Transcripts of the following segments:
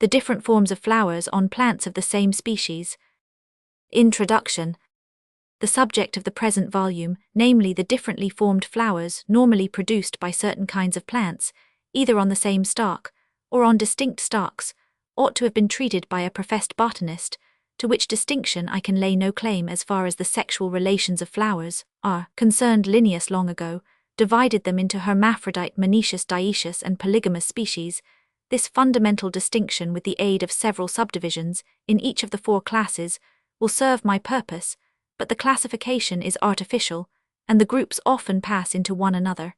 The different forms of flowers on plants of the same species. Introduction. The subject of the present volume, namely the differently formed flowers normally produced by certain kinds of plants, either on the same stalk, or on distinct stalks, ought to have been treated by a professed botanist, to which distinction I can lay no claim as far as the sexual relations of flowers are concerned. Linnaeus long ago divided them into hermaphrodite, monoecious, dioecious, and polygamous species. This fundamental distinction, with the aid of several subdivisions in each of the four classes, will serve my purpose, but the classification is artificial, and the groups often pass into one another.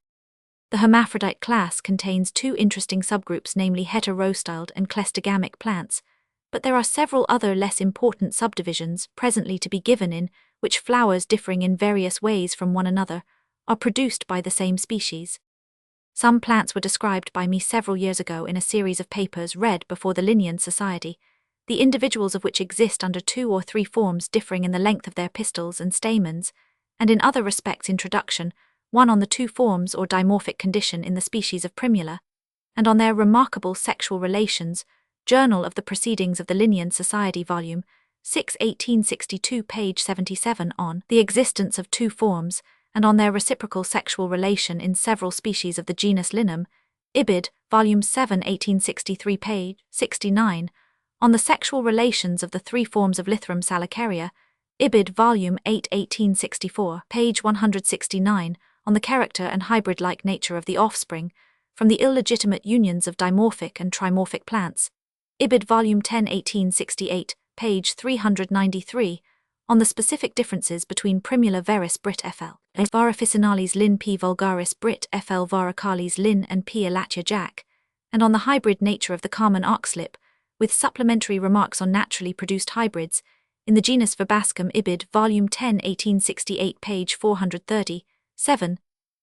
The hermaphrodite class contains two interesting subgroups, namely heterostyled and cleistogamic plants, but there are several other less important subdivisions presently to be given in which flowers differing in various ways from one another are produced by the same species. Some plants were described by me several years ago in a series of papers read before the Linnean Society, the individuals of which exist under two or three forms differing in the length of their pistils and stamens, and in other respects introduction, one on the two forms or dimorphic condition in the species of Primula, and on their remarkable sexual relations, Journal of the Proceedings of the Linnean Society, Volume 6, 1862, page 77, on the existence of two forms, and on their reciprocal sexual relation in several species of the genus Linum, Ibid, Volume 7, 1863, page 69, on the sexual relations of the three forms of Lythrum salicaria, Ibid, Volume 8, 1864, page 169, on the character and hybrid-like nature of the offspring, from the illegitimate unions of dimorphic and trimorphic plants, Ibid, Volume 10, 1868, page 393, on the specific differences between Primula veris Brit fl. var officinalis Lin p vulgaris Brit fl varacalis Lin and p elatia Jack, and on the hybrid nature of the common oxlip, with supplementary remarks on naturally produced hybrids, in the genus Verbascum. Ibid, Volume 10, 1868, page 437.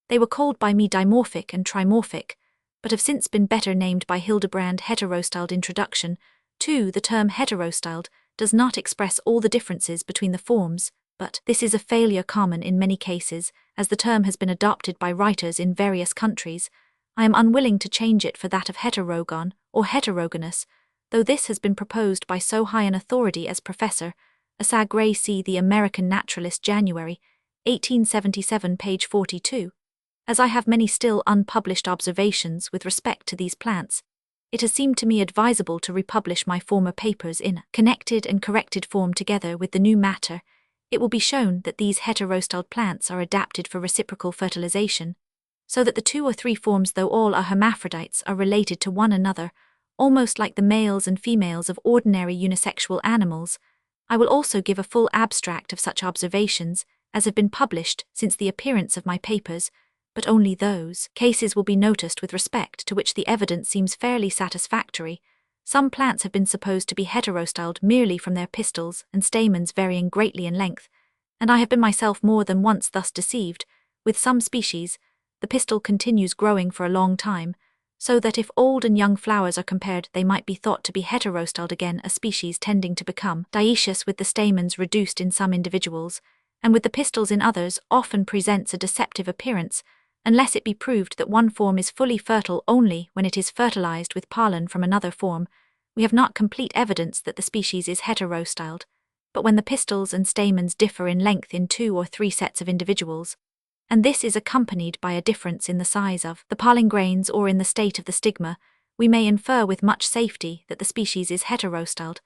They were called by me dimorphic and trimorphic, but have since been better named by Hildebrand heterostyled. Introduction. 2. The term heterostyled does not express all the differences between the forms, but this is a failure common in many cases, as the term has been adopted by writers in various countries. I am unwilling to change it for that of heterogon or heterogonous, though this has been proposed by so high an authority as Professor Asa Gray C. The American Naturalist, January 1877, page 42. As I have many still unpublished observations with respect to these plants, it has seemed to me advisable to republish my former papers in a connected and corrected form together with the new matter. It will be shown that these heterostyled plants are adapted for reciprocal fertilization, so that the two or three forms, though all are hermaphrodites, are related to one another, almost like the males and females of ordinary unisexual animals. I will also give a full abstract of such observations as have been published since the appearance of my papers, but only those cases will be noticed with respect to which the evidence seems fairly satisfactory. Some plants have been supposed to be heterostyled merely from their pistils and stamens varying greatly in length, and I have been myself more than once thus deceived. With some species, the pistil continues growing for a long time, so that if old and young flowers are compared, they might be thought to be heterostyled again, a species tending to become dioecious with the stamens reduced in some individuals, and with the pistils in others often presents a deceptive appearance, unless it be proved that one form is fully fertile only when it is fertilized with pollen from another form. We have not complete evidence that the species is heterostyled, but when the pistils and stamens differ in length in two or three sets of individuals, and this is accompanied by a difference in the size of the pollen grains or in the state of the stigma, we may infer with much safety that the species is heterostyled.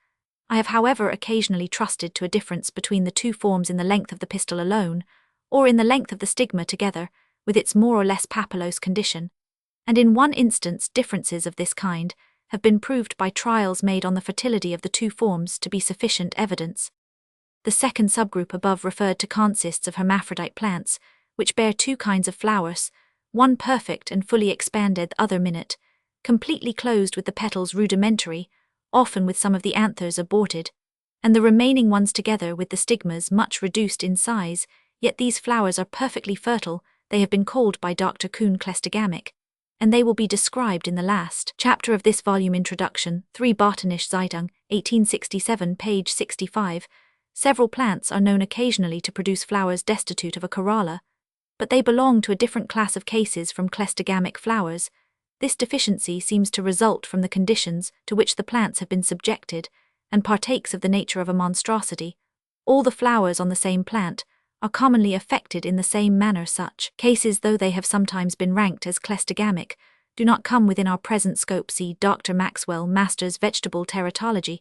I have, however, occasionally trusted to a difference between the two forms in the length of the pistil alone, or in the length of the stigma together, with its more or less papillose condition, and in one instance differences of this kind have been proved by trials made on the fertility of the two forms to be sufficient evidence. The second subgroup above referred to consists of hermaphrodite plants, which bear two kinds of flowers, one perfect and fully expanded, the other minute, completely closed with the petals rudimentary, often with some of the anthers aborted, and the remaining ones together with the stigmas much reduced in size, yet these flowers are perfectly fertile. They have been called by Dr. Kuhn cleistogamic, and they will be described in the last chapter of this volume. Introduction. 3. Botanische Zeitung, 1867, page 65. Several plants are known occasionally to produce flowers destitute of a corolla, but they belong to a different class of cases from cleistogamic flowers. This deficiency seems to result from the conditions to which the plants have been subjected, and partakes of the nature of a monstrosity. All the flowers on the same plant are commonly affected in the same manner. Such cases, though they have sometimes been ranked as cleistogamic, do not come within our present scope. See Dr. Maxwell, Masters Vegetable Teratology,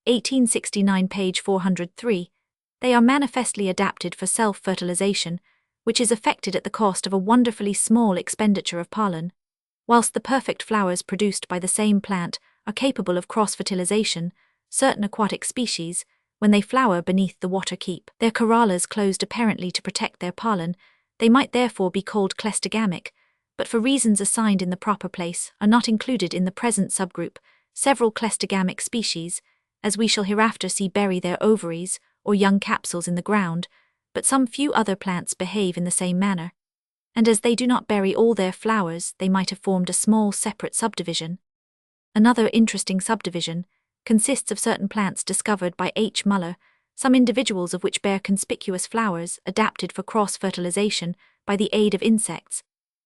1869, page 403. They are manifestly adapted for self-fertilization, which is effected at the cost of a wonderfully small expenditure of pollen. Whilst the perfect flowers produced by the same plant are capable of cross-fertilization, certain aquatic species, when they flower beneath the water, keep their corollas closed apparently to protect their pollen. They might therefore be called cleistogamic, but for reasons assigned in the proper place are not included in the present subgroup. Several cleistogamic species, as we shall hereafter see, bury their ovaries or young capsules in the ground, but some few other plants behave in the same manner, and as they do not bury all their flowers, they might have formed a small separate subdivision. Another interesting subdivision consists of certain plants discovered by H. Muller, some individuals of which bear conspicuous flowers adapted for cross-fertilization by the aid of insects,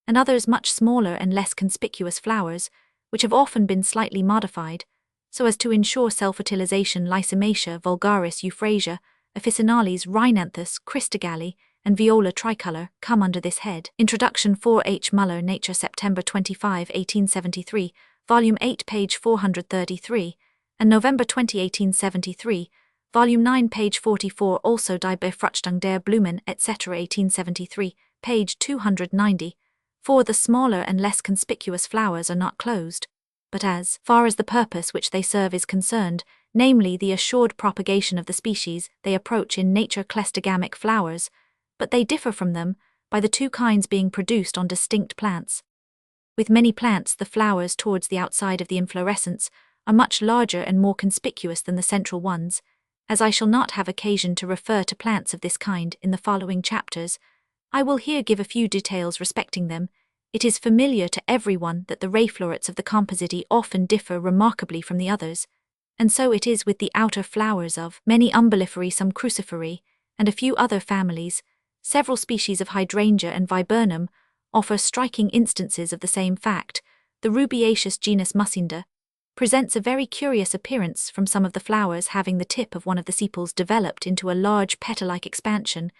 and others much smaller and less conspicuous flowers, which have often been slightly modified, so as to ensure self-fertilization. Lysimachia vulgaris, Euphrasia, Officinalis, Rhinanthus, Christogalli, and Viola tricolor come under this head. Introduction 4 H. Muller, Nature, September 25, 1873, Volume 8, page 433, and November 20, 1873, Volume 9, page 44, also Die Befruchtung der Blumen, etc., 1873, page 290. 4. The smaller and less conspicuous flowers are not closed, but as far as the purpose which they serve is concerned, namely the assured propagation of the species, they approach in nature cleistogamic flowers, but they differ from them by the two kinds being produced on distinct plants. With many plants, the flowers towards the outside of the inflorescence are much larger and more conspicuous than the central ones. As I shall not have occasion to refer to plants of this kind in the following chapters, I will here give a few details respecting them. It is familiar to everyone that the ray florets of the Compositae often differ remarkably from the others, and so it is with the outer flowers of many umbelliferae, some cruciferae, and a few other families. Several species of hydrangea and viburnum offer striking instances of the same fact. The rubiaceous genus Muscinda presents a very curious appearance from some of the flowers having the tip of one of the sepals developed into a large petal-like expansion,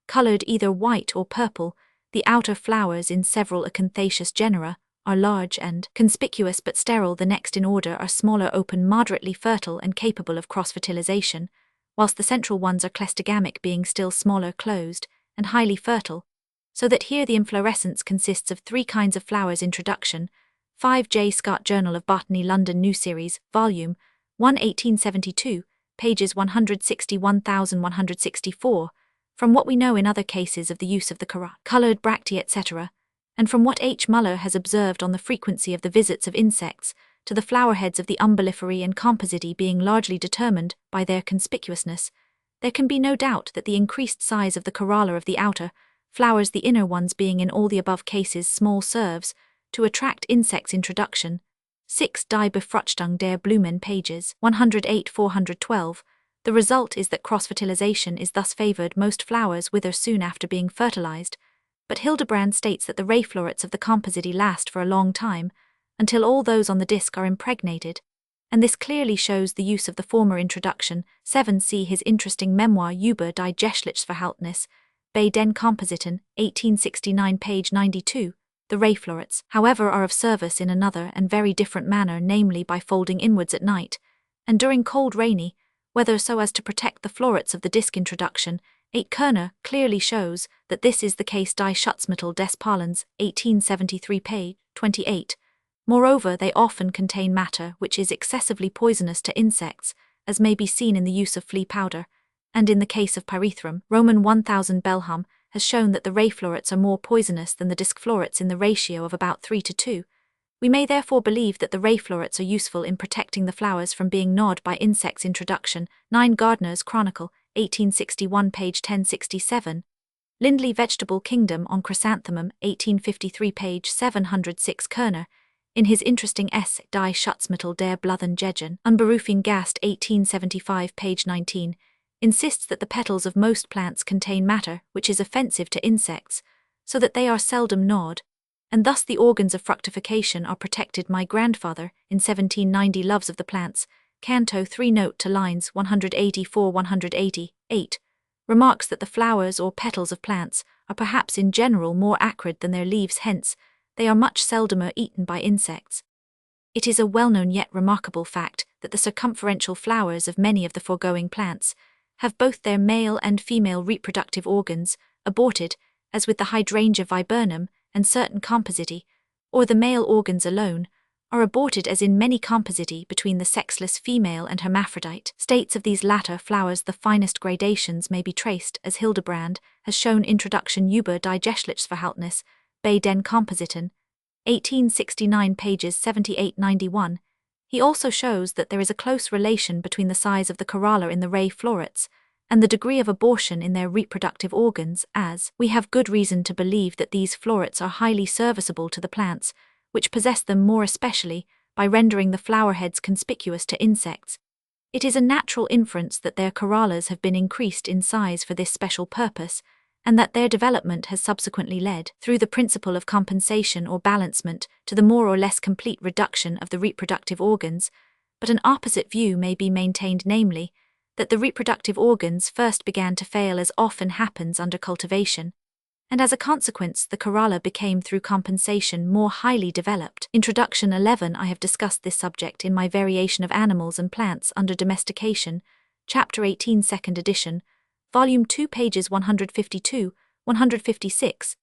colored either white or purple. The outer flowers in several acanthaceous genera are large and conspicuous but sterile. The next in order are smaller, open, moderately fertile and capable of cross-fertilization, whilst the central ones are cleistogamic, being still smaller, closed, and highly fertile, so that here the inflorescence consists of three kinds of flowers. Introduction 5 J. Scott, Journal of Botany, London, New Series, Volume 1, 1872, pages 161,164, from what we know in other cases of the use of the colored bractea, etc., and from what H. Muller has observed on the frequency of the visits of insects to the flowerheads of the umbelliferae and Compositae being largely determined by their conspicuousness, there can be no doubt that the increased size of the corolla of the outer flowers, the inner ones being in all the above cases small, serves to attract insects. Introduction 6 Die Befruchtung der Blumen, pages 108-412. The result is that cross-fertilization is thus favored. Most flowers wither soon after being fertilized, but Hildebrand states that the ray florets of the Compositae last for a long time, until all those on the disc are impregnated, and this clearly shows the use of the former. Introduction 7 See his interesting memoir Über die Geschlechtsverhältnis bei den Compositen, 1869, page 92. The ray florets, however, are of service in another and very different manner, namely by folding inwards at night, and during cold rainy weather, so as to protect the florets of the disc. Introduction 8 Kerner clearly shows that this is the case. Die Schutzmittel des Pollens, 1873, page 28. Moreover, they often contain matter which is excessively poisonous to insects, as may be seen in the use of flea powder, and in the case of pyrethrum. Roman 1000 Belham has shown that the ray florets are more poisonous than the disc florets in the ratio of about 3:2. We may therefore believe that the ray florets are useful in protecting the flowers from being gnawed by insects. Introduction 9 Gardner's Chronicle, 1861, page 1067. Lindley Vegetable Kingdom on Chrysanthemum, 1853, page 706. Kerner, in his interesting essay Die Schutzmittel der Blüthengegen, Unberufung Gast, 1875, page 19, insists that the petals of most plants contain matter which is offensive to insects, so that they are seldom gnawed. and thus the organs of fructification are protected. My grandfather, in 1790 Loves of the Plants, Canto 3 note to lines 184-188, remarks that the flowers or petals of plants are perhaps in general more acrid than their leaves, hence, they are much seldomer eaten by insects. It is a well-known yet remarkable fact that the circumferential flowers of many of the foregoing plants have both their male and female reproductive organs aborted, as with the hydrangea viburnum and certain compositae, or the male organs alone are aborted as in many compositae between the sexless female and hermaphrodite states of these latter flowers. The finest gradations may be traced, as Hildebrand has shown, Introduction über die Geschlechtsverhältnis bei den Kompositen, 1869 pages 78-91. He also shows that there is a close relation between the size of the corolla in the ray florets and the degree of abortion in their reproductive organs, as we have good reason to believe that these florets are highly serviceable to the plants, which possess them more especially, by rendering the flower heads conspicuous to insects. It is a natural inference that their corollas have been increased in size for this special purpose, and that their development has subsequently led, through the principle of compensation or balancement, to the more or less complete reduction of the reproductive organs. But an opposite view may be maintained, namely, that the reproductive organs first began to fail, as often happens under cultivation, and as a consequence the corolla became through compensation more highly developed. Introduction 11. I have discussed this subject in my Variation of Animals and Plants under Domestication, Chapter 18, 2nd edition, Volume 2, pages 152-156.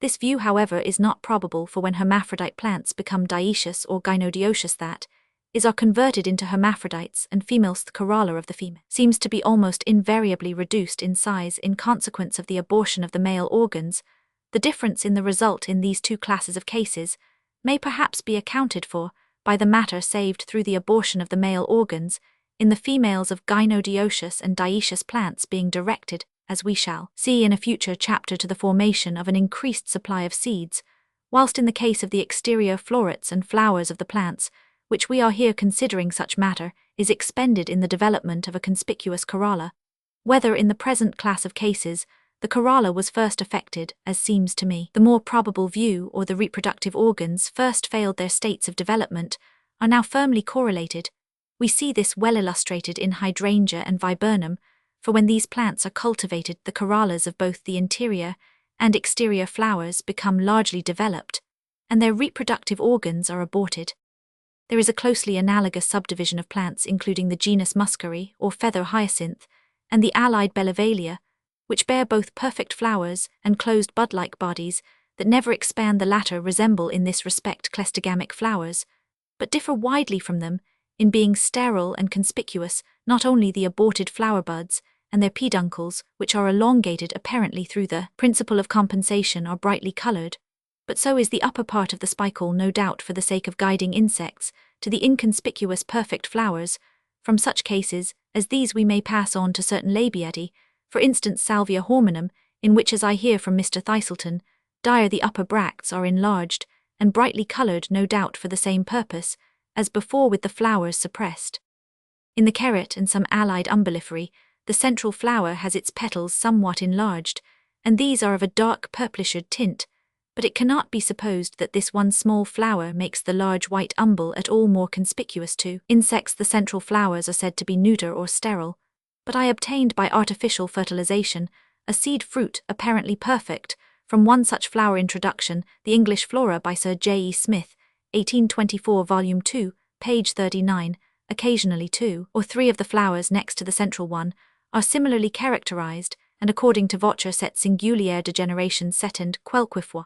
This view, however, is not probable, for when hermaphrodite plants become dioecious or gynodioecious, that is, are converted into hermaphrodites, and females, the corolla of the female seems to be almost invariably reduced in size in consequence of the abortion of the male organs. The difference in the result in these two classes of cases may perhaps be accounted for by the matter saved through the abortion of the male organs in the females of gynodioecious and dioecious plants being directed, as we shall see in a future chapter, to the formation of an increased supply of seeds, whilst in the case of the exterior florets and flowers of the plants, which we are here considering, such matter is expended in the development of a conspicuous corolla. Whether in the present class of cases the corolla was first affected, as seems to me the more probable view, or the reproductive organs first failed their states of development, are now firmly correlated. We see this well illustrated in hydrangea and viburnum, for when these plants are cultivated the corollas of both the interior and exterior flowers become largely developed, and their reproductive organs are aborted. There is a closely analogous subdivision of plants, including the genus Muscari, or feather hyacinth, and the allied Bellivalia, which bear both perfect flowers and closed bud-like bodies that never expand. The latter resemble in this respect cleistogamic flowers, but differ widely from them in being sterile and conspicuous. Not only the aborted flower buds and their peduncles, which are elongated apparently through the principle of compensation, are brightly coloured, but so is the upper part of the spicule, no doubt for the sake of guiding insects to the inconspicuous perfect flowers. From such cases as these we may pass on to certain labiatae, for instance Salvia hormonum, in which, as I hear from Mr. Thiselton, Dyer, the upper bracts are enlarged and brightly coloured, no doubt for the same purpose, as before with the flowers suppressed. In the carrot and some allied umbelliferae, the central flower has its petals somewhat enlarged, and these are of a dark purplished tint, but it cannot be supposed that this one small flower makes the large white umbel at all more conspicuous to insects. The central flowers are said to be neuter or sterile, but I obtained by artificial fertilization a seed fruit apparently perfect from one such flower. Introduction, The English Flora by Sir J. E. Smith, 1824, Volume 2, page 39. Occasionally 2 or 3 of the flowers next to the central one are similarly characterized, and according to Vocher set singulière de generation setend quelquefois.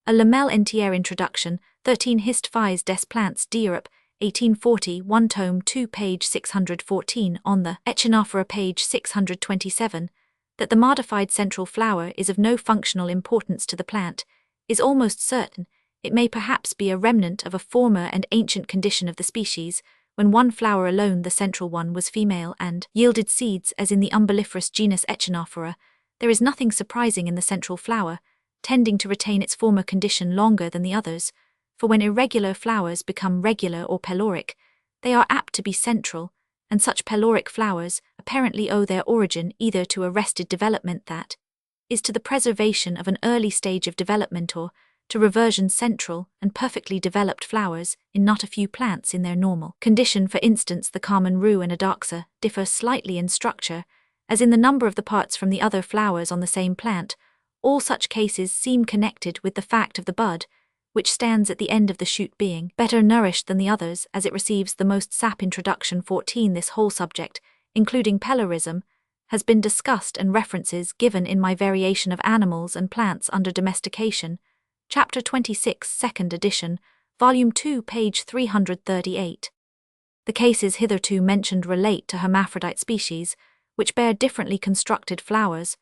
A Lamel entière. Introduction, 13 Hist. Phys. des Plantes d'Europe, 1840, 1 tome 2, page 614, on the Echinophora, page 627, that the modified central flower is of no functional importance to the plant, is almost certain. It may perhaps be a remnant of a former and ancient condition of the species, when one flower alone, the central one, was female and yielded seeds, as in the umbelliferous genus Echinophora. There is nothing surprising in the central flower tending to retain its former condition longer than the others, for when irregular flowers become regular or peloric, they are apt to be central, and such peloric flowers apparently owe their origin either to arrested development, that is, to the preservation of an early stage of development, or to reversion central and perfectly developed flowers in not a few plants in their normal condition. For instance, the common rue and adaxa differ slightly in structure, as in the number of the parts from the other flowers on the same plant. All such cases seem connected with the fact of the bud, which stands at the end of the shoot, being better nourished than the others as it receives the most sap. Introduction 14. This whole subject, including pellerism, has been discussed and references given in my Variation of Animals and Plants under Domestication, Chapter 26, 2nd edition, Volume 2, page 338. The cases hitherto mentioned relate to hermaphrodite species, which bear differently constructed flowers,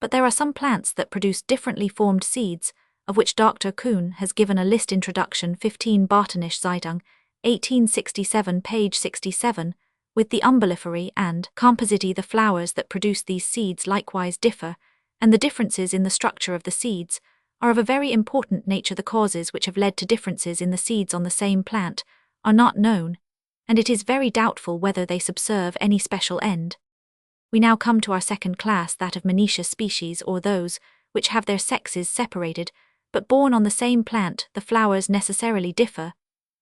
but there are some plants that produce differently formed seeds, of which Dr. Kuhn has given a list. Introduction 15. Botanische Zeitung, 1867, page 67, with the umbelliferæ and compositae. The flowers that produce these seeds likewise differ, and the differences in the structure of the seeds are of a very important nature. The causes which have led to differences in the seeds on the same plant are not known, and it is very doubtful whether they subserve any special end. We now come to our second class, that of monoecious species, or those which have their sexes separated, but born on the same plant. The flowers necessarily differ,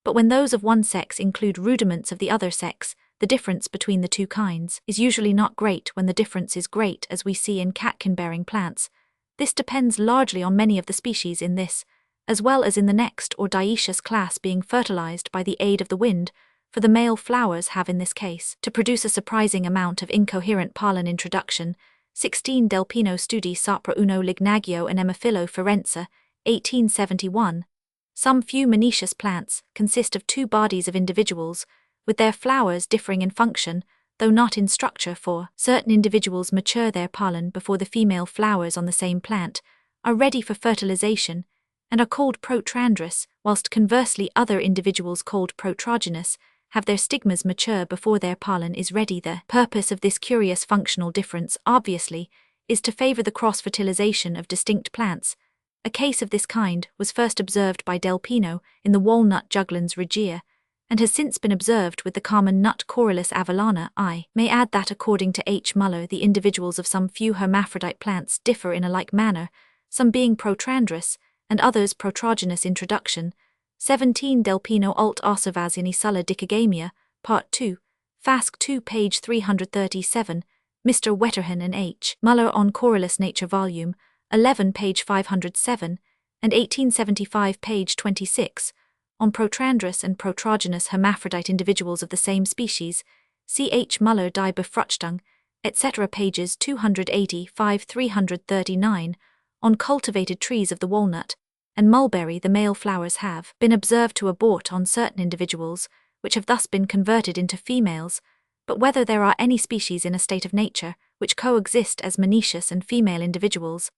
but when those of one sex include rudiments of the other sex, the difference between the two kinds is usually not great. When the difference is great, as we see in catkin-bearing plants, this depends largely on many of the species in this, as well as in the next or dioecious class, being fertilized by the aid of the wind, for the male flowers have in this case to produce a surprising amount of incoherent pollen. Introduction 16. Del Pino Studi sopra uno lignagio and Emifilo Firenze, 1871. Some few monoecious plants consist of two bodies of individuals, with their flowers differing in function, though not in structure, for certain individuals mature their pollen before the female flowers on the same plant are ready for fertilization, and are called protrandrous, whilst conversely other individuals called protrogenous have their stigmas mature before their pollen is ready. The purpose of this curious functional difference, obviously, is to favor the cross-fertilization of distinct plants. A case of this kind was first observed by Del Pino in the walnut Juglans regia, and has since been observed with the common nut Corylus avellana. I may add that according to H. Muller, the individuals of some few hermaphrodite plants differ in a like manner, some being protrandrous and others protrogenous. Introduction 17. Del Pino alt osservazioni sulla dichogamia, Part 2, Fasc 2, page 337, Mr. Wetterhen and H. Muller on Corylus Nature, Volume 11, page 507, and 1875, page 26, on protrandrous and protrogenous hermaphrodite individuals of the same species, C. H. Muller Die Befruchtung, etc., pages 285-339, on cultivated trees of the walnut and mulberry. The male flowers have been observed to abort on certain individuals, which have thus been converted into females, but whether there are any species in a state of nature which coexist as monoecious and female individuals,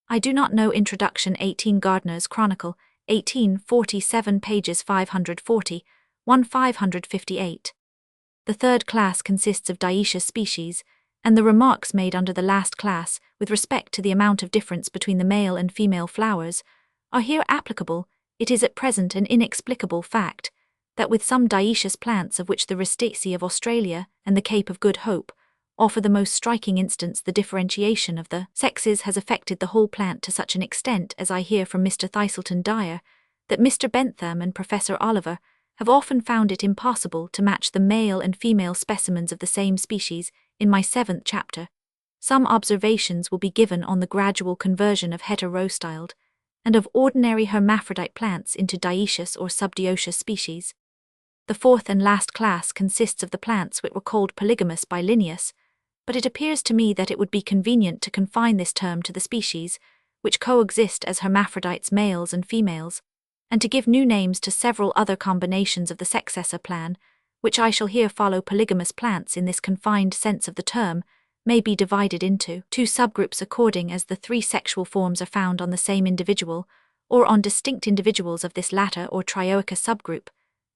I do not know. Introduction 18. Gardner's Chronicle, 1847, pages 540, 558. The third class consists of dioecious species, and the remarks made under the last class with respect to the amount of difference between the male and female flowers are here applicable. It is at present an inexplicable fact that with some dioecious plants, of which the Rustici of Australia and the Cape of Good Hope offer the most striking instance, the differentiation of the sexes has affected the whole plant to such an extent, as I hear from Mr. Thiselton Dyer, that Mr. Bentham and Professor Oliver have often found it impossible to match the male and female specimens of the same species in my 7th chapter. Some observations will be given on the gradual conversion of heterostyled and of ordinary hermaphrodite plants into dioecious or subdioecious species. The fourth and last class consists of the plants which were called polygamous by Linnaeus, but it appears to me that it would be convenient to confine this term to the species which coexist as hermaphrodites, males and females, and to give new names to several other combinations of the successor plan, which I shall here follow. Polygamous plants, in this confined sense of the term, may be divided into two subgroups according as the three sexual forms are found on the same individual, or on distinct individuals of this latter or trioica subgroup.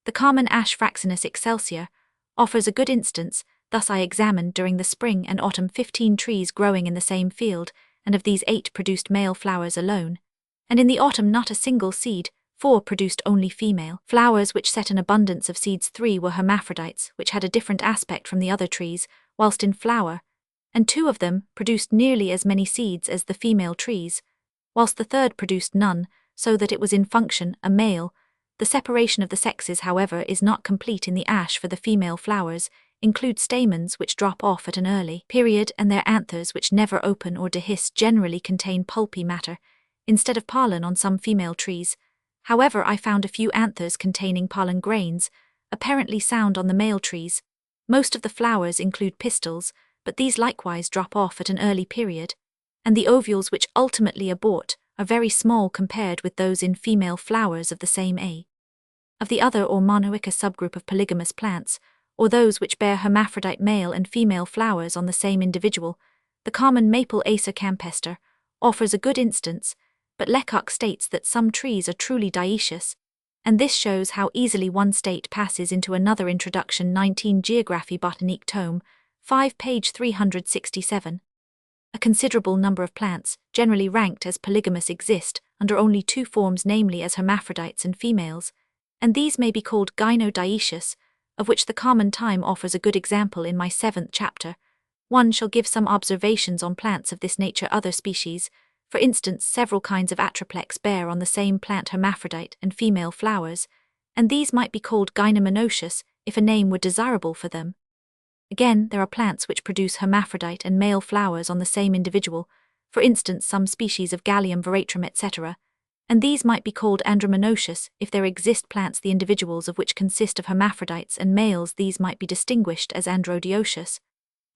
The common ash Fraxinus excelsior offers a good instance. Thus I examined during the spring and autumn 15 trees growing in the same field, and of these 8 produced male flowers alone, and in the autumn not a single seed. 4 produced only female flowers, which set an abundance of seeds. 3 were hermaphrodites, which had a different aspect from the other trees, whilst in flower, and 2 of them produced nearly as many seeds as the female trees, whilst the third produced none, so that it was in function a male. The separation of the sexes, however, is not complete in the ash, for the female flowers include stamens which drop off at an early period, and their anthers, which never open or dehisce, generally contain pulpy matter, instead of pollen on some female trees. However, I found a few anthers containing pollen grains, apparently sound on the male trees. Most of the flowers include pistils, but these likewise drop off at an early period, and the ovules which ultimately abort are very small compared with those in female flowers of the same A. Of the other or monoica subgroup of polygamous plants, or those which bear hermaphrodite male and female flowers on the same individual, the common maple Acer campestre offers a good instance, but Lecoq states that some trees are truly dioecious, and this shows how easily one state passes into another. Introduction 19 Géographie botanique tome 5 page 367. A considerable number of plants, generally ranked as polygamous, exist under only two forms, namely as hermaphrodites and females, and these may be called gynodioecious, of which the common thyme offers a good example in my 7th chapter. One shall give some observations on plants of this nature. Other species, for instance, several kinds of atriplex bear on the same plant hermaphrodite and female flowers, and these might be called gynomonoecious if a name were desirable for them. Again, there are plants which produce hermaphrodite and male flowers on the same individual, for instance some species of Gallium veratrum etc., and these might be called andromonoecious if there exist plants the individuals of which consist of hermaphrodites and males. These might be distinguished as androdioecious.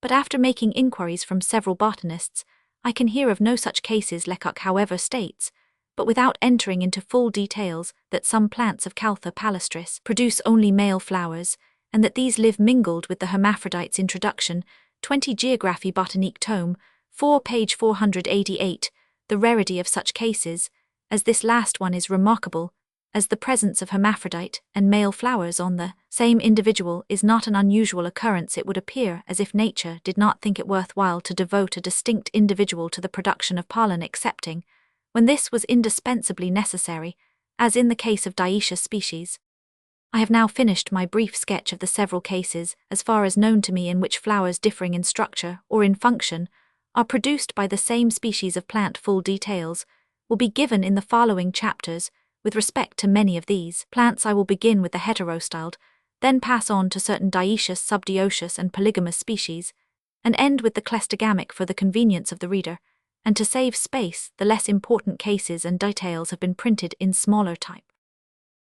But after making inquiries from several botanists, I can hear of no such cases. Lecoq, however, states, but without entering into full details, that some plants of Caltha palustris produce only male flowers, and that these live mingled with the hermaphrodites. Introduction 20 Géographie botanique tome 4 page 488. The rarity of such cases, as this last one, is remarkable, as the presence of hermaphrodite and male flowers on the same individual is not an unusual occurrence. It would appear as if nature did not think it worthwhile to devote a distinct individual to the production of pollen, excepting when this was indispensably necessary, as in the case of dioecious species. I have now finished my brief sketch of the several cases, as far as known to me, in which flowers differing in structure or in function are produced by the same species of plant. Full details will be given in the following chapters. With respect to many of these plants, I will begin with the heterostyled, then pass on to certain dioecious, subdioecious, and polygamous species, and end with the cleistogamic for the convenience of the reader, and to save space, the less important cases and details have been printed in smaller type.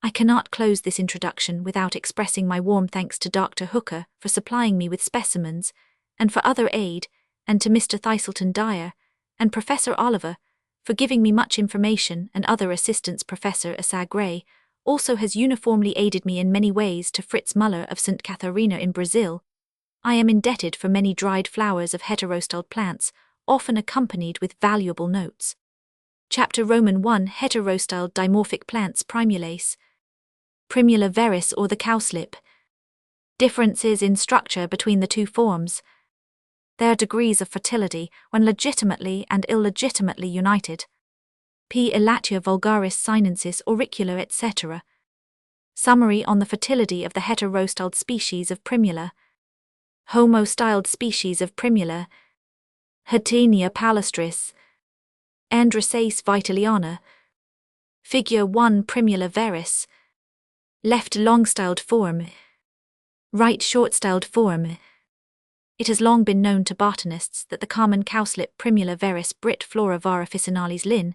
I cannot close this introduction without expressing my warm thanks to Dr. Hooker for supplying me with specimens, and for other aid, and to Mr. Thistleton Dyer, and Professor Oliver, for giving me much information, and other assistants. Professor Asa Gray also has uniformly aided me in many ways. To Fritz Muller of St. Catharina in Brazil, I am indebted for many dried flowers of heterostyled plants, often accompanied with valuable notes. Chapter Roman 1 Heterostyled dimorphic plants. Primulace, Primula veris or the cowslip. Differences in structure between the two forms. Their degrees of fertility when legitimately and illegitimately united. P. elatia vulgaris sinensis auricula etc. Summary on the fertility of the heterostyled species of Primula. Homostyled species of Primula. Hertinia palustris. Androsace vitaliana. Figure 1 Primula veris. Left long-styled form. Right short-styled form. It has long been known to botanists that the common cowslip Primula veris Brit flora var officinalis Linn.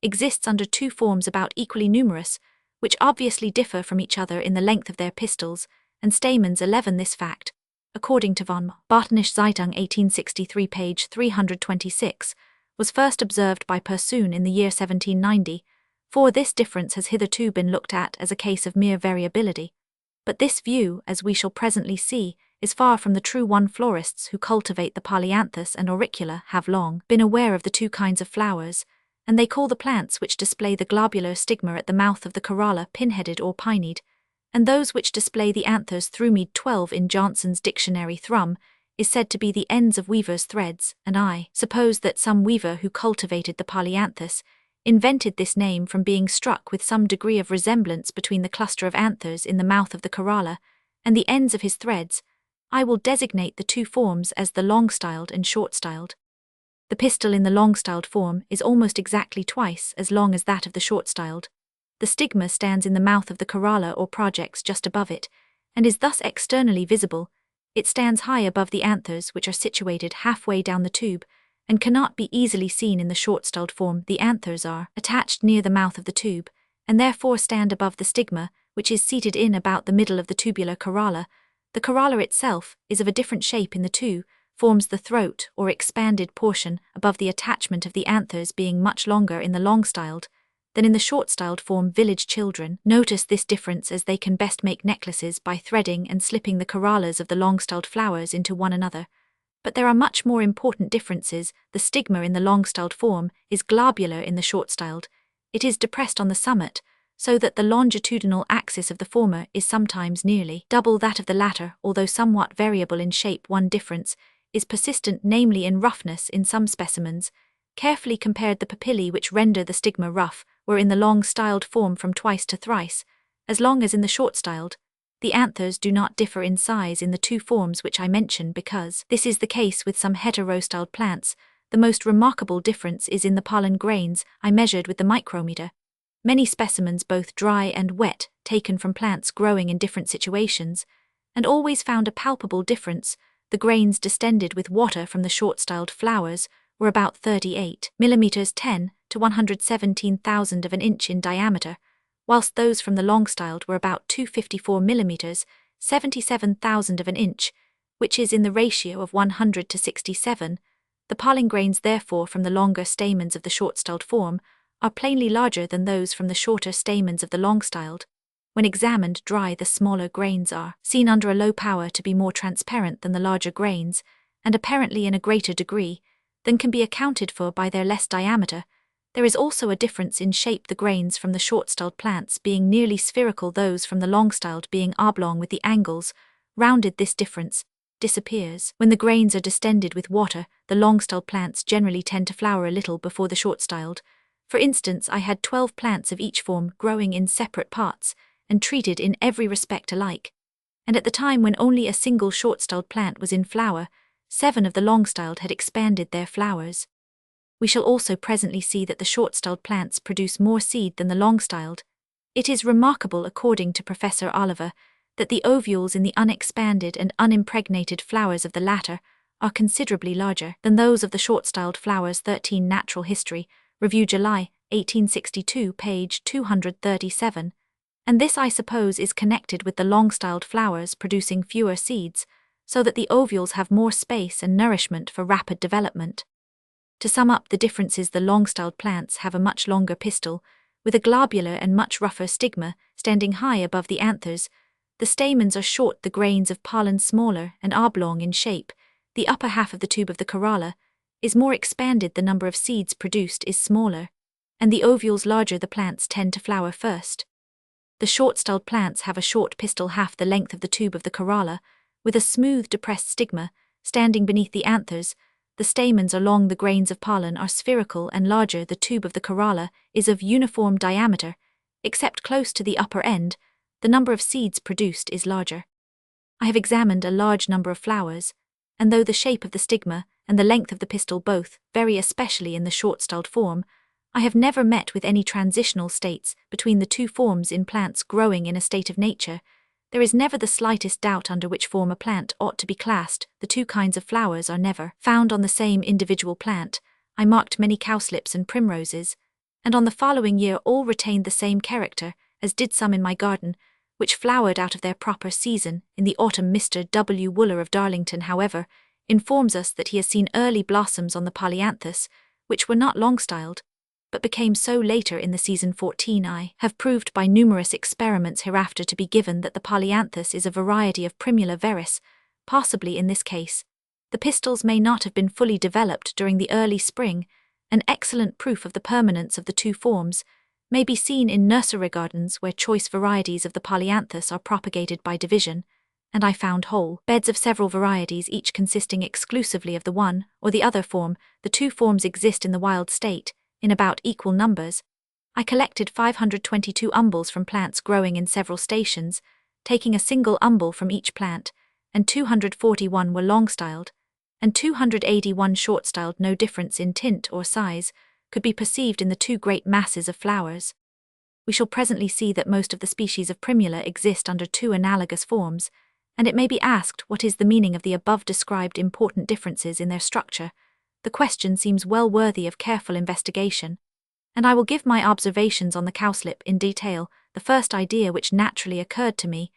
exists under two forms about equally numerous, which obviously differ from each other in the length of their pistils and stamens. 11 This fact, according to von Botanische Zeitung 1863 page 326, was first observed by Persoon in the year 1790, for this difference has hitherto been looked at as a case of mere variability. But this view, as we shall presently see, is far from the true one. Florists who cultivate the polyanthus and auricula have long been aware of the two kinds of flowers, and they call the plants which display the globular stigma at the mouth of the corolla pinheaded or pineed, and those which display the anthers thrumeed. 12 In Johnson's Dictionary, thrum is said to be the ends of weavers' threads, and I suppose that some weaver who cultivated the polyanthus invented this name from being struck with some degree of resemblance between the cluster of anthers in the mouth of the corolla and the ends of his threads. I will designate the two forms as the long-styled and short-styled. The pistil in the long-styled form is almost exactly twice as long as that of the short-styled. The stigma stands in the mouth of the corolla or projects just above it, and is thus externally visible. It stands high above the anthers, which are situated halfway down the tube, and cannot be easily seen in the short-styled form. The anthers are attached near the mouth of the tube, and therefore stand above the stigma, which is seated in about the middle of the tubular corolla. The corolla itself is of a different shape in the two, forms the throat or expanded portion above the attachment of the anthers, being much longer in the long-styled than in the short-styled form. Village children notice this difference, as they can best make necklaces by threading and slipping the corollas of the long-styled flowers into one another. But there are much more important differences. The stigma in the long-styled form is globular in the short-styled. It is depressed on the summit, so that the longitudinal axis of the former is sometimes nearly double that of the latter, although somewhat variable in shape. One difference is persistent, namely in roughness in some specimens. Carefully compared, the papillae which render the stigma rough were in the long-styled form from twice to thrice as long as in the short-styled. The anthers do not differ in size in the two forms which I mention, because this is the case with some heterostyled plants. The most remarkable difference is in the pollen grains. I measured with the micrometer many specimens, both dry and wet, taken from plants growing in different situations, and always found a palpable difference. The grains distended with water from the short-styled flowers were about 38 mm, 10 to 117,000 of an inch in diameter, whilst those from the long-styled were about 254 mm, 77,000 of an inch, which is in the ratio of 100 to 67. The pollen grains, therefore, from the longer stamens of the short-styled form are plainly larger than those from the shorter stamens of the long-styled. When examined dry, the smaller grains are seen under a low power to be more transparent than the larger grains, and apparently in a greater degree than can be accounted for by their less diameter. There is also a difference in shape, the grains from the short-styled plants being nearly spherical, those from the long-styled being oblong with the angles rounded. This difference disappears when the grains are distended with water. The long-styled plants generally tend to flower a little before the short-styled. For instance, I had 12 plants of each form growing in separate parts and treated in every respect alike, and at the time when only a single short-styled plant was in flower, 7 of the long-styled had expanded their flowers. We shall also presently see that the short-styled plants produce more seed than the long-styled. It is remarkable, according to Professor Oliver, that the ovules in the unexpanded and unimpregnated flowers of the latter are considerably larger than those of the short-styled flowers. 13 Natural History, Review, July, 1862, page 237. And this, I suppose, is connected with the long-styled flowers producing fewer seeds, so that the ovules have more space and nourishment for rapid development. To sum up the differences, the long-styled plants have a much longer pistil, with a globular and much rougher stigma, standing high above the anthers. The stamens are short, the grains of pollen smaller and oblong in shape. The upper half of the tube of the corolla is more expanded, the number of seeds produced is smaller, and the ovules larger. The plants tend to flower first. The short-styled plants have a short pistil half the length of the tube of the corolla, with a smooth depressed stigma, standing beneath the anthers. The stamens are long, the grains of pollen are spherical and larger. The tube of the corolla is of uniform diameter, except close to the upper end. The number of seeds produced is larger. I have examined a large number of flowers, and though the shape of the stigma and the length of the pistil both vary, especially in the short-styled form, I have never met with any transitional states between the two forms in plants growing in a state of nature. There is never the slightest doubt under which form a plant ought to be classed. The two kinds of flowers are never found on the same individual plant. I marked many cowslips and primroses, and on the following year all retained the same character, as did some in my garden, which flowered out of their proper season in the autumn. Mr. W. Wooler of Darlington, however, informs us that he has seen early blossoms on the polyanthus, which were not long-styled, but became so later in the season. 14 I have proved by numerous experiments hereafter to be given that the polyanthus is a variety of Primula veris. Possibly in this case, the pistils may not have been fully developed during the early spring. An excellent proof of the permanence of the two forms may be seen in nursery gardens where choice varieties of the polyanthus are propagated by division, and I found whole beds of several varieties, each consisting exclusively of the one or the other form. The two forms exist in the wild state in about equal numbers. I collected 522 umbels from plants growing in several stations, taking a single umbel from each plant, and 241 were long-styled, and 281 short-styled. No difference in tint or size could be perceived in the two great masses of flowers. We shall presently see that most of the species of primula exist under two analogous forms, and it may be asked what is the meaning of the above-described important differences in their structure. The question seems well worthy of careful investigation, and I will give my observations on the cowslip in detail. The first idea which naturally occurred to me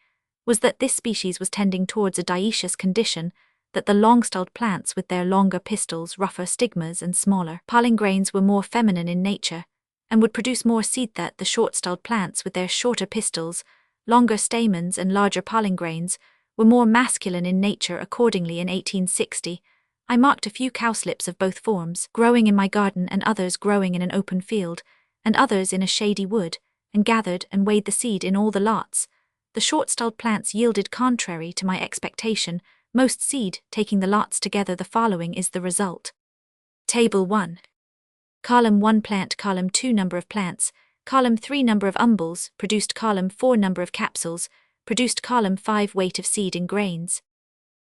was that this species was tending towards a dioecious condition, that the long-styled plants with their longer pistils, rougher stigmas and smaller pollen grains were more feminine in nature, and would produce more seed, that the short-styled plants with their shorter pistils, longer stamens and larger pollen grains were more masculine in nature. Accordingly, in 1860, I marked a few cowslips of both forms growing in my garden, and others growing in an open field, and others in a shady wood, and gathered and weighed the seed in all the lots. The short-styled plants yielded, contrary to my expectation, most seed. Taking the lots together, the following is the result. Table 1. Column 1 plant, column 2 number of plants, column 3 number of umbels, produced, column 4 number of capsules, produced, column 5 weight of seed in grains.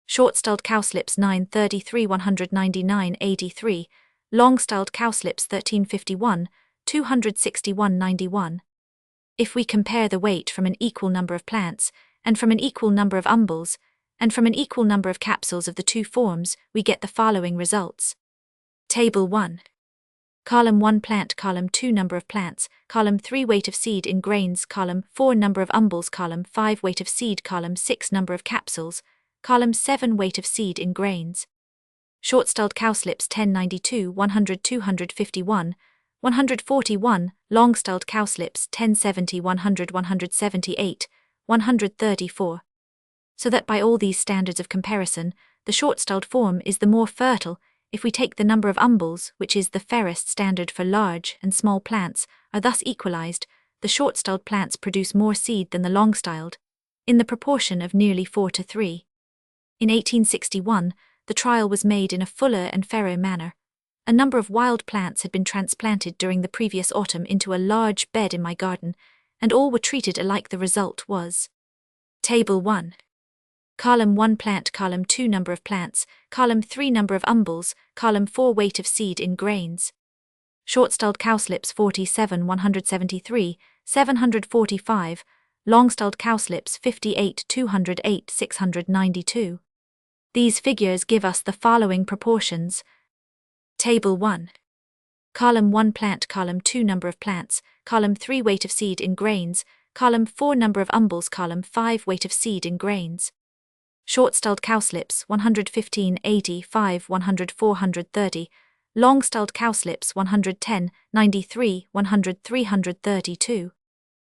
Short-styled cowslips 933 199 83, long-styled cowslips 1351 261 91. If we compare the weight from an equal number of plants, and from an equal number of umbels, and from an equal number of capsules of the two forms, we get the following results. Table 1. Column 1 plant, column 2 number of plants, column 3 weight of seed in grains, column 4 number of umbels, column 5 weight of seed, column 6 number of capsules, column 7 weight of seed in grains. Short-styled cowslips 1092 100 251 141, long-styled cowslips 1070 100 178 134. So that by all these standards of comparison, the short-styled form is the more fertile. If we take the number of umbels, which is the fairest standard for large and small plants, are thus equalized, the short-styled plants produce more seed than the long-styled, in the proportion of nearly 4:3. In 1861, the trial was made in a fuller and fairer manner. A number of wild plants had been transplanted during the previous autumn into a large bed in my garden, and all were treated alike. The result was. Table 1. Column 1 plant, column 2 number of plants, column 3 number of umbels, column 4 weight of seed in grains. Short-styled cowslips 47 173 745, long-styled cowslips 58 208 692. These figures give us the following proportions. Table 1. Column 1 plant, column 2 number of plants, column 3 weight of seed in grains, column 4 number of umbels, column 5 weight of seed in grains. Short-styled cowslips 115 85 100 430, long-styled cowslips 110 93 100 332.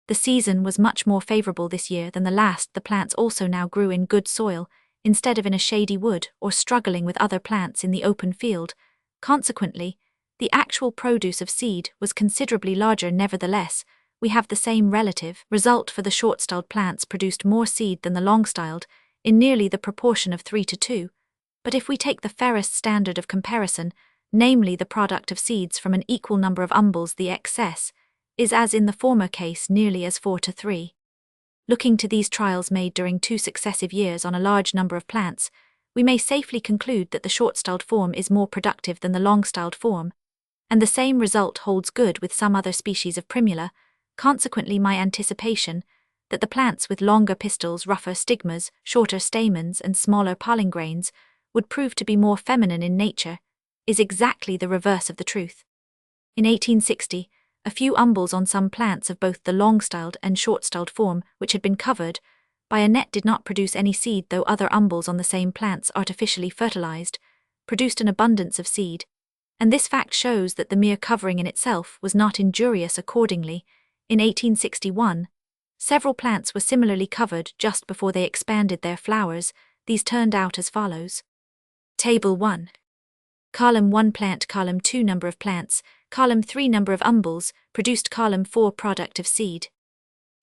The season was much more favorable this year than the last. The plants also now grew in good soil, instead of in a shady wood or struggling with other plants in the open field. Consequently, the actual produce of seed was considerably larger. Nevertheless, we have the same relative result, for the short-styled plants produced more seed than the long-styled, in nearly the proportion of 3:2, but if we take the fairest standard of comparison, namely the product of seeds from an equal number of umbels, the excess is, as in the former case, nearly as 4:3. Looking to these trials made during 2 successive years on a large number of plants, we may safely conclude that the short-styled form is more productive than the long-styled form, and the same result holds good with some other species of primula. Consequently, my anticipation that the plants with longer pistils, rougher stigmas, shorter stamens and smaller pollen grains would prove to be more feminine in nature is exactly the reverse of the truth. In 1860, a few umbels on some plants of both the long-styled and short-styled form, which had been covered by a net, did not produce any seed, though other umbels on the same plants, artificially fertilized, produced an abundance of seed, and this fact shows that the mere covering in itself was not injurious. Accordingly, in 1861, several plants were similarly covered just before they expanded their flowers. These turned out as follows. Table 1. Column 1 plant, column 2 number of plants, column 3 number of umbels, produced, column 4 product of seed.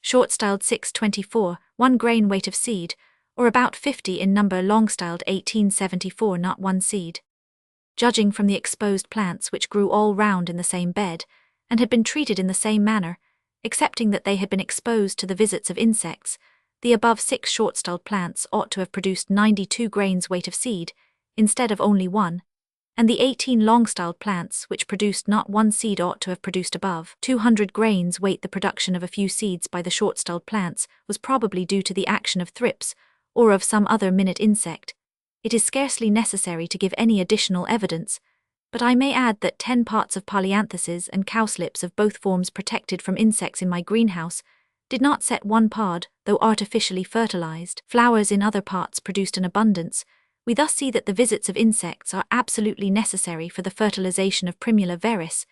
Short-styled 624, 1 grain weight of seed, or about 50 in number. Long-styled 1874, not 1 seed. Judging from the exposed plants, which grew all round in the same bed, and had been treated in the same manner, excepting that they had been exposed to the visits of insects, the above 6 short-styled plants ought to have produced 92 grains weight of seed, instead of only one, and the 18 long-styled plants which produced not one seed ought to have produced above 200 grains weight. The production of a few seeds by the short-styled plants was probably due to the action of thrips or of some other minute insect. It is scarcely necessary to give any additional evidence, but I may add that 10 parts of polyantheses and cowslips of both forms protected from insects in my greenhouse did not set one pod, though artificially fertilized. Flowers in other parts produced an abundance. We thus see that the visits of insects are absolutely necessary for the fertilization of Primula veris.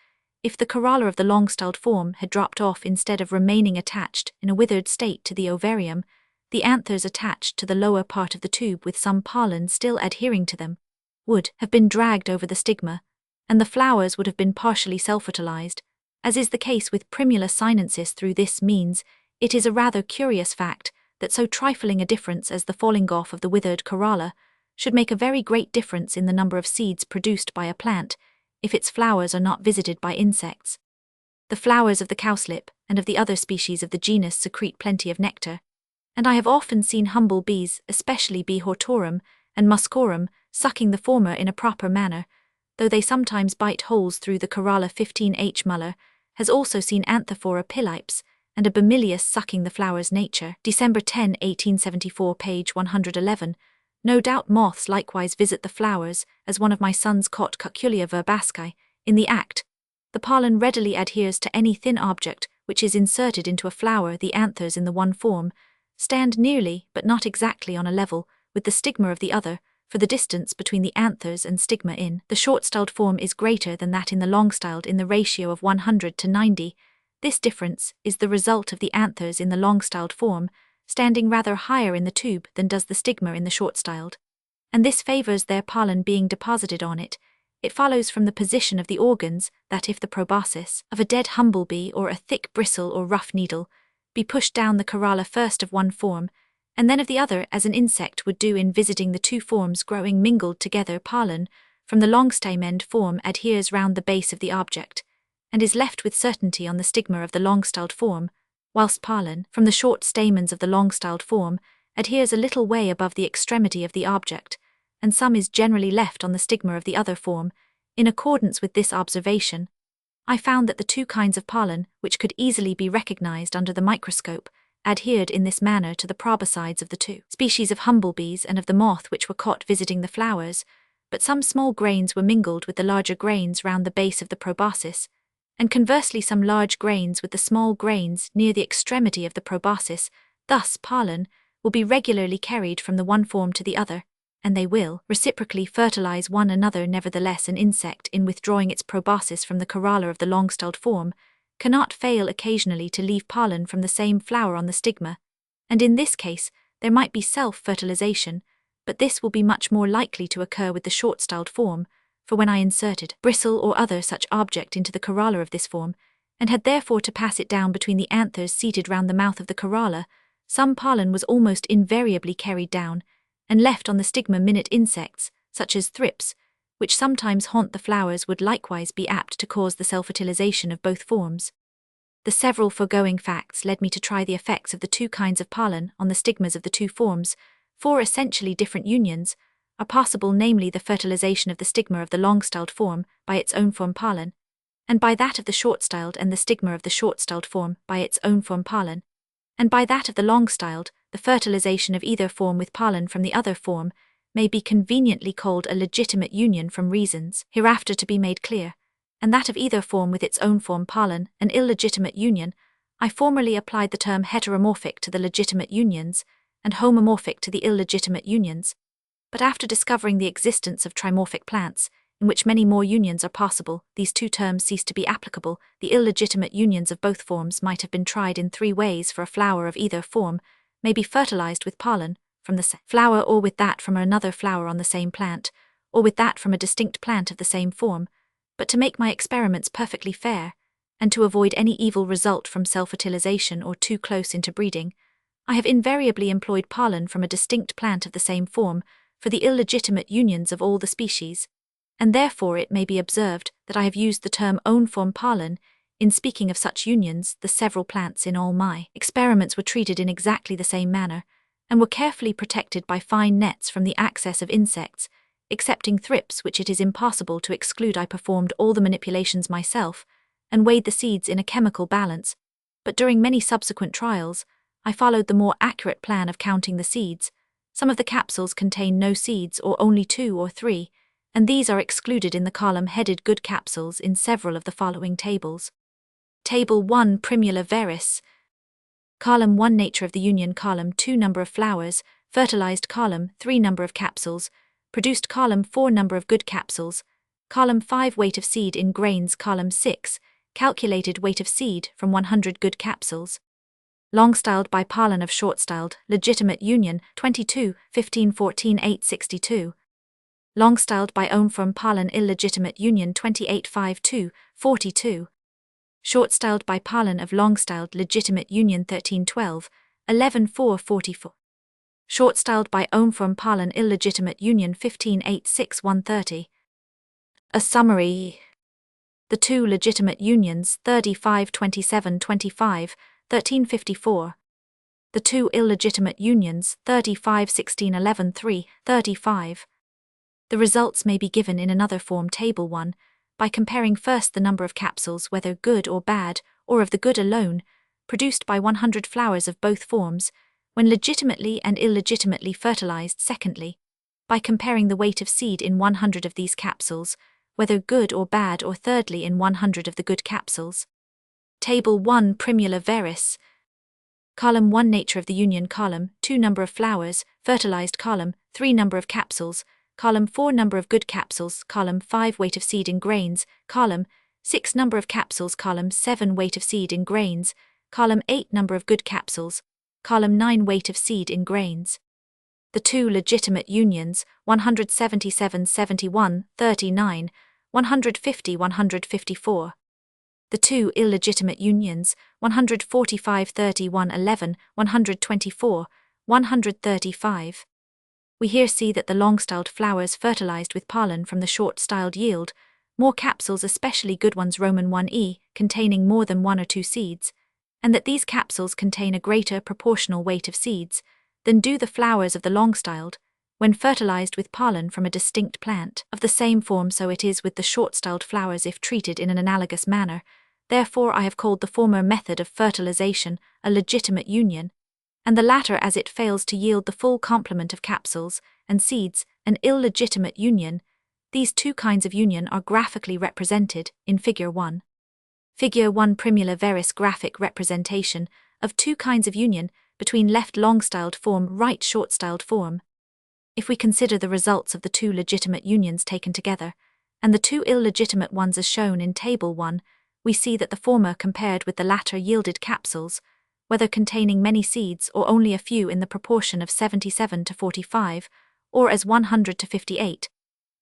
If the corolla of the long-styled form had dropped off instead of remaining attached in a withered state to the ovarium, the anthers attached to the lower part of the tube with some pollen still adhering to them would have been dragged over the stigma, and the flowers would have been partially self-fertilized, as is the case with Primula sinensis. Through this means, it is a rather curious fact that so trifling a difference as the falling off of the withered corolla should make a very great difference in the number of seeds produced by a plant if its flowers are not visited by insects. The flowers of the cowslip and of the other species of the genus secrete plenty of nectar, and I have often seen humble bees, especially B. hortorum and muscorum, sucking the former in a proper manner, though they sometimes bite holes through the corolla. 15H. Muller has also seen Anthophora pilipes and a Bamilius sucking the flowers. Nature, December 10, 1874, page 111. No doubt moths likewise visit the flowers, as one of my sons caught Cuculia verbascae. In the act, the pollen readily adheres to any thin object which is inserted into a flower. The anthers in the one form stand nearly, but not exactly on a level, with the stigma of the other, for the distance between the anthers and stigma in the short-styled form is greater than that in the long-styled in the ratio of 100 to 90. This difference is the result of the anthers in the long-styled form standing rather higher in the tube than does the stigma in the short-styled, and this favors their pollen being deposited on it. It follows from the position of the organs that if the proboscis of a dead humblebee or a thick bristle or rough needle be pushed down the corolla first of one form, and then of the other as an insect would do in visiting the two forms growing mingled together, pollen from the long-stamened form adheres round the base of the object, and is left with certainty on the stigma of the long-styled form, whilst pollen from the short stamens of the long-styled form adheres a little way above the extremity of the object, and some is generally left on the stigma of the other form. In accordance with this observation, I found that the two kinds of pollen, which could easily be recognized under the microscope, adhered in this manner to the proboscides of the two species of humblebees and of the moth which were caught visiting the flowers, but some small grains were mingled with the larger grains round the base of the proboscis, and conversely some large grains with the small grains near the extremity of the proboscis. Thus pollen will be regularly carried from the one form to the other, and they will reciprocally fertilize one another. Nevertheless, an insect, in withdrawing its proboscis from the corolla of the long-styled form, cannot fail occasionally to leave pollen from the same flower on the stigma, and in this case there might be self-fertilization, but this will be much more likely to occur with the short-styled form, for when I inserted bristle or other such object into the corolla of this form, and had therefore to pass it down between the anthers seated round the mouth of the corolla, some pollen was almost invariably carried down, and left on the stigma. Minute insects, such as thrips, which sometimes haunt the flowers, would likewise be apt to cause the self-fertilization of both forms. The several foregoing facts led me to try the effects of the two kinds of pollen on the stigmas of the two forms. 4 essentially different unions are possible, namely the fertilization of the stigma of the long-styled form by its own form pollen, and by that of the short-styled, and the stigma of the short-styled form by its own form pollen, and by that of the long-styled. The fertilization of either form with pollen from the other form may be conveniently called a legitimate union from reasons hereafter to be made clear, and that of either form with its own form pollen an illegitimate union. I formerly applied the term heteromorphic to the legitimate unions, and homomorphic to the illegitimate unions, but after discovering the existence of trimorphic plants, in which many more unions are possible, these two terms cease to be applicable. The illegitimate unions of both forms might have been tried in 3 ways. For a flower of either form may be fertilized with pollen from the same flower, or with that from another flower on the same plant, or with that from a distinct plant of the same form. But to make my experiments perfectly fair, and to avoid any evil result from self-fertilization or too close interbreeding, I have invariably employed pollen from a distinct plant of the same form for the illegitimate unions of all the species, and therefore it may be observed that I have used the term own form pollen in speaking of such unions. The several plants in all my experiments were treated in exactly the same manner, and were carefully protected by fine nets from the access of insects, excepting thrips which it is impossible to exclude. I performed all the manipulations myself, and weighed the seeds in a chemical balance, but during many subsequent trials, I followed the more accurate plan of counting the seeds. Some of the capsules contain no seeds or only 2 or 3, and these are excluded in the column headed good capsules in several of the following tables. Table 1 Primula Veris. Column 1 Nature of the Union. Column 2 Number of flowers. Fertilized. Column 3 Number of capsules. Produced. Column 4 Number of good capsules. Column 5 Weight of seed in grains. Column 6 Calculated weight of seed from 100 good capsules. Long-styled by pollen of short-styled, legitimate union, 22, 15, 14, 8, 62. Long-styled by own from pollen illegitimate union, 28, 5, 2, 42. Short-styled by pollen of long-styled legitimate union, 13, 12, 11, 4, 44. Short-styled by own from pollen illegitimate union, 15, 8, 6, 130. A summary. The 2 legitimate unions, 35, 27, 25, 1354. The 2 illegitimate unions, 35, 16, 11, 3, 35. The results may be given in another form. Table 1, by comparing first the number of capsules, whether good or bad, or of the good alone, produced by 100 flowers of both forms, when legitimately and illegitimately fertilized. Secondly, by comparing the weight of seed in 100 of these capsules, whether good or bad, or thirdly in 100 of the good capsules. Table 1 Primula Veris. Column 1 Nature of the Union. Column 2 Number of flowers. Fertilized. Column 3 Number of capsules. Column 4 Number of good capsules. Column 5 Weight of seed in grains. Column 6 Number of capsules. Column 7 Weight of seed in grains. Column 8 Number of good capsules. Column 9 Weight of seed in grains. The 2 legitimate unions, 177, 71, 39, 150, 154. The 2 illegitimate unions, 145, 31, 11, 124, 135. We here see that the long-styled flowers fertilized with pollen from the short-styled yield more capsules, especially good ones Roman 1e, containing more than 1 or 2 seeds, and that these capsules contain a greater proportional weight of seeds than do the flowers of the long-styled, when fertilized with pollen from a distinct plant of the same form. So it is with the short-styled flowers if treated in an analogous manner. Therefore I have called the former method of fertilization a legitimate union, and the latter, as it fails to yield the full complement of capsules and seeds, an illegitimate union. These 2 kinds of union are graphically represented in Figure 1. Figure 1 Primula Veris. Graphic representation of 2 kinds of union between left long-styled form, right short-styled form. If we consider the results of the 2 legitimate unions taken together, and the 2 illegitimate ones as shown in Table 1, we see that the former compared with the latter yielded capsules, whether containing many seeds or only a few, in the proportion of 77 to 45, or as 100 to 58.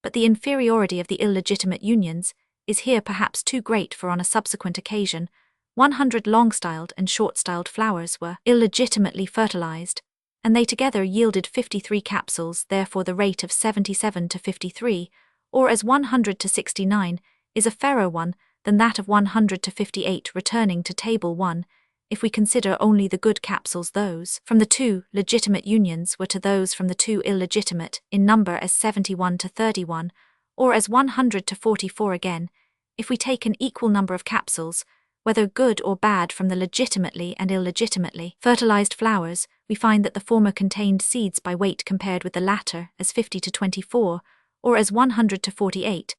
But the inferiority of the illegitimate unions is here perhaps too great, for on a subsequent occasion, 100 long-styled and short-styled flowers were illegitimately fertilized, and they together yielded 53 capsules. Therefore the rate of 77 to 53, or as 100 to 69, is a fairer one than that of 100 to 58. Returning to Table 1, if we consider only the good capsules, those from the 2 legitimate unions were to those from the 2 illegitimate in number as 71 to 31, or as 100 to 44. Again, if we take an equal number of capsules, whether good or bad, from the legitimately and illegitimately fertilized flowers, we find that the former contained seeds by weight compared with the latter as 50 to 24, or as 100 to 48.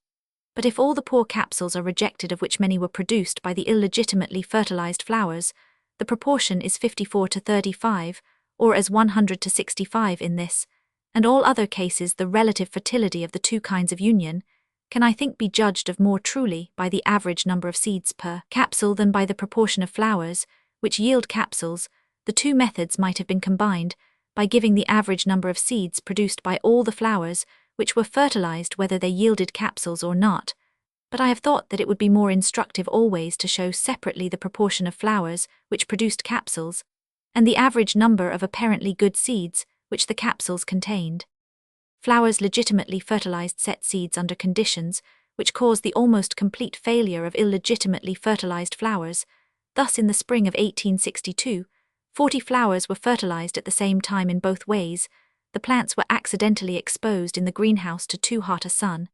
But if all the poor capsules are rejected, of which many were produced by the illegitimately fertilized flowers, the proportion is 54 to 35, or as 100 to 65 in this, and all other cases. The relative fertility of the 2 kinds of union can, I think, be judged of more truly by the average number of seeds per capsule than by the proportion of flowers which yield capsules. The 2 methods might have been combined by giving the average number of seeds produced by all the flowers which were fertilized, whether they yielded capsules or not. But I have thought that it would be more instructive always to show separately the proportion of flowers which produced capsules, and the average number of apparently good seeds which the capsules contained. Flowers legitimately fertilized set seeds under conditions which cause the almost complete failure of illegitimately fertilized flowers. Thus in the spring of 1862, 40 flowers were fertilized at the same time in both ways, the plants were accidentally exposed in the greenhouse to too hot a sun,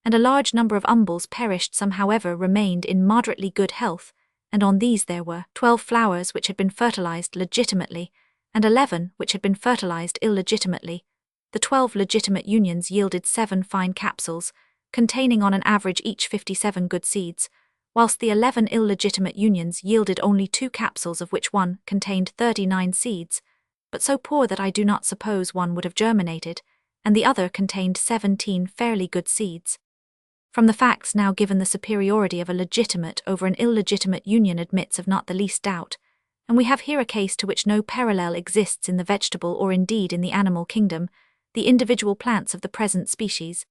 and a large number of umbels perished. Some, however, remained in moderately good health, and on these there were 12 flowers which had been fertilized legitimately, and 11 which had been fertilized illegitimately. The 12 legitimate unions yielded 7 fine capsules, containing on an average each 57 good seeds, whilst the 11 illegitimate unions yielded only 2 capsules, of which one contained 39 seeds, but so poor that I do not suppose one would have germinated, and the other contained 17 fairly good seeds. From the facts now given, the superiority of a legitimate over an illegitimate union admits of not the least doubt, and we have here a case to which no parallel exists in the vegetable or indeed in the animal kingdom, the individual plants of the present species,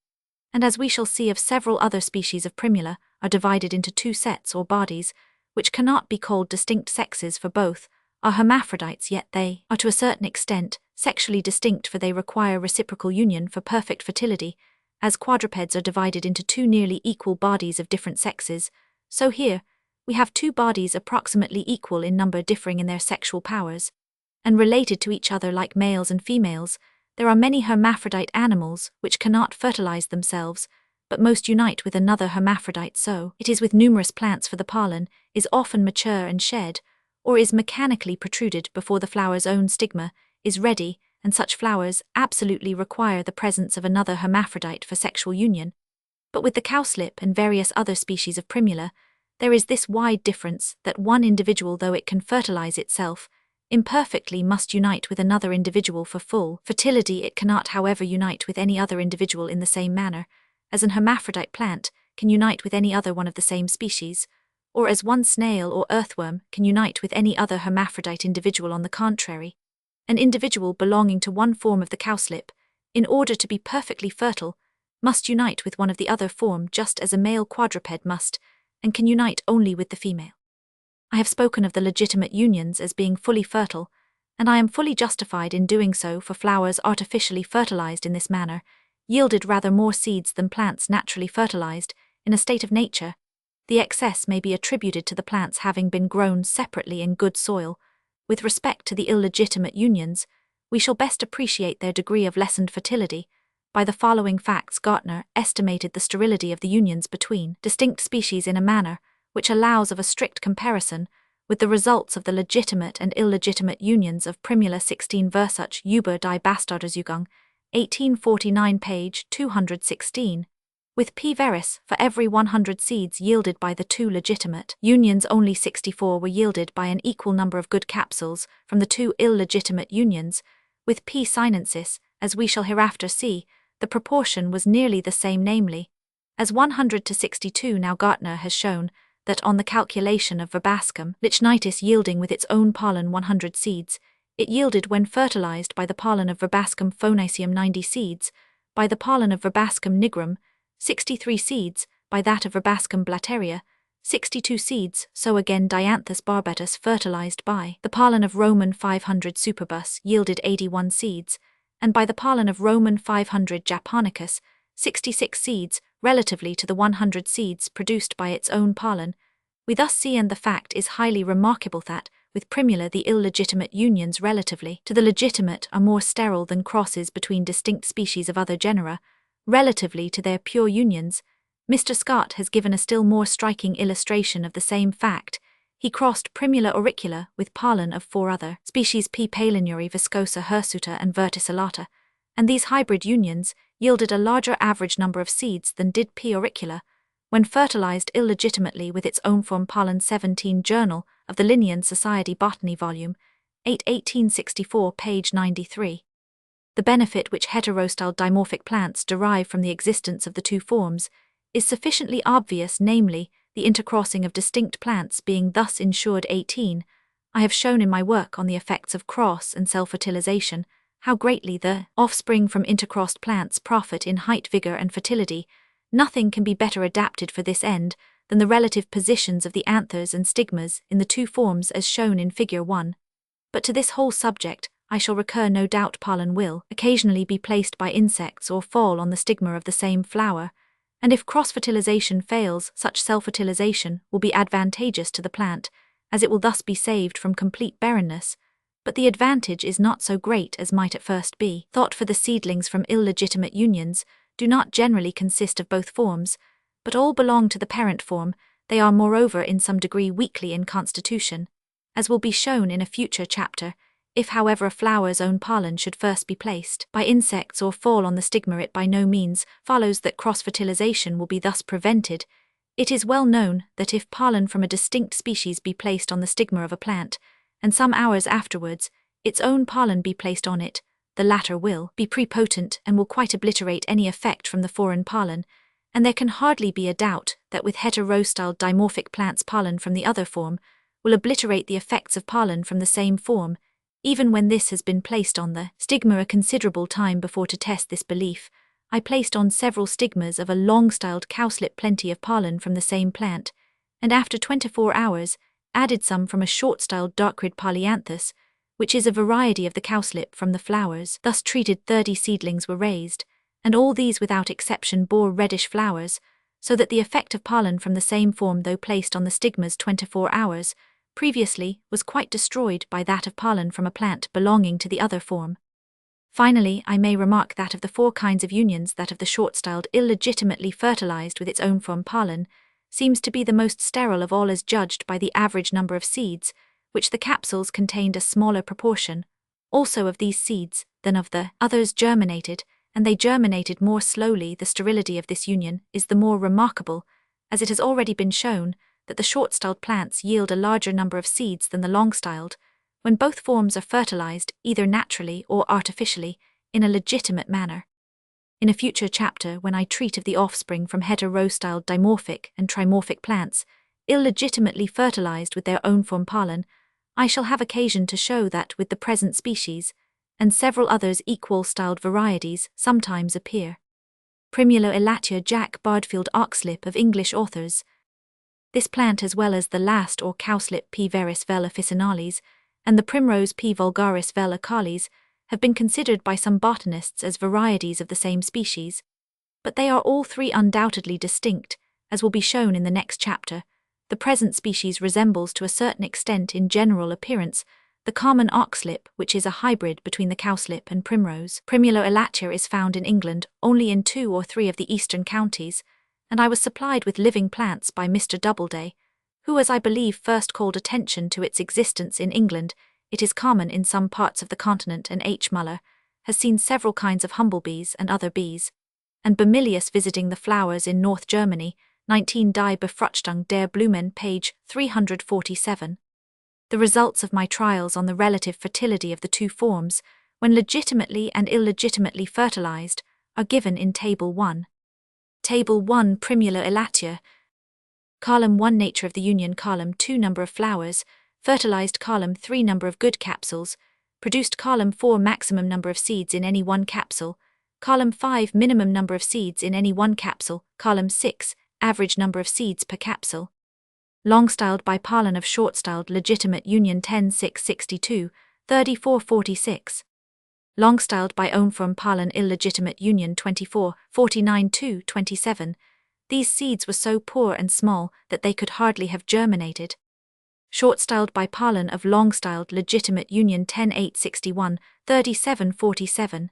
and as we shall see of several other species of primula, are divided into 2 sets or bodies, which cannot be called distinct sexes, for both are hermaphrodites, yet they are to a certain extent sexually distinct, for they require reciprocal union for perfect fertility. As quadrupeds are divided into 2 nearly equal bodies of different sexes, so here we have 2 bodies approximately equal in number, differing in their sexual powers, and related to each other like males and females. There are many hermaphrodite animals which cannot fertilize themselves, but most unite with another hermaphrodite. So it is with numerous plants, for the pollen is often mature and shed, or is mechanically protruded before the flower's own stigma is ready, and such flowers absolutely require the presence of another hermaphrodite for sexual union. But with the cowslip and various other species of primula, there is this wide difference, that one individual, though it can fertilize itself, imperfectly must unite with another individual for full fertility. It cannot, however, unite with any other individual in the same manner, as an hermaphrodite plant can unite with any other one of the same species, or as one snail or earthworm can unite with any other hermaphrodite individual. On the contrary, an individual belonging to one form of the cowslip, in order to be perfectly fertile, must unite with one of the other form, just as a male quadruped must, and can unite only with the female. I have spoken of the legitimate unions as being fully fertile, and I am fully justified in doing so, for flowers artificially fertilized in this manner yielded rather more seeds than plants naturally fertilized in a state of nature. The excess may be attributed to the plants having been grown separately in good soil. With respect to the illegitimate unions, we shall best appreciate their degree of lessened fertility by the following facts. Gartner estimated the sterility of the unions between distinct species in a manner which allows of a strict comparison with the results of the legitimate and illegitimate unions of primula 16 Versuch über die Bastarderzugang, 1849, page 216. With P. veris, for every 100 seeds yielded by the 2 legitimate unions, only 64 were yielded by an equal number of good capsules from the 2 illegitimate unions. With P. sinensis, as we shall hereafter see, the proportion was nearly the same, namely, as 100 to 62. Now Gartner has shown that on the calculation of verbascum lichnitis yielding with its own pollen 100 seeds, it yielded, when fertilized by the pollen of verbascum phonaceum, 90 seeds, by the pollen of verbascum nigrum 63 seeds, by that of verbascum blattaria 62 seeds. So again Dianthus barbatus fertilized by the pollen of Roman 500 superbus yielded 81 seeds, and by the pollen of Roman 500 japonicus 66 seeds, relatively to the 100 seeds produced by its own pollen. We thus see, and the fact is highly remarkable, that with primula the illegitimate unions relatively to the legitimate are more sterile than crosses between distinct species of other genera. Relatively to their pure unions, Mr. Scott has given a still more striking illustration of the same fact. He crossed primula auricula with pollen of 4 other species, P. palinuri, viscosa, hirsuta, and verticillata, and these hybrid unions yielded a larger average number of seeds than did P. auricula, when fertilized illegitimately with its own form. Pollen 17, Journal of the Linnean Society Botany, Volume 8, 1864, page 93. The benefit which heterostyle dimorphic plants derive from the existence of the 2 forms is sufficiently obvious, namely, the intercrossing of distinct plants being thus ensured. 18. I have shown in my work on the effects of cross and self-fertilization how greatly the offspring from intercrossed plants profit in height, vigor, and fertility. Nothing can be better adapted for this end than the relative positions of the anthers and stigmas in the 2 forms as shown in Figure 1. But to this whole subject I shall recur. No doubt pollen will occasionally be placed by insects or fall on the stigma of the same flower, and if cross-fertilization fails, such self-fertilization will be advantageous to the plant, as it will thus be saved from complete barrenness. But the advantage is not so great as might at first be thought, for the seedlings from illegitimate unions do not generally consist of both forms, but all belong to the parent form. They are moreover in some degree weakly in constitution, as will be shown in a future chapter. If however a flower's own pollen should first be placed by insects or fall on the stigma, it by no means follows that cross-fertilization will be thus prevented. It is well known that if pollen from a distinct species be placed on the stigma of a plant, and some hours afterwards its own pollen be placed on it, the latter will be prepotent and will quite obliterate any effect from the foreign pollen, and there can hardly be a doubt that with heterostyled dimorphic plants pollen from the other form will obliterate the effects of pollen from the same form, even when this has been placed on the stigma a considerable time before. To test this belief, I placed on several stigmas of a long-styled cowslip plenty of pollen from the same plant, and after 24 hours added some from a short-styled dark-red polyanthus, which is a variety of the cowslip from the flowers. Thus treated 30 seedlings were raised, and all these without exception bore reddish flowers, so that the effect of pollen from the same form, though placed on the stigmas 24 hours previously, was quite destroyed by that of pollen from a plant belonging to the other form. Finally, I may remark that of the 4 kinds of unions, that of the short-styled illegitimately fertilized with its own form pollen seems to be the most sterile of all, as judged by the average number of seeds, which the capsules contained a smaller proportion also of these seeds than of the others germinated, and they germinated more slowly. The sterility of this union is the more remarkable, as it has already been shown that the short-styled plants yield a larger number of seeds than the long-styled, when both forms are fertilized either naturally or artificially in a legitimate manner. In a future chapter, when I treat of the offspring from heterostyled dimorphic and trimorphic plants, illegitimately fertilized with their own form pollen, I shall have occasion to show that with the present species, and several others equal-styled varieties sometimes appear. Primula elatia Jack Bardfield Oxlip of English authors. This plant, as well as the last or cowslip P. veris vel officinales, and the primrose P. vulgaris vel acalis, have been considered by some botanists as varieties of the same species, but they are all 3 undoubtedly distinct, as will be shown in the next chapter. The present species resembles to a certain extent in general appearance the common oxlip, which is a hybrid between the cowslip and primrose. Primula elatia is found in England only in 2 or 3 of the eastern counties, and I was supplied with living plants by Mr. Doubleday, who, as I believe, first called attention to its existence in England. It is common in some parts of the continent, and H. Muller has seen several kinds of humblebees and other bees, and Bermilius visiting the flowers in North Germany, 19 Die Befruchtung der Blumen, page 347. The results of my trials on the relative fertility of the 2 forms, when legitimately and illegitimately fertilized, are given in Table 1. Table 1 Primula elatia. Column 1 Nature of the union. Column 2 Number of flowers fertilized. Column 3 Number of good capsules produced. Column 4 Maximum number of seeds in any one capsule. Column 5 Minimum number of seeds in any one capsule. Column 6 Average number of seeds per capsule. Long-styled by pollen of short-styled legitimate union 10-6-62, 34-46. Long-styled by own from pollen illegitimate union 24-49-27. These seeds were so poor and small that they could hardly have germinated. Short-styled by pollen of long-styled legitimate union 10-8-61, 37-47.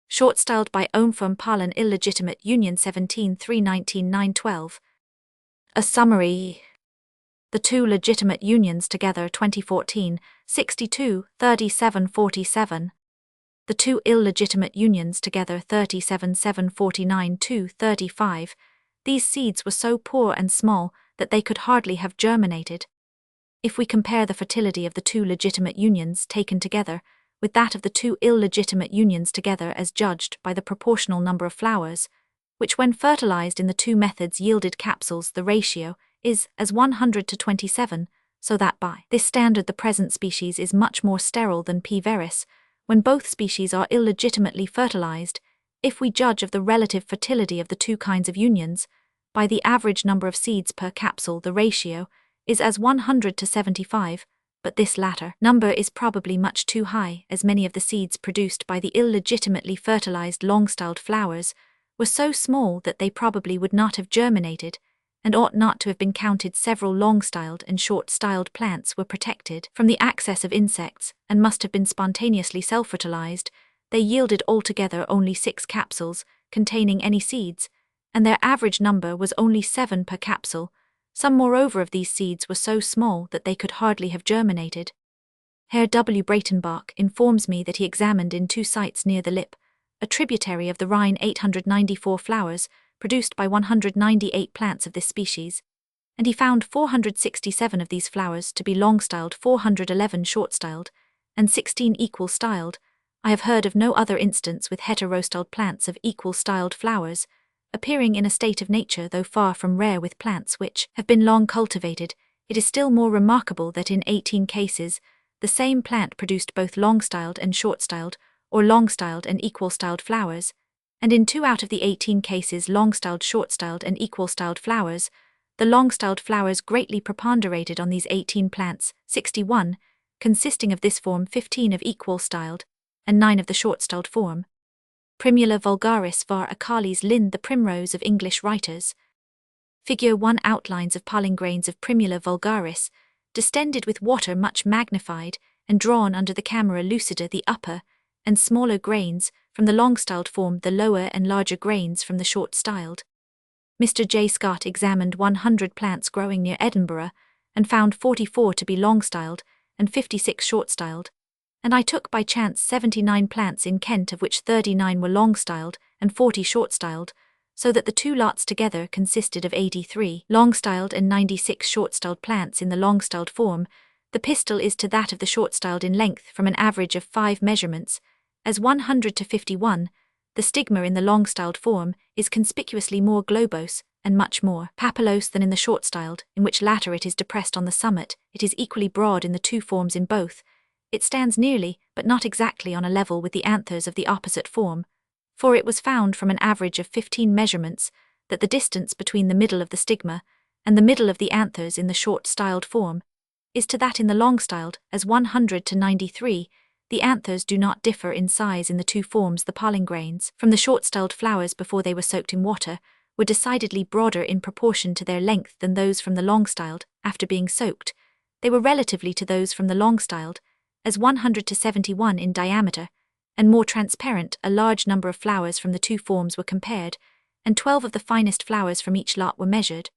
Short-styled by own from pollen illegitimate union 17-3-19-9-12. A summary. The 2 legitimate unions together 2014, 62, 37, 47. The 2 illegitimate unions together 37, 7, 49, 2, 35. These seeds were so poor and small that they could hardly have germinated. If we compare the fertility of the 2 legitimate unions taken together with that of the 2 illegitimate unions together as judged by the proportional number of flowers, which when fertilized in the 2 methods yielded capsules, the ratio is as 100 to 27, so that by this standard the present species is much more sterile than P. veris, when both species are illegitimately fertilized. If we judge of the relative fertility of the 2 kinds of unions, by the average number of seeds per capsule the ratio is as 100 to 75, but this latter number is probably much too high, as many of the seeds produced by the illegitimately fertilized long-styled flowers were so small that they probably would not have germinated, and ought not to have been counted. Several long-styled and short-styled plants were protected from the access of insects and must have been spontaneously self-fertilized. They yielded altogether only 6 capsules containing any seeds, and their average number was only 7 per capsule. Some moreover of these seeds were so small that they could hardly have germinated. Herr W. Breitenbach informs me that he examined in 2 sites near the Lippe, a tributary of the Rhine, 894 flowers produced by 198 plants of this species, and he found 467 of these flowers to be long-styled, 411 short-styled, and 16 equal-styled. I have heard of no other instance with heterostyled plants of equal-styled flowers appearing in a state of nature, though far from rare with plants which have been long cultivated. It is still more remarkable that in 18 cases the same plant produced both long-styled and short-styled, or long-styled and equal-styled flowers, and in 2 out of the 18 cases long-styled, short-styled and equal-styled flowers, the long-styled flowers greatly preponderated on these 18 plants, 61, consisting of this form, 15 of equal-styled, and 9 of the short-styled form. Primula vulgaris var Acales Lind, the primrose of English writers. Figure 1 outlines of pollen grains of Primula vulgaris, distended with water much magnified, and drawn under the camera lucida, the upper and smaller grains from the long-styled form, the lower and larger grains from the short-styled. Mr. J. Scott examined 100 plants growing near Edinburgh, and found 44 to be long-styled and 56 short-styled, and I took by chance 79 plants in Kent, of which 39 were long-styled and 40 short-styled, so that the 2 lots together consisted of 83 long-styled and 96 short-styled plants in the long-styled form. The pistil is to that of the short-styled in length from an average of 5 measurements, as 100 to 51. The stigma in the long-styled form is conspicuously more globose and much more papillose than in the short-styled, in which latter it is depressed on the summit. It is equally broad in the 2 forms in both. It stands nearly, but not exactly, on a level with the anthers of the opposite form, for it was found from an average of 15 measurements that the distance between the middle of the stigma and the middle of the anthers in the short-styled form is to that in the long-styled, as 100 to 93. The anthers do not differ in size in the 2 forms. The pollen grains from the short-styled flowers before they were soaked in water were decidedly broader in proportion to their length than those from the long-styled after being soaked. They were relatively to those from the long-styled, as 100 to 71 in diameter, and more transparent. A large number of flowers from the 2 forms were compared, and 12 of the finest flowers from each lot were measured,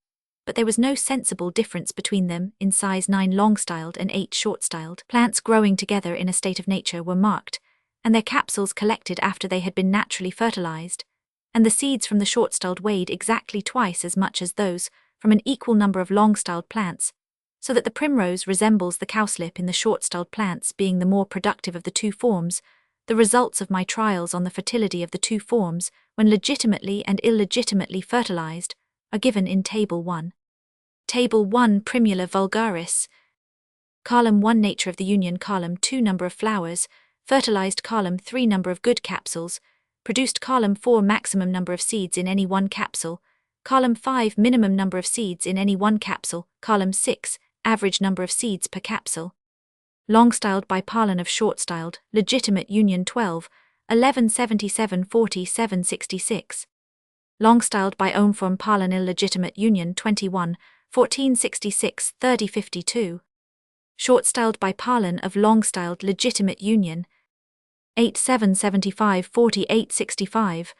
but there was no sensible difference between them in size. 9 long-styled and 8 short-styled plants growing together in a state of nature were marked, and their capsules collected after they had been naturally fertilized, and the seeds from the short-styled weighed exactly twice as much as those from an equal number of long-styled plants, so that the primrose resembles the cowslip in the short-styled plants, being the more productive of the 2 forms. The results of my trials on the fertility of the 2 forms, when legitimately and illegitimately fertilized, are given in Table 1. Table 1, Primula vulgaris. Column 1, Nature of the Union. Column 2, Number of flowers fertilized. Column 3, Number of good capsules produced. Column 4, Maximum number of seeds in any one capsule. Column 5, Minimum number of seeds in any one capsule. Column 6, Average number of seeds per capsule. Long-styled by pollen of short-styled, legitimate union 12, 1177 47 66. Long-styled by own from pollen illegitimate union 21, 1466 30 52. Short-styled by pollen of long-styled legitimate union 8775 48 65.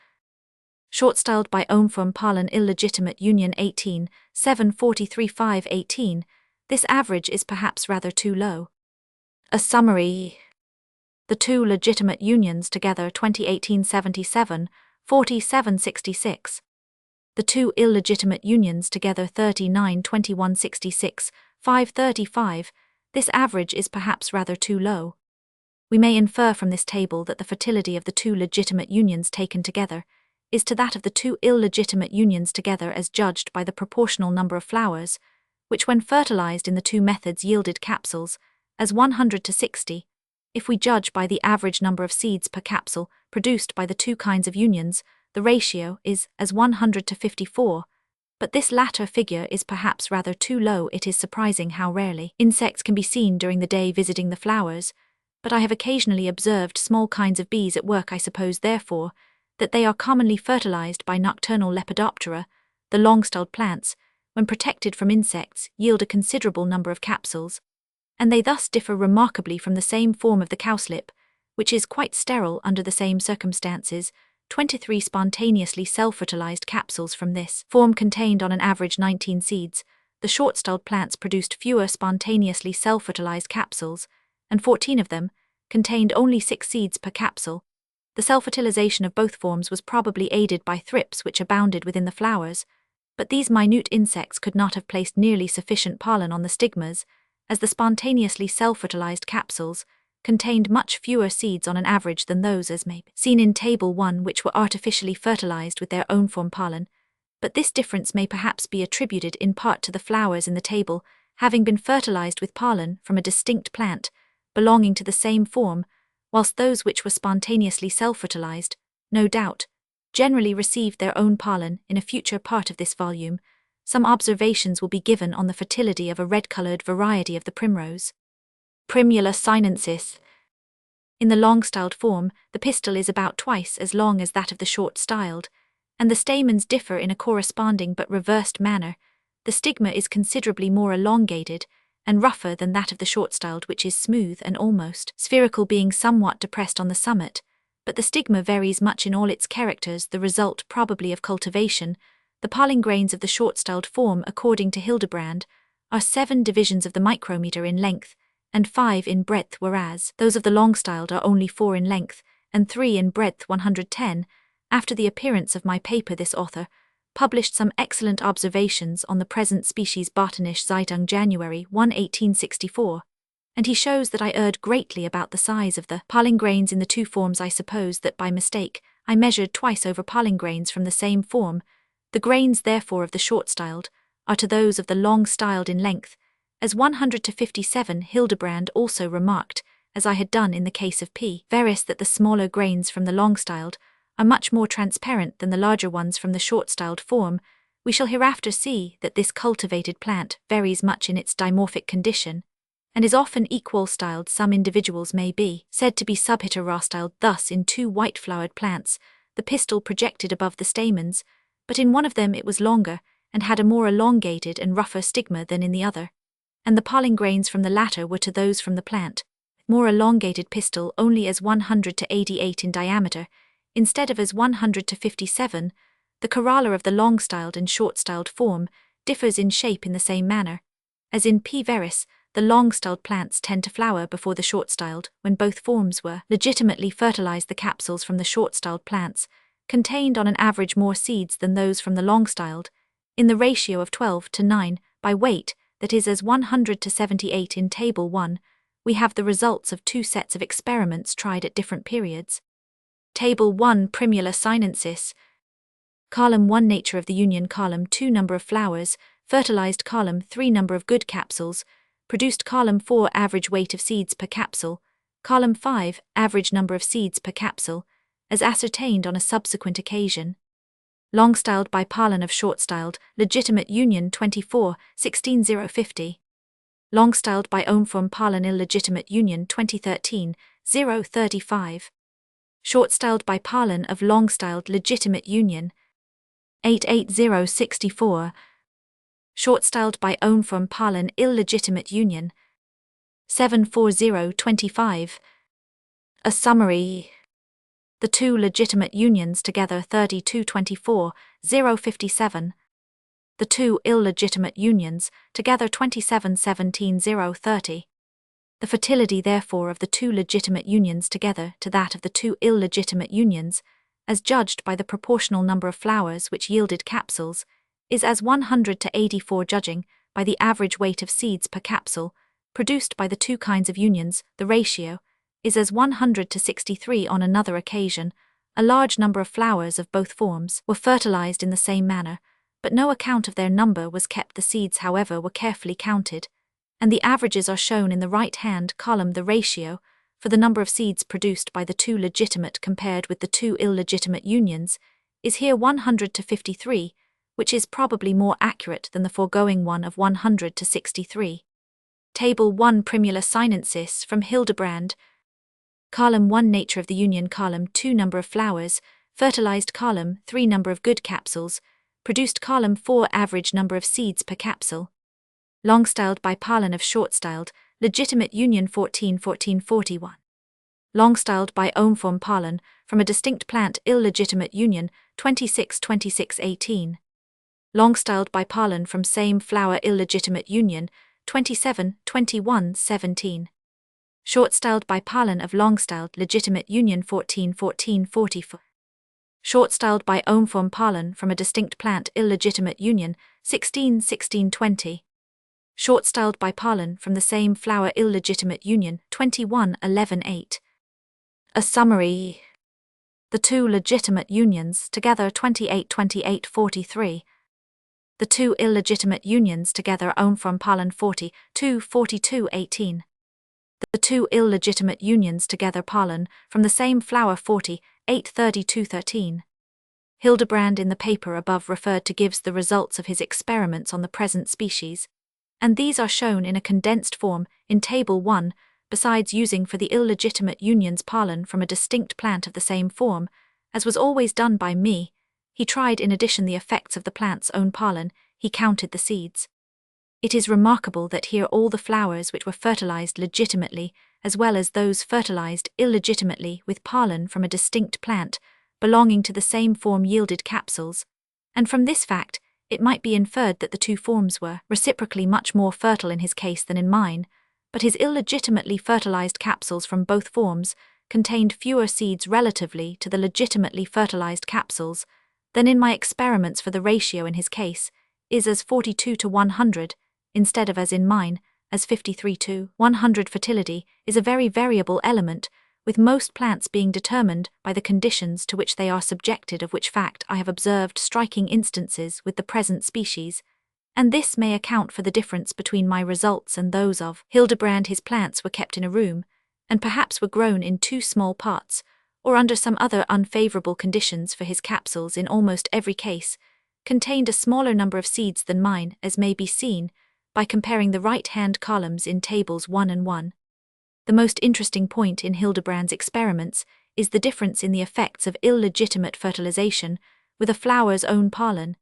Short-styled by own from pollen illegitimate union 18, 743 5 18. This average is perhaps rather too low. A summary. The 2 legitimate unions together 2018-77, 47-66. The 2 illegitimate unions together 39-21-66, 5-35. This average is perhaps rather too low. We may infer from this table that the fertility of the 2 legitimate unions taken together is to that of the 2 illegitimate unions together as judged by the proportional number of flowers, which when fertilized in the 2 methods yielded capsules, as 100 to 60. If we judge by the average number of seeds per capsule produced by the 2 kinds of unions, the ratio is as 100 to 54, but this latter figure is perhaps rather too low. It is surprising how rarely insects can be seen during the day visiting the flowers, but I have occasionally observed small kinds of bees at work. I suppose, therefore, that they are commonly fertilized by nocturnal Lepidoptera, the long-styled plants, when protected from insects, yield a considerable number of capsules, and they thus differ remarkably from the same form of the cowslip, which is quite sterile under the same circumstances. 23 spontaneously self-fertilized capsules from this form contained on an average 19 seeds. The short-styled plants produced fewer spontaneously self-fertilized capsules, and 14 of them contained only 6 seeds per capsule. The self-fertilization of both forms was probably aided by thrips which abounded within the flowers, but these minute insects could not have placed nearly sufficient pollen on the stigmas, as the spontaneously self-fertilized capsules contained much fewer seeds on an average than those as may be seen in Table 1 which were artificially fertilized with their own form pollen, but this difference may perhaps be attributed in part to the flowers in the table having been fertilized with pollen from a distinct plant belonging to the same form, whilst those which were spontaneously self-fertilized, no doubt, generally received their own pollen. In a future part of this volume, some observations will be given on the fertility of a red-colored variety of the primrose. Primula sinensis. In the long-styled form, the pistil is about twice as long as that of the short-styled, and the stamens differ in a corresponding but reversed manner. The stigma is considerably more elongated and rougher than that of the short-styled, which is smooth and almost spherical, being somewhat depressed on the summit, but the stigma varies much in all its characters, the result probably of cultivation. The pollen grains of the short-styled form, according to Hildebrand, are 7 divisions of the micrometer in length and 5 in breadth, whereas those of the long-styled are only 4 in length and 3 in breadth. 110. After the appearance of my paper, this author published some excellent observations on the present species Botanische Zeitung January 1, 1864, and he shows that I erred greatly about the size of the pollen grains in the two forms. I suppose that by mistake I measured twice over pollen grains from the same form. The grains therefore of the short-styled are to those of the long-styled in length, as 100 to 57. Hildebrand also remarked, as I had done in the case of P. veris, that the smaller grains from the long-styled are much more transparent than the larger ones from the short-styled form. We shall hereafter see that this cultivated plant varies much in its dimorphic condition, and is often equal-styled. Some individuals may be said to be subheterostyled. Thus, in 2 white-flowered plants, the pistil projected above the stamens, but in one of them it was longer and had a more elongated and rougher stigma than in the other, and the pollen grains from the latter were to those from the plant more elongated pistil, only as 100 to 88 in diameter, instead of as 100 to 57. The corolla of the long-styled and short-styled form differs in shape in the same manner. As in P. veris, the long-styled plants tend to flower before the short-styled. When both forms were legitimately fertilized, the capsules from the short-styled plants contained on an average more seeds than those from the long-styled, in the ratio of 12 to 9 by weight, that is as 100 to 78 in Table 1. We have the results of 2 sets of experiments tried at different periods. Table 1. Primula sinensis. Column 1. Nature of the union. Column 2. Number of flowers fertilized. Column 3. Number of good capsules produced. Column 4. Average weight of seeds per capsule. Column 5. Average number of seeds per capsule, as ascertained on a subsequent occasion. Long-styled by pollen of short-styled, legitimate union 24, 16050. Long-styled by own from pollen illegitimate union 2013, 035. Short-styled by pollen of long-styled legitimate union 88064. Short-styled by own from pollen illegitimate union 74025. A summary. The 2 legitimate unions together 3224, 057. The 2 illegitimate unions together 2717, 030. The fertility therefore of the 2 legitimate unions together to that of the 2 illegitimate unions, as judged by the proportional number of flowers which yielded capsules, is as 100 to 84, judging by the average weight of seeds per capsule produced by the 2 kinds of unions. The ratio is as 100 to 63. On another occasion, a large number of flowers of both forms were fertilized in the same manner, but no account of their number was kept. The seeds, however, were carefully counted, and the averages are shown in the right-hand column. The ratio for the number of seeds produced by the 2 legitimate compared with the 2 illegitimate unions is here 100 to 53, which is probably more accurate than the foregoing one of 100 to 63. Table 1. Primula sinensis from Hildebrand. Column 1. Nature of the union. Column 2. Number of flowers fertilized. Column 3. Number of good capsules produced column 4 average number of seeds per capsule. Long-styled by pollen of short-styled, legitimate union 14-14-41. Long-styled by own-form pollen from a distinct plant illegitimate union 26-26-18. Long-styled by pollen from same flower illegitimate union 27-21-17. Short-styled by pollen of long-styled legitimate union 14-14-44. Short-styled by own-form pollen from a distinct plant illegitimate union 16-16-20. Short-styled by pollen from the same flower illegitimate union 21-11-8. A summary. The two legitimate unions together 28-28-43. The two illegitimate unions together own-from pollen 40-42-18. The two illegitimate unions together pollen from the same flower 40-8-32-13. Hildebrand in the paper above referred to gives the results of his experiments on the present species, and these are shown in a condensed form in Table 1, besides using for the illegitimate unions pollen from a distinct plant of the same form, as was always done by me. He tried in addition the effects of the plant's own pollen, he counted the seeds. It is remarkable that here all the flowers which were fertilized legitimately, as well as those fertilized illegitimately with pollen from a distinct plant, belonging to the same form yielded capsules, and from this fact, it might be inferred that the two forms were reciprocally much more fertile in his case than in mine, but his illegitimately fertilized capsules from both forms contained fewer seeds relatively to the legitimately fertilized capsules than in my experiments, for the ratio in his case is as 42-100, instead of as in mine, as 53-100. Fertility is a very variable element, with most plants being determined by the conditions to which they are subjected, of which fact I have observed striking instances with the present species, and this may account for the difference between my results and those of Hildebrand. His plants were kept in a room, and perhaps were grown in too small pots, or under some other unfavorable conditions, for his capsules in almost every case contained a smaller number of seeds than mine, as may be seen by comparing the right-hand columns in Tables 1 and 1. The most interesting point in Hildebrand's experiments is the difference in the effects of illegitimate fertilization with a flower's own pollen,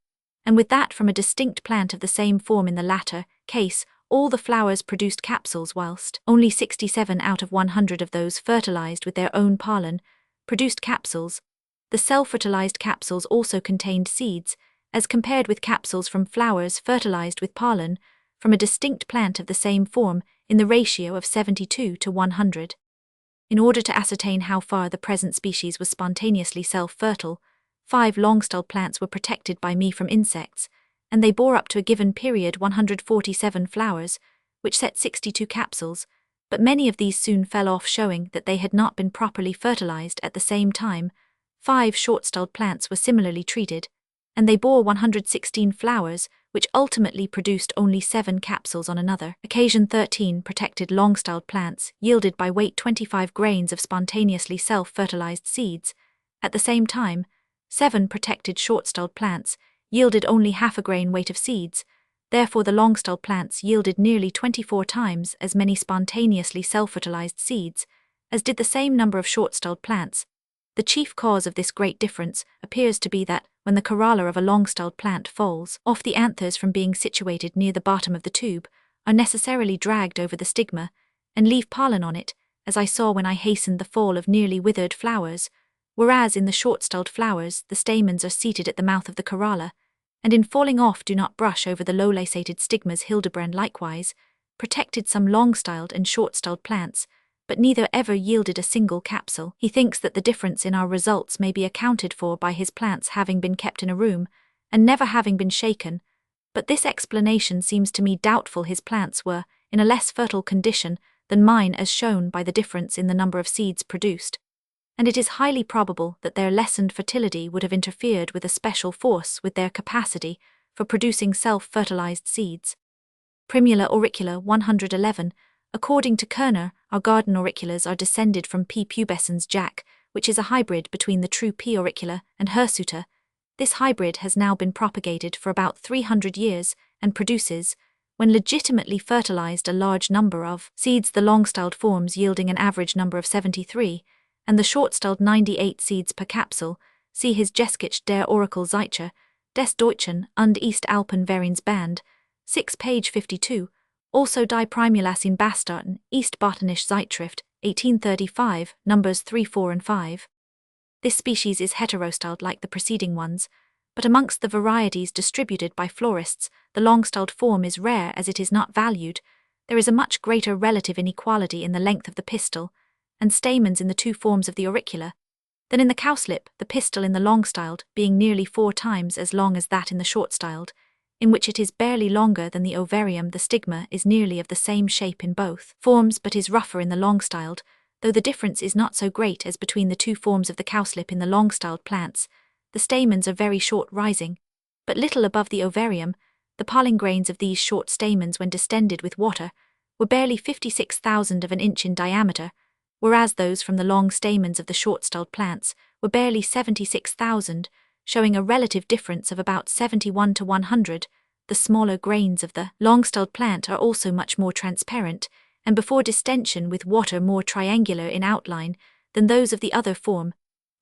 and with that from a distinct plant of the same form. In the latter case, all the flowers produced capsules, whilst only 67 out of 100 of those fertilized with their own pollen produced capsules. The self-fertilized capsules also contained seeds, as compared with capsules from flowers fertilized with pollen from a distinct plant of the same form in the ratio of 72-100. In order to ascertain how far the present species was spontaneously self-fertile, 5 long-styled plants were protected by me from insects, and they bore up to a given period 147 flowers, which set 62 capsules, but many of these soon fell off, showing that they had not been properly fertilized. At the same time, 5 short-styled plants were similarly treated, and they bore 116 flowers, which ultimately produced only 7 capsules. On another occasion, 13 protected long-styled plants yielded by weight 25 grains of spontaneously self-fertilized seeds. At the same time, 7 protected short-styled plants yielded only half a grain weight of seeds. Therefore the long-styled plants yielded nearly 24 times as many spontaneously self-fertilized seeds as did the same number of short-styled plants. The chief cause of this great difference appears to be that, when the corolla of a long-styled plant falls off, the anthers, from being situated near the bottom of the tube, are necessarily dragged over the stigma, and leave pollen on it, as I saw when I hastened the fall of nearly withered flowers, whereas in the short-styled flowers the stamens are seated at the mouth of the corolla, and in falling off do not brush over the low-lacated stigmas. Hildebrand likewise protected some long-styled and short-styled plants, but neither ever yielded a single capsule. He thinks that the difference in our results may be accounted for by his plants having been kept in a room, and never having been shaken, but this explanation seems to me doubtful. His plants were in a less fertile condition than mine, as shown by the difference in the number of seeds produced, and it is highly probable that their lessened fertility would have interfered with a special force with their capacity for producing self-fertilized seeds. Primula auricula 111. According to Kerner, our garden auriculas are descended from P. pubescens Jack, which is a hybrid between the true P. auricula and hirsuta. This hybrid has now been propagated for about 300 years and produces, when legitimately fertilized, a large number of seeds, the long-styled forms yielding an average number of 73, and the short-styled 98 seeds per capsule. See his Geskich der Orakel Zeicher, des Deutschen und East-Alpen-Variensband, 6 page 52, also Die Primulas in Bastarten, East Botanische Zeitschrift, 1835, numbers 3, 4 and 5. This species is heterostyled like the preceding ones, but amongst the varieties distributed by florists, the long-styled form is rare as it is not valued. There is a much greater relative inequality in the length of the pistil and stamens in the two forms of the auricula than in the cowslip, the pistil in the long-styled being nearly 4 times as long as that in the short-styled, in which it is barely longer than the ovarium. The stigma is nearly of the same shape in both forms but is rougher in the long-styled, though the difference is not so great as between the two forms of the cowslip. In the long-styled plants, the stamens are very short rising, but little above the ovarium. The pollen grains of these short stamens when distended with water were barely 56,000 of an inch in diameter, whereas those from the long stamens of the short-styled plants were barely 76,000, showing a relative difference of about 71 to 100. The smaller grains of the long-styled plant are also much more transparent, and before distension with water more triangular in outline than those of the other form.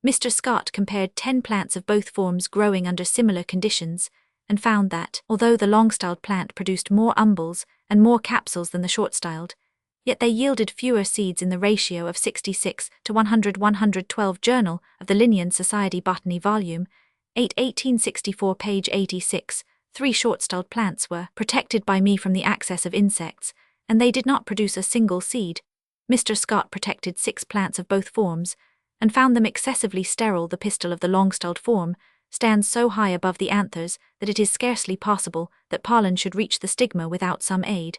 Mr. Scott compared 10 plants of both forms growing under similar conditions, and found that, although the long-styled plant produced more umbels and more capsules than the short-styled, yet they yielded fewer seeds in the ratio of 66 to 100-112. Journal of the Linnean Society Botany Volume 8, 1864, page 86. 3 short-styled plants were protected by me from the access of insects, and they did not produce a single seed. Mr. Scott protected 6 plants of both forms, and found them excessively sterile. The pistil of the long-styled form stands so high above the anthers that it is scarcely possible that pollen should reach the stigma without some aid.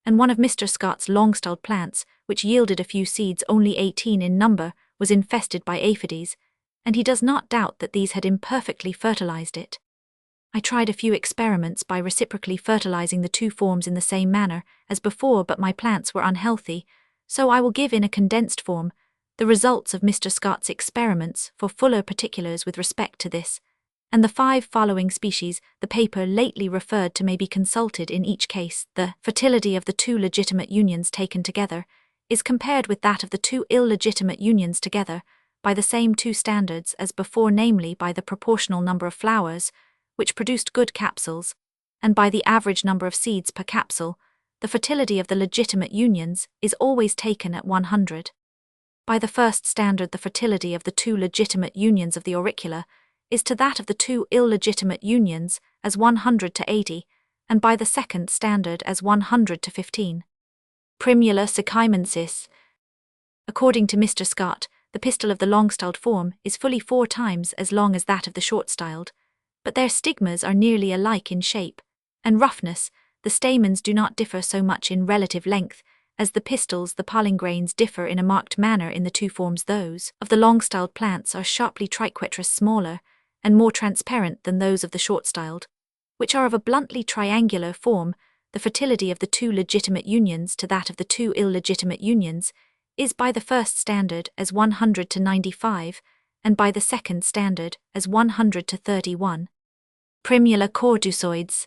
And one of Mr. Scott's long-styled plants, which yielded a few seeds, only 18 in number, was infested by aphides, and he does not doubt that these had imperfectly fertilized it. I tried a few experiments by reciprocally fertilizing the two forms in the same manner as before, but my plants were unhealthy, so I will give in a condensed form the results of Mr. Scott's experiments for fuller particulars with respect to this, and the 5 following species the paper lately referred to may be consulted. In each case, the fertility of the 2 legitimate unions taken together is compared with that of the 2 illegitimate unions together by the same 2 standards as before, namely by the proportional number of flowers, which produced good capsules, and by the average number of seeds per capsule. The fertility of the legitimate unions is always taken at 100. By the first standard, the fertility of the 2 legitimate unions of the auricula is to that of the 2 illegitimate unions as 100 to 80, and by the second standard as 100 to 15. Primula sechimensis. According to Mr. Scott, the pistil of the long-styled form is fully 4 times as long as that of the short-styled, but their stigmas are nearly alike in shape and roughness. The stamens do not differ so much in relative length as the pistils. The pollen grains differ in a marked manner in the 2 forms. Those of the long-styled plants are sharply triquetrous, smaller and more transparent than those of the short-styled, which are of a bluntly triangular form. The fertility of the 2 legitimate unions to that of the 2 illegitimate unions is by the first standard as 100 to 95, and by the second standard as 100 to 31. Primula cordusoides.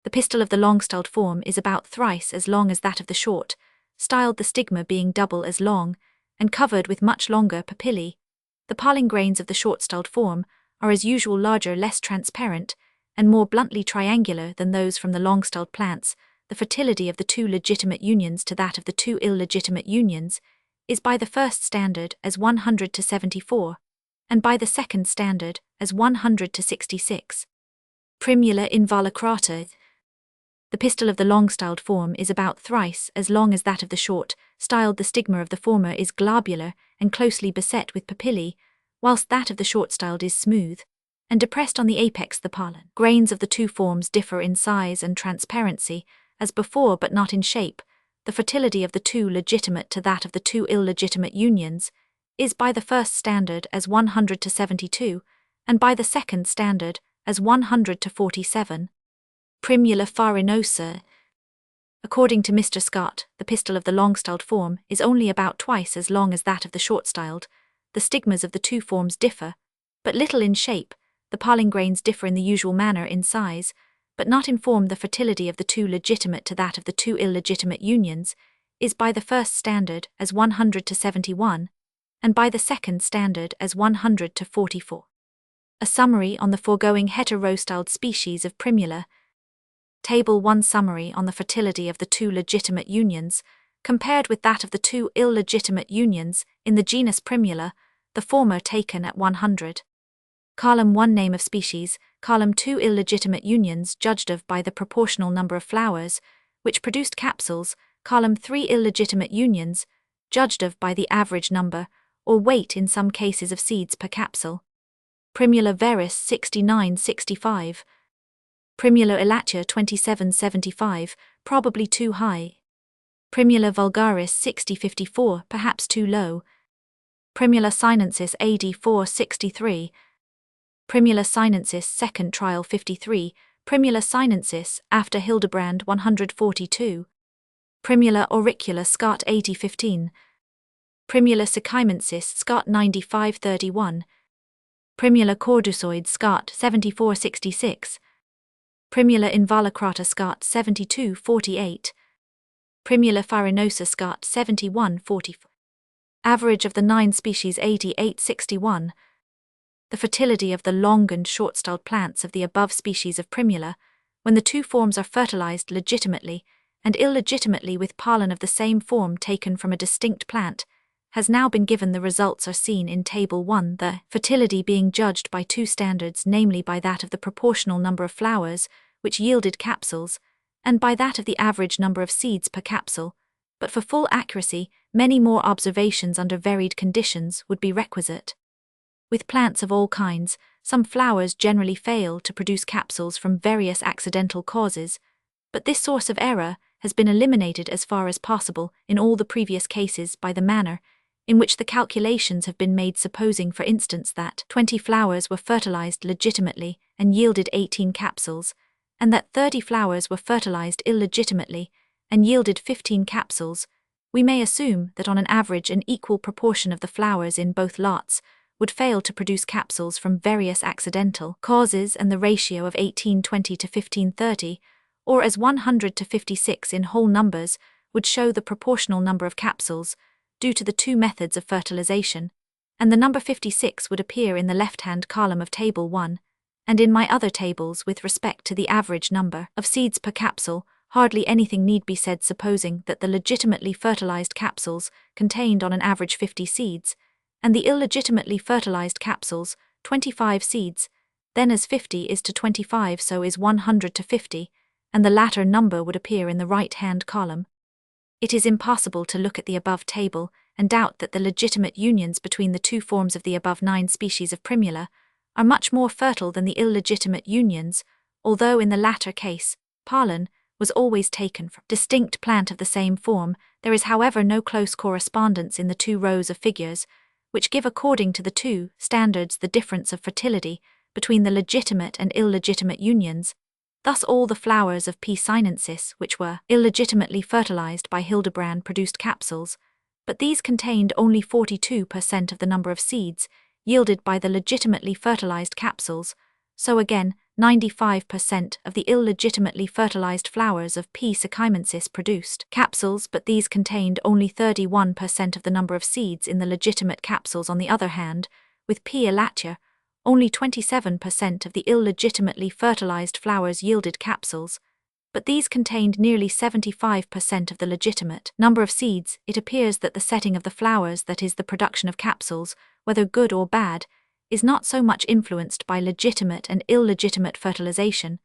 The pistil of the long-styled form is about thrice as long as that of the short-styled, the stigma being double as long, and covered with much longer papillae. The pollen grains of the short-styled form are as usual larger, less transparent, and more bluntly triangular than those from the long-styled plants. The fertility of the 2 legitimate unions to that of the 2 illegitimate unions is by the first standard as 100 to 74, and by the second standard as 100 to 66. Primula involucrata. The pistil of the long-styled form is about thrice as long as that of the short-styled. The stigma of the former is globular and closely beset with papillae, whilst that of the short-styled is smooth and depressed on the apex. The pollen grains of the 2 forms differ in size and transparency as before, but not in shape. The fertility of the 2 legitimate to that of the 2 illegitimate unions is by the first standard as 100 to 72, and by the second standard as 100 to 47. Primula farinosa. According to Mr. Scott, the pistil of the long-styled form is only about twice as long as that of the short-styled. The stigmas of the 2 forms differ but little in shape. The pollen grains differ in the usual manner in size, but not in form. The fertility of the 2 legitimate to that of the 2 illegitimate unions is by the first standard as 100 to 71, and by the second standard as 100 to 44. A summary on the foregoing heterostyled species of Primula. Table 1 summary on the fertility of the two legitimate unions, compared with that of the two illegitimate unions in the genus Primula, the former taken at 100. Column 1 name of species, column 2 illegitimate unions judged of by the proportional number of flowers, which produced capsules, column 3 illegitimate unions, judged of by the average number, or weight in some cases of seeds per capsule. Primula veris 6965. Primula elatia 2775, probably too high. Primula vulgaris 6054, perhaps too low. Primula sinensis AD 463. Primula sinensis second trial 53, Primula sinensis after Hildebrand 142. Primula auricula Scott 8015. Primula sechimensis Scott 9531. Primula cordusoid Scott 7466. Primula involucrata Scott 7248. Primula farinosa Scott 7144. Average of the 9 species 8861. The fertility of the long and short-styled plants of the above species of Primula, when the two forms are fertilized legitimately and illegitimately with pollen of the same form taken from a distinct plant, has now been given. The results are seen in Table 1, the fertility being judged by two standards, namely by that of the proportional number of flowers, which yielded capsules, and by that of the average number of seeds per capsule, but for full accuracy, many more observations under varied conditions would be requisite. With plants of all kinds, some flowers generally fail to produce capsules from various accidental causes, but this source of error has been eliminated as far as possible in all the previous cases by the manner in which the calculations have been made, supposing, for instance, that 20 flowers were fertilized legitimately and yielded 18 capsules, and that 30 flowers were fertilized illegitimately and yielded 15 capsules. We may assume that on an average an equal proportion of the flowers in both lots would fail to produce capsules from various accidental causes, and the ratio of 1820 to 1530, or as 100 to 56 in whole numbers, would show the proportional number of capsules, due to the two methods of fertilization, and the number 56 would appear in the left-hand column of Table 1, and in my other tables with respect to the average number of seeds per capsule. Hardly anything need be said, supposing that the legitimately fertilized capsules contained on an average 50 seeds, and the illegitimately fertilized capsules 25 seeds, then as 50 is to 25 so is 100 to 50, and the latter number would appear in the right-hand column. It is impossible to look at the above table and doubt that the legitimate unions between the two forms of the above 9 species of Primula are much more fertile than the illegitimate unions, although in the latter case, pollen was always taken from distinct plant of the same form. There is, however, no close correspondence in the two rows of figures, which give according to the two standards the difference of fertility between the legitimate and illegitimate unions. Thus all the flowers of P. sinensis which were illegitimately fertilized by Hildebrand produced capsules, but these contained only 42% of the number of seeds yielded by the legitimately fertilized capsules. So again, 95% of the illegitimately fertilized flowers of P. sechimensis produced capsules, but these contained only 31% of the number of seeds in the legitimate capsules. On the other hand, with P. elatia, only 27% of the illegitimately fertilized flowers yielded capsules, but these contained nearly 75% of the legitimate number of seeds. It appears that the setting of the flowers, that is, the production of capsules, whether good or bad, is not so much influenced by legitimate and illegitimate fertilization,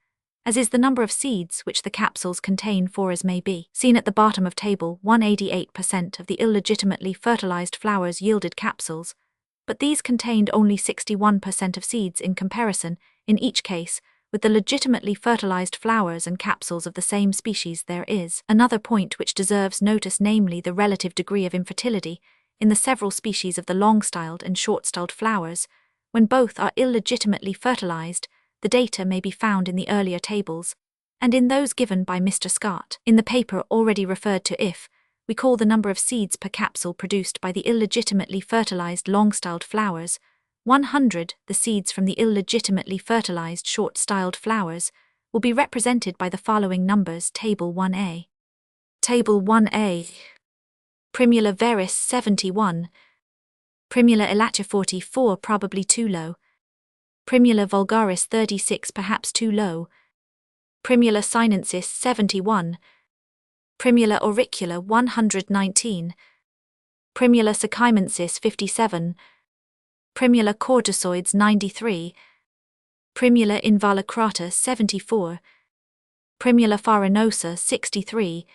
as is the number of seeds which the capsules contain, for as may be seen at the bottom of Table 188% of the illegitimately fertilized flowers yielded capsules, but these contained only 61% of seeds in comparison, in each case, with the legitimately fertilized flowers and capsules of the same species. There is another point which deserves notice, namely the relative degree of infertility in the several species of the long-styled and short-styled flowers. When both are illegitimately fertilized, the data may be found in the earlier tables, and in those given by Mr. Scott in the paper already referred to. If we call the number of seeds per capsule produced by the illegitimately fertilized long-styled flowers 100, the seeds from the illegitimately fertilized short-styled flowers will be represented by the following numbers. Table 1a. Table 1a. Primula veris 71. Primula elatia 44, probably too low. Primula vulgaris 36 perhaps too low. Primula sinensis 71. Primula auricula 119. Primula sacchimensis 57. Primula cordusoides 93. Primula involucrata 74. Primula farinosa 63.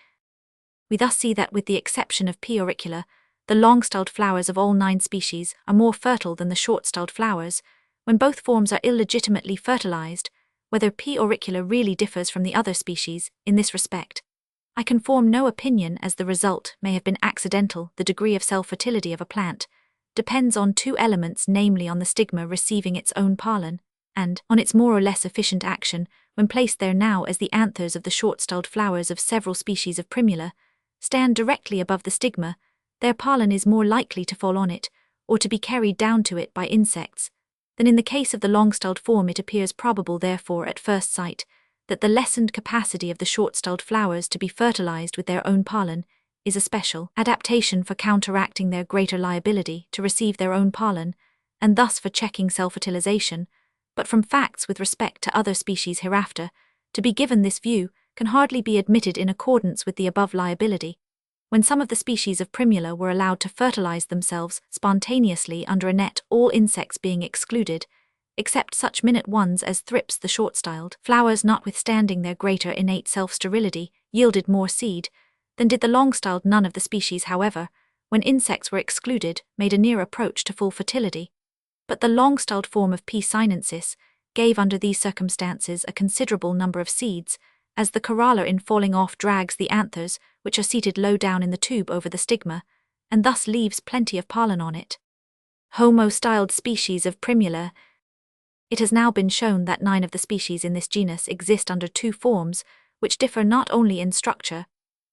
We thus see that with the exception of P. auricula, the long-styled flowers of all 9 species are more fertile than the short-styled flowers, when both forms are illegitimately fertilized. Whether P. auricula really differs from the other species in this respect, I can form no opinion, as the result may have been accidental. The degree of self-fertility of a plant depends on 2 elements, namely on the stigma receiving its own pollen, and on its more or less efficient action when placed there. Now, as the anthers of the short-styled flowers of several species of Primula stand directly above the stigma, their pollen is more likely to fall on it, or to be carried down to it by insects, than in the case of the long-styled form. It appears probable, therefore, at first sight, that the lessened capacity of the short-styled flowers to be fertilized with their own pollen is a special adaptation for counteracting their greater liability to receive their own pollen, and thus for checking self-fertilization. But from facts with respect to other species hereafter to be given, this view can hardly be admitted in accordance with the above liability. When some of the species of Primula were allowed to fertilize themselves spontaneously under a net, all insects being excluded, except such minute ones as thrips, the short-styled flowers, notwithstanding their greater innate self-sterility, yielded more seed than did the long-styled. None of the species, however, when insects were excluded, made a near approach to full fertility. But the long-styled form of P. sinensis gave under these circumstances a considerable number of seeds, as the corolla in falling off drags the anthers, which are seated low down in the tube, over the stigma, and thus leaves plenty of pollen on it. Homo-styled species of Primula. It has now been shown that 9 of the species in this genus exist under 2 forms, which differ not only in structure,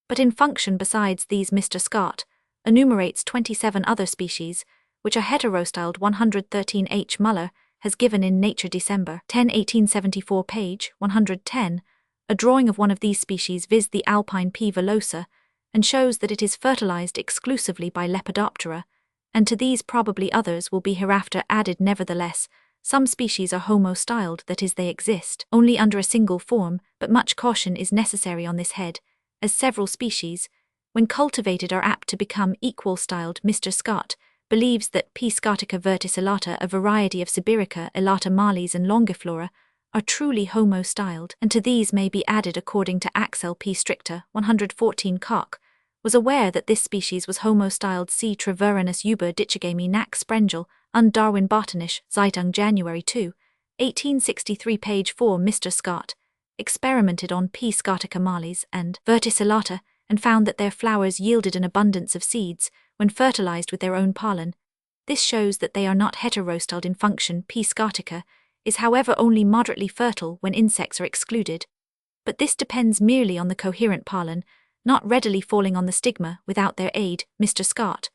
but in function. Besides these, Mr. Scott enumerates 27 other species, which are heterostyled. 113 H. Muller has given in Nature December 10, 1874, page 110, a drawing of one of these species, viz. the alpine P. villosa, and shows that it is fertilized exclusively by Lepidoptera, and to these probably others will be hereafter added. Nevertheless, some species are homo-styled, that is, they exist only under a single form, but much caution is necessary on this head, as several species, when cultivated, are apt to become equal-styled. Mr. Scott believes that P. scotica verticillata, a variety of Sibirica, elata malis and longiflora, are truly homo-styled, and to these may be added, according to Axel P. stricta 114, Koch was aware that this species was homo-styled. C. Treveranus Uber Ditchigami Nac Sprengel, und Darwin Botanisch Zeitung, January 2, 1863, page 4. Mr. Scott experimented on P. scotica malis and verticillata, and found that their flowers yielded an abundance of seeds when fertilized with their own pollen. This shows that they are not heterostyled in function. P. scotica is, however, only moderately fertile when insects are excluded, but this depends merely on the coherent pollen not readily falling on the stigma without their aid. Mr. Scott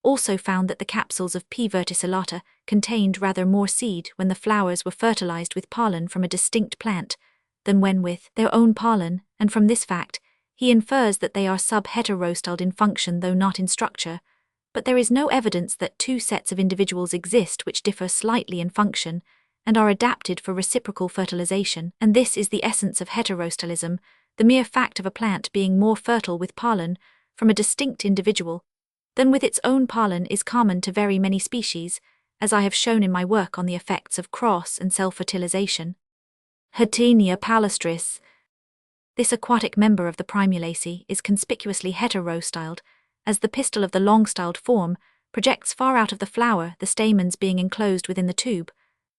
also found that the capsules of P. verticillata contained rather more seed when the flowers were fertilized with pollen from a distinct plant than when with their own pollen, and from this fact he infers that they are sub-heterostyled in function though not in structure. But there is no evidence that 2 sets of individuals exist which differ slightly in function and are adapted for reciprocal fertilization, and this is the essence of heterostylism, the mere fact of a plant being more fertile with pollen from a distinct individual than with its own pollen is common to very many species, as I have shown in my work on the effects of cross and self-fertilization. Hatenia palustris. This aquatic member of the Primulaceae is conspicuously heterostyled, as the pistil of the long-styled form projects far out of the flower, the stamens being enclosed within the tube,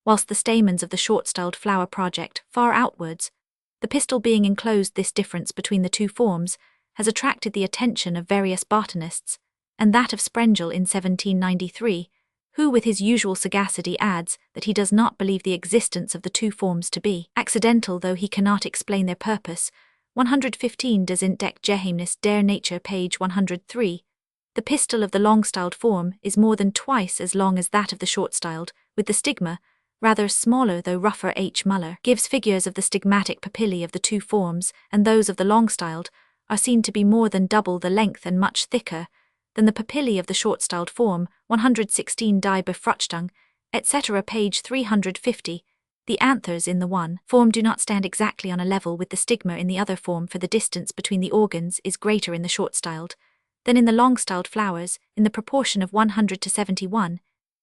whilst the stamens of the short-styled flower project far outwards. The pistil being enclosed, this difference between the 2 forms has attracted the attention of various botanists, and that of Sprengel in 1793, who with his usual sagacity adds that he does not believe the existence of the 2 forms to be accidental, though he cannot explain their purpose. 115 Das Entdeckgeheimnis der Nature, page 103. The pistil of the long-styled form is more than twice as long as that of the short-styled, with the stigma rather smaller though rougher. H. Muller gives figures of the stigmatic papillae of the 2 forms, and those of the long-styled are seen to be more than double the length and much thicker than the papillae of the short-styled form. 116 Die Befruchtung, etc. Page 350. The anthers in the one form do not stand exactly on a level with the stigma in the other form, for the distance between the organs is greater in the short-styled than in the long-styled flowers, in the proportion of 100 to 71.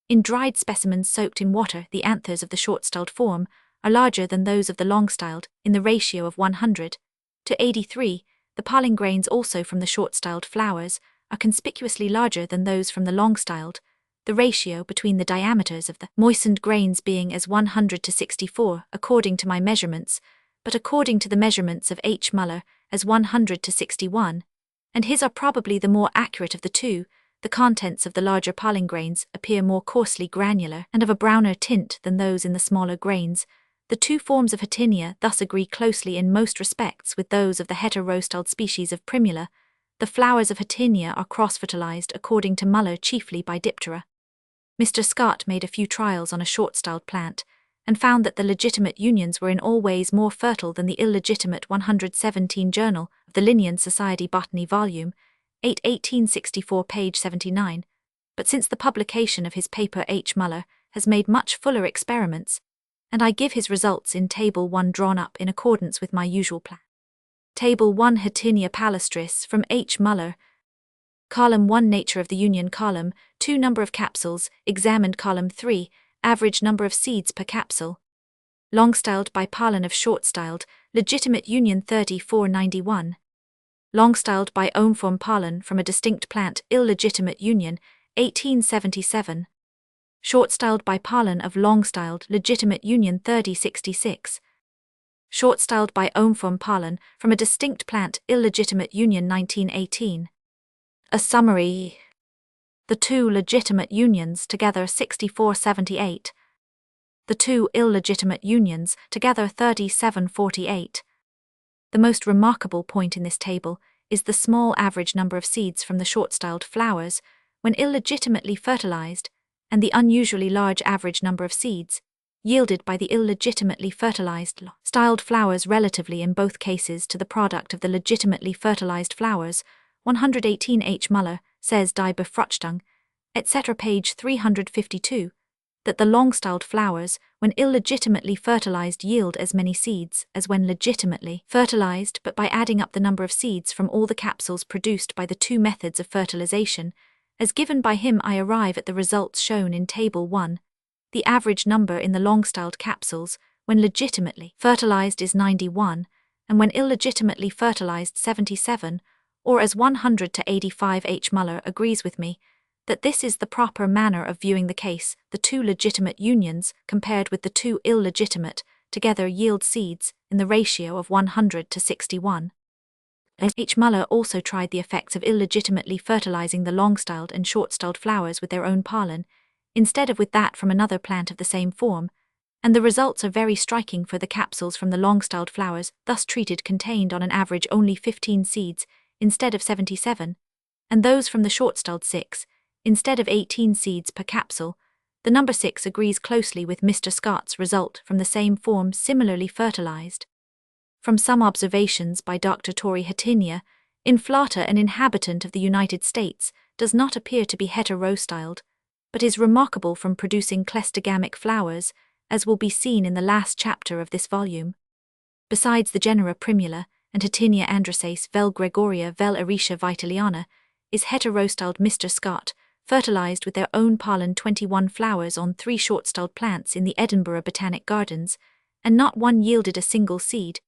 In dried specimens soaked in water, the anthers of the short-styled form are larger than those of the long-styled, in the ratio of 100 to 83. The pollen grains also from the short-styled flowers are conspicuously larger than those from the long-styled, the ratio between the diameters of the moistened grains being as 100 to 64 according to my measurements, but according to the measurements of H. Muller as 100 to 61, and his are probably the more accurate of the two. The contents of the larger pollen grains appear more coarsely granular and of a browner tint than those in the smaller grains. The two forms of Hatinia thus agree closely in most respects with those of the heterostyled species of Primula. The flowers of Hatinia are cross-fertilized according to Muller chiefly by Diptera. Mr. Scott made a few trials on a short-styled plant, and found that the legitimate unions were in all ways more fertile than the illegitimate. 117 Journal of the Linnean Society Botany Volume 8, 1864, page 79. But since the publication of his paper, H. Muller has made much fuller experiments, and I give his results in Table 1 drawn up in accordance with my usual plan. Table 1 Hatinia palustris from H. Muller. Column 1 Nature of the Union. Column 2 Number of capsules examined. Column 3 Average number of seeds per capsule. Long-styled by pollen of short-styled, legitimate union 3491. Long-styled by ohm-form pollen from a distinct plant, illegitimate union 1877. Short-styled by pollen of long-styled, legitimate union 3066. Short-styled by ohm-form pollen from a distinct plant, illegitimate union 1918. A summary. The two legitimate unions together 6478. The two illegitimate unions together 3748. The most remarkable point in this table is the small average number of seeds from the short-styled flowers when illegitimately fertilized, and the unusually large average number of seeds yielded by the illegitimately fertilized styled flowers relatively in both cases to the product of the legitimately fertilized flowers. 118 H. Muller says Die Befruchtung, etc. page 352, that the long-styled flowers, when illegitimately fertilized, yield as many seeds as when legitimately fertilized, but by adding up the number of seeds from all the capsules produced by the two methods of fertilization, as given by him, I arrive at the results shown in Table 1. The average number in the long-styled capsules, when legitimately fertilized, is 91, and when illegitimately fertilized 77, or as 100 to 85. H. Muller agrees with me that this is the proper manner of viewing the case. The two legitimate unions, compared with the two illegitimate, together yield seeds in the ratio of 100 to 61. H. Muller also tried the effects of illegitimately fertilizing the long-styled and short-styled flowers with their own pollen, instead of with that from another plant of the same form, and the results are very striking, for the capsules from the long-styled flowers thus treated contained on an average only 15 seeds, instead of 77, and those from the short-styled 6, instead of 18 seeds per capsule. The number 6 agrees closely with Mr. Scott's result from the same form similarly fertilized. From some observations by Dr. Torrey, Hatinia inflata, an inhabitant of the United States, does not appear to be heterostyled, but is remarkable from producing cleistogamic flowers, as will be seen in the last chapter of this volume. Besides the genera Primula and Hatinia androsace vel Gregoria vel Erisha vitaliana, is heterostyled. Mr. Scott fertilized with their own pollen 21 flowers on 3 short-styled plants in the Edinburgh Botanic Gardens, and not one yielded a single seed,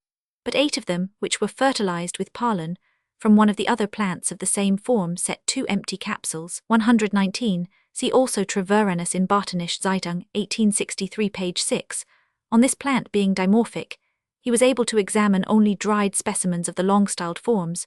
but 8 of them, which were fertilized with pollen from one of the other plants of the same form, set 2 empty capsules. 119. See also Treveranus in Botanische Zeitung, 1863, page 6. On this plant being dimorphic, he was able to examine only dried specimens of the long-styled forms,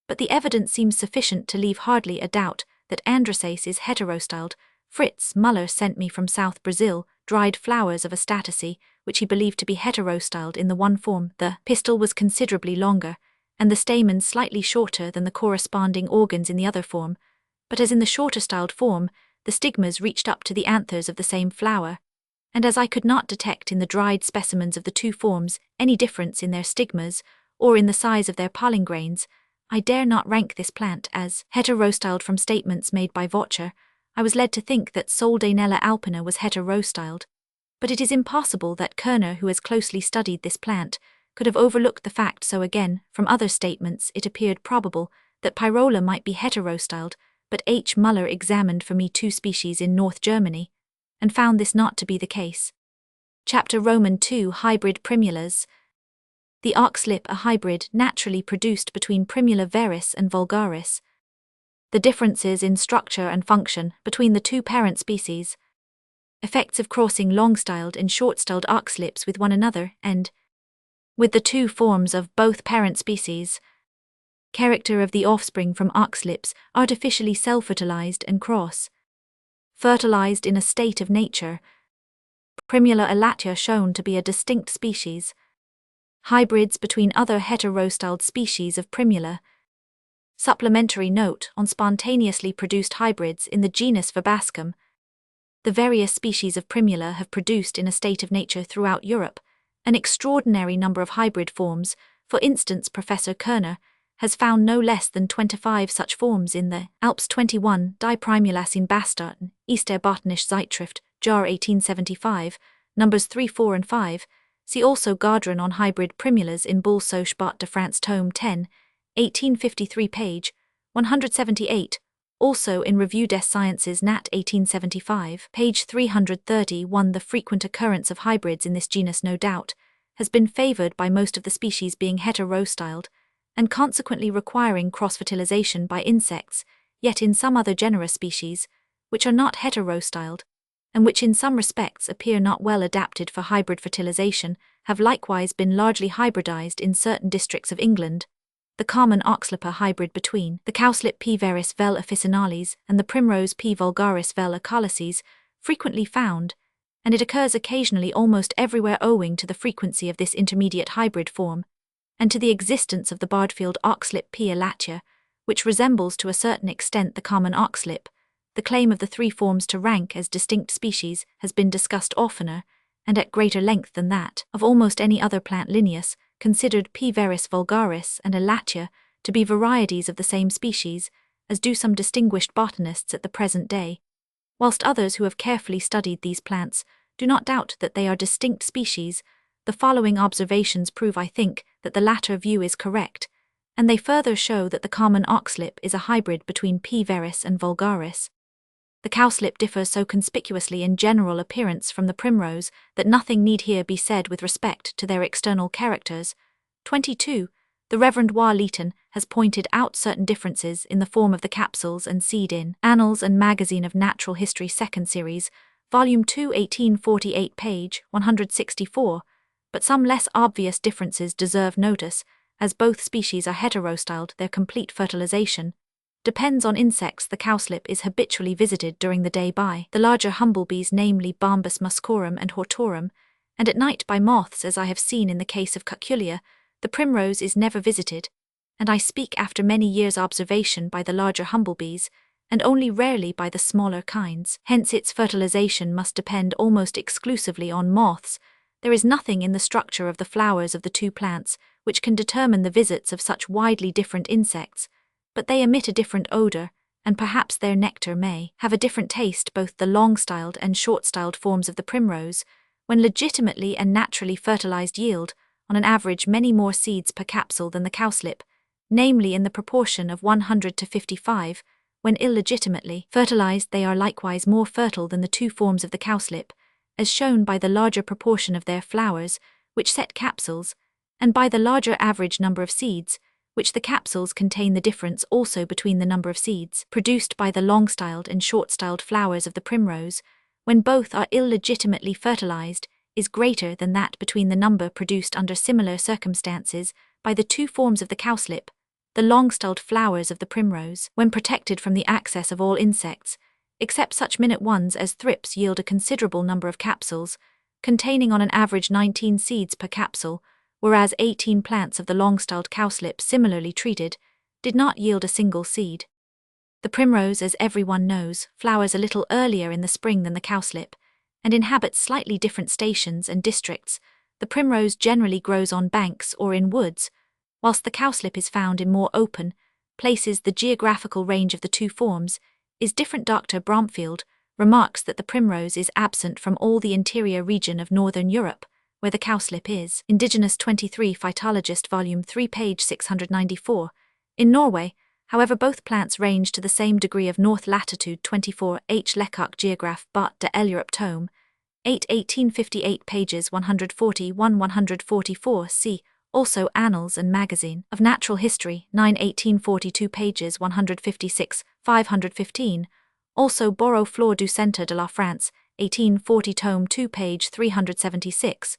but the evidence seems sufficient to leave hardly a doubt that androsace is heterostyled. Fritz Muller sent me from South Brazil dried flowers of Astataceae, which he believed to be heterostyled in the one form. The pistil was considerably longer, and the stamens slightly shorter than the corresponding organs in the other form, but as in the shorter styled form, the stigmas reached up to the anthers of the same flower, and as I could not detect in the dried specimens of the two forms any difference in their stigmas or in the size of their pollen grains, I dare not rank this plant as heterostyled from statements made by Vocher. I was led to think that Soldanella alpina was heterostyled, but it is impossible that Kerner, who has closely studied this plant, could have overlooked the fact. So again, from other statements it appeared probable that Pyrola might be heterostyled, but H. Muller examined for me 2 species in North Germany, and found this not to be the case. Chapter Roman II Hybrid Primulas. The oxlip, a hybrid naturally produced between Primula veris and vulgaris. The differences in structure and function between the 2 parent species. Effects of crossing long-styled and short-styled oxlips with one another and with the 2 forms of both parent species. Character of the offspring from oxlips artificially self-fertilized and cross-fertilized in a state of nature. Primula elatia shown to be a distinct species. Hybrids between other heterostyled species of Primula. Supplementary note on spontaneously produced hybrids in the genus Verbascum. The various species of Primula have produced in a state of nature throughout Europe an extraordinary number of hybrid forms. For instance, Professor Kerner has found no less than 25 such forms in the Alps. 21 Die Primulas in Bastarten, Easter Botanische Zeitschrift, Jar 1875, numbers 3, 4 and 5. See also Gardron on hybrid primulas in Bull Sochbot de France tome 10, 1853 page 178, also in Revue des Sciences Nat 1875, page 331. The frequent occurrence of hybrids in this genus no doubt has been favored by most of the species being heterostyled, and consequently requiring cross-fertilization by insects, yet in some other genera species, which are not heterostyled, and which in some respects appear not well adapted for hybrid fertilization, have likewise been largely hybridized in certain districts of England. The common oxlipa hybrid between the cowslip P. veris vel officinalis and the primrose P. vulgaris vel acalices, frequently found, and it occurs occasionally almost everywhere owing to the frequency of this intermediate hybrid form, and to the existence of the Bardfield oxlip P. elatia, which resembles to a certain extent the common oxlip. The claim of the 3 forms to rank as distinct species has been discussed oftener, and at greater length than that of almost any other plant Linnaeus considered P. veris vulgaris and elatia to be varieties of the same species, as do some distinguished botanists at the present day, whilst others who have carefully studied these plants do not doubt that they are distinct species. The following observations prove, I think, that the latter view is correct, and they further show that the common oxlip is a hybrid between P. veris and vulgaris. The cowslip differs so conspicuously in general appearance from the primrose that nothing need here be said with respect to their external characters. 22. The Reverend Wa Leeton has pointed out certain differences in the form of the capsules and seed in Annals and Magazine of Natural History 2nd Series, Volume 2, 1848, page 164, but some less obvious differences deserve notice, as both species are heterostyled. Their complete fertilization depends on insects. The cowslip is habitually visited during the day by the larger humblebees, namely Bombus muscorum and hortorum, and at night by moths, as I have seen in the case of Cucullia. The primrose is never visited, and I speak after many years' observation, by the larger humblebees, and only rarely by the smaller kinds. Hence its fertilization must depend almost exclusively on moths. There is nothing in the structure of the flowers of the 2 plants which can determine the visits of such widely different insects, but they emit a different odor, and perhaps their nectar may have a different taste. Both the long-styled and short-styled forms of the primrose, when legitimately and naturally fertilized, yield, on an average, many more seeds per capsule than the cowslip, namely in the proportion of 100 to 55. When illegitimately fertilized, they are likewise more fertile than the 2 forms of the cowslip, as shown by the larger proportion of their flowers, which set capsules, and by the larger average number of seeds, which the capsules contain. The difference also between the number of seeds produced by the long-styled and short-styled flowers of the primrose, when both are illegitimately fertilized, is greater than that between the number produced under similar circumstances by the 2 forms of the cowslip. The long-styled flowers of the primrose, when protected from the access of all insects, except such minute ones as thrips, yield a considerable number of capsules, containing on an average 19 seeds per capsule, whereas 18 plants of the long-styled cowslip similarly treated did not yield a single seed. The primrose, as everyone knows, flowers a little earlier in the spring than the cowslip, and inhabits slightly different stations and districts. The primrose generally grows on banks or in woods, whilst the cowslip is found in more open places. The geographical range of the 2 forms is different. Dr. Bromfield remarks that the primrose is absent from all the interior region of northern Europe, where the cowslip is. Indigenous 23 Phytologist Volume 3 page 694. In Norway, however, both plants range to the same degree of north latitude. 24 H. Lecoq Geographe Bot de l'Europe Tome 8 1858 pages 141-144 c. Also Annals and Magazine of Natural History 9 1842 pages 156-515. Also Borrow Flore du Centre de la France 1840 tome 2 page 376.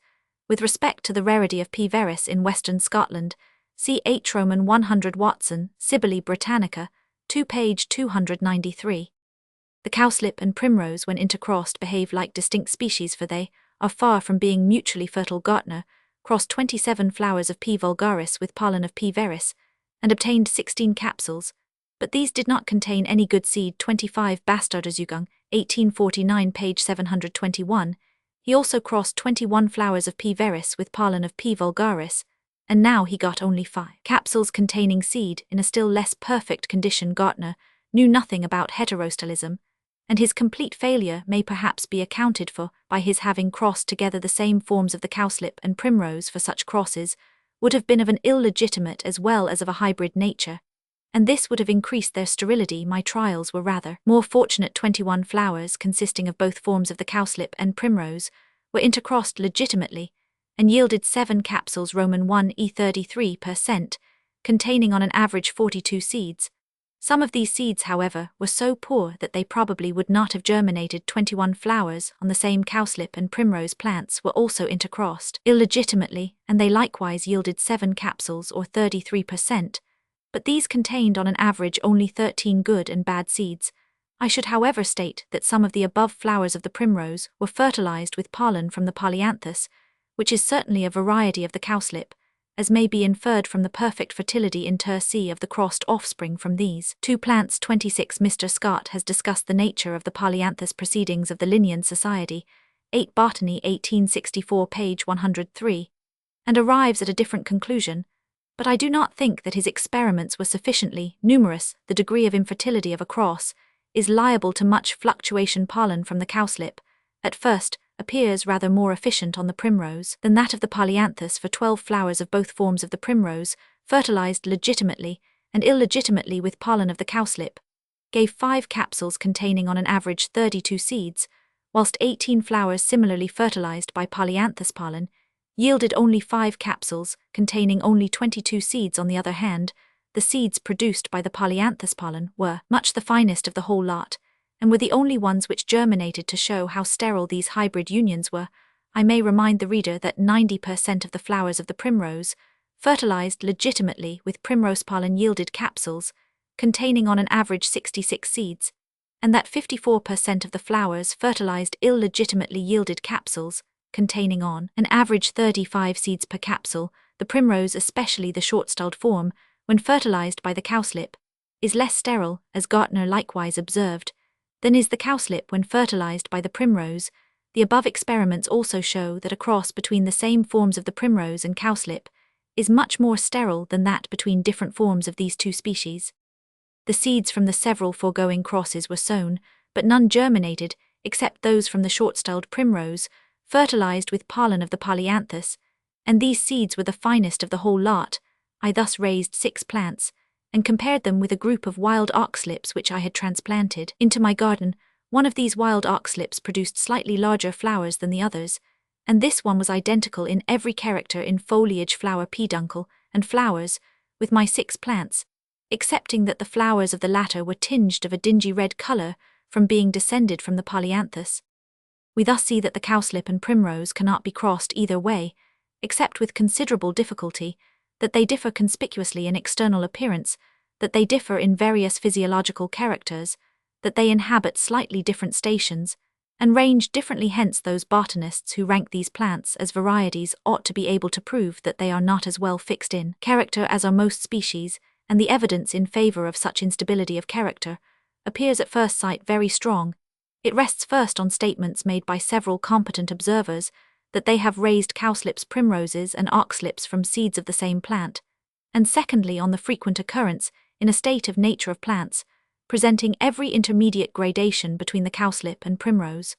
With respect to the rarity of P. veris in western Scotland, see H. Roman 100 Watson, Sibylle Britannica, 2 page 293. The cowslip and primrose when intercrossed behave like distinct species, for they are far from being mutually fertile. Gartner crossed 27 flowers of P. vulgaris with pollen of P. veris, and obtained 16 capsules, but these did not contain any good seed. 25 Bastardesjugung, 1849 page 721. He also crossed 21 flowers of P. veris with pollen of P. vulgaris, and now he got only 5 capsules containing seed in a still less perfect condition. Gartner knew nothing about heterostyllism, and his complete failure may perhaps be accounted for by his having crossed together the same forms of the cowslip and primrose, for such crosses would have been of an illegitimate as well as of a hybrid nature, and this would have increased their sterility. My trials were rather more fortunate. 21 flowers consisting of both forms of the cowslip and primrose were intercrossed legitimately, and yielded 7 capsules Roman 1 E33%, containing on an average 42 seeds. Some of these seeds, however, were so poor that they probably would not have germinated. 21 flowers on the same cowslip and primrose plants were also intercrossed illegitimately, and they likewise yielded 7 capsules or 33%, but these contained on an average only 13 good and bad seeds. I should however state that some of the above flowers of the primrose were fertilized with pollen from the polyanthus, which is certainly a variety of the cowslip, as may be inferred from the perfect fertility inter se of the crossed offspring from these 2 plants. 26 Mr. Scott has discussed the nature of the polyanthus proceedings of the Linnean Society, 8 Botany 1864 page 103, and arrives at a different conclusion, but I do not think that his experiments were sufficiently numerous. The degree of infertility of a cross is liable to much fluctuation. Pollen from the cowslip, at first, appears rather more efficient on the primrose than that of the polyanthus, for 12 flowers of both forms of the primrose, fertilized legitimately and illegitimately with pollen of the cowslip, gave 5 capsules containing on an average 32 seeds, whilst 18 flowers similarly fertilized by polyanthus pollen yielded only 5 capsules containing only 22 seeds. On the other hand, the seeds produced by the polyanthus pollen were much the finest of the whole lot, and were the only ones which germinated. To show how sterile these hybrid unions were, I may remind the reader that 90% of the flowers of the primrose, fertilized legitimately with primrose pollen, yielded capsules containing on an average 66 seeds, and that 54% of the flowers fertilized illegitimately yielded capsules containing on an average 35 seeds per capsule. The primrose, especially the short-styled form, when fertilized by the cowslip, is less sterile, as Gartner likewise observed, than is the cowslip when fertilized by the primrose. The above experiments also show that a cross between the same forms of the primrose and cowslip is much more sterile than that between different forms of these 2 species. The seeds from the several foregoing crosses were sown, but none germinated, except those from the short-styled primrose, fertilized with pollen of the polyanthus, and these seeds were the finest of the whole lot. I thus raised 6 plants, and compared them with a group of wild oxlips which I had transplanted into my garden. One of these wild oxlips produced slightly larger flowers than the others, and this one was identical in every character in foliage, flower, peduncle, and flowers, with my 6 plants, excepting that the flowers of the latter were tinged of a dingy red color from being descended from the polyanthus. We thus see that the cowslip and primrose cannot be crossed either way, except with considerable difficulty, that they differ conspicuously in external appearance, that they differ in various physiological characters, that they inhabit slightly different stations, and range differently. Hence those botanists who rank these plants as varieties ought to be able to prove that they are not as well fixed in character as are most species, and the evidence in favor of such instability of character appears at first sight very strong. It rests first on statements made by several competent observers that they have raised cowslips, primroses, and oxlips from seeds of the same plant, and secondly on the frequent occurrence, in a state of nature of plants, presenting every intermediate gradation between the cowslip and primrose.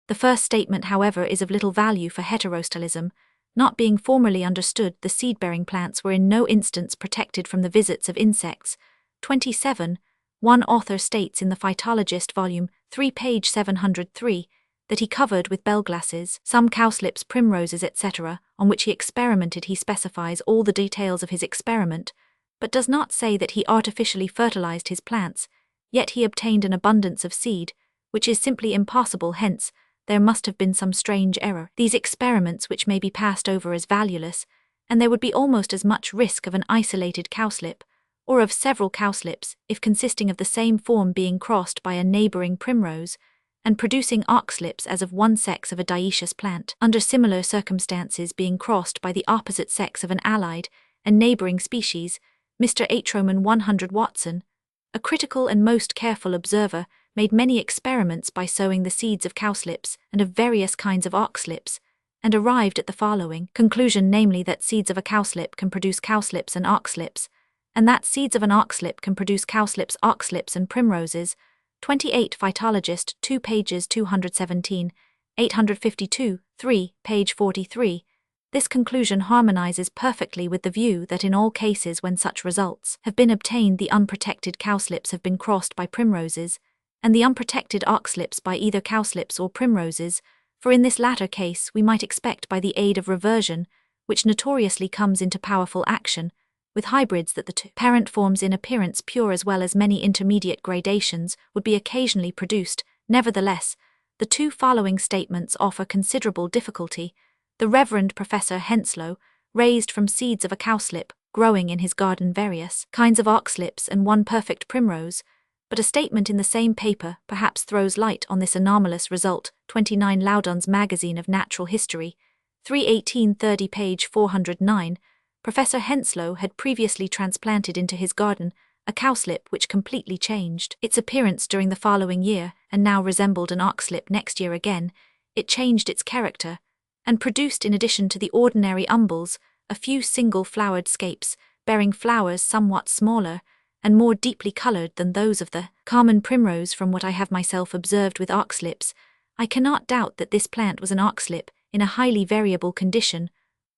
The first statement, however, is of little value for heterostylism. Not being formally understood, the seed-bearing plants were in no instance protected from the visits of insects. 27. One author states in the Phytologist volume 3 page 703 that he covered with bell glasses some cowslips, primroses, etc., on which he experimented. He specifies all the details of his experiment, but does not say that he artificially fertilized his plants, yet he obtained an abundance of seed, which is simply impossible. Hence, there must have been some strange error. These experiments which may be passed over as valueless, and there would be almost as much risk of an isolated cowslip, or of several cowslips, if consisting of the same form being crossed by a neighboring primrose, and producing oxlips as of one sex of a dioecious plant, under similar circumstances being crossed by the opposite sex of an allied and neighboring species. Mr. H. Roman 100 Watson, a critical and most careful observer, made many experiments by sowing the seeds of cowslips and of various kinds of oxlips, and arrived at the following conclusion, namely that seeds of a cowslip can produce cowslips and oxlips, and that seeds of an oxlip can produce cowslips, oxlips, and primroses. 28. Phytologist 2 pages 217, 852, 3, page 43. This conclusion harmonizes perfectly with the view that in all cases when such results have been obtained, the unprotected cowslips have been crossed by primroses, and the unprotected oxlips by either cowslips or primroses, for in this latter case we might expect by the aid of reversion, which notoriously comes into powerful action, with hybrids, that the two parent forms in appearance pure as well as many intermediate gradations would be occasionally produced. Nevertheless, the two following statements offer considerable difficulty. The Reverend Professor Henslow raised from seeds of a cowslip, growing in his garden various kinds of oxlips and one perfect primrose, but a statement in the same paper perhaps throws light on this anomalous result. 29. Loudon's Magazine of Natural History, 3/1830, page 409. Professor Henslow had previously transplanted into his garden a cowslip which completely changed its appearance during the following year, and now resembled an oxlip. Next year again, it changed its character, and produced, in addition to the ordinary umbels, a few single-flowered scapes, bearing flowers somewhat smaller and more deeply coloured than those of the common primrose. From what I have myself observed with oxlips, I cannot doubt that this plant was an oxlip in a highly variable condition,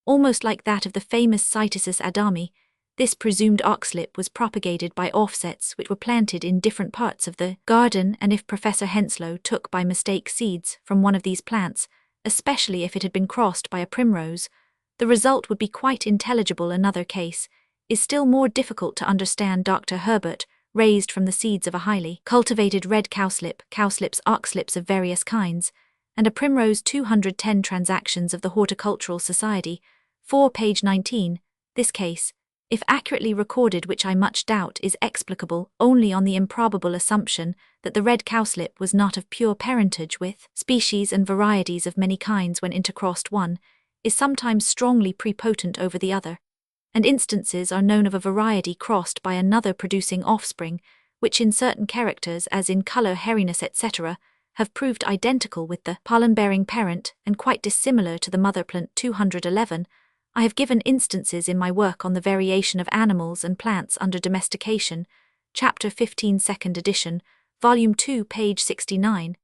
almost like that of the famous Cytisus adami. This presumed oxlip was propagated by offsets which were planted in different parts of the garden, and if Professor Henslow took by mistake seeds from one of these plants, especially if it had been crossed by a primrose, the result would be quite intelligible. Another case is still more difficult to understand. Dr. Herbert raised from the seeds of a highly cultivated red cowslip, cowslips, oxlips of various kinds, and a primrose. 210 Transactions of the Horticultural Society, 4, page 19. This case, if accurately recorded, which I much doubt, is explicable only on the improbable assumption that the red cowslip was not of pure parentage with species and varieties of many kinds when intercrossed. One is sometimes strongly prepotent over the other, and instances are known of a variety crossed by another producing offspring, which in certain characters, as in colour, hairiness, etc., have proved identical with the pollen-bearing parent and quite dissimilar to the mother plant. 211. I have given instances in my work on the variation of animals and plants under domestication, Chapter 15, 2nd edition, Volume 2, page 69,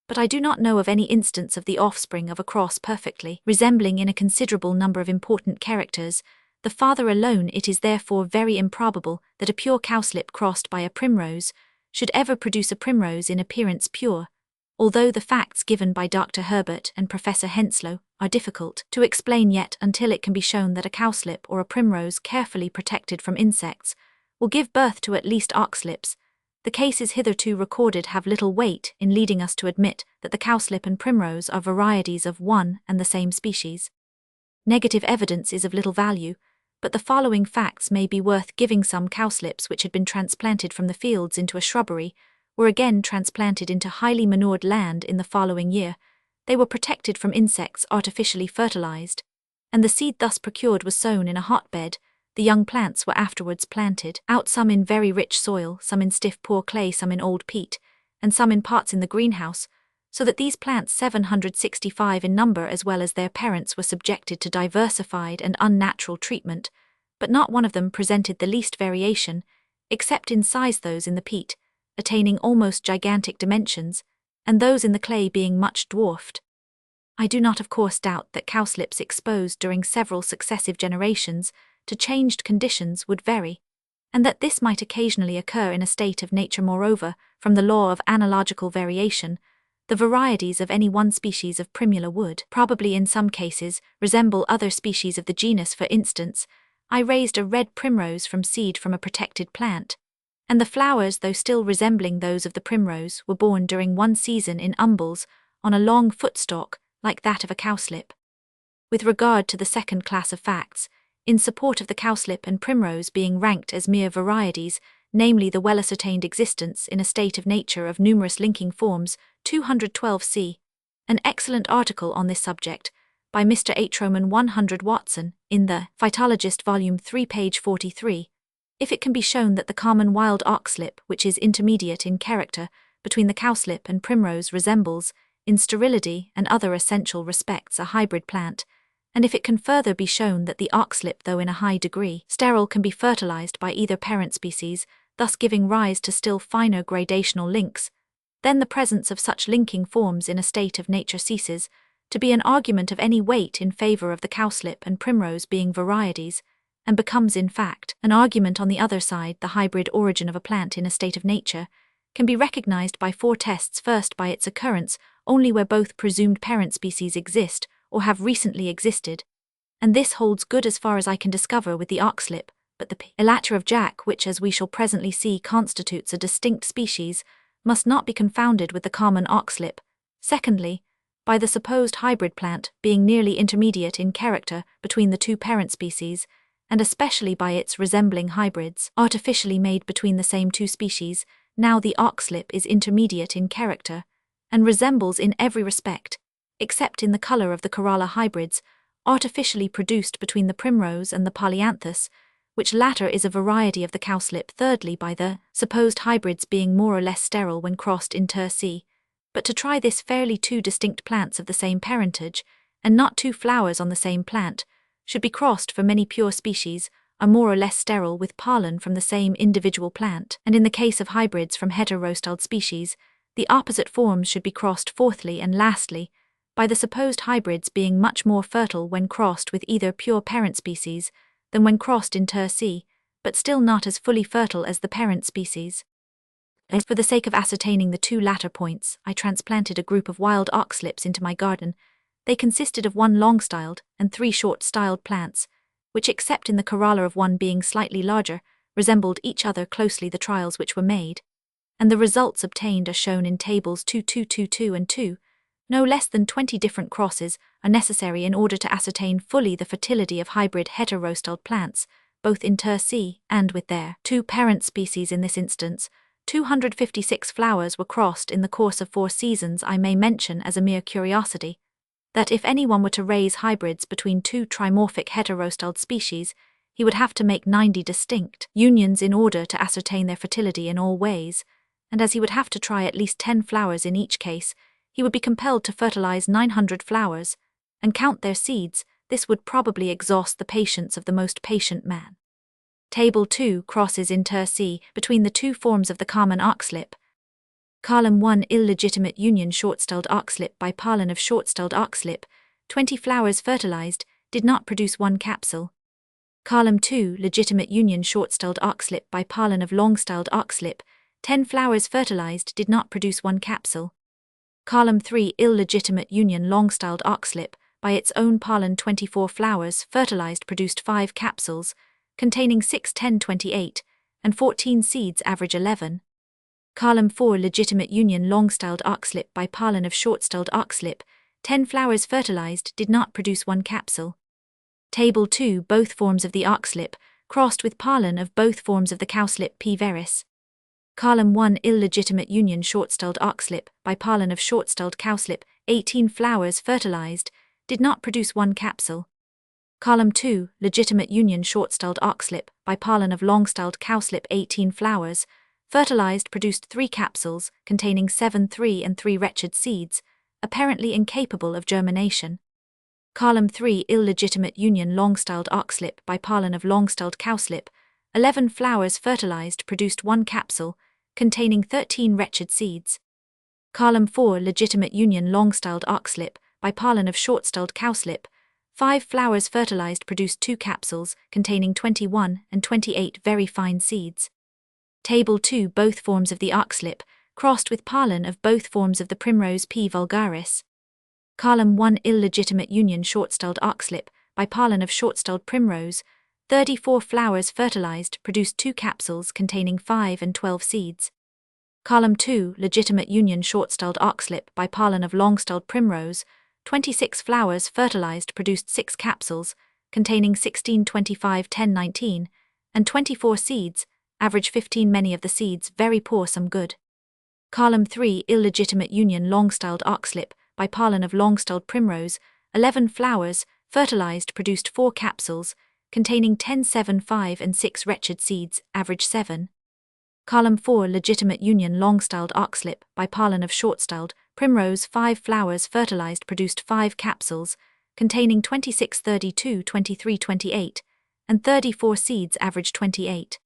but I do not know of any instance of the offspring of a cross perfectly resembling in a considerable number of important characters the father alone. It is therefore very improbable that a pure cowslip crossed by a primrose should ever produce a primrose in appearance pure, although the facts given by Dr. Herbert and Professor Henslow are difficult to explain yet, until it can be shown that a cowslip or a primrose carefully protected from insects will give birth to at least oxlips, the cases hitherto recorded have little weight in leading us to admit that the cowslip and primrose are varieties of one and the same species. Negative evidence is of little value, but the following facts may be worth giving. Some cowslips which had been transplanted from the fields into a shrubbery were again transplanted into highly manured land in the following year. They were protected from insects, artificially fertilized, and the seed thus procured was sown in a hotbed. The young plants were afterwards planted out, some in very rich soil, some in stiff poor clay, some in old peat, and some in pots in the greenhouse, so that these plants, 765 in number, as well as their parents, were subjected to diversified and unnatural treatment, but not one of them presented the least variation, except in size. Those in the peat, attaining almost gigantic dimensions, and those in the clay being much dwarfed. I do not of course doubt that cowslips exposed during several successive generations to changed conditions would vary, and that this might occasionally occur in a state of nature. Moreover, from the law of analogical variation, the varieties of any one species of primula would, probably in some cases, resemble other species of the genus. For instance, I raised a red primrose from seed from a protected plant, and the flowers, though still resembling those of the primrose, were born during one season in umbels, on a long footstalk, like that of a cowslip. With regard to the second class of facts, in support of the cowslip and primrose being ranked as mere varieties, namely the well-ascertained existence in a state of nature of numerous linking forms, 212c, an excellent article on this subject, by Mr. H. Roman 100 Watson, in the Phytologist Volume 3 page 43, if it can be shown that the common wild oxlip, which is intermediate in character between the cowslip and primrose, resembles, in sterility and other essential respects, a hybrid plant, and if it can further be shown that the oxlip, though in a high degree sterile, can be fertilized by either parent species, thus giving rise to still finer gradational links, then the presence of such linking forms in a state of nature ceases to be an argument of any weight in favor of the cowslip and primrose being varieties, and becomes in fact an argument on the other side. The hybrid origin of a plant in a state of nature can be recognized by four tests. First, by its occurrence only where both presumed parent species exist or have recently existed, and this holds good as far as I can discover with the oxlip, but the elater of Jack, which as we shall presently see constitutes a distinct species, must not be confounded with the common oxlip. Secondly, by the supposed hybrid plant being nearly intermediate in character between the two parent species, and especially by its resembling hybrids artificially made between the same two species. Now the oxlip is intermediate in character, and resembles in every respect, except in the color of the corolla hybrids, artificially produced between the primrose and the polyanthus, which latter is a variety of the cowslip. Thirdly, by the supposed hybrids being more or less sterile when crossed inter se. But to try this fairly, two distinct plants of the same parentage, and not two flowers on the same plant, should be crossed, for many pure species are more or less sterile with pollen from the same individual plant, and in the case of hybrids from heterostyled species, the opposite forms should be crossed. Fourthly and lastly, by the supposed hybrids being much more fertile when crossed with either pure parent species than when crossed inter se, but still not as fully fertile as the parent species. As for the sake of ascertaining the two latter points, I transplanted a group of wild oxlips into my garden. They consisted of one long-styled and three short-styled plants, which, except in the corolla of one being slightly larger, resembled each other closely. The trials which were made, and the results obtained, are shown in tables 2222 and 2. No less than 20 different crosses are necessary in order to ascertain fully the fertility of hybrid heterostyled plants, both inter se and with their two parent species. In this instance, 256 flowers were crossed in the course of 4 seasons. I may mention as a mere curiosity that if anyone were to raise hybrids between two trimorphic heterostyled species, he would have to make 90 distinct unions in order to ascertain their fertility in all ways, and as he would have to try at least 10 flowers in each case, he would be compelled to fertilize 900 flowers, and count their seeds. This would probably exhaust the patience of the most patient man. Table 2 crosses inter se between the two forms of the common oxlip. Column 1 illegitimate union short-styled oxlip by pollen of short-styled oxlip, 20 flowers fertilized, did not produce one capsule. Column 2 legitimate union short-styled oxlip by pollen of long-styled oxlip, 10 flowers fertilized, did not produce one capsule. Column 3 illegitimate union long-styled oxlip by its own pollen, 24 flowers fertilized, produced 5 capsules, containing 6, 10, 28, and 14 seeds, average 11. Column 4 legitimate union long-styled oxlip by pollen of short-styled oxlip, 10 flowers fertilized, did not produce one capsule. Table 2 both forms of the oxlip, crossed with pollen of both forms of the cowslip P. veris. Column 1 illegitimate union short-styled oxlip by pollen of short-styled cowslip, 18 flowers fertilized, did not produce one capsule. Column 2 legitimate union short-styled oxlip by pollen of long-styled cowslip, 18 flowers fertilized, produced 3 capsules containing 7, 3 and 3 wretched seeds, apparently incapable of germination. Column 3 illegitimate union long-styled oxlip by pollen of long-styled cowslip, 11 flowers fertilized, produced 1 capsule containing 13 wretched seeds. Column 4 legitimate union long-styled oxlip by pollen of short-styled cowslip. 5 flowers fertilized produced 2 capsules containing 21 and 28 very fine seeds. Table 2 both forms of the oxlip, crossed with pollen of both forms of the primrose P. vulgaris. Column 1 illegitimate union short-styled oxlip by pollen of short-styled primrose. 34 flowers fertilized produced 2 capsules containing 5 and 12 seeds. Column 2 legitimate union short-styled oxlip by pollen of long-styled primrose. 26 flowers fertilized produced 6 capsules containing 16, 25, 10, 19, and 24 seeds, average 15, many of the seeds very poor, some good. Column 3 illegitimate union long-styled oxlip by pollen of long-styled primrose. 11 flowers fertilized produced 4 capsules containing 10, 7, 5, and 6 wretched seeds, average 7. Column 4 legitimate union long-styled oxlip by pollen of short-styled primrose. 5 flowers fertilized produced 5 capsules containing 26, 32, 23, 28, and 34 seeds, average 28.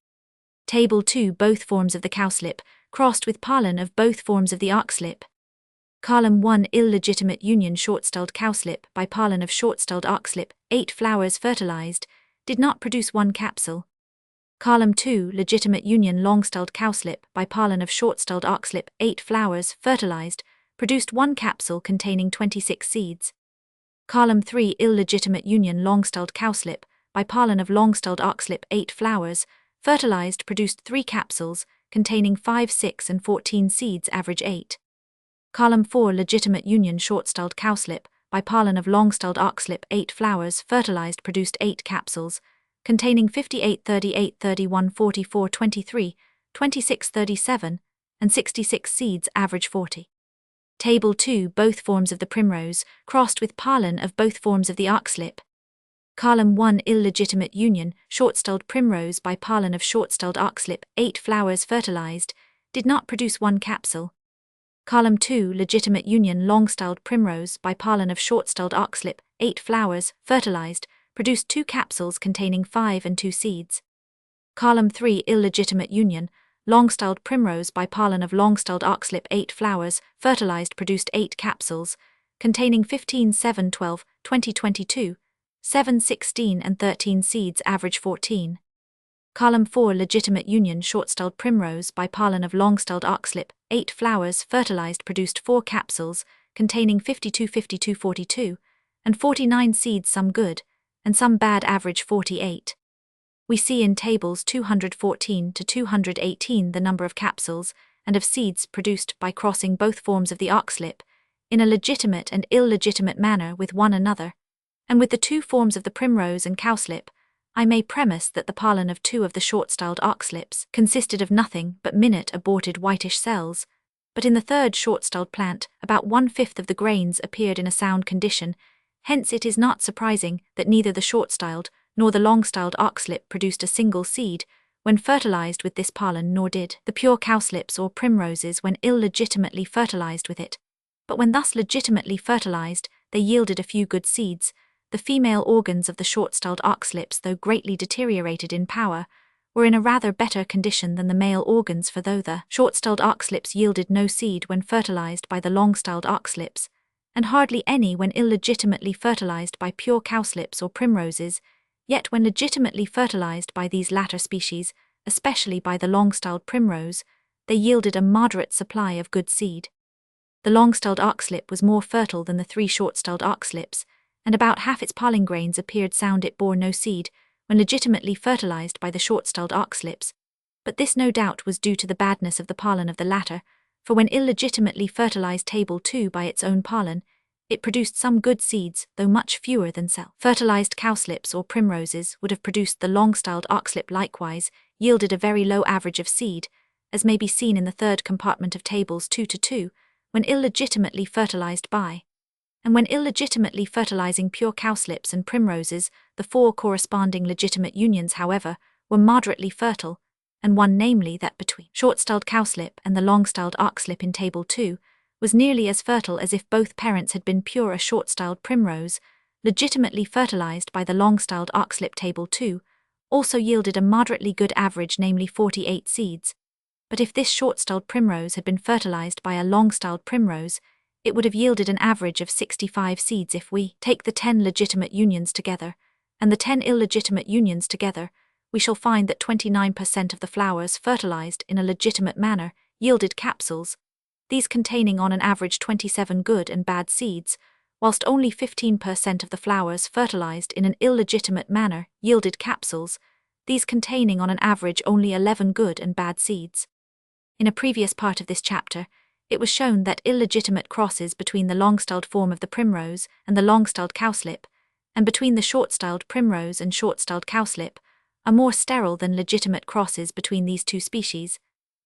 Table 2 both forms of the cowslip, crossed with pollen of both forms of the oxlip. Column 1 illegitimate union short-styled cowslip by pollen of short-styled oxlip. 8 flowers fertilized did not produce 1 capsule. Column 2 legitimate union long-styled cowslip by pollen of short-styled oxlip. 8 flowers fertilized produced 1 capsule containing 26 seeds. Column 3 illegitimate union long-styled cowslip by pollen of long-styled oxlip. 8 flowers fertilized produced 3 capsules containing 5, 6, and 14 seeds, average 8. Column 4 legitimate union short-styled cowslip by pollen of long-styled oxlip. 8 flowers fertilized produced 8 capsules containing 58, 38, 31, 44, 23, 26, 37, and 66 seeds, average 40. Table 2 both forms of the primrose, crossed with pollen of both forms of the oxlip. Column 1 illegitimate union short-styled primrose by pollen of short-styled oxlip. 8 flowers fertilized did not produce 1 capsule. Column 2 legitimate union long-styled primrose by pollen of short-styled oxlip. 8 flowers fertilized produced 2 capsules containing 5 and 2 seeds. Column 3 illegitimate union long-styled primrose by pollen of long-styled oxlip. 8 flowers fertilized produced 8 capsules containing 15, 7, 12, 20, 22, 7, 16, and 13 seeds, average 14. Column 4 legitimate union short-styled primrose by pollen of long-styled oxlip. 8 flowers fertilized produced 4 capsules containing 52, 52, 42, and 49 seeds, some good and some bad, average 48. We see in tables 214 to 218 the number of capsules and of seeds produced by crossing both forms of the oxlip in a legitimate and illegitimate manner with one another, and with the 2 forms of the primrose and cowslip. I may premise that the pollen of 2 of the short-styled oxlips consisted of nothing but minute aborted whitish cells, but in the 3rd short-styled plant about 1/5 of the grains appeared in a sound condition. Hence it is not surprising that neither the short-styled nor the long-styled oxlip produced a single seed when fertilized with this pollen, nor did the pure cowslips or primroses when illegitimately fertilized with it. But when thus legitimately fertilized, they yielded a few good seeds. The female organs of the short-styled oxlips, though greatly deteriorated in power, were in a rather better condition than the male organs, for though the short-styled oxlips yielded no seed when fertilized by the long-styled oxlips, and hardly any when illegitimately fertilized by pure cowslips or primroses, yet when legitimately fertilized by these latter species, especially by the long-styled primrose, they yielded a moderate supply of good seed. The long-styled oxlip was more fertile than the 3 short-styled oxlips, and about half its pollen grains appeared sound. It bore no seed when legitimately fertilized by the short-styled oxlips, but this no doubt was due to the badness of the pollen of the latter, for when illegitimately fertilized table 2 by its own pollen, it produced some good seeds, though much fewer than fertilized cowslips or primroses would have produced. The long-styled oxlip likewise yielded a very low average of seed, as may be seen in the 3rd compartment of tables 2 to 2, when illegitimately fertilized by, and when illegitimately fertilizing pure cowslips and primroses. The 4 corresponding legitimate unions, however, were moderately fertile, and one, namely that between short-styled cowslip and the long-styled oxlip in table 2, was nearly as fertile as if both parents had been pure. A short-styled primrose, legitimately fertilized by the long-styled oxlip table 2, also yielded a moderately good average, namely 48 seeds. But if this short-styled primrose had been fertilized by a long-styled primrose, it would have yielded an average of 65 seeds. If we take the 10 legitimate unions together and the 10 illegitimate unions together, we shall find that 29% of the flowers fertilized in a legitimate manner yielded capsules, these containing on an average 27 good and bad seeds, whilst only 15% of the flowers fertilized in an illegitimate manner yielded capsules, these containing on an average only 11 good and bad seeds. In a previous part of this chapter, it was shown that illegitimate crosses between the long-styled form of the primrose and the long-styled cowslip, and between the short-styled primrose and short-styled cowslip, are more sterile than legitimate crosses between these two species,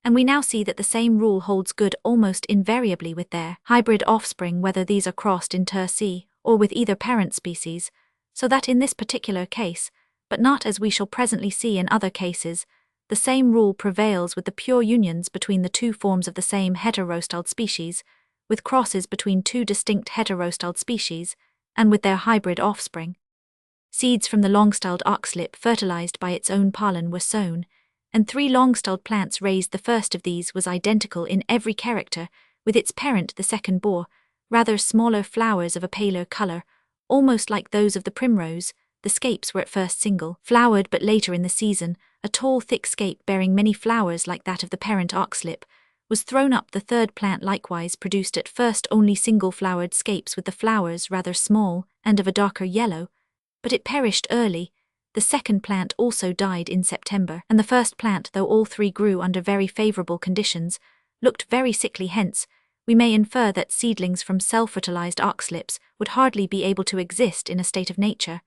and we now see that the same rule holds good almost invariably with their hybrid offspring, whether these are crossed inter se or with either parent species, so that in this particular case, but not as we shall presently see in other cases, the same rule prevails with the pure unions between the two forms of the same heterostyled species, with crosses between two distinct heterostyled species, and with their hybrid offspring. Seeds from the long-styled oxlip fertilized by its own pollen were sown, and 3 long-styled plants raised. The first of these was identical in every character with its parent. The second bore rather smaller flowers of a paler color, almost like those of the primrose. The scapes were at first single-flowered, but later in the season, a tall thick scape bearing many flowers like that of the parent oxlip was thrown up. The third plant likewise produced at first only single-flowered scapes with the flowers rather small and of a darker yellow, but it perished early. The second plant also died in September, and the first plant, though all 3 grew under very favorable conditions, looked very sickly. Hence, we may infer that seedlings from self-fertilized oxlips would hardly be able to exist in a state of nature.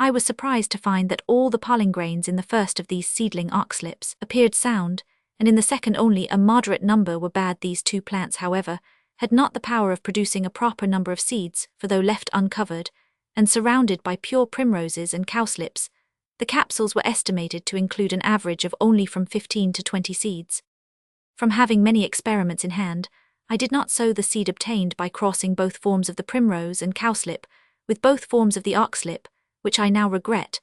I was surprised to find that all the pollen grains in the first of these seedling oxlips appeared sound, and in the second only a moderate number were bad. These 2 plants, however, had not the power of producing a proper number of seeds, for though left uncovered, and surrounded by pure primroses and cowslips, the capsules were estimated to include an average of only from 15 to 20 seeds. From having many experiments in hand, I did not sow the seed obtained by crossing both forms of the primrose and cowslip with both forms of the oxlip, which I now regret,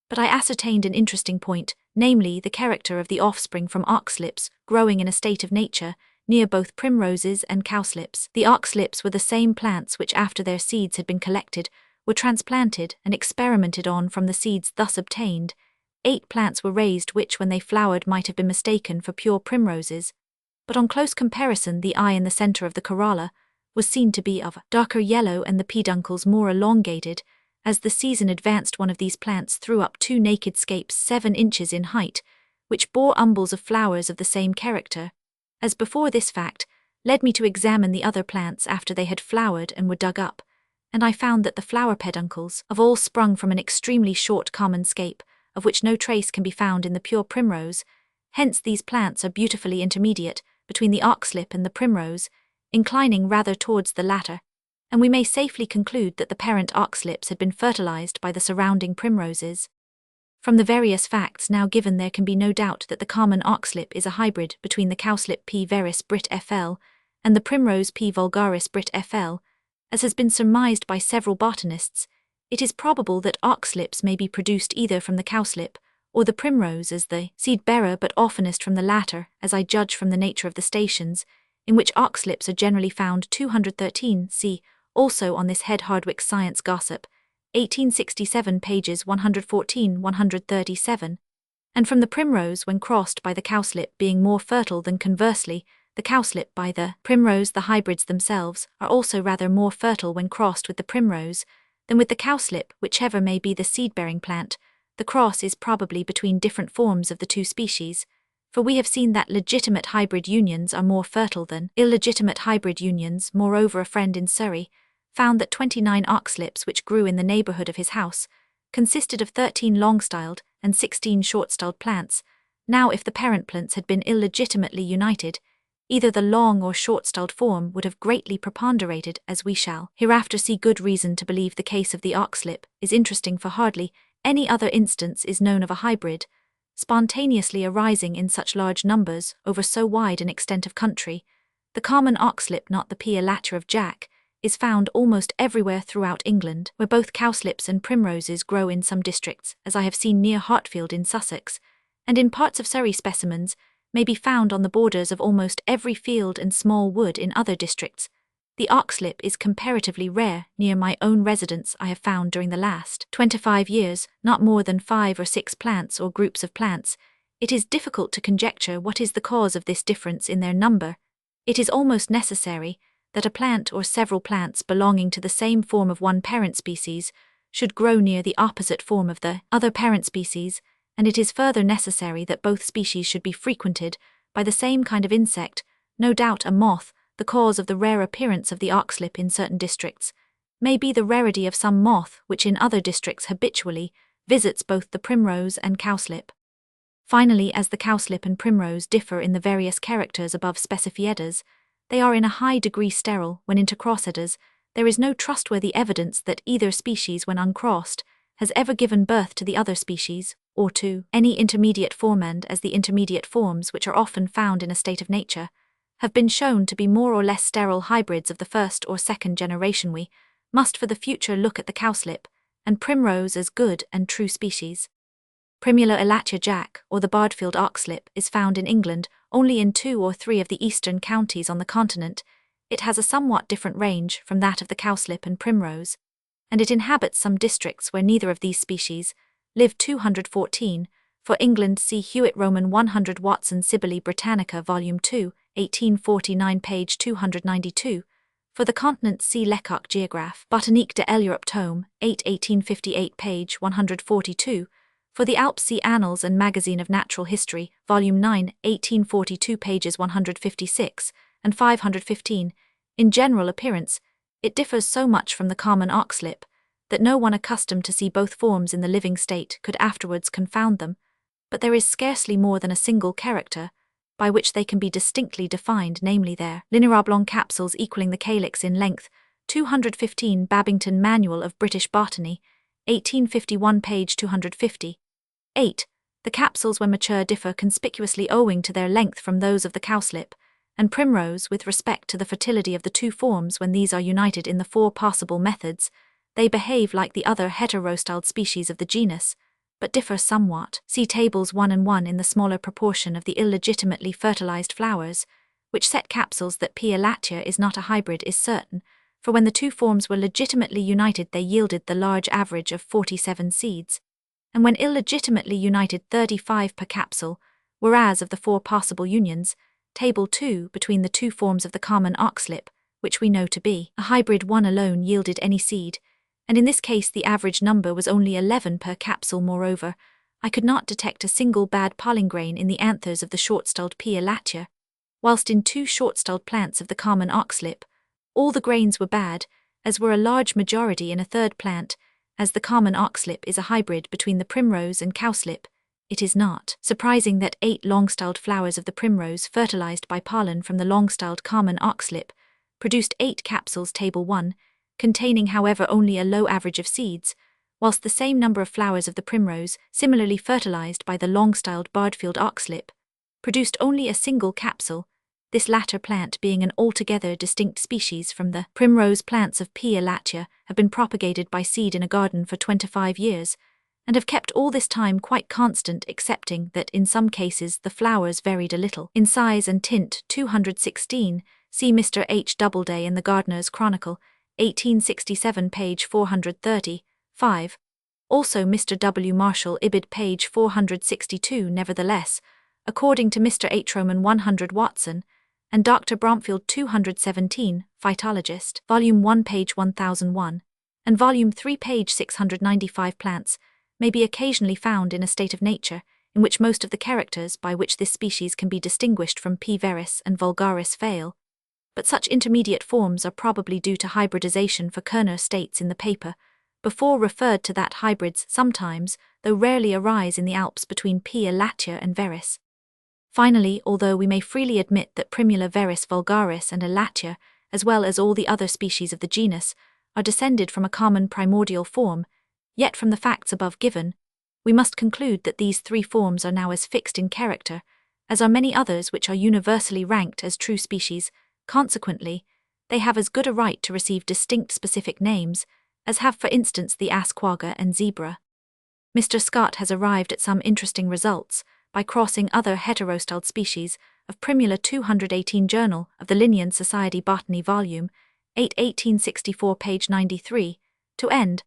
but I ascertained an interesting point, namely the character of the offspring from oxlips growing in a state of nature near both primroses and cowslips. The oxlips were the same plants which, after their seeds had been collected, were transplanted and experimented on from the seeds thus obtained. 8 plants were raised which, when they flowered, might have been mistaken for pure primroses, but on close comparison the eye in the center of the corolla was seen to be of a darker yellow and the peduncles more elongated. As the season advanced, one of these plants threw up 2 naked scapes 7 inches in height, which bore umbels of flowers of the same character. As before, this fact led me to examine the other plants after they had flowered and were dug up, and I found that the flower peduncles of all sprung from an extremely short common scape, of which no trace can be found in the pure primrose. Hence these plants are beautifully intermediate between the oxlip and the primrose, inclining rather towards the latter, and we may safely conclude that the parent oxlips had been fertilized by the surrounding primroses. From the various facts now given, there can be no doubt that the common oxlip is a hybrid between the cowslip P. veris Brit. FL and the primrose P. vulgaris Brit. FL. As has been surmised by several botanists, it is probable that oxlips may be produced either from the cowslip or the primrose as the seed-bearer, but oftenest from the latter, as I judge from the nature of the stations, in which oxlips are generally found. 213 see also on this head Hardwick's Science Gossip, 1867, pages 114-137, and from the primrose when crossed by the cowslip being more fertile than conversely, the cowslip by the primrose. The hybrids themselves are also rather more fertile when crossed with the primrose than with the cowslip. Whichever may be the seed-bearing plant, the cross is probably between different forms of the 2 species, for we have seen that legitimate hybrid unions are more fertile than illegitimate hybrid unions. Moreover, a friend in Surrey found that 29 oxlips which grew in the neighbourhood of his house consisted of 13 long-styled and 16 short-styled plants. Now, if the parent plants had been illegitimately united, either the long or short-styled form would have greatly preponderated, as we shall hereafter see good reason to believe. The case of the oxlip is interesting, for hardly any other instance is known of a hybrid spontaneously arising in such large numbers over so wide an extent of country. The common oxlip, not the P. elata of Jack, is found almost everywhere throughout England, where both cowslips and primroses grow. In some districts, as I have seen near Hartfield in Sussex, and in parts of Surrey, specimens may be found on the borders of almost every field and small wood in other districts. The oxlip is comparatively rare. Near my own residence I have found during the last 25 years not more than 5 or 6 plants or groups of plants. It is difficult to conjecture what is the cause of this difference in their number. It is almost necessary that a plant or several plants belonging to the same form of one parent species should grow near the opposite form of the other parent species, and it is further necessary that both species should be frequented by the same kind of insect, no doubt a moth. The cause of the rare appearance of the oxlip in certain districts may be the rarity of some moth which in other districts habitually visits both the primrose and cowslip. Finally, as the cowslip and primrose differ in the various characters above specifieds, they are in a high degree sterile when intercrossed. There is no trustworthy evidence that either species when uncrossed has ever given birth to the other species, or to any intermediate form, and as the intermediate forms which are often found in a state of nature have been shown to be more or less sterile hybrids of the first or second generation, we must for the future look at the cowslip and primrose as good and true species. Primula elatia jack, or the Bardfield oxlip, is found in England only in 2 or 3 of the eastern counties on the continent. It has a somewhat different range from that of the cowslip and primrose, and it inhabits some districts where neither of these species live. 214. For England see Hewitt Roman 100 Watson Sibylle Britannica Volume 2, 1849 page 292. For the continent see Lecoq Geographe Botanique de l'Europe tome, 8 1858 page 142. For the Alps see Annals and Magazine of Natural History, Volume 9, 1842 pages 156 and 515. In general appearance, it differs so much from the common oxlip that no one accustomed to see both forms in the living state could afterwards confound them, but there is scarcely more than a single character by which they can be distinctly defined, namely their linear oblong capsules equaling the calyx in length. 215 Babington Manual of British Botany, 1851 page 250. 8. The capsules when mature differ conspicuously owing to their length from those of the cowslip and primrose with respect to the fertility of the two forms. When these are united in the 4 possible methods, they behave like the other heterostyled species of the genus, but differ somewhat. See tables 1 and 1 in the smaller proportion of the illegitimately fertilized flowers, which set capsules that P. elatia is not a hybrid is certain, for when the two forms were legitimately united they yielded the large average of 47 seeds, and when illegitimately united 35 per capsule, whereas of the 4 possible unions, table 2 between the two forms of the common oxlip, which we know to be a hybrid, 1 alone yielded any seed, and in this case the average number was only 11 per capsule. Moreover, I could not detect a single bad pollen grain in the anthers of the short-styled P. elatia, whilst in 2 short-styled plants of the common oxlip, all the grains were bad, as were a large majority in a third plant. As the common oxlip is a hybrid between the primrose and cowslip, it is not surprising that 8 long-styled flowers of the primrose fertilized by pollen from the long-styled common oxlip produced 8 capsules. Table 1, containing however only a low average of seeds, whilst the same number of flowers of the primrose, similarly fertilized by the long-styled Bardfield oxlip, produced only a single capsule, this latter plant being an altogether distinct species from the primrose. Plants of P. elatia have been propagated by seed in a garden for 25 years, and have kept all this time quite constant, excepting that in some cases the flowers varied a little in size and tint. 216, see Mr. H. Doubleday in the Gardener's Chronicle, 1867 page 430, 5. Also Mr. W. Marshall Ibid page 462. Nevertheless, according to Mr. H. Roman 100 Watson, and Dr. Bromfield 217, Phytologist, Volume 1 page 1001, and Volume 3 page 695, plants may be occasionally found in a state of nature in which most of the characters by which this species can be distinguished from P. veris and vulgaris fail, but such intermediate forms are probably due to hybridization, for Kerner states in the paper before referred to that hybrids sometimes, though rarely, arise in the Alps between P. elatia and veris. Finally, although we may freely admit that Primula veris vulgaris and elatia, as well as all the other species of the genus, are descended from a common primordial form, yet from the facts above given, we must conclude that these 3 forms are now as fixed in character as are many others which are universally ranked as true species. Consequently, they have as good a right to receive distinct specific names as have, for instance, the ass quagga and zebra. Mr. Scott has arrived at some interesting results by crossing other heterostyled species of Primula 218 Journal of the Linnean Society Botany Volume 8 1864 page 93, to end.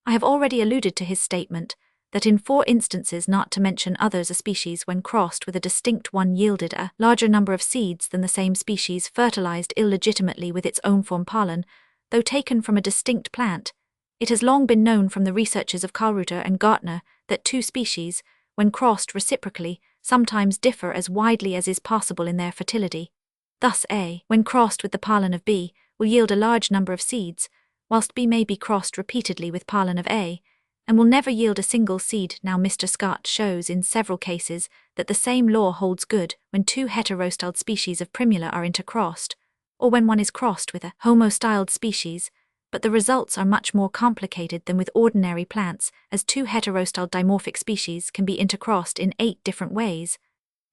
I have already alluded to his statement that in 4 instances, not to mention others, a species when crossed with a distinct one yielded a larger number of seeds than the same species fertilized illegitimately with its own form pollen, though taken from a distinct plant. It has long been known from the researches of Kallreuter and Gartner that 2 species, when crossed reciprocally, sometimes differ as widely as is possible in their fertility. Thus A, when crossed with the pollen of B, will yield a large number of seeds, whilst B may be crossed repeatedly with pollen of A, and will never yield a single seed. Now Mr. Scott shows in several cases that the same law holds good when 2 heterostyled species of Primula are intercrossed, or when one is crossed with a homostyled species, but the results are much more complicated than with ordinary plants, as 2 heterostyled dimorphic species can be intercrossed in 8 different ways.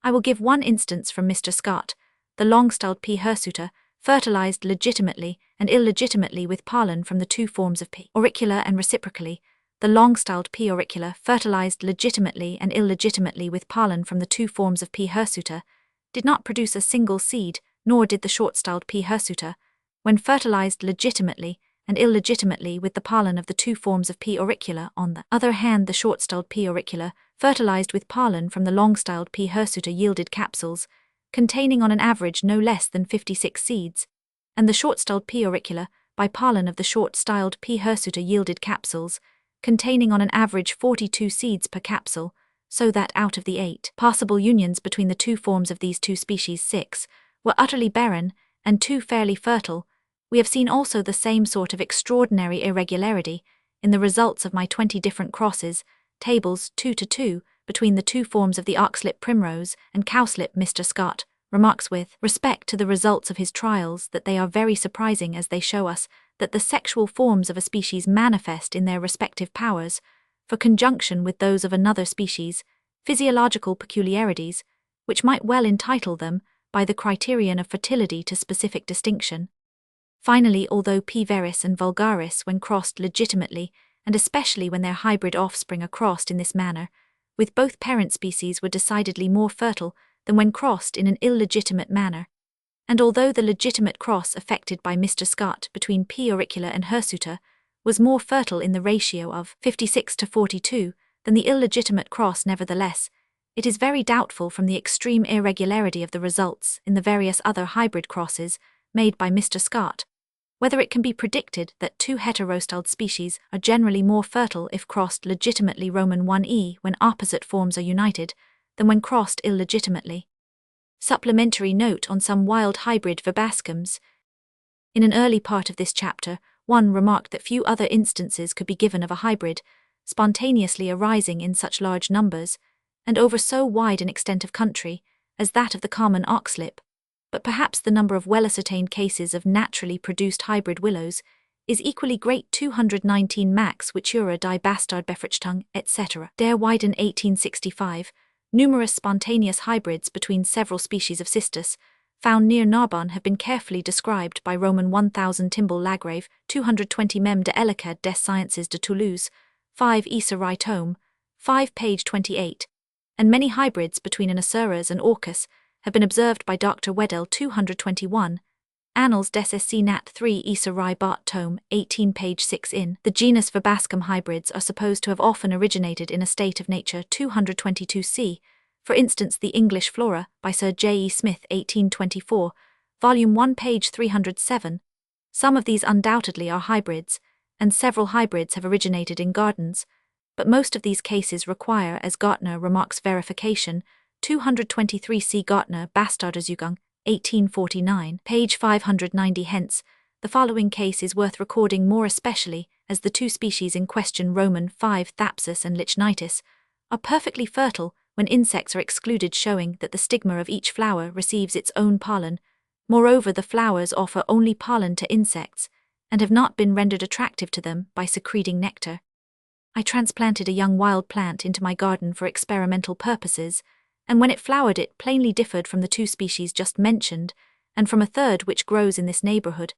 I will give one instance from Mr. Scott. The long-styled P. hirsuta, fertilized legitimately and illegitimately with pollen from the 2 forms of P. auricula and reciprocally. The long-styled P. auricula, fertilized legitimately and illegitimately with pollen from the 2 forms of P. hirsuta, did not produce a single seed, nor did the short-styled P. hirsuta, when fertilized legitimately and illegitimately with the pollen of the 2 forms of P. auricula. On the other hand, the short-styled P. auricula, fertilized with pollen from the long-styled P. hirsuta, yielded capsules, containing on an average no less than 56 seeds, and the short-styled P. auricula, by pollen of the short-styled P. hirsuta, yielded capsules, containing on an average 42 seeds per capsule, so that out of the 8 possible unions between the 2 forms of these 2 species, 6 were utterly barren, and 2 fairly fertile. We have seen also the same sort of extraordinary irregularity in the results of my 20 different crosses, tables 2:2, between the 2 forms of the oxlip primrose and cowslip. Mr. Scott remarks with respect to the results of his trials that they are very surprising, as they show us that the sexual forms of a species manifest in their respective powers, for conjunction with those of another species, physiological peculiarities, which might well entitle them, by the criterion of fertility, to specific distinction. Finally, although P. viris and vulgaris, when crossed legitimately, and especially when their hybrid offspring are crossed in this manner, with both parent species, were decidedly more fertile than when crossed in an illegitimate manner, and although the legitimate cross effected by Mr. Scott between P. auricula and hirsuta was more fertile in the ratio of 56:42 than the illegitimate cross, nevertheless, it is very doubtful, from the extreme irregularity of the results in the various other hybrid crosses made by Mr. Scott, whether it can be predicted that 2 heterostyled species are generally more fertile if crossed legitimately (1e) when opposite forms are united, than when crossed illegitimately. Supplementary note on some wild hybrid verbascums. In an early part of this chapter, one remarked that few other instances could be given of a hybrid, spontaneously arising in such large numbers, and over so wide an extent of country, as that of the common oxlip, but perhaps the number of well-ascertained cases of naturally produced hybrid willows is equally great. 219 Max Wichura die Bastardbefruchtung, etc. Der Weiden 1865, numerous spontaneous hybrids between several species of cistus, found near Narbonne, have been carefully described by Roman 1000 Timbal Lagrave, 220 Mem de Elicade des Sciences de Toulouse, 5 Issa Rai Tome, 5 page 28, and many hybrids between an Asurus and Orcus have been observed by Dr. Weddell, 221, Annals des Sc. Nat. 3 Issa Rai Bot Tome, 18 page 6 in. The genus Verbascum hybrids are supposed to have often originated in a state of nature. 222 c. For instance, the English Flora, by Sir J. E. Smith, 1824, Volume 1 page 307. Some of these undoubtedly are hybrids, and several hybrids have originated in gardens, but most of these cases require, as Gartner remarks, verification. 223 c. Gartner, Bastarderzugang, 1849, page 590. Hence, the following case is worth recording more especially, as the 2 species in question, Roman 5 Thapsus and Lichnitis, are perfectly fertile when insects are excluded, showing that the stigma of each flower receives its own pollen. Moreover, the flowers offer only pollen to insects, and have not been rendered attractive to them by secreting nectar. I transplanted a young wild plant into my garden for experimental purposes, and when it flowered it plainly differed from the 2 species just mentioned, and from a third which grows in this neighbourhood.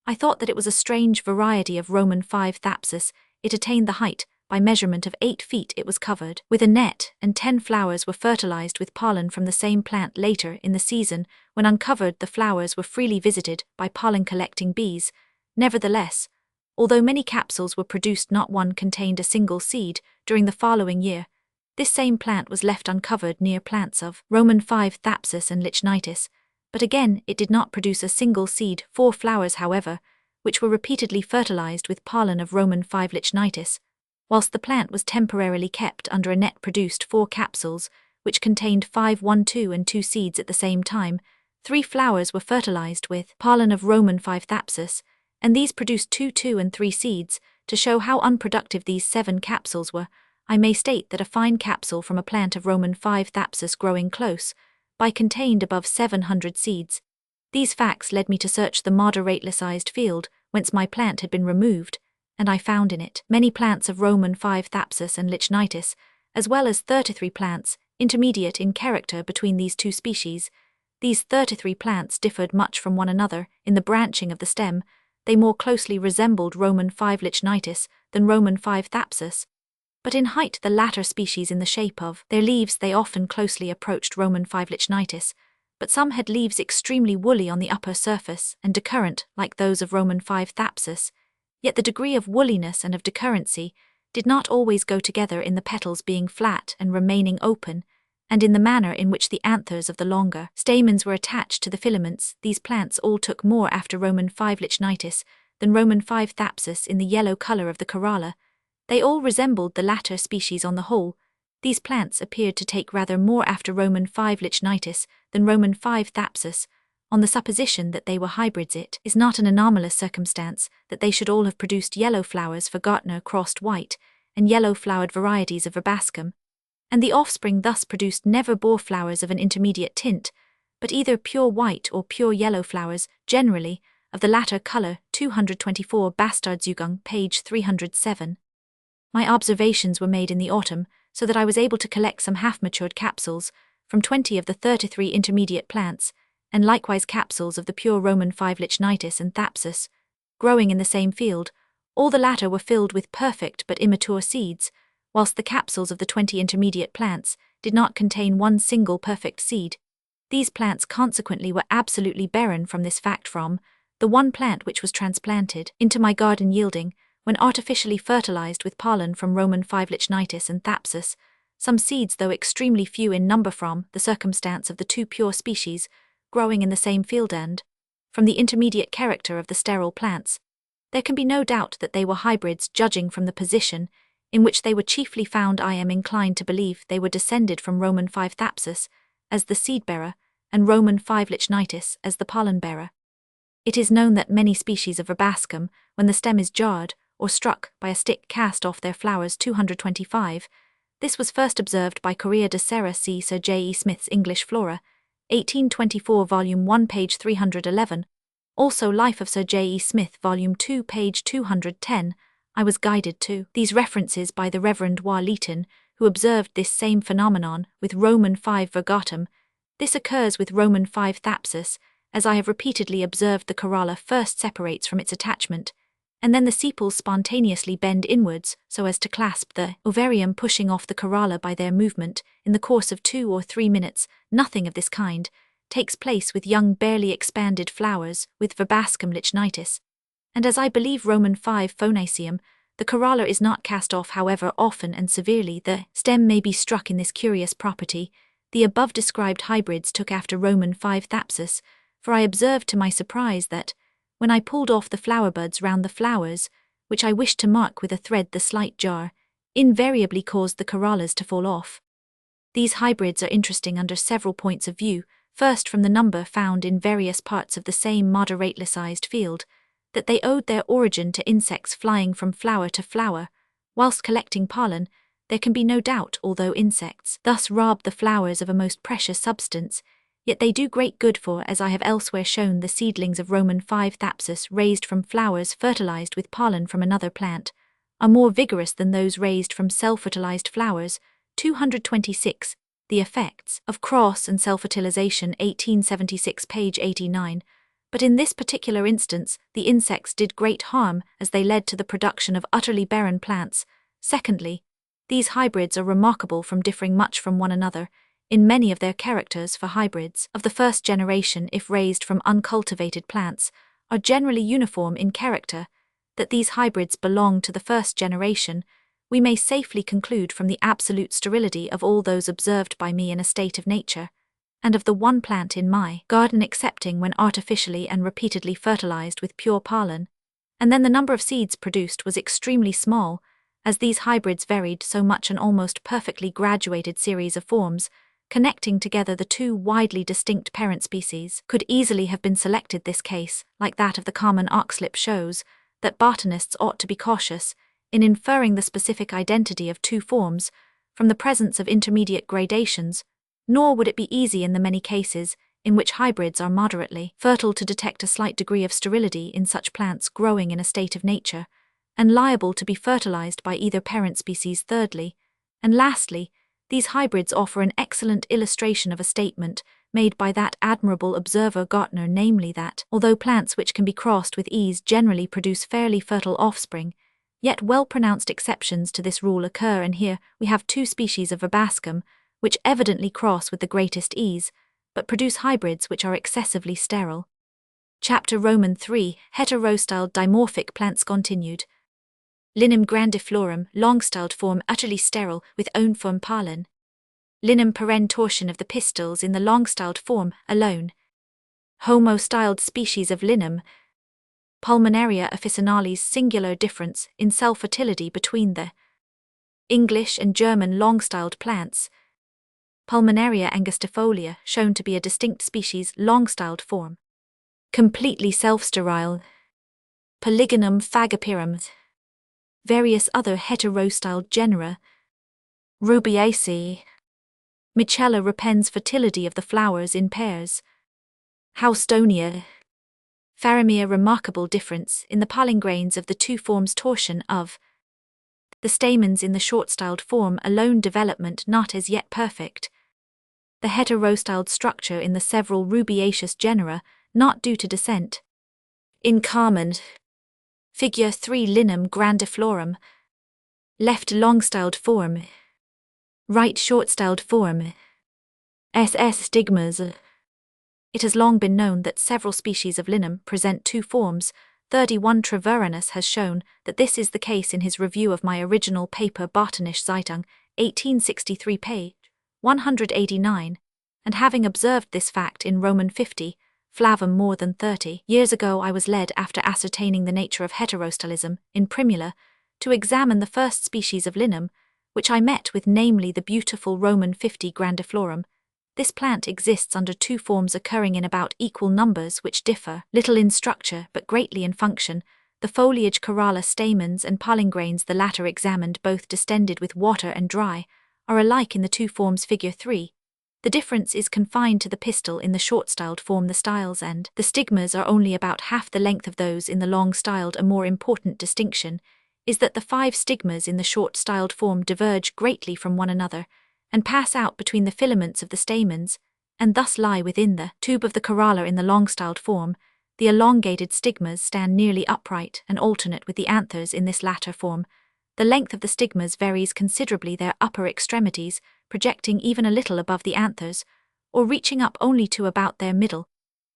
I thought that it was a strange variety of Roman 5 Thapsus. It attained the height, by measurement of 8 feet it was covered with a net, and 10 flowers were fertilized with pollen from the same plant later in the season. When uncovered, the flowers were freely visited by pollen-collecting bees. Nevertheless, although many capsules were produced, not one contained a single seed. During the following year, this same plant was left uncovered near plants of Roman 5 thapsus and lichnitis, but again it did not produce a single seed. 4 flowers, however, which were repeatedly fertilized with pollen of Roman 5 lichnitis, whilst the plant was temporarily kept under a net, produced 4 capsules, which contained 5 1-2 and 2 seeds at the same time. 3 flowers were fertilized with pollen of Roman 5 thapsus, and these produced 2 and 3 seeds. To show how unproductive these 7 capsules were, I may state that a fine capsule from a plant of Roman 5 thapsus growing close by contained above 700 seeds. These facts led me to search the moderately-sized field whence my plant had been removed, and I found in it many plants of Roman 5 thapsus and lichnitis, as well as 33 plants, intermediate in character between these two species. These 33 plants differed much from one another in the branching of the stem. They more closely resembled Roman 5 lichnitis than Roman 5 thapsus, but in height the latter species. In the shape of their leaves they often closely approached Roman 5 lichnitis, but some had leaves extremely woolly on the upper surface and decurrent like those of Roman 5 thapsus, yet the degree of woolliness and of decurrency did not always go together in the petals being flat and remaining open, and in the manner in which the anthers of the longer stamens were attached to the filaments. These plants all took more after Roman 5 lichnitis than Roman 5 thapsus in the yellow colour of the corolla. They all resembled the latter species on the whole. These plants appeared to take rather more after Roman 5 lichnitis than Roman 5 thapsus, on the supposition that they were hybrids. It is not an anomalous circumstance that they should all have produced yellow flowers for Gartner crossed white and yellow-flowered varieties of verbascum, and the offspring thus produced never bore flowers of an intermediate tint, but either pure white or pure yellow flowers, generally of the latter colour. 224 Bastardsugang, page 307. My observations were made in the autumn, so that I was able to collect some half-matured capsules from 20 of the 33 intermediate plants, and likewise capsules of the pure Roman 5 lichnitis and thapsus, growing in the same field. All the latter were filled with perfect but immature seeds, whilst the capsules of the 20 intermediate plants did not contain one single perfect seed. These plants consequently were absolutely barren from this fact. From the one plant which was transplanted into my garden yielding, when artificially fertilized with pollen from Roman 5 lichnitis and thapsus, some seeds, though extremely few in number, from the circumstance of the 2 pure species growing in the same field, and from the intermediate character of the sterile plants, there can be no doubt that they were hybrids. Judging from the position in which they were chiefly found, I am inclined to believe they were descended from Roman 5 thapsus as the seed-bearer and Roman 5 lichnitis as the pollen-bearer. It is known that many species of verbascum, when the stem is jarred or struck by a stick, cast off their flowers. 225. This was first observed by Correa de Serra. See Sir J. E. Smith's English Flora, 1824, Volume 1, page 311. Also Life of Sir J. E. Smith, Volume 2, page 210. I was guided to these references by the Reverend Wa Leeton, who observed this same phenomenon with Roman 5 virgatum. This occurs with Roman 5 thapsus, as I have repeatedly observed. The corolla first separates from its attachment, and then the sepals spontaneously bend inwards so as to clasp the ovarium, pushing off the corolla by their movement in the course of 2 or 3 minutes. Nothing of this kind takes place with young, barely expanded flowers with verbascum lichnitis, and as I believe Roman 5 phonaceum, the corolla is not cast off. However often and severely the stem may be struck in this curious property, the above described hybrids took after Roman 5 thapsus, for I observed to my surprise that, when I pulled off the flower buds round the flowers, which I wished to mark with a thread, the slight jar invariably caused the corollas to fall off. These hybrids are interesting under several points of view. First, from the number found in various parts of the same moderately-sized field, that they owed their origin to insects flying from flower to flower, whilst collecting pollen. There can be no doubt, although insects thus rob the flowers of a most precious substance, yet they do great good, for, as I have elsewhere shown, the seedlings of Roman 5 thapsus raised from flowers fertilized with pollen from another plant are more vigorous than those raised from self-fertilized flowers. 226. The effects of cross and self-fertilization, 1876, page 89. But in this particular instance, the insects did great harm, as they led to the production of utterly barren plants, Secondly, these hybrids are remarkable from differing much from one another in many of their characters, for hybrids of the first generation, if raised from uncultivated plants, are generally uniform in character. That these hybrids belong to the first generation, we may safely conclude from the absolute sterility of all those observed by me in a state of nature, and of the one plant in my garden excepting when artificially and repeatedly fertilized with pure pollen, and then the number of seeds produced was extremely small, as these hybrids varied so much. An almost perfectly graduated series of forms, connecting together the two widely distinct parent species, could easily have been selected. This case, like that of the common oxlip, shows that botanists ought to be cautious in inferring the specific identity of two forms from the presence of intermediate gradations, nor would it be easy in the many cases in which hybrids are moderately fertile to detect a slight degree of sterility in such plants growing in a state of nature, and liable to be fertilized by either parent species. Thirdly, and lastly, these hybrids offer an excellent illustration of a statement made by that admirable observer Gartner, namely that, although plants which can be crossed with ease generally produce fairly fertile offspring, yet well-pronounced exceptions to this rule occur, and here we have two species of verbascum, which evidently cross with the greatest ease, but produce hybrids which are excessively sterile. Chapter Roman 3, Heterostyled dimorphic plants continued. Linum grandiflorum, long-styled form utterly sterile, with own-form pollen. Linum perenne, torsion of the pistils in the long-styled form, alone. Homo-styled species of Linum. Pulmonaria officinalis, singular difference in cell fertility between the English and German long-styled plants. Pulmonaria angustifolia, shown to be a distinct species, long-styled form. Completely self-sterile. Polygonum phagopirum. Various other heterostyled genera. Rubiaceae. Michella repens, fertility of the flowers in pairs. Houstonia. Faramea, remarkable difference in the pollen grains of the two forms, torsion of the stamens in the short-styled form alone, development not as yet perfect. The heterostyled structure in the several rubiaceous genera, not due to descent. In common. Figure 3, Linum grandiflorum. Left long-styled form. Right short-styled form. SS stigmas. It has long been known that several species of Linum present two forms. 31 Treviranus has shown that this is the case in his review of my original paper Botanische Zeitung, 1863, page 189, and having observed this fact in Roman 50, Flavum, more than 30 years ago, I was led, after ascertaining the nature of heterostylism in primula, to examine the first species of Linum, which I met with, namely the beautiful Roman 50 grandiflorum. This plant exists under two forms occurring in about equal numbers, which differ little in structure but greatly in function. The foliage, corolla, stamens and pollen grains, the latter examined both distended with water and dry, are alike in the two forms. Figure 3. The difference is confined to the pistil in the short-styled form. The styles and the stigmas are only about half the length of those in the long-styled. A more important distinction is that the 5 stigmas in the short-styled form diverge greatly from one another, and pass out between the filaments of the stamens, and thus lie within the tube of the corolla. In the long-styled form, the elongated stigmas stand nearly upright and alternate with the anthers. In this latter form, the length of the stigmas varies considerably, their upper extremities projecting even a little above the anthers, or reaching up only to about their middle.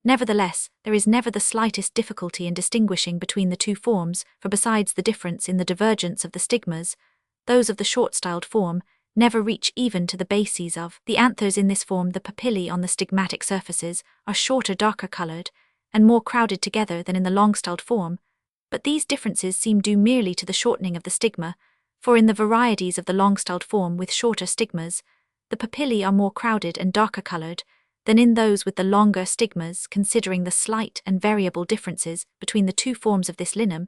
Nevertheless, there is never the slightest difficulty in distinguishing between the two forms, for besides the difference in the divergence of the stigmas, those of the short-styled form never reach even to the bases of the anthers. In this form, the papillae on the stigmatic surfaces are shorter, darker coloured, and more crowded together than in the long-styled form, but these differences seem due merely to the shortening of the stigma, for in the varieties of the long-styled form with shorter stigmas, the papillae are more crowded and darker coloured than in those with the longer stigmas. Considering the slight and variable differences between the two forms of this Linum,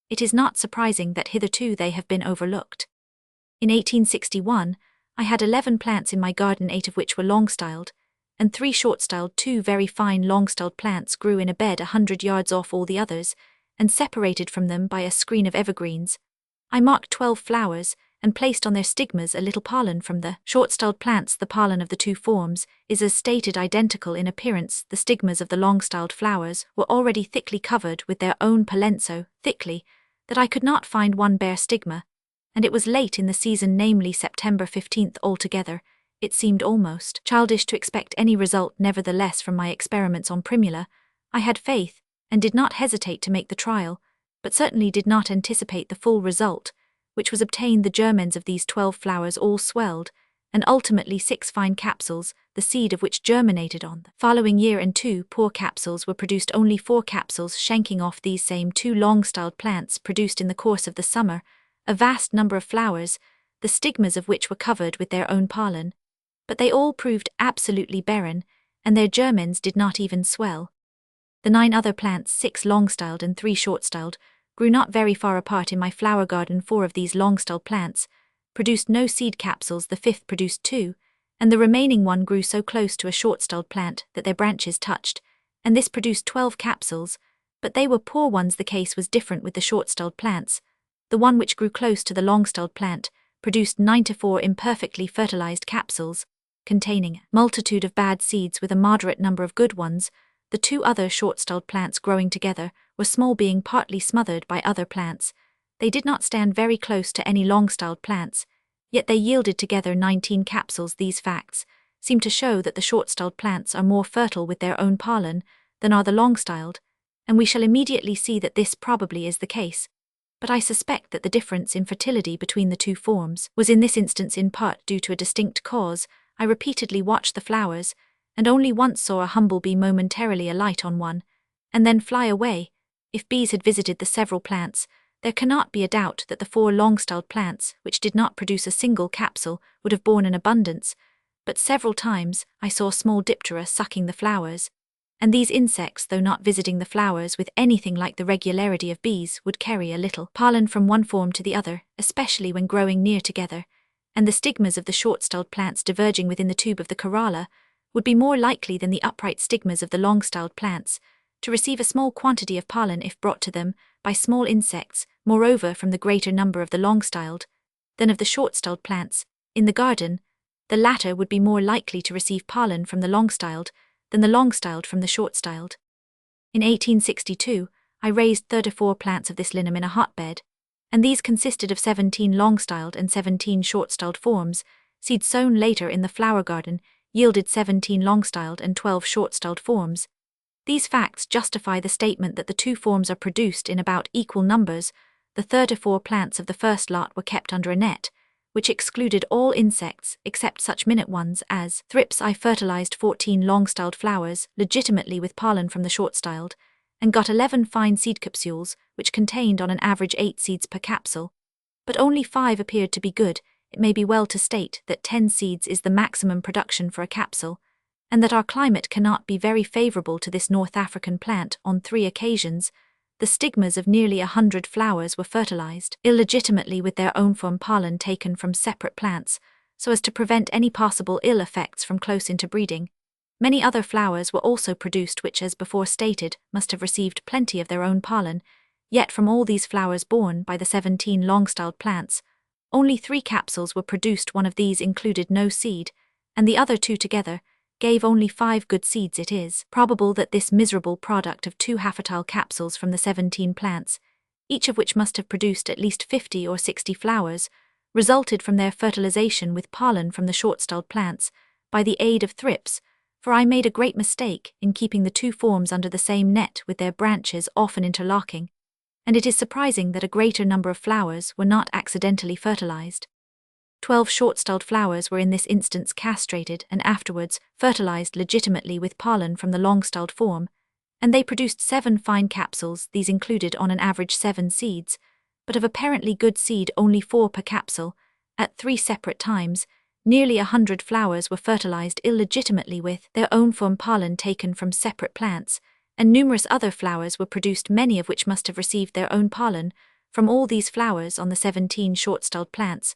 it is not surprising that hitherto they have been overlooked. In 1861, I had 11 plants in my garden, 8 of which were long-styled, and 3 short-styled. 2 very fine long-styled plants grew in a bed 100 yards off all the others, and separated from them by a screen of evergreens. I marked 12 flowers, and placed on their stigmas a little pollen from the short-styled plants. The pollen of the two forms is as stated identical in appearance. The stigmas of the long-styled flowers were already thickly covered with their own pollen, so thickly that I could not find one bare stigma. and it was late in the season, namely September 15th altogether. It seemed almost childish to expect any result. Nevertheless, from my experiments on primula, I had faith, and did not hesitate to make the trial, but certainly did not anticipate the full result, which was obtained. The germens of these 12 flowers all swelled, and ultimately 6 fine capsules, the seed of which germinated on the following year, and 2 poor capsules were produced. Only 4 capsules shanking off these same 2 long-styled plants produced in the course of the summer a vast number of flowers, the stigmas of which were covered with their own pollen, but they all proved absolutely barren, and their germens did not even swell. The 9 other plants, 6 long-styled and 3 short-styled, grew not very far apart in my flower garden. 4 of these long-styled plants produced no seed capsules, the 5th produced 2, and the remaining 1 grew so close to a short-styled plant that their branches touched, and this produced 12 capsules, but they were poor ones. The case was different with the short-styled plants. The one which grew close to the long-styled plant produced 94 imperfectly fertilized capsules, containing a multitude of bad seeds with a moderate number of good ones. The 2 other short-styled plants growing together were small, being partly smothered by other plants. They did not stand very close to any long-styled plants, yet they yielded together 19 capsules. These facts seem to show that the short-styled plants are more fertile with their own pollen than are the long-styled, and we shall immediately see that this probably is the case. But I suspect that the difference in fertility between the 2 forms was in this instance in part due to a distinct cause. I repeatedly watched the flowers, and only once saw a humble bee momentarily alight on one, and then fly away. If bees had visited the several plants, there cannot be a doubt that the 4 long-styled plants, which did not produce a single capsule, would have borne in abundance, but several times I saw small diptera sucking the flowers, and these insects, though not visiting the flowers with anything like the regularity of bees, would carry a little pollen from one form to the other, especially when growing near together, and the stigmas of the short-styled plants diverging within the tube of the corolla would be more likely than the upright stigmas of the long-styled plants to receive a small quantity of pollen if brought to them by small insects, moreover from the greater number of the long-styled than of the short-styled plants. In the garden, the latter would be more likely to receive pollen from the long-styled than the long-styled from the short-styled. In 1862, I raised 34 plants of this linum in a hotbed, and these consisted of 17 long-styled and 17 short-styled forms. Seed sown later in the flower garden yielded 17 long-styled and 12 short-styled forms. These facts justify the statement that the 2 forms are produced in about equal numbers. The 34 plants of the first lot were kept under a net, which excluded all insects except such minute ones as thrips. I fertilized 14 long-styled flowers legitimately with pollen from the short-styled, and got 11 fine seed capsules, which contained on an average 8 seeds per capsule. But only 5 appeared to be good. It may be well to state that 10 seeds is the maximum production for a capsule, and that our climate cannot be very favorable to this North African plant. On 3 occasions, the stigmas of nearly 100 flowers were fertilized illegitimately with their own form pollen taken from separate plants, so as to prevent any possible ill effects from close interbreeding. Many other flowers were also produced which, as before stated, must have received plenty of their own pollen, yet from all these flowers borne by the 17 long-styled plants, only 3 capsules were produced. One of these included no seed, and the other 2 together gave only 5 good seeds. It is probable that this miserable product of 2 half-fertile capsules from the 17 plants, each of which must have produced at least 50 or 60 flowers, resulted from their fertilization with pollen from the short-styled plants by the aid of thrips, for I made a great mistake in keeping the 2 forms under the same net with their branches often interlocking, and it is surprising that a greater number of flowers were not accidentally fertilized. 12 short-styled flowers were in this instance castrated and afterwards fertilized legitimately with pollen from the long-styled form, and they produced 7 fine capsules. These included on an average 7 seeds, but of apparently good seed only 4 per capsule. At 3 separate times, nearly 100 flowers were fertilized illegitimately with their own form pollen taken from separate plants, and numerous other flowers were produced, many of which must have received their own pollen from all these flowers on the 17 short-styled plants.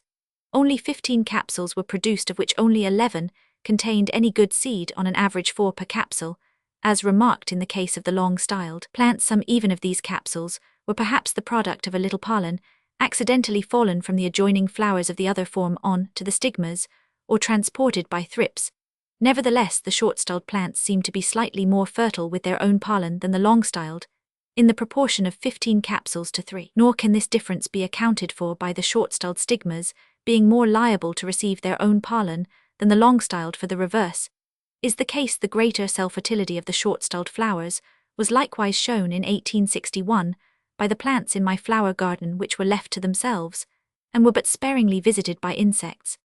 Only 15 capsules were produced, of which only 11 contained any good seed on an average 4 per capsule. As remarked in the case of the long-styled plants, some even of these capsules were perhaps the product of a little pollen accidentally fallen from the adjoining flowers of the other form on to the stigmas, or transported by thrips. Nevertheless, the short-styled plants seem to be slightly more fertile with their own pollen than the long-styled. in the proportion of 15 capsules to 3. Nor can this difference be accounted for by the short-styled stigmas being more liable to receive their own pollen than the long-styled. For the reverse is the case. The greater self-fertility of the short-styled flowers was likewise shown in 1861 by the plants in my flower garden, which were left to themselves and were but sparingly visited by insects.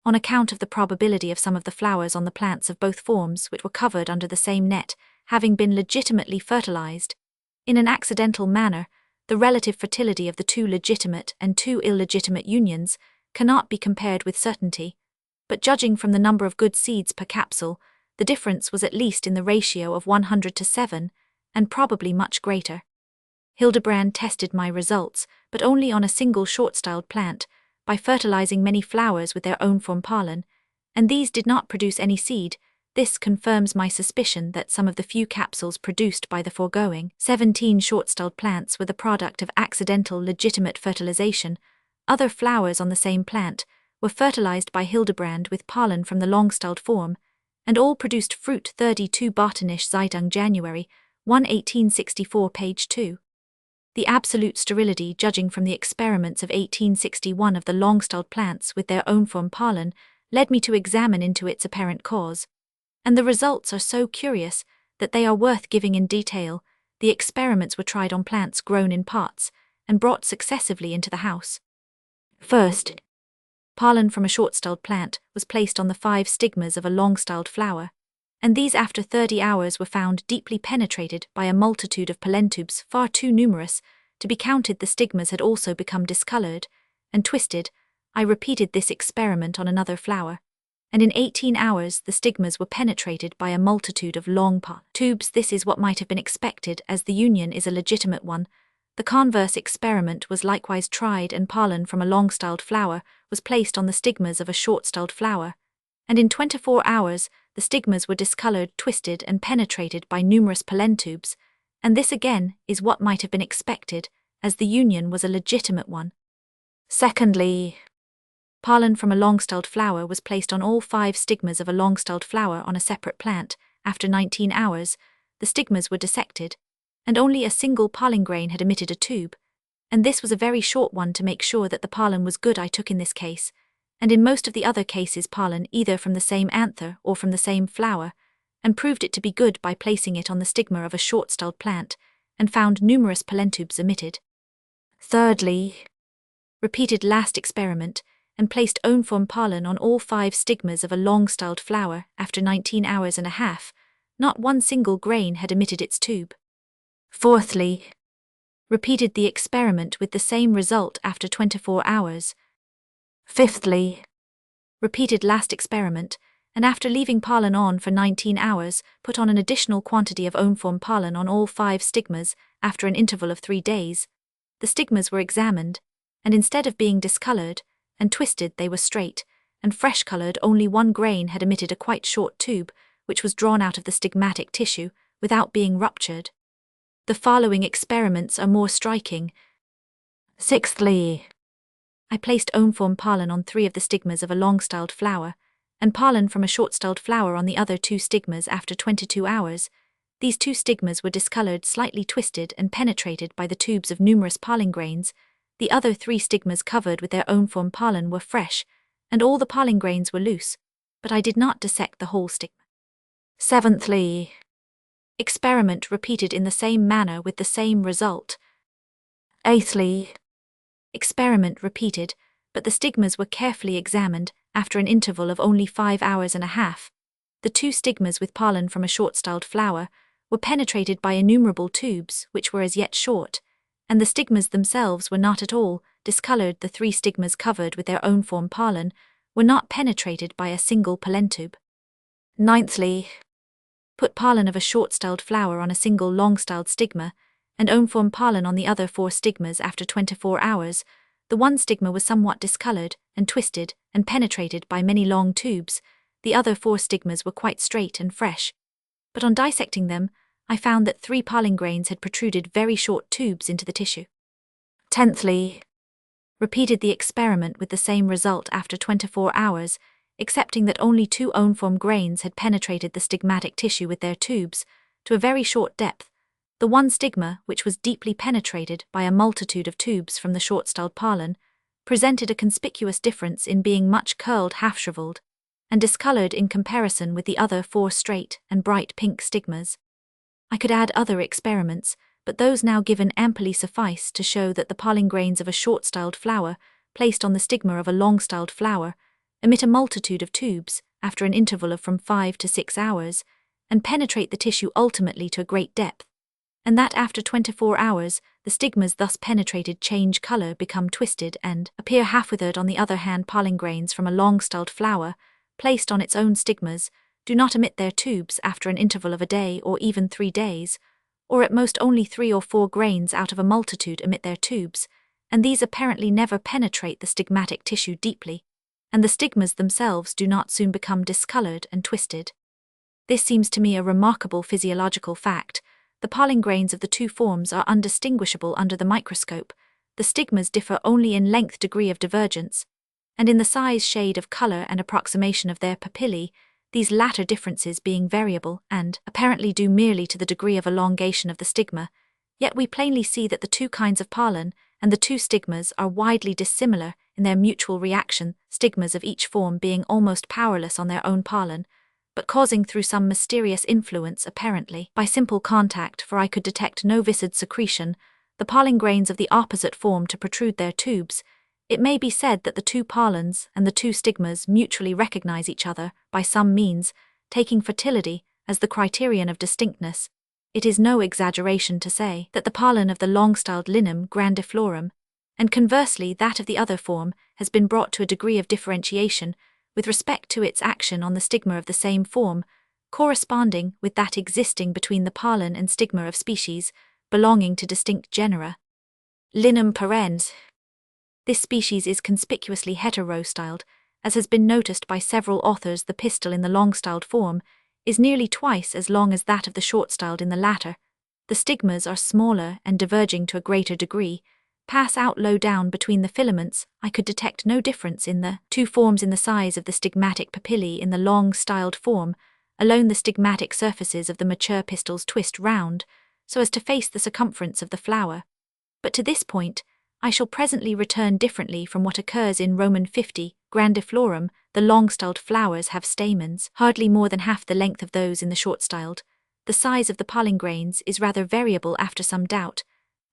On account of the probability of some of the flowers on the plants of both forms which were covered under the same net having been legitimately fertilized, in an accidental manner, the relative fertility of the two legitimate and two illegitimate unions cannot be compared with certainty, but judging from the number of good seeds per capsule, the difference was at least in the ratio of 100 to 7, and probably much greater. Hildebrand tested my results, but only on a single short-styled plant, by fertilizing many flowers with their own form pollen, and these did not produce any seed. This confirms my suspicion that some of the few capsules produced by the foregoing 17 short-styled plants were the product of accidental legitimate fertilization. Other flowers on the same plant were fertilized by Hildebrand with pollen from the long-styled form, and all produced fruit. 32 Botanische Zeitung, January 1, 1864, page 2. The absolute sterility, judging from the experiments of 1861 of the long-styled plants with their own form pollen, led me to examine into its apparent cause, and the results are so curious that they are worth giving in detail. The experiments were tried on plants grown in pots and brought successively into the house. First, pollen from a short-styled plant was placed on the 5 stigmas of a long-styled flower, and these after 30 hours were found deeply penetrated by a multitude of pollen tubes far too numerous to be counted. The stigmas had also become discolored and twisted. I repeated this experiment on another flower, and in 18 hours the stigmas were penetrated by a multitude of long pollen tubes. This is what might have been expected, as the union is a legitimate one. The converse experiment was likewise tried, and pollen from a long-styled flower was placed on the stigmas of a short-styled flower, and in 24 hours the stigmas were discolored, twisted, and penetrated by numerous pollen tubes, and this again is what might have been expected, as the union was a legitimate one. Secondly, pollen from a long-styled flower was placed on all 5 stigmas of a long-styled flower on a separate plant. After 19 hours, the stigmas were dissected, and only a single pollen grain had emitted a tube, and this was a very short one. To make sure that the pollen was good, I took in this case, and in most of the other cases, pollen either from the same anther or from the same flower, and proved it to be good by placing it on the stigma of a short-styled plant, and found numerous pollen tubes emitted. Thirdly, repeated last experiment, and placed own form pollen on all 5 stigmas of a long-styled flower. After 19 hours and a half, not one single grain had emitted its tube. Fourthly, repeated the experiment with the same result after 24 hours. Fifthly, repeated last experiment, and after leaving pollen on for 19 hours, put on an additional quantity of own form pollen on all 5 stigmas. After an interval of 3 days, the stigmas were examined, and instead of being discolored and twisted, they were straight and fresh-colored. Only one grain had emitted a quite short tube, which was drawn out of the stigmatic tissue without being ruptured. The following experiments are more striking. Sixthly, I placed own form pollen on 3 of the stigmas of a long-styled flower, and pollen from a short-styled flower on the other 2 stigmas. After 22 hours, these 2 stigmas were discolored, slightly twisted, and penetrated by the tubes of numerous pollen grains. The other 3 stigmas covered with their own form pollen were fresh, and all the pollen grains were loose, but I did not dissect the whole stigma. Seventhly, experiment repeated in the same manner with the same result. Eighthly, experiment repeated, but the stigmas were carefully examined. After an interval of only 5 hours and a half, the 2 stigmas with pollen from a short-styled flower were penetrated by innumerable tubes which were as yet short, and the stigmas themselves were not at all discolored. The 3 stigmas covered with their own form pollen were not penetrated by a single pollen tube. Ninthly, put pollen of a short-styled flower on a single long-styled stigma, and own form pollen on the other 4 stigmas. After 24 hours, the one stigma was somewhat discolored and twisted and penetrated by many long tubes. The other 4 stigmas were quite straight and fresh, but on dissecting them, I found that 3 pollen grains had protruded very short tubes into the tissue. Tenthly, repeated the experiment with the same result after 24 hours, excepting that only 2 own form grains had penetrated the stigmatic tissue with their tubes to a very short depth. The one stigma, which was deeply penetrated by a multitude of tubes from the short-styled pollen, presented a conspicuous difference in being much curled, half-shriveled, and discolored in comparison with the other 4 straight and bright pink stigmas. I could add other experiments, but those now given amply suffice to show that the pollen grains of a short-styled flower, placed on the stigma of a long-styled flower, emit a multitude of tubes after an interval of from 5 to 6 hours, and penetrate the tissue ultimately to a great depth, and that after 24 hours, the stigmas thus penetrated change color, become twisted, and appear half-withered. On the other hand, pollen grains from a long-styled flower, placed on its own stigmas, do not emit their tubes after an interval of a day or even 3 days, or at most only 3 or 4 grains out of a multitude emit their tubes, and these apparently never penetrate the stigmatic tissue deeply, and the stigmas themselves do not soon become discolored and twisted. This seems to me a remarkable physiological fact. The pollen grains of the 2 forms are undistinguishable under the microscope. The stigmas differ only in length, degree of divergence, and in the size, shade of color, and approximation of their papillae, these latter differences being variable and apparently due merely to the degree of elongation of the stigma. Yet we plainly see that the 2 kinds of pollen and the 2 stigmas are widely dissimilar in their mutual reaction, stigmas of each form being almost powerless on their own pollen, but causing through some mysterious influence, apparently by simple contact, for I could detect no viscid secretion, the pollen grains of the opposite form to protrude their tubes. It may be said that the 2 pollens and the 2 stigmas mutually recognize each other by some means, taking fertility as the criterion of distinctness. It is no exaggeration to say that the pollen of the long-styled Linum grandiflorum, and conversely that of the other form, has been brought to a degree of differentiation with respect to its action on the stigma of the same form, corresponding with that existing between the pollen and stigma of species belonging to distinct genera. Linum parens. This species is conspicuously heterostyled, as has been noticed by several authors. The pistil in the long-styled form is nearly twice as long as that of the short-styled in the latter. The stigmas are smaller and, diverging to a greater degree, pass out low down between the filaments. I could detect no difference in the 2 forms in the size of the stigmatic papillae. In the long-styled form alone, the stigmatic surfaces of the mature pistils twist round so as to face the circumference of the flower. But to this point I shall presently return. Differently from what occurs in Roman 50 grandiflorum, the long-styled flowers have stamens hardly more than half the length of those in the short-styled. The size of the pollen grains is rather variable. After some doubt,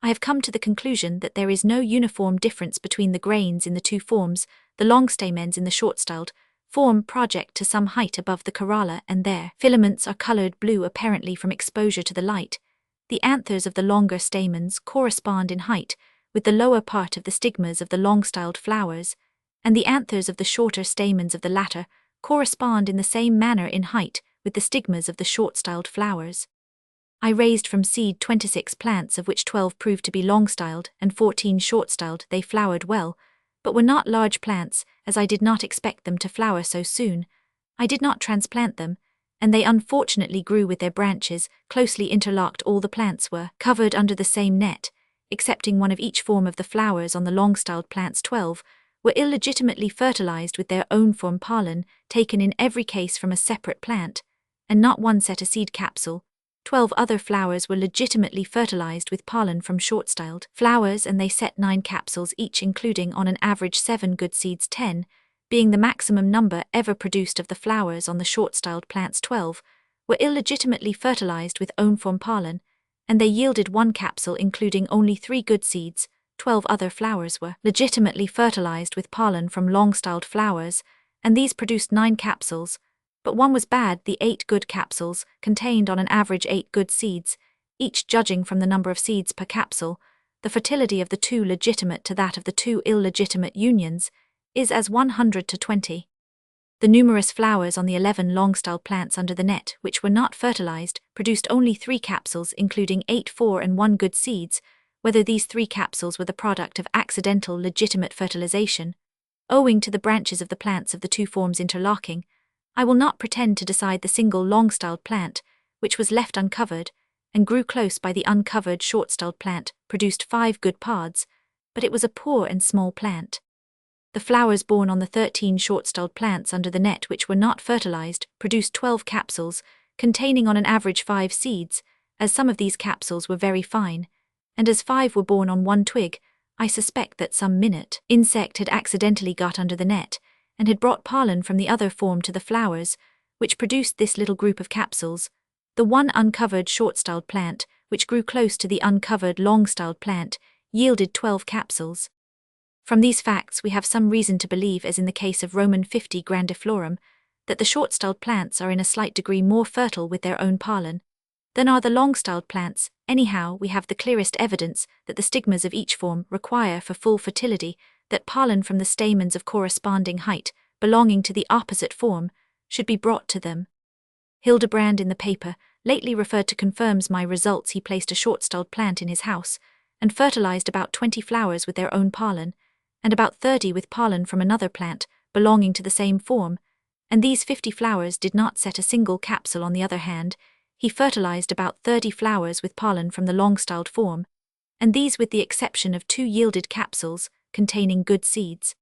I have come to the conclusion that there is no uniform difference between the grains in the 2 forms. The long stamens in the short-styled form project to some height above the corolla, and their filaments are colored blue, apparently from exposure to the light. The anthers of the longer stamens correspond in height with the lower part of the stigmas of the long-styled flowers, and the anthers of the shorter stamens of the latter correspond in the same manner in height with the stigmas of the short-styled flowers. I raised from seed 26 plants, of which 12 proved to be long-styled and 14 short-styled. They flowered well, but were not large plants, as I did not expect them to flower so soon. I did not transplant them, and they unfortunately grew with their branches closely interlocked. All the plants were covered under the same net, excepting one of each form of the flowers. On the long-styled plants, 12 were illegitimately fertilized with their own form pollen, taken in every case from a separate plant, and not one set a seed capsule. 12 other flowers were legitimately fertilized with pollen from short-styled flowers, and they set 9 capsules each, including on an average 7 good seeds, 10 being the maximum number ever produced of the flowers. On the short-styled plants, 12 were illegitimately fertilized with own-form pollen, and they yielded 1 capsule, including only 3 good seeds. 12 other flowers were legitimately fertilized with pollen from long-styled flowers, and these produced 9 capsules, but 1 was bad. The 8 good capsules contained on an average 8 good seeds, each, judging from the number of seeds per capsule. The fertility of the 2 legitimate to that of the 2 illegitimate unions is as 100 to 20. The numerous flowers on the 11 long-styled plants under the net, which were not fertilized, produced only 3 capsules, including 8 4 and 1 good seeds. Whether these 3 capsules were the product of accidental legitimate fertilization, owing to the branches of the plants of the 2 forms interlocking, I will not pretend to decide. The single long-styled plant, which was left uncovered, and grew close by the uncovered short-styled plant, produced 5 good pods, but it was a poor and small plant. The flowers borne on the 13 short-styled plants under the net, which were not fertilized, produced 12 capsules, containing on an average 5 seeds, as some of these capsules were very fine, and as 5 were borne on one twig, I suspect that some minute insect had accidentally got under the net, and had brought pollen from the other form to the flowers, which produced this little group of capsules. The one uncovered short-styled plant, which grew close to the uncovered long-styled plant, yielded 12 capsules. From these facts we have some reason to believe, as in the case of Roman 50 grandiflorum, that the short-styled plants are in a slight degree more fertile with their own pollen than are the long-styled plants. Anyhow, we have the clearest evidence that the stigmas of each form require for full fertility that pollen from the stamens of corresponding height, belonging to the opposite form, should be brought to them. Hildebrand in the paper lately referred to confirms my results. He placed a short-styled plant in his house, and fertilized about 20 flowers with their own pollen, and about 30 with pollen from another plant belonging to the same form, and these 50 flowers did not set a single capsule. On the other hand, he fertilized about 30 flowers with pollen from the long-styled form, and these, with the exception of 2, yielded capsules containing good seeds.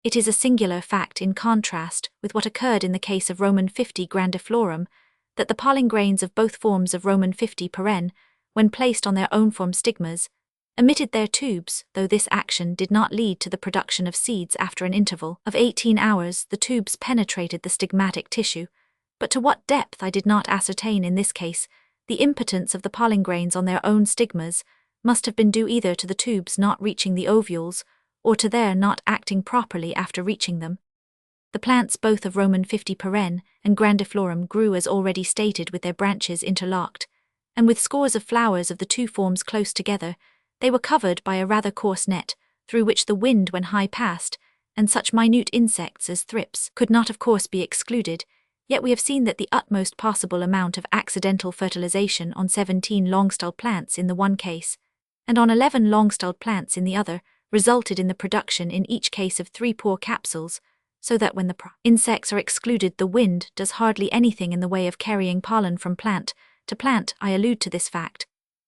It is a singular fact, in contrast with what occurred in the case of Roman 50 grandiflorum, that the pollen grains of both forms of Roman 50 peren, when placed on their own form stigmas, emitted their tubes. Though this action did not lead to the production of seeds after an interval of 18 hours, the tubes penetrated the stigmatic tissue, but to what depth I did not ascertain. In this case, the impotence of the pollen grains on their own stigmas must have been due either to the tubes not reaching the ovules, or to their not acting properly after reaching them. The plants both of Roman 50 peren and grandiflorum grew as already stated with their branches interlocked, and with scores of flowers of the two forms close together. They were covered by a rather coarse net, through which the wind when high passed, and such minute insects as thrips could not of course be excluded. Yet we have seen that the utmost possible amount of accidental fertilization on 17 long-styled plants in the one case, and on 11 long-styled plants in the other, resulted in the production in each case of 3 poor capsules, so that when the insects are excluded, the wind does hardly anything in the way of carrying pollen from plant to plant. I allude to this fact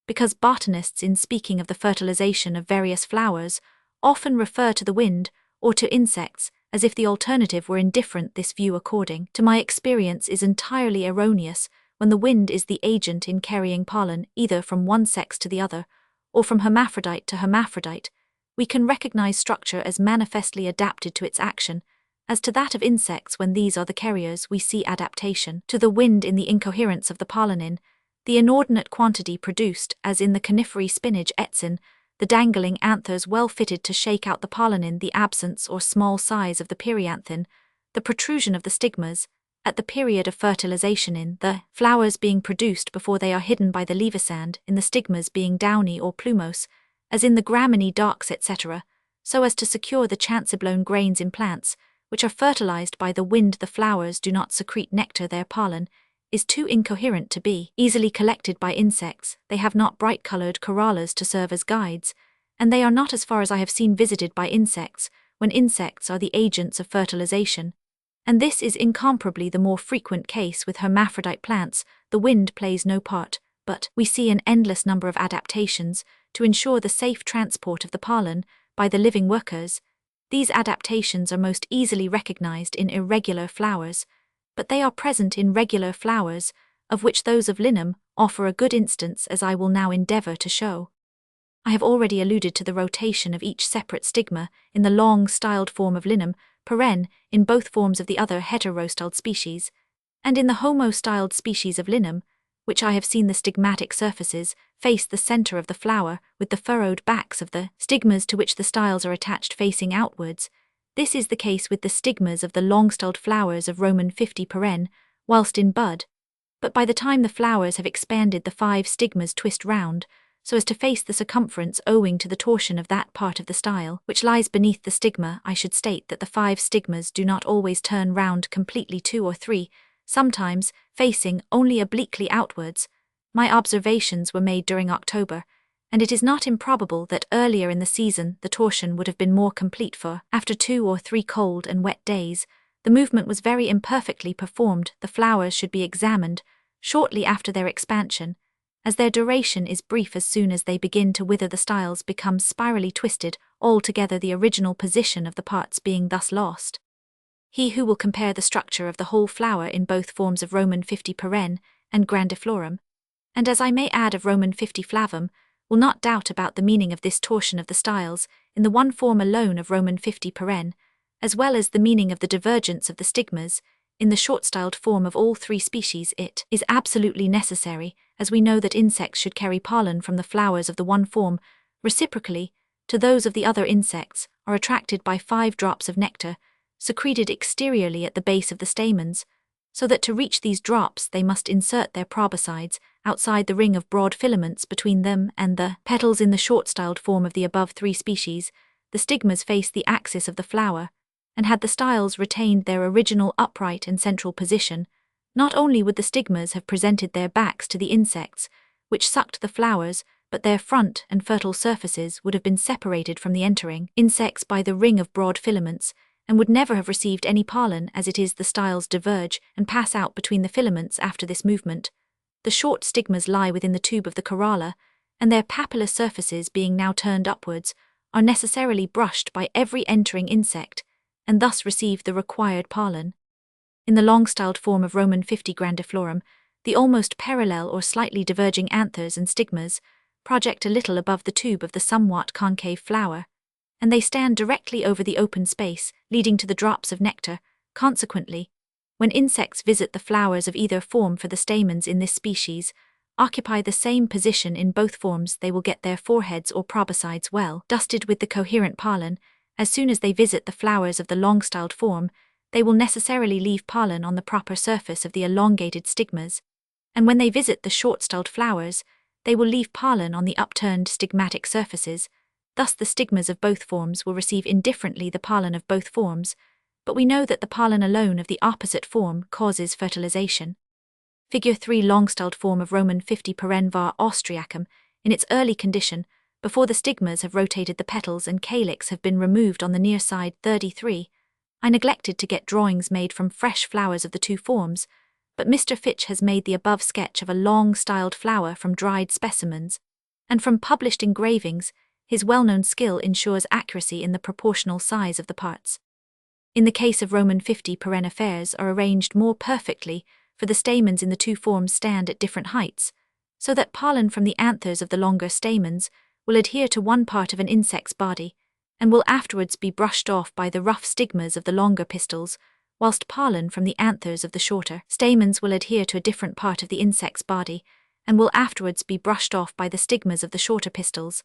because botanists, in speaking of the fertilization of various flowers, often refer to the wind or to insects, as if the alternative were indifferent. This view, according to my experience, is entirely erroneous. When the wind is the agent in carrying pollen either from one sex to the other, or from hermaphrodite to hermaphrodite, we can recognize structure as manifestly adapted to its action. As to that of insects, when these are the carriers, we see adaptation to the wind in the incoherence of the pollen in the inordinate quantity produced, as in the conifery spinach etzin, the dangling anthers well fitted to shake out the pollen in the absence or small size of the perianthin, the protrusion of the stigmas, at the period of fertilization in the flowers being produced before they are hidden by the leavesand, in the stigmas being downy or plumose, as in the graminy darks etc., so as to secure the chancy-blown grains in plants, which are fertilized by the wind. The flowers do not secrete nectar. Their pollen is too incoherent to be easily collected by insects. They have not bright-colored corollas to serve as guides, and they are not, as far as I have seen, visited by insects, when insects are the agents of fertilization. And this is incomparably the more frequent case with hermaphrodite plants. The wind plays no part, but we see an endless number of adaptations to ensure the safe transport of the pollen by the living workers. These adaptations are most easily recognized in irregular flowers, but they are present in regular flowers, of which those of linum offer a good instance, as I will now endeavor to show. I have already alluded to the rotation of each separate stigma in the long-styled form of linum peren, in both forms of the other heterostyled species, and in the homo-styled species of linum, which I have seen the stigmatic surfaces face the center of the flower, with the furrowed backs of the stigmas to which the styles are attached facing outwards. This is the case with the stigmas of the long-styled flowers of Roman 50 peren, whilst in bud, but by the time the flowers have expanded, the 5 stigmas twist round, so as to face the circumference owing to the torsion of that part of the style which lies beneath the stigma. I should state that the 5 stigmas do not always turn round completely, 2 or 3, sometimes facing only obliquely outwards. My observations were made during October, and it is not improbable that earlier in the season the torsion would have been more complete, for, after 2 or 3 cold and wet days, the movement was very imperfectly performed. The flowers should be examined shortly after their expansion, as their duration is brief. As soon as they begin to wither, the styles become spirally twisted, altogether the original position of the parts being thus lost. He who will compare the structure of the whole flower in both forms of Roman 50 peren and grandiflorum And as I may add of Roman 50 flavum, will not doubt about the meaning of this torsion of the styles, in the one form alone of Roman 50 paren, as well as the meaning of the divergence of the stigmas, in the short-styled form of all three species. It is absolutely necessary, as we know that insects should carry pollen from the flowers of the one form, reciprocally, to those of the other insects, are attracted by 5 drops of nectar, secreted exteriorly at the base of the stamens, so that to reach these drops they must insert their proboscides outside the ring of broad filaments between them and the petals. In the short-styled form of the above 3 species, the stigmas face the axis of the flower, and had the styles retained their original upright and central position, not only would the stigmas have presented their backs to the insects, which sucked the flowers, but their front and fertile surfaces would have been separated from the entering insects by the ring of broad filaments, and would never have received any pollen. As it is, the styles diverge and pass out between the filaments after this movement. The short stigmas lie within the tube of the corolla, and their papillary surfaces, being now turned upwards, are necessarily brushed by every entering insect, and thus receive the required pollen. In the long-styled form of Roman 50 grandiflorum, the almost parallel or slightly diverging anthers and stigmas project a little above the tube of the somewhat concave flower, and they stand directly over the open space, leading to the drops of nectar. Consequently, when insects visit the flowers of either form, for the stamens in this species occupy the same position in both forms, they will get their foreheads or proboscides well dusted with the coherent pollen. As soon as they visit the flowers of the long-styled form, they will necessarily leave pollen on the proper surface of the elongated stigmas, and when they visit the short-styled flowers, they will leave pollen on the upturned stigmatic surfaces. Thus the stigmas of both forms will receive indifferently the pollen of both forms, but we know that the pollen alone of the opposite form causes fertilization. Figure 3 long-styled form of Roman 50 paren var austriacum, in its early condition, before the stigmas have rotated the petals and calyx have been removed on the near side. 33. I neglected to get drawings made from fresh flowers of the 2 forms, but Mr. Fitch has made the above sketch of a long-styled flower from dried specimens, and from published engravings, his well-known skill ensures accuracy in the proportional size of the parts. In the case of Roman 50 paren, affairs are arranged more perfectly, for the stamens in the 2 forms stand at different heights, so that pollen from the anthers of the longer stamens will adhere to one part of an insect's body, and will afterwards be brushed off by the rough stigmas of the longer pistils, whilst pollen from the anthers of the shorter stamens will adhere to a different part of the insect's body, and will afterwards be brushed off by the stigmas of the shorter pistils.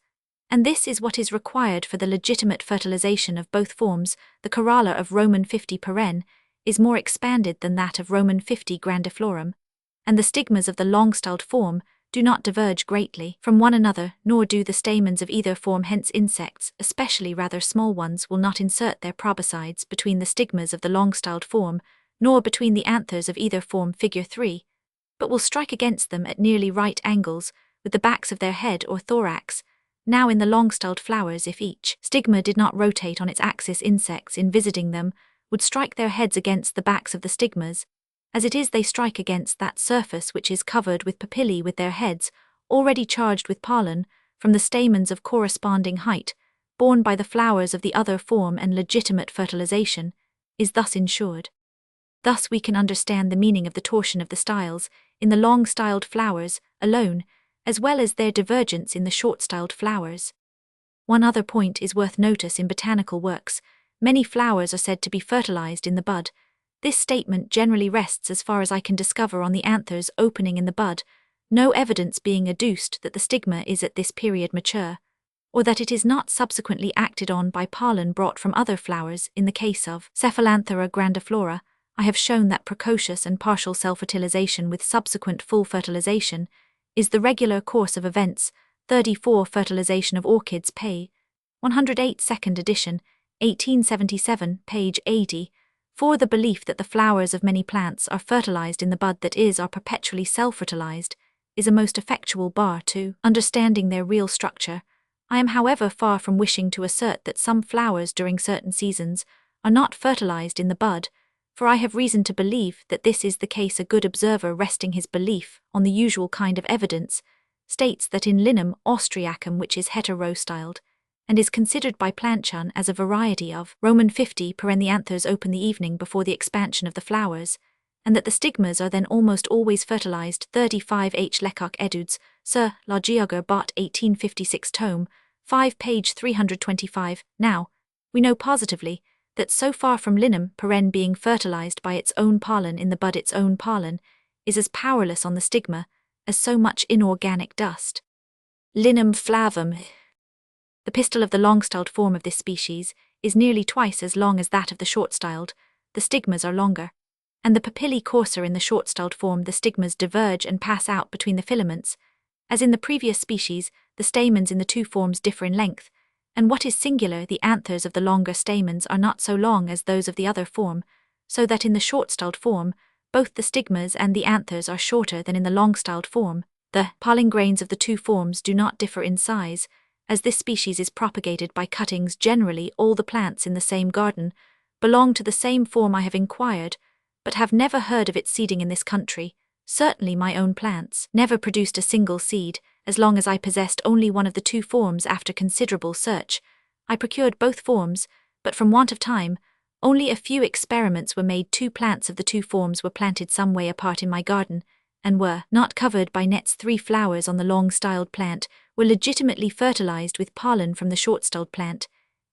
And this is what is required for the legitimate fertilization of both forms. The corolla of Roman 50 paren is more expanded than that of Roman 50 grandiflorum, and the stigmas of the long-styled form do not diverge greatly from one another, nor do the stamens of either form. Hence insects, especially rather small ones, will not insert their proboscides between the stigmas of the long-styled form, nor between the anthers of either form. Figure 3, but will strike against them at nearly right angles, with the backs of their head or thorax. Now in the long-styled flowers, if each stigma did not rotate on its axis, insects, in visiting them, would strike their heads against the backs of the stigmas. As it is, they strike against that surface which is covered with papillae with their heads, already charged with pollen, from the stamens of corresponding height, borne by the flowers of the other form, and legitimate fertilization is thus ensured. Thus we can understand the meaning of the torsion of the styles in the long-styled flowers alone, as well as their divergence in the short-styled flowers. One other point is worth notice in botanical works. Many flowers are said to be fertilized in the bud. This statement generally rests, as far as I can discover, on the anthers opening in the bud, no evidence being adduced that the stigma is at this period mature, or that it is not subsequently acted on by pollen brought from other flowers. In the case of Cephalanthera grandiflora, I have shown that precocious and partial self-fertilization with subsequent full fertilization is the regular course of events. 34 Fertilization of orchids, p. 108, second edition, 1877, page 80. For the belief that the flowers of many plants are fertilized in the bud, that is, are perpetually self-fertilized, is a most effectual bar to understanding their real structure. I am, however, far from wishing to assert that some flowers during certain seasons are not fertilized in the bud, for I have reason to believe that this is the case. A good observer, resting his belief on the usual kind of evidence, states that in Linum austriacum, which is heterostyled, and is considered by Planchon as a variety of Roman 50 paren, the anthers open the evening before the expansion of the flowers, and that the stigmas are then almost always fertilized. 35H Lecoq Eduds, Sir La Geogre Bot 1856 tome, 5 page 325. Now, we know positively that so far from linum peren being fertilized by its own pollen in the bud, its own pollen is as powerless on the stigma as so much inorganic dust. Linum flavum. The pistil of the long-styled form of this species is nearly twice as long as that of the short-styled. The stigmas are longer, and the papillae coarser in the short-styled form. The stigmas diverge and pass out between the filaments. As in the previous species, the stamens in the two forms differ in length, and what is singular, the anthers of the longer stamens are not so long as those of the other form, so that in the short-styled form, both the stigmas and the anthers are shorter than in the long-styled form. The pollen grains of the two forms do not differ in size. As this species is propagated by cuttings, generally all the plants in the same garden belong to the same form. I have inquired, but have never heard of its seeding in this country. Certainly my own plants never produced a single seed, as long as I possessed only one of the two forms. After considerable search, I procured both forms, but from want of time, only a few experiments were made. 2 plants of the two forms were planted some way apart in my garden, and were not covered by nets. 3 flowers on the long-styled plant were legitimately fertilized with pollen from the short-styled plant,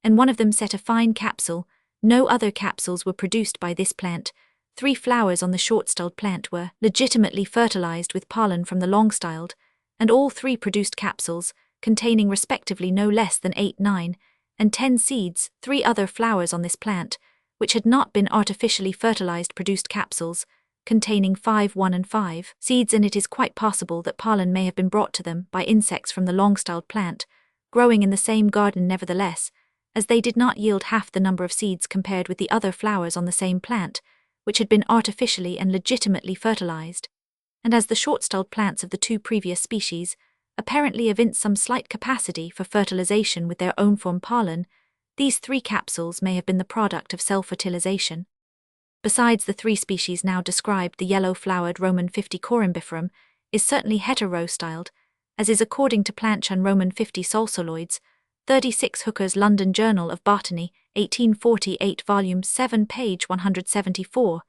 and one of them set a fine capsule. No other capsules were produced by this plant. 3 flowers on the short-styled plant were legitimately fertilized with pollen from the long-styled, and all 3 produced capsules, containing respectively no less than 8, 9, and 10 seeds. 3 other flowers on this plant, which had not been artificially fertilized, produced capsules, containing 5, 1 and 5 seeds, and it is quite possible that pollen may have been brought to them by insects from the long-styled plant, growing in the same garden nevertheless, as they did not yield half the number of seeds compared with the other flowers on the same plant, which had been artificially and legitimately fertilized. And as the short-styled plants of the 2 previous species apparently evince some slight capacity for fertilization with their own form pollen, these 3 capsules may have been the product of self-fertilization. Besides the 3 species now described, the yellow-flowered Roman 50 corymbiferum is certainly heterostyled, as is according to Planchon Roman 50 salsoloids, 36 Hooker's London Journal of Botany, 1848, volume 7, page 174.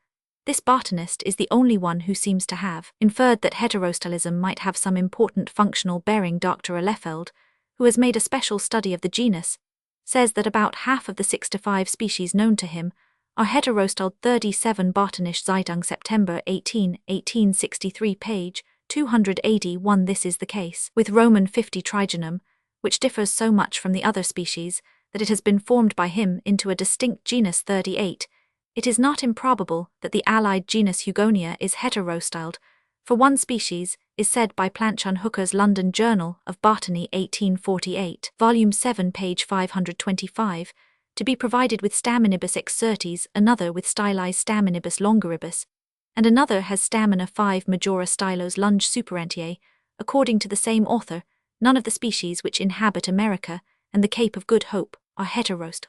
This botanist is the only one who seems to have inferred that heterostylism might have some important functional bearing. Dr. Leffeld, who has made a special study of the genus, says that about half of the 6 to 5 species known to him are heterostyled. 37 Botanische Zeitung, September 18, 1863, page 281. This is the case with Roman 50 trigonum, which differs so much from the other species that it has been formed by him into a distinct genus. 38. It is not improbable that the allied genus Hugonia is heterostyled, for one species is said by Planchon Hooker's London Journal of Botany, 1848, volume 7, page 525, to be provided with Staminibus excertes, another with stylized Staminibus longaribus, and another has Stamina 5 majora stylos lunge superantiae. According to the same author, none of the species which inhabit America and the Cape of Good Hope are heterostyled.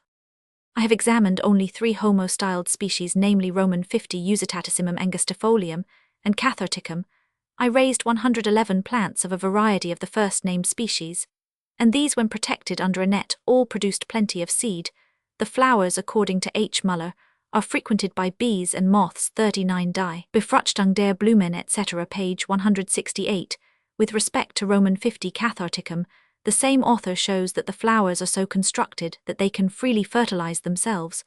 I have examined only 3 homostyled species, namely Roman 50 Usitatissimum angustifolium and Catharticum. I raised 111 plants of a variety of the first-named species, and these, when protected under a net, all produced plenty of seed. The flowers, according to H. Muller, are frequented by bees and moths. 39 Die Befruchtung der Blumen etc., page 168. With respect to Roman 50 Catharticum, the same author shows that the flowers are so constructed that they can freely fertilize themselves,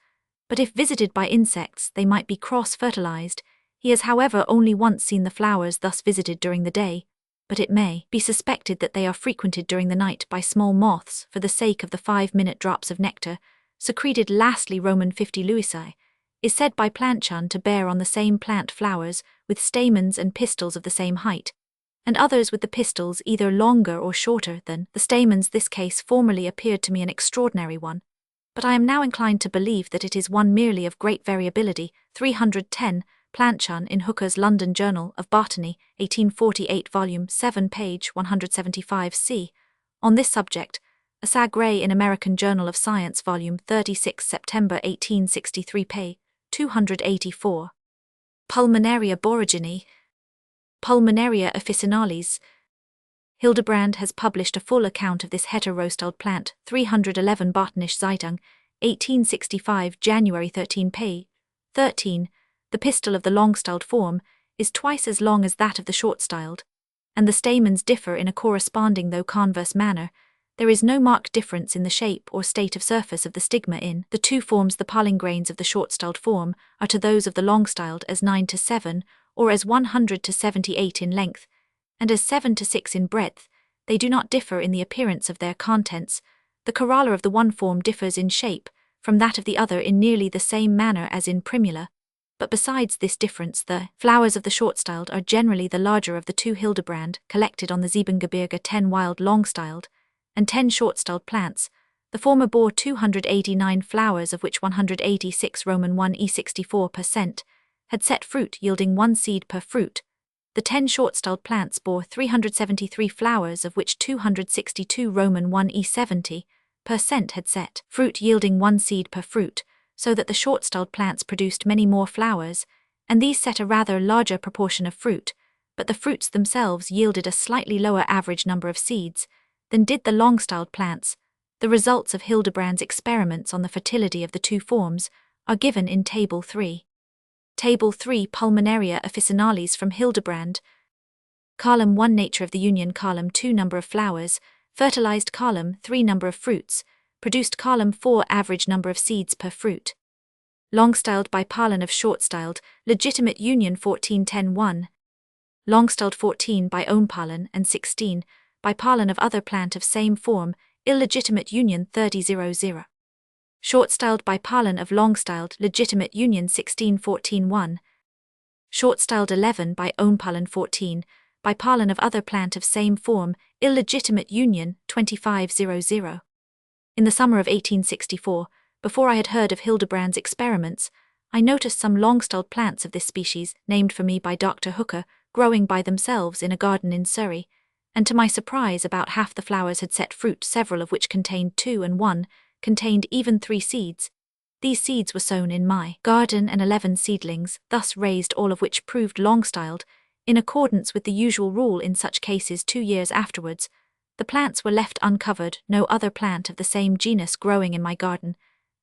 but if visited by insects they might be cross-fertilized. He has however only once seen the flowers thus visited during the day, but it may be suspected that they are frequented during the night by small moths for the sake of the 5-minute drops of nectar secreted. Lastly, Roman 50 Lewisii is said by Planchon to bear on the same plant flowers with stamens and pistils of the same height, and others with the pistils either longer or shorter than the stamens. This case formerly appeared to me an extraordinary one, but I am now inclined to believe that it is one merely of great variability. 310 Planchon in Hooker's London Journal of Botany, 1848, volume 7, page 175 c. On this subject, Asa Gray in American Journal of Science, volume 36, September 1863, page 284. Pulmonaria boragini, Pulmonaria officinalis. Hildebrand has published a full account of this heterostyled plant. 311 Botanische Zeitung, 1865, January 13, page 13. The pistil of the long-styled form is twice as long as that of the short-styled, and the stamens differ in a corresponding though converse manner. There is no marked difference in the shape or state of surface of the stigma in the two forms. The pollen grains of the short-styled form are to those of the long-styled as 9 to 7, or as 100 to 78 in length, and as 7 to 6 in breadth. They do not differ in the appearance of their contents. The corolla of the one form differs in shape from that of the other in nearly the same manner as in primula, but besides this difference the flowers of the short-styled are generally the larger of the two Hildebrand collected on the Siebengebirge. 10 wild long-styled and 10 short-styled plants. The former bore 289 flowers, of which 186 Roman 1 64% had set fruit yielding 1 seed per fruit. The 10 short-styled plants bore 373 flowers, of which 262 Roman 1 70% had set fruit yielding 1 seed per fruit, so that the short-styled plants produced many more flowers, and these set a rather larger proportion of fruit, but the fruits themselves yielded a slightly lower average number of seeds than did the long-styled plants. The results of Hildebrand's experiments on the fertility of the two forms are given in Table 3. Table 3 Pulmonaria officinales from Hildebrand. Column 1 Nature of the union. Column 2 Number of flowers fertilized. Column 3 Number of fruits produced. Column 4 Average number of seeds per fruit. Long-styled by pollen of short-styled, legitimate union 14-10-1. Long-styled 14 by own pollen and 16 by pollen of other plant of same form, illegitimate union 30-0-0. Short-styled by pollen of long-styled, legitimate union 16-14-1. Short-styled 11 by own pollen 14 by pollen of other plant of same form, illegitimate union 25-0-0. In the summer of 1864, before I had heard of Hildebrand's experiments, I noticed some long-styled plants of this species, named for me by Dr. Hooker, growing by themselves in a garden in Surrey, and to my surprise about half the flowers had set fruit, several of which contained 2 and 1 contained even 3 seeds. These seeds were sown in my garden, and 11 seedlings thus raised, all of which proved long-styled, in accordance with the usual rule in such cases. 2 years afterwards, the plants were left uncovered, no other plant of the same genus growing in my garden,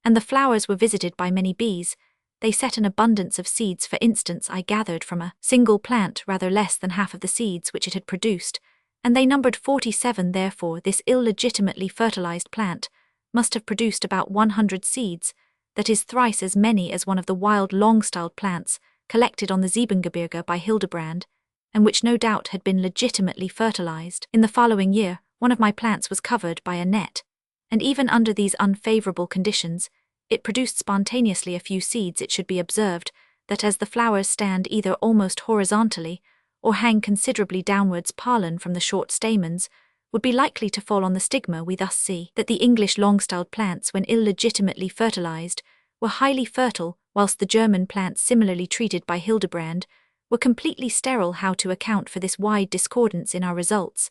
and the flowers were visited by many bees. They set an abundance of seeds. For instance, I gathered from a single plant rather less than half of the seeds which it had produced, and they numbered 47. Therefore, this illegitimately fertilized plant must have produced about 100 seeds, that is thrice as many as one of the wild long-styled plants collected on the Siebengebirge by Hildebrand, and which no doubt had been legitimately fertilized. In the following year, one of my plants was covered by a net, and even under these unfavorable conditions, it produced spontaneously a few seeds. It should be observed that as the flowers stand either almost horizontally or hang considerably downwards, pollen from the short stamens would be likely to fall on the stigma. We thus see that the English long-styled plants, when illegitimately fertilized, were highly fertile, whilst the German plants similarly treated by Hildebrand were completely sterile. How to account for this wide discordance in our results?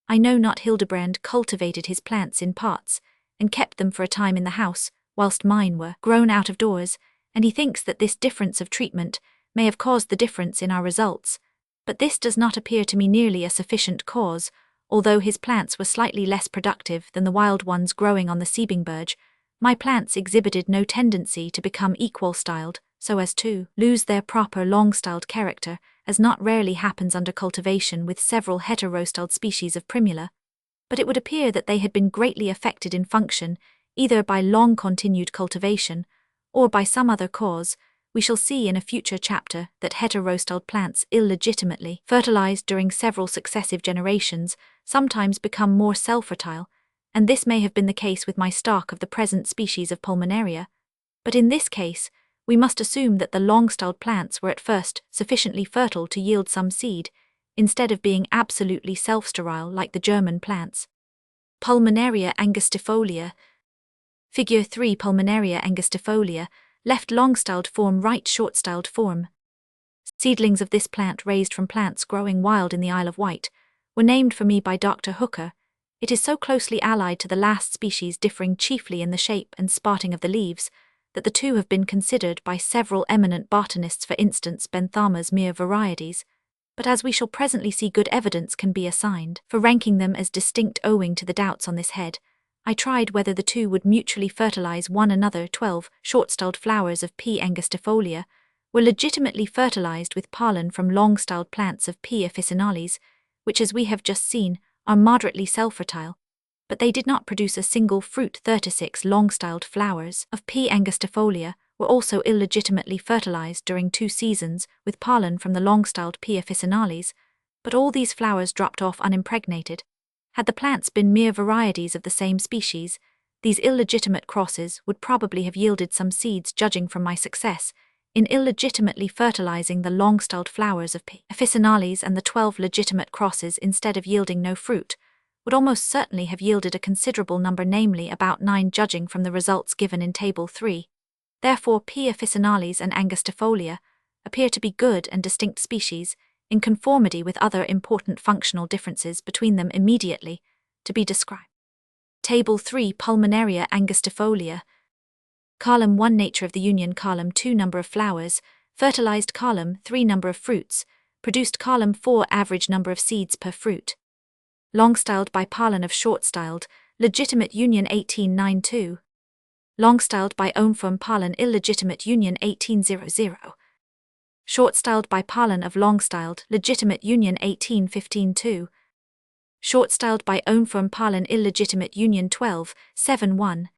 I know not. Hildebrand cultivated his plants in pots and kept them for a time in the house, whilst mine were grown out of doors, and he thinks that this difference of treatment may have caused the difference in our results. But this does not appear to me nearly a sufficient cause. Although his plants were slightly less productive than the wild ones growing on the Siebengebirge, my plants exhibited no tendency to become equal-styled, so as to lose their proper long-styled character, as not rarely happens under cultivation with several heterostyled species of primula. But it would appear that they had been greatly affected in function, either by long-continued cultivation, or by some other cause. We shall see in a future chapter that heterostyled plants illegitimately fertilized during several successive generations sometimes become more self-fertile, and this may have been the case with my stock of the present species of Pulmonaria. But in this case, we must assume that the long-styled plants were at first sufficiently fertile to yield some seed, instead of being absolutely self-sterile like the German plants. Pulmonaria angustifolia. Figure 3 Pulmonaria angustifolia, left long-styled form, right short-styled form. Seedlings of this plant raised from plants growing wild in the Isle of Wight were named for me by Dr. Hooker. It is so closely allied to the last species, differing chiefly in the shape and spotting of the leaves, that the two have been considered by several eminent botanists, for instance Benthama's, mere varieties, but as we shall presently see, good evidence can be assigned for ranking them as distinct. Owing to the doubts on this head, I tried whether the two would mutually fertilize one another. 12 short-styled flowers of P. angustifolia were legitimately fertilized with pollen from long-styled plants of P. officinales, which, as we have just seen, are moderately self-fertile, but they did not produce a single fruit. 36 long-styled flowers of P. angustifolia were also illegitimately fertilized during 2 seasons with pollen from the long-styled P. officinales, but all these flowers dropped off unimpregnated. Had the plants been mere varieties of the same species, these illegitimate crosses would probably have yielded some seeds. Judging from my success in illegitimately fertilizing the long-styled flowers of P. officinales, and the 12 legitimate crosses instead of yielding no fruit, would almost certainly have yielded a considerable number, namely about 9, judging from the results given in Table 3. Therefore, P. officinales and angustifolia appear to be good and distinct species, in conformity with other important functional differences between them immediately to be described. Table 3. Pulmonaria angustifolia. Column 1 Nature of the union. Column 2 Number of flowers fertilized. Column 3 Number of fruits produced. Column 4 Average number of seeds per fruit. Long-styled by pollen of short-styled, legitimate union 1892. Long-styled by own from pollen illegitimate union 1800. Short-styled by pollen of long-styled, legitimate union 1815-2. Short-styled by own from pollen illegitimate union 1271.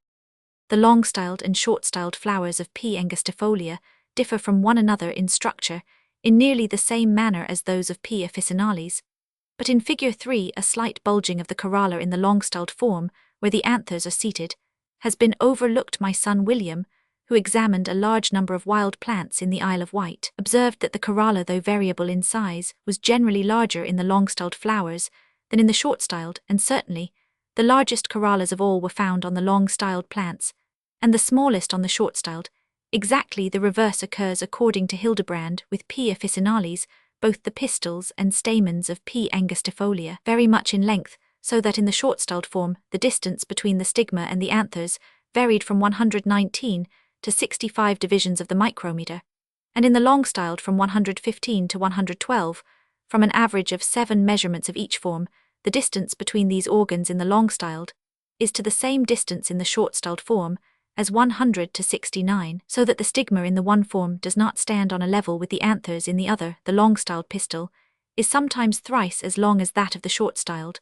The long-styled and short-styled flowers of P. angustifolia differ from one another in structure, in nearly the same manner as those of P. officinales, but in Figure 3 a slight bulging of the corolla in the long-styled form, where the anthers are seated, has been overlooked. My son William, who examined a large number of wild plants in the Isle of Wight, observed that the corolla, though variable in size, was generally larger in the long-styled flowers than in the short-styled, and certainly the largest corollas of all were found on the long-styled plants, and the smallest on the short-styled. Exactly the reverse occurs according to Hildebrand with P. officinales, both the pistils and stamens of P. angustifolia very much in length, so that in the short-styled form the distance between the stigma and the anthers varied from 119 to 65 divisions of the micrometer, and in the long-styled from 115 to 112, from an average of 7 measurements of each form. The distance between these organs in the long-styled is to the same distance in the short-styled form as 100 to 69, so that the stigma in the one form does not stand on a level with the anthers in the other. The long-styled pistil is sometimes thrice as long as that of the short-styled,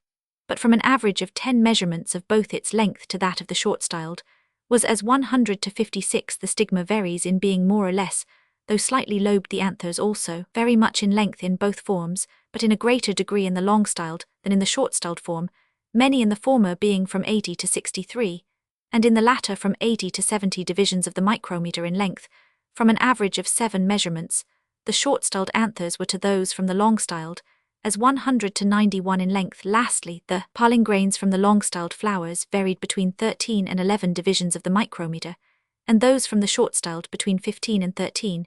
but from an average of 10 measurements of both its length to that of the short-styled was as 100 to 56. The stigma varies in being more or less, though slightly lobed. The anthers also very much in length in both forms, but in a greater degree in the long-styled than in the short-styled form, many in the former being from 80 to 63, and in the latter from 80 to 70 divisions of the micrometer in length, from an average of 7 measurements. The short-styled anthers were to those from the long-styled as 100 to 91 in length. Lastly, the pollen grains from the long-styled flowers varied between 13 and 11 divisions of the micrometer, and those from the short-styled between 15 and 13.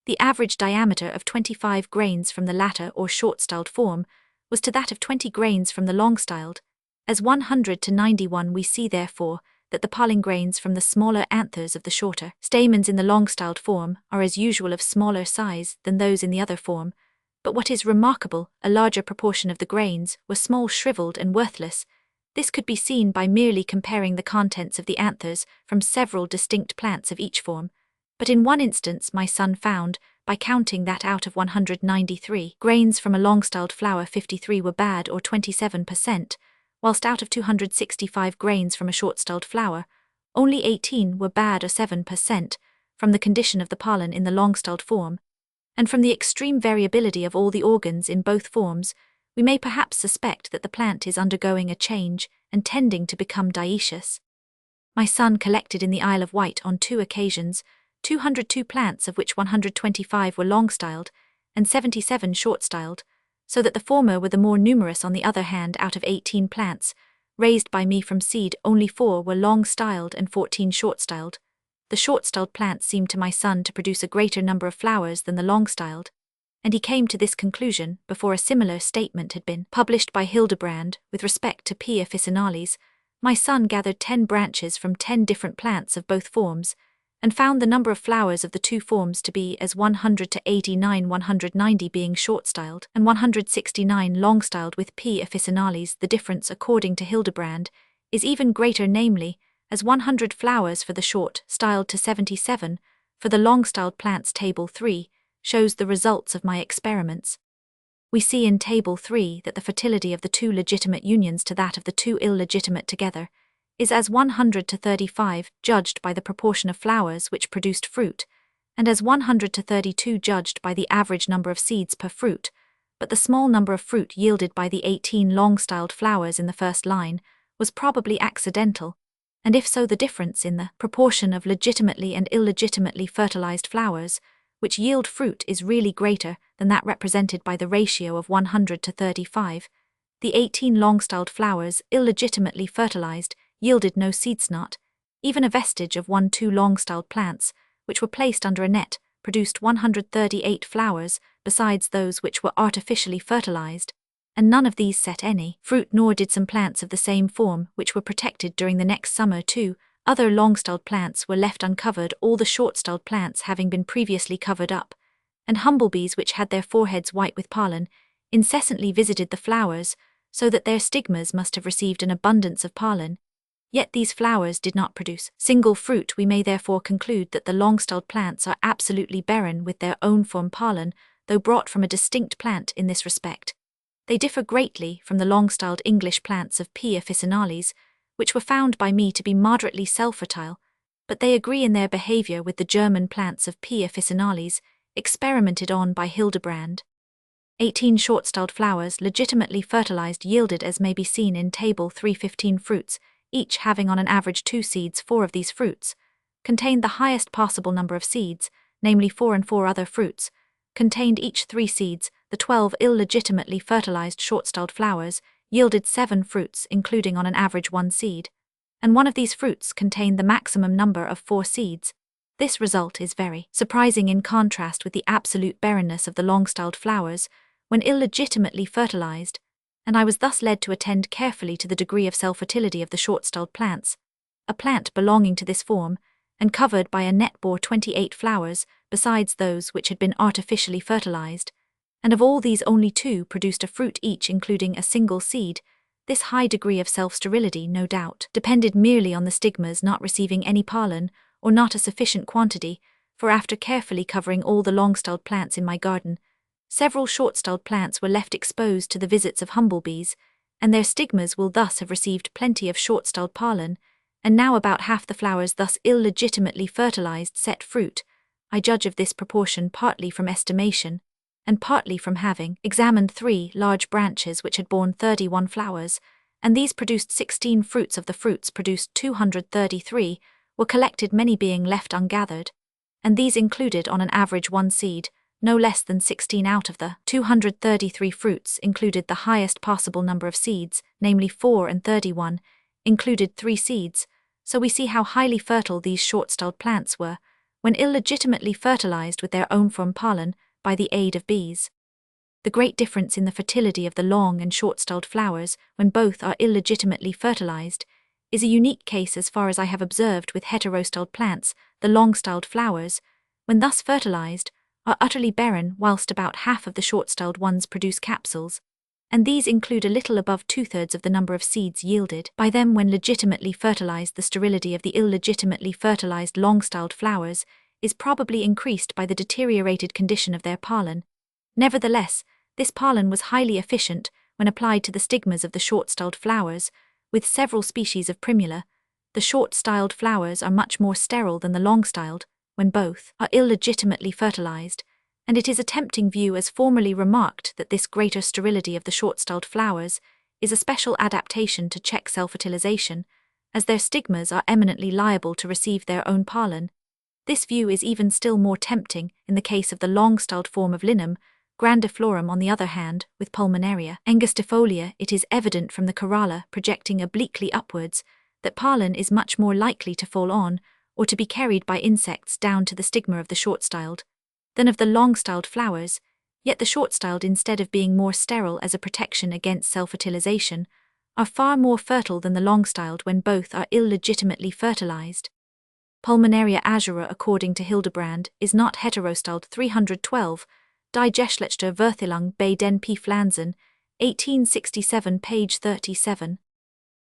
The average diameter of 25 grains from the latter or short-styled form was to that of 20 grains from the long-styled, as 100 to 91. We see therefore that the pollen grains from the smaller anthers of the shorter stamens in the long-styled form are as usual of smaller size than those in the other form, but what is remarkable, a larger proportion of the grains were small, shriveled and worthless. This could be seen by merely comparing the contents of the anthers from several distinct plants of each form, but in one instance my son found, by counting, that out of 193 grains from a long-styled flower 53 were bad, or 27%, whilst out of 265 grains from a short-styled flower, only 18 were bad, or 7%, from the condition of the pollen in the long-styled form, and from the extreme variability of all the organs in both forms, we may perhaps suspect that the plant is undergoing a change and tending to become dioecious. My son collected in the Isle of Wight on 2 occasions 202 plants, of which 125 were long-styled and 77 short-styled, so that the former were the more numerous. On the other hand, out of 18 plants raised by me from seed, only 4 were long-styled and 14 short-styled. The short-styled plants seemed to my son to produce a greater number of flowers than the long-styled, and he came to this conclusion before a similar statement had been published by Hildebrand with respect to P. officinales. My son gathered 10 branches from 10 different plants of both forms, and found the number of flowers of the 2 forms to be as 100 to 89, 190 being short-styled and 169 long-styled with P. officinales. The difference, according to Hildebrand, is even greater, namely, as 100 flowers for the short-styled to 77 for the long-styled plants Table 3 shows the results of my experiments. We see in Table 3 that the fertility of the two legitimate unions to that of the two illegitimate together is as 100 to 35 judged by the proportion of flowers which produced fruit, and as 100 to 32 judged by the average number of seeds per fruit, but the small number of fruit yielded by the 18 long-styled flowers in the first line was probably accidental, and if so the difference in the proportion of legitimately and illegitimately fertilized flowers which yield fruit is really greater than that represented by the ratio of 100 to 35, the 18 long-styled flowers illegitimately fertilized yielded no seedsnot. Even a vestige of 2 long-styled plants, which were placed under a net, produced 138 flowers besides those which were artificially fertilized, and none of these set any fruit, nor did some plants of the same form which were protected during the next summer. 2 other long-styled plants were left uncovered, all the short-styled plants having been previously covered up, and humblebees which had their foreheads white with pollen incessantly visited the flowers, so that their stigmas must have received an abundance of pollen. Yet these flowers did not produce single fruit. We may therefore conclude that the long-styled plants are absolutely barren with their own form pollen, though brought from a distinct plant in this respect. They differ greatly from the long-styled English plants of P. officinales, which were found by me to be moderately self-fertile, but they agree in their behavior with the German plants of P. officinales, experimented on by Hildebrand. 18 short-styled flowers legitimately fertilized yielded, as may be seen in Table 3, 15 fruits, each having on an average 2 seeds. 4 of these fruits contained the highest possible number of seeds, namely 4, and 4 other fruits contained each 3 seeds. The 12 illegitimately fertilized short-styled flowers yielded 7 fruits, including on an average 1 seed, and one of these fruits contained the maximum number of 4 seeds. This result is very surprising in contrast with the absolute barrenness of the long-styled flowers when illegitimately fertilized, and I was thus led to attend carefully to the degree of self-fertility of the short-styled plants. A plant belonging to this form, and covered by a net, bore 28 flowers, besides those which had been artificially fertilized, and of all these only 2 produced a fruit each, including a single seed. This high degree of self-sterility, no doubt, depended merely on the stigmas not receiving any pollen, or not a sufficient quantity, for after carefully covering all the long-styled plants in my garden, several short-styled plants were left exposed to the visits of humblebees, and their stigmas will thus have received plenty of short-styled pollen, and now about half the flowers thus illegitimately fertilized set fruit. I judge of this proportion partly from estimation, and partly from having examined 3 large branches which had borne 31 flowers, and these produced 16 fruits. Of the fruits produced 233 were collected, many being left ungathered, and these included on an average 1 seed. No less than 16 out of the 233 fruits included the highest possible number of seeds, namely 4, and 31 included 3 seeds, so we see how highly fertile these short-styled plants were when illegitimately fertilized with their own form pollen by the aid of bees. The great difference in the fertility of the long and short-styled flowers when both are illegitimately fertilized is a unique case as far as I have observed with heterostyled plants. The long-styled flowers, when thus fertilized, are utterly barren, whilst about half of the short-styled ones produce capsules, and these include a little above 2/3 of the number of seeds yielded by them when legitimately fertilized. The sterility of the illegitimately fertilized long-styled flowers is probably increased by the deteriorated condition of their pollen. Nevertheless, this pollen was highly efficient when applied to the stigmas of the short-styled flowers. With several species of primula, the short-styled flowers are much more sterile than the long-styled when both are illegitimately fertilized, and it is a tempting view, as formerly remarked, that this greater sterility of the short-styled flowers is a special adaptation to check self-fertilization, as their stigmas are eminently liable to receive their own pollen. This view is even still more tempting in the case of the long-styled form of Linum grandiflorum. On the other hand, with Pulmonaria angustifolia, it is evident from the corolla projecting obliquely upwards that pollen is much more likely to fall on, or to be carried by insects down to the stigma of the short-styled, than of the long-styled flowers. Yet the short-styled, instead of being more sterile as a protection against self-fertilization, are far more fertile than the long-styled when both are illegitimately fertilized. Pulmonaria azura, according to Hildebrand, is not heterostyled. 312, Die Geschlechter Verteilung bei den Pflanzen, 1867, page 37.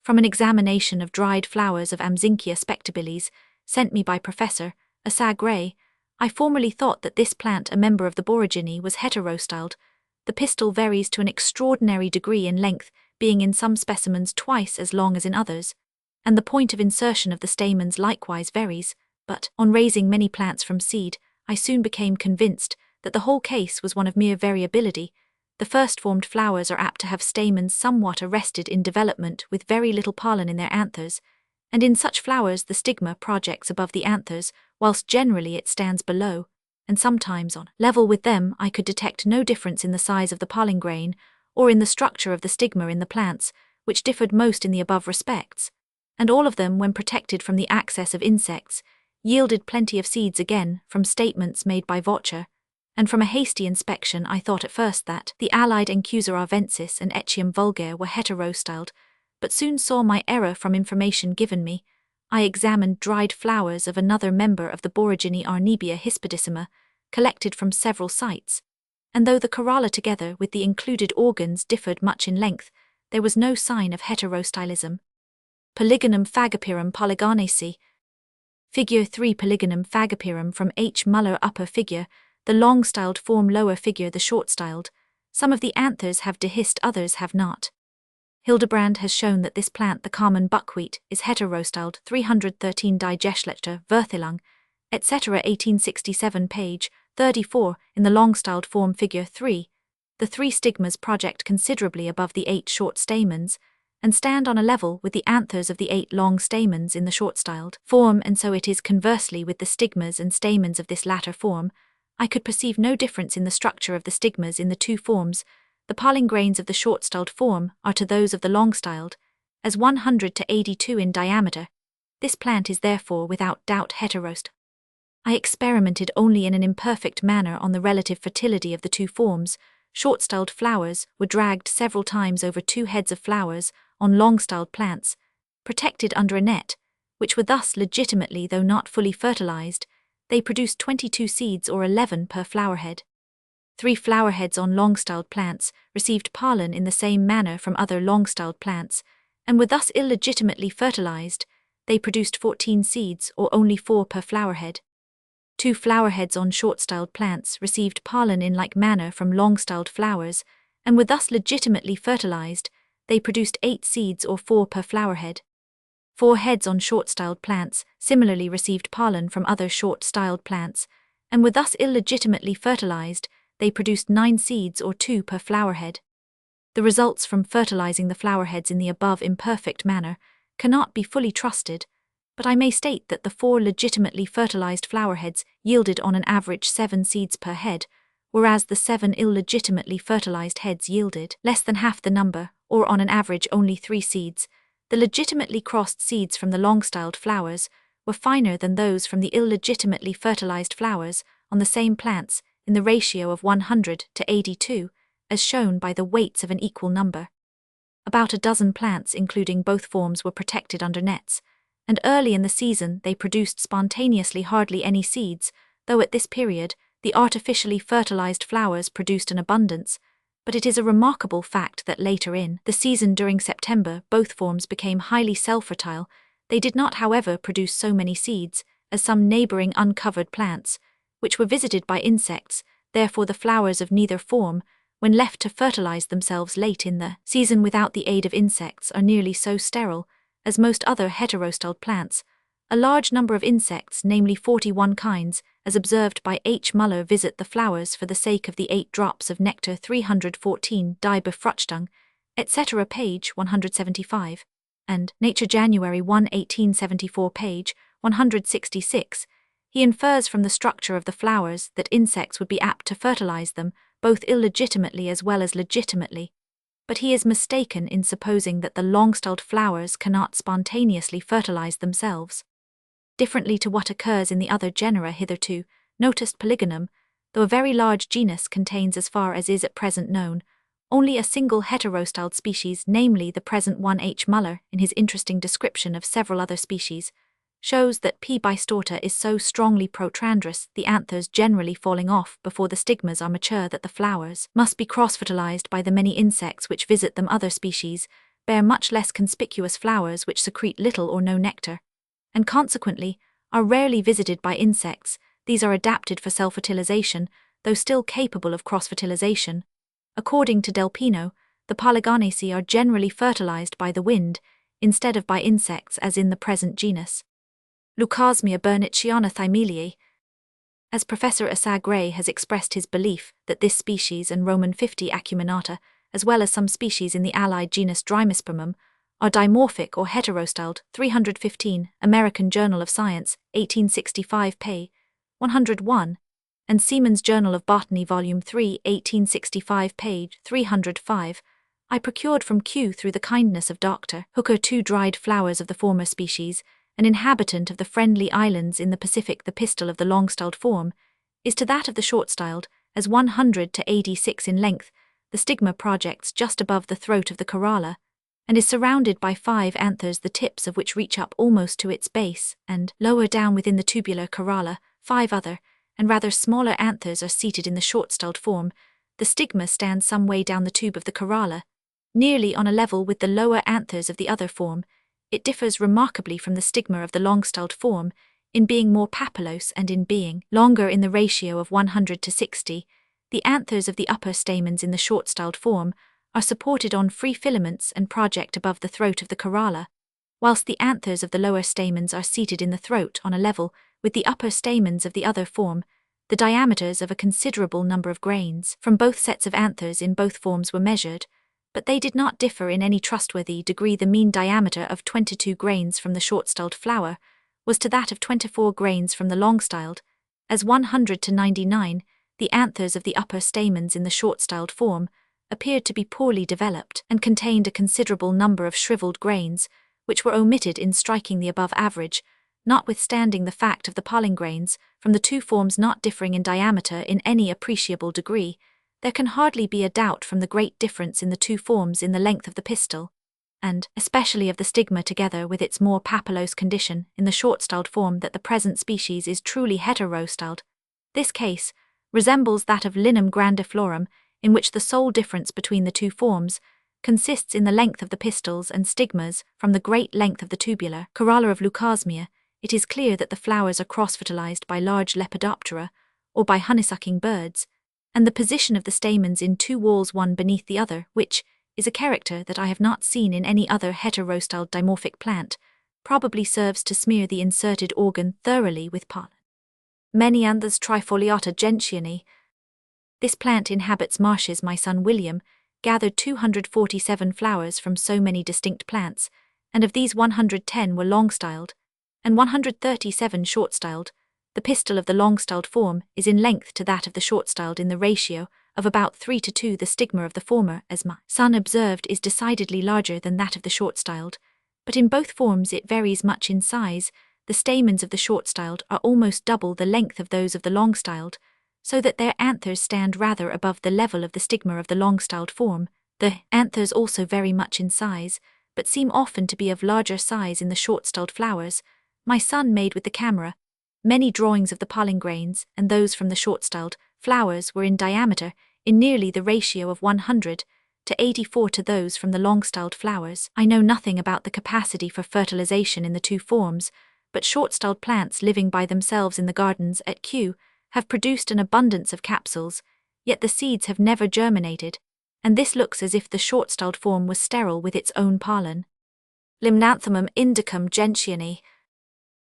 From an examination of dried flowers of Amzinkia spectabilis, sent me by Professor Asa Gray, I formerly thought that this plant, a member of the borygeny, was heterostyled. The pistil varies to an extraordinary degree in length, being in some specimens twice as long as in others, and the point of insertion of the stamens likewise varies, but, on raising many plants from seed, I soon became convinced that the whole case was one of mere variability. The first-formed flowers are apt to have stamens somewhat arrested in development with very little pollen in their anthers, and in such flowers the stigma projects above the anthers, whilst generally it stands below, and sometimes on level with them. I could detect no difference in the size of the pollen grain, or in the structure of the stigma in the plants, which differed most in the above respects, and all of them, when protected from the access of insects, yielded plenty of seeds again, from statements made by Vocher, and from a hasty inspection I thought at first that the allied Encusa arvensis and Echium vulgare were heterostyled, but soon saw my error from information given me. I examined dried flowers of another member of the borygeny, Arnebia hispidissima, collected from several sites, and though the corolla together with the included organs differed much in length, there was no sign of heterostylism. Polygonum phagopyrum polygonaceae. Figure 3. Polygonum phagopyrum from H. Muller. Upper figure, the long-styled form. Lower figure, the short-styled. Some of the anthers have dehisced, others have not. Hildebrand has shown that this plant, the common buckwheat, is heterostyled. 313 Die Geschlechter, Verthilung, etc. 1867, page 34. In the long-styled form. Figure 3, the 3 stigmas project considerably above the 8 short stamens, and stand on a level with the anthers of the 8 long stamens in the short-styled form, and so it is conversely with the stigmas and stamens of this latter form. I could perceive no difference in the structure of the stigmas in the 2 forms. The pollen grains of the short-styled form are to those of the long-styled, as 100 to 82 in diameter. This plant is therefore without doubt heterost. I experimented only in an imperfect manner on the relative fertility of the 2 forms. Short-styled flowers were dragged several times over 2 heads of flowers on long-styled plants, protected under a net, which were thus legitimately, though not fully fertilized. They produced 22 seeds, or 11 per flowerhead. 3 flowerheads on long-styled plants received pollen in the same manner from other long-styled plants, and were thus illegitimately fertilized. They produced 14 seeds, or only 4 per flowerhead. 2 flowerheads on short-styled plants received pollen in like manner from long-styled flowers, and were thus legitimately fertilized. They produced 8 seeds, or 4 per flowerhead. 4 heads on short-styled plants similarly received pollen from other short-styled plants, and were thus illegitimately fertilized. They produced 9 seeds, or 2 per flowerhead. The results from fertilizing the flowerheads in the above imperfect manner cannot be fully trusted, but I may state that the 4 legitimately fertilized flowerheads yielded on an average 7 seeds per head, whereas the 7 illegitimately fertilized heads yielded less than half the number, or on an average only 3 seeds. The legitimately crossed seeds from the long-styled flowers were finer than those from the illegitimately fertilized flowers on the same plants, in the ratio of 100 to 82, as shown by the weights of an equal number. About a dozen plants including both forms were protected under nets, and early in the season they produced spontaneously hardly any seeds, though at this period the artificially fertilized flowers produced an abundance. But it is a remarkable fact that later in the season, during September, both forms became highly self-fertile. They did not, however, produce so many seeds as some neighboring uncovered plants, which were visited by insects. Therefore the flowers of neither form, when left to fertilize themselves late in the season without the aid of insects, are nearly so sterile as most other heterostyled plants. A large number of insects, namely 41 kinds, as observed by H. Muller, visit the flowers for the sake of the 8 drops of nectar. 314 Die Befruchtung, etc. page 175, and Nature January 1, 1874, page 166. He infers from the structure of the flowers that insects would be apt to fertilize them, both illegitimately as well as legitimately. But he is mistaken in supposing that the long-styled flowers cannot spontaneously fertilize themselves. Differently to what occurs in the other genera hitherto noticed, Polygonum, though a very large genus, contains, as far as is at present known, only a single heterostyled species, namely the present one. H. Muller, in his interesting description of several other species, shows that P. bistorta is so strongly protrandrous, the anthers generally falling off before the stigmas are mature, that the flowers must be cross-fertilized by the many insects which visit them. Other species bear much less conspicuous flowers which secrete little or no nectar, and consequently are rarely visited by insects. These are adapted for self-fertilization, though still capable of cross-fertilization. According to Del Pino, the Polygonaceae are generally fertilized by the wind, instead of by insects as in the present genus. Leucosmia burnittiana thymeliae. As Professor Asa Gray has expressed his belief that this species and Roman 50 acuminata, as well as some species in the allied genus Drimospermum, are dimorphic or heterostyled, 315, American Journal of Science, 1865 p. 101, and Siemens Journal of Botany Volume 3, 1865 page 305, I procured from Kew through the kindness of Dr. Hooker 2 dried flowers of the former species. An inhabitant of the Friendly Islands in the Pacific. The pistil of the long-styled form is to that of the short-styled, as 100 to 86 in length. The stigma projects just above the throat of the corolla, and is surrounded by 5 anthers, the tips of which reach up almost to its base, and, lower down within the tubular corolla, 5 other, and rather smaller anthers are seated in the short-styled form. The stigma stands some way down the tube of the corolla, nearly on a level with the lower anthers of the other form. It differs remarkably from the stigma of the long-styled form, in being more papillose and in being longer in the ratio of 100 to 60. The anthers of the upper stamens in the short-styled form are supported on free filaments and project above the throat of the corolla, whilst the anthers of the lower stamens are seated in the throat on a level with the upper stamens of the other form. The diameters of a considerable number of grains from both sets of anthers in both forms were measured, but they did not differ in any trustworthy degree. The mean diameter of 22 grains from the short-styled flower was to that of 24 grains from the long-styled, as 100 to 99. The anthers of the upper stamens in the short-styled form appeared to be poorly developed and contained a considerable number of shriveled grains, which were omitted in striking the above average. Notwithstanding the fact of the pollen grains from the two forms not differing in diameter in any appreciable degree, there can hardly be a doubt from the great difference in the two forms in the length of the pistil, and especially of the stigma together with its more papillose condition in the short-styled form, that the present species is truly heterostyled. This case resembles that of Linum grandiflorum, in which the sole difference between the two forms consists in the length of the pistils and stigmas from the great length of the tubular corolla of Leucosmia. It is clear that the flowers are cross-fertilized by large Lepidoptera, or by honeysucking birds, and the position of the stamens in two walls one beneath the other, which is a character that I have not seen in any other heterostyled dimorphic plant, probably serves to smear the inserted organ thoroughly with pollen. Menianthus trifoliata gentiani. This plant inhabits marshes. My son William gathered 247 flowers from so many distinct plants, and of these 110 were long-styled, and 137 short-styled. The pistil of the long-styled form is in length to that of the short-styled in the ratio of about 3 to 2. The stigma of the former, as my son observed, is decidedly larger than that of the short-styled, but in both forms it varies much in size. The stamens of the short-styled are almost double the length of those of the long-styled, so that their anthers stand rather above the level of the stigma of the long-styled form. The anthers also vary much in size, but seem often to be of larger size in the short-styled flowers. My son made with the camera many drawings of the pollen grains, and those from the short-styled flowers were in diameter in nearly the ratio of 100 to 84 to those from the long-styled flowers. I know nothing about the capacity for fertilization in the two forms, but short-styled plants living by themselves in the gardens at Kew have produced an abundance of capsules, yet the seeds have never germinated, and this looks as if the short-styled form was sterile with its own pollen. Limnanthemum indicum gentiani.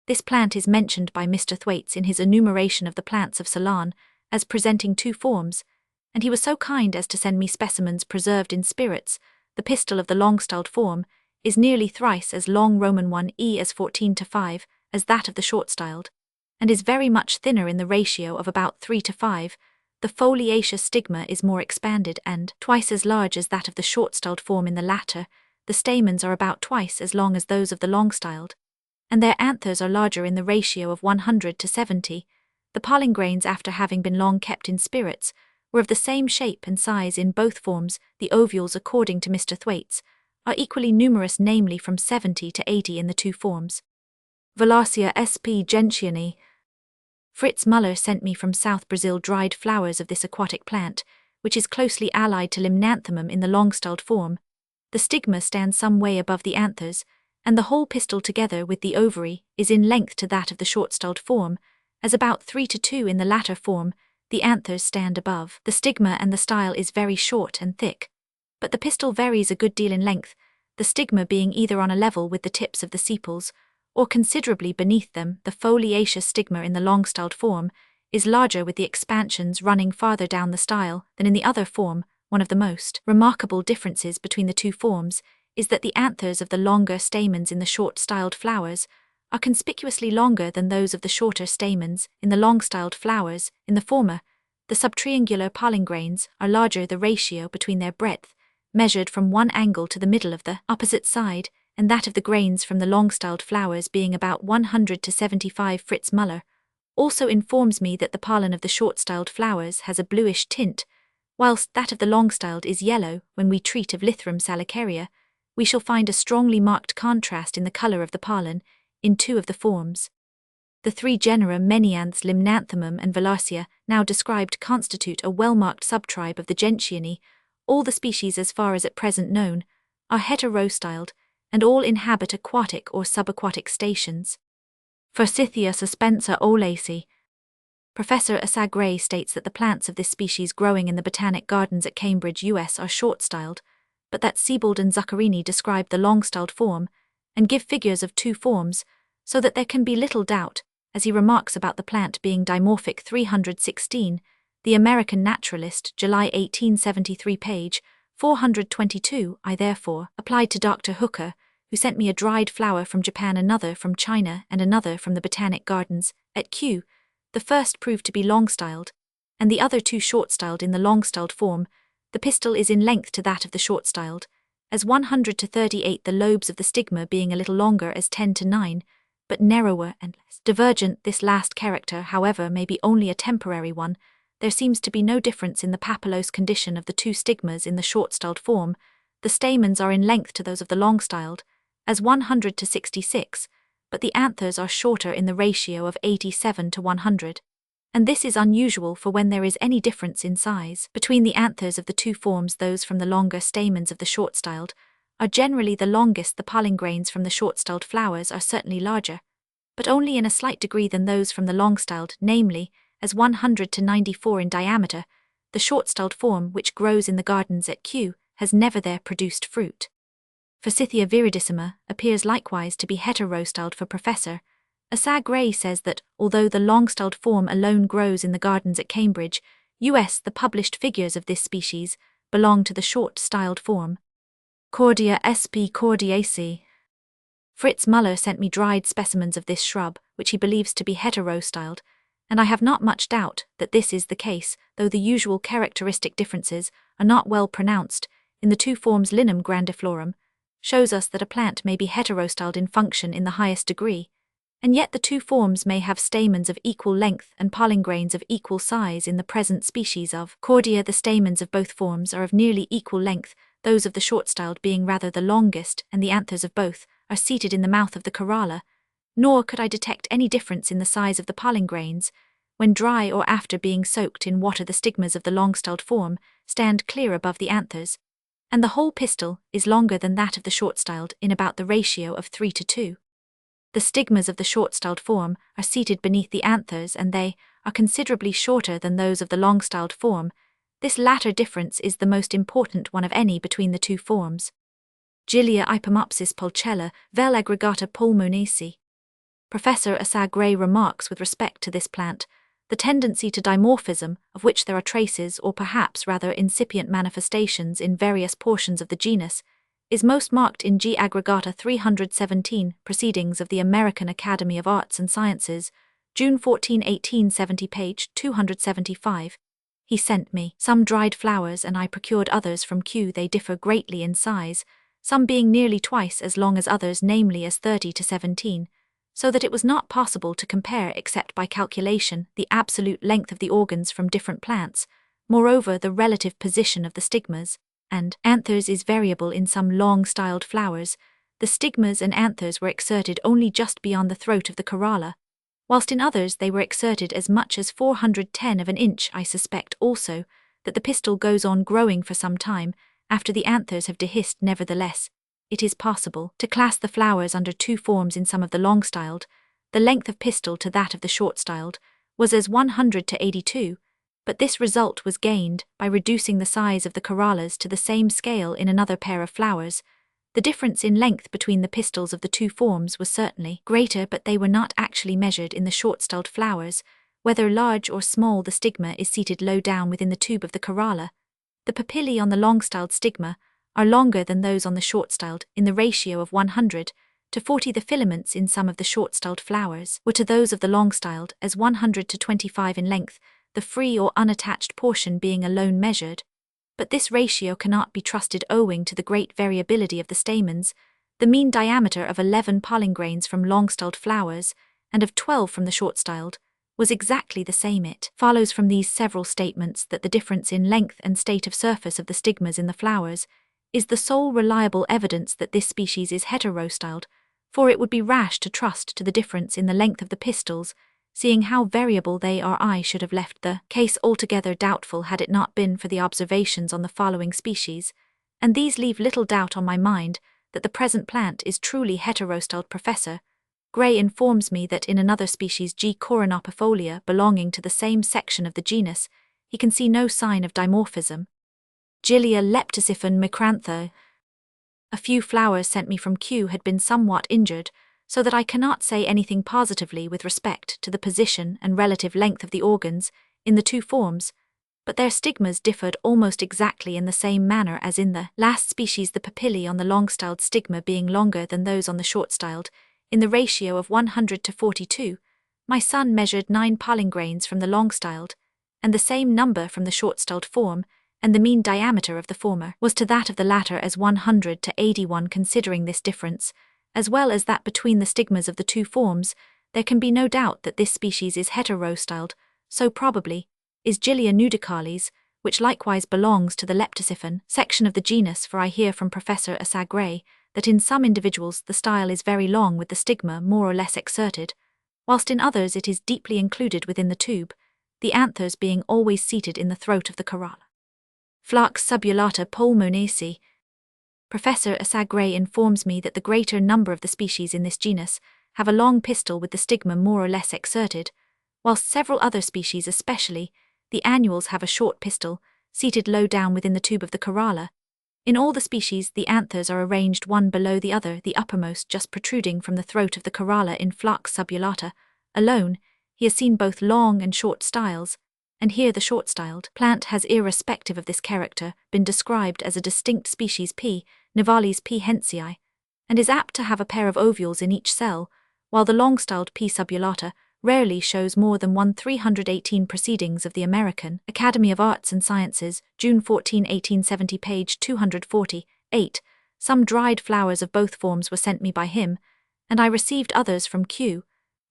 This plant is mentioned by Mr. Thwaites in his enumeration of the plants of Ceylon as presenting two forms, and he was so kind as to send me specimens preserved in spirits. The pistil of the long-styled form is nearly thrice as long, Roman 1e as 14 to 5, as that of the short-styled, and is very much thinner in the ratio of about 3 to 5. The foliaceous stigma is more expanded and twice as large as that of the short-styled form. In the latter, the stamens are about twice as long as those of the long-styled, and their anthers are larger in the ratio of 100 to 70. The pollen grains, after having been long kept in spirits, were of the same shape and size in both forms. The ovules, according to Mr. Thwaites, are equally numerous, namely from 70 to 80 in the two forms. Villacea sp. gentiani. Fritz Muller sent me from South Brazil dried flowers of this aquatic plant, which is closely allied to Limnanthemum in the long-styled form. The stigma stands some way above the anthers, and the whole pistil together with the ovary is in length to that of the short-styled form, as about 3:2 in the latter form, the anthers stand above the stigma and the style is very short and thick. But the pistil varies a good deal in length, the stigma being either on a level with the tips of the sepals, or considerably beneath them. The foliaceous stigma in the long-styled form is larger with the expansions running farther down the style than in the other form. One of the most remarkable differences between the two forms is that the anthers of the longer stamens in the short-styled flowers are conspicuously longer than those of the shorter stamens in the long-styled flowers. In the former, the subtriangular pollen grains are larger. The ratio between their breadth, measured from one angle to the middle of the opposite side, and that of the grains from the long-styled flowers being about 100 to 75 Fritz Muller, also informs me that the pollen of the short-styled flowers has a bluish tint, whilst that of the long-styled is yellow. When we treat of Lythrum salicaria, we shall find a strongly marked contrast in the colour of the pollen in two of the forms. The three genera Menianths, Limnanthemum and Velarcia, now described, constitute a well-marked subtribe of the Gentianae. All the species, as far as at present known, are heterostyled, and all inhabit aquatic or subaquatic stations. Forsythia suspensa olaceae. Professor Asa Gray states that the plants of this species growing in the Botanic Gardens at Cambridge, US are short-styled, but that Siebold and Zuccarini describe the long-styled form and give figures of two forms, so that there can be little doubt, as he remarks about the plant being dimorphic. 316, The American Naturalist, July 1873, page 422. I therefore applied to Dr. Hooker, who sent me a dried flower from Japan, another from China, and another from the Botanic Gardens at Kew. The first proved to be long-styled, and the other two short-styled. In the long-styled form, the pistil is in length to that of the short-styled, as 100 to 38, the lobes of the stigma being a little longer, as 10 to 9, but narrower and less divergent. This last character, however, may be only a temporary one. There seems to be no difference in the papillose condition of the two stigmas in the short-styled form. The stamens are in length to those of the long-styled, as 100 to 66, but the anthers are shorter in the ratio of 87 to 100. And this is unusual, for when there is any difference in size between the anthers of the two forms, those from the longer stamens of the short-styled are generally the longest. The pollen grains from the short-styled flowers are certainly larger, but only in a slight degree than those from the long-styled, namely, as 100 to 94 in diameter. The short-styled form, which grows in the gardens at Kew, has never there produced fruit. Forsythia viridissima appears likewise to be heterostyled. For Professor Asa Gray says that, although the long-styled form alone grows in the gardens at Cambridge, US, the published figures of this species belong to the short-styled form. Cordia sp. cordiaceae. Fritz Muller sent me dried specimens of this shrub, which he believes to be heterostyled, and I have not much doubt that this is the case, though the usual characteristic differences are not well pronounced in the two forms. Linum grandiflorum shows us that a plant may be heterostyled in function in the highest degree, and yet the two forms may have stamens of equal length and pollen grains of equal size. In the present species of Cordia, the stamens of both forms are of nearly equal length, those of the short-styled being rather the longest, and the anthers of both are seated in the mouth of the corolla. Nor could I detect any difference in the size of the pollen grains. When dry or after being soaked in water, the stigmas of the long-styled form stand clear above the anthers, and the whole pistil is longer than that of the short-styled in about the ratio of 3:2. The stigmas of the short-styled form are seated beneath the anthers, and they are considerably shorter than those of the long-styled form. This latter difference is the most important one of any between the two forms. Gilia ipomopsis pulchella, vel aggregata pulmonaceae. Professor Asa Gray remarks with respect to this plant, the tendency to dimorphism, of which there are traces, or perhaps rather incipient manifestations, in various portions of the genus, is most marked in G. aggregata 317, Proceedings of the American Academy of Arts and Sciences, June 14, 1870, page 275. He sent me some dried flowers, and I procured others from Kew. They differ greatly in size, some being nearly twice as long as others, namely as 30 to 17, so that it was not possible to compare, except by calculation, the absolute length of the organs from different plants. Moreover, the relative position of the stigmas and anthers is variable. In some long-styled flowers, the stigmas and anthers were exerted only just beyond the throat of the corolla, whilst in others they were exerted as much as 410 of an inch. I suspect also that the pistil goes on growing for some time after the anthers have dehisced. Nevertheless, it is possible to class the flowers under two forms. In some of the long-styled, the length of pistil to that of the short-styled was as 100 to 82, but this result was gained by reducing the size of the corollas to the same scale in another pair of flowers. The difference in length between the pistils of the two forms was certainly greater, but they were not actually measured in the short-styled flowers. Whether large or small the stigma is seated low down within the tube of the corolla, the papillae on the long-styled stigma are longer than those on the short-styled in the ratio of 100 to 40. The filaments in some of the short-styled flowers were to those of the long-styled as 100 to 25 in length, the free or unattached portion being alone measured. But this ratio cannot be trusted owing to the great variability of the stamens. The mean diameter of 11 pollen grains from long-styled flowers and of 12 from the short-styled was exactly the same. It follows from these several statements that the difference in length and state of surface of the stigmas in the flowers is the sole reliable evidence that this species is heterostyled, for it would be rash to trust to the difference in the length of the pistils, seeing how variable they are. I should have left the case altogether doubtful had it not been for the observations on the following species, and these leave little doubt on my mind that the present plant is truly heterostyled. Professor Gray informs me that in another species, G. coronipifolia, belonging to the same section of the genus, he can see no sign of dimorphism. Gilia leptosiphon micrantha. A few flowers sent me from Q had been somewhat injured, so that I cannot say anything positively with respect to the position and relative length of the organs in the two forms, but their stigmas differed almost exactly in the same manner as in the last species, the papillae on the long-styled stigma being longer than those on the short-styled, in the ratio of 100 to 42. My son measured 9 pollen grains from the long-styled, and the same number from the short-styled form, and the mean diameter of the former was to that of the latter as 100 to 81. Considering this difference, as well as that between the stigmas of the two forms, there can be no doubt that this species is heterostyled. So probably is Gilia nudicalis, which likewise belongs to the leptosiphon section of the genus, for I hear from Professor Gray that in some individuals the style is very long with the stigma more or less exerted, whilst in others it is deeply included within the tube, the anthers being always seated in the throat of the corolla. Flux subulata pulmonacea. Professor Gray informs me that the greater number of the species in this genus have a long pistil with the stigma more or less exerted, whilst several other species, especially the annuals, have a short pistil, seated low down within the tube of the corolla. In all the species, the anthers are arranged one below the other, the uppermost just protruding from the throat of the corolla. In Flux subulata alone, he has seen both long and short styles, and here the short-styled plant has, irrespective of this character, been described as a distinct species P. nivalis P. hensii, and is apt to have a pair of ovules in each cell, while the long-styled P. subulata rarely shows more than 318. Proceedings of the American Academy of Arts and Sciences, June 14, 1870, page 248. Some dried flowers of both forms were sent me by him, and I received others from Q,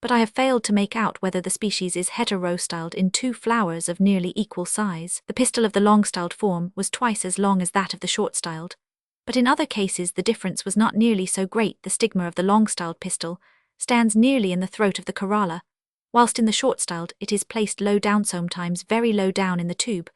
but I have failed to make out whether the species is heterostyled in 2 flowers of nearly equal size. The pistil of the long-styled form was twice as long as that of the short-styled, but in other cases the difference was not nearly so great. The stigma of the long-styled pistil stands nearly in the throat of the corolla, whilst in the short-styled it is placed low down, sometimes very low down in the tube,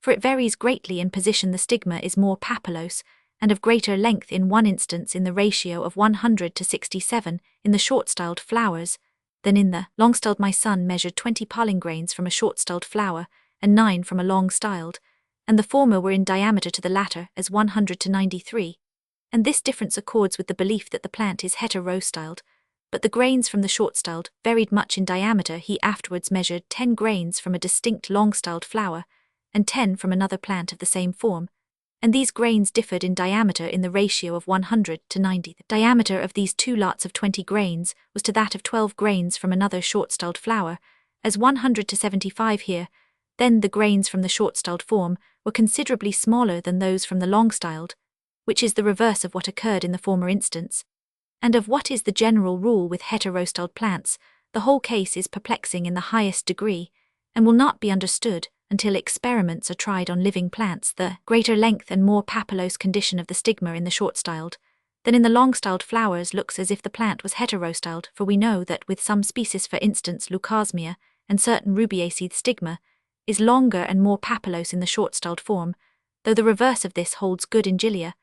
for it varies greatly in position. The stigma is more papillose and of greater length in one instance in the ratio of 100 to 67 in the short-styled flowers than in the long-styled. My son measured 20 pollen grains from a short-styled flower and 9 from a long-styled, and the former were in diameter to the latter as 100 to 93, and this difference accords with the belief that the plant is heterostyled, but the grains from the short-styled varied much in diameter. He afterwards measured 10 grains from a distinct long-styled flower and 10 from another plant of the same form, and these grains differed in diameter in the ratio of 100 to 90. The diameter of these 2 lots of 20 grains was to that of 12 grains from another short-styled flower, as 100 to 75 here. Then the grains from the short-styled form were considerably smaller than those from the long-styled, which is the reverse of what occurred in the former instance, and of what is the general rule with heterostyled plants. The whole case is perplexing in the highest degree, and will not be understood until experiments are tried on living plants. The greater length and more papillose condition of the stigma in the short-styled than in the long-styled flowers looks as if the plant was heterostyled, for we know that with some species, for instance Leucosmia and certain Rubiaceae, the stigma is longer and more papillose in the short-styled form, though the reverse of this holds good in Gilia,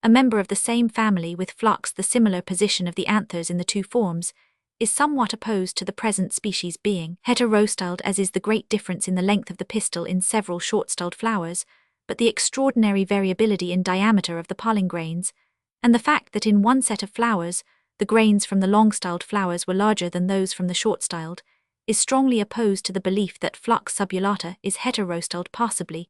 a member of the same family with Flux. The similar position of the anthers in the two forms is somewhat opposed to the present species being heterostyled, as is the great difference in the length of the pistil in several short-styled flowers, but the extraordinary variability in diameter of the pollen grains, and the fact that in one set of flowers, the grains from the long-styled flowers were larger than those from the short-styled, is strongly opposed to the belief that Flux subulata is heterostyled. Possibly,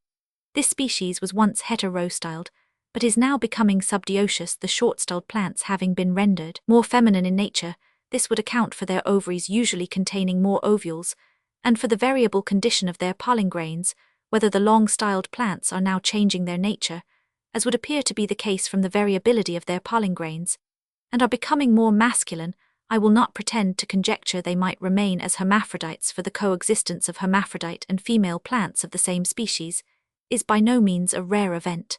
this species was once heterostyled, but is now becoming subdioecious, the short-styled plants having been rendered more feminine in nature. This would account for their ovaries usually containing more ovules, and for the variable condition of their pollen grains, whether the long-styled plants are now changing their nature, as would appear to be the case from the variability of their pollen grains, and are becoming more masculine. I will not pretend to conjecture they might remain as hermaphrodites, for the coexistence of hermaphrodite and female plants of the same species is by no means a rare event.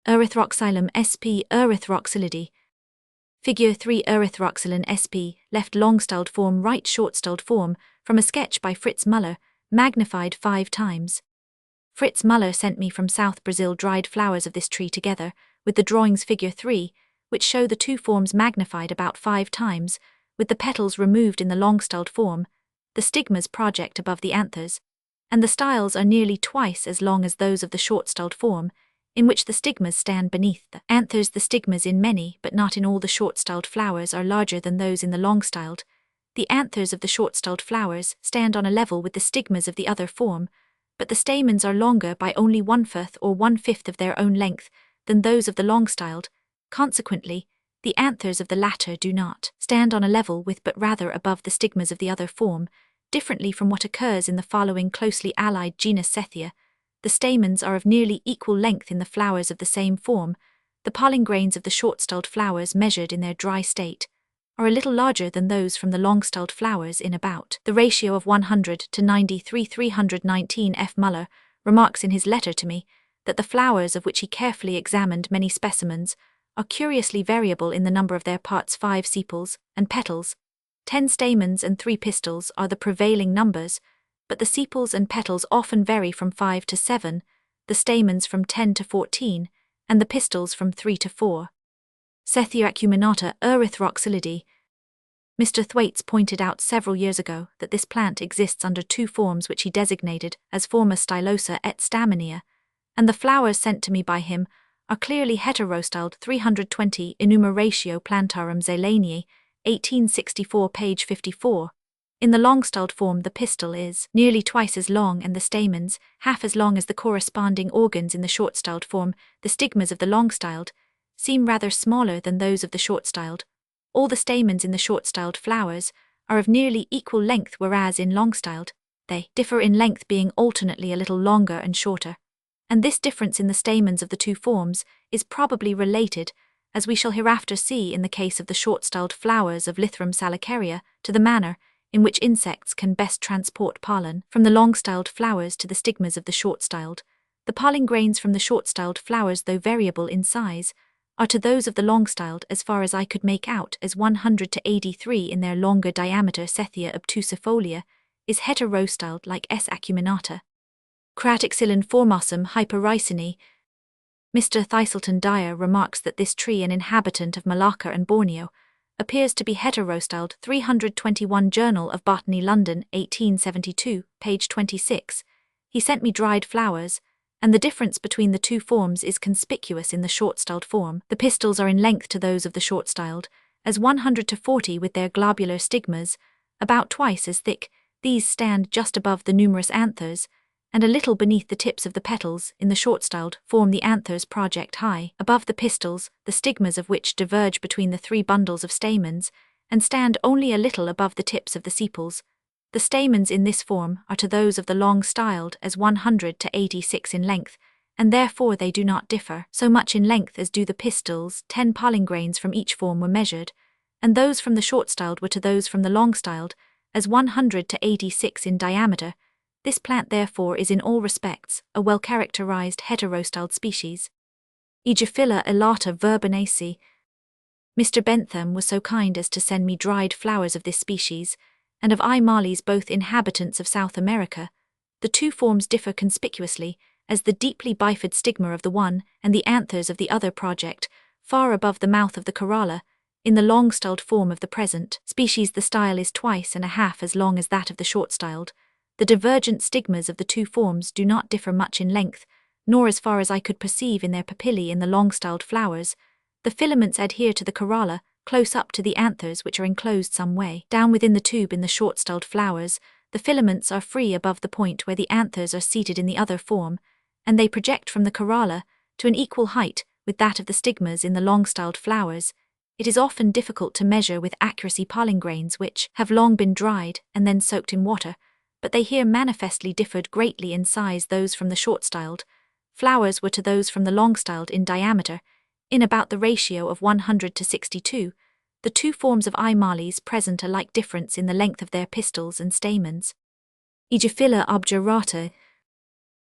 Erythroxylum sp. erythroxylidae. Figure 3. Erythroxylon sp. Left long-styled form, right short-styled form, from a sketch by Fritz Müller, magnified 5 times. Fritz Müller sent me from South Brazil dried flowers of this tree together with the drawings figure 3, which show the two forms magnified about 5 times, with the petals removed in the long-styled form, the stigmas project above the anthers, and the styles are nearly twice as long as those of the short-styled form, in which the stigmas stand beneath the anthers. The stigmas in many, but not in all, the short-styled flowers are larger than those in the long-styled. The anthers of the short-styled flowers stand on a level with the stigmas of the other form, but the stamens are longer by only 1/4 or 1/5 of their own length than those of the long-styled. Consequently, the anthers of the latter do not stand on a level with but rather above the stigmas of the other form, differently from what occurs in the following closely allied genus Cethea. The stamens are of nearly equal length in the flowers of the same form. The pollen grains of the short-styled flowers, measured in their dry state, are a little larger than those from the long-styled flowers in about the ratio of 100 to 93. 319. F. Müller remarks in his letter to me that the flowers, of which he carefully examined many specimens, are curiously variable in the number of their parts. 5 sepals and petals, 10 stamens and 3 pistils are the prevailing numbers, but the sepals and petals often vary from 5 to 7, the stamens from 10 to 14, and the pistils from 3 to 4. Cethea acuminata erythroxylidae. Mr. Thwaites pointed out several years ago that this plant exists under 2 forms, which he designated as forma stylosa et stamina, and the flowers sent to me by him are clearly heterostyled. 320. Enumeratio plantarum Zelenae, 1864, page 54. In the long-styled form, the pistil is nearly twice as long and the stamens half as long as the corresponding organs in the short-styled form. The stigmas of the long-styled seem rather smaller than those of the short-styled. All the stamens in the short-styled flowers are of nearly equal length, whereas in long-styled they differ in length, being alternately a little longer and shorter. And this difference in the stamens of the 2 forms is probably related, as we shall hereafter see in the case of the short-styled flowers of Lythrum salicaria, to the manner in which insects can best transport pollen from the long-styled flowers to the stigmas of the short-styled. The pollen grains from the short-styled flowers, though variable in size, are to those of the long-styled, as far as I could make out, as 100 to 83 in their longer diameter. Cethea obtusifolia is heterostyled like S. acuminata. Cratoxylon formosum hyperricinae. Mr. Thiselton Dyer remarks that this tree, an inhabitant of Malacca and Borneo, appears to be heterostyled. 321. Journal of Botany, London, 1872, page 26. He sent me dried flowers, and the difference between the 2 forms is conspicuous. In the short-styled form, the pistils are in length to those of the short-styled, as 100 to 40, with their globular stigmas about twice as thick. These stand just above the numerous anthers, and a little beneath the tips of the petals. In the short-styled form, the anthers project high above the pistils, the stigmas of which diverge between the 3 bundles of stamens, and stand only a little above the tips of the sepals. The stamens in this form are to those of the long-styled as 100 to 86 in length, and therefore they do not differ so much in length as do the pistils. 10 pollen grains from each form were measured, and those from the short-styled were to those from the long-styled as 100 to 86 in diameter. This plant therefore is in all respects a well-characterized heterostyled species. Aegophila elata verbenaceae. Mr. Bentham was so kind as to send me dried flowers of this species, and of I. Marlies, both inhabitants of South America. The 2 forms differ conspicuously, as the deeply bifid stigma of the one and the anthers of the other project far above the mouth of the corolla. In the long-styled form of the present species, the style is 2.5 as long as that of the short-styled. The divergent stigmas of the two forms do not differ much in length, nor as far as I could perceive in their papillae in the long-styled flowers. The filaments adhere to the corolla, close up to the anthers, which are enclosed some way down within the tube in the short-styled flowers. The filaments are free above the point where the anthers are seated in the other form, and they project from the corolla to an equal height with that of the stigmas in the long-styled flowers. It is often difficult to measure with accuracy pollen grains which have long been dried and then soaked in water, but they here manifestly differed greatly in size. Those from the short-styled flowers were to those from the long-styled in diameter, in about the ratio of 100:62. The two forms of imales present a like difference in the length of their pistils and stamens. Aegiphylla obdurata.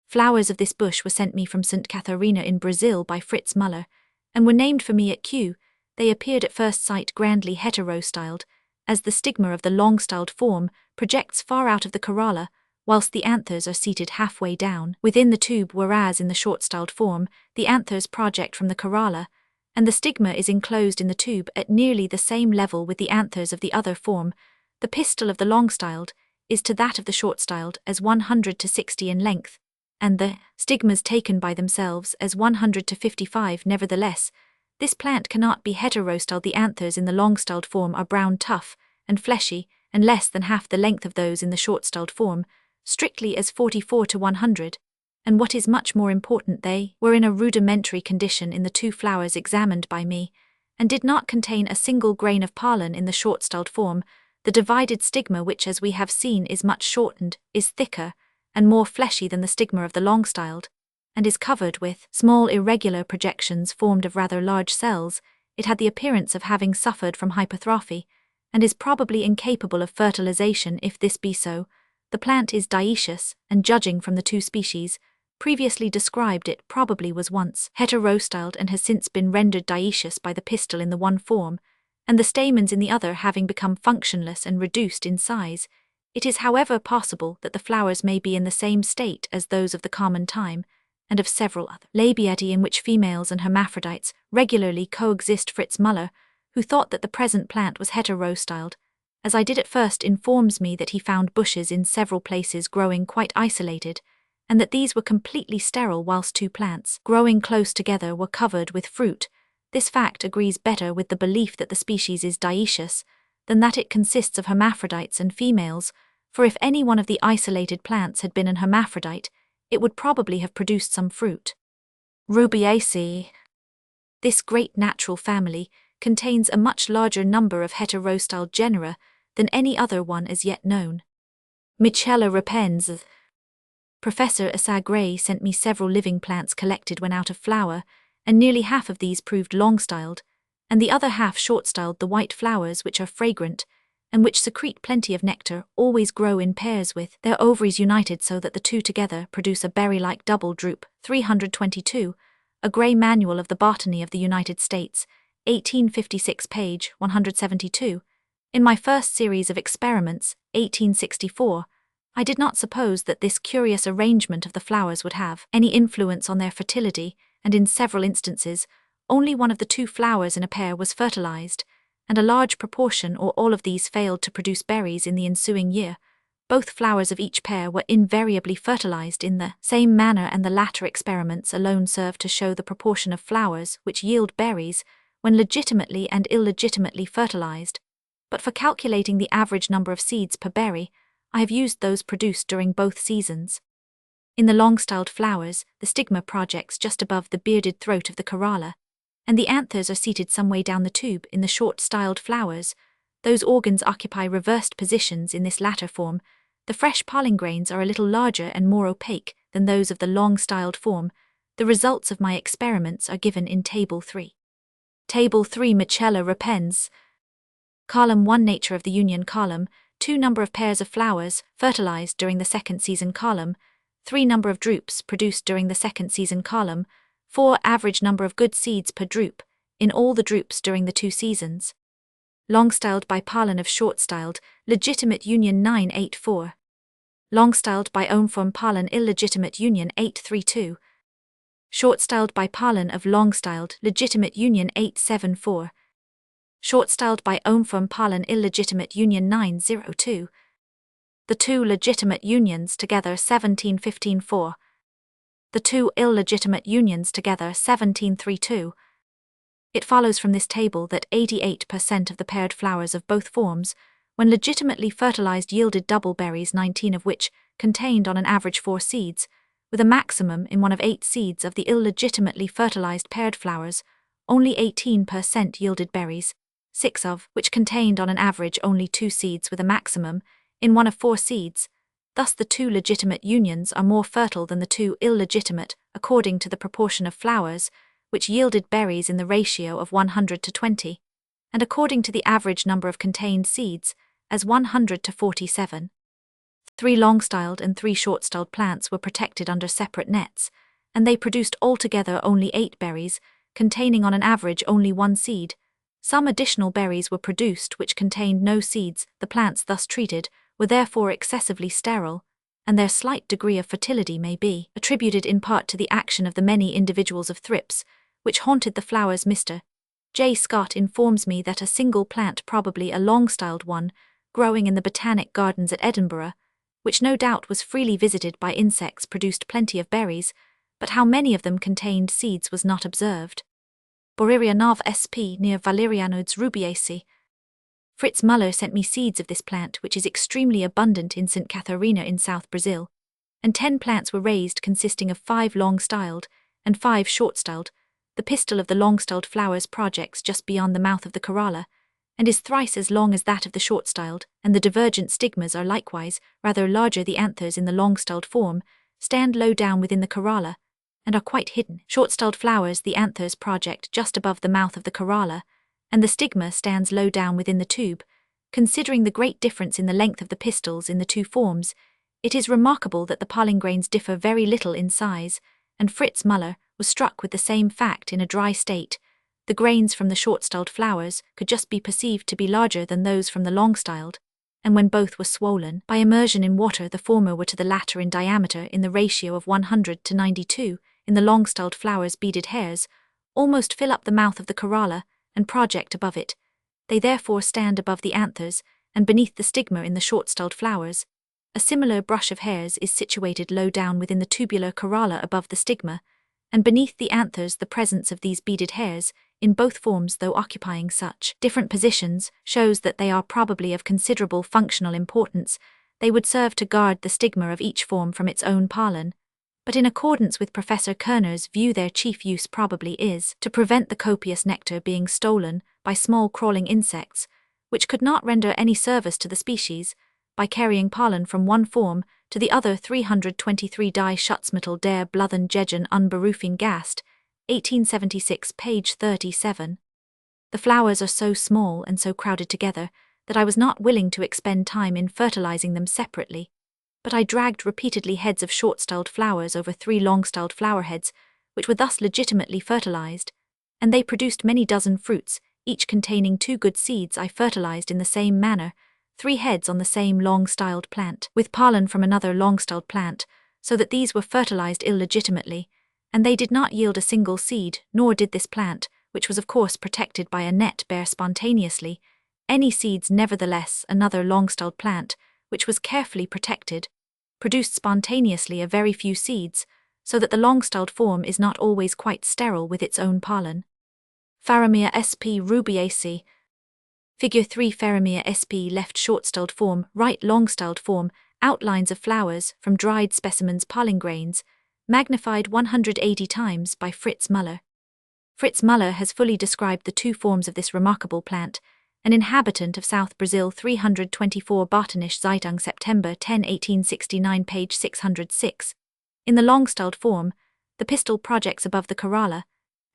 Flowers of this bush were sent me from St. Catharina in Brazil by Fritz Müller, and were named for me at Kew. They appeared at first sight grandly heterostyled, as the stigma of the long-styled form projects far out of the corolla, whilst the anthers are seated halfway down within the tube, whereas in the short-styled form, the anthers project from the corolla, and the stigma is enclosed in the tube at nearly the same level with the anthers of the other form. The pistil of the long-styled is to that of the short-styled as 100:60 in length, and the stigmas taken by themselves as 100:55. Nevertheless, this plant cannot be heterostyled. The anthers in the long-styled form are brown, tough, and fleshy, and less than half the length of those in the short-styled form, strictly as 44:100. And what is much more important, they were in a rudimentary condition in the two flowers examined by me, and did not contain a single grain of pollen in the short-styled form. The divided stigma, which as we have seen is much shortened, is thicker and more fleshy than the stigma of the long-styled, and is covered with small irregular projections formed of rather large cells. It had the appearance of having suffered from hypertrophy, and is probably incapable of fertilization. If this be so, the plant is dioecious, and judging from the two species previously described, it probably was once heterostyled and has since been rendered dioecious by the pistil in the one form, and the stamens in the other having become functionless and reduced in size. It is however possible that the flowers may be in the same state as those of the common thyme, and of several other labiatae in which females and hermaphrodites regularly coexist. Fritz Müller, who thought that the present plant was heterostyled, as I did at first, informs me that he found bushes in several places growing quite isolated, and that these were completely sterile, whilst two plants growing close together were covered with fruit. This fact agrees better with the belief that the species is dioecious than that it consists of hermaphrodites and females, for if any one of the isolated plants had been an hermaphrodite, it would probably have produced some fruit. Rubiaceae. This great natural family contains a much larger number of heterostyled genera than any other one as yet known. Michella repens. Professor Asagray sent me several living plants collected when out of flower, and nearly half of these proved long-styled, and the other half short-styled. The white flowers, which are fragrant, and which secrete plenty of nectar, always grow in pairs with their ovaries united, so that the two together produce a berry-like double drupe. 322, A Gray Manual of the Botany of the United States, 1856, page 172. In my first series of experiments, 1864, I did not suppose that this curious arrangement of the flowers would have any influence on their fertility, and in several instances, only one of the two flowers in a pair was fertilized, and a large proportion or all of these failed to produce berries in the ensuing year. Both flowers of each pair were invariably fertilized in the same manner, and the latter experiments alone serve to show the proportion of flowers which yield berries when legitimately and illegitimately fertilized. But for calculating the average number of seeds per berry, I have used those produced during both seasons. In the long-styled flowers, the stigma projects just above the bearded throat of the corolla, and the anthers are seated some way down the tube. In the short-styled flowers, those organs occupy reversed positions. In this latter form, the fresh pollen grains are a little larger and more opaque than those of the long-styled form. The results of my experiments are given in Table 3. Table 3. Michella repens. Column 1. Nature of the union. Column 2. Number of pairs of flowers fertilized during the second season. Column 3. Number of drupes produced during the second season. Column 4. Average number of good seeds per drupe in all the drupes during the two seasons. Long-styled by pollen of short-styled, legitimate union 984. Long-styled by own-form pollen illegitimate union 832. Short-styled by pollen of long-styled, legitimate union 874. short-styled by Omphum pollen illegitimate union 902. The two legitimate unions together 1715-4. The two illegitimate unions together 1732. It follows from this table that 88% of the paired flowers of both forms, when legitimately fertilized, yielded double berries, 19 of which contained on an average 4 seeds, with a maximum in one of 8 seeds of the illegitimately fertilized paired flowers. Only 18% yielded berries, 6 of which contained on an average only 2 seeds with a maximum in one of 4 seeds. Thus the two legitimate unions are more fertile than the two illegitimate according to the proportion of flowers, which yielded berries in the ratio of 100 to 20, and according to the average number of contained seeds, as 100 to 47. 3 long-styled and 3 short-styled plants were protected under separate nets, and they produced altogether only 8 berries, containing on an average only 1 seed. Some additional berries were produced which contained no seeds. The plants thus treated were therefore excessively sterile, and their slight degree of fertility may be attributed in part to the action of the many individuals of thrips, which haunted the flowers. Mr. J. Scott informs me that a single plant, probably a long-styled one, growing in the Botanic Gardens at Edinburgh, which no doubt was freely visited by insects, produced plenty of berries, but how many of them contained seeds was not observed. Boriria nov sp. near Valerianodes rubiaceae. Fritz Muller sent me seeds of this plant, which is extremely abundant in St. Catarina in South Brazil, and 10 plants were raised consisting of 5 long-styled and 5 short-styled. The pistil of the long-styled flowers projects just beyond the mouth of the corolla, and is thrice as long as that of the short-styled, and the divergent stigmas are likewise rather larger. The anthers in the long-styled form stand low down within the corolla, and are quite hidden. Short-styled flowers, the anthers project just above the mouth of the corolla, and the stigma stands low down within the tube. Considering the great difference in the length of the pistils in the two forms, it is remarkable that the pollen grains differ very little in size, and Fritz Muller was struck with the same fact in a dry state. The grains from the short-styled flowers could just be perceived to be larger than those from the long-styled, and when both were swollen by immersion in water, the former were to the latter in diameter in the ratio of 100 to 92. In the long-styled flowers, beaded hairs almost fill up the mouth of the corolla and project above it. They therefore stand above the anthers and beneath the stigma. In the short-styled flowers, a similar brush of hairs is situated low down within the tubular corolla above the stigma, and beneath the anthers. The presence of these beaded hairs in both forms, though occupying such different positions, shows that they are probably of considerable functional importance. They would serve to guard the stigma of each form from its own pollen, but in accordance with Professor Kerner's view, their chief use probably is to prevent the copious nectar being stolen by small crawling insects, which could not render any service to the species, by carrying pollen from one form to the other. 323 Die Schutzmittel der Blüthen unberufen Gast, 1876, page 37. The flowers are so small and so crowded together that I was not willing to expend time in fertilizing them separately, but I dragged repeatedly heads of short-styled flowers over 3 long-styled flower heads, which were thus legitimately fertilized, and they produced many dozen fruits, each containing 2 good seeds. I fertilized in the same manner 3 heads on the same long-styled plant, with pollen from another long-styled plant, so that these were fertilized illegitimately, and they did not yield a single seed, nor did this plant, which was of course protected by a net, bear spontaneously any seeds. Nevertheless, another long-styled plant, which was carefully protected, produced spontaneously a very few seeds, so that the long-styled form is not always quite sterile with its own pollen. Faramea sp. rubiaceae. Figure 3. Faramea sp. left short-styled form, right long-styled form, outlines of flowers from dried specimens, pollen grains, magnified 180 times by Fritz Muller. Fritz Muller has fully described the 2 forms of this remarkable plant, an inhabitant of South Brazil. 324 Botanische Zeitung, September 10, 1869, page 606. In the long-styled form, the pistil projects above the corolla,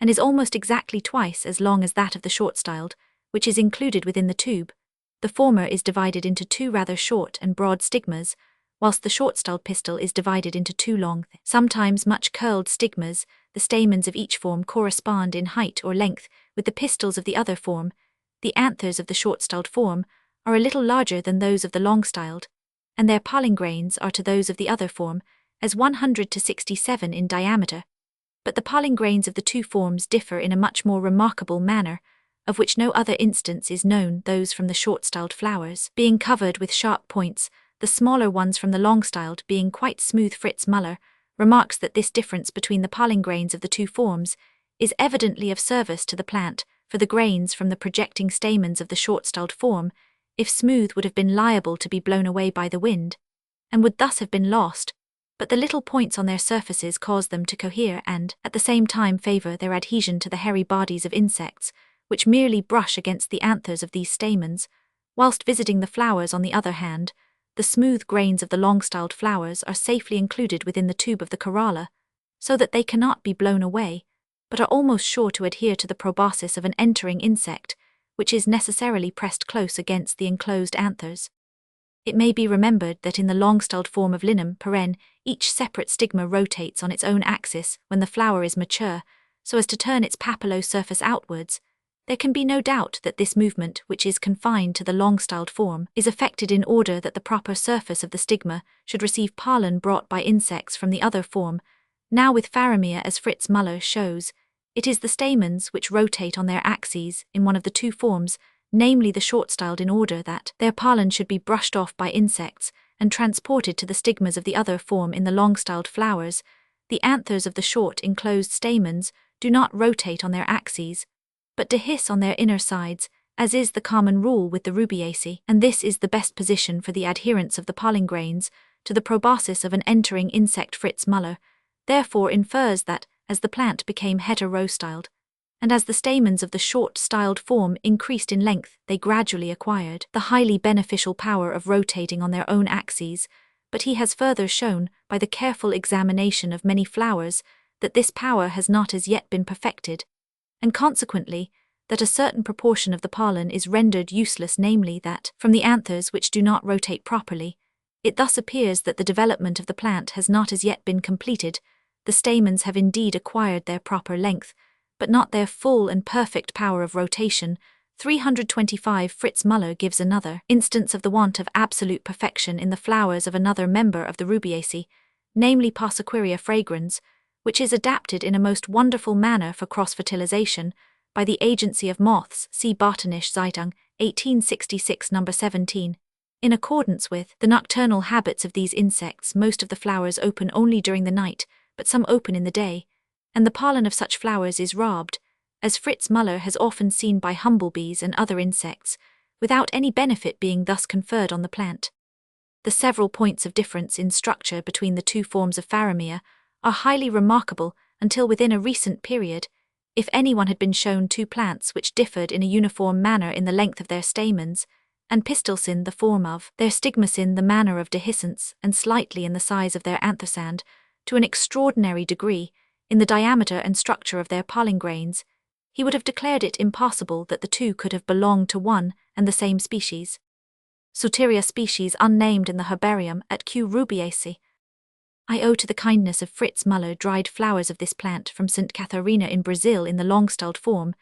and is almost exactly twice as long as that of the short-styled, which is included within the tube. The former is divided into 2 rather short and broad stigmas, whilst the short-styled pistil is divided into 2 long, sometimes much curled stigmas. The stamens of each form correspond in height or length with the pistils of the other form. The anthers of the short-styled form are a little larger than those of the long-styled, and their pollen grains are to those of the other form as 100 to 67 in diameter. But the pollen grains of the 2 forms differ in a much more remarkable manner. of which no other instance is known, those from the short-styled flowers being covered with sharp points, the smaller ones from the long-styled being quite smooth. Fritz Muller remarks that this difference between the pollen grains of the two forms is evidently of service to the plant, for the grains from the projecting stamens of the short-styled form, if smooth, would have been liable to be blown away by the wind, and would thus have been lost, but the little points on their surfaces cause them to cohere and, at the same time, favor their adhesion to the hairy bodies of insects, which merely brush against the anthers of these stamens, whilst visiting the flowers. On the other hand, the smooth grains of the long-styled flowers are safely included within the tube of the corolla, so that they cannot be blown away, but are almost sure to adhere to the proboscis of an entering insect, which is necessarily pressed close against the enclosed anthers. It may be remembered that in the long-styled form of Linum, each separate stigma rotates on its own axis when the flower is mature, so as to turn its papillo surface outwards. There can be no doubt that this movement, which is confined to the long-styled form, is effected in order that the proper surface of the stigma should receive pollen brought by insects from the other form. Now with Faramea, as Fritz Muller shows, it is the stamens which rotate on their axes in one of the two forms, namely the short-styled, in order that their pollen should be brushed off by insects and transported to the stigmas of the other form. In the long-styled flowers, the anthers of the short enclosed stamens do not rotate on their axes, but dehisce on their inner sides, as is the common rule with the Rubiaceae, and this is the best position for the adherence of the pollen grains to the proboscis of an entering insect. Fritz Muller therefore infers that, as the plant became heterostyled, and as the stamens of the short-styled form increased in length, they gradually acquired the highly beneficial power of rotating on their own axes, but he has further shown, by the careful examination of many flowers, that this power has not as yet been perfected, and consequently, that a certain proportion of the pollen is rendered useless, namely that, from the anthers which do not rotate properly. It thus appears that the development of the plant has not as yet been completed. The stamens have indeed acquired their proper length, but not their full and perfect power of rotation. 325. Fritz Muller gives another instance of the want of absolute perfection in the flowers of another member of the Rubiaceae, namely Passequeria fragrans, which is adapted in a most wonderful manner for cross-fertilization by the agency of moths. See Botanische Zeitung, 1866, No. 17. In accordance with the nocturnal habits of these insects, most of the flowers open only during the night, but some open in the day, and the pollen of such flowers is robbed, as Fritz Muller has often seen, by humblebees and other insects, without any benefit being thus conferred on the plant. The several points of difference in structure between the two forms of Faramea are highly remarkable until within a recent period. If anyone had been shown two plants which differed in a uniform manner in the length of their stamens, and pistillsyn the form of their stigmasyn the manner of dehiscence, and slightly in the size of their anthosand, to an extraordinary degree, in the diameter and structure of their pollen grains, he would have declared it impossible that the two could have belonged to one and the same species. Soteria species unnamed in the herbarium at Q. Rubiaceae. I owe to the kindness of Fritz Muller dried flowers of this plant from St. Catharina in Brazil in the long-styled form.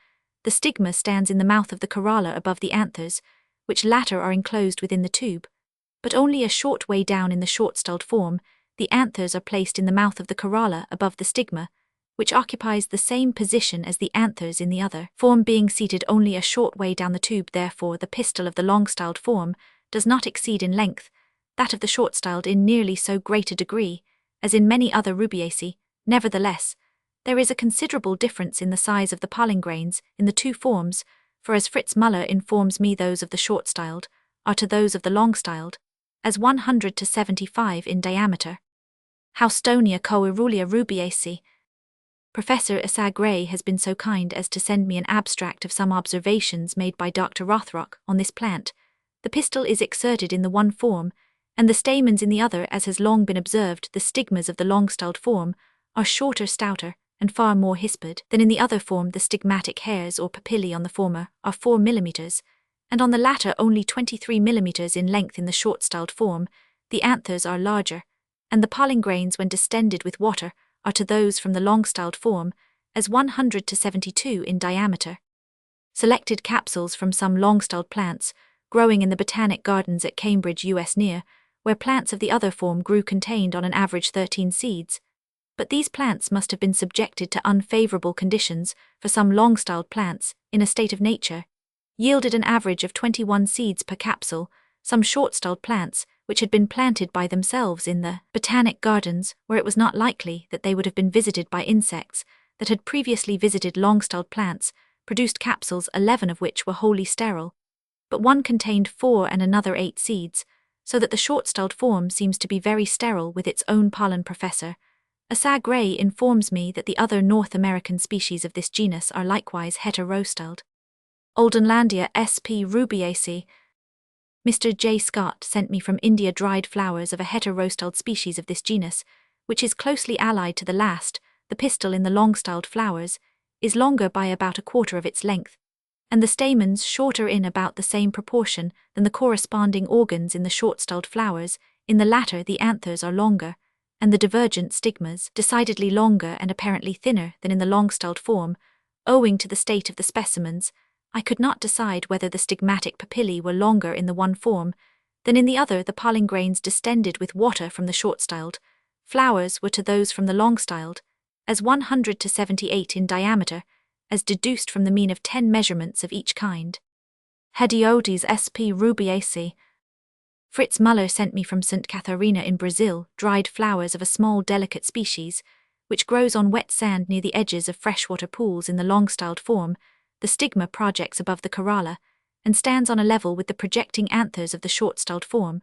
The stigma stands in the mouth of the corolla above the anthers, which latter are enclosed within the tube, but only a short way down in the short-styled form. The anthers are placed in the mouth of the corolla above the stigma, which occupies the same position as the anthers in the other form, being seated only a short way down the tube. Therefore the pistil of the long-styled form does not exceed in length that of the short-styled in nearly so great a degree as in many other Rubiaceae. Nevertheless, there is a considerable difference in the size of the pollen grains in the two forms, for as Fritz Muller informs me, those of the short-styled are to those of the long-styled as 100 to 75 in diameter. Houstonia coerulia Rubiaceae. Professor Asa Gray has been so kind as to send me an abstract of some observations made by Dr. Rothrock on this plant. The pistil is exerted in the one form, and the stamens in the other. As has long been observed, the stigmas of the long-styled form are shorter, stouter, and far more hispid than in the other form. The stigmatic hairs or papillae on the former are 4 mm, and on the latter only 23 mm in length. In the short-styled form, the anthers are larger, and the pollen grains, when distended with water, are to those from the long-styled form as 100 to 72 in diameter. Selected capsules from some long-styled plants growing in the Botanic Gardens at Cambridge, US, near where plants of the other form grew, contained on an average 13 seeds. But these plants must have been subjected to unfavorable conditions, for some long-styled plants, in a state of nature, yielded an average of 21 seeds per capsule. Some short-styled plants, which had been planted by themselves in the botanic gardens, where it was not likely that they would have been visited by insects that had previously visited long-styled plants, produced capsules, 11 of which were wholly sterile, but one contained 4 and another 8 seeds, so that the short-styled form seems to be very sterile with its own pollen professor. Asa Gray informs me that the other North American species of this genus are likewise heterostyled. Oldenlandia sp. rubiaceae. Mr. J. Scott sent me from India dried flowers of a heterostyled species of this genus, which is closely allied to the last. The pistil in the long-styled flowers is longer by about a quarter of its length, and the stamens shorter in about the same proportion than the corresponding organs in the short-styled flowers. In the latter, the anthers are longer, and the divergent stigmas decidedly longer and apparently thinner than in the long-styled form. Owing to the state of the specimens, I could not decide whether the stigmatic papillae were longer in the one form than in the other. The pollen grains distended with water from the short-styled flowers were to those from the long-styled, as 100 to 78 in diameter, as deduced from the mean of 10 measurements of each kind. Hediodes sp. rubiaceae. Fritz Muller sent me from St. Catharina in Brazil dried flowers of a small delicate species, which grows on wet sand near the edges of freshwater pools. In the long-styled form, the stigma projects above the corolla, and stands on a level with the projecting anthers of the short-styled form,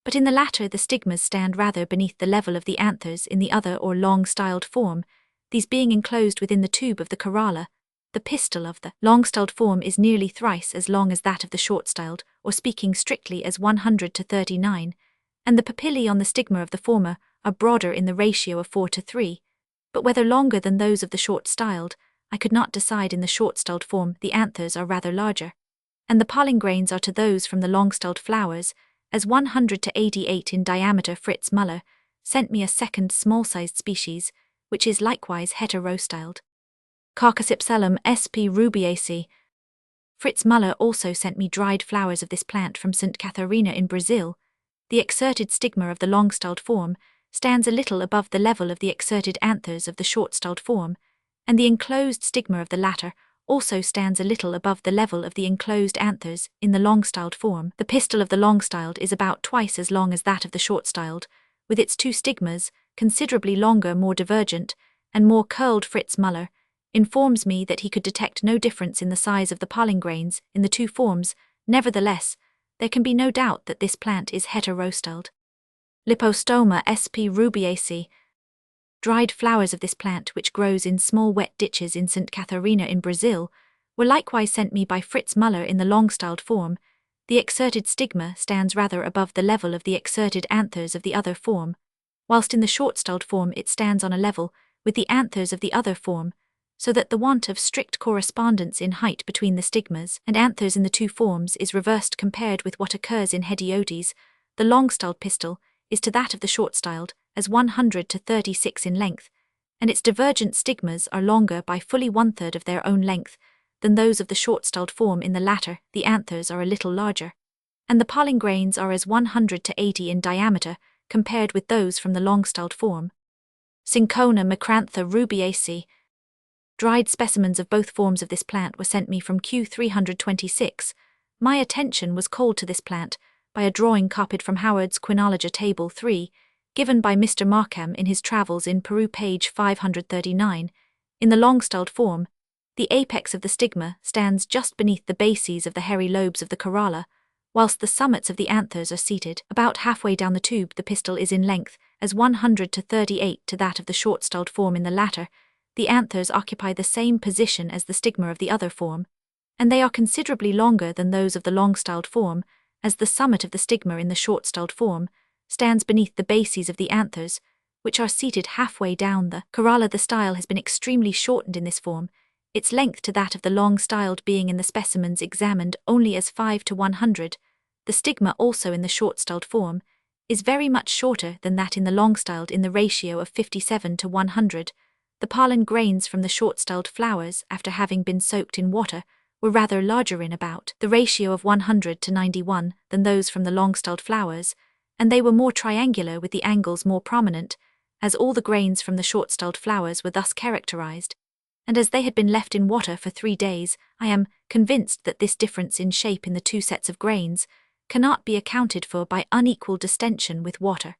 but in the latter the stigmas stand rather beneath the level of the anthers in the other or long-styled form, these being enclosed within the tube of the corolla. The pistil of the long-styled form is nearly thrice as long as that of the short-styled, or speaking strictly as 100 to 39, and the papillae on the stigma of the former are broader in the ratio of 4 to 3, but whether longer than those of the short-styled, I could not decide. In the short-styled form, the anthers are rather larger, and the pollen grains are to those from the long-styled flowers, as 100 to 88 in diameter. Fritz Muller sent me a second small-sized species, which is likewise heterostyled. Carcassipsalum sp. rubiaceae. Fritz Muller also sent me dried flowers of this plant from St. Catharina in Brazil. The exerted stigma of the long-styled form stands a little above the level of the exerted anthers of the short-styled form, and the enclosed stigma of the latter also stands a little above the level of the enclosed anthers in the long-styled form. The pistil of the long-styled is about twice as long as that of the short-styled, with its 2 stigmas considerably longer, more divergent, and more curled. Fritz Muller informs me that he could detect no difference in the size of the pollen grains in the 2 forms. Nevertheless, there can be no doubt that this plant is heterostyled. Lipostoma sp. rubiaceae. Dried flowers of this plant, which grows in small wet ditches in St. Catharina in Brazil, were likewise sent me by Fritz Muller in the long-styled form. The exerted stigma stands rather above the level of the exerted anthers of the other form, whilst in the short-styled form it stands on a level with the anthers of the other form, so that the want of strict correspondence in height between the stigmas and anthers in the 2 forms is reversed compared with what occurs in Hediodes. The long-styled pistil is to that of the short-styled, as 100 to 36 in length, and its divergent stigmas are longer by fully 1/3 of their own length than those of the short-styled form. In the latter, the anthers are a little larger, and the pollen grains are as 100 to 80 in diameter compared with those from the long-styled form. Cinchona macrantha rubiaceae. Dried specimens of both forms of this plant were sent me from Q326. My attention was called to this plant by a drawing copied from Howard's Quinology Table 3, given by Mr. Markham in his Travels in Peru, page 539. In the long-styled form, the apex of the stigma stands just beneath the bases of the hairy lobes of the corolla, whilst the summits of the anthers are seated about halfway down the tube. The pistil is in length as 100 to 38 to that of the short-styled form. In the latter, the anthers occupy the same position as the stigma of the other form, and they are considerably longer than those of the long-styled form, as the summit of the stigma in the short-styled form stands beneath the bases of the anthers, which are seated halfway down the corolla. The style has been extremely shortened in this form, its length to that of the long-styled being in the specimens examined only as 5 to 100. The stigma also in the short-styled form is very much shorter than that in the long-styled in the ratio of 57 to 100. The pollen grains from the short-styled flowers, after having been soaked in water, were rather larger in about the ratio of 100 to 91 than those from the long-styled flowers, and they were more triangular with the angles more prominent, as all the grains from the short-styled flowers were thus characterized, and as they had been left in water for 3 days, I am convinced that this difference in shape in the two sets of grains cannot be accounted for by unequal distension with water.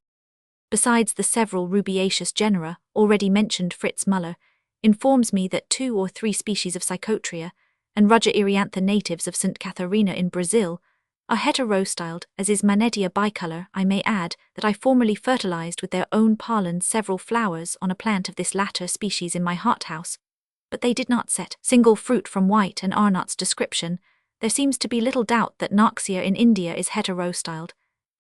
Besides the several rubiaceous genera already mentioned, Fritz Müller informs me that 2 or 3 species of Psychotria and Ruger eriantha natives of St. Catharina in Brazil are heterostyled, as is Manetia bicolor. I may add that I formerly fertilized with their own pollen several flowers on a plant of this latter species in my hothouse, but they did not set single fruit. From White and Arnott's description, there seems to be little doubt that Noxia in India is heterostyled,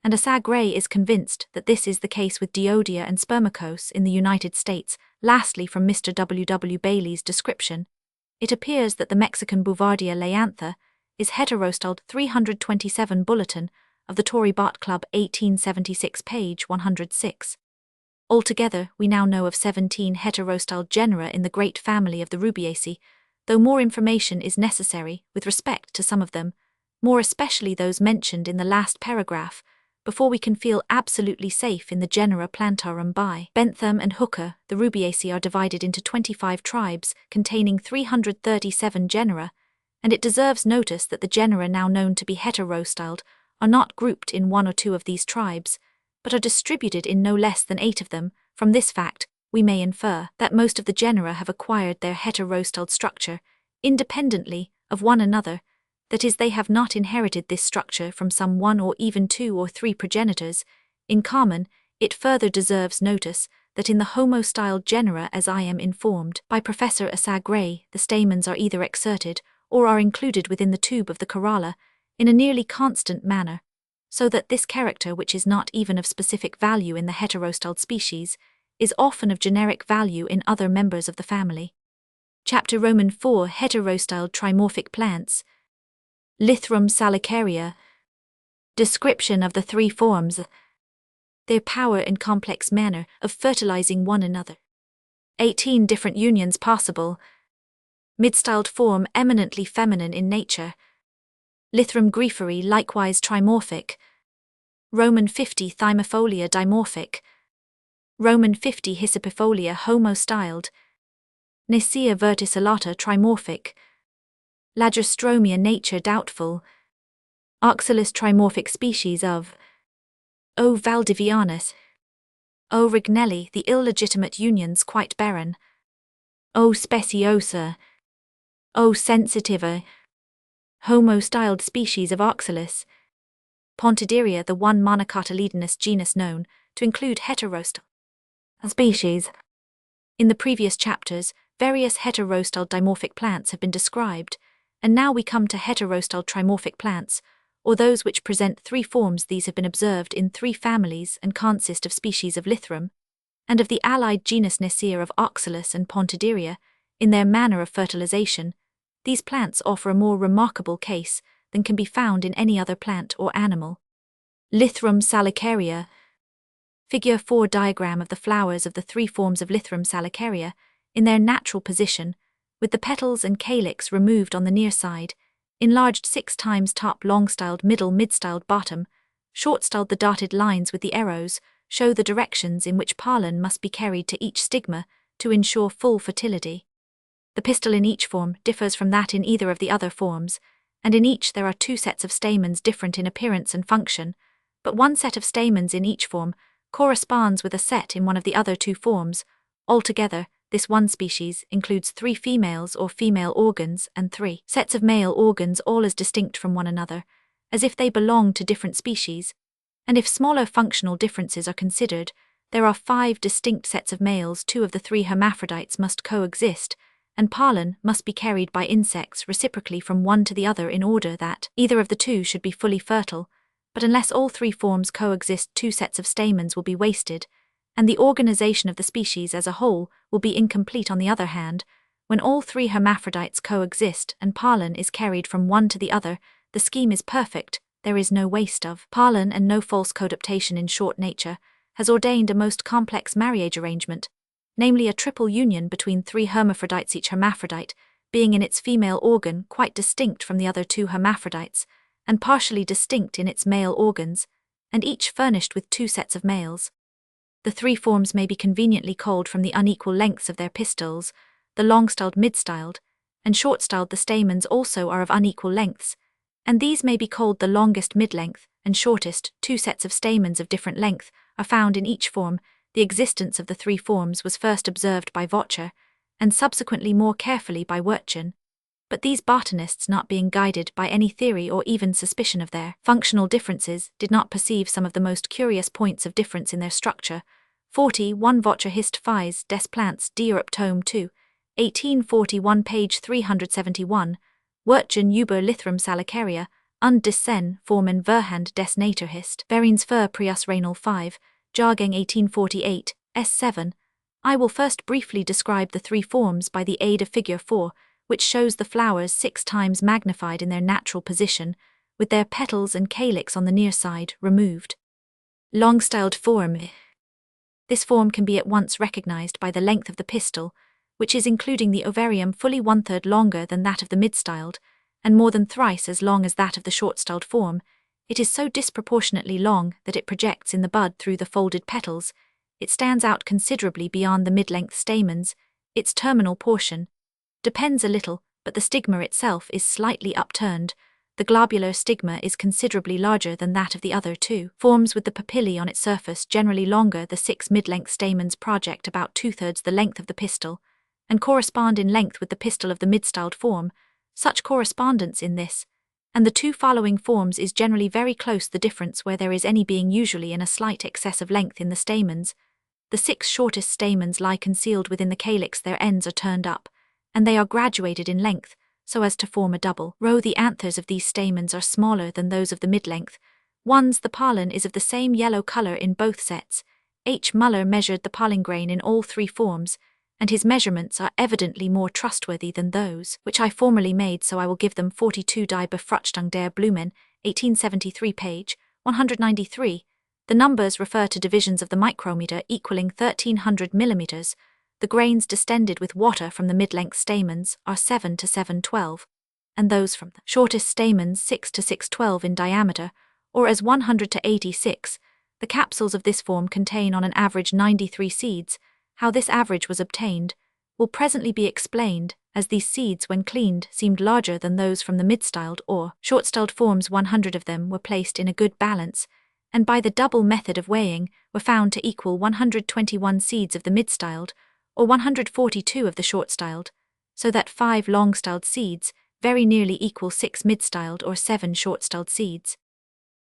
and Asagray is convinced that this is the case with Diodia and Spermacos in the United States. Lastly, from Mr. W. W. Bailey's description, it appears that the Mexican Bouvardia leantha is heterostyled. 327 Bulletin of the Tory Bot Club 1876, page 106. Altogether, we now know of 17 heterostyled genera in the great family of the Rubiaceae, though more information is necessary with respect to some of them, more especially those mentioned in the last paragraph, before we can feel absolutely safe in the genera Plantarum. By Bentham and Hooker, the Rubiaceae are divided into 25 tribes containing 337 genera, and it deserves notice that the genera now known to be heterostyled are not grouped in 1 or 2 of these tribes, but are distributed in no less than 8 of them. From this fact, we may infer that most of the genera have acquired their heterostyled structure independently of one another, that is, they have not inherited this structure from some 1 or even 2 or 3 progenitors. In common, it further deserves notice that in the homostyled genera, as I am informed by Professor Asagray, the stamens are either exserted or are included within the tube of the corolla in a nearly constant manner, so that this character, which is not even of specific value in the heterostyled species, is often of generic value in other members of the family. Chapter Roman 4, Heterostyled trimorphic plants. Lythrum salicaria. Description of the 3 forms. Their power and complex manner of fertilizing one another. 18 different unions possible. Mid-styled form eminently feminine in nature. Lythrum grieferi likewise trimorphic. Roman 50 thymofolia dimorphic. Roman 50 hyssopifolia homostyled. Nicea verticillata trimorphic. Lagerstroemia nature doubtful. Oxalis trimorphic species of O. valdivianus. O. rignelli, the illegitimate unions quite barren. O. speciosa. O. sensitiva. Homostyled species of Oxalis. Pontideria, the one monocotyledonous genus known to include heterostyled species. In the previous chapters, various heterostyled dimorphic plants have been described, and now we come to heterostyled trimorphic plants, or those which present 3 forms. These have been observed in 3 families and consist of species of Lythrum, and of the allied genus Nicea of Oxalis and Pontideria. In their manner of fertilization, these plants offer a more remarkable case than can be found in any other plant or animal. Lythrum salicaria. Figure 4 diagram of the flowers of the 3 forms of Lythrum salicaria in their natural position, with the petals and calyx removed on the near side, enlarged 6 times top, long-styled middle, mid-styled bottom, short-styled. The dotted lines with the arrows show the directions in which pollen must be carried to each stigma to ensure full fertility. The pistil in each form differs from that in either of the other forms, and in each there are 2 sets of stamens different in appearance and function, but 1 set of stamens in each form corresponds with a set in one of the other 2 forms. Altogether, this one species includes 3 females or female organs and 3 sets of male organs, all as distinct from one another, as if they belonged to different species, and if smaller functional differences are considered, there are 5 distinct sets of males. 2 of the 3 hermaphrodites must coexist, and pollen must be carried by insects reciprocally from one to the other in order that either of the 2 should be fully fertile, but unless all 3 forms coexist, 2 sets of stamens will be wasted, and the organization of the species as a whole will be incomplete. On the other hand, when all 3 hermaphrodites coexist and pollen is carried from one to the other, the scheme is perfect. There is no waste of pollen and no false coadaptation. In short, nature has ordained a most complex marriage arrangement, namely a triple union between 3 hermaphrodites, each hermaphrodite being in its female organ quite distinct from the other 2 hermaphrodites, and partially distinct in its male organs, and each furnished with 2 sets of males. The three forms may be conveniently culled from the unequal lengths of their pistils, the long-styled, mid-styled, and short-styled. The stamens also are of unequal lengths, and these may be culled. The longest, mid-length, and shortest, two sets of stamens of different length, are found in each form. The existence of the three forms was first observed by Vocher, and subsequently more carefully by Wirtgen, but these botanists, not being guided by any theory or even suspicion of their functional differences, did not perceive some of the most curious points of difference in their structure. 41 Vocher Hist. Phys. des Plantes d'Europe Tome 2, 1841 page 371, Wirtgen über Lythrum salicaria, und des Sen, Formen Verhand des Naturhist. Verines für Prius Rainal 5, Jahrgang 1848, S7. I will first briefly describe the three forms by the aid of figure 4, which shows the flowers 6 times magnified in their natural position, with their petals and calyx on the near side removed. Long-styled form. This form can be at once recognized by the length of the pistil, which is, including the ovarium, fully 1/3 longer than that of the mid-styled, and more than thrice as long as that of the short-styled form. It is so disproportionately long that it projects in the bud through the folded petals. It stands out considerably beyond the mid-length stamens. Its terminal portion depends a little, but the stigma itself is slightly upturned. The globular stigma is considerably larger than that of the other two forms, with the papillae on its surface generally longer. The 6 mid-length stamens project about 2/3 the length of the pistil, and correspond in length with the pistil of the mid-styled form. Such correspondence in this and the two following forms is generally very close, the difference where there is any being usually in a slight excess of length in the stamens. The 6 shortest stamens lie concealed within the calyx. Their ends are turned up, and they are graduated in length, so as to form a double row. The anthers of these stamens are smaller than those of the mid-length ones. The pollen is of the same yellow color in both sets. H. Muller measured the pollen grain in all three forms, and his measurements are evidently more trustworthy than those which I formerly made, so I will give them. 42 Die Befruchtung der Blumen, 1873 page 193. The numbers refer to divisions of the micrometer equaling 1300 millimeters. The grains distended with water from the mid-length stamens are 7 to 712, and those from the shortest stamens 6 to 612 in diameter, or as 100 to 86. The capsules of this form contain on an average 93 seeds. How this average was obtained will presently be explained, as these seeds, when cleaned, seemed larger than those from the mid-styled or short-styled forms. 100 of them were placed in a good balance, and by the double method of weighing were found to equal 121 seeds of the mid-styled, or 142 of the short-styled, so that 5 long-styled seeds very nearly equal 6 mid-styled or 7 short-styled seeds.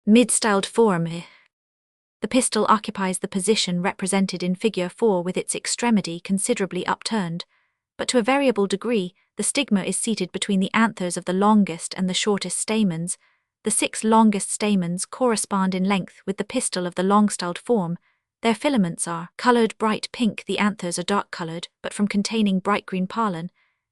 Mid-styled form. The pistil occupies the position represented in figure 4 with its extremity considerably upturned, but to a variable degree. The stigma is seated between the anthers of the longest and the shortest stamens. The 6 longest stamens correspond in length with the pistil of the long-styled form. Their filaments are colored bright pink. The anthers are dark-colored, but from containing bright green pollen,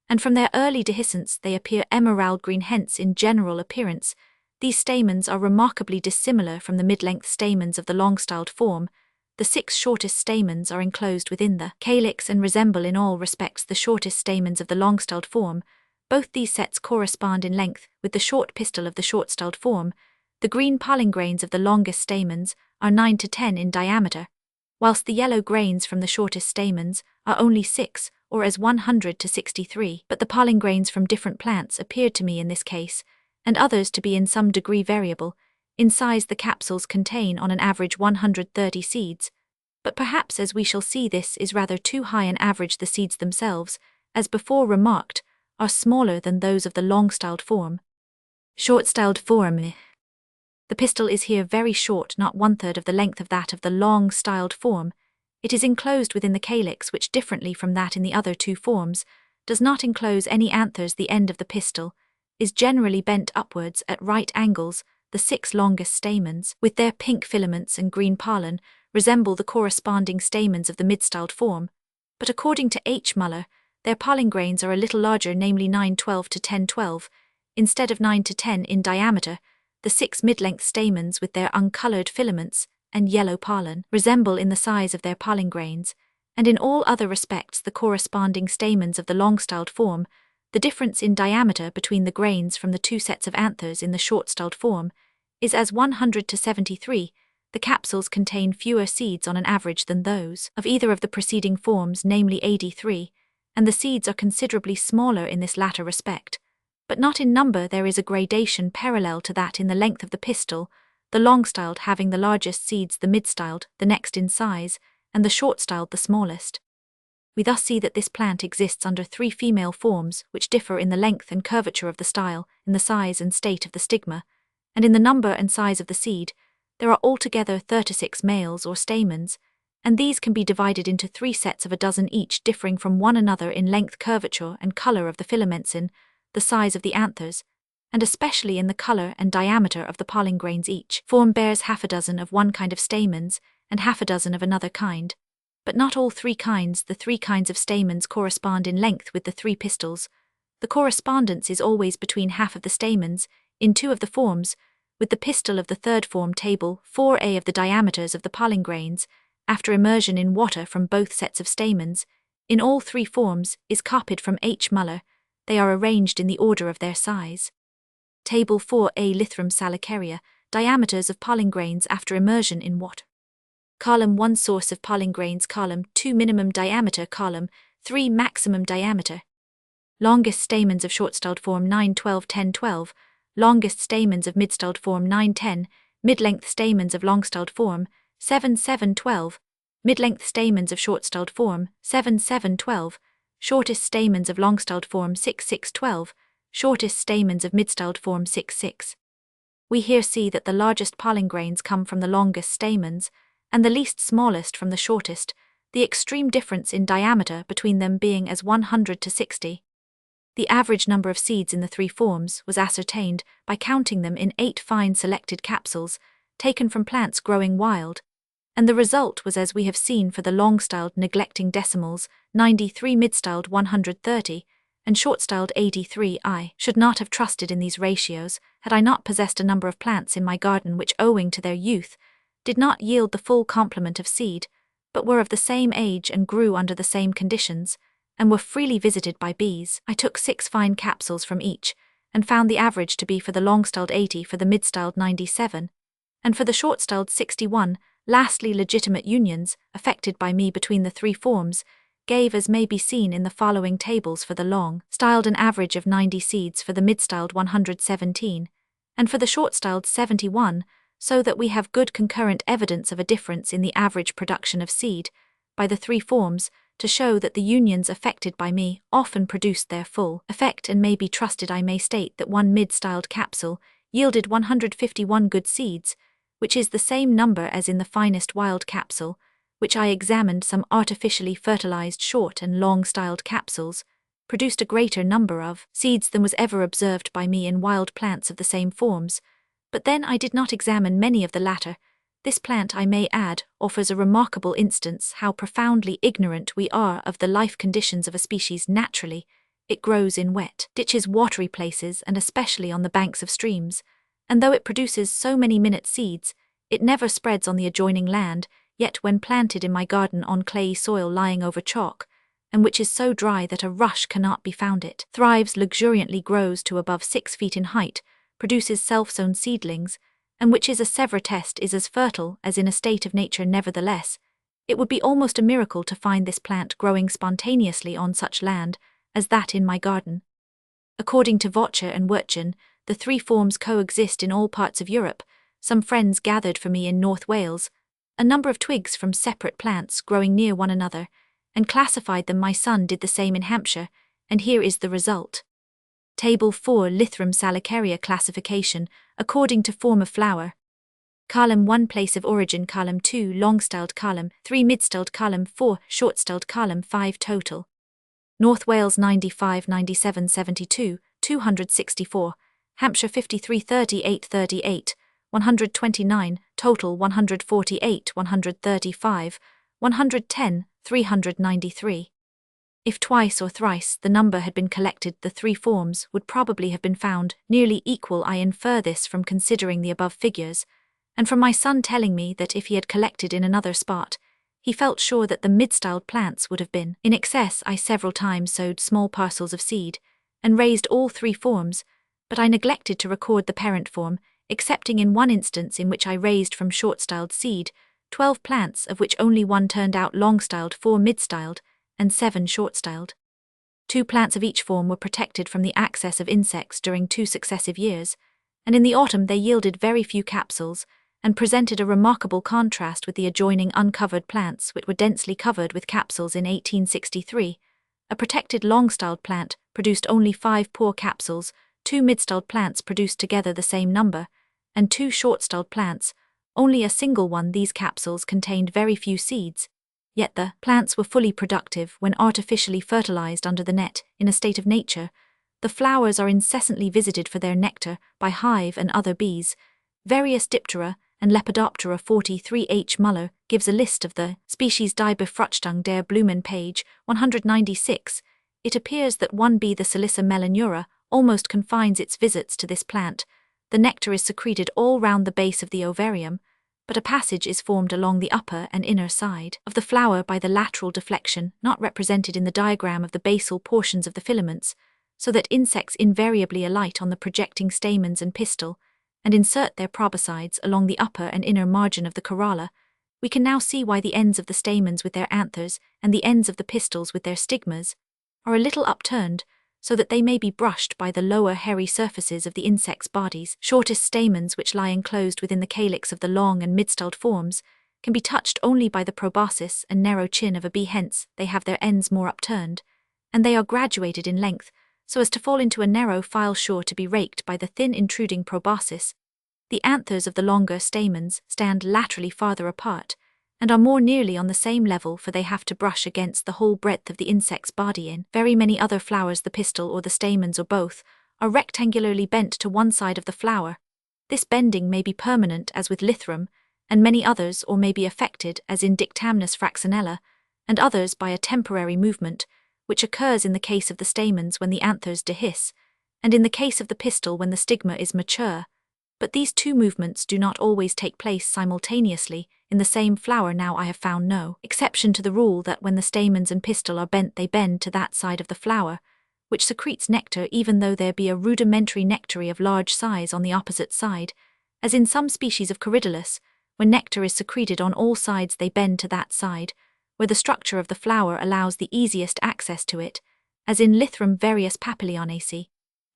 and from their early dehiscence they appear emerald green. Hence, in general appearance, these stamens are remarkably dissimilar from the mid-length stamens of the long-styled form. The 6 shortest stamens are enclosed within the calyx and resemble in all respects the shortest stamens of the long-styled form. Both these sets correspond in length with the short pistil of the short-styled form. The green pollen grains of the longest stamens are 9 to 10 in diameter, whilst the yellow grains from the shortest stamens are only 6, or as 100 to 63. But the pollen grains from different plants appeared to me in this case, and others to be in some degree variable. In size the capsules contain on an average 130 seeds, but perhaps, as we shall see, this is rather too high an average. The seeds themselves, as before remarked, are smaller than those of the long-styled form. Short-styled form. The pistil is here very short, not 1/3 of the length of that of the long-styled form. It is enclosed within the calyx, which, differently from that in the other two forms, does not enclose any anthers. The end of the pistil is generally bent upwards at right angles. The 6 longest stamens, with their pink filaments and green pollen, resemble the corresponding stamens of the mid-styled form, but according to H. Muller, their pollen grains are a little larger, namely 912 to 1012, instead of 9 to 10 in diameter. The 6 mid-length stamens, with their uncolored filaments and yellow pollen, resemble in the size of their pollen grains, and in all other respects the corresponding stamens of the long-styled form. The difference in diameter between the grains from the two sets of anthers in the short-styled form is as 100 to 73. the capsules contain fewer seeds on an average than those of either of the preceding forms, namely AD3, and the seeds are considerably smaller in this latter respect. But not in number. There is a gradation parallel to that in the length of the pistil, the long-styled having the largest seeds, the mid-styled the next in size, and the short-styled the smallest. We thus see that this plant exists under three female forms which differ in the length and curvature of the style, in the size and state of the stigma, and in the number and size of the seed. There are altogether 36 males or stamens, and these can be divided into 3 sets of a dozen each, differing from one another in length, curvature, and color of the filaments, in the size of the anthers, and especially in the color and diameter of the pollen grains. Each form bears half a dozen of one kind of stamens and half a dozen of another kind, but not all 3 kinds. The 3 kinds of stamens correspond in length with the 3 pistils. The correspondence is always between half of the stamens in 2 of the forms, with the pistil of the third form. Table 4a of the diameters of the pollen grains, after immersion in water from both sets of stamens, in all 3 forms, is copied from H. Muller. They are arranged in the order of their size. Table 4a Lythrum salicaria, diameters of pollen grains after immersion in water. Column 1 Source of pollen grains. Column 2 Minimum diameter. Column 3 Maximum diameter. Longest stamens of short-styled form 9, 12, 10, 12. Longest stamens of mid-styled form 9, 10. Mid-length stamens of long-styled form 7, 7, 12. Mid-length stamens of short-styled form 7, 7, 12. Shortest stamens of long-styled form 6, 6, 12. Shortest stamens of mid-styled form 6, 6. We here see that the largest pollen grains come from the longest stamens, and the least smallest from the shortest, the extreme difference in diameter between them being as 100 to 60. The average number of seeds in the 3 forms was ascertained by counting them in 8 fine selected capsules, taken from plants growing wild, and the result was as we have seen for the long-styled, neglecting decimals, 93, mid-styled 130, and short-styled 83. I should not have trusted in these ratios had I not possessed a number of plants in my garden which, owing to their youth, did not yield the full complement of seed, but were of the same age and grew under the same conditions, and were freely visited by bees. I took 6 fine capsules from each, and found the average to be for the long-styled 80, for the mid-styled 97, and for the short-styled 61. Lastly, legitimate unions, effected by me between the 3 forms, gave, as may be seen in the following tables, for the long-styled an average of 90 seeds, for the mid-styled 117, and for the short-styled 71, so that we have good concurrent evidence of a difference in the average production of seed by the 3 forms, to show that the unions effected by me often produced their full effect, and may be trusted. I may state that one mid-styled capsule yielded 151 good seeds, which is the same number as in the finest wild capsule, which I examined. Some artificially fertilized short and long-styled capsules produced a greater number of seeds than was ever observed by me in wild plants of the same forms, but then I did not examine many of the latter. This plant, I may add, offers a remarkable instance how profoundly ignorant we are of the life conditions of a species. Naturally, it grows in wet ditches, watery places, and especially on the banks of streams, and though it produces so many minute seeds, it never spreads on the adjoining land. Yet when planted in my garden on clayey soil lying over chalk, and which is so dry that a rush cannot be found, it thrives luxuriantly, grows to above 6 feet in height, produces self-sown seedlings, and which is a severe test is as fertile as in a state of nature. Nevertheless, it would be almost a miracle to find this plant growing spontaneously on such land as that in my garden. According to Vocher and Wirtgen, the 3 forms coexist in all parts of Europe. Some friends gathered for me in North Wales a number of twigs from separate plants growing near one another, and classified them. My son did the same in Hampshire, and here is the result. Table 4 Lythrum salicaria classification, according to form of flower. Column 1 Place of origin. Column 2 Long-styled. Column 3 Mid-styled. Column 4 Short-styled. Column 5 Total. North Wales 95, 97, 72, 264, Hampshire 53, 38, 38, 129, total 148, 135, 110, 393. If twice or thrice the number had been collected, the 3 forms would probably have been found nearly equal. I infer this from considering the above figures, and from my son telling me that if he had collected in another spot, he felt sure that the mid-styled plants would have been in excess. I several times sowed small parcels of seed, and raised all 3 forms, but I neglected to record the parent form, excepting in one instance in which I raised from short-styled seed 12 plants, of which only one turned out long-styled, 4 mid-styled, and 7 short-styled. 2 plants of each form were protected from the access of insects during 2 successive years, and in the autumn they yielded very few capsules and presented a remarkable contrast with the adjoining uncovered plants which were densely covered with capsules in 1863. A protected long-styled plant produced only 5 poor capsules, 2 mid-styled plants produced together the same number, and 2 short-styled plants, only a single one. These capsules contained very few seeds, yet the plants were fully productive when artificially fertilized under the net. In a state of nature, the flowers are incessantly visited for their nectar by hive and other bees. Various Diptera and Lepidoptera. 43 H. Muller gives a list of the species die Befruchtung der Blumen, page 196. It appears that one bee, the Salissa melanura, almost confines its visits to this plant. The nectar is secreted all round the base of the ovarium, but a passage is formed along the upper and inner side of the flower by the lateral deflection, not represented in the diagram, of the basal portions of the filaments, so that insects invariably alight on the projecting stamens and pistil, and insert their proboscides along the upper and inner margin of the corolla. We can now see why the ends of the stamens with their anthers and the ends of the pistils with their stigmas are a little upturned, so that they may be brushed by the lower hairy surfaces of the insect's bodies. Shortest stamens, which lie enclosed within the calyx of the long and mid-styled forms, can be touched only by the proboscis and narrow chin of a bee, hence they have their ends more upturned, and they are graduated in length, so as to fall into a narrow file sure to be raked by the thin intruding proboscis. The anthers of the longer stamens stand laterally farther apart, and are more nearly on the same level, for they have to brush against the whole breadth of the insect's body. In very many other flowers, the pistil or the stamens, or both, are rectangularly bent to one side of the flower. This bending may be permanent, as with Lythrum, and many others, or may be affected, as in Dictamnus fraxinella, and others, by a temporary movement, which occurs in the case of the stamens when the anthers dehisce, and in the case of the pistil when the stigma is mature. But these 2 movements do not always take place simultaneously in the same flower. Now I have found no exception to the rule that when the stamens and pistil are bent, they bend to that side of the flower which secretes nectar, even though there be a rudimentary nectary of large size on the opposite side, as in some species of Corydalus. When nectar is secreted on all sides, they bend to that side where the structure of the flower allows the easiest access to it, as in Lythrum various Papilionaceae,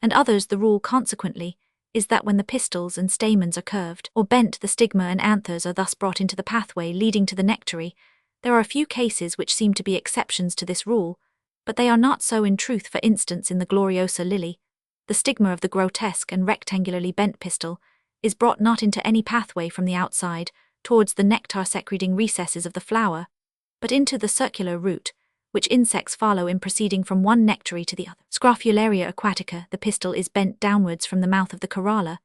and others. The rule, consequently, is that when the pistils and stamens are curved or bent, the stigma and anthers are thus brought into the pathway leading to the nectary. There are a few cases which seem to be exceptions to this rule, but they are not so in truth. For instance, in the Gloriosa lily, the stigma of the grotesque and rectangularly bent pistil is brought not into any pathway from the outside towards the nectar-secreting recesses of the flower, but into the circular route, which insects follow in proceeding from one nectary to the other. Scrophularia aquatica, the pistil is bent downwards from the mouth of the corolla,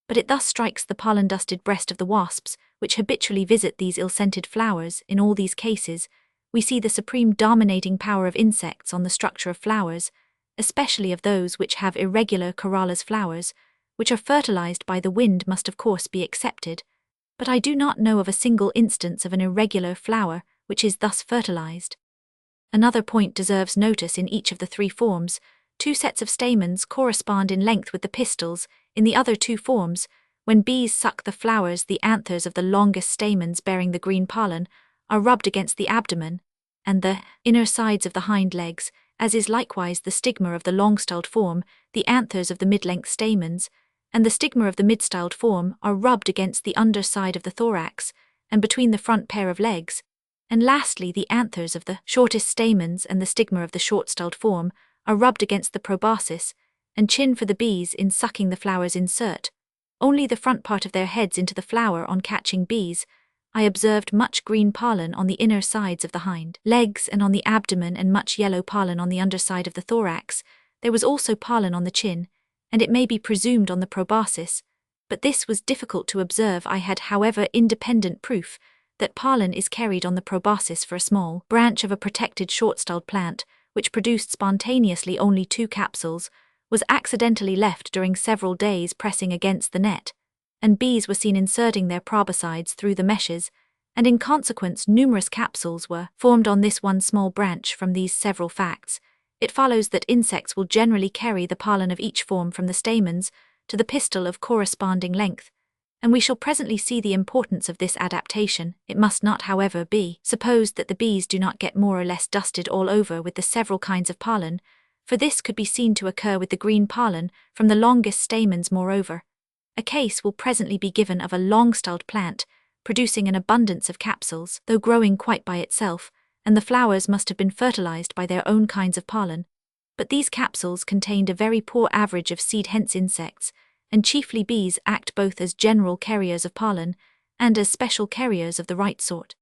but it thus strikes the pollen-dusted breast of the wasps, which habitually visit these ill-scented flowers. In all these cases, we see the supreme dominating power of insects on the structure of flowers, especially of those which have irregular corollas. Flowers which are fertilized by the wind must of course be excepted, but I do not know of a single instance of an irregular flower which is thus fertilized. Another point deserves notice. In each of the 3 forms, 2 sets of stamens correspond in length with the pistils. In the other 2 forms, when bees suck the flowers, the anthers of the longest stamens bearing the green pollen are rubbed against the abdomen and the inner sides of the hind legs, as is likewise the stigma of the long-styled form. The anthers of the mid-length stamens and the stigma of the mid-styled form are rubbed against the underside of the thorax and between the front pair of legs. And lastly, the anthers of the shortest stamens and the stigma of the short-styled form are rubbed against the proboscis and chin, for the bees in sucking the flowers insert only the front part of their heads into the flower on catching bees. I observed much green pollen on the inner sides of the hind legs and on the abdomen, and much yellow pollen on the underside of the thorax. There was also pollen on the chin, and it may be presumed on the proboscis, but this was difficult to observe. I had, however, independent proof that pollen is carried on the proboscis, for a small branch of a protected short-styled plant, which produced spontaneously only 2 capsules, was accidentally left during several days pressing against the net, and bees were seen inserting their proboscides through the meshes, and in consequence numerous capsules were formed on this one small branch. From these several facts, it follows that insects will generally carry the pollen of each form from the stamens to the pistil of corresponding length, and we shall presently see the importance of this adaptation. It must not, however, be supposed that the bees do not get more or less dusted all over with the several kinds of pollen, for this could be seen to occur with the green pollen from the longest stamens. Moreover, a case will presently be given of a long-styled plant, producing an abundance of capsules, though growing quite by itself, and the flowers must have been fertilized by their own kinds of pollen. But these capsules contained a very poor average of seed, hence insects, and chiefly bees, act both as general carriers of pollen and as special carriers of the right sort.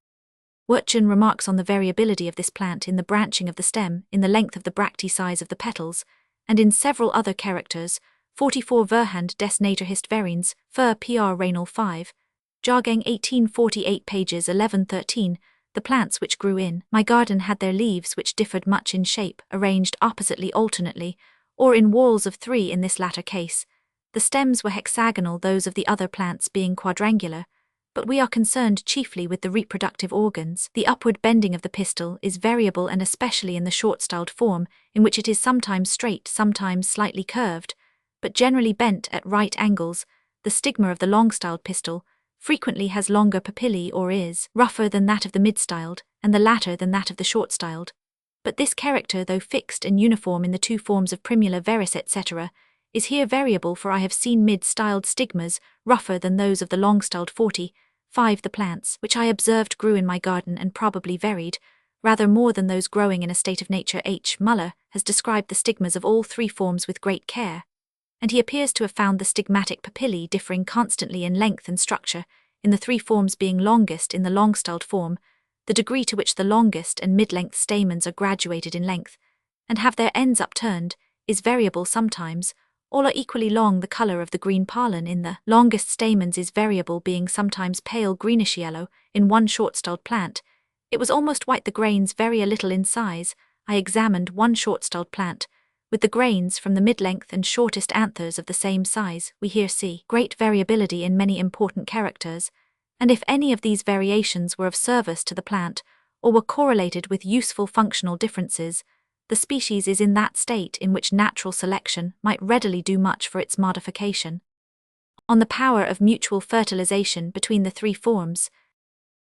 Wirtgen remarks on the variability of this plant in the branching of the stem, in the length of the bracte, size of the petals, and in several other characters. 44 Verhand des Naturhistverins, Fur Pr. Raynal 5, Jahrgang 1848, pages 11-13. The plants which grew in my garden had their leaves, which differed much in shape, arranged oppositely alternately, or in whorls of 3 in this latter case. The stems were hexagonal, those of the other plants being quadrangular, but we are concerned chiefly with the reproductive organs. The upward bending of the pistil is variable, and especially in the short-styled form, in which it is sometimes straight, sometimes slightly curved, but generally bent at right angles. The stigma of the long-styled pistil frequently has longer papillae, or is rougher than that of the mid-styled, and the latter than that of the short-styled. But this character, though fixed and uniform in the two forms of primula, veris, etc., is here variable, for I have seen mid-styled stigmas rougher than those of the long-styled. 45 The plants which I observed grew in my garden, and probably varied rather more than those growing in a state of nature. H. Muller has described the stigmas of all 3 forms with great care, and he appears to have found the stigmatic papillae differing constantly in length and structure, in the 3 forms being longest in the long-styled form. The degree to which the longest and mid-length stamens are graduated in length, and have their ends upturned, is variable sometimes. All are equally long. The color of the green pollen in the longest stamens is variable, being sometimes pale greenish yellow. In one short-styled plant, it was almost white. The grains vary a little in size. I examined one short-styled plant, with the grains from the mid-length and shortest anthers of the same size. We here see great variability in many important characters, and if any of these variations were of service to the plant, or were correlated with useful functional differences, the species is in that state in which natural selection might readily do much for its modification. On the power of mutual fertilization between the 3 forms,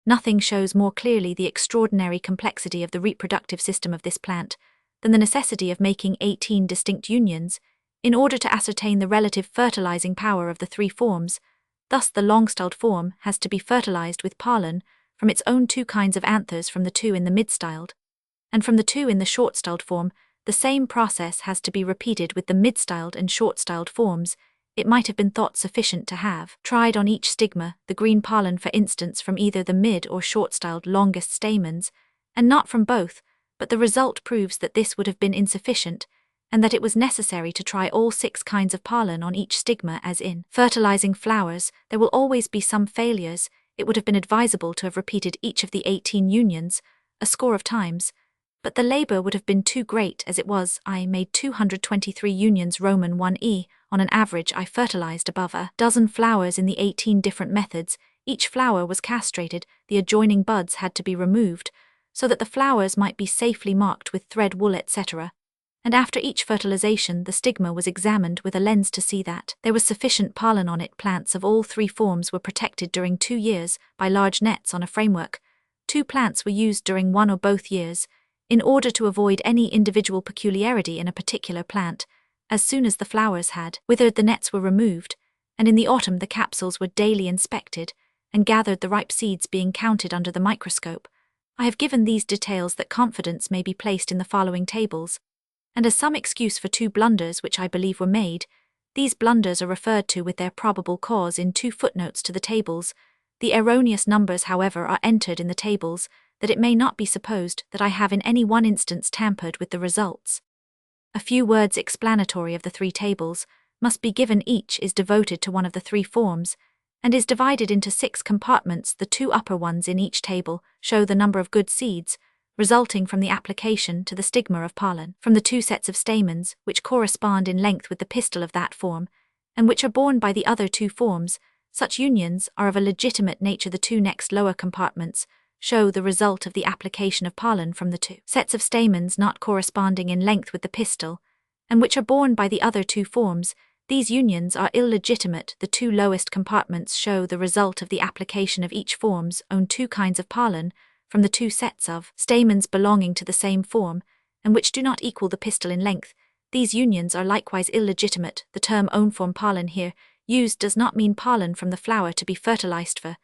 nothing shows more clearly the extraordinary complexity of the reproductive system of this plant than the necessity of making 18 distinct unions in order to ascertain the relative fertilizing power of the 3 forms. Thus the long-styled form has to be fertilized with pollen from its own 2 kinds of anthers, from the 2 in the mid-styled, and from the 2 in the short-styled form. The same process has to be repeated with the mid-styled and short-styled forms. It might have been thought sufficient to have tried on each stigma the green pollen, for instance, from either the mid or short-styled longest stamens, and not from both, but the result proves that this would have been insufficient, and that it was necessary to try all 6 kinds of pollen on each stigma. As in fertilizing flowers, there will always be some failures. It would have been advisable to have repeated each of the 18 unions a score of times, but the labor would have been too great as it was. I made 223 unions Roman 1e. On an average, I fertilized above a dozen flowers in the 18 different methods. Each flower was castrated, the adjoining buds had to be removed, so that the flowers might be safely marked with thread, wool, etc. And after each fertilization, the stigma was examined with a lens to see that there was sufficient pollen on it. Plants of all 3 forms were protected during 2 years by large nets on a framework. 2 plants were used during 1 or both years, in order to avoid any individual peculiarity in a particular plant. As soon as the flowers had withered, the nets were removed, and in the autumn the capsules were daily inspected and gathered, the ripe seeds being counted under the microscope. I have given these details that confidence may be placed in the following tables, and as some excuse for 2 blunders which I believe were made, these blunders are referred to with their probable cause in 2 footnotes to the tables. The erroneous numbers, however, are entered in the tables, that it may not be supposed that I have in any one instance tampered with the results. A few words explanatory of the 3 tables must be given. Each is devoted to one of the 3 forms, and is divided into 6 compartments. The 2 upper ones in each table show the number of good seeds, resulting from the application to the stigma of pollen from the 2 sets of stamens which correspond in length with the pistil of that form, and which are borne by the other 2 forms. Such unions are of a legitimate nature. The 2 next lower compartments show the result of the application of pollen from the 2 sets of stamens not corresponding in length with the pistil, and which are borne by the other 2 forms. These unions are illegitimate. The two lowest compartments show the result of the application of each form's own two kinds of pollen from the two sets of stamens belonging to the same form, and which do not equal the pistil in length. These unions are likewise illegitimate. The term own form pollen here used does not mean pollen from the flower to be fertilized for.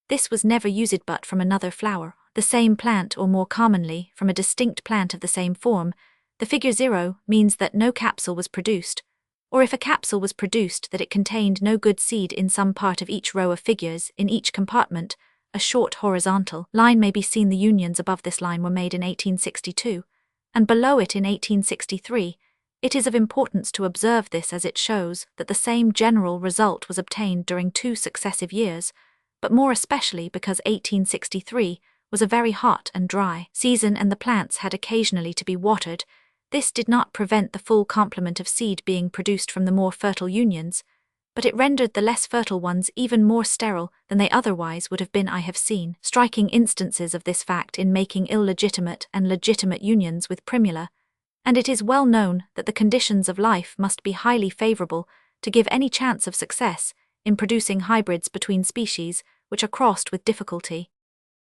This was never used but from another flower, the same plant, or more commonly, from a distinct plant of the same form. The figure 0 means that no capsule was produced, or if a capsule was produced, that it contained no good seed in some part of each row of figures. In each compartment, a short horizontal line may be seen. The unions above this line were made in 1862, and below it in 1863. It is of importance to observe this, as it shows that the same general result was obtained during 2 successive years, but more especially because 1863 was a very hot and dry season and the plants had occasionally to be watered. This did not prevent the full complement of seed being produced from the more fertile unions, but it rendered the less fertile ones even more sterile than they otherwise would have been. I have seen striking instances of this fact in making illegitimate and legitimate unions with primula, and it is well known that the conditions of life must be highly favorable to give any chance of success in producing hybrids between species which are crossed with difficulty.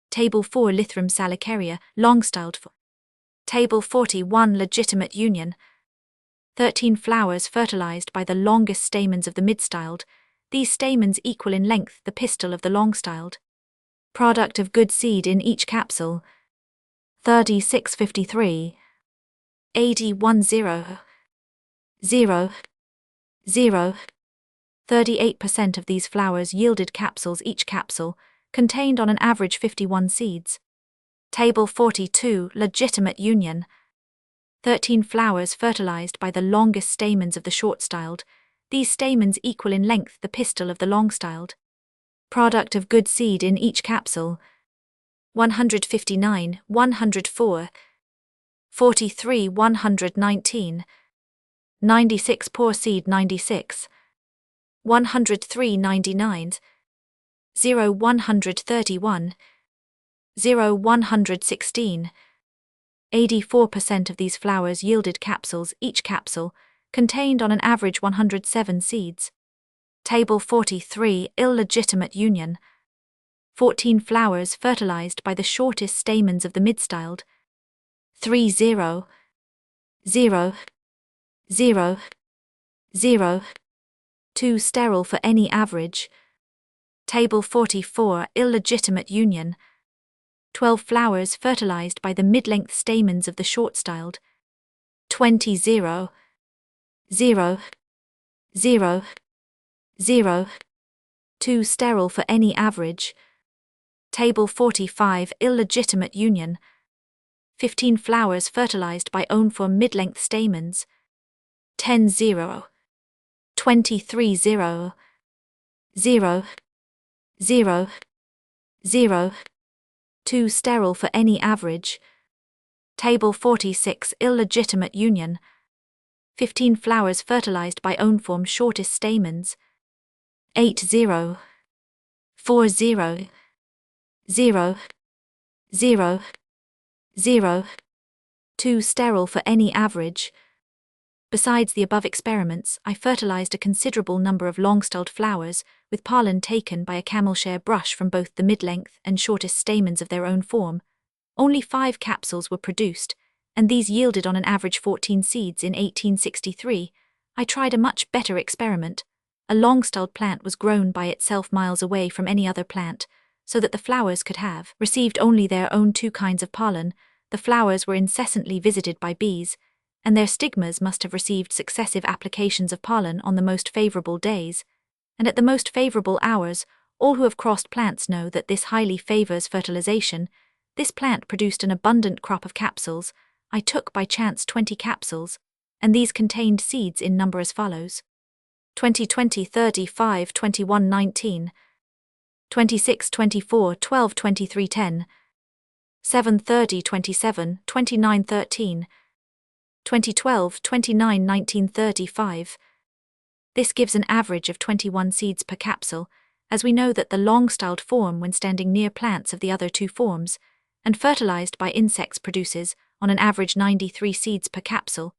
Table 4 Lythrum salicaria, long-styled for. Table 41 Legitimate union. 13 flowers fertilized by the longest stamens of the mid-styled. These stamens equal in length the pistil of the long-styled. Product of good seed in each capsule. 3653. AD 10 0 0. 38% of these flowers yielded capsules. Each capsule contained on an average 51 seeds. Table 42 Legitimate union. 13 flowers fertilized by the longest stamens of the short-styled. These stamens equal in length the pistil of the long-styled. Product of good seed in each capsule. 159, 104. 43, 119. 96 poor seed. 96. 103, 99. 0, 131. 0, 116. 84% of these flowers yielded capsules. Each capsule contained on an average 107 seeds. Table 43 Illegitimate union. 14 flowers fertilized by the shortest stamens of the mid-styled. 3 0 0 0 0. 2 sterile for any average. Table 44 Illegitimate union. 12 flowers fertilized by the mid-length stamens of the short-styled. 20 0 0 0 0. 2 sterile for any average. Table 45 Illegitimate union. 15 flowers fertilized by own-form mid-length stamens. 10 0 23 0 0 0 0. 2 sterile for any average. Table 46 Illegitimate union. 15 flowers fertilized by own-form shortest stamens. 8 0 4 0 0 0 0. 2 sterile for any average. Besides the above experiments, I fertilized a considerable number of long-styled flowers with pollen taken by a camel-share brush from both the mid-length and shortest stamens of their own form. Only 5 capsules were produced, and these yielded on an average 14 seeds. In 1863, I tried a much better experiment. A long-styled plant was grown by itself miles away from any other plant, so that the flowers could have received only their own 2 kinds of pollen. The flowers were incessantly visited by bees, and their stigmas must have received successive applications of pollen on the most favorable days, and at the most favorable hours. All who have crossed plants know that this highly favors fertilization. This plant produced an abundant crop of capsules. I took by chance 20 capsules, and these contained seeds in number as follows: 20 20 35 21 19, 26 24 12 23 10, 7 30 27 29 13, 2012 29 19 35. This gives an average of 21 seeds per capsule, as we know that the long-styled form, when standing near plants of the other 2 forms, and fertilized by insects, produces, on an average 93 seeds per capsule.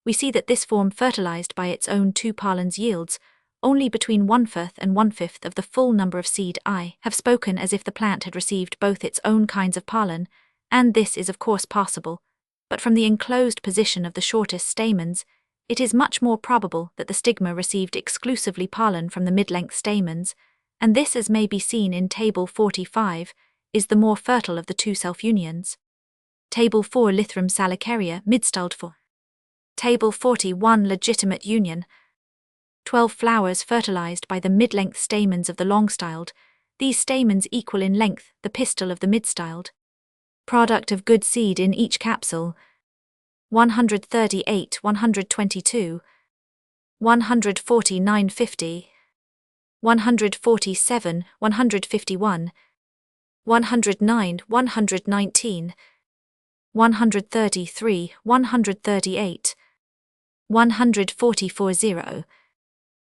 we see that this form fertilized by its own 2 pollens yields only between 1/4 and 1/5 of the full number of seed. I have spoken as if the plant had received both its own kinds of pollen, and this is of course possible, but from the enclosed position of the shortest stamens, it is much more probable that the stigma received exclusively pollen from the mid-length stamens, and this, as may be seen in Table 45, is the more fertile of the 2 self-unions. Table 4 Lythrum salicaria, mid-styled for. Table 41 Legitimate union. 12 flowers fertilized by the mid-length stamens of the long-styled. These stamens equal in length the pistil of the mid-styled. Product of good seed in each capsule. 138, 122, 149, 50, 147, 151, 109, 119, 133, 138, 144, 0.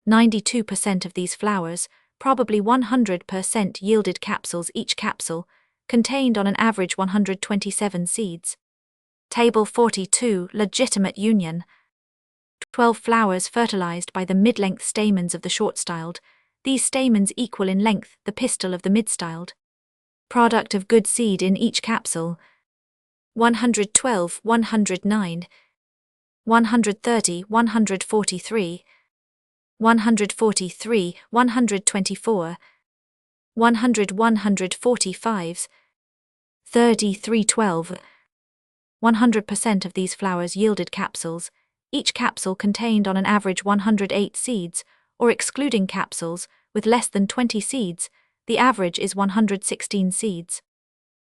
92% of these flowers, probably 100%, yielded capsules. Each capsule contained on an average 127 seeds. Table 42 Legitimate union. 12 flowers fertilized by the mid-length stamens of the short-styled. These stamens equal in length the pistil of the mid-styled. Product of good seed in each capsule. 112, 109, 130, 143, 143, 124, 100, 145, 33, 12. 100% of these flowers yielded capsules. Each capsule contained on an average 108 seeds, or excluding capsules with less than 20 seeds, the average is 116 seeds.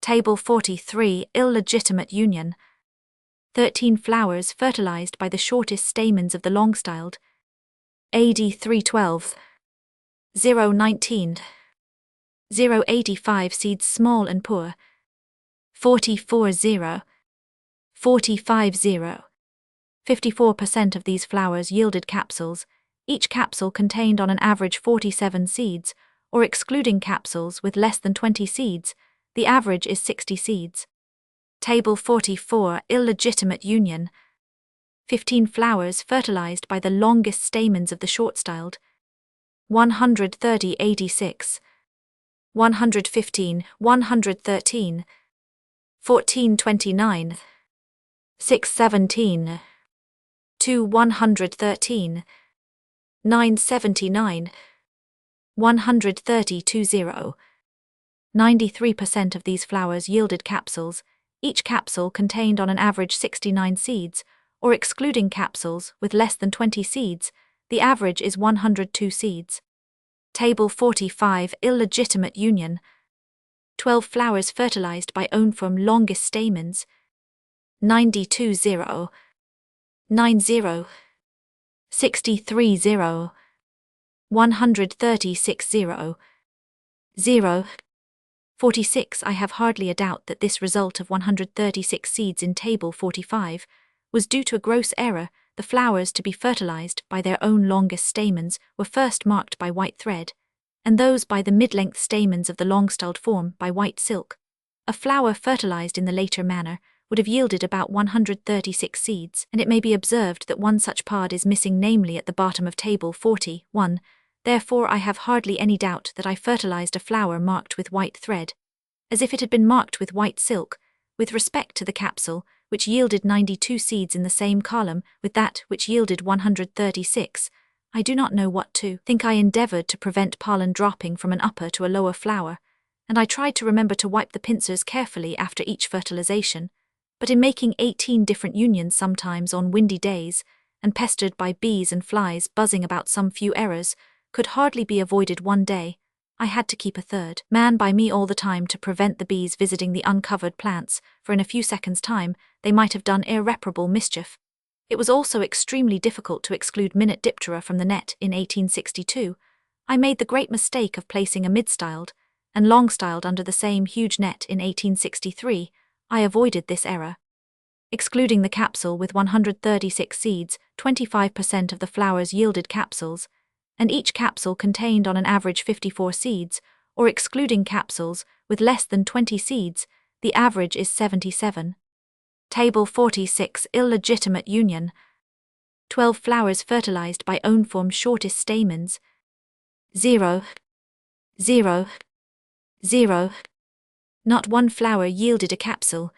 Table 43 Illegitimate union. 13 flowers fertilized by the shortest stamens of the long-styled. AD 312. 019. 085 seeds small and poor. 44 0. 45 0. 54% of these flowers yielded capsules. Each capsule contained on an average 47 seeds, or excluding capsules with less than 20 seeds, the average is 60 seeds. Table 44 Illegitimate union. 15 flowers fertilized by the longest stamens of the short-styled. 130 86. 115 113. 1429. 617. 2 113. 979. 132 0. 93% of these flowers yielded capsules. Each capsule contained on an average 69 seeds, or excluding capsules with less than 20 seeds, the average is 102 seeds. Table 45 Illegitimate union. 12 flowers fertilized by own from longest stamens. 92 0. 90. 63 0. 136 0. 0. 46. I have hardly a doubt that this result of 136 seeds in Table 45 was due to a gross error. The flowers to be fertilized by their own longest stamens were first marked by white thread, and those by the mid-length stamens of the long-styled form by white silk. A flower fertilized in the later manner would have yielded about 136 seeds, and it may be observed that one such pod is missing, namely at the bottom of Table 41. Therefore I have hardly any doubt that I fertilized a flower marked with white thread, as if it had been marked with white silk, with respect to the capsule, which yielded 92 seeds in the same column with that which yielded 136. I do not know what to think. I endeavored to prevent pollen dropping from an upper to a lower flower, and I tried to remember to wipe the pincers carefully after each fertilization, but in making 18 different unions sometimes on windy days, and pestered by bees and flies buzzing about, some few errors could hardly be avoided. One day, I had to keep a third man by me all the time to prevent the bees visiting the uncovered plants, for in a few seconds' time they might have done irreparable mischief. It was also extremely difficult to exclude minute diptera from the net. In 1862, I made the great mistake of placing a mid-styled and long-styled under the same huge net. In 1863, I avoided this error. Excluding the capsule with 136 seeds, 25% of the flowers yielded capsules, and each capsule contained on an average 54 seeds, or excluding capsules with less than 20 seeds, the average is 77. Table 46 Illegitimate union. 12 flowers fertilized by own form shortest stamens. 0, 0, 0. Not one flower yielded a capsule.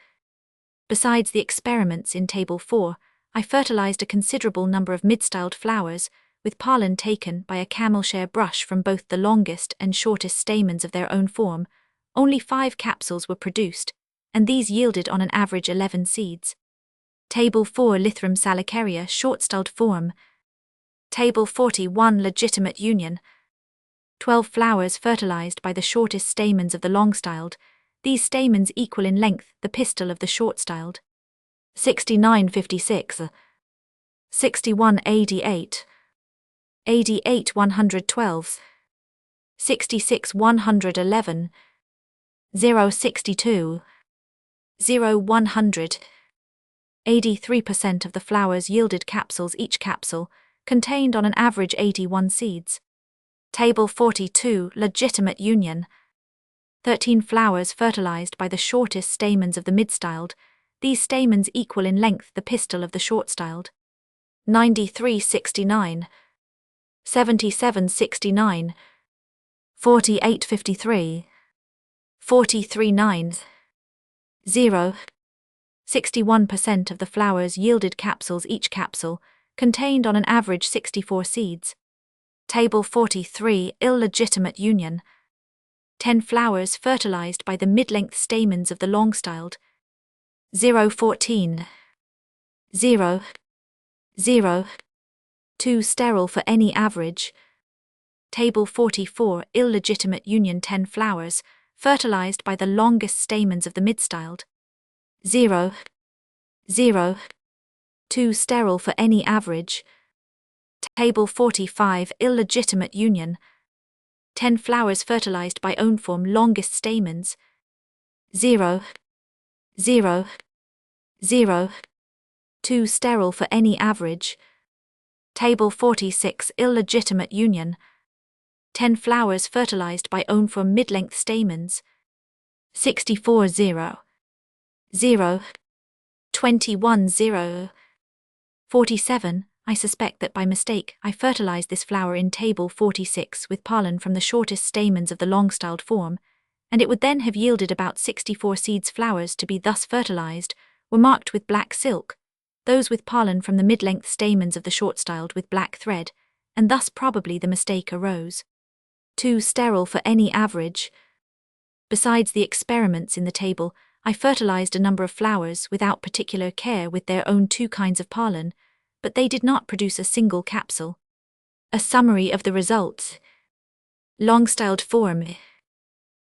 Besides the experiments in Table 4, I fertilized a considerable number of mid-styled flowers, with pollen taken by a camel-share brush from both the longest and shortest stamens of their own form. Only 5 capsules were produced, and these yielded on an average 11 seeds. Table 4 Lythrum salicaria short-styled form. Table 41 Legitimate union. 12 flowers fertilized by the shortest stamens of the long-styled. These stamens equal in length the pistil of the short-styled. 6956, 6188, 88 66 111, 062, 100. 83% of the flowers yielded capsules. Each capsule contained on an average 81 seeds. Table 42 Legitimate union. 13 flowers fertilized by the shortest stamens of the mid-styled. These stamens equal in length the pistil of the short-styled. 9369, 7769, 4853, 439, 0. 61% of the flowers yielded capsules. Each capsule contained on an average 64 seeds. Table 43 Illegitimate union. 10 flowers fertilized by the mid-length stamens of the long-styled. 014, 0, 0. 2 sterile for any average. Table 44 Illegitimate union. 10 flowers fertilized by the longest stamens of the mid-styled. 0, 0. 2 sterile for any average. Table 45 Illegitimate union. 10 flowers fertilized by own form longest stamens. 0, 0, 0. 2 sterile for any average. Table 46 Illegitimate union. 10 flowers fertilized by own form mid-length stamens. 64 0, 0, 21 0. 47. I suspect that by mistake I fertilized this flower in Table 46 with pollen from the shortest stamens of the long-styled form, and it would then have yielded about 64 seeds. Flowers to be thus fertilized were marked with black silk, those with pollen from the mid-length stamens of the short-styled with black thread, and thus probably the mistake arose. 2 sterile for any average. Besides the experiments in the table, I fertilized a number of flowers without particular care with their own 2 kinds of pollen, but they did not produce a single capsule. A summary of the results. Long-styled form.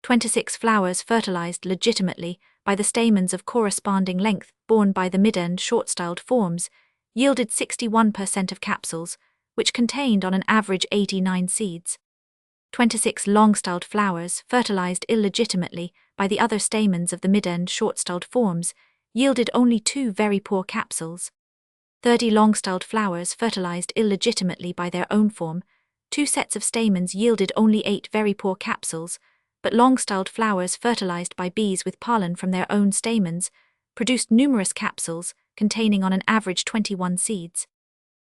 26 flowers fertilized legitimately by the stamens of corresponding length borne by the mid-end short-styled forms yielded 61% of capsules, which contained on an average 89 seeds. 26 long-styled flowers fertilized illegitimately by the other stamens of the mid-end short-styled forms yielded only 2 very poor capsules. 30 long-styled flowers fertilized illegitimately by their own form, 2 sets of stamens yielded only 8 very poor capsules, but long-styled flowers fertilized by bees with pollen from their own stamens produced numerous capsules containing on an average 21 seeds.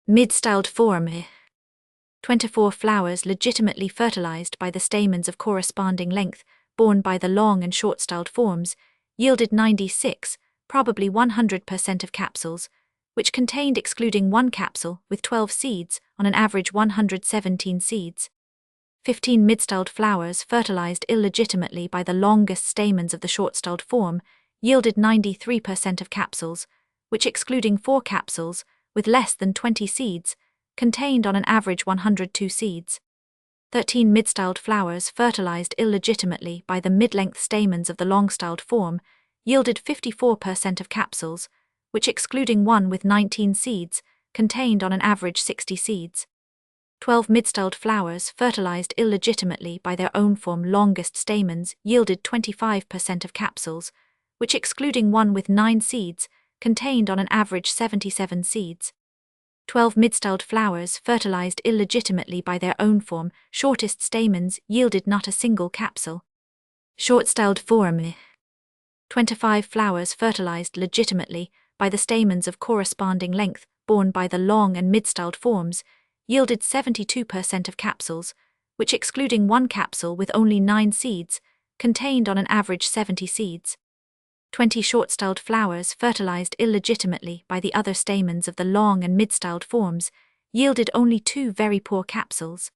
Mid-styled form. 24 flowers legitimately fertilized by the stamens of corresponding length borne by the long and short-styled forms yielded 96, probably 100% of capsules, which contained excluding 1 capsule with 12 seeds on an average 117 seeds. 15 mid-styled flowers fertilized illegitimately by the longest stamens of the short-styled form yielded 93% of capsules, which excluding 4 capsules with less than 20 seeds contained on an average 102 seeds. 13 mid-styled flowers fertilized illegitimately by the mid-length stamens of the long-styled form yielded 54% of capsules, which excluding 1 with 19 seeds, contained on an average 60 seeds. 12 mid-styled flowers fertilized illegitimately by their own form longest stamens yielded 25% of capsules, which excluding 1 with 9 seeds, contained on an average 77 seeds. 12 mid-styled flowers fertilized illegitimately by their own form shortest stamens yielded not a single capsule. Short-styled form. 25 flowers fertilized legitimately by the stamens of corresponding length borne by the long and mid-styled forms yielded 72% of capsules, which, excluding one capsule with only 9 seeds, contained on an average 70 seeds. 20 short-styled flowers fertilized illegitimately by the other stamens of the long and mid-styled forms yielded only 2 very poor capsules.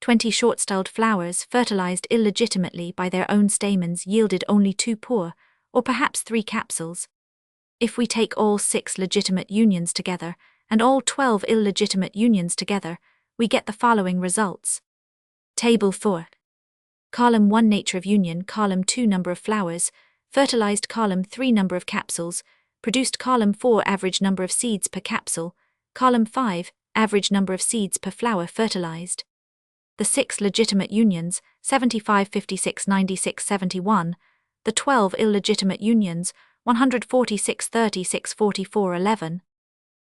20 short-styled flowers fertilized illegitimately by their own stamens yielded only 2 poor, or perhaps 3 capsules. If we take all 6 legitimate unions together and all 12 illegitimate unions together, we get the following results. Table 4. Column 1 Nature of union, column 2 Number of flowers, fertilized column 3 Number of capsules, produced column 4 Average number of seeds per capsule, column 5 Average number of seeds per flower fertilized. The 6 legitimate unions, 75, 56, 96, 71, the 12 illegitimate unions, 146, 36, 44, 11.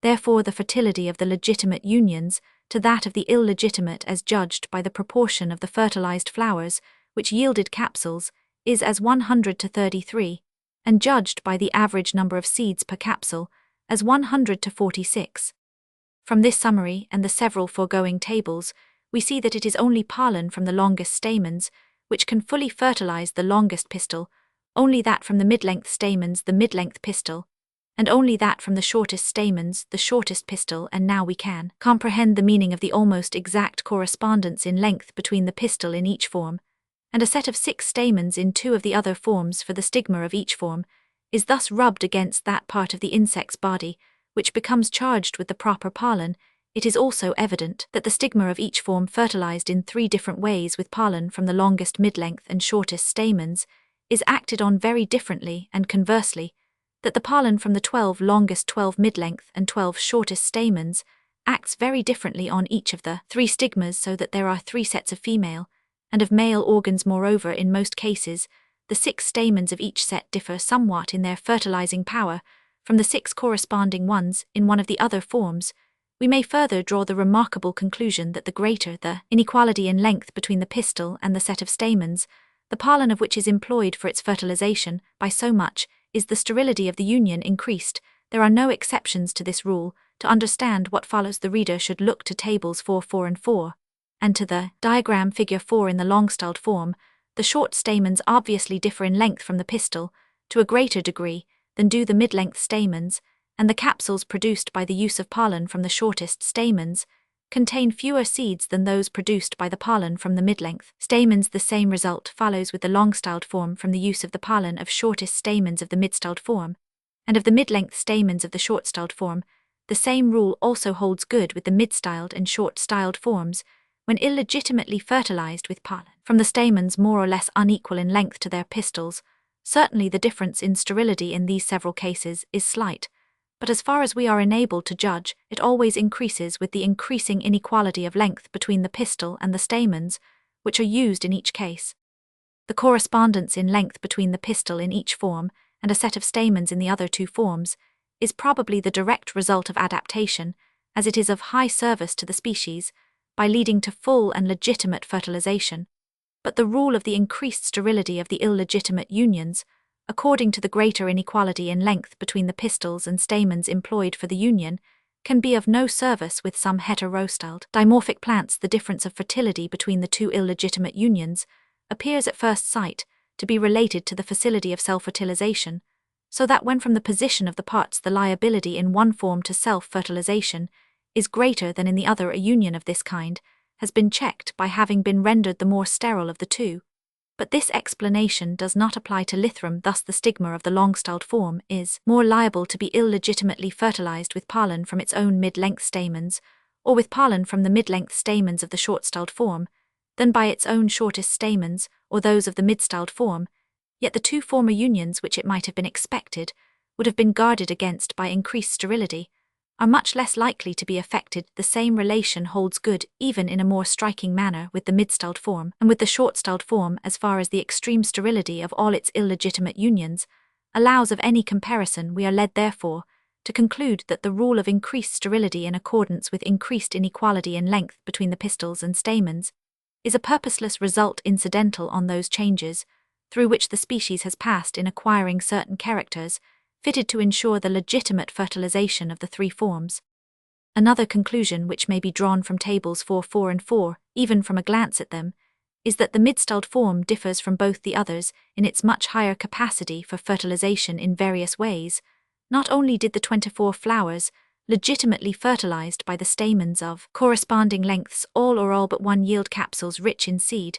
Therefore the fertility of the legitimate unions to that of the illegitimate as judged by the proportion of the fertilized flowers, which yielded capsules, is as 100 to 33, and judged by the average number of seeds per capsule, as 100 to 46. From this summary and the several foregoing tables, we see that it is only pollen from the longest stamens, which can fully fertilize the longest pistil, only that from the mid-length stamens the mid-length pistil, and only that from the shortest stamens the shortest pistil, and now we can comprehend the meaning of the almost exact correspondence in length between the pistil in each form, and a set of 6 stamens in 2 of the other forms for the stigma of each form, is thus rubbed against that part of the insect's body which becomes charged with the proper pollen. It is also evident that the stigma of each form fertilized in 3 different ways with pollen from the longest mid-length and shortest stamens is acted on very differently, and conversely, that the pollen from the 12 longest, 12 mid-length and 12 shortest stamens acts very differently on each of the 3 stigmas, so that there are 3 sets of female and of male organs. Moreover, in most cases, the 6 stamens of each set differ somewhat in their fertilizing power from the 6 corresponding ones in one of the other forms. We may further draw the remarkable conclusion that the greater the inequality in length between the pistil and the set of stamens, the pollen of which is employed for its fertilization by so much, is the sterility of the union increased. There are no exceptions to this rule. To understand what follows, the reader should look to tables 4, 4 and 4, and to the diagram figure 4 in the long-styled form. The short stamens obviously differ in length from the pistil to a greater degree than do the mid-length stamens, and the capsules produced by the use of pollen from the shortest stamens contain fewer seeds than those produced by the pollen from the mid-length stamens. The same result follows with the long-styled form from the use of the pollen of shortest stamens of the mid-styled form, and of the mid-length stamens of the short-styled form. The same rule also holds good with the mid-styled and short-styled forms when illegitimately fertilized with pollen from the stamens more or less unequal in length to their pistils. Certainly the difference in sterility in these several cases is slight, but as far as we are enabled to judge, it always increases with the increasing inequality of length between the pistil and the stamens, which are used in each case. The correspondence in length between the pistil in each form and a set of stamens in the other 2 forms is probably the direct result of adaptation, as it is of high service to the species, by leading to full and legitimate fertilization. But the rule of the increased sterility of the illegitimate unions, according to the greater inequality in length between the pistils and stamens employed for the union, can be of no service with some heterostyled dimorphic plants. The difference of fertility between the 2 illegitimate unions appears at first sight to be related to the facility of self-fertilization, so that when from the position of the parts the liability in one form to self-fertilization is greater than in the other, a union of this kind has been checked by having been rendered the more sterile of the 2. But this explanation does not apply to Lythrum. Thus the stigma of the long-styled form is more liable to be illegitimately fertilized with pollen from its own mid-length stamens, or with pollen from the mid-length stamens of the short-styled form, than by its own shortest stamens, or those of the mid-styled form. Yet the 2 former unions, which it might have been expected would have been guarded against by increased sterility, are much less likely to be affected. The same relation holds good, even in a more striking manner, with the mid-styled form and with the short-styled form, as far as the extreme sterility of all its illegitimate unions allows of any comparison. We are led, therefore, to conclude that the rule of increased sterility in accordance with increased inequality in length between the pistils and stamens is a purposeless result incidental on those changes through which the species has passed in acquiring certain characters fitted to ensure the legitimate fertilization of the 3 forms. Another conclusion which may be drawn from tables 4 and 4, even from a glance at them, is that the mid-styled form differs from both the others in its much higher capacity for fertilization in various ways. Not only did the 24 flowers legitimately fertilized by the stamens of corresponding lengths all but one yield capsules rich in seed,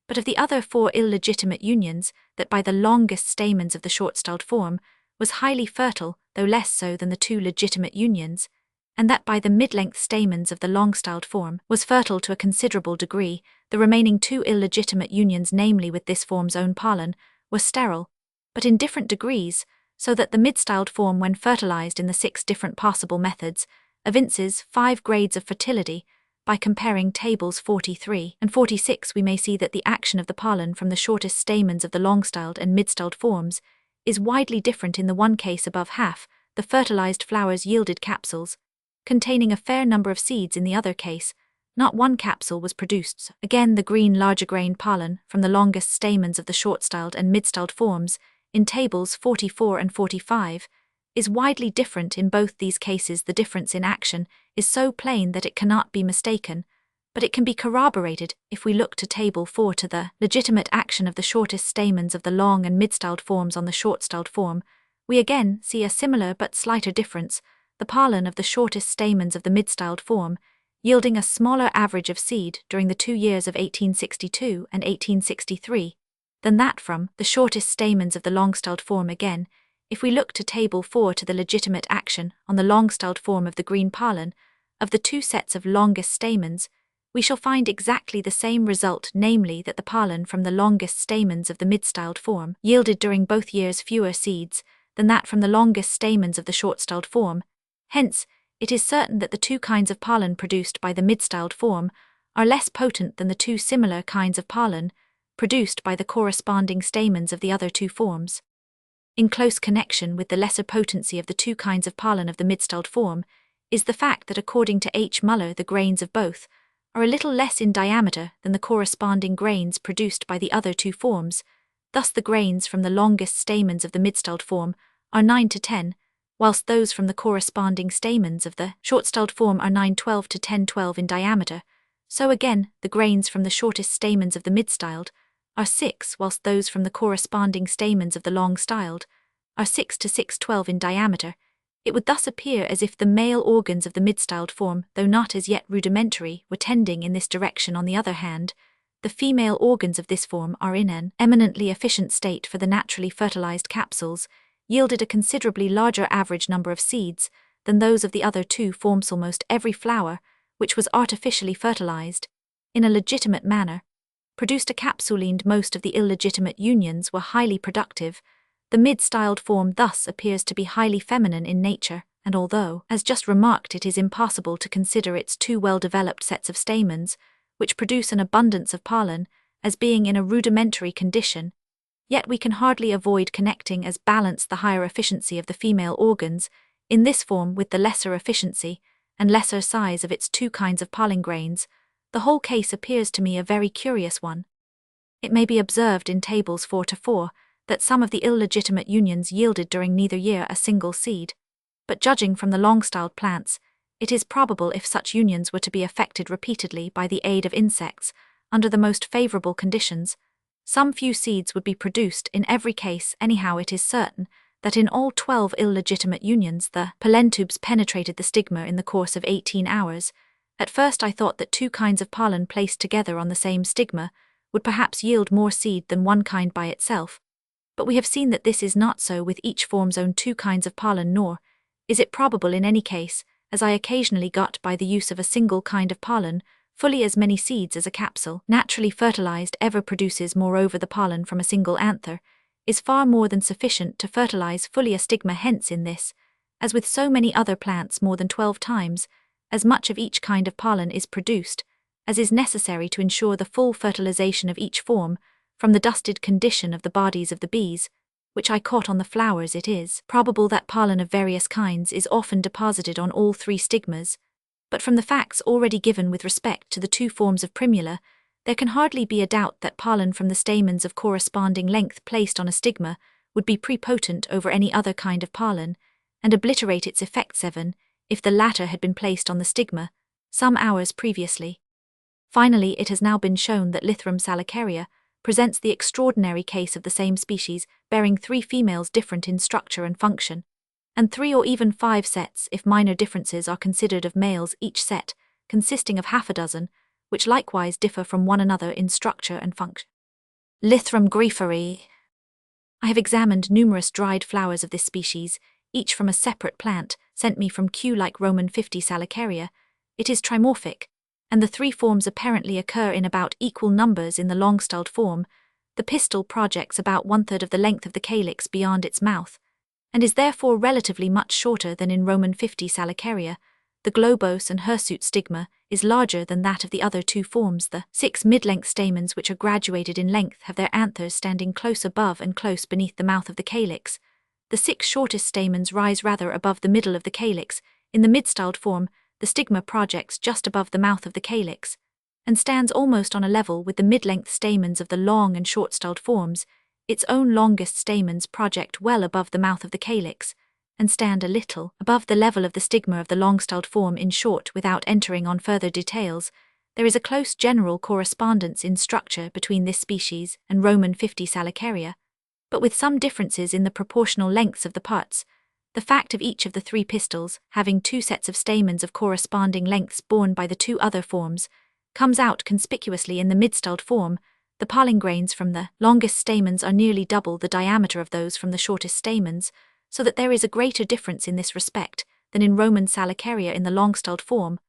but of the other 4 illegitimate unions that by the longest stamens of the short-styled form was highly fertile, though less so than the 2 legitimate unions, and that by the mid-length stamens of the long-styled form was fertile to a considerable degree. The remaining 2 illegitimate unions, namely with this form's own pollen, were sterile, but in different degrees, so that the mid-styled form, when fertilized in the 6 different possible methods, evinces 5 grades of fertility. By comparing tables 43 and 46, we may see that the action of the pollen from the shortest stamens of the long-styled and mid-styled forms is widely different. In the one case, above half the fertilized flowers yielded capsules containing a fair number of seeds. In the other case, not one capsule was produced. Again, the green larger-grained pollen from the longest stamens of the short-styled and mid-styled forms in tables 44 and 45 is widely different. In both these cases, the difference in action is so plain that it cannot be mistaken, but it can be corroborated if we look to table 4 to the legitimate action of the shortest stamens of the long and mid-styled forms on the short-styled form. We again see a similar but slighter difference, the pollen of the shortest stamens of the mid-styled form yielding a smaller average of seed during the 2 years of 1862 and 1863 than that from the shortest stamens of the long-styled form. Again, if we look to table 4 to the legitimate action on the long-styled form of the green pollen of the 2 sets of longest stamens, we shall find exactly the same result, namely that the pollen from the longest stamens of the mid-styled form yielded during both years fewer seeds than that from the longest stamens of the short-styled form. Hence, it is certain that the 2 kinds of pollen produced by the mid-styled form are less potent than the 2 similar kinds of pollen produced by the corresponding stamens of the other 2 forms. In close connection with the lesser potency of the 2 kinds of pollen of the mid-styled form is the fact that, according to H. Muller, the grains of both are a little less in diameter than the corresponding grains produced by the other 2 forms. Thus the grains from the longest stamens of the mid-styled form are 9 to 10, whilst those from the corresponding stamens of the short-styled form are 9-12 to 10-12 in diameter. So again, the grains from the shortest stamens of the mid-styled are 6, whilst those from the corresponding stamens of the long-styled are 6 to 6-12 in diameter. It would thus appear as if the male organs of the mid-styled form, though not as yet rudimentary, were tending in this direction. On the other hand, the female organs of this form are in an eminently efficient state, for the naturally fertilized capsules yielded a considerably larger average number of seeds than those of the other 2 forms. Almost every flower, which was artificially fertilized in a legitimate manner, produced a capsule, and most of the illegitimate unions were highly productive. The mid-styled form thus appears to be highly feminine in nature, and although, as just remarked, it is impossible to consider its 2 well-developed sets of stamens, which produce an abundance of pollen, as being in a rudimentary condition, yet we can hardly avoid connecting as balance the higher efficiency of the female organs in this form with the lesser efficiency and lesser size of its 2 kinds of pollen grains. The whole case appears to me a very curious one. It may be observed in tables 4 to 4 that some of the illegitimate unions yielded during neither year a single seed, but judging from the long-styled plants, it is probable, if such unions were to be effected repeatedly by the aid of insects under the most favorable conditions, some few seeds would be produced in every case. Anyhow, it is certain that in all 12 illegitimate unions the pollen tubes penetrated the stigma in the course of 18 hours. At first I thought that 2 kinds of pollen placed together on the same stigma would perhaps yield more seed than one kind by itself, but we have seen that this is not so with each form's own 2 kinds of pollen, nor is it probable in any case, as I occasionally got by the use of a single kind of pollen fully as many seeds as a capsule naturally fertilized ever produces. Moreover, the pollen from a single anther is far more than sufficient to fertilize fully a stigma. Hence, in this, as with so many other plants, more than 12 times as much of each kind of pollen is produced as is necessary to ensure the full fertilization of each form from the dusted condition of the bodies of the bees, which I caught on the flowers. It is probable that pollen of various kinds is often deposited on all 3 stigmas, but from the facts already given with respect to the 2 forms of primula, there can hardly be a doubt that pollen from the stamens of corresponding length placed on a stigma would be prepotent over any other kind of pollen, and obliterate its effect. 7. if the latter had been placed on the stigma some hours previously. Finally, it has now been shown that Lythrum salicaria presents the extraordinary case of the same species bearing 3 females different in structure and function, and 3 or even 5 sets if minor differences are considered of males, each set consisting of half a dozen, which likewise differ from one another in structure and function. Lythrum grieferi. I have examined numerous dried flowers of this species, each from a separate plant, sent me from Q like Roman 50 salicaria. It is trimorphic, and the 3 forms apparently occur in about equal numbers in the long-styled form. The pistil projects about 1/3 of the length of the calyx beyond its mouth, and is therefore relatively much shorter than in Roman 50 salicaria. The globose and hirsute stigma is larger than that of the other 2 forms. The 6 mid-length stamens, which are graduated in length, have their anthers standing close above and close beneath the mouth of the calyx. The 6 shortest stamens rise rather above the middle of the calyx. In the mid-styled form, the stigma projects just above the mouth of the calyx, and stands almost on a level with the mid-length stamens of the long and short-styled forms. Its own longest stamens project well above the mouth of the calyx, and stand a little above the level of the stigma of the long-styled form. In short, without entering on further details, there is a close general correspondence in structure between this species and Roman 50 salicaria, but with some differences in the proportional lengths of the parts. The fact of each of the 3 pistils having 2 sets of stamens of corresponding lengths borne by the 2 other forms comes out conspicuously in the mid-styled form. The pollen grains from the longest stamens are nearly double the diameter of those from the shortest stamens, so that there is a greater difference in this respect than in Roman salicaria in the long-styled form.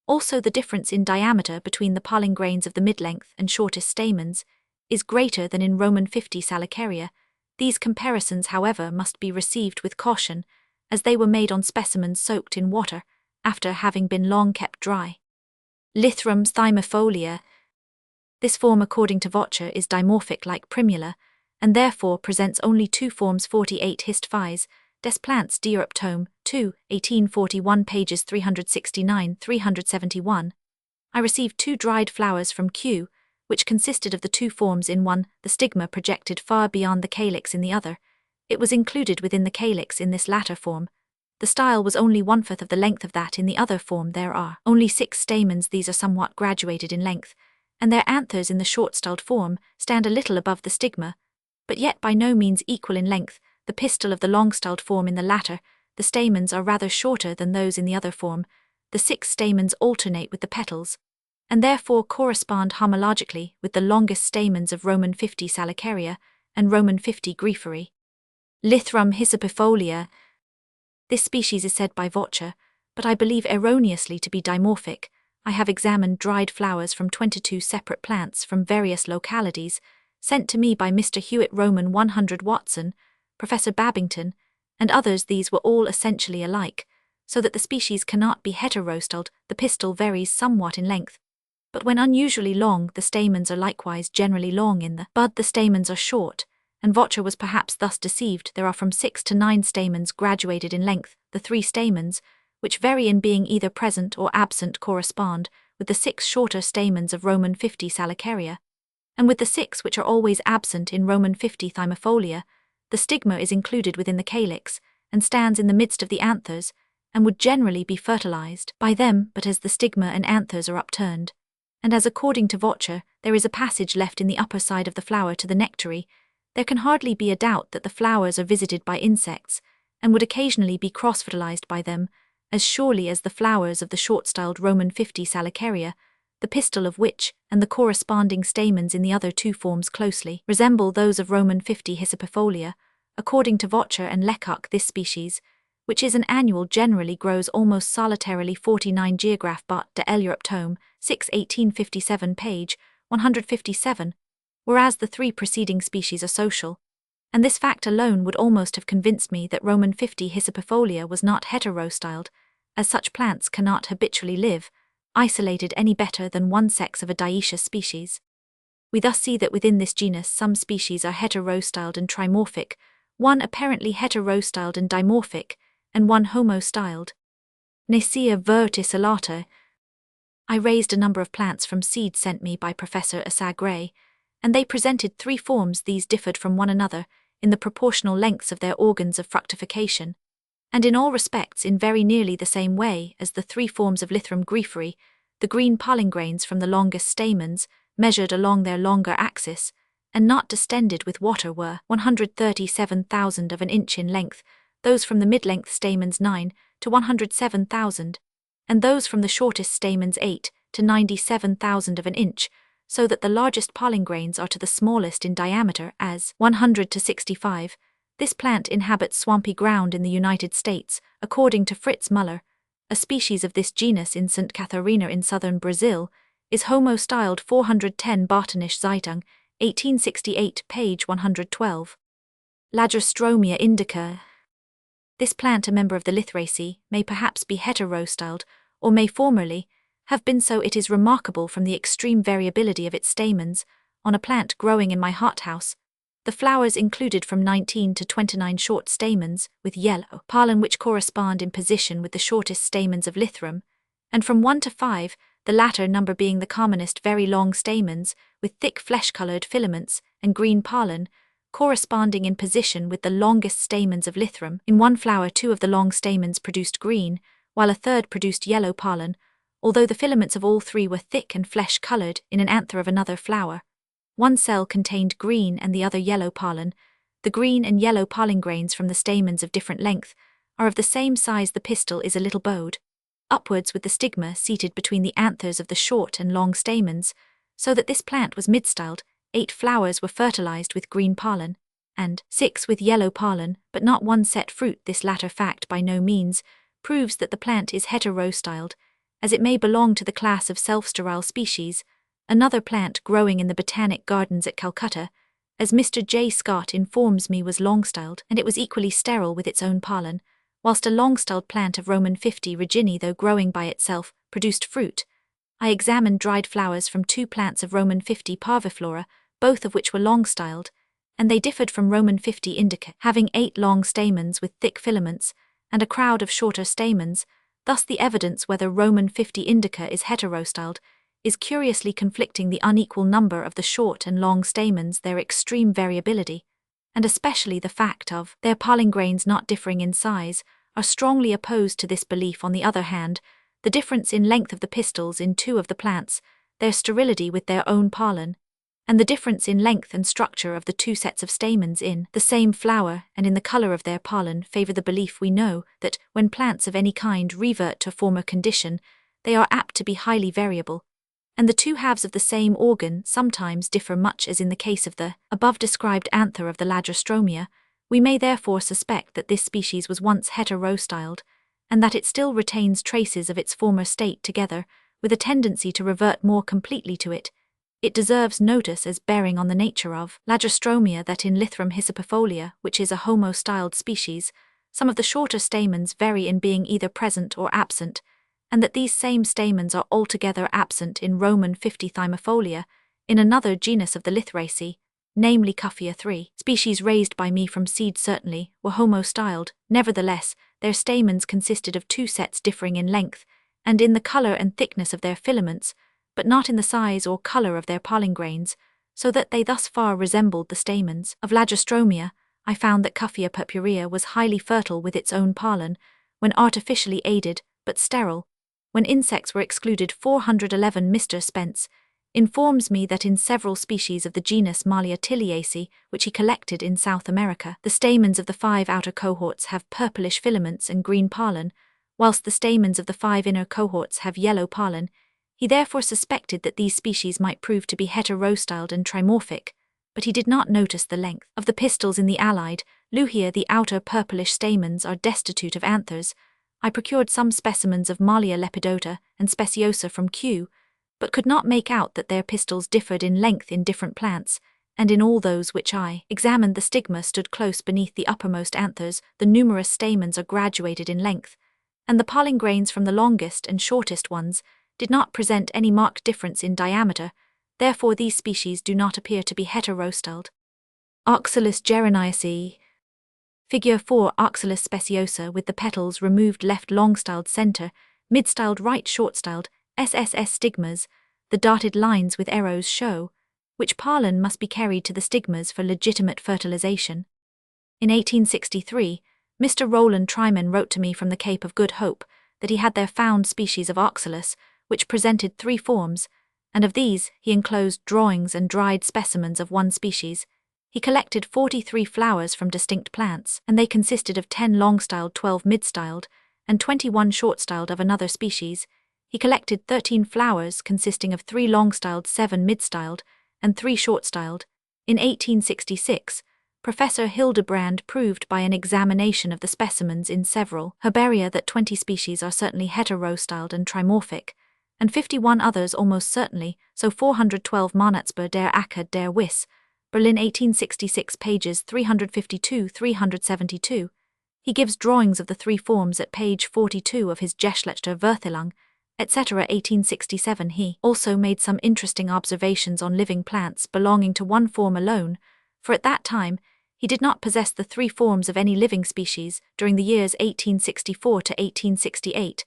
Also, the difference in diameter between the pollen grains of the mid-length and shortest stamens is greater than in Roman 50 salicaria. These comparisons, however, must be received with caution, as they were made on specimens soaked in water, after having been long kept dry. Lythrum thymifolia. This form, according to Vocher, is dimorphic like Primula, and therefore presents only 2 forms. 48 Hist. Phys. Des Plantes d'Europe tome 2, 1841, pages 369-371. I received 2 dried flowers from Q, which consisted of the 2 forms in one, the stigma projected far beyond the calyx in the other. It was included within the calyx in this latter form. The style was only 1/5 of the length of that in the other form. There are only 6 stamens. These are somewhat graduated in length, and their anthers in the short-styled form stand a little above the stigma, but yet by no means equal in length. The pistil of the long-styled form in the latter, the stamens are rather shorter than those in the other form. The 6 stamens alternate with the petals, and therefore correspond homologically with the longest stamens of Roman 50 salicaria and Roman 50 grieferi. Lythrum hyssophifolia. This species is said by Vocher, but I believe erroneously, to be dimorphic. I have examined dried flowers from 22 separate plants from various localities, sent to me by Mr. Hewitt Roman 100 Watson, Professor Babington, and others. These were all essentially alike, so that the species cannot be heterostyled. The pistil varies somewhat in length, but when unusually long, the stamens are likewise generally long. In the bud, the stamens are short, and Vocher was perhaps thus deceived. There are from 6 to 9 stamens graduated in length. The 3 stamens, which vary in being either present or absent, correspond with the 6 shorter stamens of Roman 50 salicaria, and with the 6 which are always absent in Roman 50 thymifolia. The stigma is included within the calyx, and stands in the midst of the anthers, and would generally be fertilized by them, but as the stigma and anthers are upturned, and as according to Vocher there is a passage left in the upper side of the flower to the nectary, there can hardly be a doubt that the flowers are visited by insects, and would occasionally be cross-fertilized by them, as surely as the flowers of the short-styled Roman 50 salicaria, the pistil of which and the corresponding stamens in the other 2 forms closely resemble those of Roman 50 hyssophifolia. According to Vocher and Lecoq, this species, which is an annual, generally grows almost solitarily. 49 Geograph Bot de l'Europe tome 6, 1857, page 157, whereas the 3 preceding species are social, and this fact alone would almost have convinced me that Roman 50 hyssophifolia was not heterostyled, as such plants cannot habitually live isolated any better than one sex of a dioecious species. We thus see that within this genus some species are heterostyled and trimorphic, one apparently heterostyled and dimorphic, and one homostyled. Nicea verticillata. I raised a number of plants from seed sent me by Professor Asa Gray, and they presented 3 forms. These differed from one another in the proportional lengths of their organs of fructification, and in all respects in very nearly the same way as the three forms of Lythrum grieferi, the green pollen grains from the longest stamens, measured along their longer axis, and not distended with water, were 137,000 of an inch in length, those from the mid-length stamens 9 to 107,000, and those from the shortest stamens 8 to 97,000 of an inch, so that the largest pollen grains are to the smallest in diameter as 100 to 65. This plant inhabits swampy ground in the United States, according to Fritz Müller. A species of this genus in St. Catarina in southern Brazil is Homo styled 410 Botanische Zeitung, 1868, page 112. Lagerstroemia indica. This plant, a member of the Lythraceae, may perhaps be heterostyled, or may formerly have been so. It is remarkable from the extreme variability of its stamens. On a plant growing in my hothouse, the flowers included from 19 to 29 short stamens, with yellow pollen which correspond in position with the shortest stamens of Lythrum, and from 1 to 5, the latter number being the commonest, very long stamens, with thick flesh-coloured filaments and green pollen, corresponding in position with the longest stamens of Lythrum. In one flower 2 of the long stamens produced green, while a third produced yellow pollen, although the filaments of all 3 were thick and flesh-coloured. In an anther of another flower, one cell contained green and the other yellow pollen. The green and yellow pollen grains from the stamens of different length are of the same size. The pistil is a little bowed upwards with the stigma seated between the anthers of the short and long stamens, so that this plant was mid-styled. 8 flowers were fertilized with green pollen, and 6 with yellow pollen, but not one set fruit. This latter fact by no means proves that the plant is heterostyled, as it may belong to the class of self-sterile species. Another plant growing in the Botanic Gardens at Calcutta, as Mr. J. Scott informs me, was long-styled, and it was equally sterile with its own pollen, whilst a long-styled plant of Roman 50 Regini, though growing by itself, produced fruit. I examined dried flowers from 2 plants of Roman 50 parviflora, both of which were long-styled, and they differed from Roman 50 indica, having 8 long stamens with thick filaments, and a crowd of shorter stamens. Thus the evidence whether Roman 50 indica is heterostyled is curiously conflicting. The unequal number of the short and long stamens, their extreme variability, and especially the fact of their pollen grains not differing in size, are strongly opposed to this belief. On the other hand, the difference in length of the pistils in 2 of the plants, their sterility with their own pollen, and the difference in length and structure of the 2 sets of stamens in the same flower and in the colour of their pollen favour the belief. We know that when plants of any kind revert to former condition, they are apt to be highly variable, and the 2 halves of the same organ sometimes differ much, as in the case of the above-described anther of the Lagerstroemia. We may therefore suspect that this species was once heterostyled, and that it still retains traces of its former state, together with a tendency to revert more completely to it. It deserves notice as bearing on the nature of Lagerstroemia that in Lythrum hyssopifolia, which is a homo-styled species, some of the shorter stamens vary in being either present or absent, and that these same stamens are altogether absent in Roman 50 thymofolia, in another genus of the Lythraceae, namely Cuphea 3. Species raised by me from seed certainly were homo-styled. Nevertheless, their stamens consisted of 2 sets differing in length and in the colour and thickness of their filaments, but not in the size or colour of their pollen grains, so that they thus far resembled the stamens of Lagerstroemia. I found that Cuphea purpurea was highly fertile with its own pollen, when artificially aided, but sterile when insects were excluded. 411 Mr. Spence informs me that in several species of the genus Malleotiliaceae, which he collected in South America, the stamens of the 5 outer cohorts have purplish filaments and green pollen, whilst the stamens of the 5 inner cohorts have yellow pollen. He therefore suspected that these species might prove to be heterostyled and trimorphic, but he did not notice the length of the pistils in the allied Luhia. The outer purplish stamens are destitute of anthers. I procured some specimens of Mallia lepidota and speciosa from Kew, but could not make out that their pistils differed in length in different plants, and in all those which I examined the stigma stood close beneath the uppermost anthers. The numerous stamens are graduated in length, and the pollen grains from the longest and shortest ones did not present any marked difference in diameter. Therefore these species do not appear to be heterostyled. Oxalis geraniaceae. Figure 4. Oxalis speciosa with the petals removed, left long-styled center, mid-styled right short-styled, SSS stigmas. The dotted lines with arrows show which pollen must be carried to the stigmas for legitimate fertilization. In 1863, Mr. Roland Tryman wrote to me from the Cape of Good Hope that he had there found species of oxalis, which presented 3 forms, and of these he enclosed drawings and dried specimens of one species. He collected 43 flowers from distinct plants, and they consisted of 10 long-styled, 12 mid-styled, and 21 short-styled of another species. He collected 13 flowers consisting of 3 long-styled, 7 mid-styled, and 3 short-styled. In 1866, Professor Hildebrand proved by an examination of the specimens in several herbaria that 20 species are certainly heterostyled and trimorphic, and 51 others almost certainly, so 412 Monatsber der Acker der Wiss, Berlin 1866 pages 352-372. He gives drawings of the 3 forms at page 42 of his Geschlechter Verteilung, etc. 1867. He also made some interesting observations on living plants belonging to one form alone, for at that time he did not possess the 3 forms of any living species. During the years 1864 to 1868,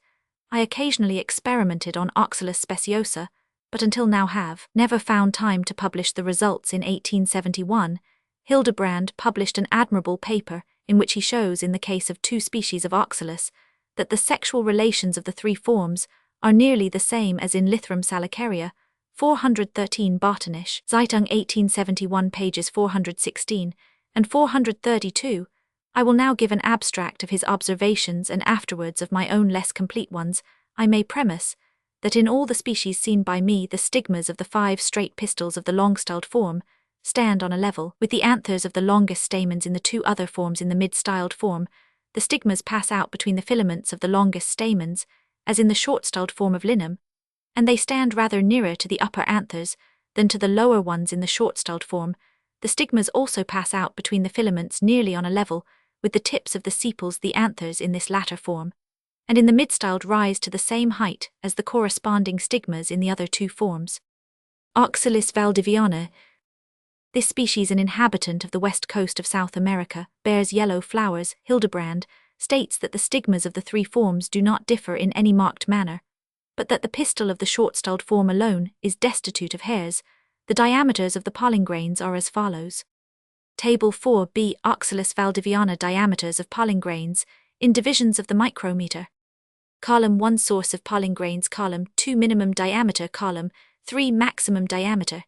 I occasionally experimented on Oxalis speciosa, but until now have never found time to publish the results. In 1871, Hildebrand published an admirable paper in which he shows, in the case of 2 species of Oxalis, that the sexual relations of the 3 forms are nearly the same as in Lythrum salicaria, 413 Botanische Zeitung 1871 pages 416 and 432. I will now give an abstract of his observations and afterwards of my own less complete ones. I may premise that in all the species seen by me the stigmas of the 5 straight pistils of the long-styled form stand on a level with the anthers of the longest stamens in the 2 other forms. In the mid-styled form, the stigmas pass out between the filaments of the longest stamens, as in the short-styled form of Linum, and they stand rather nearer to the upper anthers than to the lower ones in the short-styled form. The stigmas also pass out between the filaments nearly on a level with the tips of the sepals, the anthers in this latter form, and in the mid-styled rise to the same height as the corresponding stigmas in the other 2 forms. Oxalis valdiviana. This species, an inhabitant of the west coast of South America, bears yellow flowers. Hildebrand states that the stigmas of the 3 forms do not differ in any marked manner, but that the pistil of the short-styled form alone is destitute of hairs. The diameters of the pollen grains are as follows. Table 4b. Oxalis valdiviana diameters of pollen grains in divisions of the micrometer. Column 1 source of pollen grains, column 2 minimum diameter, column 3 maximum diameter.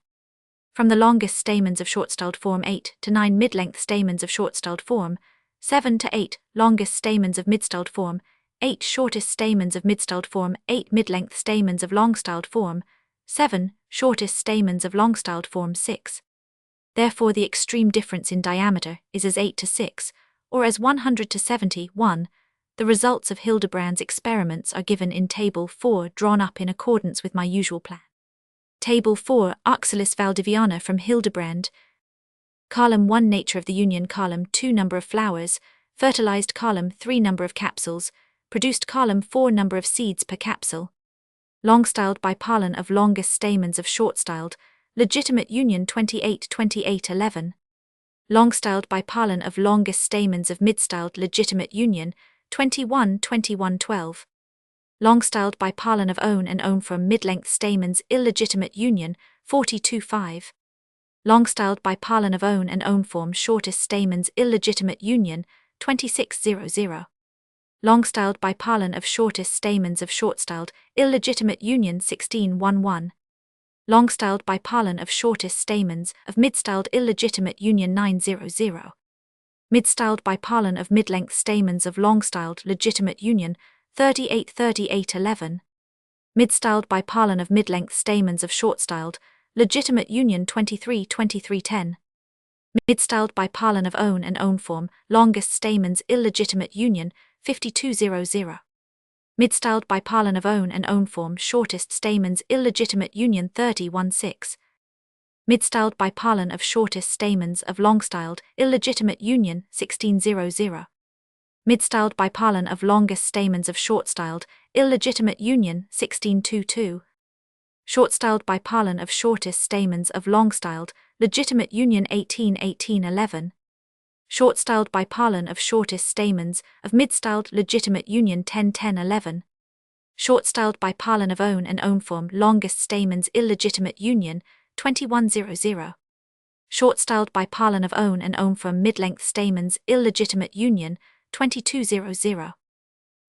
From the longest stamens of short-styled form 8 to 9 mid-length stamens of short-styled form, 7 to 8 longest stamens of mid-styled form, 8 shortest stamens of mid-styled form, 8 mid-length stamens of long-styled form, 7 shortest stamens of long-styled form, 6. Therefore the extreme difference in diameter is as 8 to 6, or as 100 to 71. The results of Hildebrand's experiments are given in Table 4, drawn up in accordance with my usual plan. Table 4, Oxalis valdiviana from Hildebrand. Column 1 Nature of the union, column 2 Number of flowers, fertilized, column 3 Number of capsules, produced, column 4 Number of seeds per capsule. Long-styled by pollen of longest stamens of short-styled, legitimate union 28-28-11. Long-styled by pollen of longest stamens of mid-styled, legitimate union 21-21-12. Long-styled by pollen of own and own from mid-length stamens, illegitimate union 42-5. Long-styled by pollen of own and own form shortest stamens, illegitimate union 26-00. Long-styled by pollen of shortest stamens of short-styled, illegitimate union 16-11. Long-styled by pollen of shortest stamens of mid-styled, illegitimate union 9-00. Mid-styled by pollen of mid-length stamens of long-styled, legitimate union 38-38-11. Mid-styled by pollen of mid-length stamens of short-styled, legitimate union 23-23-10. Mid-styled by pollen of own and own form, longest stamens, illegitimate union 52-00. Mid-styled by pollen of own and own form, shortest stamens, illegitimate union 30-16. Mid-styled by pollen of shortest stamens of long-styled, illegitimate union 16-00. Mid-styled by pollen of longest stamens of short-styled, illegitimate union 16-22. Short-styled by pollen of shortest stamens of long-styled, legitimate union 18-18-11. Short-styled by pollen of shortest stamens of mid-styled, legitimate union 10-10-11. Short-styled by pollen of own and own form, longest stamens, illegitimate union 21-00. Short-styled by pollen of own and own form, mid-length stamens, illegitimate union 2200.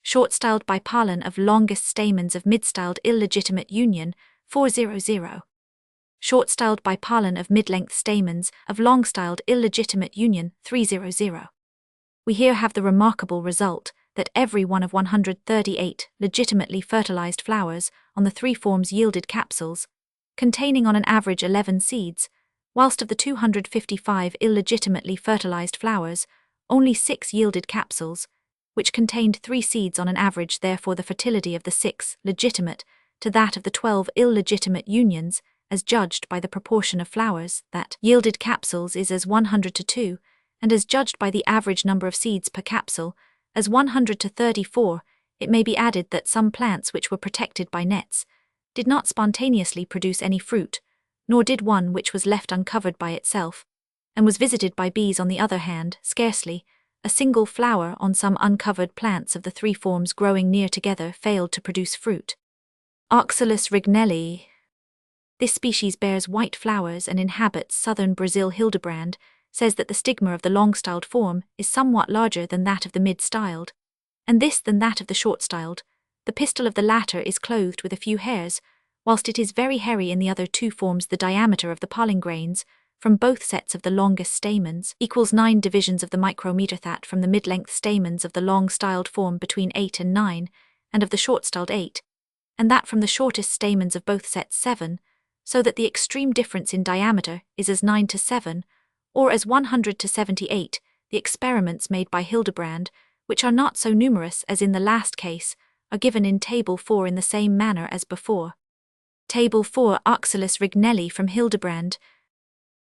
Short-styled by pollen of longest stamens of mid-styled illegitimate union, 400. Short-styled by pollen of mid-length stamens of long-styled illegitimate union, 300. We here have the remarkable result that every one of 138 legitimately fertilized flowers on the three forms yielded capsules, containing on an average 11 seeds, whilst of the 255 illegitimately fertilized flowers, only 6 yielded capsules, which contained 3 seeds on an average. Therefore the fertility of the 6 legitimate to that of the 12 illegitimate unions, as judged by the proportion of flowers that yielded capsules, is as 100 to 2, and as judged by the average number of seeds per capsule, as 100 to 34. It may be added that some plants which were protected by nets did not spontaneously produce any fruit, nor did one which was left uncovered by itself, and was visited by bees on the other hand, scarcely a single flower on some uncovered plants of the three forms growing near together failed to produce fruit. Oxalis rignelli. This species bears white flowers and inhabits southern Brazil. Hildebrand says that the stigma of the long-styled form is somewhat larger than that of the mid-styled, and this than that of the short-styled. The pistil of the latter is clothed with a few hairs, whilst it is very hairy in the other two forms. The diameter of the pollen grains from both sets of the longest stamens equals 9 divisions of the micrometer, that from the mid-length stamens of the long-styled form between 8 and 9, and of the short-styled 8, and that from the shortest stamens of both sets 7, so that the extreme difference in diameter is as 9 to 7, or as 100 to 78. The experiments made by Hildebrand, which are not so numerous as in the last case, are given in Table 4 in the same manner as before. Table 4. Oxalis rignelli from Hildebrand.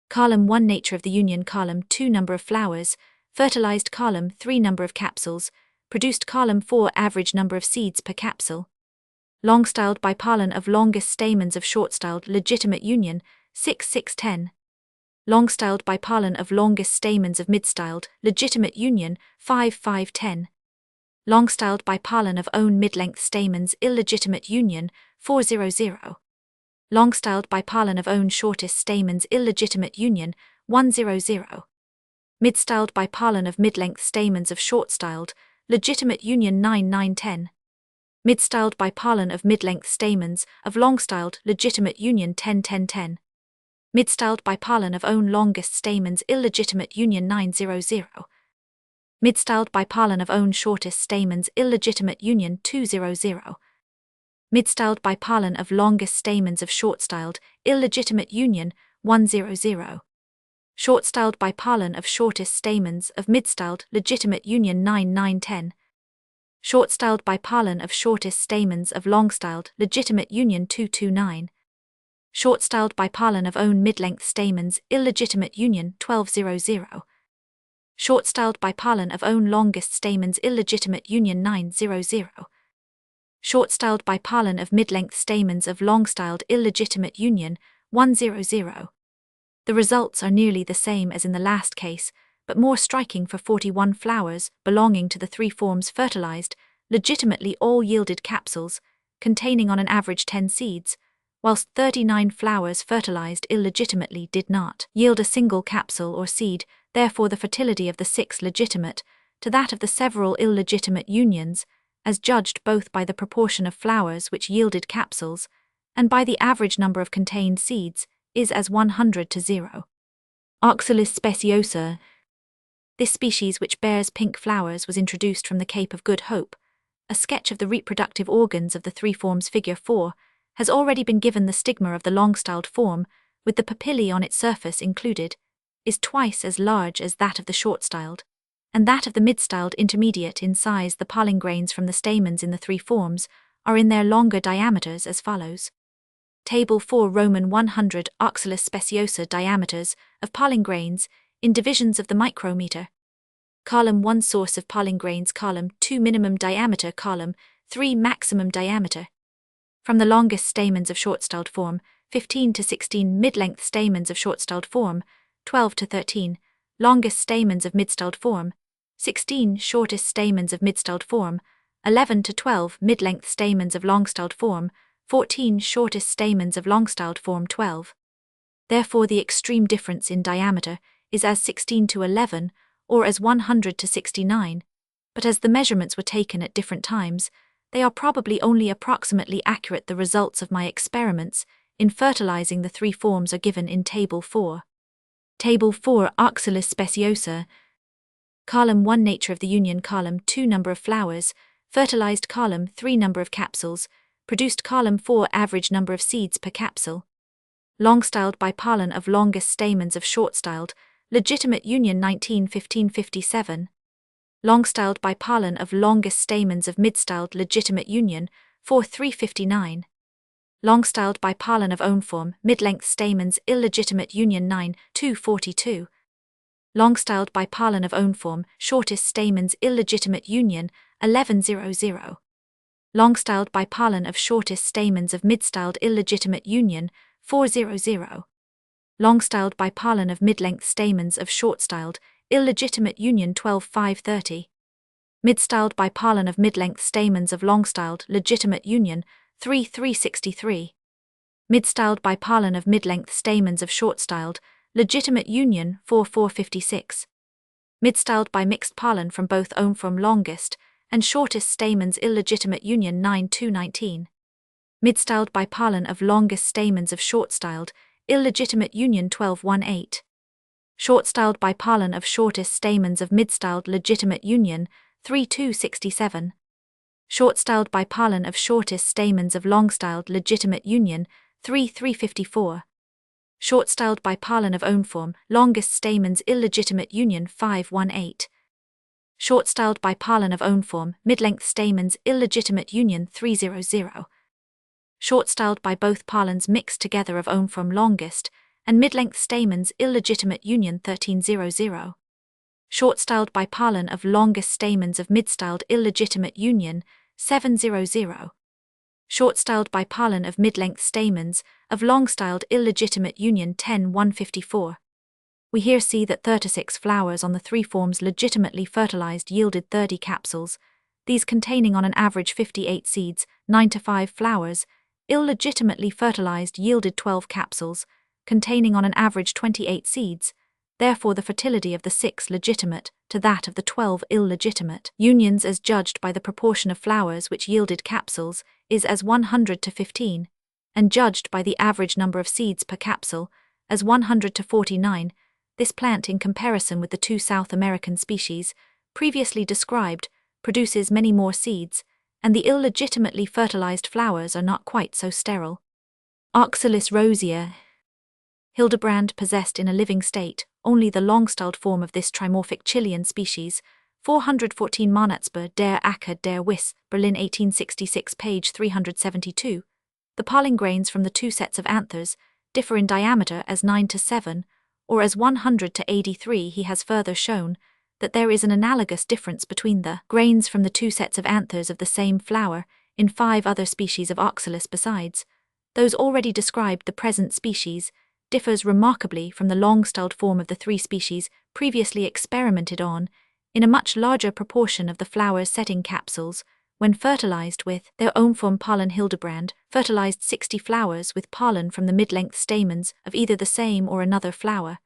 Column 1 Nature of the union. Column 2 Number of flowers fertilized. Column 3 Number of capsules produced. Column 4 Average number of seeds per capsule. Long-styled by pollen of longest stamens of short-styled legitimate union, 6-6-10. Long-styled by pollen of longest stamens of mid-styled legitimate union, 5-5-10. Long-styled by pollen of own mid-length stamens illegitimate union, 400. Long-styled by pollen of own shortest stamens illegitimate union, 100. Mid-styled by pollen of mid-length stamens of short-styled legitimate union, 9-9-10. Mid-styled by pollen of mid-length stamens of long-styled legitimate union, 10-10-10. Mid-styled by pollen of own longest stamens illegitimate union, 900. Mid-styled by pollen of own shortest stamens illegitimate union, 200. Mid-styled by pollen of longest stamens of short-styled illegitimate union, 100. Short-styled by pollen of shortest stamens of mid-styled legitimate union, 9-9-10. Short-styled by pollen of shortest stamens of long-styled legitimate union, 2-2-9. Short-styled by pollen of own mid-length stamens illegitimate union, 12-0-0. Short-styled by pollen of own longest stamens illegitimate union, 9-0-0. Short-styled by pollen of mid-length stamens of long-styled illegitimate union, 1-0-0. The results are nearly the same as in the last case, but more striking. For 41 flowers belonging to the three forms fertilized, legitimately all yielded capsules, containing on an average 10 seeds, whilst 39 flowers fertilized illegitimately did not yield a single capsule or seed. Therefore the fertility of the 6 legitimate to that of the several illegitimate unions, as judged both by the proportion of flowers which yielded capsules, and by the average number of contained seeds, is as 100 to 0. Oxalis speciosa. This species, which bears pink flowers, was introduced from the Cape of Good Hope. A sketch of the reproductive organs of the three forms. Figure 4 has already been given. The stigma of the long-styled form, with the papillae on its surface included, is twice as large as that of the short-styled, and that of the mid-styled intermediate in size. The pollen grains from the stamens in the three forms are in their longer diameters as follows. Table 4 Roman 100 Oxalis speciosa diameters of pollen grains in divisions of the micrometer. Column 1 Source of pollen grains. Column 2 Minimum diameter. Column 3 Maximum diameter. From the longest stamens of short-styled form, 15 to 16. Mid-length stamens of short-styled form, 12 to 13. Longest stamens of mid-styled form, 16. Shortest stamens of mid-styled form, 11 to 12. Mid-length stamens of long-styled form, 14. Shortest stamens of long-styled form, 12. Therefore the extreme difference in diameter is as 16 to 11, or as 100 to 69. but as the measurements were taken at different times, they are probably only approximately accurate. The results of my experiments in fertilizing the three forms are given in Table 4. Table 4 Oxalis speciosa. Column 1 Nature of the union. Column 2 Number of flowers fertilized. Column 3 Number of capsules produced. Column 4 Average number of seeds per capsule. Long-styled by pollen of longest stamens of short-styled, legitimate union 1915-57. Long-styled by pollen of longest stamens of mid-styled, legitimate union 4359. Long-styled by pollen of own-form, mid-length stamens, illegitimate union 9242. Long-styled by pollen of own-form, shortest stamens, illegitimate union 1100. Long-styled by pollen of shortest stamens of mid-styled, illegitimate union 400. Long-styled by pollen of mid-length stamens of short-styled, illegitimate union 12530. Mid-styled by pollen of mid-length stamens of long-styled, legitimate union 3363. Mid-styled by pollen of mid-length stamens of short-styled, legitimate union 4456. Mid-styled by mixed pollen from both own-from longest and shortest stamens, illegitimate union 9219. Mid-styled by pollen of longest stamens of short-styled, illegitimate union 1218. Short-styled by pollen of shortest stamens of mid-styled, legitimate union 3267. Short-styled by pollen of shortest stamens of long-styled, legitimate union 3354. Short-styled by pollen of own-form, longest stamens, illegitimate union 518. Short-styled by pollen of own-form, mid-length stamens, illegitimate union 300. Short-styled by both pollens mixed together of own-from longest and mid-length stamens, illegitimate union 1300. Short-styled by pollen of longest stamens of mid-styled, illegitimate union 700. Short-styled by pollen of mid-length stamens of long-styled, illegitimate union 10154. We here see that 36 flowers on the three forms legitimately fertilized yielded 30 capsules, these containing on an average 58 seeds, 9 to 5 flowers, illegitimately fertilized yielded 12 capsules, containing on an average 28 seeds. Therefore the fertility of the 6 legitimate to that of the 12 illegitimate unions as judged by the proportion of flowers which yielded capsules is as 100 to 15, and judged by the average number of seeds per capsule as 100 to 49. This plant, in comparison with the 2 South American species previously described, produces many more seeds, and the illegitimately fertilized flowers are not quite so sterile. Oxalis rosea. Hildebrand possessed in a living state only the long-styled form of this trimorphic Chilean species, 414 Monatsper der Acker der Wiss, Berlin 1866, page 372. The pollen grains from the 2 sets of anthers differ in diameter as 9 to 7, or as 100 to 83. He has further shown that there is an analogous difference between the grains from the 2 sets of anthers of the same flower in 5 other species of oxalis besides those already described. The present species differs remarkably from the long-styled form of the 3 species previously experimented on in a much larger proportion of the flowers setting capsules when fertilized with their own form pollen. Hildebrand fertilized 60 flowers with pollen from the mid-length stamens of either the same or another flower,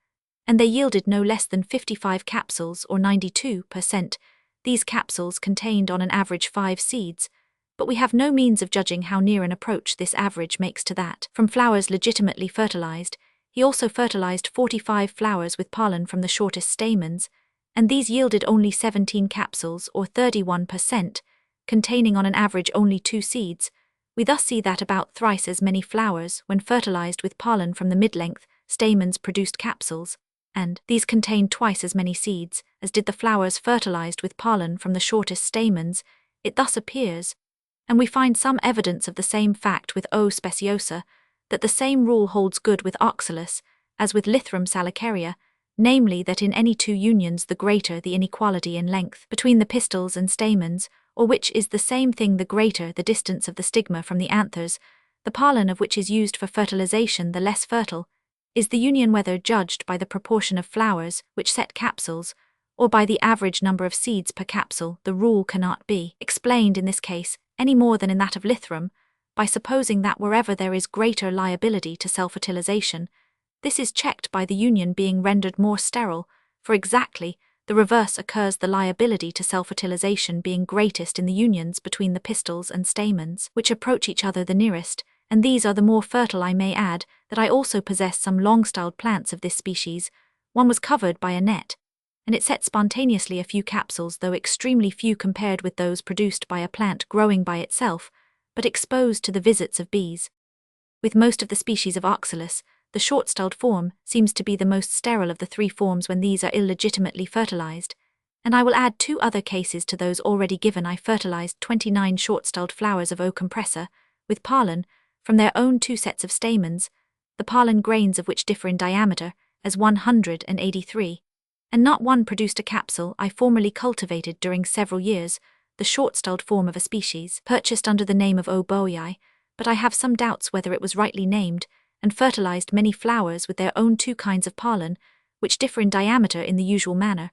and they yielded no less than 55 capsules or 92%. These capsules contained on an average 5 seeds, but we have no means of judging how near an approach this average makes to that from flowers legitimately fertilized. He also fertilized 45 flowers with pollen from the shortest stamens, and these yielded only 17 capsules or 31%, containing on an average only 2 seeds. We thus see that about thrice as many flowers when fertilized with pollen from the mid-length stamens produced capsules, and these contained twice as many seeds as did the flowers fertilized with pollen from the shortest stamens. It thus appears, and we find some evidence of the same fact with O. speciosa, that the same rule holds good with oxalis as with Lythrum salicaria, namely that in any 2 unions the greater the inequality in length between the pistils and stamens, or which is the same thing the greater the distance of the stigma from the anthers, the pollen of which is used for fertilization the less fertile, is the union, whether judged by the proportion of flowers which set capsules or by the average number of seeds per capsule. The rule cannot be explained in this case any more than in that of Lythrum, by supposing that wherever there is greater liability to self-fertilization, this is checked by the union being rendered more sterile, for exactly the reverse occurs, the liability to self-fertilization being greatest in the unions between the pistils and stamens, which approach each other the nearest, and these are the more fertile. I may add that I also possess some long-styled plants of this species. One was covered by a net, and it set spontaneously a few capsules, though extremely few compared with those produced by a plant growing by itself, but exposed to the visits of bees. With most of the species of oxalis, the short-styled form seems to be the most sterile of the three forms when these are illegitimately fertilized, and I will add 2 other cases to those already given. I fertilized 29 short-styled flowers of O. compressor with pollen from their own 2 sets of stamens, the pollen grains of which differ in diameter as 183, and not one produced a capsule. I formerly cultivated during several years the short-styled form of a species purchased under the name of O. bowiei, but I have some doubts whether it was rightly named, and fertilized many flowers with their own 2 kinds of pollen, which differ in diameter in the usual manner,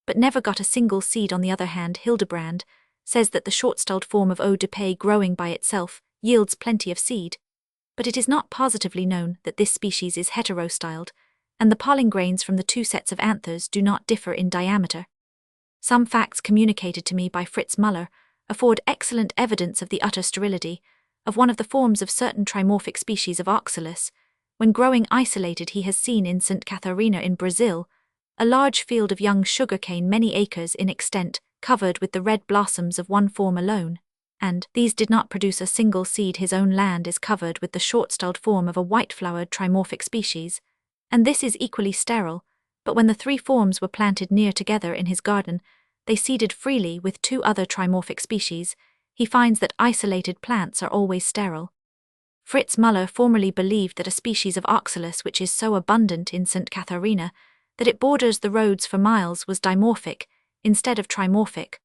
but never got a single seed. On the other hand, Hildebrand says that the short-styled form of O. de Pay growing by itself yields plenty of seed, but it is not positively known that this species is heterostyled, and the pollen grains from the 2 sets of anthers do not differ in diameter. Some facts communicated to me by Fritz Müller afford excellent evidence of the utter sterility of one of the forms of certain trimorphic species of oxalis. When growing isolated, he has seen in St. Catarina in Brazil a large field of young sugarcane many acres in extent, covered with the red blossoms of one form alone, and these did not produce a single seed. His own land is covered with the short-styled form of a white-flowered trimorphic species, and this is equally sterile, but when the 3 forms were planted near together in his garden, they seeded freely with 2 other trimorphic species. He finds that isolated plants are always sterile. Fritz Müller formerly believed that a species of oxalis which is so abundant in St. Catarina that it borders the roads for miles was dimorphic instead of trimorphic,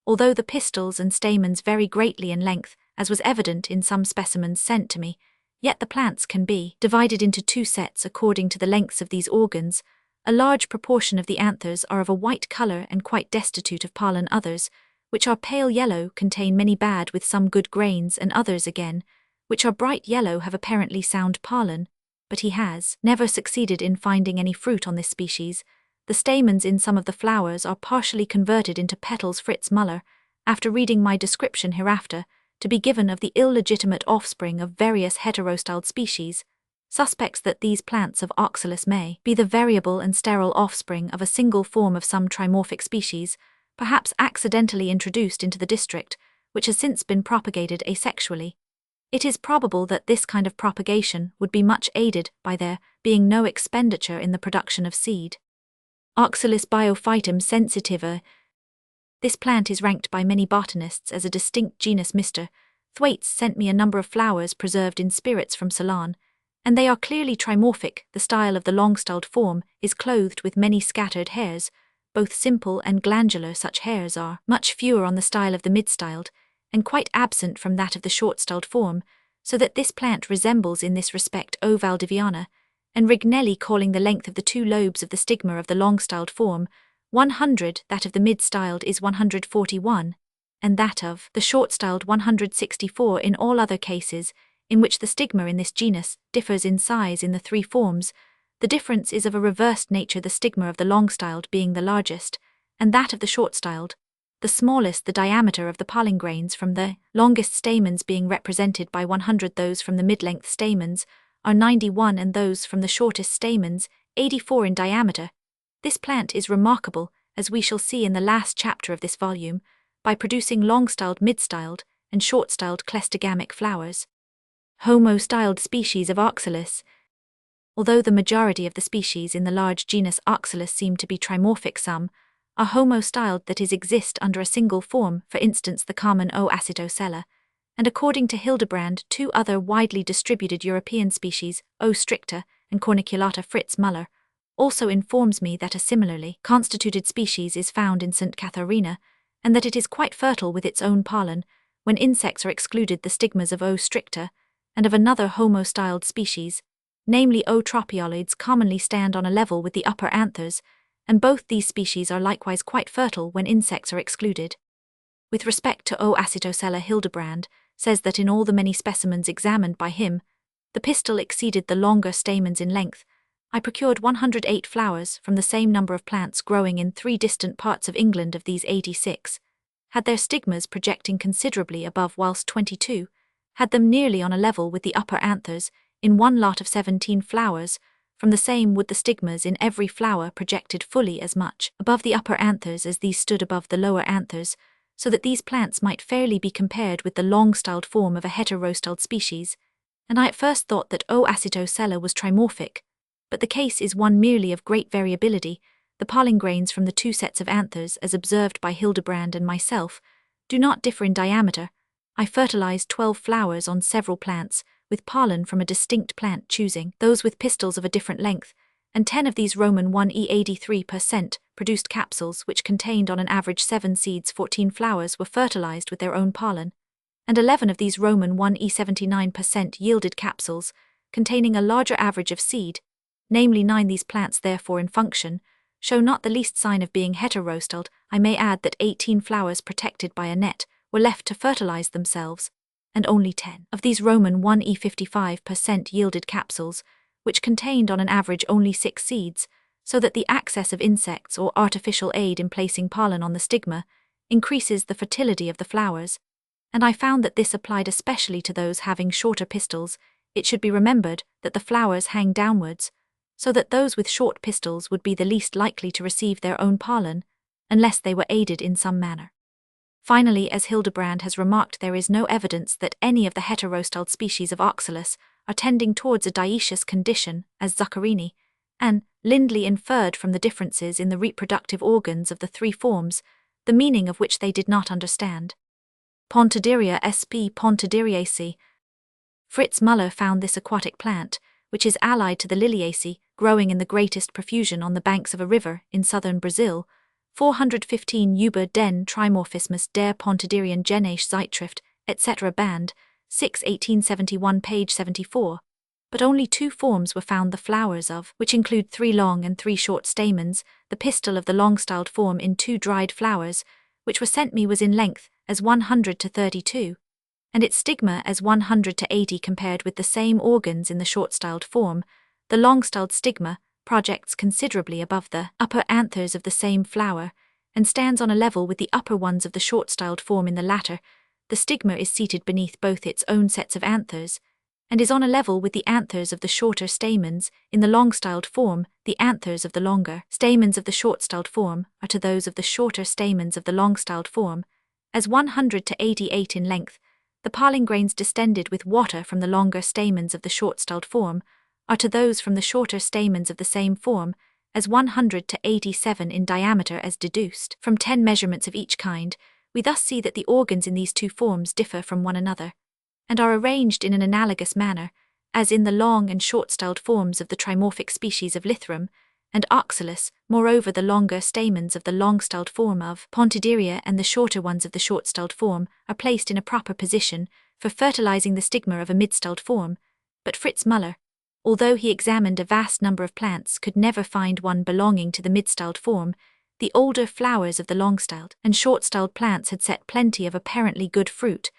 although the pistils and stamens vary greatly in length, as was evident in some specimens sent to me, yet the plants can be divided into 2 sets according to the lengths of these organs. A large proportion of the anthers are of a white color and quite destitute of pollen. Others, which are pale yellow, contain many bad with some good grains, and others again, which are bright yellow, have apparently sound pollen, but he has never succeeded in finding any fruit on this species. The stamens in some of the flowers are partially converted into petals. Fritz Müller, after reading my description hereafter to be given of the illegitimate offspring of various heterostyled species, suspects that these plants of oxalis may be the variable and sterile offspring of a single form of some trimorphic species, perhaps accidentally introduced into the district, which has since been propagated asexually. It is probable that this kind of propagation would be much aided by there being no expenditure in the production of seed. Oxalis biophytum sensitiva. This plant is ranked by many botanists as a distinct genus. Mr. Thwaites sent me a number of flowers preserved in spirits from Ceylon, and they are clearly trimorphic. The style of the long-styled form is clothed with many scattered hairs, both simple and glandular. Such hairs are much fewer on the style of the mid-styled, and quite absent from that of the short-styled form, so that this plant resembles in this respect O. valdiviana, and Rignelli calling the length of the 2 lobes of the stigma of the long-styled form 100, that of the mid-styled is 141, and that of the short-styled 164. In all other cases in which the stigma in this genus differs in size in the 3 forms, the difference is of a reversed nature, the stigma of the long-styled being the largest, and that of the short-styled the smallest, the diameter of the pollen grains from the longest stamens being represented by 100. Those from the mid-length stamens are 91, and those from the shortest stamens 84 in diameter. This plant is remarkable, as we shall see in the last chapter of this volume, by producing long-styled, mid-styled, and short-styled cleistogamic flowers. Homo-styled species of oxalis. Although the majority of the species in the large genus Oxalis seem to be trimorphic, some are homo-styled, that is, exist under a single form, for instance the common O. acetosella, and according to Hildebrand 2 other widely distributed European species, O. stricta and corniculata. Fritz Müller also informs me that a similarly constituted species is found in St. Catarina, and that it is quite fertile with its own pollen. When insects are excluded, the stigmas of O. stricta and of another homo-styled species, namely O. tropiolides, commonly stand on a level with the upper anthers, and both these species are likewise quite fertile when insects are excluded. With respect to O. acetosella, Hildebrand says that in all the many specimens examined by him, the pistil exceeded the longer stamens in length. I procured 108 flowers from the same number of plants growing in 3 distant parts of England. Of these, 86 had their stigmas projecting considerably above, whilst 22 had them nearly on a level with the upper anthers. In one lot of 17 flowers from the same wood, the stigmas in every flower projected fully as much above the upper anthers as these stood above the lower anthers, so that these plants might fairly be compared with the long-styled form of a heterostyled species, and I at first thought that O. acetosella was trimorphic, but the case is one merely of great variability. The pollen grains from the 2 sets of anthers, as observed by Hildebrand and myself, do not differ in diameter. I fertilized 12 flowers on several plants, with pollen from a distinct plant choosing those with pistils of a different length, and 10 of these Roman 1e 83% produced capsules which contained on an average 7 seeds. 14 flowers were fertilized with their own pollen, and 11 of these Roman 1e 79% yielded capsules containing a larger average of seed, namely 9. These plants, therefore, in function, show not the least sign of being heterostyled. I may add that 18 flowers protected by a net were left to fertilize themselves, and only 10 of these Roman 1e 55% yielded capsules, which contained on an average only 6 seeds, so that the access of insects or artificial aid in placing pollen on the stigma increases the fertility of the flowers, and I found that this applied especially to those having shorter pistils. It should be remembered that the flowers hang downwards, so that those with short pistils would be the least likely to receive their own pollen, unless they were aided in some manner. Finally, as Hildebrand has remarked, there is no evidence that any of the heterostyled species of Oxalis are tending towards a dioecious condition, as Zuccherini and Lindley inferred from the differences in the reproductive organs of the 3 forms, the meaning of which they did not understand. Pontideria sp. Pontideriaceae. Fritz Müller found this aquatic plant, which is allied to the Liliaceae, growing in the greatest profusion on the banks of a river in southern Brazil. 415 Über den Trimorphismus der Pontiderian Genache Zeitschrift, etc. Band, 6 1871, page 74. But only 2 forms were found, the flowers of which include 3 long and 3 short stamens. The pistil of the long-styled form in 2 dried flowers, which were sent me, was in length as 100 to 32, and its stigma as 100 to 80. Compared with the same organs in the short-styled form, the long-styled stigma projects considerably above the upper anthers of the same flower, and stands on a level with the upper ones of the short-styled form. In the latter, the stigma is seated beneath both its own sets of anthers, and is on a level with the anthers of the shorter stamens. In the long-styled form, the anthers of the longer stamens of the short-styled form are to those of the shorter stamens of the long-styled form, as 100 to 88 in length. The pollen grains distended with water from the longer stamens of the short-styled form are to those from the shorter stamens of the same form, as 100 to 87 in diameter. As deduced from 10 measurements of each kind, we thus see that the organs in these 2 forms differ from one another, and are arranged in an analogous manner, as in the long and short-styled forms of the trimorphic species of Lythrum and Oxalis. Moreover, the longer stamens of the long-styled form of Pontideria and the shorter ones of the short-styled form are placed in a proper position for fertilizing the stigma of a mid-styled form. But Fritz Müller, although he examined a vast number of plants, could never find one belonging to the mid-styled form. The older flowers of the long-styled and short-styled plants had set plenty of apparently good fruit,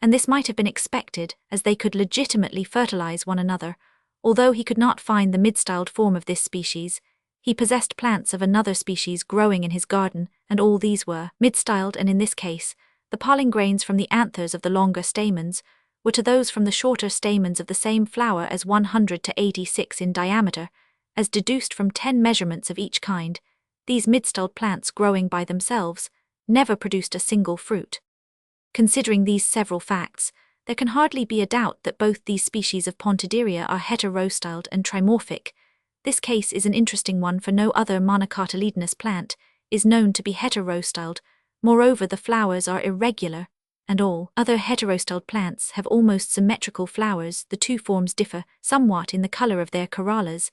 and this might have been expected, as they could legitimately fertilize one another. Although he could not find the mid-styled form of this species, he possessed plants of another species growing in his garden, and all these were mid-styled, and in this case, the pollen grains from the anthers of the longer stamens were to those from the shorter stamens of the same flower as 100 to 86 in diameter, as deduced from 10 measurements of each kind. These mid-styled plants, growing by themselves, never produced a single fruit. Considering these several facts, there can hardly be a doubt that both these species of Pontideria are heterostyled and trimorphic. This case is an interesting one, for no other monocotyledonous plant is known to be heterostyled. Moreover, the flowers are irregular, and all other heterostyled plants have almost symmetrical flowers. The 2 forms differ somewhat in the color of their corollas,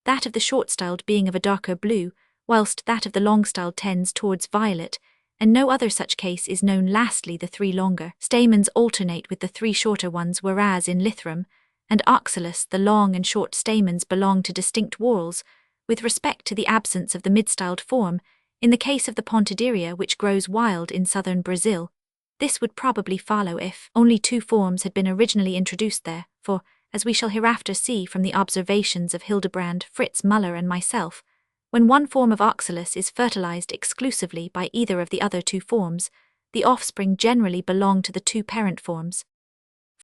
that of the short-styled being of a darker blue, whilst that of the long-styled tends towards violet, and no other such case is known. Lastly, the 3 longer stamens alternate with the 3 shorter ones, whereas in Lythrum and Oxalis the long and short stamens belong to distinct whorls. With respect to the absence of the mid-styled form, in the case of the Pontideria, which grows wild in southern Brazil, this would probably follow if only 2 forms had been originally introduced there, for, as we shall hereafter see from the observations of Hildebrand, Fritz Müller and myself, when one form of oxalis is fertilized exclusively by either of the other two forms, the offspring generally belong to the two parent forms.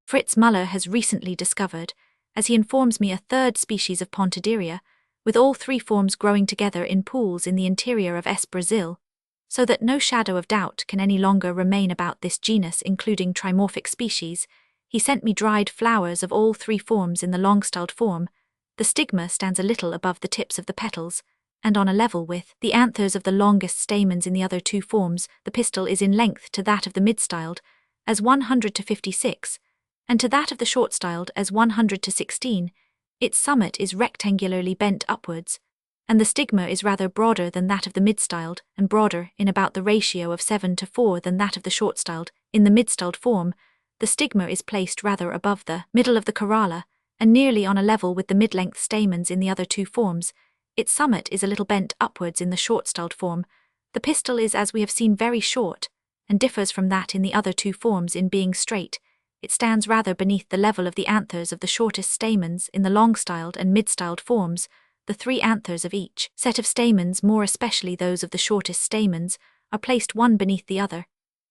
Fritz Müller has recently discovered, as he informs me, a third species of Pontideria, with all three forms growing together in pools in the interior of S. Brazil, so that no shadow of doubt can any longer remain about this genus including trimorphic species. He sent me dried flowers of all three forms in the long-styled form. The stigma stands a little above the tips of the petals, and on a level with the anthers of the longest stamens in the other two forms. The pistil is in length to that of the mid-styled, as 100 to 56, and to that of the short-styled as 100 to 16. Its summit is rectangularly bent upwards, and the stigma is rather broader than that of the mid-styled, and broader in about the ratio of 7 to 4 than that of the short-styled. In the mid-styled form, the stigma is placed rather above the middle of the corolla, and nearly on a level with the mid-length stamens in the other two forms. Its summit is a little bent upwards in the short-styled form. The pistil is, as we have seen, very short, and differs from that in the other two forms in being straight. It stands rather beneath the level of the anthers of the shortest stamens in the long-styled and mid-styled forms. The three anthers of each set of stamens, more especially those of the shortest stamens, are placed one beneath the other,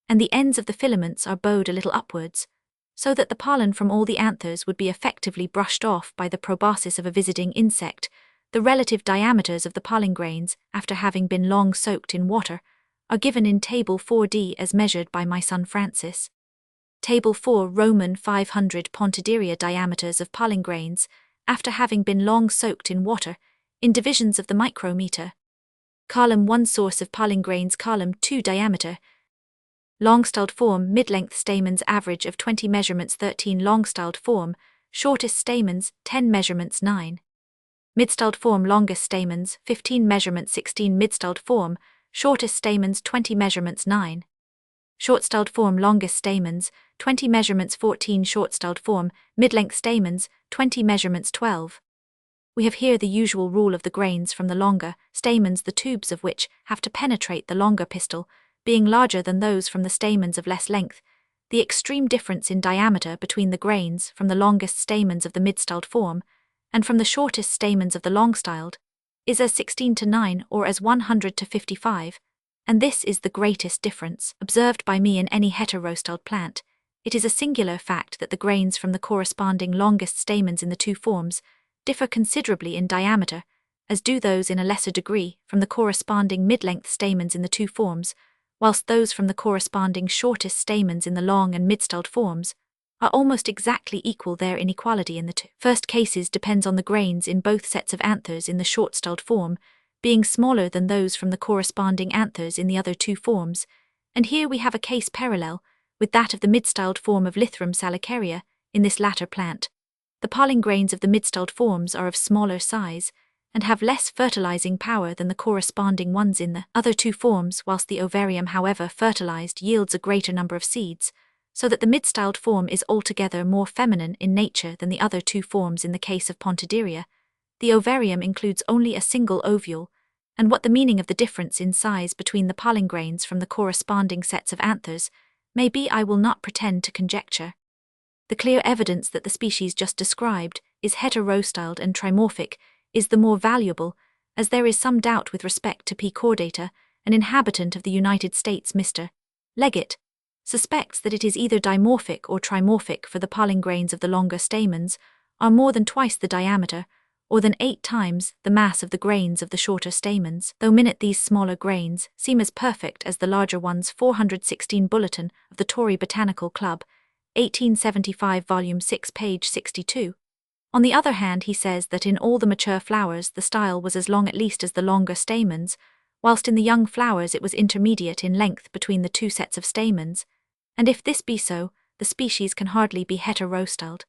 and the ends of the filaments are bowed a little upwards, so that the pollen from all the anthers would be effectively brushed off by the proboscis of a visiting insect. The relative diameters of the pollen grains, after having been long soaked in water, are given in Table 4D as measured by my son Francis. Table 4 Roman 500 Pontideria diameters of pollen grains, after having been long soaked in water, in divisions of the micrometer. Column 1 Source of pollen grains. Column 2 Diameter. Long-styled form, mid-length stamens average of 20 measurements 13. Long-styled form, shortest stamens 10 measurements 9. Mid-styled form, longest stamens 15 measurements 16. Mid-styled form, shortest stamens 20 measurements 9. Short-styled form, longest stamens 20 measurements 14. Short-styled form, mid-length stamens 20 measurements 12. We have here the usual rule of the grains from the longer stamens, the tubes of which have to penetrate the longer pistil, being larger than those from the stamens of less length. The extreme difference in diameter between the grains from the longest stamens of the mid-styled form and from the shortest stamens of the long-styled is as 16 to 9 or as 100 to 55, and this is the greatest difference observed by me in any heterostyled plant. It is a singular fact that the grains from the corresponding longest stamens in the two forms differ considerably in diameter, as do those in a lesser degree from the corresponding mid-length stamens in the two forms, whilst those from the corresponding shortest stamens in the long and mid-styled forms are almost exactly equal. Their inequality in the two first cases depends on the grains in both sets of anthers in the short-styled form being smaller than those from the corresponding anthers in the other two forms, and here we have a case parallel with that of the mid-styled form of Lythrum salicaria. In this latter plant, the pollen grains of the mid-styled forms are of smaller size and have less fertilizing power than the corresponding ones in the other two forms, whilst the ovarium, however fertilized, yields a greater number of seeds, so that the mid-styled form is altogether more feminine in nature than the other two forms. In the case of Pontideria, the ovarium includes only a single ovule, and what the meaning of the difference in size between the pollen grains from the corresponding sets of anthers may be I will not pretend to conjecture. The clear evidence that the species just described is heterostyled and trimorphic is the more valuable, as there is some doubt with respect to P. cordata, an inhabitant of the United States. Mr. Leggett suspects that it is either dimorphic or trimorphic, for the pollen grains of the longer stamens are more than twice the diameter, or than 8 times the mass of the grains of the shorter stamens, though these smaller grains seem as perfect as the larger ones. 416 Bulletin of the Tory Botanical Club, 1875, Volume 6, page 62. On the other hand, he says that in all the mature flowers the style was as long at least as the longer stamens, whilst in the young flowers it was intermediate in length between the two sets of stamens, and if this be so, the species can hardly be heterostyled.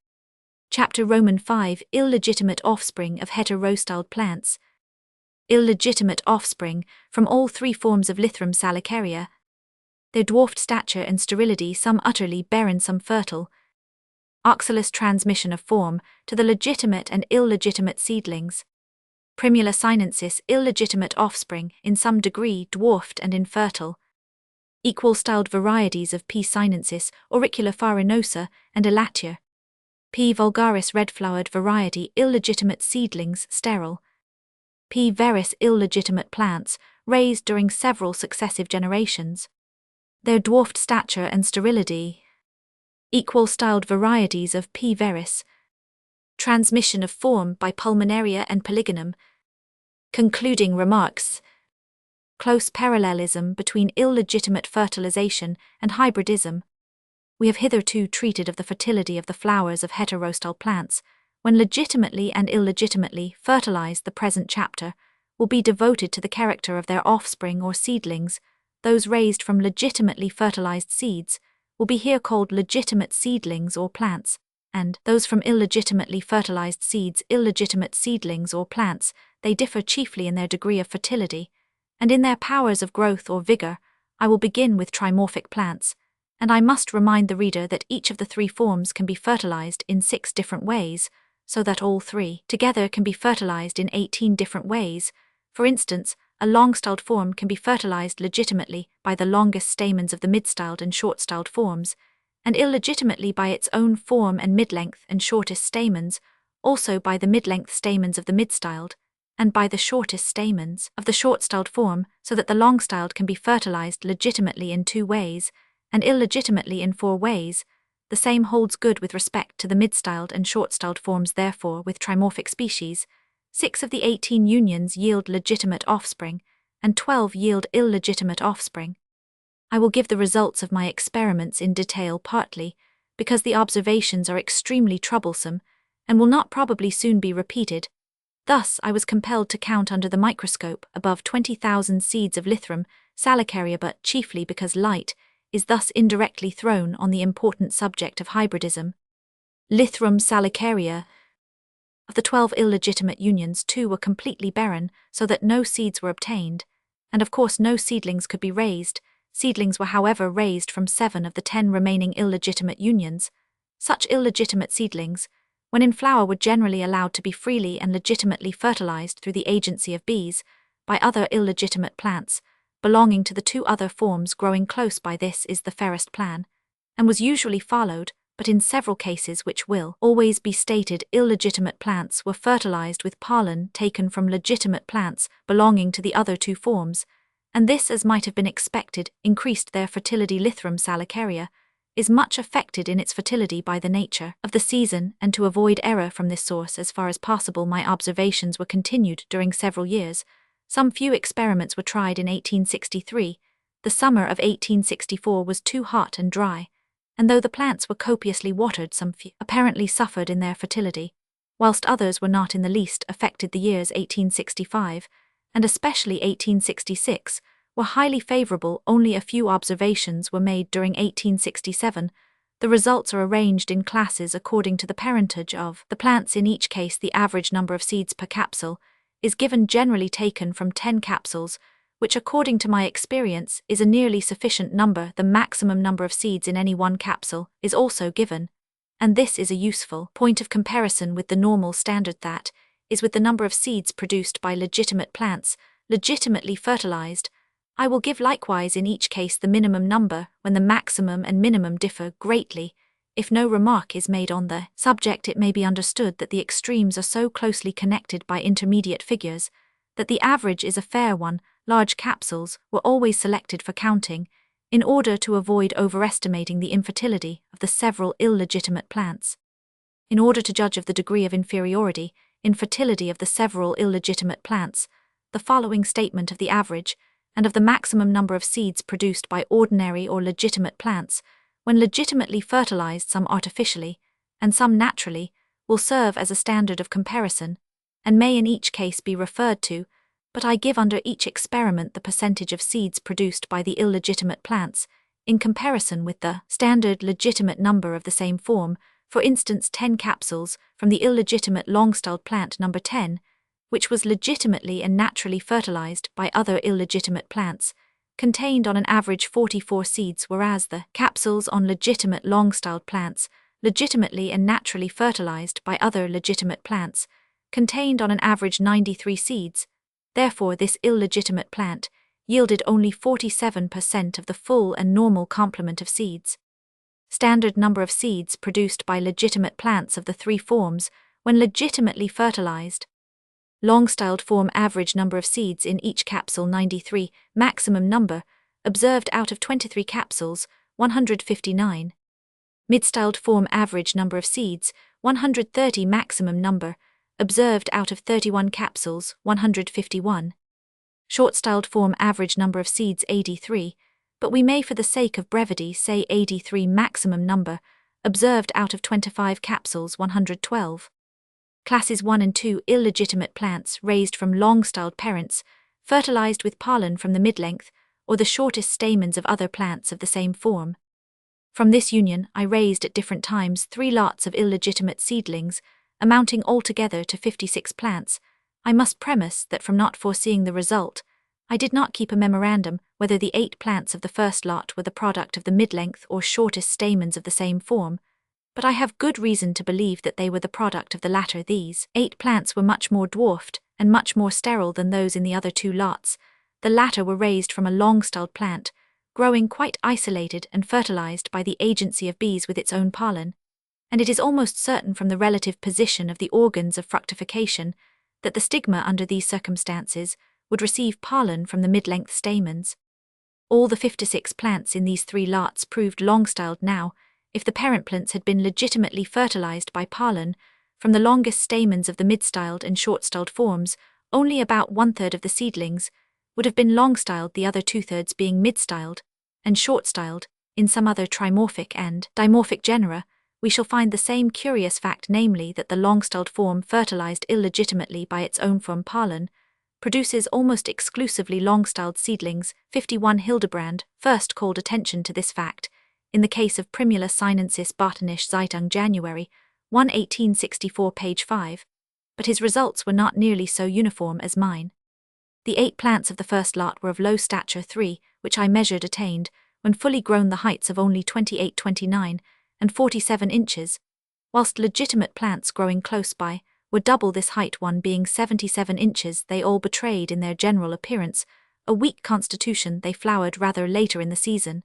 Chapter Roman 5 Illegitimate offspring of heterostyled plants. Illegitimate offspring from all three forms of Lythrum salicaria. Their dwarfed stature and sterility, some utterly barren, some fertile. Oxalous transmission of form to the legitimate and illegitimate seedlings. Primula sinensis, illegitimate offspring, in some degree dwarfed and infertile. Equal-styled varieties of P. sinensis, auricula farinosa, and elatia. P. vulgaris red-flowered variety illegitimate seedlings sterile. P. veris illegitimate plants raised during several successive generations. Their dwarfed stature and sterility. Equal-styled varieties of P. veris. Transmission of form by pulmonaria and polygonum. Concluding remarks. Close parallelism between illegitimate fertilization and hybridism. We have hitherto treated of the fertility of the flowers of heterostyle plants. When legitimately and illegitimately fertilized, the present chapter will be devoted to the character of their offspring or seedlings. Those raised from legitimately fertilized seeds will be here called legitimate seedlings or plants, and those from illegitimately fertilized seeds illegitimate seedlings or plants. They differ chiefly in their degree of fertility, and in their powers of growth or vigor. I will begin with trimorphic plants, and I must remind the reader that each of the three forms can be fertilized in 6 different ways, so that all three together can be fertilized in 18 different ways. For instance, a long-styled form can be fertilized legitimately by the longest stamens of the mid-styled and short-styled forms, and illegitimately by its own form and mid-length and shortest stamens, also by the mid-length stamens of the mid-styled, and by the shortest stamens of the short-styled form, so that the long-styled can be fertilized legitimately in 2 ways, and illegitimately in 4 ways. The same holds good with respect to the mid-styled and short-styled forms. Therefore, with trimorphic species, 6 of the 18 unions yield legitimate offspring, and 12 yield illegitimate offspring. I will give the results of my experiments in detail, partly because the observations are extremely troublesome and will not probably soon be repeated. Thus, I was compelled to count under the microscope above 20,000 seeds of Lythrum salicaria, but chiefly because light is thus indirectly thrown on the important subject of hybridism. Lythrum salicaria. Of the 12 illegitimate unions, 2 were completely barren, so that no seeds were obtained, and of course no seedlings could be raised. Seedlings were however raised from 7 of the 10 remaining illegitimate unions. Such illegitimate seedlings, when in flower, were generally allowed to be freely and legitimately fertilized through the agency of bees by other illegitimate plants belonging to the 2 other forms growing close by. This is the fairest plan, and was usually followed, but in several cases, which will always be stated, illegitimate plants were fertilized with pollen taken from legitimate plants belonging to the other 2 forms, and this, as might have been expected, increased their fertility. Lythrum salicaria is much affected in its fertility by the nature of the season, and to avoid error from this source as far as possible, my observations were continued during several years. Some few experiments were tried in 1863. The summer of 1864 was too hot and dry, and though the plants were copiously watered, some few apparently suffered in their fertility, whilst others were not in the least affected. The years 1865, and especially 1866, were highly favourable. Only a few observations were made during 1867. The results are arranged in classes according to the parentage of the plants. In each case, the average number of seeds per capsule is given, generally taken from 10 capsules, which according to my experience is a nearly sufficient number. The maximum number of seeds in any one capsule is also given, and this is a useful point of comparison with the normal standard, that is, with the number of seeds produced by legitimate plants, legitimately fertilized. I will give likewise in each case the minimum number when the maximum and minimum differ greatly. If no remark is made on the subject, it may be understood that the extremes are so closely connected by intermediate figures that the average is a fair one. Large capsules were always selected for counting, in order to avoid overestimating the infertility of the several illegitimate plants. In order to judge of the degree of inferiority, infertility of the several illegitimate plants, the following statement of the average and of the maximum number of seeds produced by ordinary or legitimate plants, when legitimately fertilized, some artificially and some naturally, will serve as a standard of comparison, and may in each case be referred to, but I give under each experiment the percentage of seeds produced by the illegitimate plants, in comparison with the standard legitimate number of the same form. For instance, 10 capsules from the illegitimate long-styled plant number 10, which was legitimately and naturally fertilized by other illegitimate plants, contained on an average 44 seeds, whereas the capsules on legitimate long-styled plants, legitimately and naturally fertilized by other legitimate plants, contained on an average 93 seeds. Therefore, this illegitimate plant yielded only 47% of the full and normal complement of seeds. standard number of seeds produced by legitimate plants of the three forms when legitimately fertilized. Long-styled form average number of seeds in each capsule 93, maximum number, observed out of 23 capsules, 159. Mid-styled form average number of seeds, 130 maximum number, observed out of 31 capsules, 151. Short-styled form average number of seeds 83, but we may for the sake of brevity say 83 maximum number, observed out of 25 capsules 112. Classes 1 and 2 illegitimate plants raised from long-styled parents, fertilized with pollen from the mid-length or the shortest stamens of other plants of the same form. From this union I raised at different times 3 lots of illegitimate seedlings, amounting altogether to 56 plants. I must premise that from not foreseeing the result, I did not keep a memorandum whether the 8 plants of the first lot were the product of the mid-length or shortest stamens of the same form, but I have good reason to believe that they were the product of the latter. These 8 plants were much more dwarfed and much more sterile than those in the other 2 lots. The latter were raised from a long-styled plant, growing quite isolated and fertilized by the agency of bees with its own pollen, and it is almost certain from the relative position of the organs of fructification that the stigma under these circumstances would receive pollen from the mid-length stamens. All the 56 plants in these 3 lots proved long-styled now. If the parent plants had been legitimately fertilized by pollen from the longest stamens of the mid-styled and short-styled forms, only about 1/3 of the seedlings would have been long-styled, the other 2/3 being mid-styled and short-styled. In some other trimorphic and dimorphic genera, we shall find the same curious fact, namely that the long-styled form fertilized illegitimately by its own form pollen produces almost exclusively long-styled seedlings. 51 Hildebrand first called attention to this fact in the case of Primula sinensis botanische Zeitung January 1, 1864, page 5, but his results were not nearly so uniform as mine. The 8 plants of the first lot were of low stature. 3, which I measured, attained, when fully grown, the heights of only 28, 29, and 47 inches, whilst legitimate plants growing close by were double this height, one being 77 inches. They all betrayed in their general appearance a weak constitution. They flowered rather later in the season,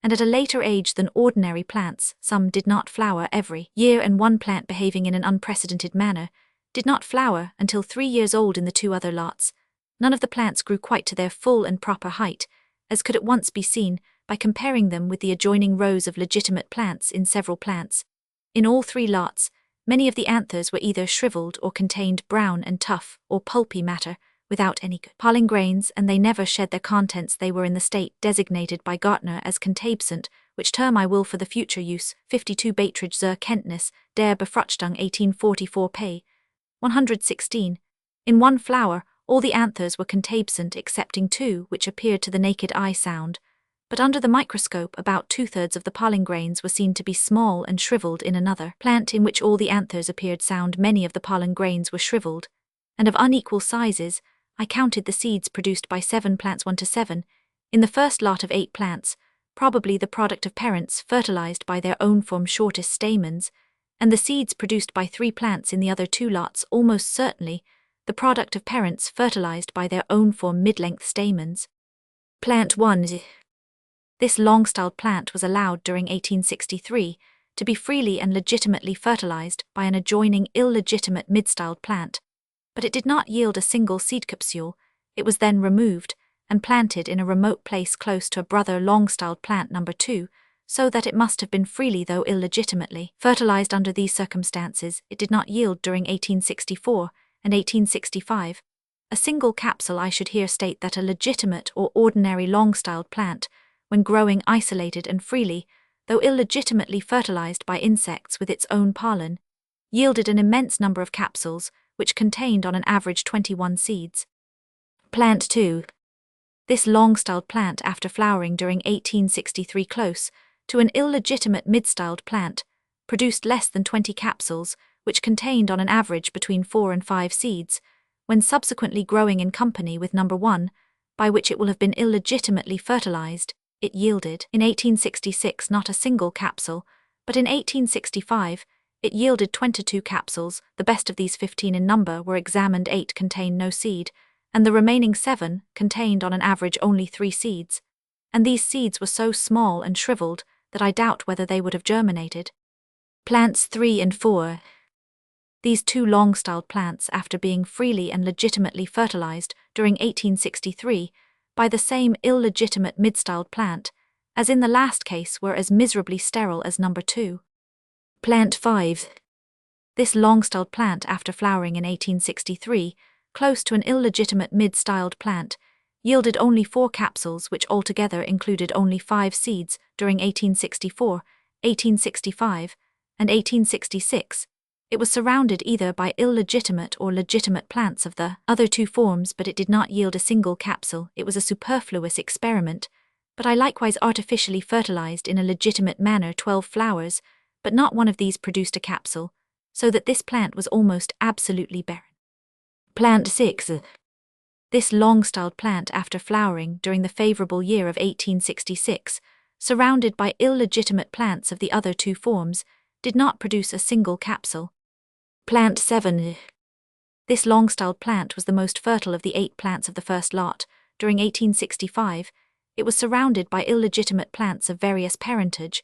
and at a later age than ordinary plants. Some did not flower every year, and one plant, behaving in an unprecedented manner, did not flower until 3 years old in the 2 other lots. None of the plants grew quite to their full and proper height, as could at once be seen by comparing them with the adjoining rows of legitimate plants in several plants. In all 3 lots, many of the anthers were either shriveled or contained brown and tough or pulpy matter, without any good pollen grains, and they never shed their contents. They were in the state designated by Gartner as contabescent, which term I will for the future use. 52 Beitridge zur Kenntnis der Befruchtung 1844, p. 116. In one flower, all the anthers were contabescent excepting 2 which appeared to the naked eye sound, but under the microscope about 2/3 of the pollen grains were seen to be small and shriveled. In another plant in which all the anthers appeared sound, many of the pollen grains were shriveled, and of unequal sizes. I counted the seeds produced by 7 plants 1 to 7, in the first lot of 8 plants, probably the product of parents fertilized by their own form shortest stamens, and the seeds produced by 3 plants in the other 2 lots almost certainly the product of parents fertilized by their own form mid-length stamens. Plant 1. This long-styled plant was allowed during 1863 to be freely and legitimately fertilized by an adjoining illegitimate mid-styled plant, but it did not yield a single seed capsule. It was then removed and planted in a remote place close to a brother long-styled plant number 2, so that it must have been freely though illegitimately fertilized. Under these circumstances, it did not yield during 1864 and 1865 a single capsule. I should here state that a legitimate or ordinary long-styled plant, when growing isolated and freely, though illegitimately fertilized by insects with its own pollen, yielded an immense number of capsules, which contained on an average 21 seeds. Plant 2. This long-styled plant, after flowering during 1863 close to an illegitimate mid-styled plant, produced less than 20 capsules, which contained on an average between 4 and 5 seeds, when subsequently growing in company with number 1, by which it will have been illegitimately fertilized. It yielded in 1866 not a single capsule, but in 1865 it yielded 22 capsules. The best of these, 15 in number, were examined. 8 contained no seed, and the remaining 7 contained on an average only 3 seeds, and these seeds were so small and shriveled that I doubt whether they would have germinated. Plants 3 and 4. These two long-styled plants, after being freely and legitimately fertilized during 1863 by the same illegitimate mid-styled plant, as in the last case, were as miserably sterile as number 2. Plant 5. This long-styled plant, after flowering in 1863, close to an illegitimate mid-styled plant, yielded only 4 capsules, which altogether included only 5 seeds during 1864, 1865, and 1866. It was surrounded either by illegitimate or legitimate plants of the other two forms, but it did not yield a single capsule. It was a superfluous experiment, but I likewise artificially fertilized in a legitimate manner 12 flowers, but not one of these produced a capsule, so that this plant was almost absolutely barren. Plant 6. This long-styled plant, after flowering during the favorable year of 1866, surrounded by illegitimate plants of the other two forms, did not produce a single capsule. Plant 7. This long-styled plant was the most fertile of the 8 plants of the first lot. During 1865, it was surrounded by illegitimate plants of various parentage,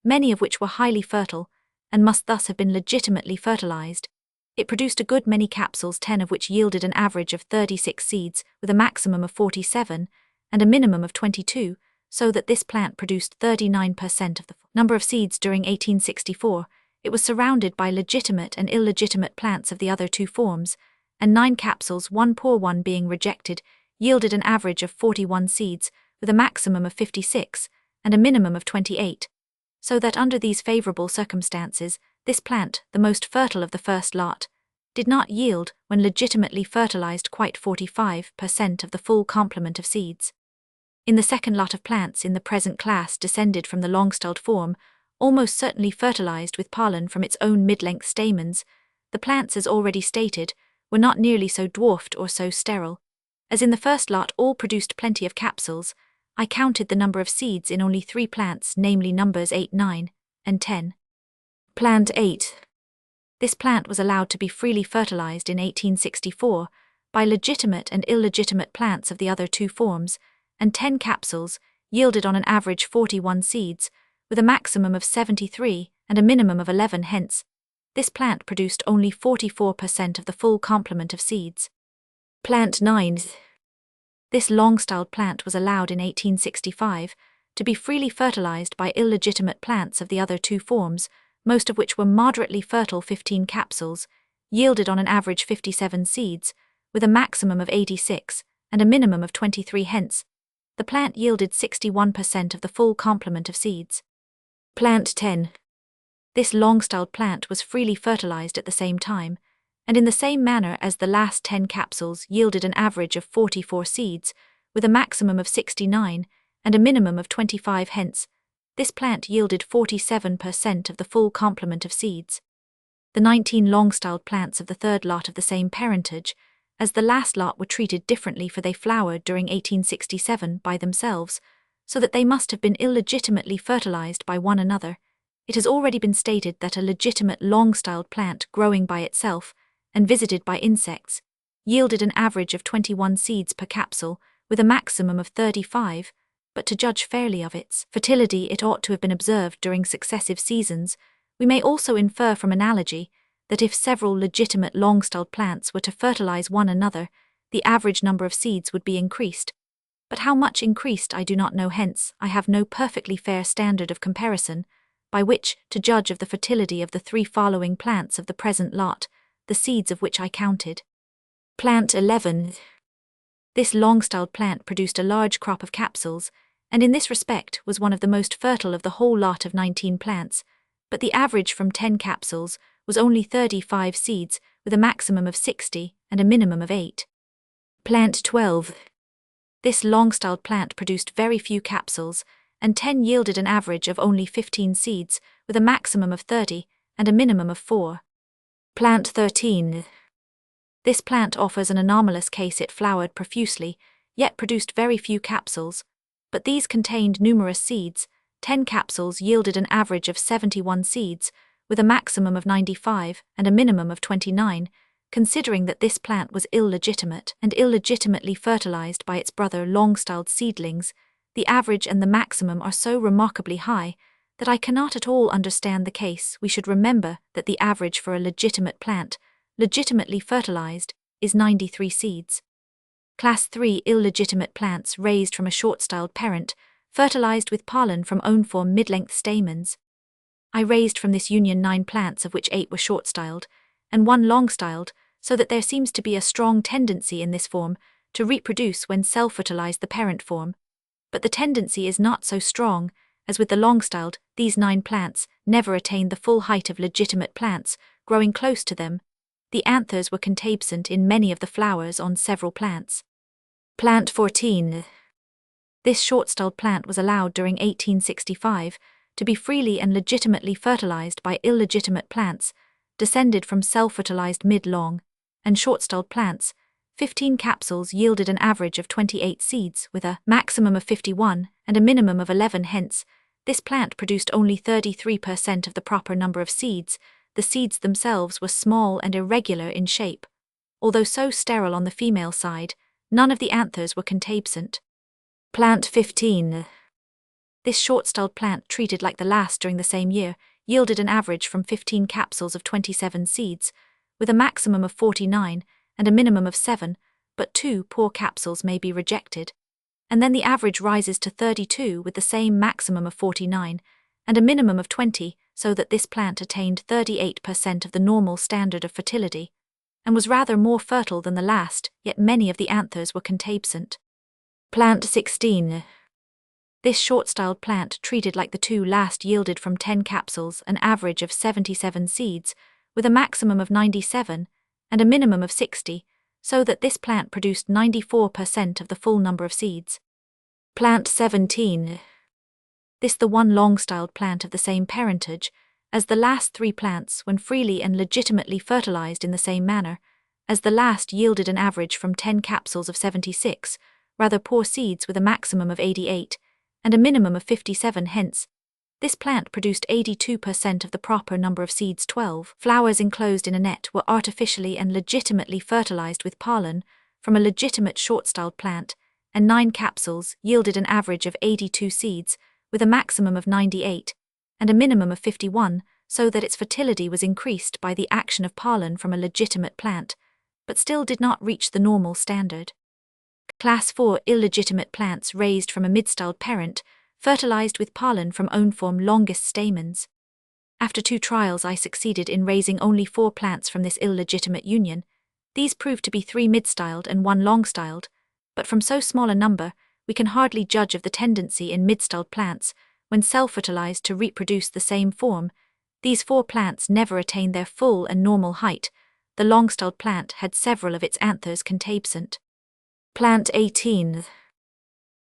many of which were highly fertile, and must thus have been legitimately fertilized. It produced a good many capsules, 10 of which yielded an average of 36 seeds, with a maximum of 47, and a minimum of 22, so that this plant produced 39% of the number of seeds during 1864. It was surrounded by legitimate and illegitimate plants of the other two forms, and 9 capsules, one poor one being rejected, yielded an average of 41 seeds, with a maximum of 56, and a minimum of 28, so that under these favorable circumstances, this plant, the most fertile of the first lot, did not yield, when legitimately fertilized, quite 45% of the full complement of seeds. In the second lot of plants in the present class, descended from the long-styled form, almost certainly fertilized with pollen from its own mid-length stamens, the plants, as already stated, were not nearly so dwarfed or so sterile. As in the first lot all produced plenty of capsules, I counted the number of seeds in only 3 plants, namely numbers 8, 9, and 10. Plant 8. This plant was allowed to be freely fertilized in 1864 by legitimate and illegitimate plants of the other two forms, and 10 capsules yielded on an average 41 seeds, with a maximum of 73 and a minimum of 11. Hence, this plant produced only 44% of the full complement of seeds. Plant 9. This long-styled plant was allowed in 1865 to be freely fertilized by illegitimate plants of the other two forms, most of which were moderately fertile. 15 capsules yielded on an average 57 seeds, with a maximum of 86 and a minimum of 23. Hence, the plant yielded 61% of the full complement of seeds. Plant 10. This long-styled plant was freely fertilized at the same time, and in the same manner as the last 10 capsules yielded an average of 44 seeds, with a maximum of 69 and a minimum of 25. Hence, this plant yielded 47% of the full complement of seeds. The 19 long-styled plants of the third lot of the same parentage, as the last lot, were treated differently, for they flowered during 1867 by themselves, so that they must have been illegitimately fertilized by one another. It has already been stated that a legitimate long-styled plant growing by itself and visited by insects yielded an average of 21 seeds per capsule, with a maximum of 35, but to judge fairly of its fertility it ought to have been observed during successive seasons. We may also infer from analogy that if several legitimate long-styled plants were to fertilize one another, the average number of seeds would be increased. But how much increased I do not know, hence I have no perfectly fair standard of comparison by which to judge of the fertility of the 3 following plants of the present lot, the seeds of which I counted. Plant 11. This long-styled plant produced a large crop of capsules, and in this respect was one of the most fertile of the whole lot of 19 plants, but the average from 10 capsules was only 35 seeds, with a maximum of 60 and a minimum of 8. Plant 12. This long-styled plant produced very few capsules, and 10 yielded an average of only 15 seeds, with a maximum of 30 and a minimum of 4. Plant 13. This plant offers an anomalous case. It flowered profusely, yet produced very few capsules, but these contained numerous seeds. 10 capsules yielded an average of 71 seeds, with a maximum of 95 and a minimum of 29, considering that this plant was illegitimate and illegitimately fertilized by its brother long-styled seedlings. The average and the maximum are so remarkably high that I cannot at all understand the case, we should remember that the average for a legitimate plant, legitimately fertilized, is 93 seeds. Class 3 illegitimate plants raised from a short-styled parent, fertilized with pollen from own-form mid-length stamens. I raised from this union 9 plants, of which 8 were short-styled, and 1 long-styled, so that there seems to be a strong tendency in this form to reproduce when self-fertilized the parent form. But the tendency is not so strong, as with the long-styled, these 9 plants never attained the full height of legitimate plants, growing close to them. The anthers were contabsent in many of the flowers on several plants. Plant 14. This short-styled plant was allowed during 1865 to be freely and legitimately fertilized by illegitimate plants, descended from self-fertilized mid-long and short-styled plants. 15 capsules yielded an average of 28 seeds with a maximum of 51 and a minimum of 11. Hence, this plant produced only 33% of the proper number of seeds. The seeds themselves were small and irregular in shape. Although so sterile on the female side, none of the anthers were contabsent. Plant 15. This short-styled plant, treated like the last during the same year, yielded an average from 15 capsules of 27 seeds, with a maximum of 49 and a minimum of 7, but 2 poor capsules may be rejected. And then the average rises to 32 with the same maximum of 49 and a minimum of 20, so that this plant attained 38% of the normal standard of fertility, and was rather more fertile than the last, yet many of the anthers were contabsent. Plant 16. This short-styled plant, treated like the 2 last, yielded from 10 capsules an average of 77 seeds, with a maximum of 97 and a minimum of 60, so that this plant produced 94% of the full number of seeds. Plant 17. This the 1 long-styled plant of the same parentage as the last 3 plants, when freely and legitimately fertilized in the same manner as the last, yielded an average from 10 capsules of 76, rather poor seeds with a maximum of 88 and a minimum of 57. Hence, this plant produced 82% of the proper number of seeds. 12 flowers enclosed in a net were artificially and legitimately fertilized with pollen from a legitimate short-styled plant, and 9 capsules yielded an average of 82 seeds, with a maximum of 98 and a minimum of 51, so that its fertility was increased by the action of pollen from a legitimate plant, but still did not reach the normal standard. Class 4 illegitimate plants raised from a mid-styled parent, fertilized with pollen from own-form longest stamens. After 2 trials I succeeded in raising only 4 plants from this illegitimate union. These proved to be 3 mid-styled and 1 long-styled, but from so small a number, we can hardly judge of the tendency in mid-styled plants, when self-fertilized, to reproduce the same form. These 4 plants never attained their full and normal height. The long-styled plant had several of its anthers contabsent. Plant 18.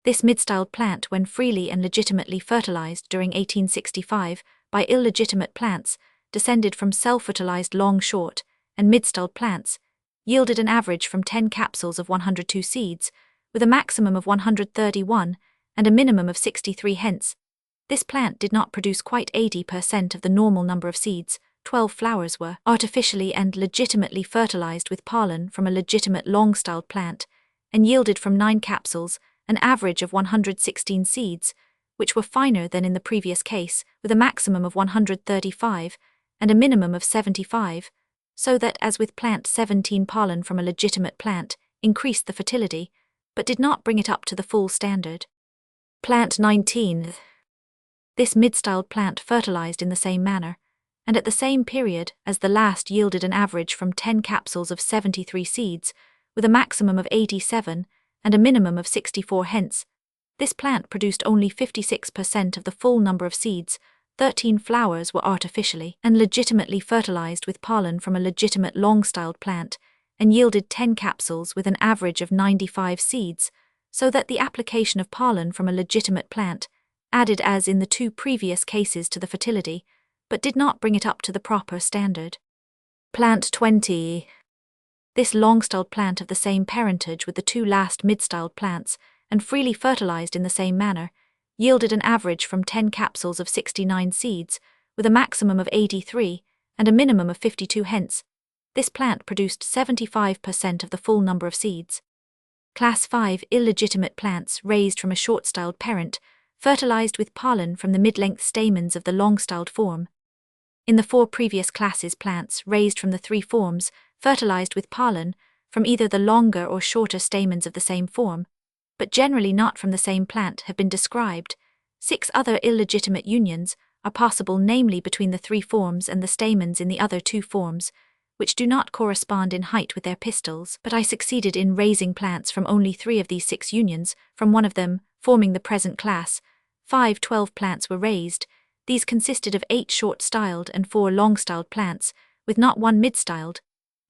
This mid-styled plant, when freely and legitimately fertilized during 1865 by illegitimate plants, descended from self-fertilized long, short, and mid-styled plants, yielded an average from 10 capsules of 102 seeds, with a maximum of 131 and a minimum of 63. Hence, this plant did not produce quite 80% of the normal number of seeds. 12 flowers were artificially and legitimately fertilized with pollen from a legitimate long-styled plant, and yielded from 9 capsules an average of 116 seeds, which were finer than in the previous case, with a maximum of 135 and a minimum of 75, so that, as with plant 17, pollen from a legitimate plant increased the fertility, but did not bring it up to the full standard. Plant 19. This mid-styled plant fertilized in the same manner, and at the same period as the last, yielded an average from 10 capsules of 73 seeds, with a maximum of 87 and a minimum of 64. Hence, this plant produced only 56% of the full number of seeds. 13 flowers were artificially and legitimately fertilized with pollen from a legitimate long-styled plant, and yielded 10 capsules with an average of 95 seeds, so that the application of pollen from a legitimate plant added, as in the 2 previous cases, to the fertility, but did not bring it up to the proper standard. Plant 20. This long-styled plant of the same parentage with the 2 last mid-styled plants, and freely fertilized in the same manner, yielded an average from 10 capsules of 69 seeds, with a maximum of 83 and a minimum of 52. Hence, this plant produced 75% of the full number of seeds. Class 5 illegitimate plants raised from a short-styled parent, fertilized with pollen from the mid-length stamens of the long-styled form. In the 4 previous classes, plants raised from the 3 forms, fertilized with pollen from either the longer or shorter stamens of the same form, but generally not from the same plant, have been described. 6 other illegitimate unions are possible, namely between the 3 forms and the stamens in the other 2 forms, which do not correspond in height with their pistils, but I succeeded in raising plants from only 3 of these 6 unions, from one of them, forming the present class. 12 plants were raised. These consisted of 8 short-styled and 4 long-styled plants, with not one mid-styled.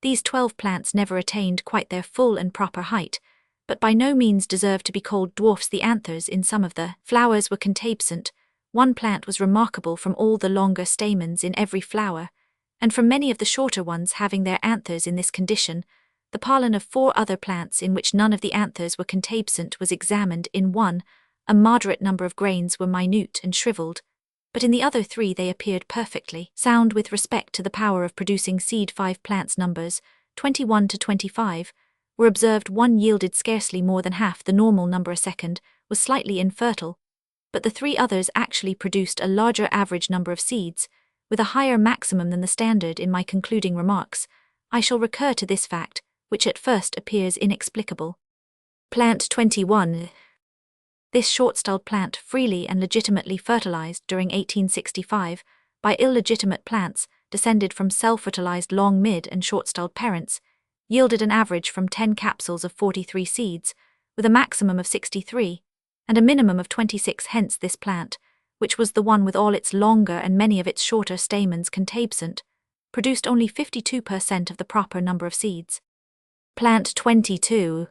These 12 plants never attained quite their full and proper height, but by no means deserve to be called dwarfs. The anthers in some of the flowers were contabscent. One plant was remarkable from all the longer stamens in every flower, and from many of the shorter ones having their anthers in this condition. The pollen of 4 other plants in which none of the anthers were contabscent was examined. In one, a moderate number of grains were minute and shriveled, but in the other 3 they appeared perfectly sound with respect to the power of producing seed. 5 plants, numbers 21 to 25, were observed. One yielded scarcely more than half the normal number. A second was slightly infertile, but the 3 others actually produced a larger average number of seeds, with a higher maximum than the standard. In my concluding remarks, I shall recur to this fact, which at first appears inexplicable. Plant 21. This short-styled plant, freely and legitimately fertilized during 1865 by illegitimate plants descended from self-fertilized long, mid, and short-styled parents, yielded an average from 10 capsules of 43 seeds, with a maximum of 63, and a minimum of 26. Hence this plant, which was the one with all its longer and many of its shorter stamens contabscent, produced only 52% of the proper number of seeds. Plant 22.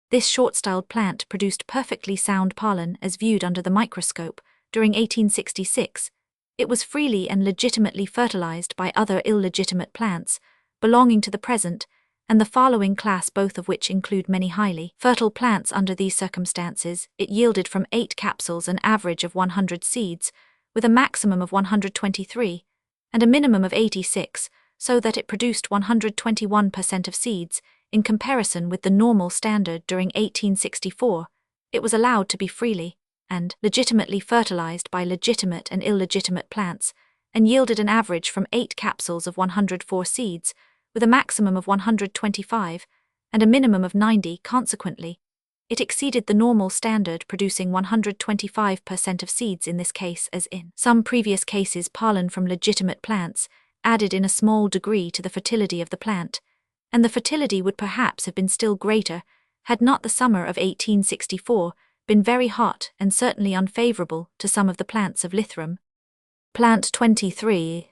This short-styled plant produced perfectly sound pollen as viewed under the microscope during 1866. It was freely and legitimately fertilized by other illegitimate plants belonging to the present and the following class, both of which include many highly fertile plants. Under these circumstances, it yielded from 8 capsules an average of 100 seeds, with a maximum of 123, and a minimum of 86, so that it produced 121% of seeds. In comparison with the normal standard during 1864, it was allowed to be freely and legitimately fertilized by legitimate and illegitimate plants, and yielded an average from 8 capsules of 104 seeds, with a maximum of 125, and a minimum of 90. Consequently, it exceeded the normal standard, producing 125% of seeds in this case. As in some previous cases, pollen from legitimate plants added in a small degree to the fertility of the plant, and the fertility would perhaps have been still greater had not the summer of 1864 been very hot and certainly unfavorable to some of the plants of Lythrum. Plant 23.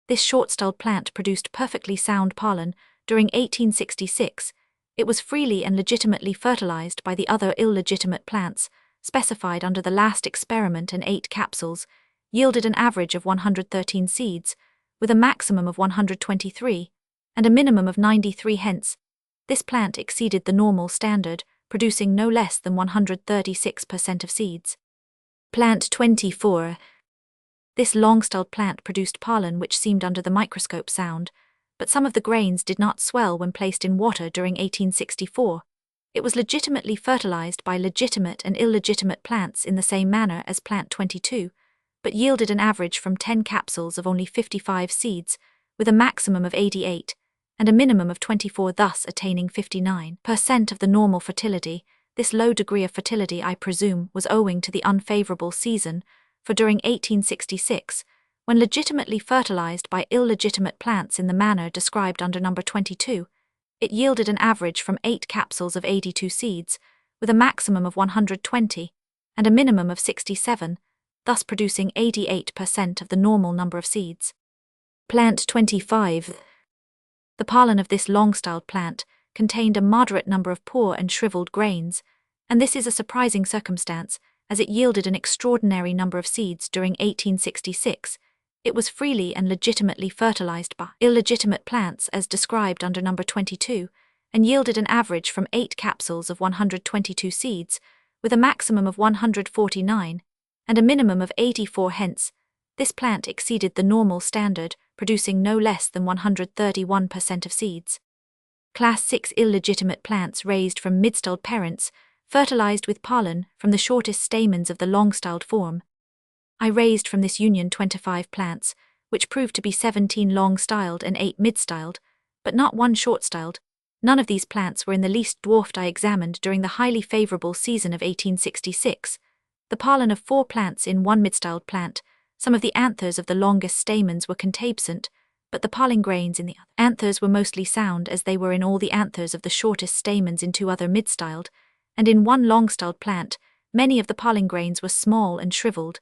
This short-styled plant produced perfectly sound pollen during 1866. It was freely and legitimately fertilized by the other illegitimate plants specified under the last experiment, and 8 capsules yielded an average of 113 seeds, with a maximum of 123, and a minimum of 93. Hence, this plant exceeded the normal standard, producing no less than 136% of seeds. Plant 24. This long-styled plant produced pollen which seemed under the microscope sound, but some of the grains did not swell when placed in water during 1864. It was legitimately fertilized by legitimate and illegitimate plants in the same manner as plant 22, but yielded an average from 10 capsules of only 55 seeds, with a maximum of 88, and a minimum of 24, thus attaining 59% of the normal fertility. This low degree of fertility, I presume, was owing to the unfavorable season, for during 1866, when legitimately fertilized by illegitimate plants in the manner described under number 22, it yielded an average from 8 capsules of 82 seeds, with a maximum of 120, and a minimum of 67, thus producing 88% of the normal number of seeds. Plant 25. The pollen of this long-styled plant contained a moderate number of poor and shriveled grains, and this is a surprising circumstance, as it yielded an extraordinary number of seeds during 1866. It was freely and legitimately fertilized by illegitimate plants as described under number 22, and yielded an average from 8 capsules of 122 seeds, with a maximum of 149, and a minimum of 84. Hence, this plant exceeded the normal standard, producing no less than 131% of seeds. Class 6 illegitimate plants raised from mid-styled parents fertilized with pollen from the shortest stamens of the long-styled form. I raised from this union 25 plants, which proved to be 17 long-styled and 8 mid-styled, but not one short-styled. None of these plants were in the least dwarfed I examined during the highly favorable season of 1866. The pollen of 4 plants in one mid-styled plant, some of the anthers of the longest stamens were contabscent, but the pollen grains in the anthers were mostly sound, as they were in all the anthers of the shortest stamens in 2 other mid-styled, and in one long-styled plant, many of the pollen grains were small and shriveled,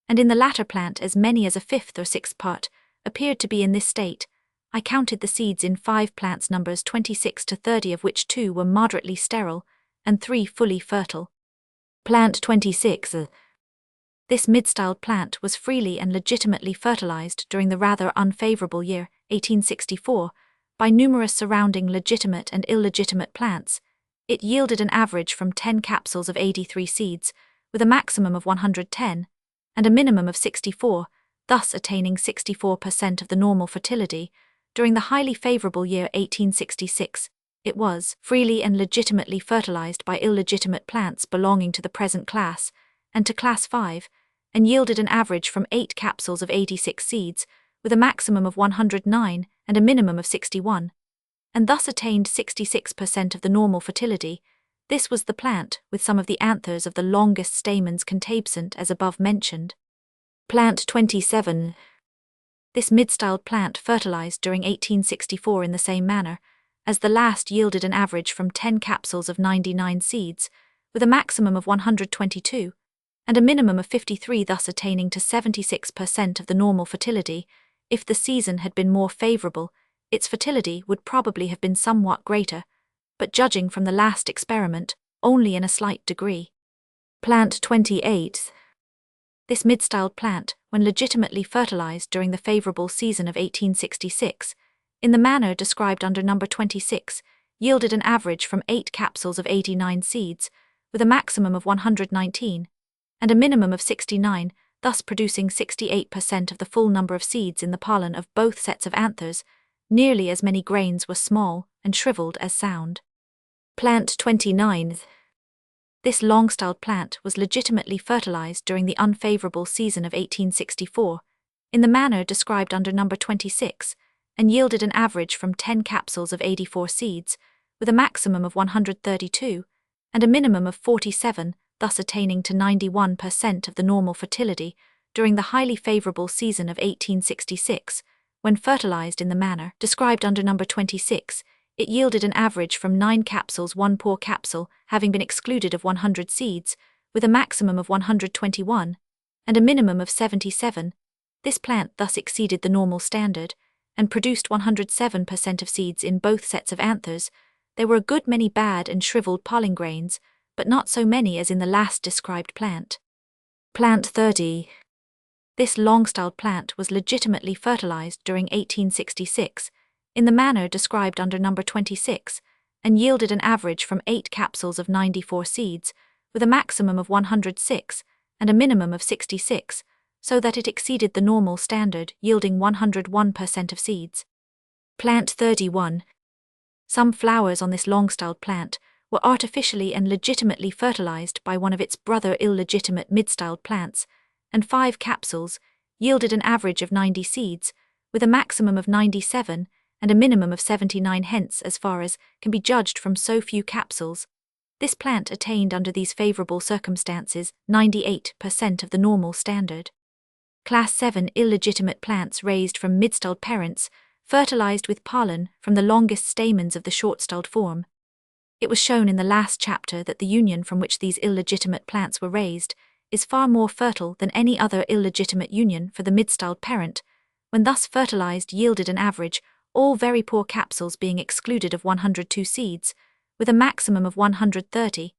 and in the latter plant as many as a 5th or 6th part appeared to be in this state. I counted the seeds in 5 plants, numbers 26 to 30, of which 2 were moderately sterile and 3 fully fertile. Plant 26. This mid-styled plant was freely and legitimately fertilized during the rather unfavorable year, 1864, by numerous surrounding legitimate and illegitimate plants. It yielded an average from 10 capsules of 83 seeds, with a maximum of 110, and a minimum of 64, thus attaining 64% of the normal fertility. During the highly favorable year 1866, it was freely and legitimately fertilized by illegitimate plants belonging to the present class, and to class 5, and yielded an average from 8 capsules of 86 seeds, with a maximum of 109 and a minimum of 61, and thus attained 66% of the normal fertility. This was the plant with some of the anthers of the longest stamens contabscent, as above mentioned. Plant 27. This mid-styled plant fertilized during 1864 in the same manner, as the last yielded an average from 10 capsules of 99 seeds, with a maximum of 122, and a minimum of 53, thus attaining to 76% of the normal fertility. If the season had been more favorable, its fertility would probably have been somewhat greater, but judging from the last experiment, only in a slight degree. Plant 28. This mid-styled plant, when legitimately fertilized during the favorable season of 1866, in the manner described under number 26, yielded an average from 8 capsules of 89 seeds, with a maximum of 119, and a minimum of 69, thus producing 68% of the full number of seeds in the pollen of both sets of anthers. Nearly as many grains were small and shriveled as sound. Plant 29. This long-styled plant was legitimately fertilized during the unfavorable season of 1864, in the manner described under number 26, and yielded an average from 10 capsules of 84 seeds, with a maximum of 132, and a minimum of 47, thus attaining to 91% of the normal fertility during the highly favorable season of 1866. When fertilized in the manner described under number 26, it yielded an average from 9 capsules, 1 poor capsule having been excluded, of 100 seeds, with a maximum of 121, and a minimum of 77. This plant thus exceeded the normal standard, and produced 107% of seeds in both sets of anthers. There were a good many bad and shriveled pollen grains, but not so many as in the last described plant. Plant 30. This long-styled plant was legitimately fertilized during 1866, in the manner described under number 26, and yielded an average from 8 capsules of 94 seeds, with a maximum of 106, and a minimum of 66, so that it exceeded the normal standard, yielding 101% of seeds. Plant 31. Some flowers on this long-styled plant were artificially and legitimately fertilized by one of its brother illegitimate mid-styled plants, and 5 capsules yielded an average of 90 seeds, with a maximum of 97 and a minimum of 79. Hence, as far as can be judged from so few capsules, this plant attained under these favorable circumstances 98% of the normal standard. Class 7 illegitimate plants raised from mid-styled parents, fertilized with pollen from the longest stamens of the short-styled form. It was shown in the last chapter that the union from which these illegitimate plants were raised is far more fertile than any other illegitimate union for the mid-styled parent, when thus fertilized yielded an average, all very poor capsules being excluded, of 102 seeds, with a maximum of 130,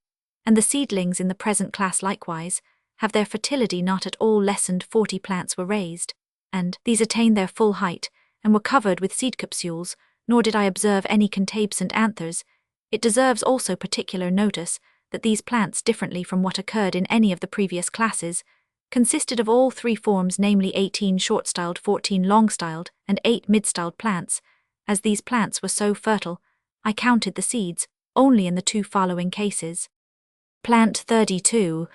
and the seedlings in the present class likewise have their fertility not at all lessened. 40 plants were raised, and these attained their full height, and were covered with seed capsules, nor did I observe any contabscent anthers. It deserves also particular notice that these plants, differently from what occurred in any of the previous classes, consisted of all 3 forms, namely 18 short-styled, 14 long-styled, and 8 mid-styled plants. As these plants were so fertile, I counted the seeds only in the 2 following cases. Plant 32.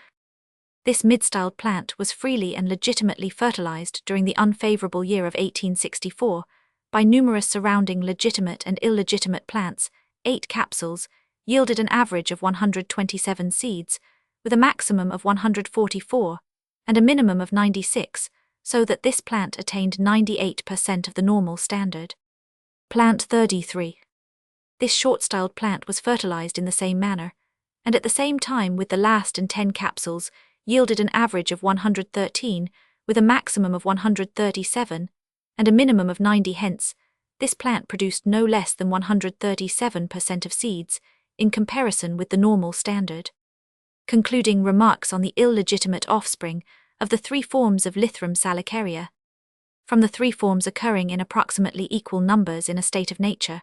This mid-styled plant was freely and legitimately fertilized during the unfavorable year of 1864 by numerous surrounding legitimate and illegitimate plants. 8 capsules yielded an average of 127 seeds, with a maximum of 144 and a minimum of 96, so that this plant attained 98% of the normal standard. Plant 33. This short-styled plant was fertilized in the same manner, and at the same time with the last and 10 capsules yielded an average of 113, with a maximum of 137, and a minimum of 90. Hence, this plant produced no less than 137% of seeds, in comparison with the normal standard. Concluding remarks on the illegitimate offspring of the 3 forms of Lythrum salicaria. From the 3 forms occurring in approximately equal numbers in a state of nature,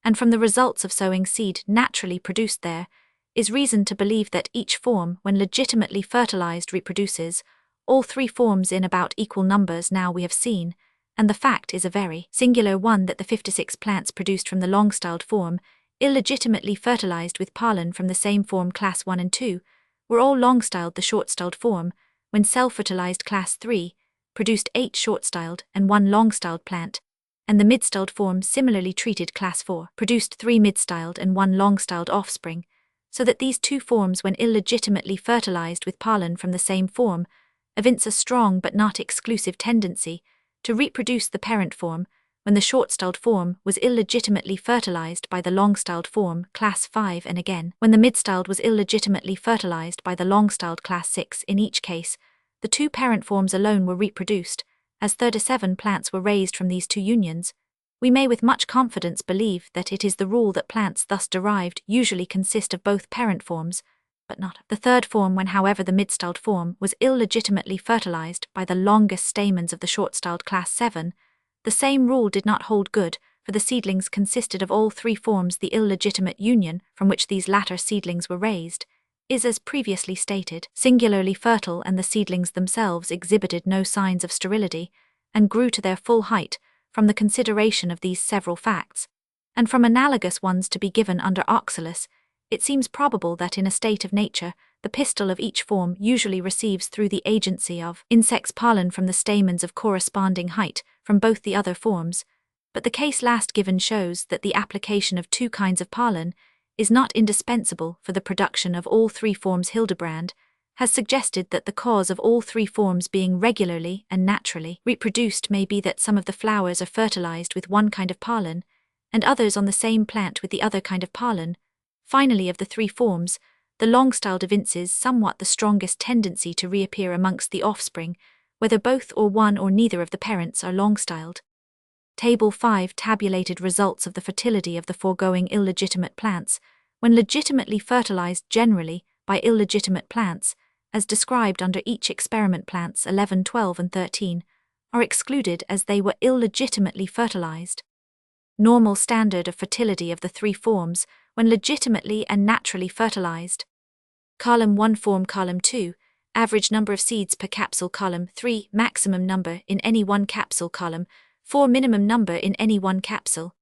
and from the results of sowing seed naturally produced there, is reason to believe that each form, when legitimately fertilized, reproduces all 3 forms in about equal numbers now we have seen, and the fact is a very singular one that the 56 plants produced from the long-styled form, illegitimately fertilized with pollen from the same form class 1 and 2, were all long-styled. The short-styled form, when cell-fertilized class 3, produced 8 short-styled and 1 long-styled plant, and the mid-styled form similarly treated class 4, produced 3 mid-styled and 1 long-styled offspring, so that these 2 forms, when illegitimately fertilized with pollen from the same form, evince a strong but not exclusive tendency to reproduce the parent form, when the short-styled form was illegitimately fertilized by the long-styled form class 5, and again, when the mid-styled was illegitimately fertilized by the long-styled class 6. In each case, the 2 parent forms alone were reproduced, as 37 plants were raised from these 2 unions. We may with much confidence believe that it is the rule that plants thus derived usually consist of both parent forms, but not the 3rd form, when however the mid-styled form was illegitimately fertilized by the longest stamens of the short-styled class 7. The same rule did not hold good, for the seedlings consisted of all 3 forms. The illegitimate union from which these latter seedlings were raised is, as previously stated, singularly fertile, and the seedlings themselves exhibited no signs of sterility, and grew to their full height from the consideration of these several facts, and from analogous ones to be given under oxalis. It seems probable that in a state of nature, the pistil of each form usually receives through the agency of insects pollen from the stamens of corresponding height from both the other forms, but the case last given shows that the application of 2 kinds of pollen is not indispensable for the production of all 3 forms. Hildebrand has suggested that the cause of all 3 forms being regularly and naturally reproduced may be that some of the flowers are fertilized with 1 kind of pollen, and others on the same plant with the other kind of pollen. Finally, of the 3 forms, the long-styled evinces somewhat the strongest tendency to reappear amongst the offspring, whether both or one or neither of the parents are long-styled. Table 5 tabulated results of the fertility of the foregoing illegitimate plants, when legitimately fertilized generally by illegitimate plants, as described under each experiment. Plants 11, 12, and 13 are excluded as they were illegitimately fertilized. Normal standard of fertility of the 3 forms when legitimately and naturally fertilized. Column 1 form. Column 2, average number of seeds per capsule. Column 3, maximum number in any 1 capsule. Column 4, minimum number in any 1 capsule.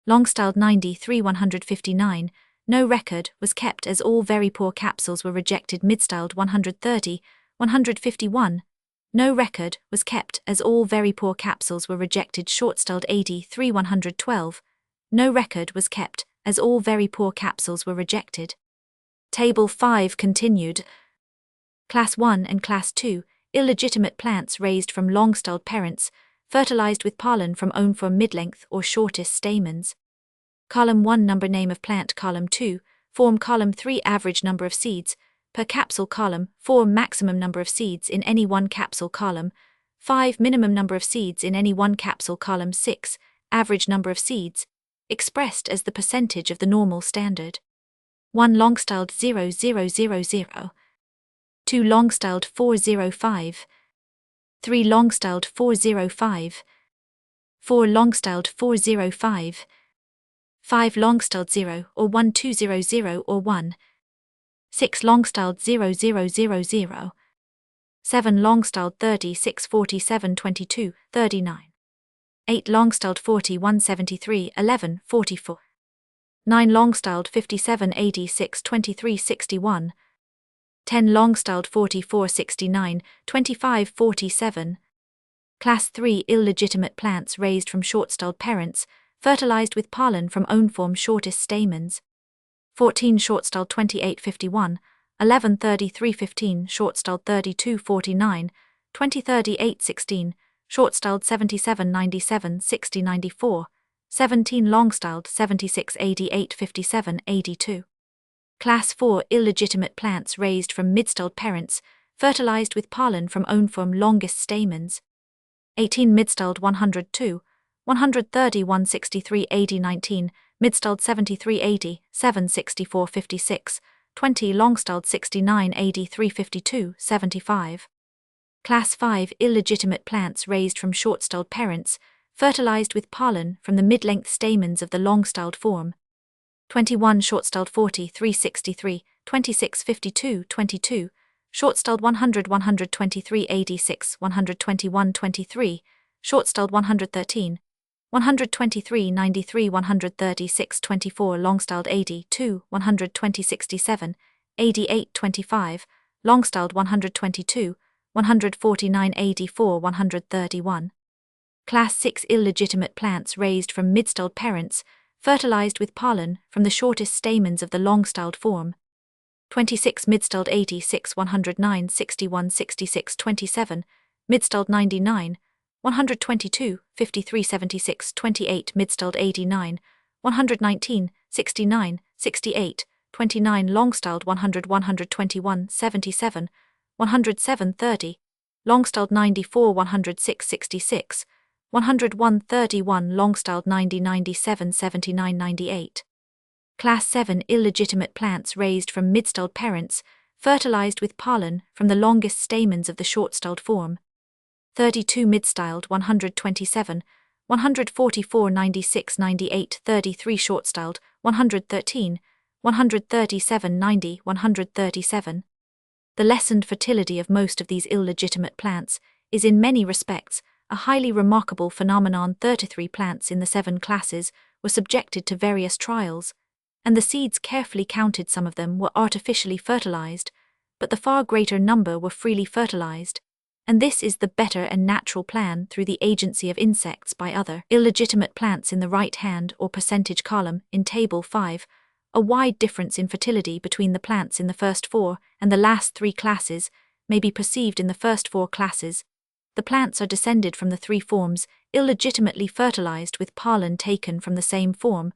Long-styled 93, 159, no record was kept as all very poor capsules were rejected. Mid-styled 130, 151, no record was kept as all very poor capsules were rejected. Short-styled 83, 112, no record was kept as all very poor capsules were rejected. Table 5 continued. Class 1 and Class 2, illegitimate plants raised from long-styled parents, fertilized with pollen from own form mid-length or shortest stamens. Column 1 number name of plant. Column 2 form. Column 3 average number of seeds per capsule. Column 4 maximum number of seeds in any 1 capsule. Column 5 minimum number of seeds in any 1 capsule. Column 6 average number of seeds expressed as the percentage of the normal standard. 1 long-styled 0,000, 2 long-styled 405, 3 long-styled 405, 4 long-styled 405, 5 long-styled 0 or 1200 or 1, 6 long-styled 0000, 7 long-styled 36 47 22 39, 8 long-styled 40 173 11 44, 9 long-styled 57 86 23 61, 10 long-styled 4469, 2547. Class 3 illegitimate plants raised from short-styled parents, fertilized with pollen from own-form shortest stamens. 14 short-styled 2851, 113315, short-styled 3249, 203816, short-styled 7797, 6094, 17 long-styled 7688, 5782. Class 4 illegitimate plants raised from mid-styled parents, fertilized with pollen from own-form longest stamens. 18 mid-styled 102, 130 163 80 19, mid-styled 73 80, 764 56, 20 long-styled 69 83 52, 75. Class 5 illegitimate plants raised from short-styled parents, fertilized with pollen from the mid-length stamens of the long-styled form. 21 short-styled 40 363, 26 52 22, short-styled 100 123 86 121 23, short-styled 113, 123 93 136 24, long-styled 82 120 67, 88 25, long-styled 122, 149 84 131. Class 6 illegitimate plants raised from mid-styled parents, fertilized with pollen from the shortest stamens of the long-styled form. 26 mid-styled 86 109 61 66 27, mid-styled 99, 122 53 76 28, mid-styled 89, 119 69 68, 29, long-styled 100 121 77, 107 30, long-styled 94 106 66, 101 31, long-styled 90 97 79 98. Class 7 illegitimate plants raised from mid-styled parents, fertilized with pollen from the longest stamens of the short-styled form. 32 mid-styled 127, 144 96 98, 33 short-styled 113, 137 90 137. The lessened fertility of most of these illegitimate plants is in many respects a highly remarkable phenomenon. 33 plants in the 7 classes were subjected to various trials, and the seeds carefully counted. Some of them were artificially fertilized, but the far greater number were freely fertilized, and this is the better and natural plan through the agency of insects by other illegitimate plants. In the right-hand or percentage column in Table 5, a wide difference in fertility between the plants in the first 4 and the last 3 classes may be perceived. In the first 4 classes, the plants are descended from the 3 forms, illegitimately fertilized with pollen taken from the same form,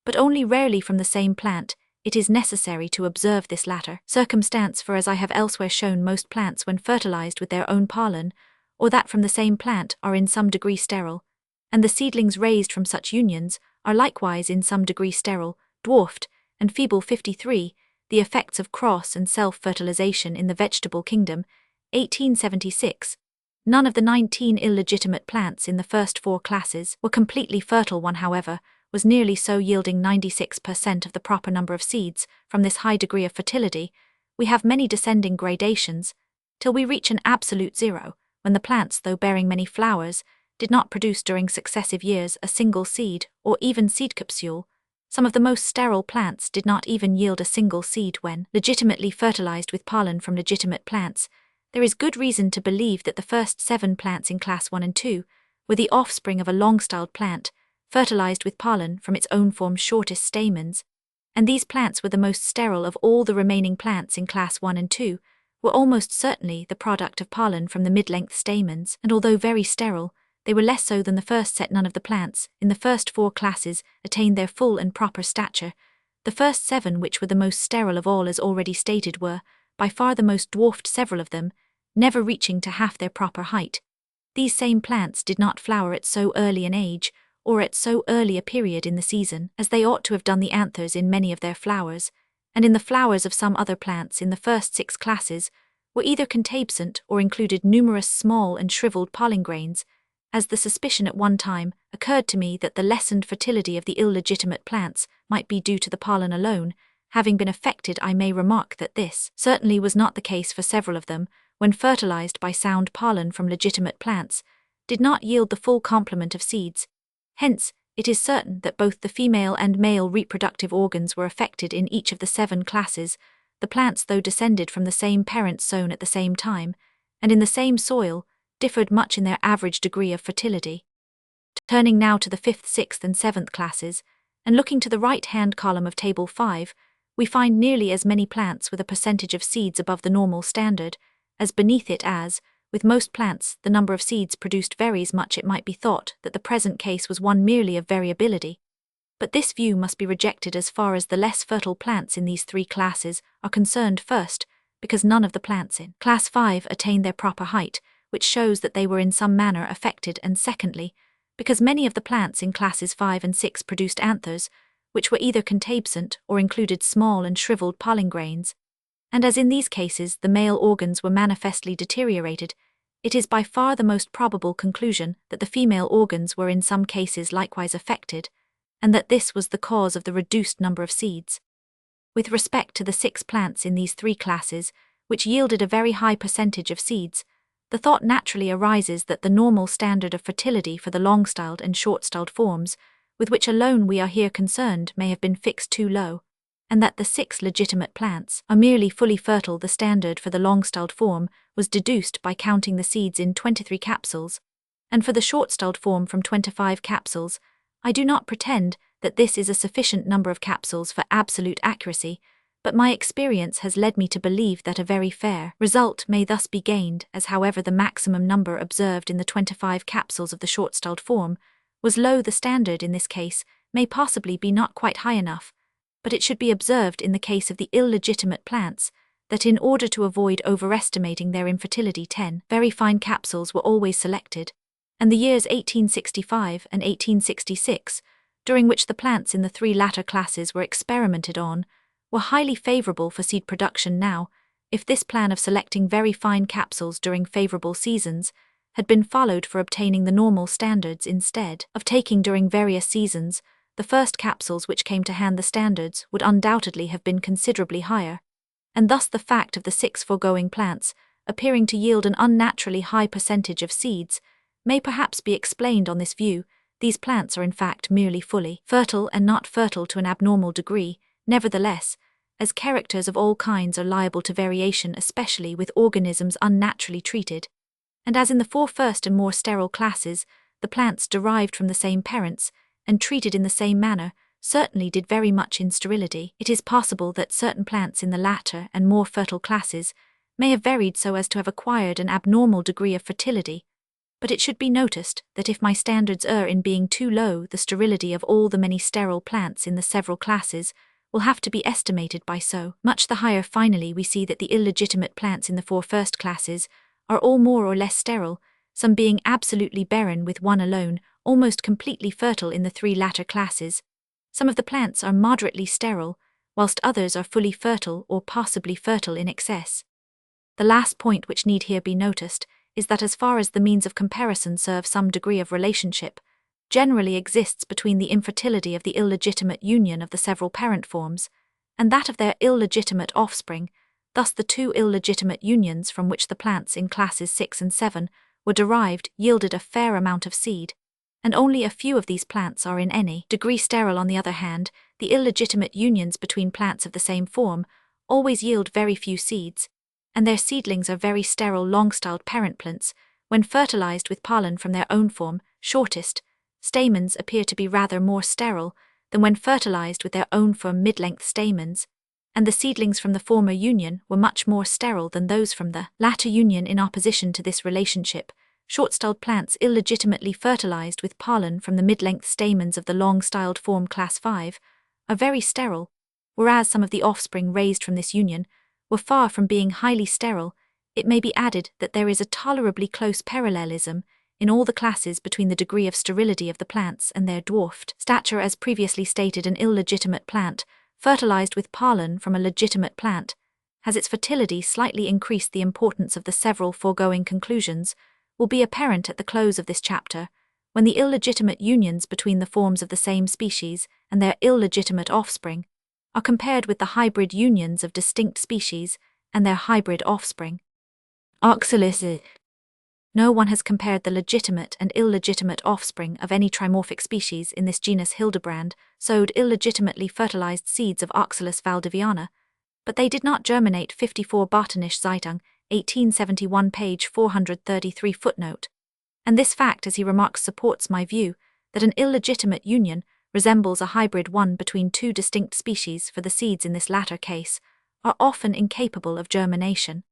but only rarely from the same plant. It is necessary to observe this latter circumstance, for as I have elsewhere shown, most plants when fertilized with their own pollen, or that from the same plant, are in some degree sterile, and the seedlings raised from such unions are likewise in some degree sterile, dwarfed, and feeble. 53. The effects of cross and self-fertilization in the vegetable kingdom, 1876. None of the 19 illegitimate plants in the first 4 classes were completely fertile. One, however, was nearly so, yielding 96% of the proper number of seeds. From this high degree of fertility, we have many descending gradations, till we reach an absolute zero, when the plants, though bearing many flowers, did not produce during successive years a single seed, or even seed capsule. Some of the most sterile plants did not even yield a single seed when legitimately fertilized with pollen from legitimate plants. There is good reason to believe that the first 7 plants in Class 1 and 2 were the offspring of a long-styled plant, fertilized with pollen from its own form's shortest stamens, and these plants were the most sterile of all. The remaining plants in Class 1 and 2 were almost certainly the product of pollen from the mid-length stamens, and although very sterile, they were less so than the first set. None of the plants in the first 4 classes attained their full and proper stature. The first 7, which were the most sterile of all, as already stated, were by far the most dwarfed, several of them never reaching to half their proper height. These same plants did not flower at so early an age, or at so early a period in the season, as they ought to have done. The anthers in many of their flowers, and in the flowers of some other plants in the first 6 classes, were either contabscent or included numerous small and shriveled pollen grains, as the suspicion at one time occurred to me that the lessened fertility of the illegitimate plants might be due to the pollen alone. Having been affected, I may remark that this certainly was not the case, for several of them, when fertilized by sound pollen from legitimate plants, did not yield the full complement of seeds. Hence, it is certain that both the female and male reproductive organs were affected in each of the 7 classes, the plants, though descended from the same parents sown at the same time, and in the same soil, differed much in their average degree of fertility. Turning now to the 5th, 6th, and 7th classes, and looking to the right-hand column of Table 5, we find nearly as many plants with a percentage of seeds above the normal standard, as beneath it as, with most plants, the number of seeds produced varies much. It might be thought that the present case was one merely of variability. But this view must be rejected as far as the less fertile plants in these 3 classes are concerned. First, because none of the plants in Class 5 attained their proper height, which shows that they were in some manner affected, and secondly, because many of the plants in Classes 5 and 6 produced anthers, which were either contabscent or included small and shriveled pollen grains, and as in these cases the male organs were manifestly deteriorated, it is by far the most probable conclusion that the female organs were in some cases likewise affected, and that this was the cause of the reduced number of seeds. With respect to the 6 plants in these 3 classes, which yielded a very high percentage of seeds, the thought naturally arises that the normal standard of fertility for the long-styled and short-styled forms, with which alone we are here concerned, may have been fixed too low, and that the 6 legitimate plants are merely fully fertile. The standard for the long-styled form was deduced by counting the seeds in 23 capsules, and for the short-styled form from 25 capsules. I do not pretend that this is a sufficient number of capsules for absolute accuracy, but my experience has led me to believe that a very fair result may thus be gained, as however the maximum number observed in the 25 capsules of the short-styled form was low, the standard in this case may possibly be not quite high enough, but it should be observed in the case of the illegitimate plants that in order to avoid overestimating their infertility 10 very fine capsules were always selected, and the years 1865 and 1866, during which the plants in the 3 latter classes were experimented on, were highly favorable for seed production. Now, if this plan of selecting very fine capsules during favorable seasons had been followed for obtaining the normal standards instead of taking during various seasons, the first capsules which came to hand, the standards would undoubtedly have been considerably higher, and thus the fact of the 6 foregoing plants appearing to yield an unnaturally high percentage of seeds may perhaps be explained on this view. These plants are in fact merely fully fertile and not fertile to an abnormal degree. Nevertheless, as characters of all kinds are liable to variation, especially with organisms unnaturally treated, and as in the 4 first and more sterile classes, the plants derived from the same parents and treated in the same manner certainly did very much in sterility, it is possible that certain plants in the latter and more fertile classes may have varied so as to have acquired an abnormal degree of fertility. But it should be noticed that if my standards err in being too low, the sterility of all the many sterile plants in the several classes will have to be estimated by so much the higher. Finally, we see that the illegitimate plants in the 4 first classes are all more or less sterile, some being absolutely barren with one alone, almost completely fertile in the 3 latter classes. Some of the plants are moderately sterile, whilst others are fully fertile or possibly fertile in excess. The last point which need here be noticed is that as far as the means of comparison serve, some degree of relationship generally exists between the infertility of the illegitimate union of the several parent forms and that of their illegitimate offspring. Thus the 2 illegitimate unions from which the plants in classes 6 and 7 were derived yielded a fair amount of seed, and only a few of these plants are in any degree sterile. On the other hand, the illegitimate unions between plants of the same form always yield very few seeds, and their seedlings are very sterile long-styled parent plants. When fertilized with pollen from their own form, shortest, stamens appear to be rather more sterile than when fertilized with their own form, mid-length stamens, and the seedlings from the former union were much more sterile than those from the latter union. In opposition to this relationship, short-styled plants illegitimately fertilized with pollen from the mid-length stamens of the long-styled form Class 5 are very sterile, whereas some of the offspring raised from this union were far from being highly sterile. It may be added that there is a tolerably close parallelism in all the classes between the degree of sterility of the plants and their dwarfed stature. As previously stated, an illegitimate plant, fertilized with pollen from a legitimate plant, has its fertility slightly increased. The importance of the several foregoing conclusions will be apparent at the close of this chapter, when the illegitimate unions between the forms of the same species and their illegitimate offspring are compared with the hybrid unions of distinct species and their hybrid offspring. Oxalis. No one has compared the legitimate and illegitimate offspring of any trimorphic species in this genus. Hildebrand sowed illegitimately fertilized seeds of Oxalis valdiviana, but they did not germinate. 54 Botanische Zeitung, 1871, page 433 footnote. And this fact, as he remarks, supports my view that an illegitimate union resembles a hybrid one between two distinct species, for the seeds in this latter case are often incapable of germination.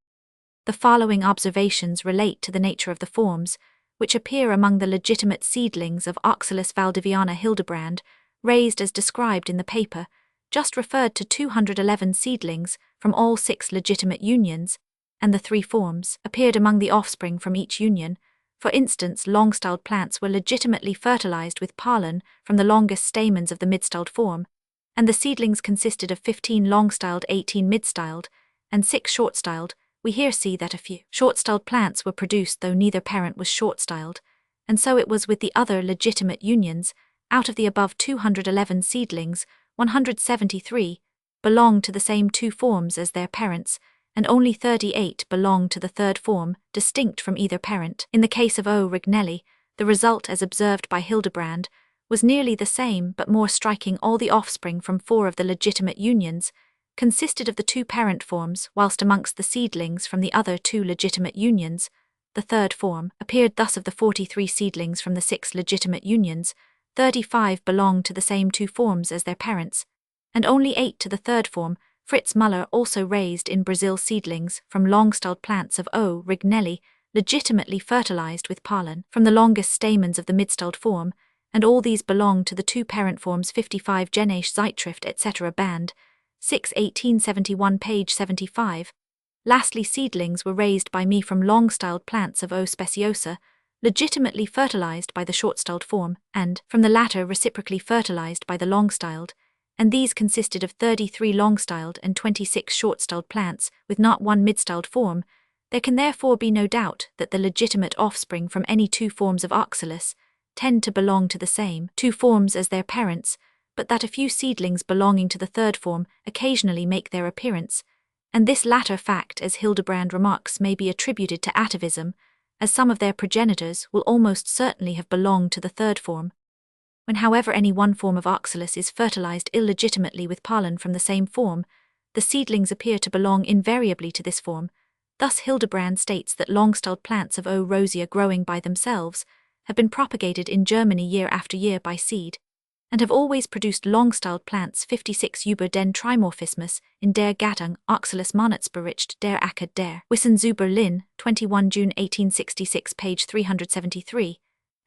The following observations relate to the nature of the forms, which appear among the legitimate seedlings of Oxalis valdiviana Hildebrand, raised as described in the paper, just referred to. 211 seedlings from all 6 legitimate unions, and the 3 forms appeared among the offspring from each union. For instance, long-styled plants were legitimately fertilized with pollen from the longest stamens of the mid-styled form, and the seedlings consisted of 15 long-styled, 18 mid-styled, and 6 short-styled. We here see that a few short-styled plants were produced though neither parent was short-styled, and so it was with the other legitimate unions. Out of the above 211 seedlings, 173 belonged to the same 2 forms as their parents, and only 38 belonged to the third form, distinct from either parent. In the case of O. Rignelli, the result, as observed by Hildebrand, was nearly the same but more striking. All the offspring from 4 of the legitimate unions consisted of the 2 parent forms, whilst amongst the seedlings from the other 2 legitimate unions, the third form appeared. Thus, of the 43 seedlings from the 6 legitimate unions, 35 belonged to the same 2 forms as their parents, and only 8 to the third form. Fritz Müller also raised in Brazil seedlings from long-styled plants of O. Rignelli, legitimately fertilized with pollen from the longest stamens of the mid-styled form, and all these belonged to the 2 parent forms. 55 Genache Zeitschrift etc. Band 6, 1871, page 75. Lastly, seedlings were raised by me from long-styled plants of O. speciosa, legitimately fertilized by the short-styled form, and, from the latter, reciprocally fertilized by the long-styled, and these consisted of 33 long-styled and 26 short-styled plants, with not one mid-styled form. There can therefore be no doubt that the legitimate offspring from any 2 forms of Oxalis tend to belong to the same 2 forms as their parents, but that a few seedlings belonging to the third form occasionally make their appearance, and this latter fact, as Hildebrand remarks, may be attributed to atavism, as some of their progenitors will almost certainly have belonged to the third form. When, however, any one form of Oxalis is fertilized illegitimately with pollen from the same form, the seedlings appear to belong invariably to this form. Thus Hildebrand states that long-styled plants of O. rosea growing by themselves have been propagated in Germany year after year by seed, and have always produced long-styled plants. 56 Über den Trimorphismus in der Gattung Oxalis Monatsbericht der Akad der Wissenschaft Berlin, 21 June 1866, page 373,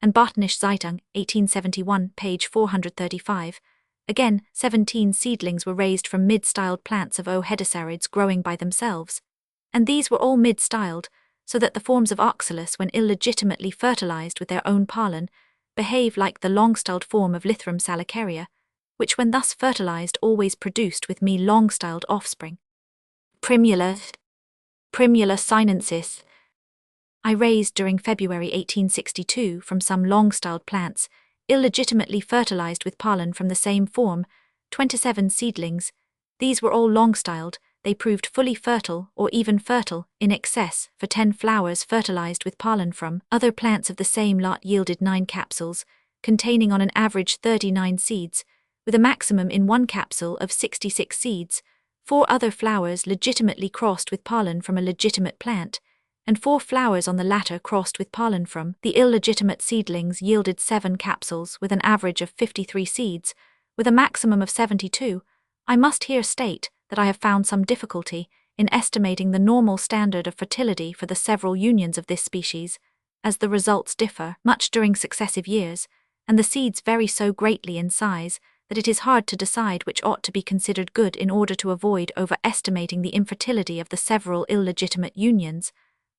and Botanische Zeitung, 1871, page 435. Again, 17 seedlings were raised from mid-styled plants of O. hedysarids growing by themselves, and these were all mid-styled, so that the forms of Oxalis, when illegitimately fertilized with their own pollen, behave like the long-styled form of Lythrum salicaria, which when thus fertilized always produced with me long-styled offspring. Primula sinensis. I raised during February 1862 from some long-styled plants, illegitimately fertilized with pollen from the same form, 27 seedlings. These were all long-styled. They proved fully fertile, or even fertile, in excess, for 10 flowers fertilized with pollen from other plants of the same lot yielded 9 capsules, containing on an average 39 seeds, with a maximum in one capsule of 66 seeds. 4 other flowers legitimately crossed with pollen from a legitimate plant, and 4 flowers on the latter crossed with pollen from the illegitimate seedlings yielded 7 capsules with an average of 53 seeds, with a maximum of 72. I must here state that I have found some difficulty in estimating the normal standard of fertility for the several unions of this species, as the results differ much during successive years, and the seeds vary so greatly in size that it is hard to decide which ought to be considered good in order to avoid overestimating the infertility of the several illegitimate unions.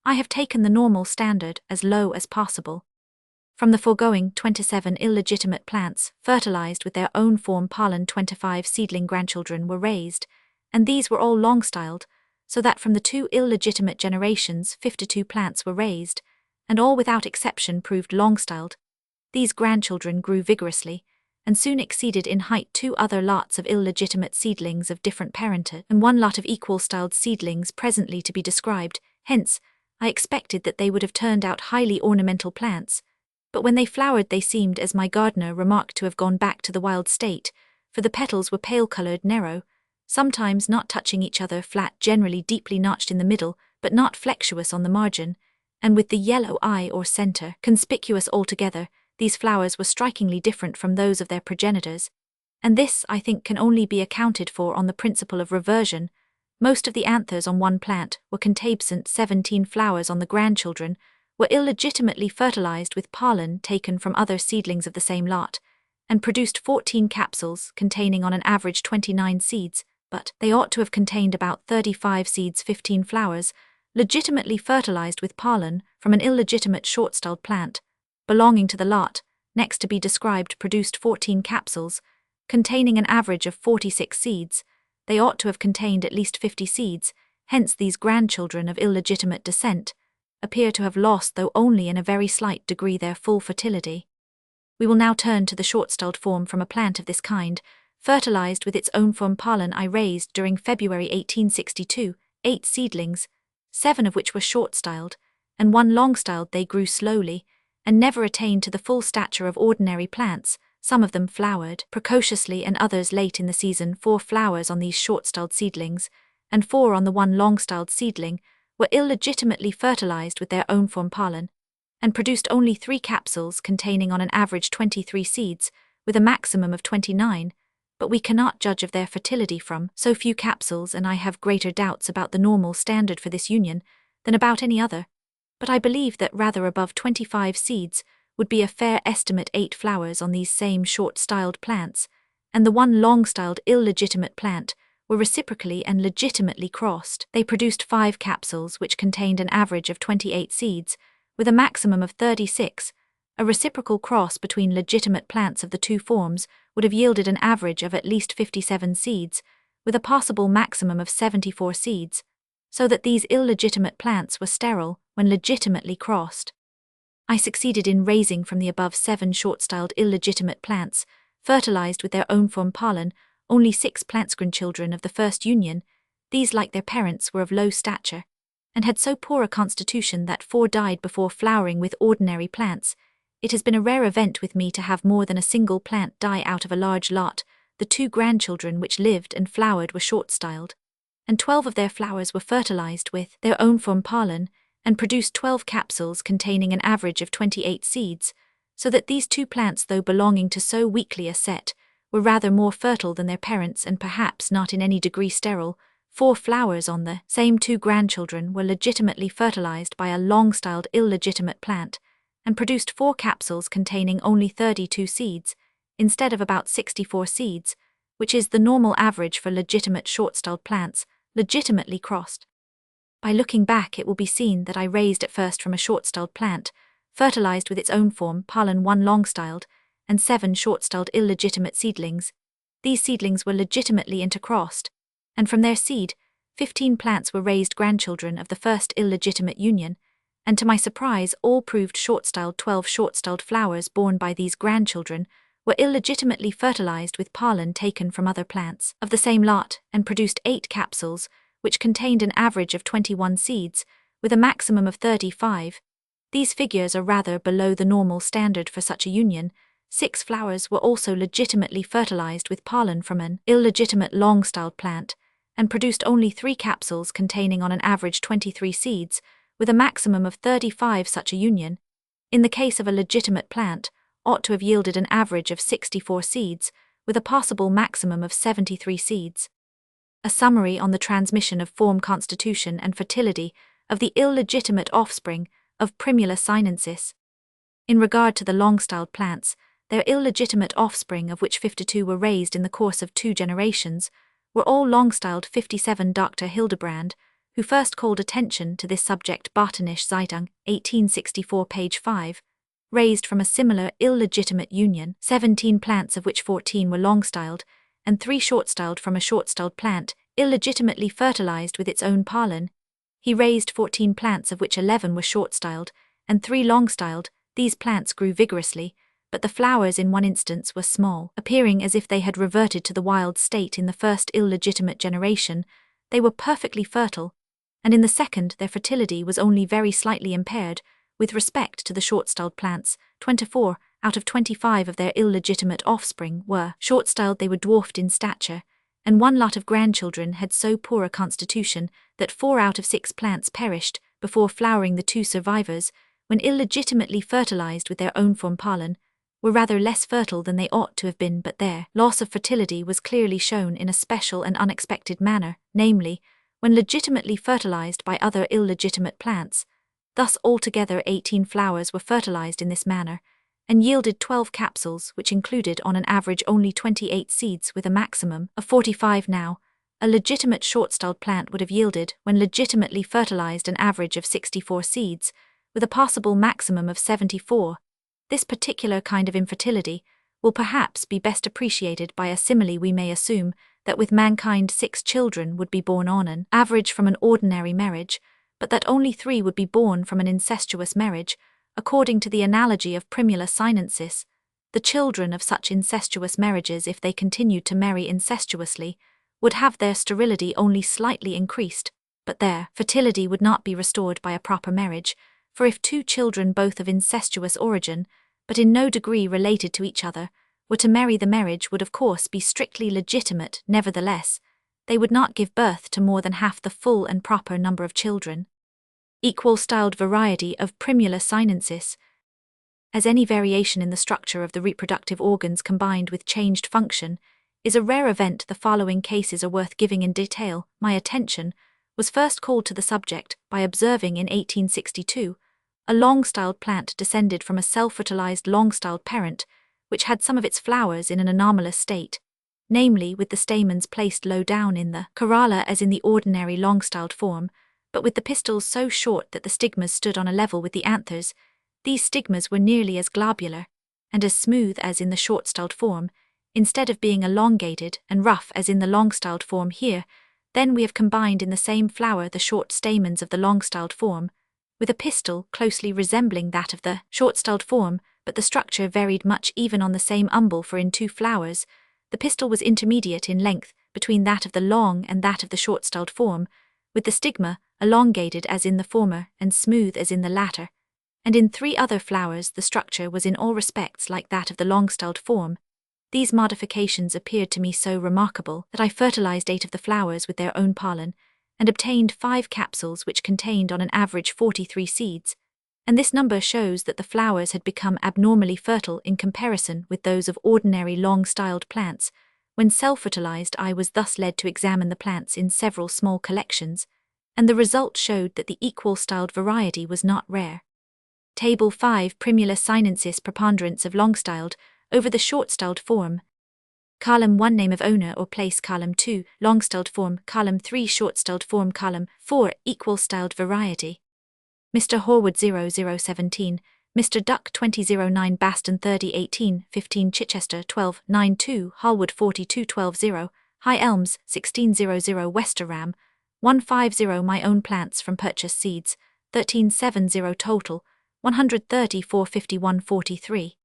I have taken the normal standard as low as possible. From the foregoing 27 illegitimate plants fertilized with their own form pollen, 25 seedling grandchildren were raised, and these were all long-styled, so that from the 2 illegitimate generations 52 plants were raised, and all without exception proved long-styled. These grandchildren grew vigorously, and soon exceeded in height 2 other lots of illegitimate seedlings of different parentage, and 1 lot of equal-styled seedlings presently to be described. Hence, I expected that they would have turned out highly ornamental plants, but when they flowered they seemed, as my gardener remarked, to have gone back to the wild state, for the petals were pale-coloured, narrow, sometimes not touching each other, flat, generally deeply notched in the middle, but not flexuous on the margin, and with the yellow eye or center conspicuous altogether. These flowers were strikingly different from those of their progenitors, and this, I think, can only be accounted for on the principle of reversion. Most of the anthers on one plant were contabscent. 17 flowers on the grandchildren were illegitimately fertilized with pollen taken from other seedlings of the same lot, and produced 14 capsules containing on an average 29 seeds, but they ought to have contained about 35 seeds. 15 flowers, legitimately fertilized with pollen from an illegitimate short-styled plant belonging to the lot next to be described, produced 14 capsules containing an average of 46 seeds. They ought to have contained at least 50 seeds, hence these grandchildren of illegitimate descent appear to have lost, though only in a very slight degree, their full fertility. We will now turn to the short-styled form from a plant of this kind, fertilized with its own form pollen. I raised during February 1862 8 seedlings, 7 of which were short-styled, and 1 long-styled. They grew slowly, and never attained to the full stature of ordinary plants. Some of them flowered precociously and others late in the season. 4 flowers on these short-styled seedlings, and 4 on the 1 long-styled seedling, were illegitimately fertilized with their own form pollen, and produced only 3 capsules containing on an average 23 seeds, with a maximum of 29, but we cannot judge of their fertility from so few capsules, and I have greater doubts about the normal standard for this union than about any other, but I believe that rather above 25 seeds would be a fair estimate. 8 flowers on these same short-styled plants, and the 1 long-styled illegitimate plant, were reciprocally and legitimately crossed. They produced 5 capsules which contained an average of 28 seeds, with a maximum of 36. A reciprocal cross between legitimate plants of the 2 forms would have yielded an average of at least 57 seeds, with a possible maximum of 74 seeds, so that these illegitimate plants were sterile when legitimately crossed. I succeeded in raising from the above 7 short-styled illegitimate plants, fertilized with their own form pollen, only 6 grandchildren of the first union. These, like their parents, were of low stature, and had so poor a constitution that 4 died before flowering with ordinary plants. It has been a rare event with me to have more than a single plant die out of a large lot. The 2 grandchildren which lived and flowered were short-styled, and 12 of their flowers were fertilized with their own form pollen, and produced 12 capsules containing an average of 28 seeds, so that these 2 plants, though belonging to so weakly a set, were rather more fertile than their parents, and perhaps not in any degree sterile. 4 flowers on the same 2 grandchildren were legitimately fertilized by a long-styled illegitimate plant, and produced 4 capsules containing only 32 seeds, instead of about 64 seeds, which is the normal average for legitimate short-styled plants, legitimately crossed. By looking back, it will be seen that I raised at first from a short-styled plant, fertilized with its own form pollen, 1 long-styled, and 7 short-styled illegitimate seedlings. These seedlings were legitimately intercrossed, and from their seed, 15 plants were raised grandchildren of the first illegitimate union, and to my surprise all proved short-styled. 12 short-styled flowers born by these grandchildren were illegitimately fertilized with pollen taken from other plants of the same lot, and produced 8 capsules, which contained an average of 21 seeds, with a maximum of 35. These figures are rather below the normal standard for such a union. 6 flowers were also legitimately fertilized with pollen from an illegitimate long-styled plant, and produced only 3 capsules containing on an average 23 seeds, with a maximum of 35. Such a union, in the case of a legitimate plant, ought to have yielded an average of 64 seeds, with a possible maximum of 73 seeds. A summary on the transmission of form, constitution, and fertility of the illegitimate offspring of Primula sinensis. In regard to the long-styled plants, their illegitimate offspring, of which 52 were raised in the course of 2 generations, were all long-styled. 57 Dr. Hildebrand, who first called attention to this subject, Botanische Zeitung, 1864, page 5, raised from a similar illegitimate union 17 plants, of which 14 were long-styled, and 3 short-styled from a short-styled plant, illegitimately fertilized with its own pollen. He raised 14 plants, of which 11 were short-styled, and 3 long-styled. These plants grew vigorously, but the flowers in one instance were small, appearing as if they had reverted to the wild state in the first illegitimate generation. They were perfectly fertile, and in the second their fertility was only very slightly impaired. With respect to the short-styled plants, 24 out of 25 of their illegitimate offspring were short-styled. They were dwarfed in stature, and one lot of grandchildren had so poor a constitution that 4 out of 6 plants perished before flowering. The 2 survivors, when illegitimately fertilized with their own form pollen, were rather less fertile than they ought to have been, but their loss of fertility was clearly shown in a special and unexpected manner, namely, when legitimately fertilized by other illegitimate plants. Thus altogether 18 flowers were fertilized in this manner, and yielded 12 capsules, which included on an average only 28 seeds with a maximum of 45. Now, a legitimate short-styled plant would have yielded, when legitimately fertilized, an average of 64 seeds, with a possible maximum of 74. This particular kind of infertility will perhaps be best appreciated by a simile. We may assume that with mankind 6 children would be born on an average from an ordinary marriage, but that only 3 would be born from an incestuous marriage. According to the analogy of primula sinensis, the children of such incestuous marriages, if they continued to marry incestuously, would have their sterility only slightly increased, but their fertility would not be restored by a proper marriage, for if 2 children both of incestuous origin, but in no degree related to each other, were to marry, the marriage would of course be strictly legitimate. Nevertheless, they would not give birth to more than half the full and proper number of children. Equal-styled variety of primula sinensis. As any variation in the structure of the reproductive organs combined with changed function is a rare event, the following cases are worth giving in detail. My attention was first called to the subject by observing in 1862 a long-styled plant descended from a self-fertilized long-styled parent, which had some of its flowers in an anomalous state, namely with the stamens placed low down in the corolla as in the ordinary long-styled form, but with the pistils so short that the stigmas stood on a level with the anthers. These stigmas were nearly as globular and as smooth as in the short-styled form, instead of being elongated and rough as in the long-styled form. Here, then, we have combined in the same flower the short stamens of the long-styled form, with a pistil closely resembling that of the short-styled form, but the structure varied much even on the same umbel, for in 2 flowers, the pistil was intermediate in length between that of the long and that of the short-styled form, with the stigma elongated as in the former and smooth as in the latter, and in 3 other flowers the structure was in all respects like that of the long-styled form. These modifications appeared to me so remarkable that I fertilized 8 of the flowers with their own pollen, and obtained 5 capsules which contained on an average 43 seeds, and this number shows that the flowers had become abnormally fertile in comparison with those of ordinary long-styled plants. When self-fertilized, I was thus led to examine the plants in several small collections, and the result showed that the equal-styled variety was not rare. Table 5. Primula sinensis. Preponderance of long-styled over the short-styled form. Column 1. Name of owner or place. Column 2. Long-styled form. Column 3. Short-styled form. Column 4. Equal-styled variety. Mr. Horwood 0017, Mr. Duck 2009, Baston 3018, 15 Chichester 1292, Holwood 42120, High Elms 1600, Westerham 150. My own plants from purchase seeds 1370 total 130 451 43.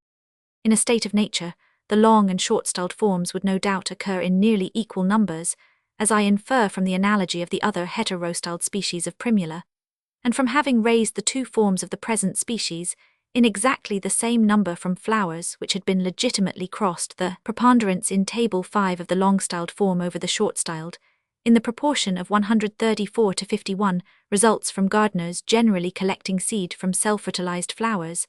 In a state of nature, the long and short-styled forms would no doubt occur in nearly equal numbers, as I infer from the analogy of the other heterostyled species of primula, and from having raised the 2 forms of the present species in exactly the same number from flowers which had been legitimately crossed. The preponderance in Table 5 of the long-styled form over the short-styled, in the proportion of 134 to 51, results from gardeners generally collecting seed from self-fertilized flowers,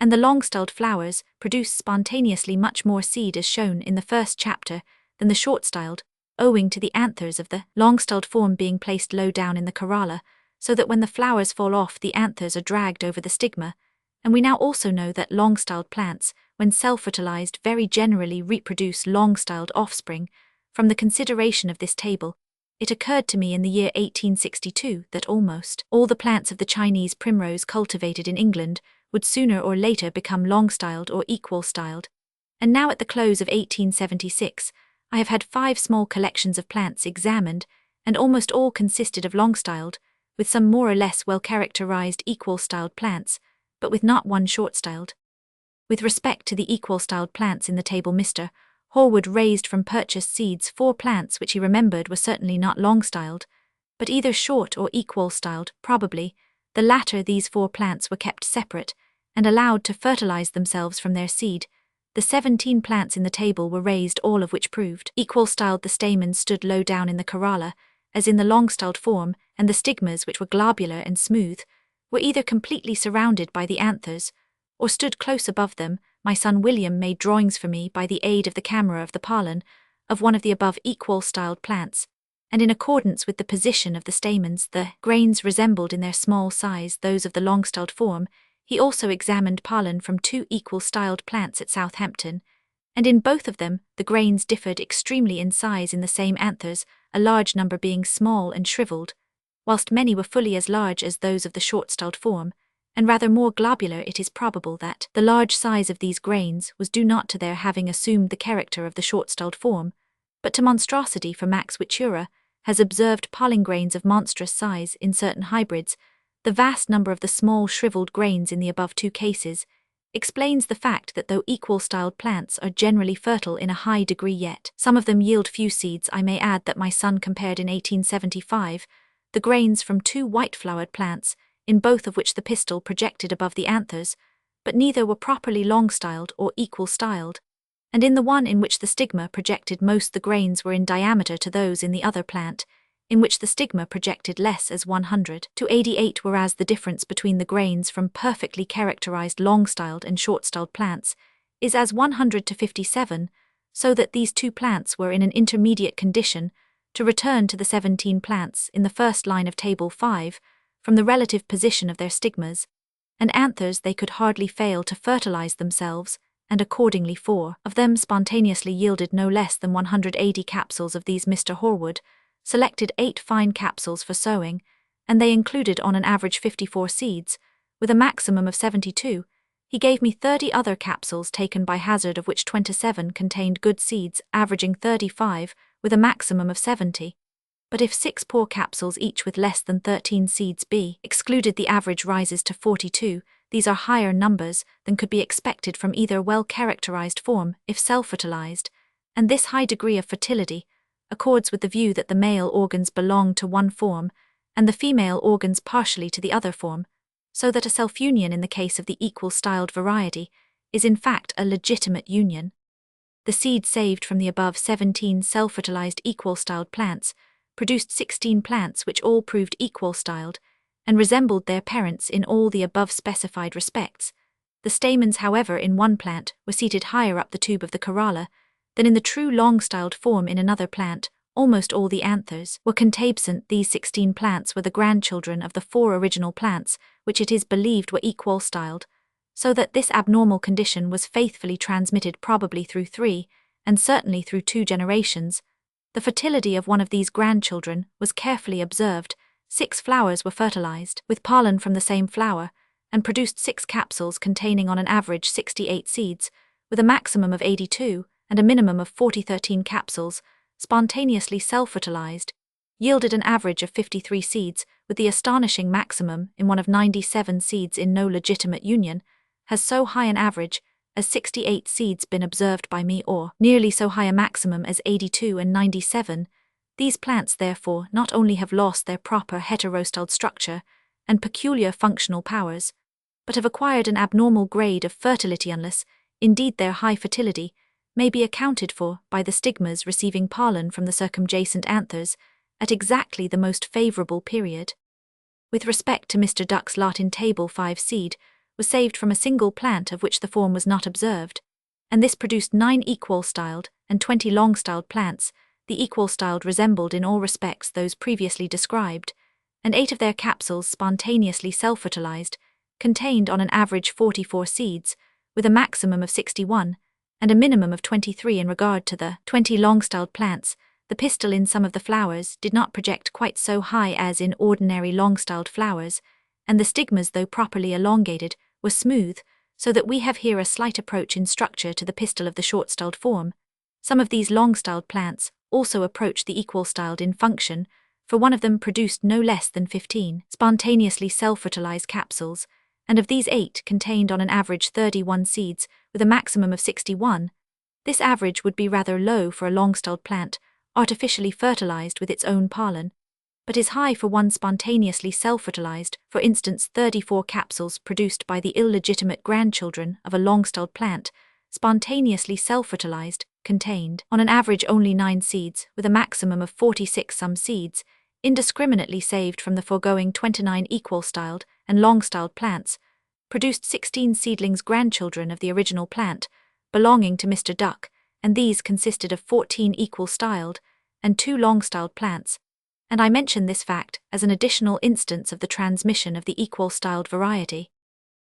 and the long-styled flowers produce spontaneously much more seed as shown in the first chapter than the short-styled, owing to the anthers of the long-styled form being placed low down in the corolla, so that when the flowers fall off the anthers are dragged over the stigma, and we now also know that long-styled plants, when self-fertilized, very generally reproduce long-styled offspring. From the consideration of this table, it occurred to me in the year 1862 that almost all the plants of the Chinese primrose cultivated in England would sooner or later become long-styled or equal-styled, and now at the close of 1876, I have had 5 small collections of plants examined, and almost all consisted of long-styled, with some more or less well-characterized equal-styled plants, but with not one short-styled. With respect to the equal-styled plants in the table, Mr. Horwood raised from purchased seeds 4 plants which he remembered were certainly not long-styled, but either short or equal-styled, probably. The latter, these 4 plants were kept separate, and allowed to fertilize themselves from their seed, The 17 plants in the table were raised, all of which proved equal-styled. The stamens stood low down in the corolla, as in the long-styled form, and the stigmas, which were globular and smooth, were either completely surrounded by the anthers, or stood close above them. My son William made drawings for me by the aid of the camera of the pollen of one of the above equal-styled plants, and in accordance with the position of the stamens, the grains resembled in their small size those of the long-styled form. He also examined pollen from 2 equal-styled plants at Southampton, and in both of them the grains differed extremely in size in the same anthers, a large number being small and shriveled, whilst many were fully as large as those of the short-styled form, and rather more globular. It is probable that the large size of these grains was due not to their having assumed the character of the short-styled form, but to monstrosity, for Max Wichura has observed pollen grains of monstrous size in certain hybrids. The vast number of the small shriveled grains in the above 2 cases explains the fact that though equal-styled plants are generally fertile in a high degree, yet some of them yield few seeds. I may add that my son compared in 1875 the grains from 2 white-flowered plants, in both of which the pistil projected above the anthers, but neither were properly long-styled or equal-styled, and in the one in which the stigma projected most the grains were in diameter to those in the other plant, in which the stigma projected less, as 100 to 88, whereas the difference between the grains from perfectly characterized long-styled and short-styled plants is as 100 to 57, so that these 2 plants were in an intermediate condition. To return to the 17 plants in the first line of Table 5, from the relative position of their stigmas and anthers, they could hardly fail to fertilize themselves, and accordingly 4 of them spontaneously yielded no less than 180 capsules. Of these Mr. Horwood selected 8 fine capsules for sowing, and they included on an average 54 seeds, with a maximum of 72. He gave me 30 other capsules taken by hazard, of which 27 contained good seeds, averaging 35, with a maximum of 70. But if 6 poor capsules each with less than 13 seeds be excluded, the average rises to 42. These are higher numbers than could be expected from either well-characterized form if self-fertilized, and this high degree of fertility accords with the view that the male organs belong to one form and the female organs partially to the other form, so that a self-union in the case of the equal-styled variety is in fact a legitimate union. The seed saved from the above 17 self-fertilized equal-styled plants produced 16 plants which all proved equal-styled and resembled their parents in all the above specified respects. The stamens, however, in one plant were seated higher up the tube of the corolla than in the true long-styled form in another plant. Almost all the anthers were contabsent. These 16 plants were the grandchildren of the 4 original plants, which it is believed were equal-styled, so that this abnormal condition was faithfully transmitted probably through 3, and certainly through 2 generations. The fertility of one of these grandchildren was carefully observed. 6 flowers were fertilized with pollen from the same flower, and produced 6 capsules containing on an average 68 seeds, with a maximum of 82 and a minimum of 13 capsules, spontaneously self-fertilized, yielded an average of 53 seeds, with the astonishing maximum in one of 97 seeds in no legitimate union. Has so high an average as 68 seeds been observed by me, or nearly so high a maximum as 82 and 97, these plants therefore not only have lost their proper heterostyled structure and peculiar functional powers, but have acquired an abnormal grade of fertility, unless, indeed, their high fertility may be accounted for by the stigmas receiving pollen from the circumjacent anthers at exactly the most favourable period. With respect to Mr. Duck's lot in Table 5, seed was saved from a single plant of which the form was not observed, and this produced 9 equal-styled and 20 long-styled plants. The equal-styled resembled in all respects those previously described, and 8 of their capsules spontaneously self-fertilized, contained on an average 44 seeds, with a maximum of 61, and a minimum of 23. In regard to the 20 long-styled plants, the pistil in some of the flowers did not project quite so high as in ordinary long-styled flowers, and the stigmas, though properly elongated, were smooth, so that we have here a slight approach in structure to the pistil of the short-styled form. Some of these long-styled plants also approach the equal-styled in function, for one of them produced no less than 15 spontaneously self-fertilized capsules, and of these 8 contained on an average 31 seeds, with a maximum of 61. This average would be rather low for a long-styled plant, artificially fertilized with its own pollen, but is high for one spontaneously self-fertilized. For instance, 34 capsules produced by the illegitimate grandchildren of a long-styled plant spontaneously self-fertilized, contained, on an average, only 9 seeds, with a maximum of 46 some seeds, indiscriminately saved from the foregoing 29 equal-styled and long-styled plants, produced 16 seedlings grandchildren of the original plant, belonging to Mr. Duck, and these consisted of 14 equal-styled and 2 long-styled plants, and I mention this fact as an additional instance of the transmission of the equal-styled variety.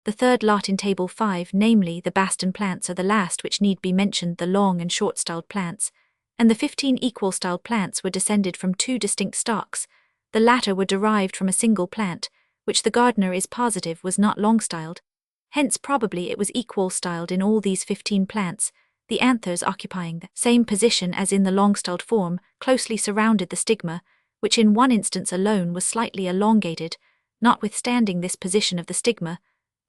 The third lot in Table 5, namely the Baston plants, are the last which need be mentioned, the long and short-styled plants, and the 15 equal-styled plants were descended from 2 distinct stocks. The latter were derived from a single plant, which the gardener is positive was not long-styled. Hence probably it was equal-styled in all these 15 plants, the anthers occupying the same position as in the long-styled form, closely surrounded the stigma, which in one instance alone was slightly elongated. Notwithstanding this position of the stigma,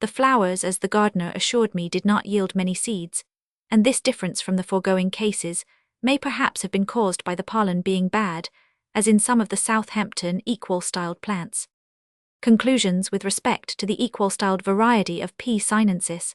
the flowers, as the gardener assured me, did not yield many seeds, and this difference from the foregoing cases may perhaps have been caused by the pollen being bad, as in some of the Southampton equal-styled plants. Conclusions with respect to the equal-styled variety of P. sinensis: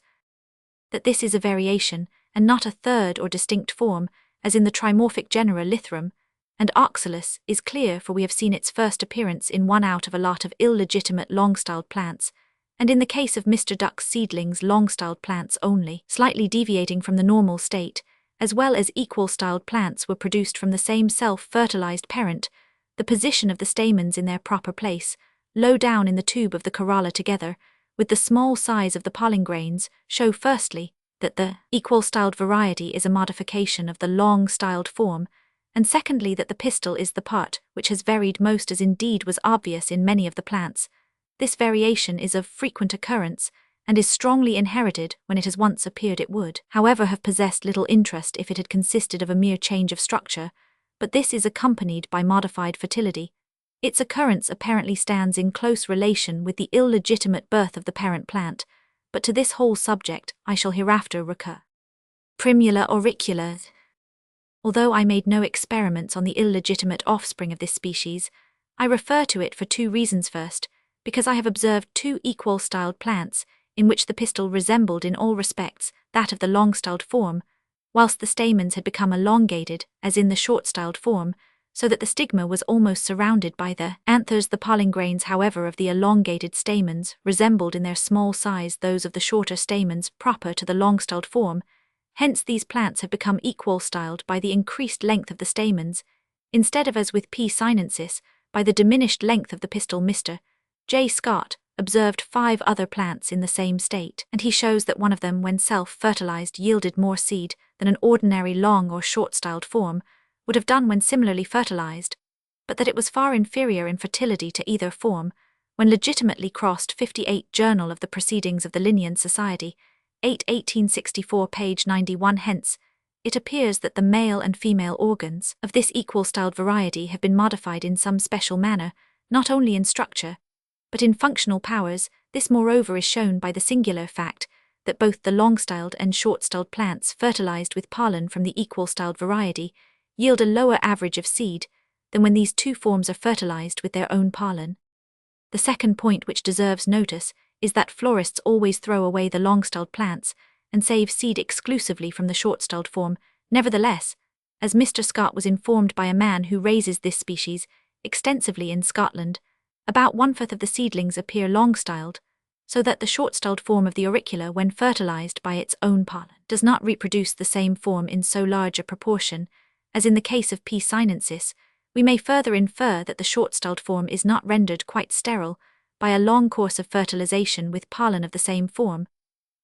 that this is a variation, and not a third or distinct form, as in the trimorphic genera Lythrum and Oxalis, is clear, for we have seen its first appearance in one out of a lot of illegitimate long-styled plants, and in the case of Mr. Duck's seedlings long-styled plants only, slightly deviating from the normal state, as well as equal-styled plants were produced from the same self-fertilized parent, the position of the stamens in their proper place, low down in the tube of the corolla together, with the small size of the pollen grains, show firstly, that the equal-styled variety is a modification of the long-styled form, and secondly that the pistil is the part which has varied most, as indeed was obvious in many of the plants. This variation is of frequent occurrence, and is strongly inherited when it has once appeared. It would, however, have possessed little interest if it had consisted of a mere change of structure, but this is accompanied by modified fertility. Its occurrence apparently stands in close relation with the illegitimate birth of the parent plant, but to this whole subject I shall hereafter recur. Primula auricula. Although I made no experiments on the illegitimate offspring of this species, I refer to it for 2 reasons. First, because I have observed 2 equal-styled plants, in which the pistil resembled in all respects that of the long-styled form, whilst the stamens had become elongated, as in the short-styled form, so that the stigma was almost surrounded by the anthers. The pollen grains, however, of the elongated stamens resembled in their small size those of the shorter stamens proper to the long-styled form. Hence these plants have become equal-styled by the increased length of the stamens, instead of, as with P. sinensis, by the diminished length of the pistil. Mr. J. Scott observed 5 other plants in the same state, and he shows that one of them, when self-fertilized, yielded more seed than an ordinary long or short-styled form would have done when similarly fertilized, but that it was far inferior in fertility to either form, when legitimately crossed. 58 Journal of the Proceedings of the Linnean Society, 8 1864, page 91. Hence, it appears that the male and female organs of this equal-styled variety have been modified in some special manner, not only in structure, but in functional powers. This moreover is shown by the singular fact that both the long-styled and short-styled plants fertilized with pollen from the equal-styled variety yield a lower average of seed than when these 2 forms are fertilized with their own pollen. The second point which deserves notice is that florists always throw away the long-styled plants and save seed exclusively from the short-styled form. Nevertheless, as Mr. Scott was informed by a man who raises this species extensively in Scotland, about 1/4 of the seedlings appear long-styled, so that the short-styled form of the auricula, when fertilized by its own pollen, does not reproduce the same form in so large a proportion as in the case of P. sinensis. We may further infer that the short-styled form is not rendered quite sterile by a long course of fertilization with pollen of the same form,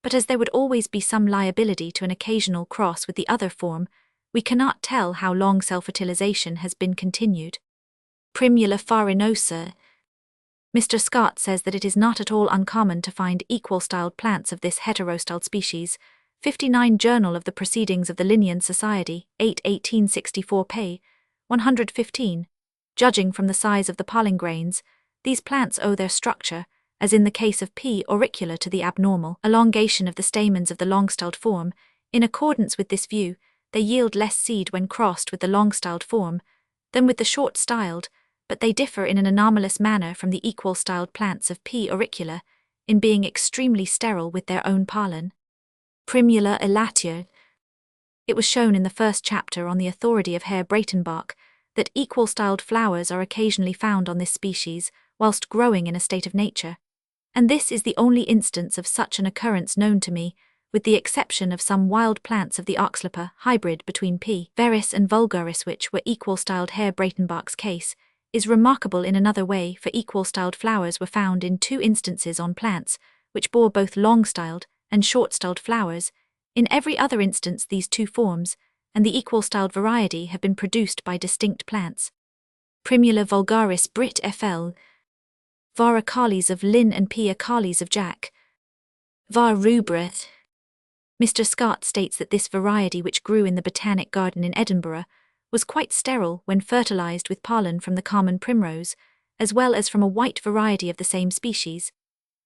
but as there would always be some liability to an occasional cross with the other form, we cannot tell how long self-fertilization has been continued. Primula farinosa. Mr. Scott says that it is not at all uncommon to find equal-styled plants of this heterostyled species. 59 Journal of the Proceedings of the Linnean Society, 8 1864, p. 115. Judging from the size of the pollen grains, these plants owe their structure, as in the case of P. auricula, to the abnormal elongation of the stamens of the long-styled form. In accordance with this view, they yield less seed when crossed with the long-styled form than with the short-styled, but they differ in an anomalous manner from the equal-styled plants of P. auricula in being extremely sterile with their own pollen. Primula elatia. It was shown in the first chapter on the authority of Herr Breitenbach that equal-styled flowers are occasionally found on this species whilst growing in a state of nature, and this is the only instance of such an occurrence known to me, with the exception of some wild plants of the oxlipa hybrid between P. veris and vulgaris, which were equal-styled. Herr Breitenbach's case is remarkable in another way, for equal-styled flowers were found in 2 instances on plants which bore both long-styled and short-styled flowers. In every other instance these 2 forms and the equal-styled variety have been produced by distinct plants. Primula vulgaris Brit fl. Var acalis of Lin and P. acalis of Jack. Var rubreth. Mr. Scott states that this variety, which grew in the Botanic Garden in Edinburgh, was quite sterile when fertilized with pollen from the common primrose, as well as from a white variety of the same species,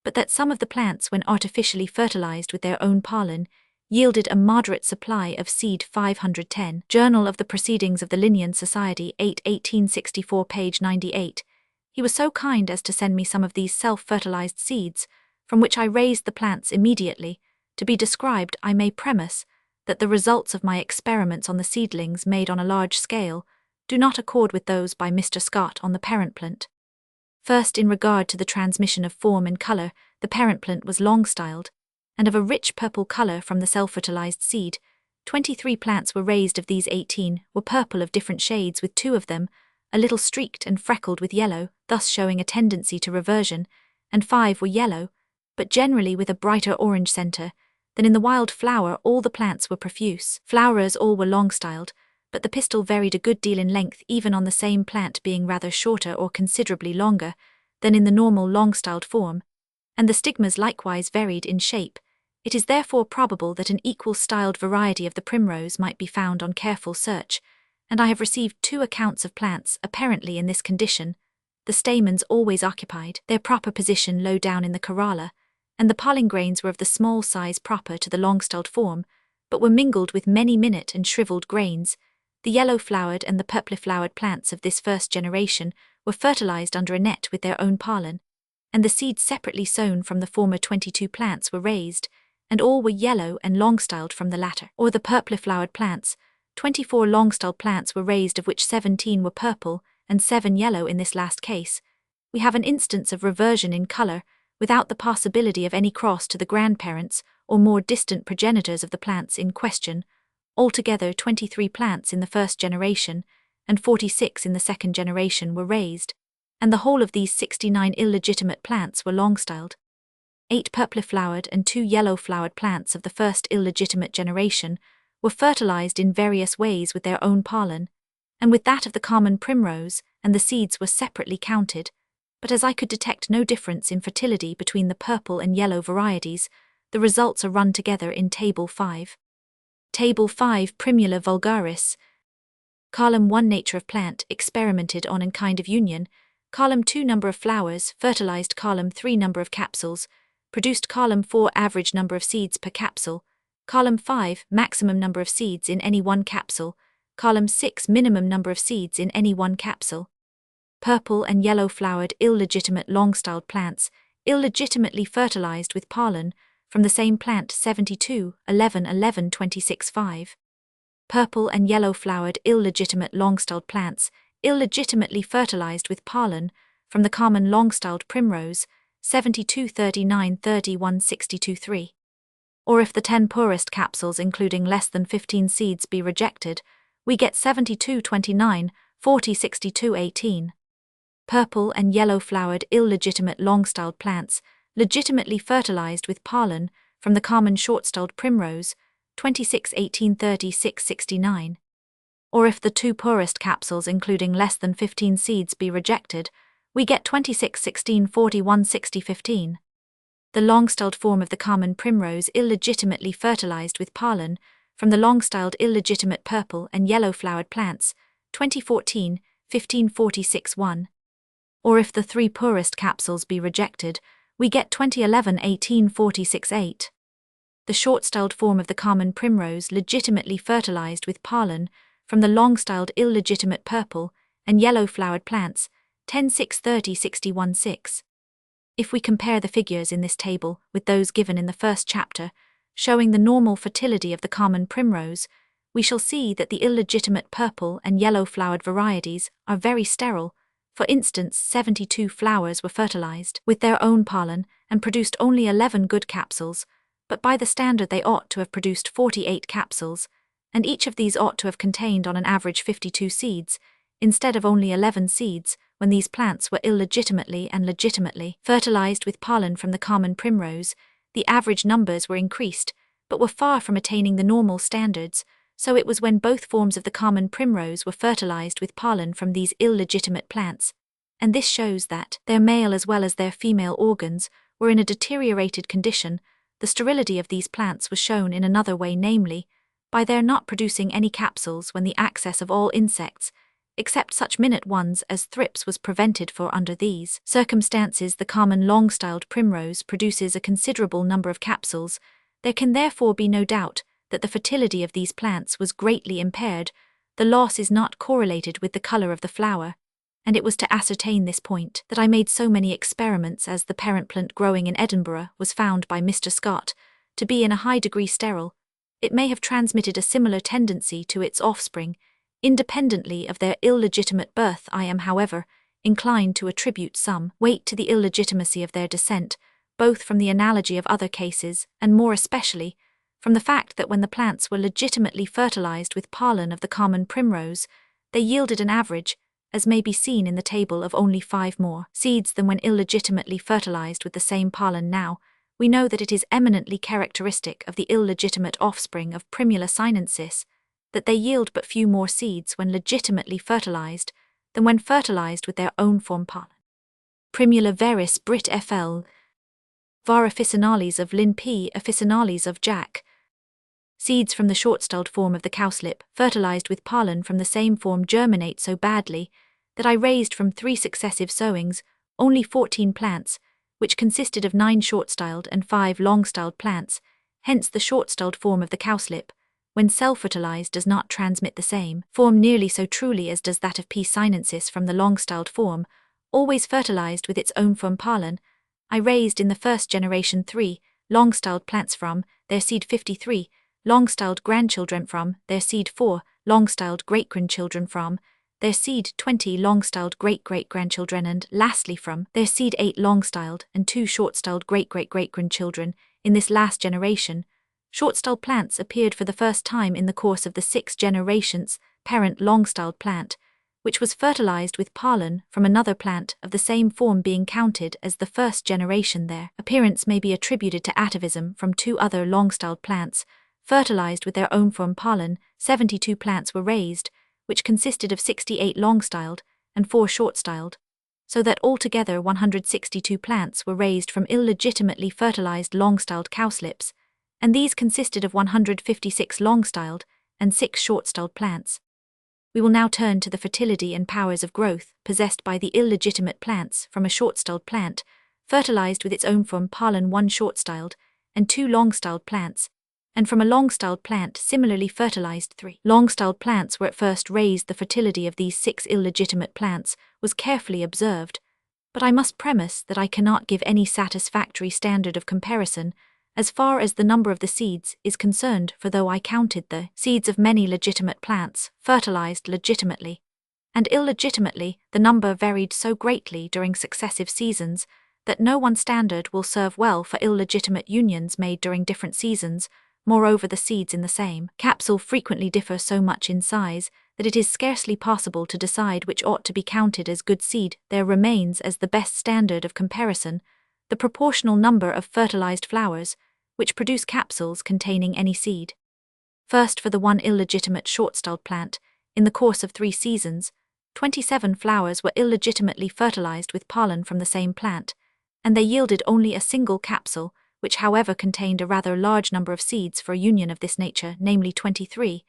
but that some of the plants, when artificially fertilized with their own pollen, yielded a moderate supply of seed. 510. Journal of the Proceedings of the Linnean Society, 8 1864, page 98. He was so kind as to send me some of these self-fertilized seeds, from which I raised the plants immediately. To be described, I may premise that the results of my experiments on the seedlings made on a large scale do not accord with those by Mr. Scott on the parent plant. First, in regard to the transmission of form and color, the parent plant was long-styled, and of a rich purple color from the self-fertilized seed. 23 plants were raised. Of these, 18 were purple of different shades, with 2 of them a little streaked and freckled with yellow, thus showing a tendency to reversion, and 5 were yellow, but generally with a brighter orange center than in the wild flower. All the plants were profuse flowers, all were long-styled, but the pistil varied a good deal in length, even on the same plant being rather shorter or considerably longer than in the normal long-styled form, and the stigmas likewise varied in shape. It is therefore probable that an equal-styled variety of the primrose might be found on careful search, and I have received 2 accounts of plants apparently in this condition, the stamens always occupied their proper position low down in the corolla, and the pollen grains were of the small size proper to the long-styled form, but were mingled with many minute and shriveled grains. The yellow-flowered and the purply-flowered plants of this first generation were fertilized under a net with their own pollen, and the seeds separately sown from the former 22 plants were raised, and all were yellow and long-styled from the latter. Or the purply-flowered plants, 24 long-styled plants were raised, of which 17 were purple and 7 yellow. In this last case, we have an instance of reversion in color, without the possibility of any cross to the grandparents or more distant progenitors of the plants in question. Altogether 23 plants in the first generation and 46 in the second generation were raised, and the whole of these 69 illegitimate plants were long-styled. 8 purply-flowered and 2 yellow-flowered plants of the first illegitimate generation were fertilized in various ways with their own pollen, and with that of the common primrose, and the seeds were separately counted, but as I could detect no difference in fertility between the purple and yellow varieties, the results are run together in Table 5. Table 5 Primula vulgaris. Column 1 Nature of plant, experimented on and kind of union. Column 2 Number of flowers, fertilized. Column 3 Number of capsules, produced. Column 4 Average number of seeds per capsule. Column 5 Maximum number of seeds in any one capsule. Column 6 Minimum number of seeds in any one capsule. Purple and yellow-flowered illegitimate long-styled plants, illegitimately fertilized with pollen from the same plant. 72, 11, 11, 26, 5. Purple and yellow-flowered illegitimate long-styled plants, illegitimately fertilized with pollen from the common long-styled primrose. 72, 39, 31, 62, 3. Or if the 10 poorest capsules including less than 15 seeds be rejected, we get 72, 29, 40, 62, 18. Purple and yellow-flowered illegitimate long-styled plants, legitimately fertilized with pollen from the common short-styled primrose. 26, 18, 36, 69. Or if the 2 poorest capsules including less than 15 seeds be rejected, we get 26, 16, 41, 60, 15. The long-styled form of the common primrose illegitimately fertilized with pollen from the long-styled illegitimate purple and yellow-flowered plants. 2014, 1546, 1. Or if the 3 poorest capsules be rejected, we get 2011, 1846, 8. The short-styled form of the common primrose legitimately fertilized with pollen from the long-styled illegitimate purple and yellow-flowered plants. 10, 6, 30, 61, 6. If we compare the figures in this table with those given in the first chapter, showing the normal fertility of the common primrose, we shall see that the illegitimate purple and yellow-flowered varieties are very sterile. For instance, 72 flowers were fertilized with their own pollen and produced only 11 good capsules, but by the standard they ought to have produced 48 capsules, and each of these ought to have contained on an average 52 seeds, instead of only 11 seeds, when these plants were illegitimately and legitimately fertilized with pollen from the common primrose. The average numbers were increased, but were far from attaining the normal standards, so it was when both forms of the common primrose were fertilized with pollen from these illegitimate plants, and this shows that their male as well as their female organs were in a deteriorated condition. The sterility of these plants was shown in another way, namely, by their not producing any capsules when the access of all insects, except such minute ones as thrips, was prevented, for under these circumstances the common long-styled primrose produces a considerable number of capsules. There can therefore be no doubt that the fertility of these plants was greatly impaired. The loss is not correlated with the color of the flower, and it was to ascertain this point that I made so many experiments, as the parent plant growing in Edinburgh was found by Mr. Scott to be in a high degree sterile. It may have transmitted a similar tendency to its offspring, independently of their illegitimate birth. I am, however, inclined to attribute some weight to the illegitimacy of their descent, both from the analogy of other cases, and more especially from the fact that when the plants were legitimately fertilized with pollen of the common primrose, they yielded an average, as may be seen in the table, of only 5 more seeds than when illegitimately fertilized with the same pollen. Now, we know that it is eminently characteristic of the illegitimate offspring of Primula sinensis that they yield but few more seeds when legitimately fertilized than when fertilized with their own form pollen. Primula veris Brit FL var officinales of Lin P. officinales of Jack. Seeds from the short-styled form of the cowslip, fertilized with pollen from the same form, germinate so badly that I raised from 3 successive sowings only 14 plants, which consisted of 9 short-styled and 5 long-styled plants. Hence the short-styled form of the cowslip, when self-fertilized, does not transmit the same form nearly so truly as does that of P. sinensis from the long-styled form, always fertilized with its own form pollen. I raised in the first generation 3 long-styled plants from their seed, 53 long-styled grandchildren from their seed, 4 long-styled great-grandchildren from their seed, 20 long-styled great-great-grandchildren, and lastly from their seed 8 long-styled and 2 short-styled great-great-great-grandchildren. In this last generation, short-styled plants appeared for the first time in the course of the 6 generations. Parent long-styled plant, which was fertilized with pollen from another plant of the same form, being counted as the first generation. Their appearance may be attributed to atavism from 2 other long-styled plants, fertilized with their own form pollen. 72 plants were raised, which consisted of 68 long-styled and 4 short-styled, so that altogether 162 plants were raised from illegitimately fertilized long-styled cowslips, and these consisted of 156 long-styled and 6 short-styled plants. We will now turn to the fertility and powers of growth possessed by the illegitimate plants from a short-styled plant, fertilized with its own form pollen, 1 short-styled and 2 long-styled plants, and from a long-styled plant similarly fertilized 3 long-styled plants were at first raised. The fertility of these 6 illegitimate plants was carefully observed, but I must premise that I cannot give any satisfactory standard of comparison as far as the number of the seeds is concerned, for though I counted the seeds of many legitimate plants fertilized legitimately and illegitimately, the number varied so greatly during successive seasons that no one standard will serve well for illegitimate unions made during different seasons. Moreover, the seeds in the same capsule frequently differ so much in size that it is scarcely possible to decide which ought to be counted as good seed. There remains as the best standard of comparison the proportional number of fertilized flowers which produce capsules containing any seed. First, for the one illegitimate short-styled plant, in the course of 3 seasons, 27 flowers were illegitimately fertilized with pollen from the same plant, and they yielded only a single capsule, which however contained a rather large number of seeds for a union of this nature, namely 23.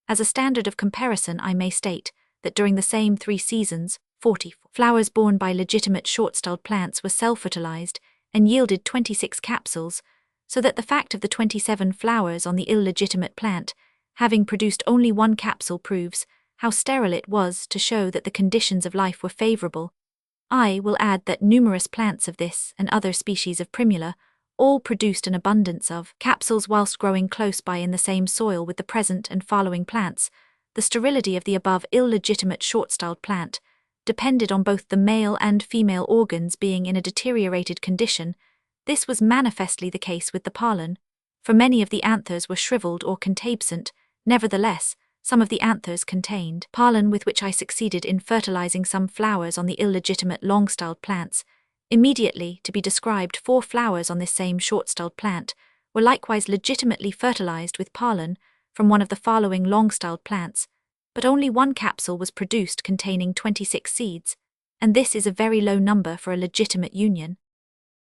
As a standard of comparison, I may state that during the same 3 seasons, 44 flowers borne by legitimate short-styled plants were self-fertilized and yielded 26 capsules, so that the fact of the 27 flowers on the illegitimate plant having produced only 1 capsule proves how sterile it was, to show that the conditions of life were favorable. I will add that numerous plants of this and other species of primula all produced an abundance of capsules whilst growing close by in the same soil with the present and following plants. The sterility of the above illegitimate short-styled plant depended on both the male and female organs being in a deteriorated condition. This was manifestly the case with the pollen, for many of the anthers were shriveled or contabscent. Nevertheless, some of the anthers contained pollen with which I succeeded in fertilizing some flowers on the illegitimate long-styled plants. Immediately to be described 4 flowers on this same short-styled plant were likewise legitimately fertilized with pollen from one of the following long-styled plants, but only 1 capsule was produced containing 26 seeds, and this is a very low number for a legitimate union.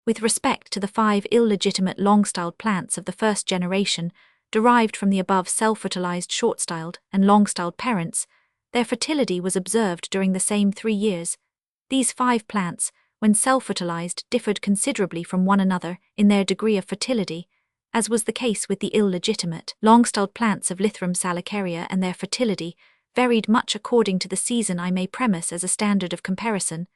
With respect to the 5 illegitimate long-styled plants of the first generation, derived from the above self-fertilized short-styled and long-styled parents, their fertility was observed during the same 3 years. These 5 plants, when self-fertilized, differed considerably from one another in their degree of fertility, as was the case with the illegitimate long-styled plants of Lythrum salicaria, and their fertility varied much according to the season. I may premise as a standard of comparison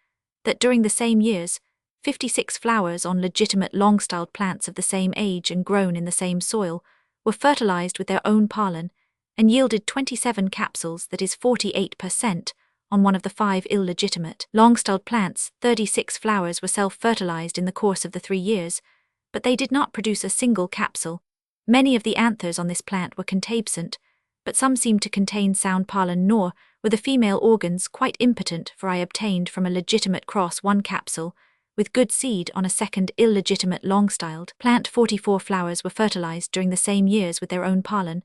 that during the same years, 56 flowers on legitimate long-styled plants of the same age and grown in the same soil were fertilized with their own pollen and yielded 27 capsules, that is 48%, on one of the 5 illegitimate long-styled plants. 36 flowers were self-fertilized in the course of the 3 years, but they did not produce a single capsule. Many of the anthers on this plant were contabscent, but some seemed to contain sound pollen, nor were the female organs quite impotent, for I obtained from a legitimate cross 1 capsule, with good seed on a second illegitimate long-styled plant. 44 flowers were fertilized during the same years with their own pollen,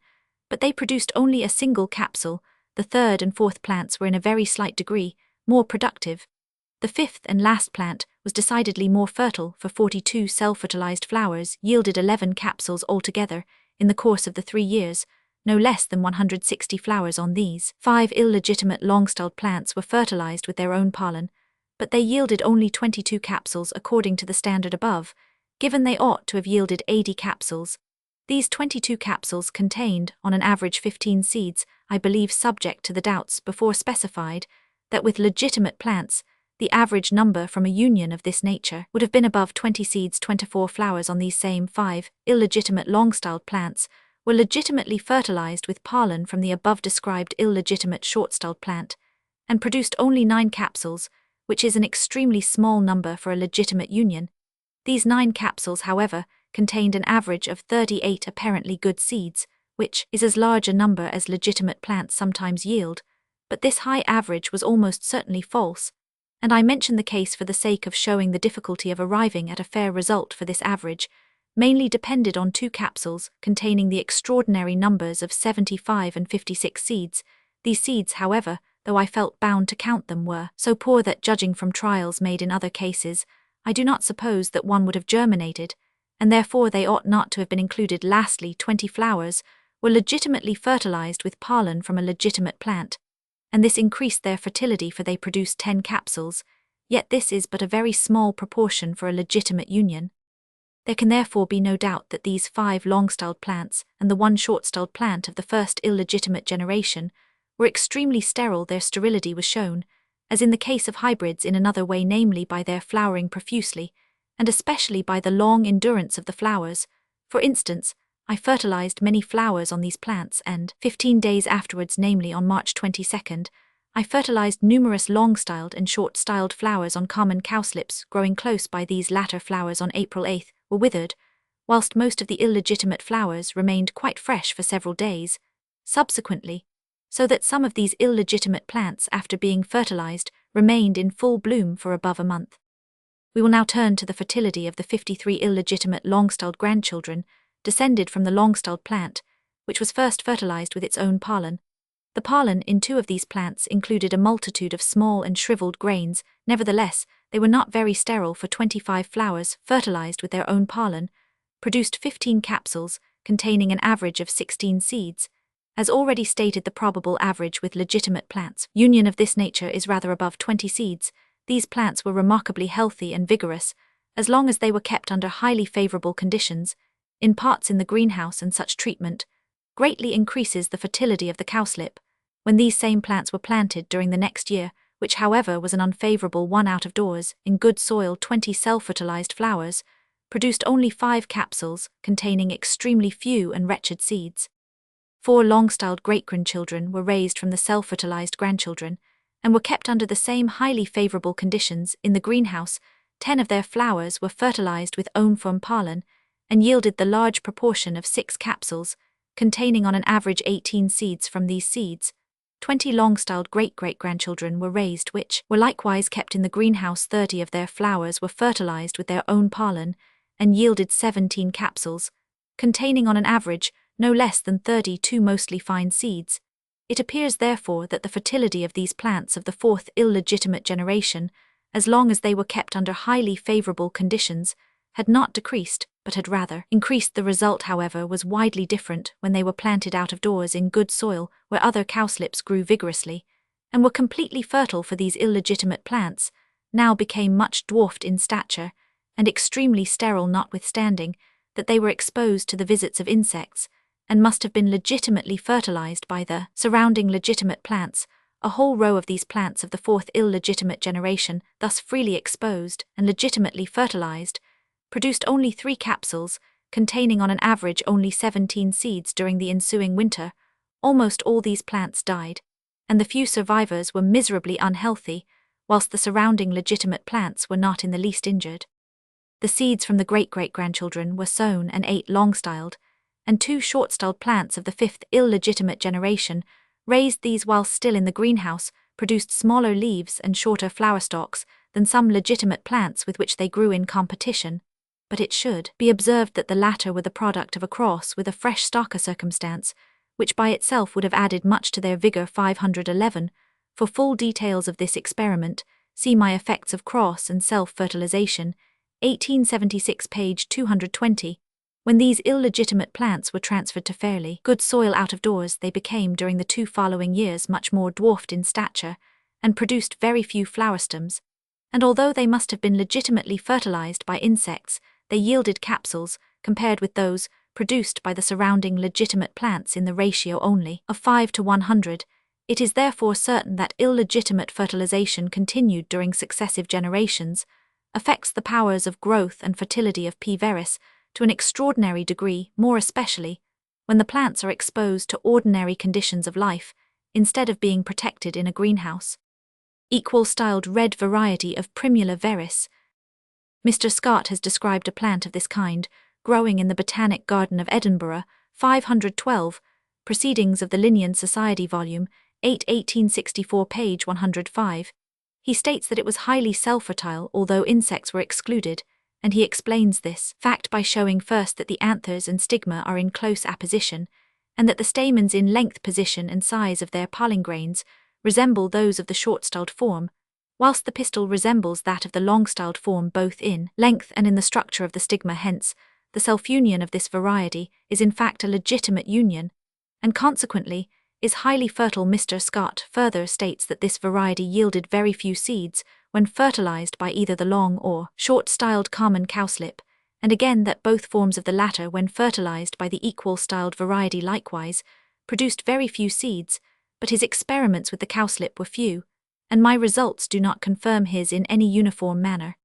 but they produced only a single capsule. The 3rd and 4th plants were in a very slight degree more productive. The 5th and last plant was decidedly more fertile, for 42 self-fertilized flowers yielded 11 capsules altogether in the course of the 3 years. No less than 160 flowers on these 5 illegitimate long-styled plants were fertilized with their own pollen, but they yielded only 22 capsules according to the standard above, given they ought to have yielded 80 capsules. These 22 capsules contained, on an average, 15 seeds. I believe, subject to the doubts before specified, that with legitimate plants, the average number from a union of this nature would have been above 20 seeds. 24 flowers on these same 5 illegitimate long-styled plants were legitimately fertilized with pollen from the above-described illegitimate short-styled plant, and produced only 9 capsules, which is an extremely small number for a legitimate union. These 9 capsules, however, contained an average of 38 apparently good seeds, which is as large a number as legitimate plants sometimes yield, but this high average was almost certainly false, and I mention the case for the sake of showing the difficulty of arriving at a fair result, for this average mainly depended on 2 capsules containing the extraordinary numbers of 75 and 56 seeds. These seeds, however, though I felt bound to count them, were so poor that, judging from trials made in other cases, I do not suppose that one would have germinated, and therefore they ought not to have been included. Lastly, 20 flowers were legitimately fertilized with pollen from a legitimate plant, and this increased their fertility, for they produced 10 capsules, yet this is but a very small proportion for a legitimate union. There can therefore be no doubt that these 5 long-styled plants and the 1 short-styled plant of the first illegitimate generation were extremely sterile. Their sterility was shown, as in the case of hybrids, in another way, namely by their flowering profusely, and especially by the long endurance of the flowers. For instance, I fertilized many flowers on these plants, and 15 days afterwards, namely on March 22nd, I fertilized numerous long-styled and short-styled flowers on common cowslips growing close by. These latter flowers on April 8th were withered, whilst most of the illegitimate flowers remained quite fresh for several days subsequently, so that some of these illegitimate plants, after being fertilized, remained in full bloom for above a month. We will now turn to the fertility of the 53 illegitimate long-styled grandchildren descended from the long-styled plant, which was first fertilized with its own pollen. The pollen in 2 of these plants included a multitude of small and shriveled grains. Nevertheless, they were not very sterile, for 25 flowers, fertilized with their own pollen, produced 15 capsules containing an average of 16 seeds. As already stated, the probable average with legitimate plants union of this nature is rather above 20 seeds. These plants were remarkably healthy and vigorous, as long as they were kept under highly favorable conditions. In pots in the greenhouse, and such treatment greatly increases the fertility of the cowslip. When these same plants were planted during the next year, which however was an unfavorable one out of doors, in good soil, 20 self-fertilized flowers produced only 5 capsules, containing extremely few and wretched seeds. 4 long-styled great-grandchildren were raised from the self-fertilized grandchildren, and were kept under the same highly favorable conditions in the greenhouse. 10 of their flowers were fertilized with own-form pollen, and yielded the large proportion of 6 capsules, containing on an average 18 seeds from these seeds. 20 long-styled great-great-grandchildren were raised which were likewise kept in the greenhouse. 30 of their flowers were fertilized with their own pollen, and yielded 17 capsules, containing on an average no less than 32 mostly fine seeds. It appears therefore that the fertility of these plants of the 4th illegitimate generation, as long as they were kept under highly favorable conditions, had not decreased, but had rather increased. The result, however, was widely different when they were planted out of doors in good soil where other cowslips grew vigorously, and were completely fertile. For these illegitimate plants now became much dwarfed in stature, and extremely sterile, notwithstanding that they were exposed to the visits of insects, and must have been legitimately fertilized by the surrounding legitimate plants. A whole row of these plants of the 4th illegitimate generation, thus freely exposed and legitimately fertilized, produced only 3 capsules, containing on an average only 17 seeds. During the ensuing winter, almost all these plants died, and the few survivors were miserably unhealthy, whilst the surrounding legitimate plants were not in the least injured. The seeds from the great-great-grandchildren were sown and 8 long-styled, and 2 short-styled plants of the 5th illegitimate generation, raised. These, whilst still in the greenhouse, produced smaller leaves and shorter flower stalks than some legitimate plants with which they grew in competition, but it should be observed that the latter were the product of a cross with a fresh stalk, a circumstance which by itself would have added much to their vigor. 511. For full details of this experiment, see my Effects of Cross and Self-Fertilization, 1876, page 220. When these illegitimate plants were transferred to fairly good soil out of doors, they became during the 2 following years much more dwarfed in stature, and produced very few flower stems, and although they must have been legitimately fertilized by insects, they yielded capsules, compared with those produced by the surrounding legitimate plants, in the ratio only of 5 to 100. It is therefore certain that illegitimate fertilization continued during successive generations, affects the powers of growth and fertility of P. veris to an extraordinary degree, more especially when the plants are exposed to ordinary conditions of life, instead of being protected in a greenhouse. Equal-styled red variety of Primula veris. Mr. Scott has described a plant of this kind, growing in the Botanic Garden of Edinburgh, 512, Proceedings of the Linnean Society, Volume 8, 1864, page 105. He states that it was highly self-fertile, although insects were excluded, and he explains this fact by showing first that the anthers and stigma are in close apposition, and that the stamens in length, position, and size of their pollen grains resemble those of the short-styled form, whilst the pistil resembles that of the long-styled form both in length and in the structure of the stigma. Hence, the self-union of this variety is in fact a legitimate union, and consequently is highly fertile. Mr. Scott further states that this variety yielded very few seeds when fertilized by either the long or short-styled common cowslip, and again that both forms of the latter, when fertilized by the equal-styled variety, likewise produced very few seeds, but his experiments with the cowslip were few, and my results do not confirm his in any uniform manner.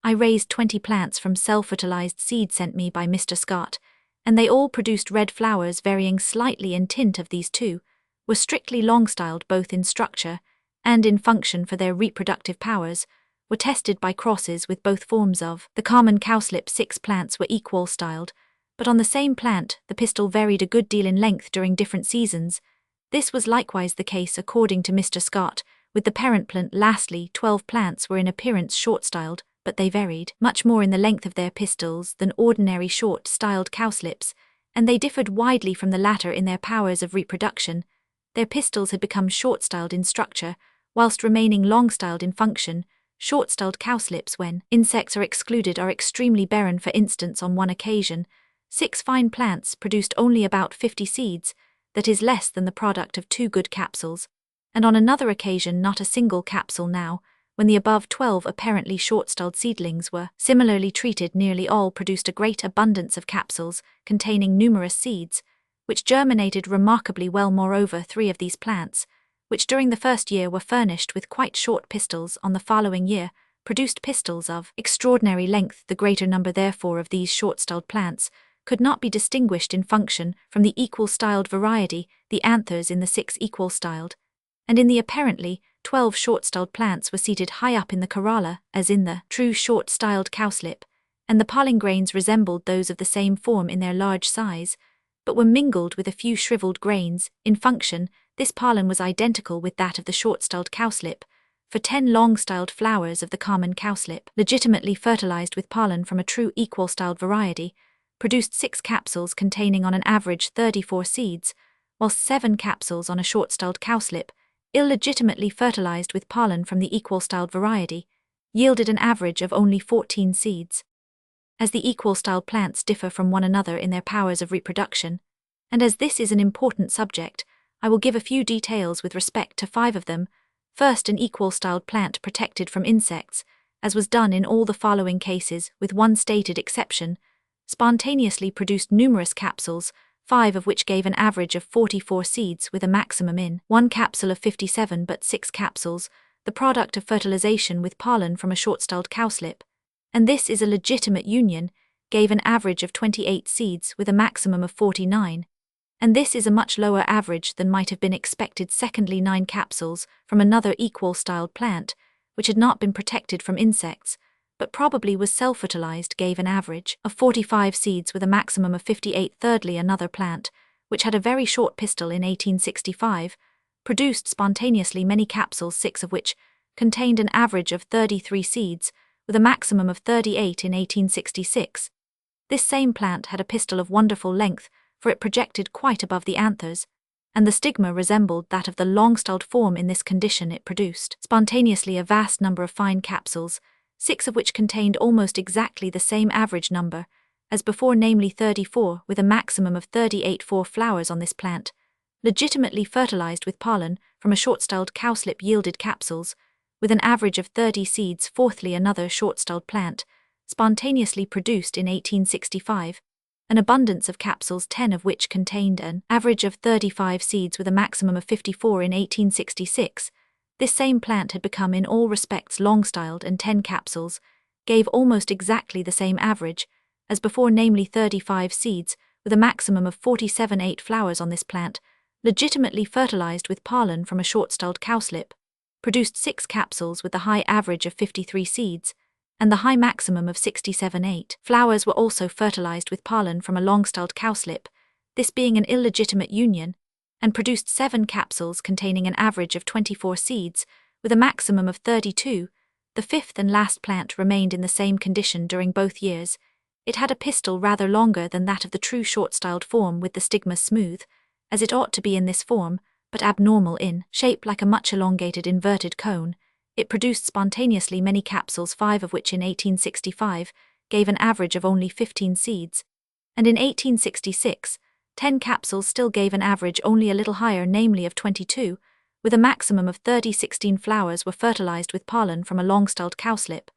I raised 20 plants from self-fertilized seed sent me by Mr. Scott, and they all produced red flowers varying slightly in tint. Of these 2 were strictly long-styled both in structure and in function, for their reproductive powers were tested by crosses with both forms of the common cowslip. 6 plants were equal-styled, but on the same plant the pistil varied a good deal in length during different seasons. This was likewise the case, according to Mr. Scott, with the parent plant. Lastly, 12 plants were in appearance short-styled, but they varied much more in the length of their pistils than ordinary short-styled cowslips, and they differed widely from the latter in their powers of reproduction. Their pistils had become short-styled in structure, whilst remaining long-styled in function. Short-styled cowslips, when insects are excluded, are extremely barren. For instance, on one occasion, 6 fine plants produced only about 50 seeds, that is less than the product of 2 good capsules, and on another occasion not a single capsule. Now, when the above 12 apparently short-styled seedlings were similarly treated, nearly all produced a great abundance of capsules containing numerous seeds, which germinated remarkably well. Moreover, 3 of these plants, which during the first year were furnished with quite short pistils, on the following year produced pistils of extraordinary length. The greater number therefore of these short-styled plants could not be distinguished in function from the equal-styled variety, the anthers in the 6 equal-styled, and in the apparently 12 short-styled plants were seated high up in the corolla, as in the true short-styled cowslip, and the pollen grains resembled those of the same form in their large size, but were mingled with a few shriveled grains. In function, this pollen was identical with that of the short-styled cowslip, for 10 long-styled flowers of the common cowslip, legitimately fertilized with pollen from a true equal-styled variety, produced 6 capsules containing on an average 34 seeds, whilst 7 capsules on a short-styled cowslip, illegitimately fertilized with pollen from the equal-styled variety, yielded an average of only 14 seeds. As the equal-styled plants differ from one another in their powers of reproduction, and as this is an important subject, I will give a few details with respect to 5 of them. First, an equal-styled plant protected from insects, as was done in all the following cases with one stated exception, spontaneously produced numerous capsules, 5 of which gave an average of 44 seeds with a maximum in 1 capsule of 57, but 6 capsules, the product of fertilization with pollen from a short-styled cowslip, and this is a legitimate union, gave an average of 28 seeds with a maximum of 49, and this is a much lower average than might have been expected. Secondly, 9 capsules from another equal-styled plant, which had not been protected from insects, but probably was self-fertilized, gave an average of 45 seeds with a maximum of 58. Thirdly, another plant, which had a very short pistil in 1865, produced spontaneously many capsules, 6 of which contained an average of 33 seeds, with a maximum of 38 in 1866. This same plant had a pistil of wonderful length, for it projected quite above the anthers, and the stigma resembled that of the long-styled form. In this condition it produced spontaneously a vast number of fine capsules, 6 of which contained almost exactly the same average number as before, namely 34, with a maximum of 38. 4 flowers on this plant, legitimately fertilized with pollen from a short-styled cowslip, yielded capsules with an average of 30 seeds. Fourthly, another short-styled plant, spontaneously produced in 1865, an abundance of capsules, 10 of which contained an average of 35 seeds with a maximum of 54 in 1866. This same plant had become in all respects long-styled, and 10 capsules gave almost exactly the same average as before, namely 35 seeds with a maximum of 47. 8 flowers on this plant, legitimately fertilized with pollen from a short-styled cowslip, produced 6 capsules with the high average of 53 seeds, and the high maximum of 67. 8 flowers were also fertilized with pollen from a long-styled cowslip, this being an illegitimate union, and produced 7 capsules containing an average of 24 seeds, with a maximum of 32. The fifth and last plant remained in the same condition during both years. It had a pistil rather longer than that of the true short-styled form, with the stigma smooth, as it ought to be in this form, but abnormal in shape, like a much elongated inverted cone. It produced spontaneously many capsules, 5 of which in 1865 gave an average of only 15 seeds, and in 1866, 10 capsules still gave an average only a little higher, namely of 22, with a maximum of 30. 16 flowers were fertilized with pollen from a long-styled cowslip,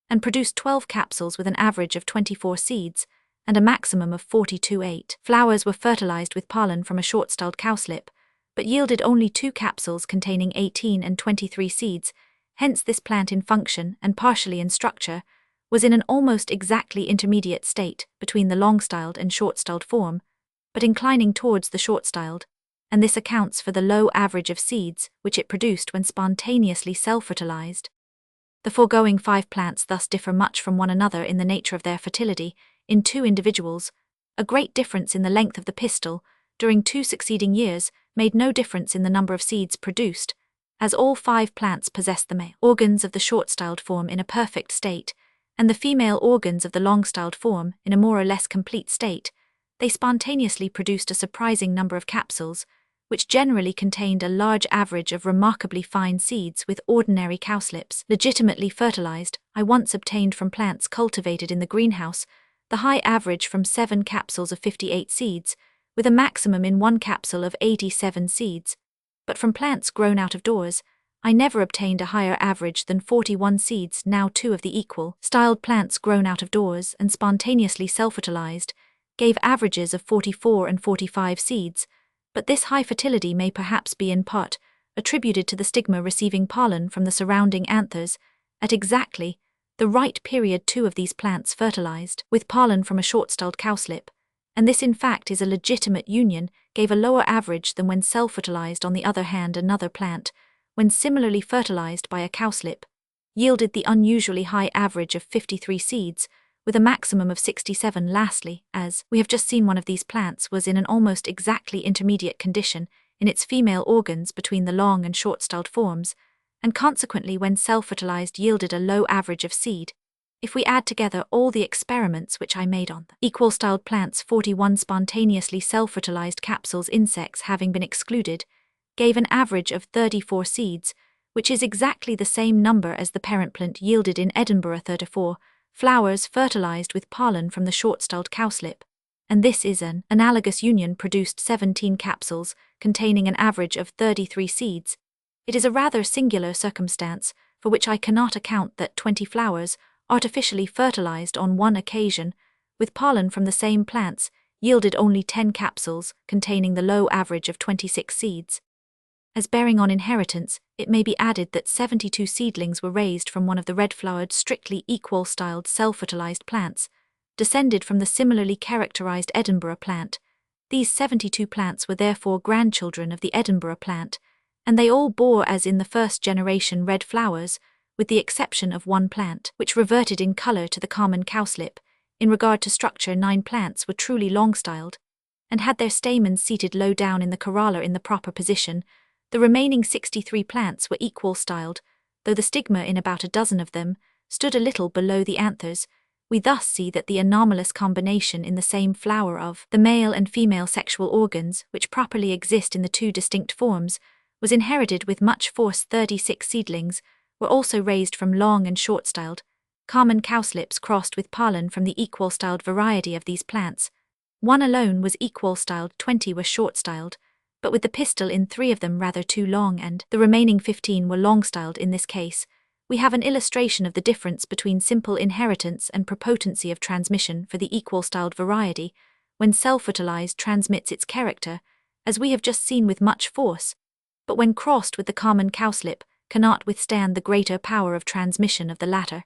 and produced 12 capsules with an average of 24 seeds, and a maximum of 42. 8 flowers were fertilized with pollen from a short-styled cowslip, but yielded only 2 capsules containing 18 and 23 seeds. Hence this plant in function and partially in structure was in an almost exactly intermediate state between the long-styled and short-styled form, but inclining towards the short-styled, and this accounts for the low average of seeds which it produced when spontaneously self-fertilized. The foregoing 5 plants thus differ much from one another in the nature of their fertility. In 2 individuals, a great difference in the length of the pistil during 2 succeeding years made no difference in the number of seeds produced, as all 5 plants possessed the male organs of the short-styled form in a perfect state, and the female organs of the long-styled form in a more or less complete state. They spontaneously produced a surprising number of capsules, which generally contained a large average of remarkably fine seeds with ordinary cowslips, legitimately fertilized. I once obtained from plants cultivated in the greenhouse the high average from 7 capsules of 58 seeds, with a maximum in 1 capsule of 87 seeds. But from plants grown out of doors, I never obtained a higher average than 41 seeds. Now 2 of the equal-styled plants grown out of doors and spontaneously self-fertilized gave averages of 44 and 45 seeds, but this high fertility may perhaps be in part attributed to the stigma receiving pollen from the surrounding anthers at exactly The right period 2 of these plants fertilized with pollen from a short-styled cowslip, and this in fact is a legitimate union, gave a lower average than when self-fertilized. On the other hand, another plant, when similarly fertilized by a cowslip, yielded the unusually high average of 53 seeds, with a maximum of 67. Lastly, as we have just seen, one of these plants was in an almost exactly intermediate condition in its female organs between the long and short-styled forms, and consequently when self-fertilized yielded a low average of seed. If we add together all the experiments which I made on the equal-styled plants, 41 spontaneously self-fertilized capsules, insects having been excluded, gave an average of 34 seeds, which is exactly the same number as the parent plant yielded in Edinburgh. 34 flowers fertilized with pollen from the short-styled cowslip, and this is an analogous union, produced 17 capsules containing an average of 33 seeds. It is a rather singular circumstance, for which I cannot account, that 20 flowers, artificially fertilized on one occasion, with pollen from the same plants, yielded only 10 capsules containing the low average of 26 seeds. As bearing on inheritance, it may be added that 72 seedlings were raised from one of the red-flowered, strictly equal-styled self-fertilized plants, descended from the similarly characterized Edinburgh plant. These 72 plants were therefore grandchildren of the Edinburgh plant, and they all bore, as in the first generation, red flowers, with the exception of one plant, which reverted in color to the common cowslip. In regard to structure, 9 plants were truly long-styled, and had their stamens seated low down in the corolla in the proper position. The remaining 63 plants were equal-styled, though the stigma in about a dozen of them stood a little below the anthers. We thus see that the anomalous combination in the same flower of the male and female sexual organs, which properly exist in the two distinct forms, was inherited with much force. 36 seedlings were also raised from long and short-styled common cowslips crossed with pollen from the equal-styled variety of these plants. 1 alone was equal-styled, 20 were short-styled, but with the pistil in 3 of them rather too long, and the remaining 15 were long-styled. In this case, we have an illustration of the difference between simple inheritance and prepotency of transmission. For the equal-styled variety, when self-fertilized, transmits its character, as we have just seen, with much force, but when crossed with the common cowslip, cannot withstand the greater power of transmission of the latter.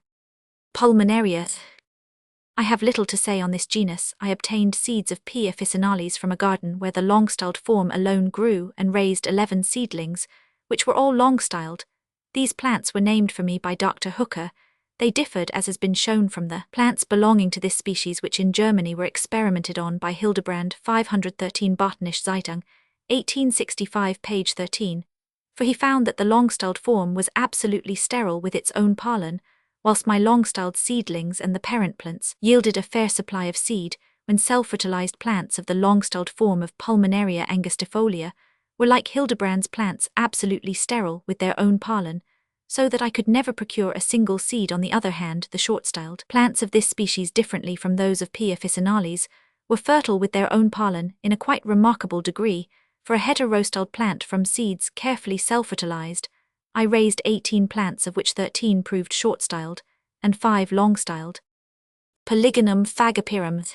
Pollinaria. I have little to say on this genus. I obtained seeds of P. officinalis from a garden where the long-styled form alone grew, and raised 11 seedlings, which were all long-styled. These plants were named for me by Dr. Hooker. They differed, as has been shown, from the plants belonging to this species, which in Germany were experimented on by Hildebrand. 513 Botanische Zeitung, 1865, page 13, for he found that the long-styled form was absolutely sterile with its own pollen, whilst my long-styled seedlings and the parent plants yielded a fair supply of seed. When self-fertilized plants of the long-styled form of Pulmonaria angustifolia were, like Hildebrand's plants, absolutely sterile with their own pollen, so that I could never procure a single seed. On the other hand, the short-styled plants of this species, differently from those of P. officinalis, were fertile with their own pollen in a quite remarkable degree. For a heterostyled plant from seeds carefully self-fertilized, I raised 18 plants, of which 13 proved short-styled, and 5 long-styled. Polygonum phagopyrum.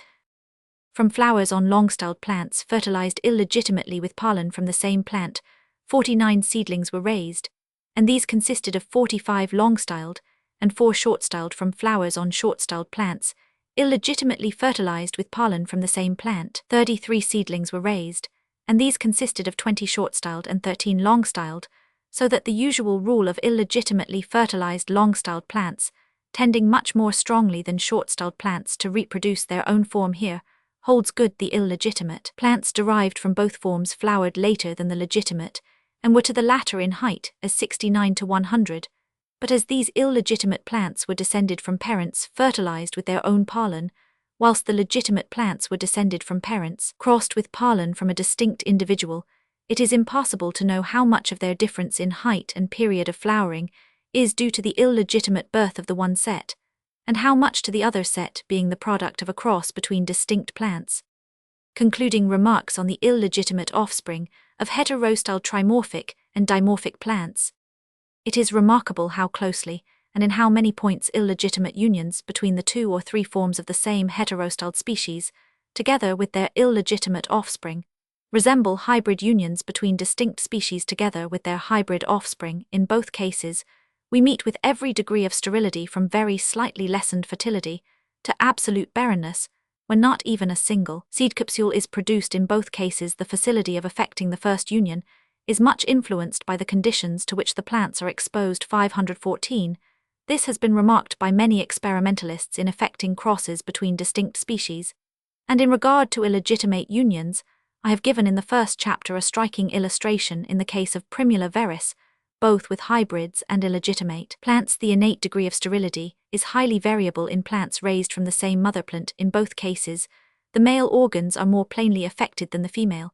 From flowers on long-styled plants fertilized illegitimately with pollen from the same plant, 49 seedlings were raised, and these consisted of 45 long-styled and 4 short-styled. From flowers on short-styled plants illegitimately fertilized with pollen from the same plant, 33 seedlings were raised, and these consisted of 20 short-styled and 13 long-styled, so that the usual rule of illegitimately fertilized long-styled plants, tending much more strongly than short-styled plants to reproduce their own form here, holds good. The illegitimate plants derived from both forms flowered later than the legitimate, and were to the latter in height as 69 to 100, but as these illegitimate plants were descended from parents fertilized with their own pollen, whilst the legitimate plants were descended from parents crossed with pollen from a distinct individual, it is impossible to know how much of their difference in height and period of flowering is due to the illegitimate birth of the one set, and how much to the other set being the product of a cross between distinct plants. Concluding remarks on the illegitimate offspring of heterostyled trimorphic and dimorphic plants. It is remarkable how closely, and in how many points, illegitimate unions between the 2 or 3 forms of the same heterostyled species, together with their illegitimate offspring, resemble hybrid unions between distinct species together with their hybrid offspring. In both cases, We meet with every degree of sterility from very slightly lessened fertility to absolute barrenness, when not even a single seed capsule is produced. In both cases, the facility of effecting the first union is much influenced by the conditions to which the plants are exposed. 514. This has been remarked by many experimentalists in effecting crosses between distinct species, and in regard to illegitimate unions, I have given in the first chapter a striking illustration in the case of Primula veris, both with hybrids and illegitimate plants. The innate degree of sterility is highly variable in plants raised from the same mother plant. In both cases, the male organs are more plainly affected than the female,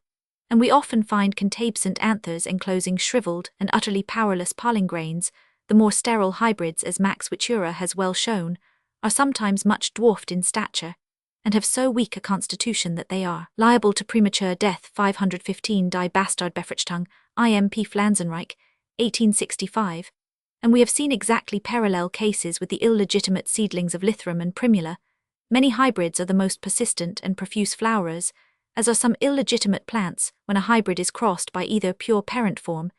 and we often find contabescent anthers enclosing shriveled and utterly powerless pollen grains. The more sterile hybrids, as Max Wichura has well shown, are sometimes much dwarfed in stature, and have so weak a constitution that they are liable to premature death. 515. Die Bastardbefruchtung, Imp Flansenreich, 1865, and we have seen exactly parallel cases with the illegitimate seedlings of Lythrum and Primula. Many hybrids are the most persistent and profuse flowerers, as are some illegitimate plants. When a hybrid is crossed by either pure parent form,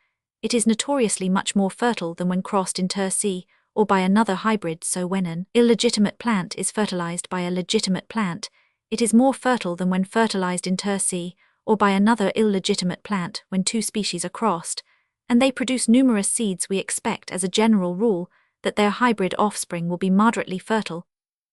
it is notoriously much more fertile than when crossed inter se, or by another hybrid. So when an illegitimate plant is fertilized by a legitimate plant, it is more fertile than when fertilized inter se, or by another illegitimate plant. When two species are crossed, and they produce numerous seeds, we expect as a general rule that their hybrid offspring will be moderately fertile,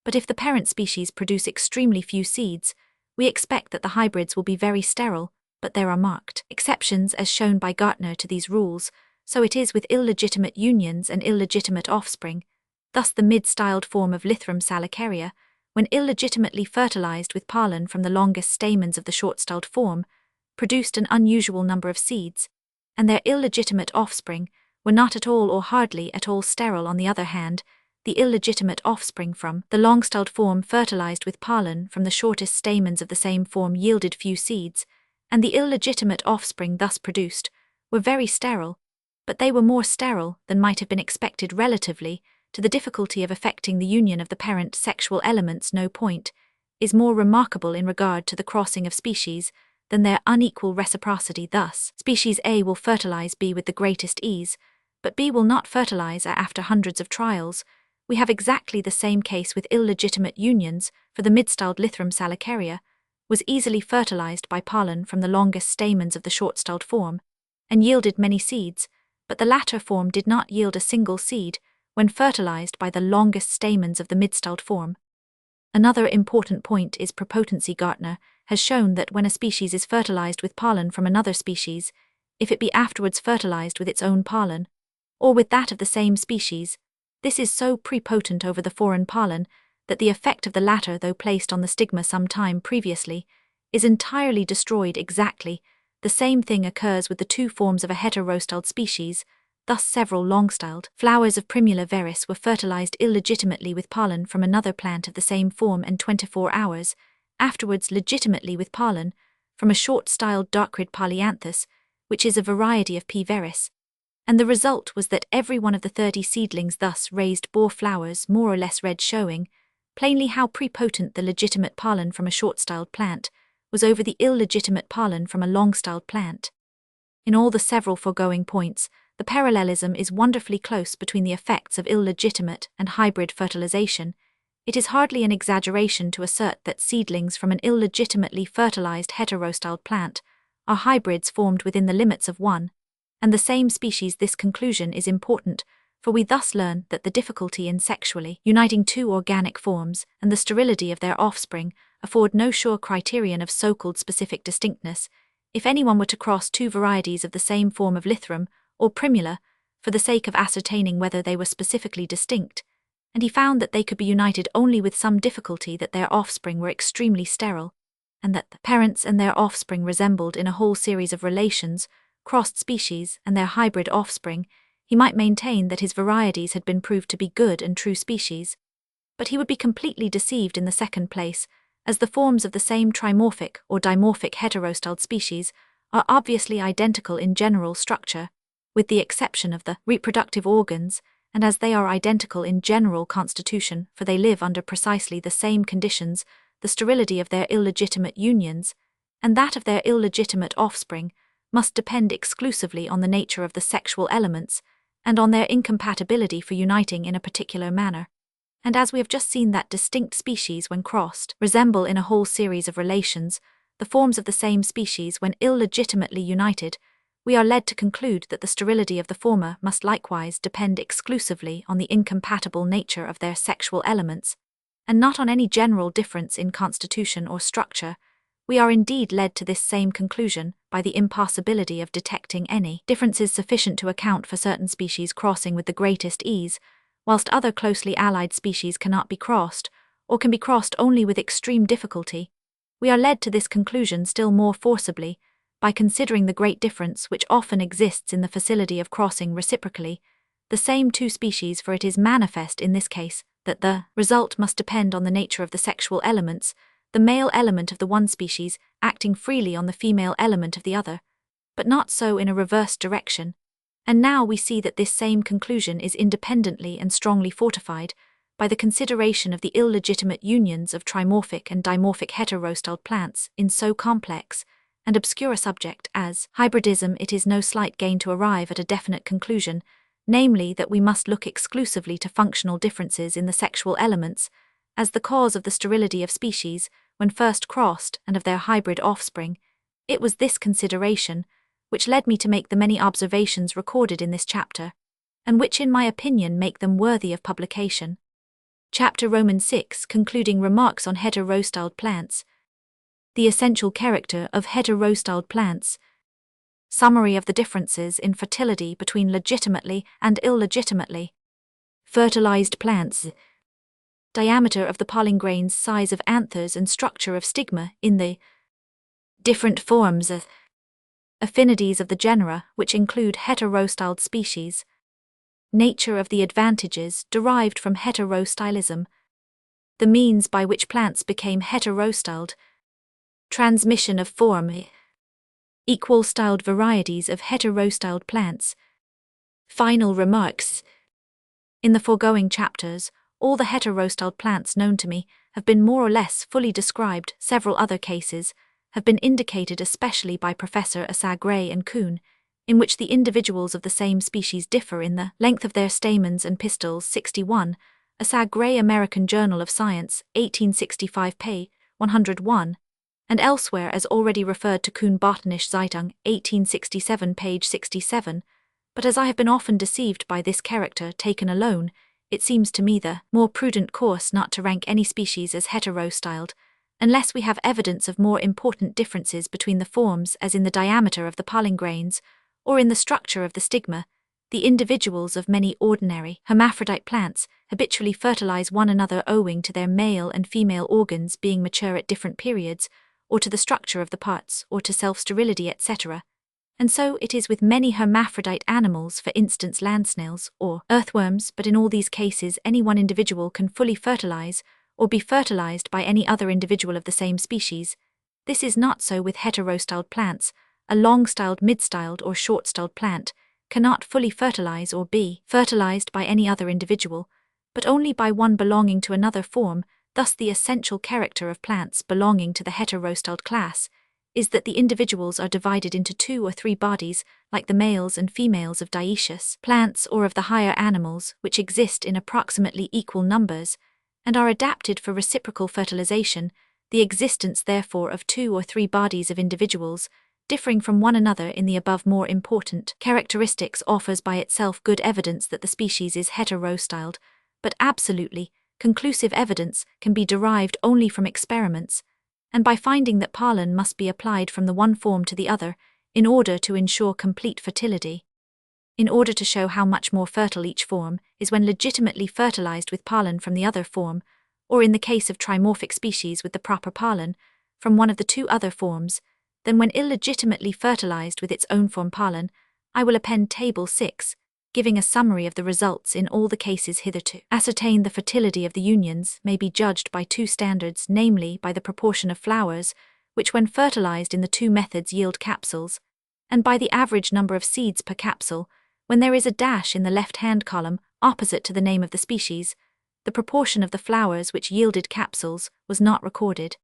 but if the parent species produce extremely few seeds, we expect that the hybrids will be very sterile. But there are marked exceptions as shown by Gartner to these rules. So it is with illegitimate unions and illegitimate offspring. Thus the mid-styled form of Lythrum salicaria, when illegitimately fertilized with pollen from the longest stamens of the short-styled form, produced an unusual number of seeds, and their illegitimate offspring were not at all or hardly at all sterile. On the other hand, the illegitimate offspring from the long-styled form fertilized with pollen from the shortest stamens of the same form yielded few seeds, and the illegitimate offspring thus produced were very sterile, but they were more sterile than might have been expected relatively to the difficulty of effecting the union of the parent sexual elements. No point is more remarkable in regard to the crossing of species than their unequal reciprocity. Thus, species A will fertilize B with the greatest ease, but B will not fertilize A. After hundreds of trials, we have exactly the same case with illegitimate unions, for the mid-styled Lythrum salicaria was easily fertilized by pollen from the longest stamens of the short-styled form, and yielded many seeds, but the latter form did not yield a single seed when fertilized by the longest stamens of the mid-styled form. Another important point is prepotency. Gartner has shown that when a species is fertilized with pollen from another species, if it be afterwards fertilized with its own pollen, or with that of the same species, this is so prepotent over the foreign pollen that the effect of the latter, though placed on the stigma some time previously, is entirely destroyed. Exactly the same thing occurs with the two forms of a heterostyled species. Thus several long-styled flowers of Primula veris were fertilized illegitimately with pollen from another plant of the same form, and 24 hours afterwards legitimately with pollen from a short-styled dark-red polyanthus, which is a variety of P. veris, and the result was that every one of the 30 seedlings thus raised bore flowers more or less red, showing plainly how prepotent the legitimate pollen from a short-styled plant was over the illegitimate pollen from a long-styled plant. In all the several foregoing points, the parallelism is wonderfully close between the effects of illegitimate and hybrid fertilization. It is hardly an exaggeration to assert that seedlings from an illegitimately fertilized heterostyled plant are hybrids formed within the limits of one and the same species. This conclusion is important, for we thus learn that the difficulty in sexually uniting two organic forms and the sterility of their offspring afford no sure criterion of so-called specific distinctness. If anyone were to cross two varieties of the same form of Lythrum or Primula for the sake of ascertaining whether they were specifically distinct, and he found that they could be united only with some difficulty, that their offspring were extremely sterile, and that the parents and their offspring resembled in a whole series of relations, crossed species and their hybrid offspring, he might maintain that his varieties had been proved to be good and true species. But he would be completely deceived in the second place, as the forms of the same trimorphic or dimorphic heterostyled species are obviously identical in general structure, with the exception of the reproductive organs, and as they are identical in general constitution, for they live under precisely the same conditions, the sterility of their illegitimate unions, and that of their illegitimate offspring, must depend exclusively on the nature of the sexual elements, and on their incompatibility for uniting in a particular manner. And as we have just seen that distinct species, when crossed, resemble in a whole series of relations the forms of the same species when illegitimately united, we are led to conclude that the sterility of the former must likewise depend exclusively on the incompatible nature of their sexual elements, and not on any general difference in constitution or structure. We are indeed led to this same conclusion by the impossibility of detecting any differences sufficient to account for certain species crossing with the greatest ease, whilst other closely allied species cannot be crossed, or can be crossed only with extreme difficulty. We are led to this conclusion still more forcibly by considering the great difference which often exists in the facility of crossing reciprocally the same two species, for it is manifest in this case that the result must depend on the nature of the sexual elements, the male element of the one species acting freely on the female element of the other, but not so in a reversed direction. And now we see that this same conclusion is independently and strongly fortified by the consideration of the illegitimate unions of trimorphic and dimorphic heterostyled plants in so complex and obscure a subject as hybridism. It is no slight gain to arrive at a definite conclusion, namely that we must look exclusively to functional differences in the sexual elements as the cause of the sterility of species when first crossed and of their hybrid offspring. It was this consideration which led me to make the many observations recorded in this chapter, and which in my opinion make them worthy of publication. Chapter VI, concluding remarks on heterostyled plants. The essential character of heterostyled plants. Summary of the differences in fertility between legitimately and illegitimately fertilized plants. Diameter of the pollen grains, size of anthers and structure of stigma in the different forms. Affinities of the genera which include heterostyled species. Nature of the advantages derived from heterostylism. The means by which plants became heterostyled. Transmission of form. Equal-styled varieties of heterostyled plants. Final remarks. In the foregoing chapters, all the heterostyled plants known to me have been more or less fully described. Several other cases have been indicated, especially by Professor Gray and Kuhn, in which the individuals of the same species differ in the length of their stamens and pistils. 61, Gray, American Journal of Science, 1865, p. 101, and elsewhere as already referred to Kuhn Botanische Zeitung, 1867, page 67, but as I have been often deceived by this character taken alone, it seems to me the more prudent course not to rank any species as heterostyled, unless we have evidence of more important differences between the forms, as in the diameter of the pollen grains, or in the structure of the stigma. The individuals of many ordinary hermaphrodite plants habitually fertilize one another owing to their male and female organs being mature at different periods, or to the structure of the parts, or to self-sterility, etc. And so it is with many hermaphrodite animals, for instance land snails or earthworms, but in all these cases any one individual can fully fertilize or be fertilized by any other individual of the same species. This is not so with heterostyled plants. A long-styled, mid-styled or short-styled plant cannot fully fertilize or be fertilized by any other individual, but only by one belonging to another form. Thus the essential character of plants belonging to the heterostyled class is that the individuals are divided into 2 or 3 bodies, like the males and females of dioecious plants or of the higher animals, which exist in approximately equal numbers, and are adapted for reciprocal fertilization. The existence therefore of 2 or 3 bodies of individuals, differing from one another in the above more important characteristics, offers by itself good evidence that the species is heterostyled, but absolutely conclusive evidence can be derived only from experiments, and by finding that pollen must be applied from the one form to the other in order to ensure complete fertility. In order to show how much more fertile each form is when legitimately fertilized with pollen from the other form, or in the case of trimorphic species with the proper pollen from one of the 2 other forms, than when illegitimately fertilized with its own form pollen, I will append Table 6, giving a summary of the results in all the cases hitherto. Ascertain the fertility of the unions may be judged by 2 standards, namely by the proportion of flowers, which when fertilized in the 2 methods yield capsules, and by the average number of seeds per capsule. When there is a dash in the left-hand column opposite to the name of the species, the proportion of the flowers which yielded capsules was not recorded.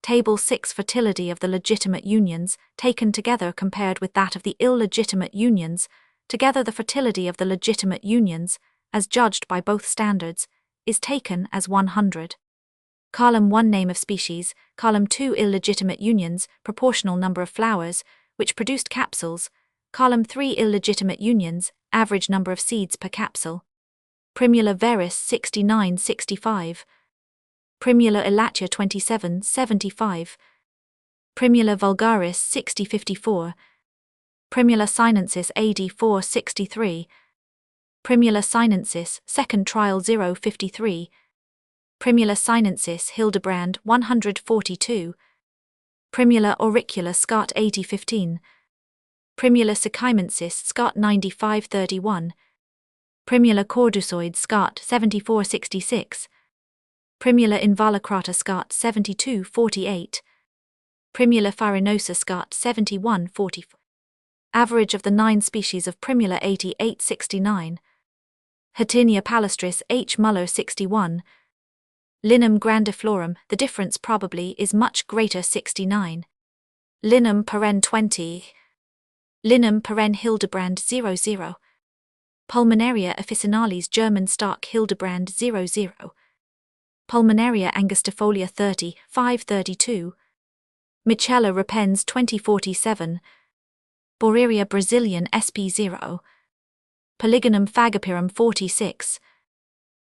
Table 6, fertility of the legitimate unions taken together compared with that of the illegitimate unions. Together the fertility of the legitimate unions, as judged by both standards, is taken as 100. Column 1 Name of species, column 2 Illegitimate unions, proportional number of flowers, which produced capsules, column 3 Illegitimate unions, average number of seeds per capsule. Primula veris 69-65. Primula elatia 27-75. Primula vulgaris 60-54. Primula sinensis AD 463. Primula sinensis, second trial 053. Primula sinensis Hildebrand 142. Primula auricula Scott 8015. Primula sychymensis Scott 9531. Primula cordusoid Scott 7466. Primula involucrata Scott 7248. Primula farinosa Scott 7144. Average of the 9 species of Primula 8869. Hertinia palustris H. Muller 61. Linum grandiflorum, the difference probably is much greater 69. Linum peren 20. Linum peren Hildebrand 00. Pulmonaria officinalis German stock Hildebrand 00. Pulmonaria angustifolia 30, 532. Michella repens 2047. Borreria Brazilian SP0. Polygonum phagopyrum 46.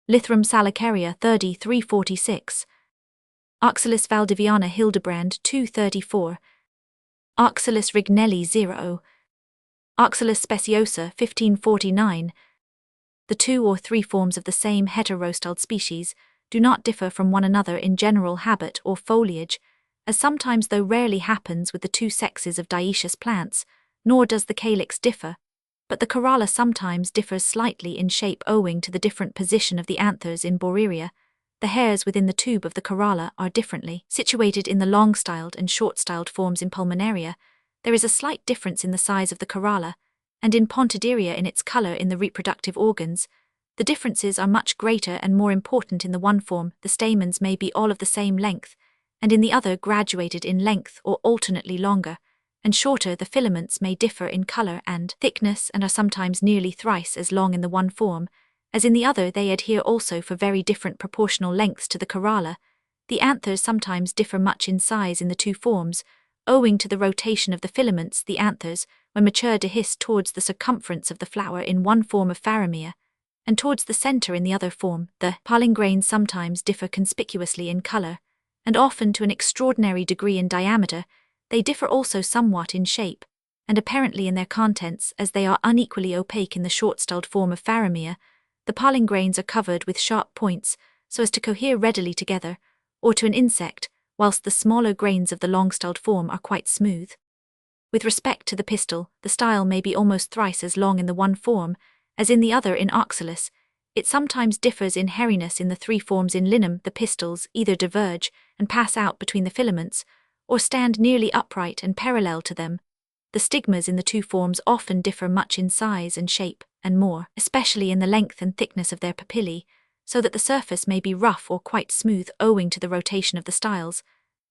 Lythrum salicaria 3346. Oxalis valdiviana Hildebrand 234. Oxalis rignelli 0. Oxalis speciosa 1549. The 2 or 3 forms of the same heterostyled species do not differ from one another in general habit or foliage, as sometimes though rarely happens with the 2 sexes of dioecious plants, nor does the calyx differ, but the corolla sometimes differs slightly in shape owing to the different position of the anthers in Borreria. The hairs within the tube of the corolla are differently situated in the long-styled and short-styled forms in Pulmonaria. There is a slight difference in the size of the corolla, and in Pontideria in its color in the reproductive organs. The differences are much greater and more important in the one form. The stamens may be all of the same length, and in the other graduated in length or alternately longer and shorter. The filaments may differ in color and thickness and are sometimes nearly thrice as long in the one form, as in the other. They adhere also for very different proportional lengths to the corolla. The anthers sometimes differ much in size in the 2 forms, owing to the rotation of the filaments. The anthers, when mature, dehisce towards the circumference of the flower in one form of Faramea, and towards the center in the other form. The pollen grains sometimes differ conspicuously in color, and often to an extraordinary degree in diameter. They differ also somewhat in shape, and apparently in their contents, as they are unequally opaque in the short-styled form of Faramea. The pollen grains are covered with sharp points, so as to cohere readily together, or to an insect, whilst the smaller grains of the long-styled form are quite smooth. With respect to the pistil, the style may be almost thrice as long in the one form, as in the other. In Oxalis, it sometimes differs in hairiness in the 3 forms. In Linum, the pistils either diverge and pass out between the filaments, or stand nearly upright and parallel to them. The stigmas in the 2 forms often differ much in size and shape, and more, especially in the length and thickness of their papillae, so that the surface may be rough or quite smooth owing to the rotation of the styles.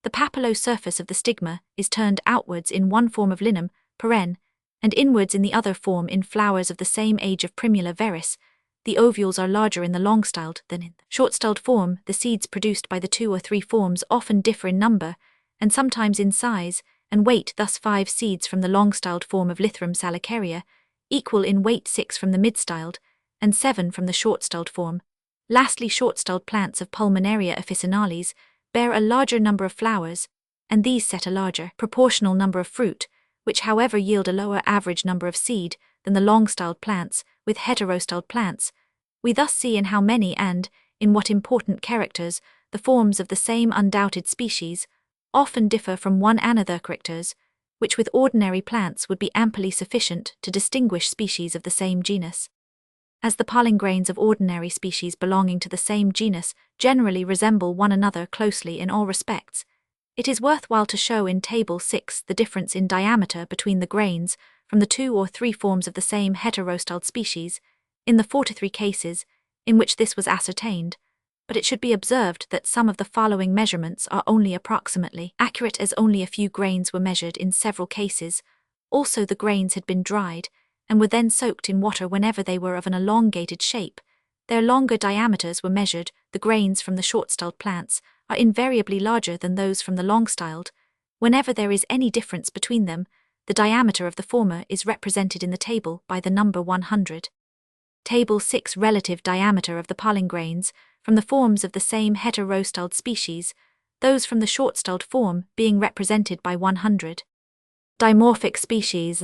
The papillo surface of the stigma is turned outwards in one form of Linum, peren, and inwards in the other form. In flowers of the same age of Primula veris, the ovules are larger in the long-styled than in the short-styled form. The seeds produced by the 2 or 3 forms often differ in number, and sometimes in size and weight. Thus 5 seeds from the long-styled form of Lythrum salicaria equal in weight 6 from the mid-styled, and 7 from the short-styled form. Lastly, short-styled plants of Pulmonaria officinalis bear a larger number of flowers, and these set a larger proportional number of fruit, which however yield a lower average number of seed than the long-styled plants. With heterostyled plants, we thus see in how many and in what important characters the forms of the same undoubted species often differ from one another, characters which with ordinary plants would be amply sufficient to distinguish species of the same genus. As the pollen grains of ordinary species belonging to the same genus generally resemble one another closely in all respects, it is worthwhile to show in Table 6 the difference in diameter between the grains from the 2 or 3 forms of the same heterostyled species, in the 43 cases in which this was ascertained. But it should be observed that some of the following measurements are only approximately accurate, as only a few grains were measured in several cases. Also the grains had been dried, and were then soaked in water whenever they were of an elongated shape. Their longer diameters were measured. The grains from the short-styled plants are invariably larger than those from the long-styled. Whenever there is any difference between them, the diameter of the former is represented in the table by the number 100. Table 6. Relative diameter of the pollen grains from the forms of the same hetero-styled species, those from the short-styled form being represented by 100. Dimorphic species.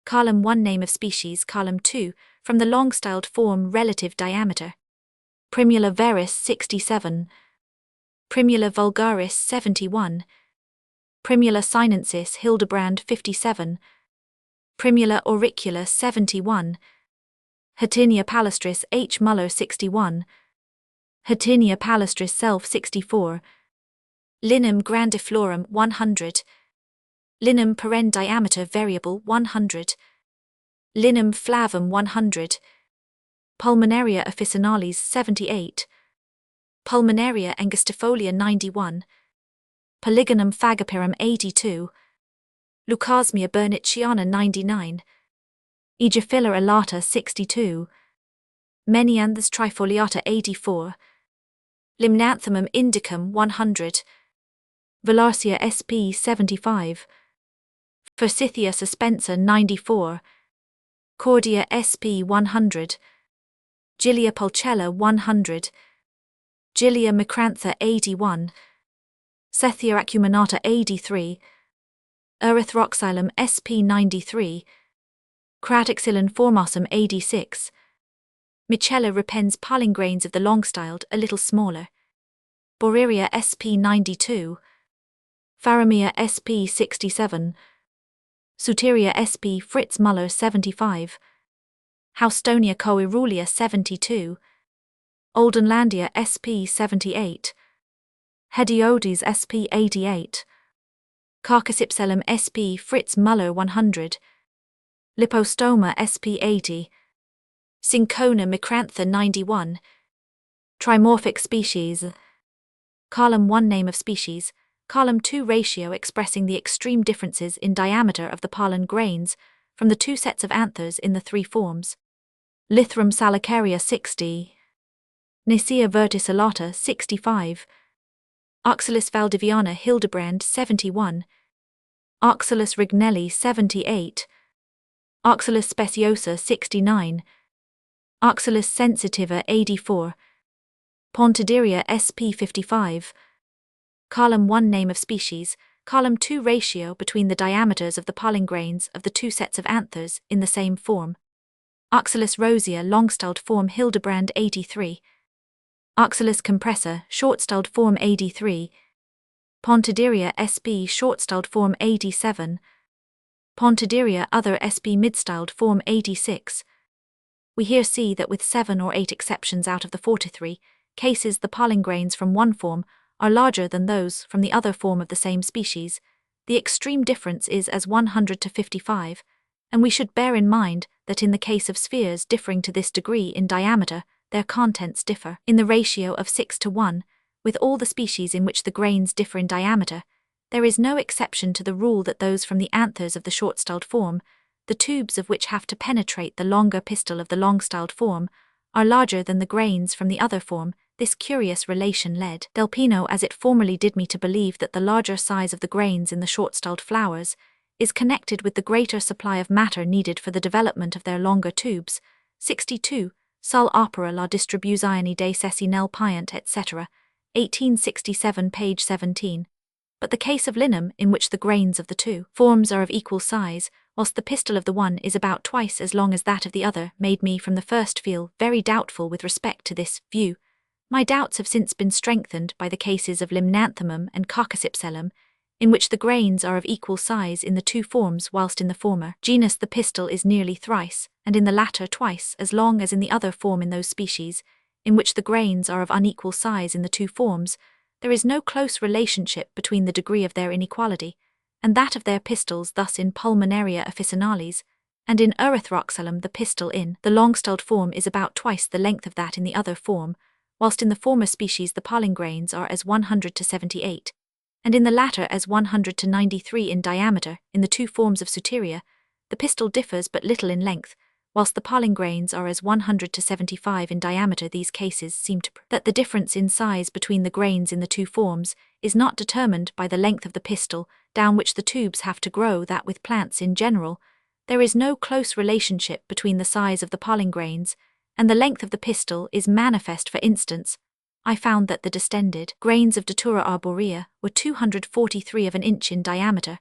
Column 1. Name of species. Column 2. From the long-styled form. Relative diameter. Primula veris 67. Primula vulgaris 71. Primula sinensis Hildebrand 57. Primula auricula 71. Hertinia palustris H. Muller 61. Hertinia palustris self 64. Linum grandiflorum 100. Linum peren diameter variable 100. Linum flavum 100. Pulmonaria officinalis 78. Pulmonaria angustifolia 91. Polygonum phagopyrum 82. Leucosmia burnitchiana 99. Aegiphila alata 62. Menianthus trifoliata 84. Limnanthemum indicum 100. Velarcia sp 75. Forsythia suspensa 94. Cordia sp 100. Gilia pulchella 100. Gilia micrantha 81. Cethia acuminata 83. Erythroxylum sp 93. Cratoxylon formosum 86. Michella repens pollen grains of the long-styled a little smaller. Boreria sp 92. Faramia sp 67. Suteria sp Fritz Muller 75. Houstonia coerulia 72. Oldenlandia sp 78. Hediodes sp 88. Carcassipsellum sp Fritz Muller 100. Lipostoma sp 80. Cinchona micrantha 91. Trimorphic species. Column 1. Name of species. Column 2. Ratio expressing the extreme differences in diameter of the pollen grains from the two sets of anthers in the three forms. Lythrum salicaria 60. Nicea verticillata 65. Oxalis valdiviana Hildebrand 71. Oxalis rignelli 78. Oxalis speciosa 69. Oxalis sensitiva 84. Pontidiria sp 55. Column 1. Name of species. Column 2. Ratio between the diameters of the pollen grains of the two sets of anthers in the same form. Oxalis rosea long-styled form Hildebrand 83. Oxalis compressa short-styled form 83. Pontidiria sp short-styled form 87. Pontidiria other sp mid-styled form 86. We here see that with 7 or 8 exceptions out of the 43 cases the pollen grains from one form are larger than those from the other form of the same species. The extreme difference is as 100 to 55, and we should bear in mind that in the case of spheres differing to this degree in diameter, their contents differ in the ratio of 6 to 1, with all the species in which the grains differ in diameter. There is no exception to the rule that those from the anthers of the short-styled form, the tubes of which have to penetrate the longer pistil of the long-styled form, are larger than the grains from the other form. This curious relation led Delpino as it formerly did me to believe that the larger size of the grains in the short-styled flowers is connected with the greater supply of matter needed for the development of their longer tubes. 62. Sul opera la distribuzione dei sessi nel piant etc. 1867 page 17. But the case of linum, in which the grains of the two forms are of equal size, whilst the pistil of the one is about twice as long as that of the other, made me from the first feel very doubtful with respect to this view. My doubts have since been strengthened by the cases of limnanthemum and carcassipsellum, in which the grains are of equal size in the two forms, whilst in the former genus the pistil is nearly thrice, and in the latter twice as long as in the other form. In those species, in which the grains are of unequal size in the two forms, there is no close relationship between the degree of their inequality and that of their pistils. Thus in Pulmonaria officinalis, and in Erythroxylum the pistil in the long-styled form is about twice the length of that in the other form, whilst in the former species the pollen grains are as 100 to 78, and in the latter as 100 to 93 in diameter. In the two forms of Suteria, the pistil differs but little in length, whilst the pollen grains are as 100 to 75 in diameter. These cases seem to prove that the difference in size between the grains in the two forms is not determined by the length of the pistil down which the tubes have to grow. That with plants in general, there is no close relationship between the size of the pollen grains and the length of the pistil is manifest. For instance, I found that the distended grains of Datura arborea were 243 of an inch in diameter,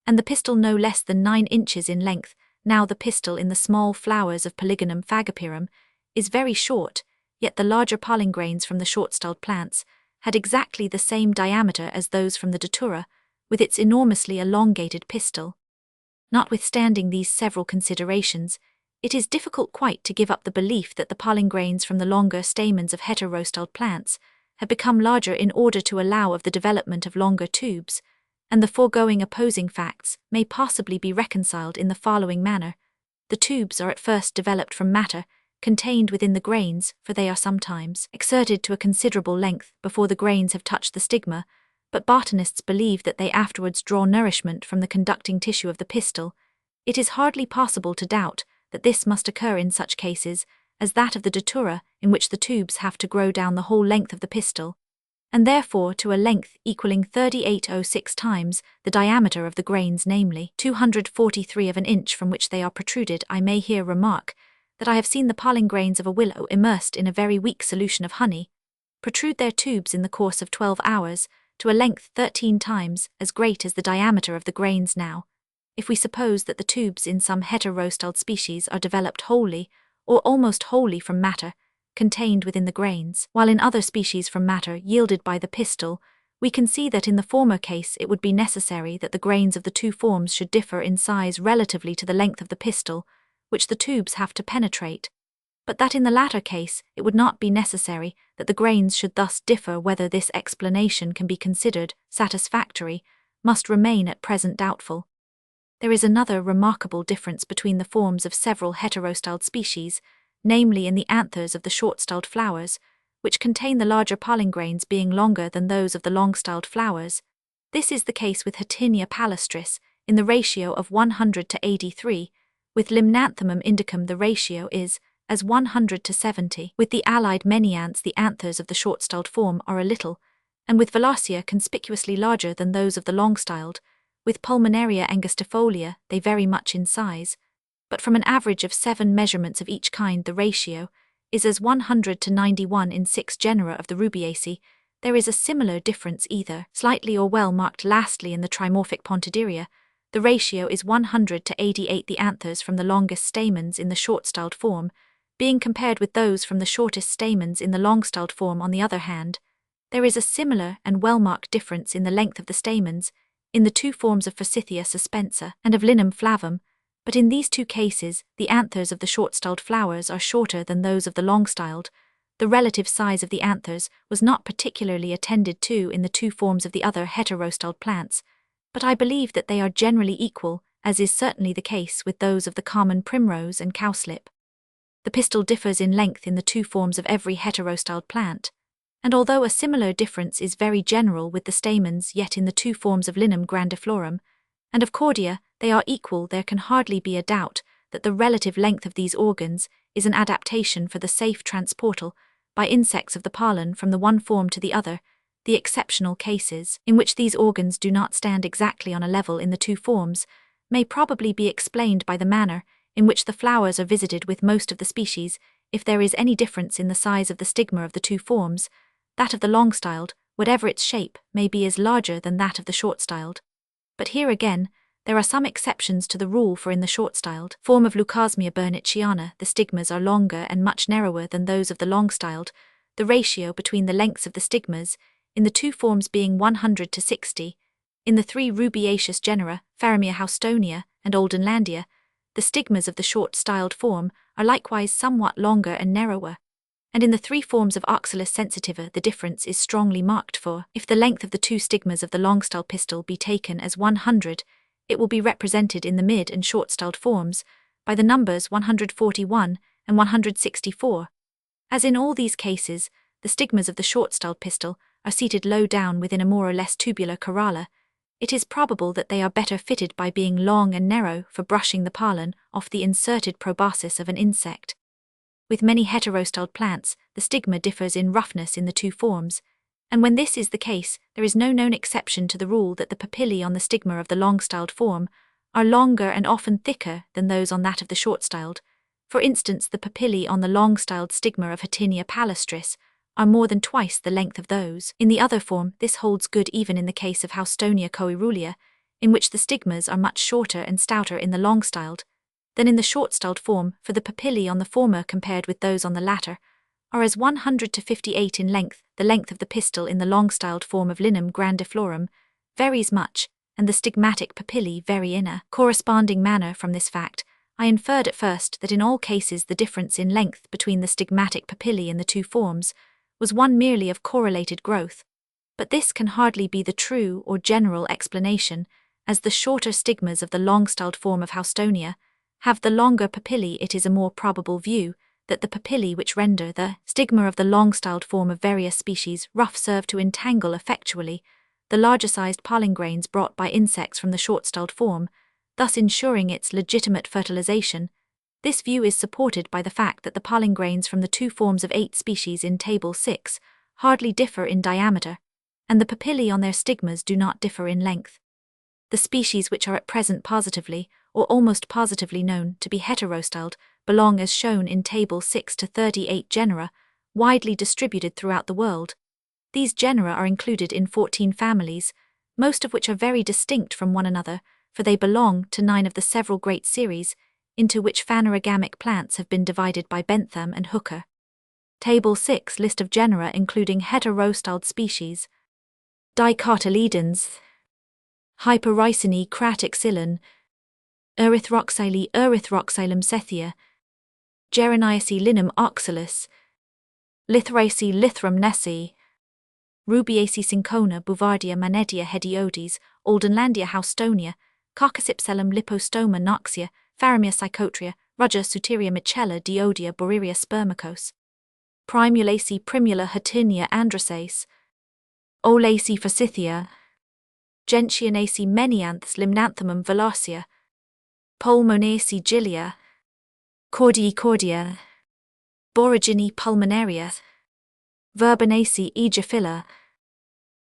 and the pistil no less than 9 inches in length. Now the pistil in the small flowers of Polygonum phagopyrum is very short, yet the larger pollen grains from the short-styled plants had exactly the same diameter as those from the Datura, with its enormously elongated pistil. Notwithstanding these several considerations, it is difficult quite to give up the belief that the pollen grains from the longer stamens of heterostyled plants have become larger in order to allow of the development of longer tubes, and the foregoing opposing facts may possibly be reconciled in the following manner. The tubes are at first developed from matter contained within the grains, for they are sometimes exerted to a considerable length before the grains have touched the stigma, but botanists believe that they afterwards draw nourishment from the conducting tissue of the pistil. It is hardly possible to doubt that this must occur in such cases as that of the Datura, in which the tubes have to grow down the whole length of the pistil, and therefore to a length equaling 3806 times the diameter of the grains, namely 243 of an inch from which they are protruded. I may here remark that I have seen the pollen grains of a willow immersed in a very weak solution of honey protrude their tubes in the course of 12 hours to a length 13 times as great as the diameter of the grains. Now, if we suppose that the tubes in some heterostyled species are developed wholly or almost wholly from matter contained within the grains, while in other species from matter yielded by the pistil, we can see that in the former case it would be necessary that the grains of the two forms should differ in size relatively to the length of the pistil, which the tubes have to penetrate, but that in the latter case it would not be necessary that the grains should thus differ. Whether this explanation can be considered satisfactory must remain at present doubtful. There is another remarkable difference between the forms of several heterostyled species, namely in the anthers of the short-styled flowers, which contain the larger pollen grains being longer than those of the long-styled flowers. This is the case with Hatinia palustris, in the ratio of 100 to 83, with Limnanthemum indicum the ratio is as 100 to 70. With the allied meniants the anthers of the short-styled form are a little, and with Velacia conspicuously larger than those of the long-styled. With Pulmonaria angustifolia they vary much in size, but from an average of 7 measurements of each kind the ratio is as 100 to 91 in 6 genera of the Rubiaceae. There is a similar difference either slightly or well marked. Lastly, in the trimorphic Pontidaria, the ratio is 100 to 88, the anthers from the longest stamens in the short-styled form being compared with those from the shortest stamens in the long-styled form. On the other hand, there is a similar and well-marked difference in the length of the stamens in the two forms of Forsythia suspensa and of Linum flavum, but in these two cases the anthers of the short-styled flowers are shorter than those of the long-styled. The relative size of the anthers was not particularly attended to in the two forms of the other heterostyled plants, but I believe that they are generally equal, as is certainly the case with those of the common primrose and cowslip. The pistil differs in length in the two forms of every heterostyled plant, and although a similar difference is very general with the stamens, yet in the two forms of Linum grandiflorum and of Cordia they are equal. There can hardly be a doubt that the relative length of these organs is an adaptation for the safe transportal by insects of the pollen from the one form to the other. The exceptional cases, in which these organs do not stand exactly on a level in the two forms, may probably be explained by the manner in which the flowers are visited. With most of the species, if there is any difference in the size of the stigma of the two forms, that of the long-styled, whatever its shape, may be as larger than that of the short-styled. But here again, there are some exceptions to the rule, for in the short-styled form of Leucosmia burnitchiana the stigmas are longer and much narrower than those of the long-styled, the ratio between the lengths of the stigmas in the two forms being 100 to 60. In the three rubiaceous genera, Faramia houstonia and Oldenlandia, the stigmas of the short-styled form are likewise somewhat longer and narrower, and in the three forms of Oxalis sensitiva the difference is strongly marked, for if the length of the two stigmas of the long-styled pistil be taken as 100, it will be represented in the mid and short-styled forms by the numbers 141 and 164. As in all these cases, the stigmas of the short-styled pistil are seated low down within a more or less tubular corolla, it is probable that they are better fitted by being long and narrow for brushing the pollen off the inserted proboscis of an insect. With many heterostyled plants, the stigma differs in roughness in the two forms, and when this is the case, there is no known exception to the rule that the papillae on the stigma of the long-styled form are longer and often thicker than those on that of the short-styled. For instance, the papillae on the long-styled stigma of Hatinia palustris are more than twice the length of those in the other form. This holds good even in the case of Haustonia coerulia, in which the stigmas are much shorter and stouter in the long-styled than in the short-styled form, for the papillae on the former compared with those on the latter are as 100 to 58 in length. The length of the pistil in the long-styled form of Linum grandiflorum varies much, and the stigmatic papillae vary in a corresponding manner. From this fact, I inferred at first that in all cases the difference in length between the stigmatic papillae in the two forms was one merely of correlated growth, but this can hardly be the true or general explanation, as the shorter stigmas of the long-styled form of Haustonia have the longer papillae. It is a more probable view that the papillae which render the stigma of the long-styled form of various species rough serve to entangle effectually the larger-sized pollen grains brought by insects from the short-styled form, thus ensuring its legitimate fertilization. This view is supported by the fact that the pollen grains from the two forms of 8 species in Table 6 hardly differ in diameter, and the papillae on their stigmas do not differ in length. The species which are at present positively, or almost positively known to be heterostyled, belong as shown in Table 6 to 38 genera, widely distributed throughout the world. These genera are included in 14 families, most of which are very distinct from one another, for they belong to 9 of the several great series, into which phanerogamic plants have been divided by Bentham and Hooker. Table 6 list of genera including heterostyled species: Dicotyledons, Hyperrhizinae crataxylon, Erythroxylum cethia, Geraniaceae linum oxalis, Lythraceae lythrum nessi, Rubiaceae cinchona bouvardia manedia hediodes, Aldenlandia haustonia, Coccypselum lipostoma noxia, Faramia psychotria, Rudger suteria michella diodia boriria spermacos, Primulaceae primula Hatinia andraces, Olaceae forsythia, Gentianaceae menianths limnanthemum velocea, Pulmonaceae gilia, Cordia, Boragini pulmonaria, Verbanaceae aegiphylla,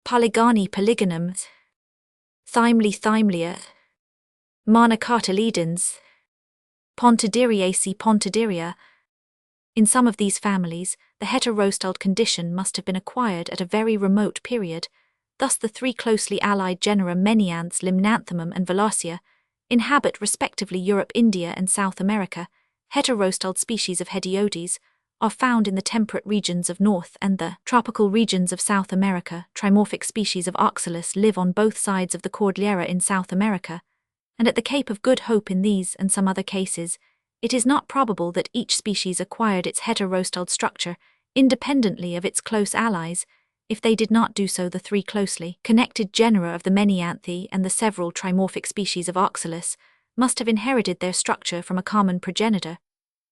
Polygani polygonum, Thymlia, Monocotyledons, Pontodiriaceae pontodiria. In some of these families, the heterostyled condition must have been acquired at a very remote period. Thus the 3 closely allied genera Menianths, Limnanthemum and Velocea inhabit respectively Europe, India and South America. Heterostyled species of Hediodes are found in the temperate regions of North and the tropical regions of South America. Trimorphic species of Oxalis live on both sides of the Cordillera in South America, and at the Cape of Good Hope. In these and some other cases, it is not probable that each species acquired its heterostyled structure independently of its close allies. If they did not do so, the 3 closely connected genera of the Menianthae and the several trimorphic species of Oxalis must have inherited their structure from a common progenitor.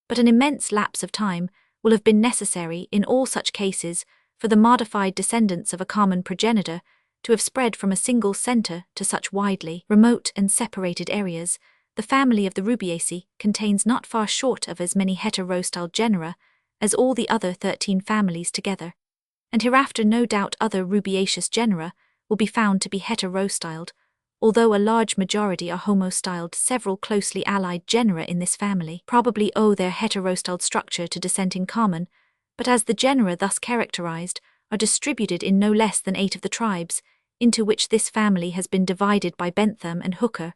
But an immense lapse of time will have been necessary in all such cases for the modified descendants of a common progenitor to have spread from a single center to such widely remote and separated areas. The family of the Rubiaceae contains not far short of as many heterostyled genera as all the other 13 families together, and hereafter no doubt other rubiaceous genera will be found to be heterostyled, although a large majority are homostyled. Several closely allied genera in this family probably owe their heterostyled structure to descent in common, but as the genera thus characterized are distributed in no less than 8 of the tribes into which this family has been divided by Bentham and Hooker,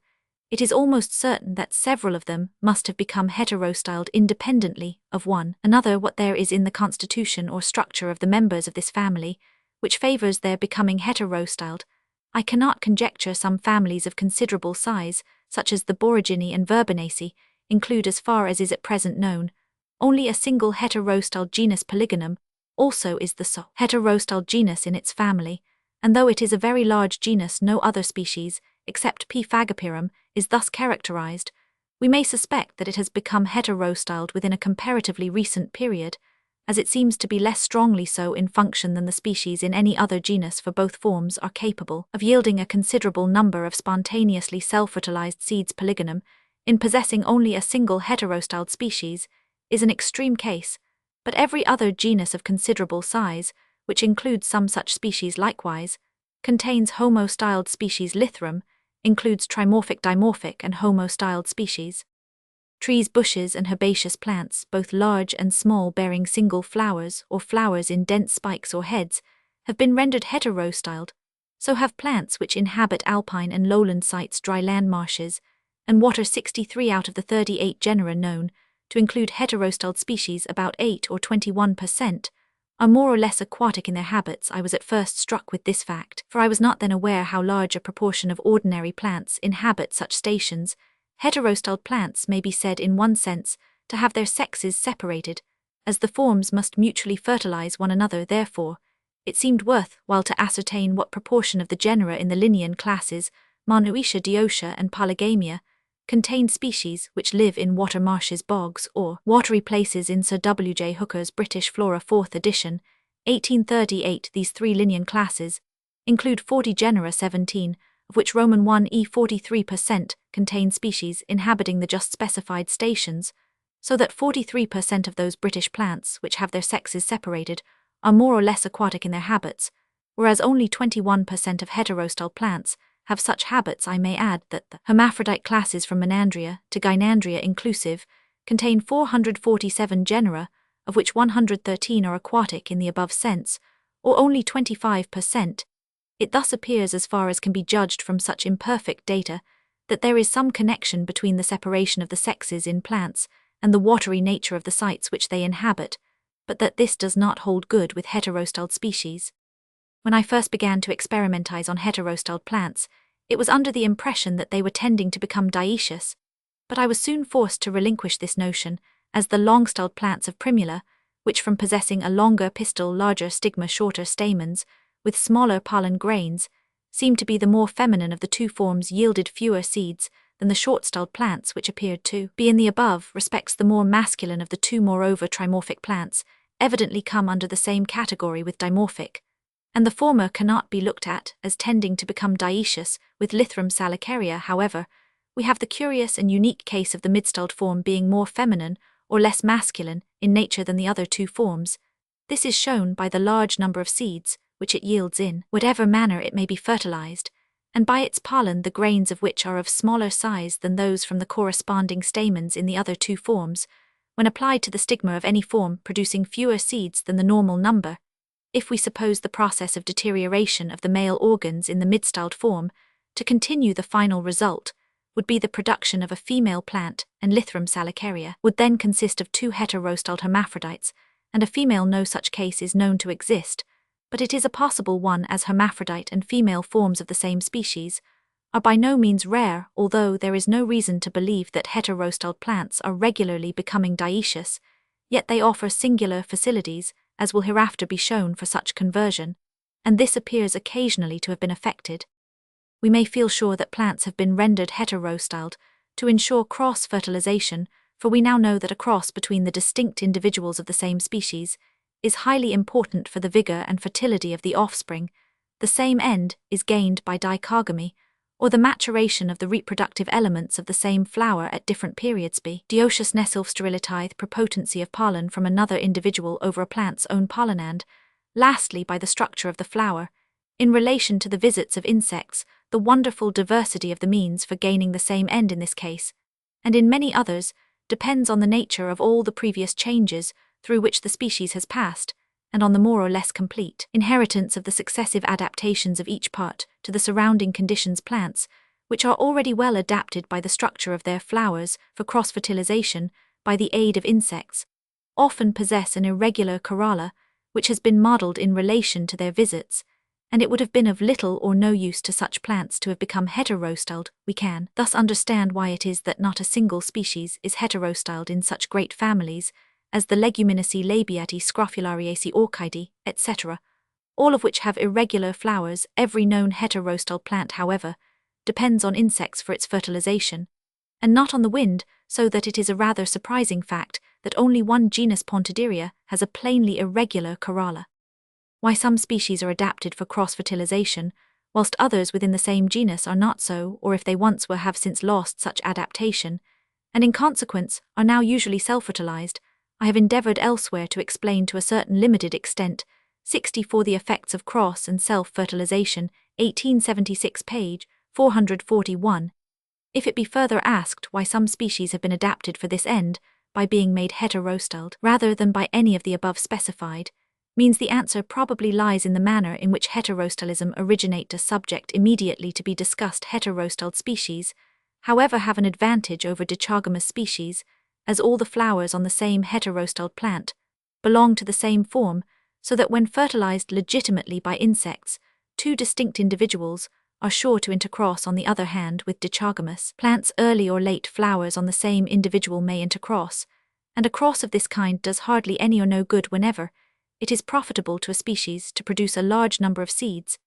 it is almost certain that several of them must have become heterostyled independently of one another. What there is in the constitution or structure of the members of this family which favors their becoming heterostyled, I cannot conjecture. Some families of considerable size, such as the Boragini and Verbanaceae, include, as far as is at present known, only a single heterostyled genus Polygonum. Also is the sole heterostyled genus in its family, and though it is a very large genus, no other species, except P. phagopyrum, is thus characterized. We may suspect that it has become heterostyled within a comparatively recent period, as it seems to be less strongly so in function than the species in any other genus, for both forms are capable of yielding a considerable number of spontaneously self-fertilized seeds. Polygonum, in possessing only a single heterostyled species, is an extreme case, but every other genus of considerable size, which includes some such species likewise, contains homo-styled species. Lythrum includes trimorphic, dimorphic, and homo-styled species. Trees, bushes, and herbaceous plants, both large and small, bearing single flowers or flowers in dense spikes or heads, have been rendered heterostyled. So have plants which inhabit alpine and lowland sites, dry land marshes, and water. 63 out of the 38 genera known to include heterostyled species, about 8 or 21%, are more or less aquatic in their habits. I was at first struck with this fact, for I was not then aware how large a proportion of ordinary plants inhabit such stations. Heterostyled plants may be said, in one sense, to have their sexes separated, as the forms must mutually fertilize one another. Therefore, it seemed worth while to ascertain what proportion of the genera in the Linnean classes, Monoecia, Dioecia, and Polygamia, contained species which live in water marshes, bogs, or watery places. In Sir W. J. Hooker's British Flora 4th edition, 1838, these three Linnean classes include 40 genera, 17, of which Roman 1e 43% contain species inhabiting the just specified stations, so that 43% of those British plants which have their sexes separated are more or less aquatic in their habits, whereas only 21% of heterostyle plants have such habits. I may add that the hermaphrodite classes from Menandria to Gynandria inclusive contain 447 genera, of which 113 are aquatic in the above sense, or only 25%. It thus appears, as far as can be judged from such imperfect data, that there is some connection between the separation of the sexes in plants and the watery nature of the sites which they inhabit, but that this does not hold good with heterostyled species. When I first began to experimentize on heterostyled plants, it was under the impression that they were tending to become dioecious, but I was soon forced to relinquish this notion, as the long-styled plants of Primula, which from possessing a longer pistil, larger stigma, shorter stamens, with smaller pollen grains, seemed to be the more feminine of the two forms, yielded fewer seeds than the short-styled plants which appeared to be in the above respects the more masculine of the two. Moreover, trimorphic plants evidently come under the same category with dimorphic, and the former cannot be looked at as tending to become dioecious. With Lythrum salicaria, however, we have the curious and unique case of the mid-styled form being more feminine or less masculine in nature than the other two forms. This is shown by the large number of seeds which it yields in whatever manner it may be fertilized, and by its pollen, the grains of which are of smaller size than those from the corresponding stamens in the other two forms, when applied to the stigma of any form, producing fewer seeds than the normal number. If we suppose the process of deterioration of the male organs in the mid-styled form to continue, the final result would be the production of a female plant, and Lythrum salicaria would then consist of two heterostyled hermaphrodites, and a female. No such case is known to exist, but it is a possible one, as hermaphrodite and female forms of the same species are by no means rare. Although there is no reason to believe that heterostyled plants are regularly becoming dioecious, yet they offer singular facilities, as will hereafter be shown, for such conversion, and this appears occasionally to have been effected. We may feel sure that plants have been rendered heterostyled to ensure cross-fertilization, for we now know that a cross between the distinct individuals of the same species is highly important for the vigor and fertility of the offspring. The same end is gained by dichogamy, or the maturation of the reproductive elements of the same flower at different periods. B. Dioeciousness of sterility, prepotency of pollen from another individual over a plant's own pollen, and, lastly, by the structure of the flower, in relation to the visits of insects, the wonderful diversity of the means for gaining the same end in this case, and in many others, depends on the nature of all the previous changes through which the species has passed, and on the more or less complete inheritance of the successive adaptations of each part to the surrounding conditions. Plants, which are already well adapted by the structure of their flowers for cross-fertilization by the aid of insects, often possess an irregular corolla which has been modeled in relation to their visits, and it would have been of little or no use to such plants to have become heterostyled. We can thus understand why it is that not a single species is heterostyled in such great families as the Leguminosae, Labiatae, Scrofulariaceae, Orchidae, etc., all of which have irregular flowers. Every known heterostyle plant, however, depends on insects for its fertilization, and not on the wind, so that it is a rather surprising fact that only one genus, Pontideria, has a plainly irregular corolla. Why some species are adapted for cross-fertilization, whilst others within the same genus are not so, or if they once were have since lost such adaptation, and in consequence are now usually self-fertilized, I have endeavored elsewhere to explain to a certain limited extent. 64 The Effects of Cross and Self-Fertilization, 1876 page 441. If it be further asked why some species have been adapted for this end, by being made heterostyled rather than by any of the above specified, means the answer probably lies in the manner in which heterostylism originate a subject immediately to be discussed. Heterostyled species, however, have an advantage over dichogamous species, as all the flowers on the same heterostyled plant belong to the same form, so that when fertilized legitimately by insects, two distinct individuals are sure to intercross. On the other hand, with dichogamous plants, early or late flowers on the same individual may intercross, and a cross of this kind does hardly any or no good whenever it is profitable to a species to produce a large number of seeds,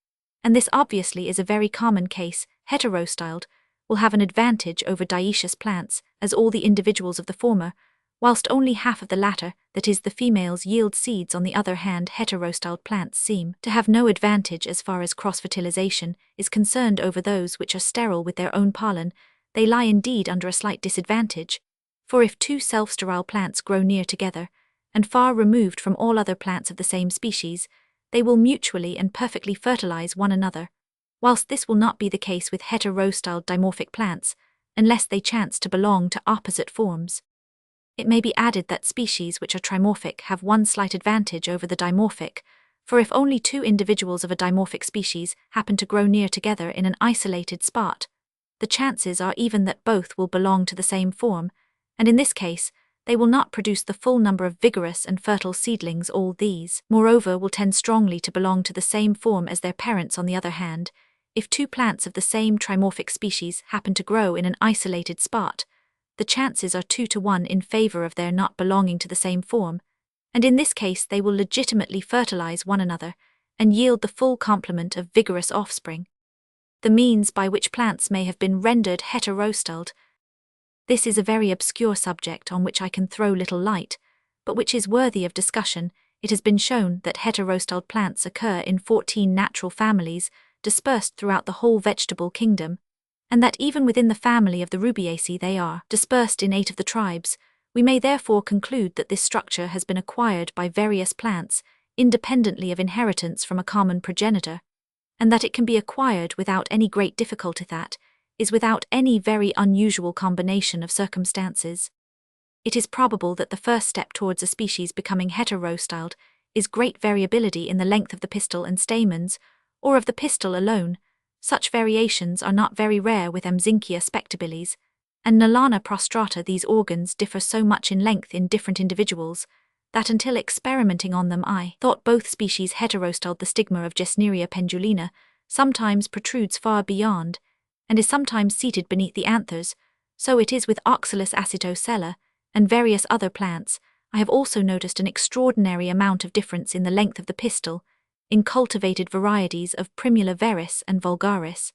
and this obviously is a very common case. Heterostyled will have an advantage over dioecious plants, as all the individuals of the former, whilst only half of the latter, that is, the females, yield seeds. On the other hand, heterostyled plants seem to have no advantage as far as cross-fertilization is concerned over those which are sterile with their own pollen. They lie indeed under a slight disadvantage, for if two self-sterile plants grow near together, and far removed from all other plants of the same species, they will mutually and perfectly fertilize one another, whilst this will not be the case with heterostyled dimorphic plants, unless they chance to belong to opposite forms. It may be added that species which are trimorphic have one slight advantage over the dimorphic, for if only two individuals of a dimorphic species happen to grow near together in an isolated spot, the chances are even that both will belong to the same form, and in this case, they will not produce the full number of vigorous and fertile seedlings. All these, moreover, will tend strongly to belong to the same form as their parents. On the other hand, if two plants of the same trimorphic species happen to grow in an isolated spot, the chances are 2 to 1 in favor of their not belonging to the same form, and in this case they will legitimately fertilize one another and yield the full complement of vigorous offspring. The means by which plants may have been rendered heterostyled. This is a very obscure subject on which I can throw little light, but which is worthy of discussion. It has been shown that heterostyled plants occur in 14 natural families dispersed throughout the whole vegetable kingdom, and that even within the family of the Rubiaceae they are dispersed in 8 of the tribes. We may therefore conclude that this structure has been acquired by various plants, independently of inheritance from a common progenitor, and that it can be acquired without any great difficulty, that is, without any very unusual combination of circumstances. It is probable that the first step towards a species becoming heterostyled is great variability in the length of the pistil and stamens, or of the pistil alone. Such variations are not very rare with Amzinkia spectabilis, and Nalana prostrata. These organs differ so much in length in different individuals that until experimenting on them I thought both species heterostyled. The stigma of Gesneria pendulina sometimes protrudes far beyond, and is sometimes seated beneath the anthers. So it is with Oxalis acetosella and various other plants. I have also noticed an extraordinary amount of difference in the length of the pistil in cultivated varieties of Primula veris and vulgaris.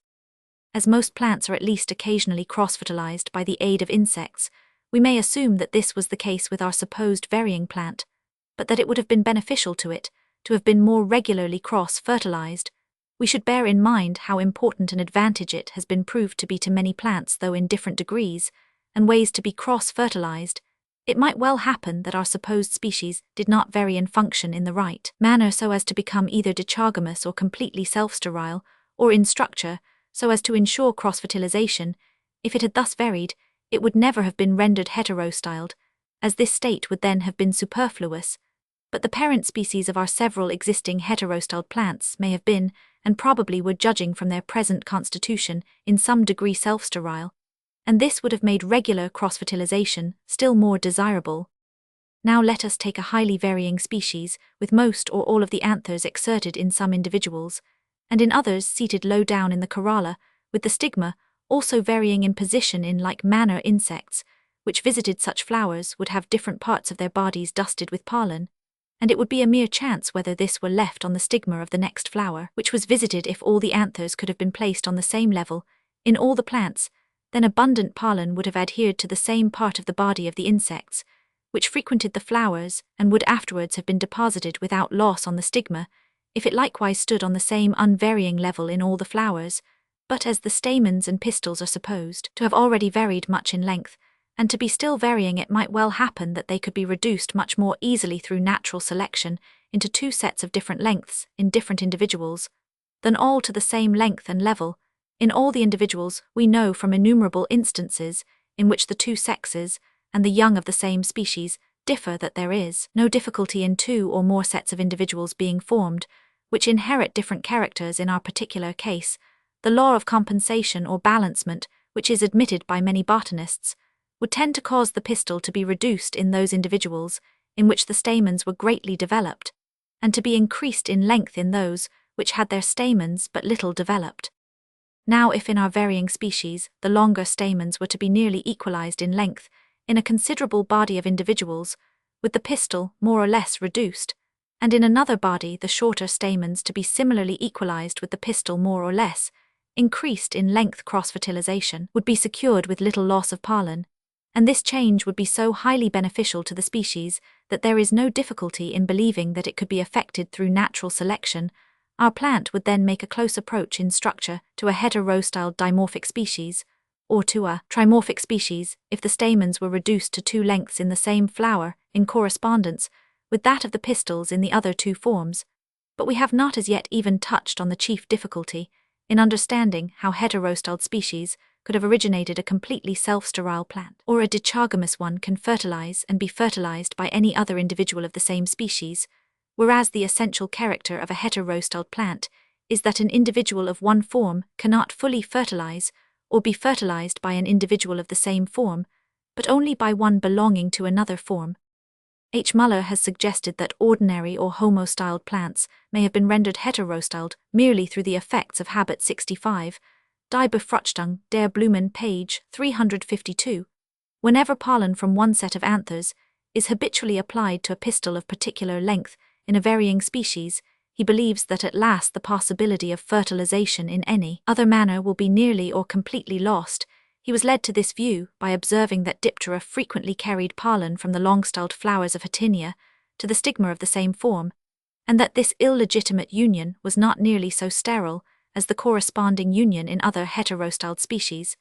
As most plants are at least occasionally cross-fertilized by the aid of insects, we may assume that this was the case with our supposed varying plant, but that it would have been beneficial to it to have been more regularly cross-fertilized. We should bear in mind how important an advantage it has been proved to be to many plants, though in different degrees and ways, to be cross-fertilized. It might well happen that our supposed species did not vary in function in the right manner so as to become either dichogamous or completely self-sterile, or in structure so as to ensure cross-fertilization. If it had thus varied, it would never have been rendered heterostyled, as this state would then have been superfluous. But the parent species of our several existing heterostyled plants may have been, and probably were, judging from their present constitution, in some degree self-sterile, and this would have made regular cross-fertilization still more desirable. Now let us take a highly varying species, with most or all of the anthers exerted in some individuals, and in others seated low down in the corolla, with the stigma also varying in position. In like manner, insects, which visited such flowers, would have different parts of their bodies dusted with pollen, and it would be a mere chance whether this were left on the stigma of the next flower which was visited. If all the anthers could have been placed on the same level in all the plants, then abundant pollen would have adhered to the same part of the body of the insects, which frequented the flowers and would afterwards have been deposited without loss on the stigma, if it likewise stood on the same unvarying level in all the flowers, but as the stamens and pistils are supposed to have already varied much in length, and to be still varying, it might well happen that they could be reduced much more easily through natural selection into two sets of different lengths in different individuals, than all to the same length and level. In all the individuals, we know from innumerable instances in which the two sexes and the young of the same species differ that there is no difficulty in two or more sets of individuals being formed, which inherit different characters in our particular case. The law of compensation or balancement, which is admitted by many botanists, would tend to cause the pistil to be reduced in those individuals in which the stamens were greatly developed, and to be increased in length in those which had their stamens but little developed. Now, if in our varying species the longer stamens were to be nearly equalized in length in a considerable body of individuals, with the pistil more or less reduced, and in another body the shorter stamens to be similarly equalized with the pistil more or less increased in length, cross-fertilization would be secured with little loss of pollen, and this change would be so highly beneficial to the species that there is no difficulty in believing that it could be effected through natural selection. Our plant would then make a close approach in structure to a heterostyled dimorphic species, or to a trimorphic species, if the stamens were reduced to two lengths in the same flower in correspondence with that of the pistils in the other two forms. But we have not as yet even touched on the chief difficulty in understanding how heterostyled species could have originated a completely self-sterile plant, or a dichogamous one can fertilize and be fertilized by any other individual of the same species, whereas the essential character of a heterostyled plant is that an individual of one form cannot fully fertilize or be fertilized by an individual of the same form, but only by one belonging to another form. H. Muller has suggested that ordinary or homostyled plants may have been rendered heterostyled merely through the effects of habit 65, Die Befruchtung der Blumen, page 352. Whenever pollen from one set of anthers is habitually applied to a pistil of particular length in a varying species, he believes that at last the possibility of fertilization in any other manner will be nearly or completely lost. He was led to this view by observing that Diptera frequently carried pollen from the long-styled flowers of Hatinia to the stigma of the same form, and that this illegitimate union was not nearly so sterile as the corresponding union in other heterostyled species.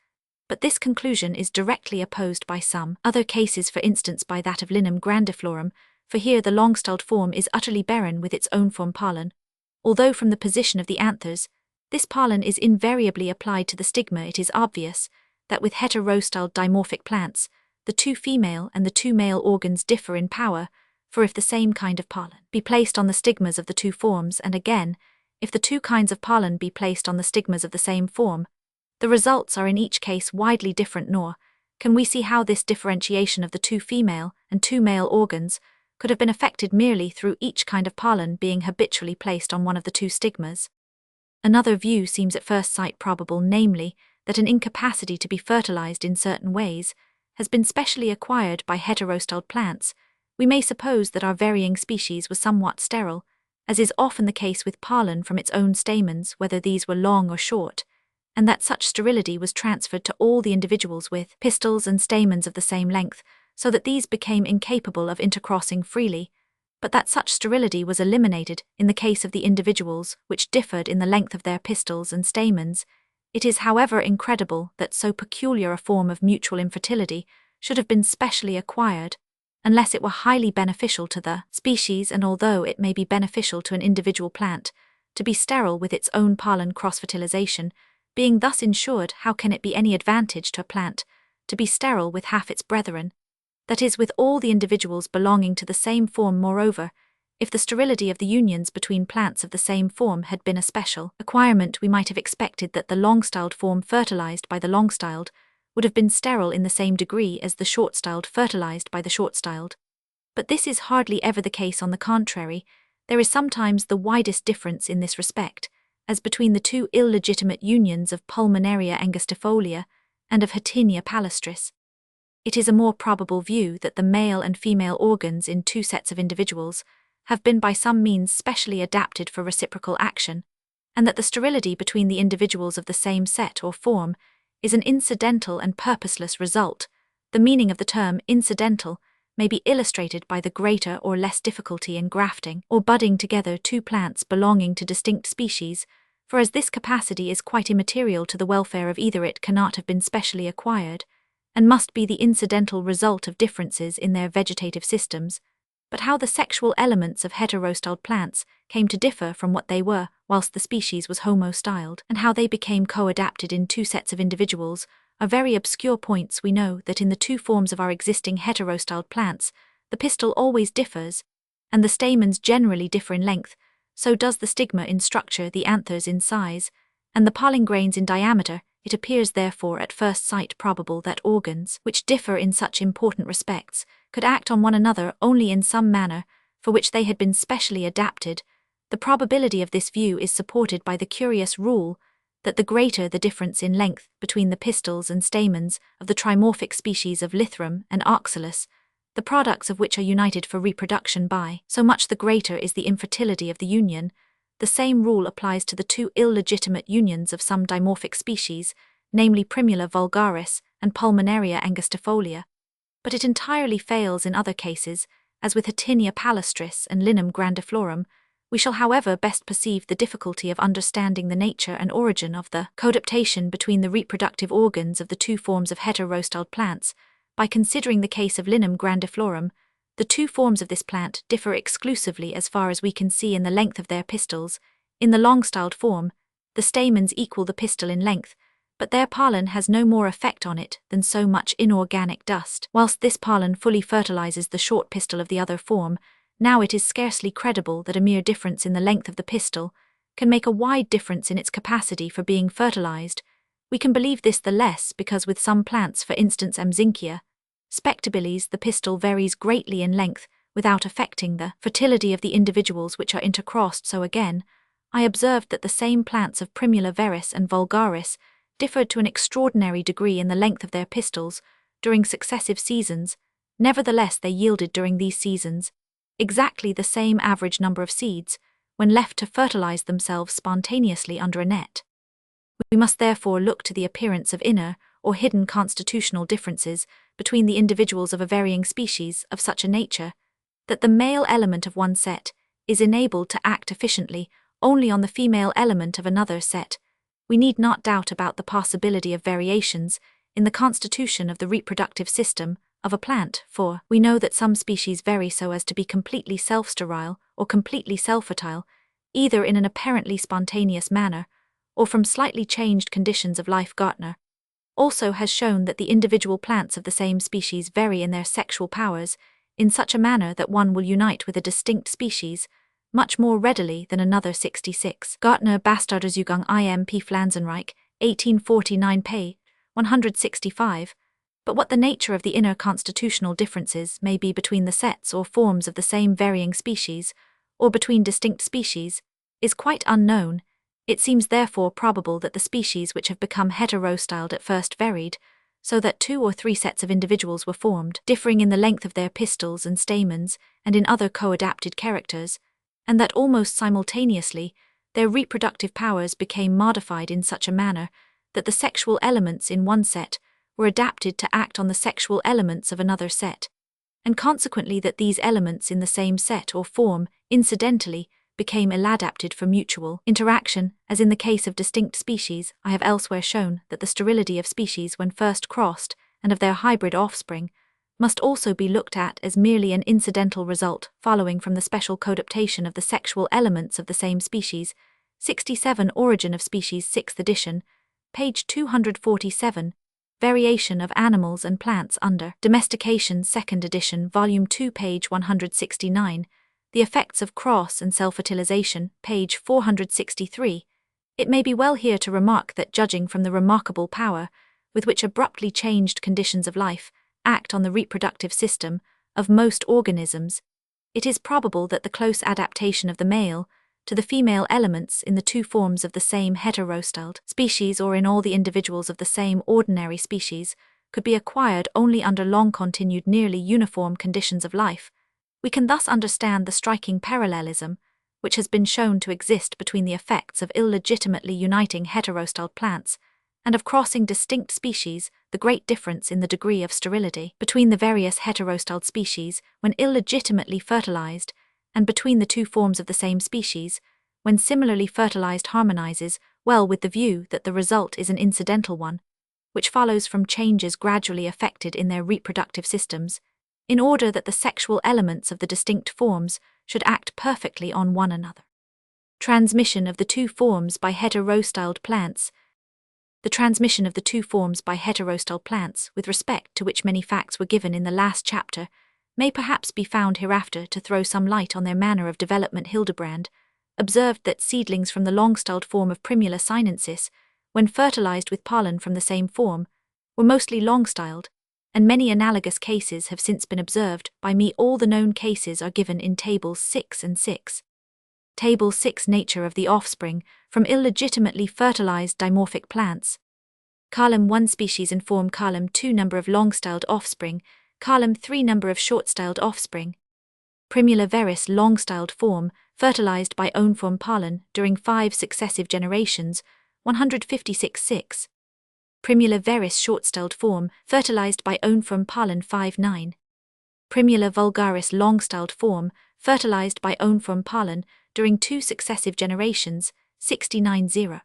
But this conclusion is directly opposed by some other cases, for instance by that of Linum grandiflorum, for here the long-styled form is utterly barren with its own form pollen, although from the position of the anthers, this pollen is invariably applied to the stigma. It is obvious that with heterostyled dimorphic plants, the two female and the two male organs differ in power, for if the same kind of pollen be placed on the stigmas of the two forms, and again, if the two kinds of pollen be placed on the stigmas of the same form, the results are in each case widely different, nor can we see how this differentiation of the two female and two male organs could have been effected merely through each kind of pollen being habitually placed on one of the two stigmas. Another view seems at first sight probable, namely, that an incapacity to be fertilized in certain ways has been specially acquired by heterostyled plants. We may suppose that our varying species was somewhat sterile, as is often the case with pollen from its own stamens, whether these were long or short, and that such sterility was transferred to all the individuals with pistils and stamens of the same length, so that these became incapable of intercrossing freely, but that such sterility was eliminated in the case of the individuals which differed in the length of their pistils and stamens. It is, however, incredible that so peculiar a form of mutual infertility should have been specially acquired, unless it were highly beneficial to the species, and although it may be beneficial to an individual plant to be sterile with its own pollen cross-fertilization, being thus ensured, how can it be any advantage to a plant to be sterile with half its brethren, that is, with all the individuals belonging to the same form? Moreover, if the sterility of the unions between plants of the same form had been a special acquirement, we might have expected that the long-styled form fertilized by the long-styled would have been sterile in the same degree as the short-styled fertilized by the short-styled. But this is hardly ever the case. On the contrary, there is sometimes the widest difference in this respect, as between the two illegitimate unions of Pulmonaria angustifolia and of Hatinia palustris. It is a more probable view that the male and female organs in two sets of individuals have been by some means specially adapted for reciprocal action, and that the sterility between the individuals of the same set or form is an incidental and purposeless result. The meaning of the term incidental may be illustrated by the greater or less difficulty in grafting or budding together two plants belonging to distinct species, for as this capacity is quite immaterial to the welfare of either, it cannot have been specially acquired, and must be the incidental result of differences in their vegetative systems. But how the sexual elements of heterostyled plants came to differ from what they were whilst the species was homostyled, and how they became co-adapted in two sets of individuals, are very obscure points. We know that in the two forms of our existing heterostyled plants, the pistil always differs, and the stamens generally differ in length, so does the stigma in structure, the anthers in size, and the pollen grains in diameter. It appears therefore at first sight probable that organs, which differ in such important respects, could act on one another only in some manner for which they had been specially adapted. The probability of this view is supported by the curious rule that the greater the difference in length between the pistils and stamens of the trimorphic species of Lythrum and Oxalis, the products of which are united for reproduction by, so much the greater is the infertility of the union. The same rule applies to the two illegitimate unions of some dimorphic species, namely Primula vulgaris and Pulmonaria angustifolia, but it entirely fails in other cases, as with Hatinia palustris and Linum grandiflorum. We shall however best perceive the difficulty of understanding the nature and origin of the coadaptation between the reproductive organs of the two forms of heterostyled plants by considering the case of Linum grandiflorum. The two forms of this plant differ exclusively as far as we can see in the length of their pistils. In the long-styled form, the stamens equal the pistil in length, but their pollen has no more effect on it than so much inorganic dust, whilst this pollen fully fertilizes the short pistil of the other form. Now it is scarcely credible that a mere difference in the length of the pistil can make a wide difference in its capacity for being fertilized. We can believe this the less because with some plants, for instance Amzinkia spectabilis, the pistil varies greatly in length without affecting the fertility of the individuals which are intercrossed. So again, I observed that the same plants of Primula veris and vulgaris differed to an extraordinary degree in the length of their pistils during successive seasons. Nevertheless, they yielded during these seasons exactly the same average number of seeds when left to fertilize themselves spontaneously under a net. We must therefore look to the appearance of inner or hidden constitutional differences between the individuals of a varying species of such a nature that the male element of one set is enabled to act efficiently only on the female element of another set. We need not doubt about the possibility of variations in the constitution of the reproductive system of a plant, for we know that some species vary so as to be completely self-sterile or completely self-fertile, either in an apparently spontaneous manner or from slightly changed conditions of life. Gartner also has shown that the individual plants of the same species vary in their sexual powers in such a manner that one will unite with a distinct species much more readily than another. 66. Gartner Bastardversuchung im P. Pflanzenreich, 1849 p. 165. But what the nature of the inner constitutional differences may be between the sets or forms of the same varying species, or between distinct species, is quite unknown. It seems therefore probable that the species which have become heterostyled at first varied, so that 2 or 3 sets of individuals were formed, differing in the length of their pistils and stamens and in other co-adapted characters, and that almost simultaneously their reproductive powers became modified in such a manner that the sexual elements in one set were adapted to act on the sexual elements of another set, and consequently that these elements in the same set or form, incidentally, became ill-adapted for mutual interaction. As in the case of distinct species, I have elsewhere shown that the sterility of species when first crossed, and of their hybrid offspring, must also be looked at as merely an incidental result following from the special coadaptation of the sexual elements of the same species. 67. Origin of Species, 6th edition, page 247. Variation of Animals and Plants under Domestication, 2nd edition, volume 2, page 169. The Effects of Cross and Self-Fertilization, page 463. It may be well here to remark that judging from the remarkable power with which abruptly changed conditions of life act on the reproductive system of most organisms, it is probable that the close adaptation of the male to the female elements in the two forms of the same heterostyled species or in all the individuals of the same ordinary species could be acquired only under long-continued nearly uniform conditions of life. We can thus understand the striking parallelism which has been shown to exist between the effects of illegitimately uniting heterostyled plants and of crossing distinct species, the great difference in the degree of sterility between the various heterostyled species when illegitimately fertilized, and between the two forms of the same species, when similarly fertilized harmonizes well with the view that the result is an incidental one, which follows from changes gradually effected in their reproductive systems, in order that the sexual elements of the distinct forms should act perfectly on one another. Transmission of the two forms by heterostyled plants. The transmission of the two forms by heterostyled plants, with respect to which many facts were given in the last chapter, may perhaps be found hereafter to throw some light on their manner of development. Hildebrand observed that seedlings from the long-styled form of Primula sinensis, when fertilized with pollen from the same form, were mostly long-styled, and many analogous cases have since been observed by me. All the known cases are given in Tables 6 and 6. Table 6. Nature of the offspring from illegitimately fertilized dimorphic plants. Column 1. Species and form. Column 2. Number of long-styled offspring. Column 3. Number of short-styled offspring. Primula veris long-styled form, fertilized by own-form pollen during 5 successive generations, 156.6. Primula veris short-styled form, fertilized by own-form pollen 5.9. Primula vulgaris long-styled form, fertilized by own-form pollen during 2 successive generations, 69.0.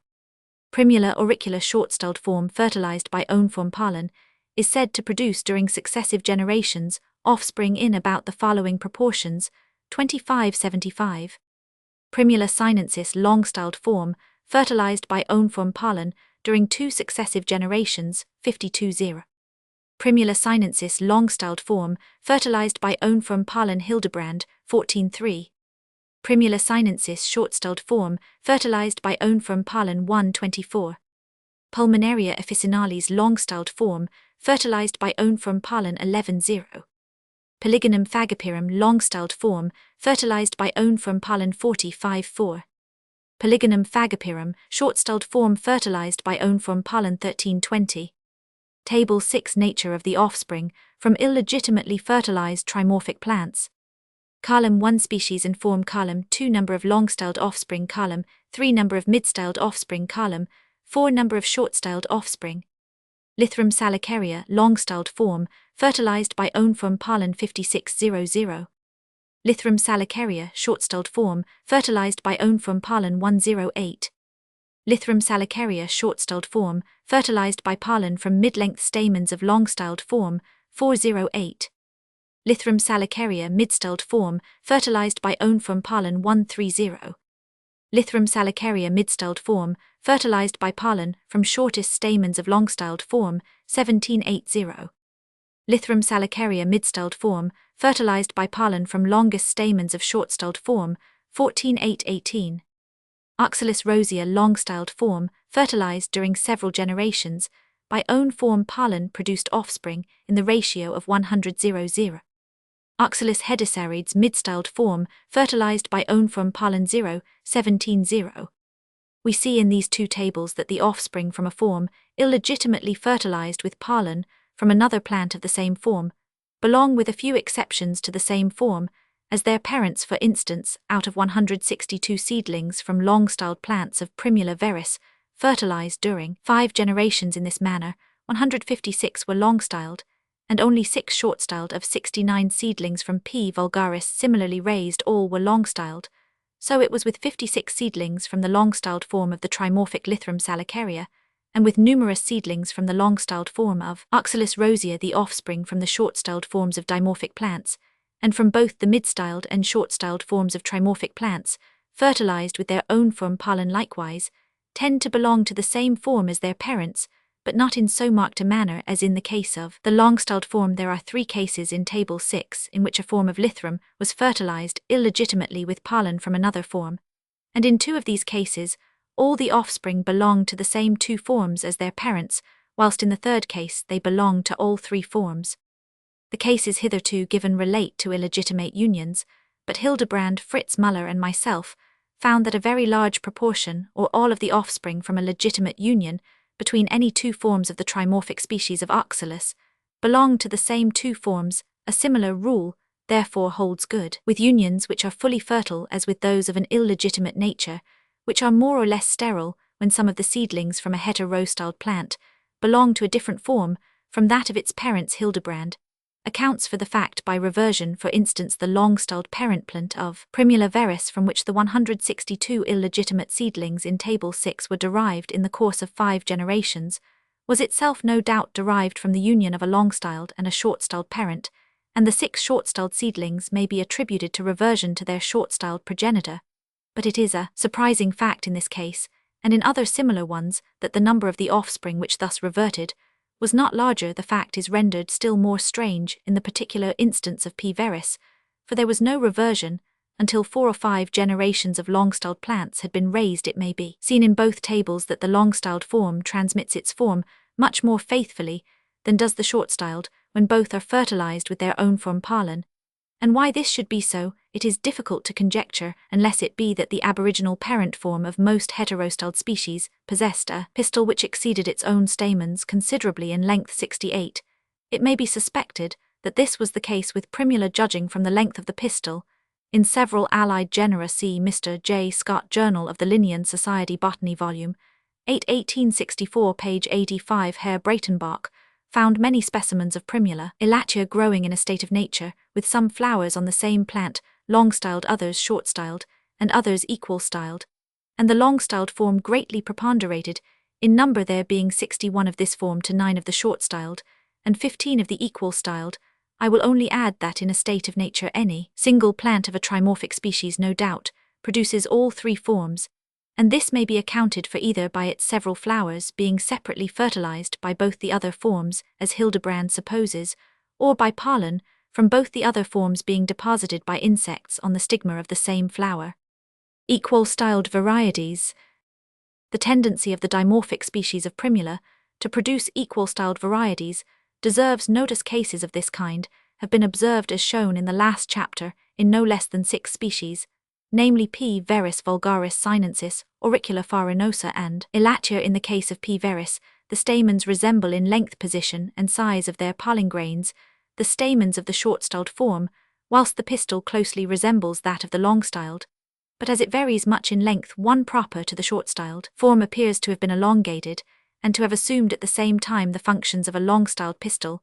Primula auricula short-styled form, fertilized by own-form pollen, is said to produce during successive generations offspring in about the following proportions: 25-75. Primula sinensis long-styled form, fertilized by own-form pollen during 2 successive generations, 52.0. Primula sinensis long-styled form, fertilized by own-form pollen. Hildebrand, 14.3. Primula sinensis short-styled form, fertilized by own-form pollen 1.24. Pulmonaria officinalis long-styled form, fertilized by own-form pollen 11.0. Polygonum phagopyrum long-styled form, fertilized by own-form pollen 40.54. Polygonum phagopyrum short-styled form, fertilized by own-form pollen 13.20. Table 6. Nature of the offspring from illegitimately fertilized trimorphic plants. Column 1. Species and form. Column 2. Number of long-styled offspring. Column 3. Number of mid-styled offspring. Column 4. Number of short-styled offspring. Lythrum salicaria long-styled form, fertilized by own-form pollen 56.00. Lythrum salicaria short-styled form, fertilized by own-form pollen 108. Lythrum salicaria short-styled form, fertilized by pollen from mid-length stamens of long-styled form 408. Lythrum salicaria mid-styled form, fertilized by own-form pollen 130. Lythrum salicaria mid-styled form, fertilized by pollen from shortest stamens of long-styled form 1780. Lythrum salicaria mid-styled form, fertilized by pollen from longest stamens of short-styled form 14818. Oxalis rosea long-styled form, fertilized during several generations by own-form pollen produced offspring in the ratio of 100:0. Oxalis hedysarides mid-styled form, fertilized by own-form pollen 0.17.0. We see in these two tables that the offspring from a form illegitimately fertilized with pollen from another plant of the same form belong, with a few exceptions, to the same form as their parents. For instance, out of 162 seedlings from long-styled plants of Primula veris fertilized during 5 generations in this manner, 156 were long-styled, and only 6 short-styled. Of 69 seedlings from P. vulgaris similarly raised, all were long-styled. So it was with 56 seedlings from the long-styled form of the trimorphic Lythrum salicaria, and with numerous seedlings from the long-styled form of Oxalis rosea, the offspring from the short-styled forms of dimorphic plants, and from both the mid-styled and short-styled forms of trimorphic plants, fertilized with their own form pollen likewise, tend to belong to the same form as their parents, but not in so marked a manner as in the case of the long-styled form. There are 3 cases in Table 6 in which a form of Lythrum was fertilized illegitimately with pollen from another form, and in 2 of these cases, all the offspring belong to the same 2 forms as their parents, whilst in the 3rd case they belong to all 3 forms. The cases hitherto given relate to illegitimate unions, but Hildebrand, Fritz Müller and myself found that a very large proportion, or all of the offspring from a legitimate union between any 2 forms of the trimorphic species of Oxalis, belong to the same 2 forms. A similar rule, therefore, holds good with unions which are fully fertile as with those of an illegitimate nature, which are more or less sterile, when some of the seedlings from a hetero-styled plant belong to a different form from that of its parents Hildebrand, accounts for the fact by reversion, for instance the long-styled parent plant of Primula veris, from which the 162 illegitimate seedlings in Table 6 were derived in the course of 5 generations, was itself no doubt derived from the union of a long-styled and a short-styled parent, and the 6 short-styled seedlings may be attributed to reversion to their short-styled progenitor. But it is a surprising fact in this case, and in other similar ones, that the number of the offspring which thus reverted was not larger. The fact is rendered still more strange in the particular instance of P. veris, for there was no reversion until 4 or 5 generations of long-styled plants had been raised. It may be seen in both tables that the long-styled form transmits its form much more faithfully than does the short-styled when both are fertilized with their own form pollen. And why this should be so, it is difficult to conjecture, unless it be that the aboriginal parent form of most heterostyled species possessed a pistil which exceeded its own stamens considerably in length 68. It may be suspected that this was the case with Primula, judging from the length of the pistil. In several allied genera, see Mr. J. Scott, Journal of the Linnean Society Botany, Volume 8, 1864, page 85. Herr Breitenbach found many specimens of Primula elatia growing in a state of nature, with some flowers on the same plant, long-styled, others short-styled, and others equal-styled, and the long-styled form greatly preponderated, in number there being 61 of this form to 9 of the short-styled, and 15 of the equal-styled. I will only add that in a state of nature any single plant of a trimorphic species no doubt produces all 3 forms, and this may be accounted for either by its several flowers being separately fertilized by both the other forms, as Hildebrand supposes, or by pollen from both the other forms being deposited by insects on the stigma of the same flower. Equal-styled varieties. The tendency of the dimorphic species of Primula to produce equal-styled varieties deserves notice. Cases of this kind have been observed as shown in the last chapter in no less than 6 species, namely P. veris vulgaris sinensis, auricula farinosa, and elatia. In the case of P. veris, the stamens resemble in length, position, and size of their pollen grains the stamens of the short-styled form, whilst the pistil closely resembles that of the long-styled. But as it varies much in length, one proper to the short-styled form appears to have been elongated, and to have assumed at the same time the functions of a long-styled pistil.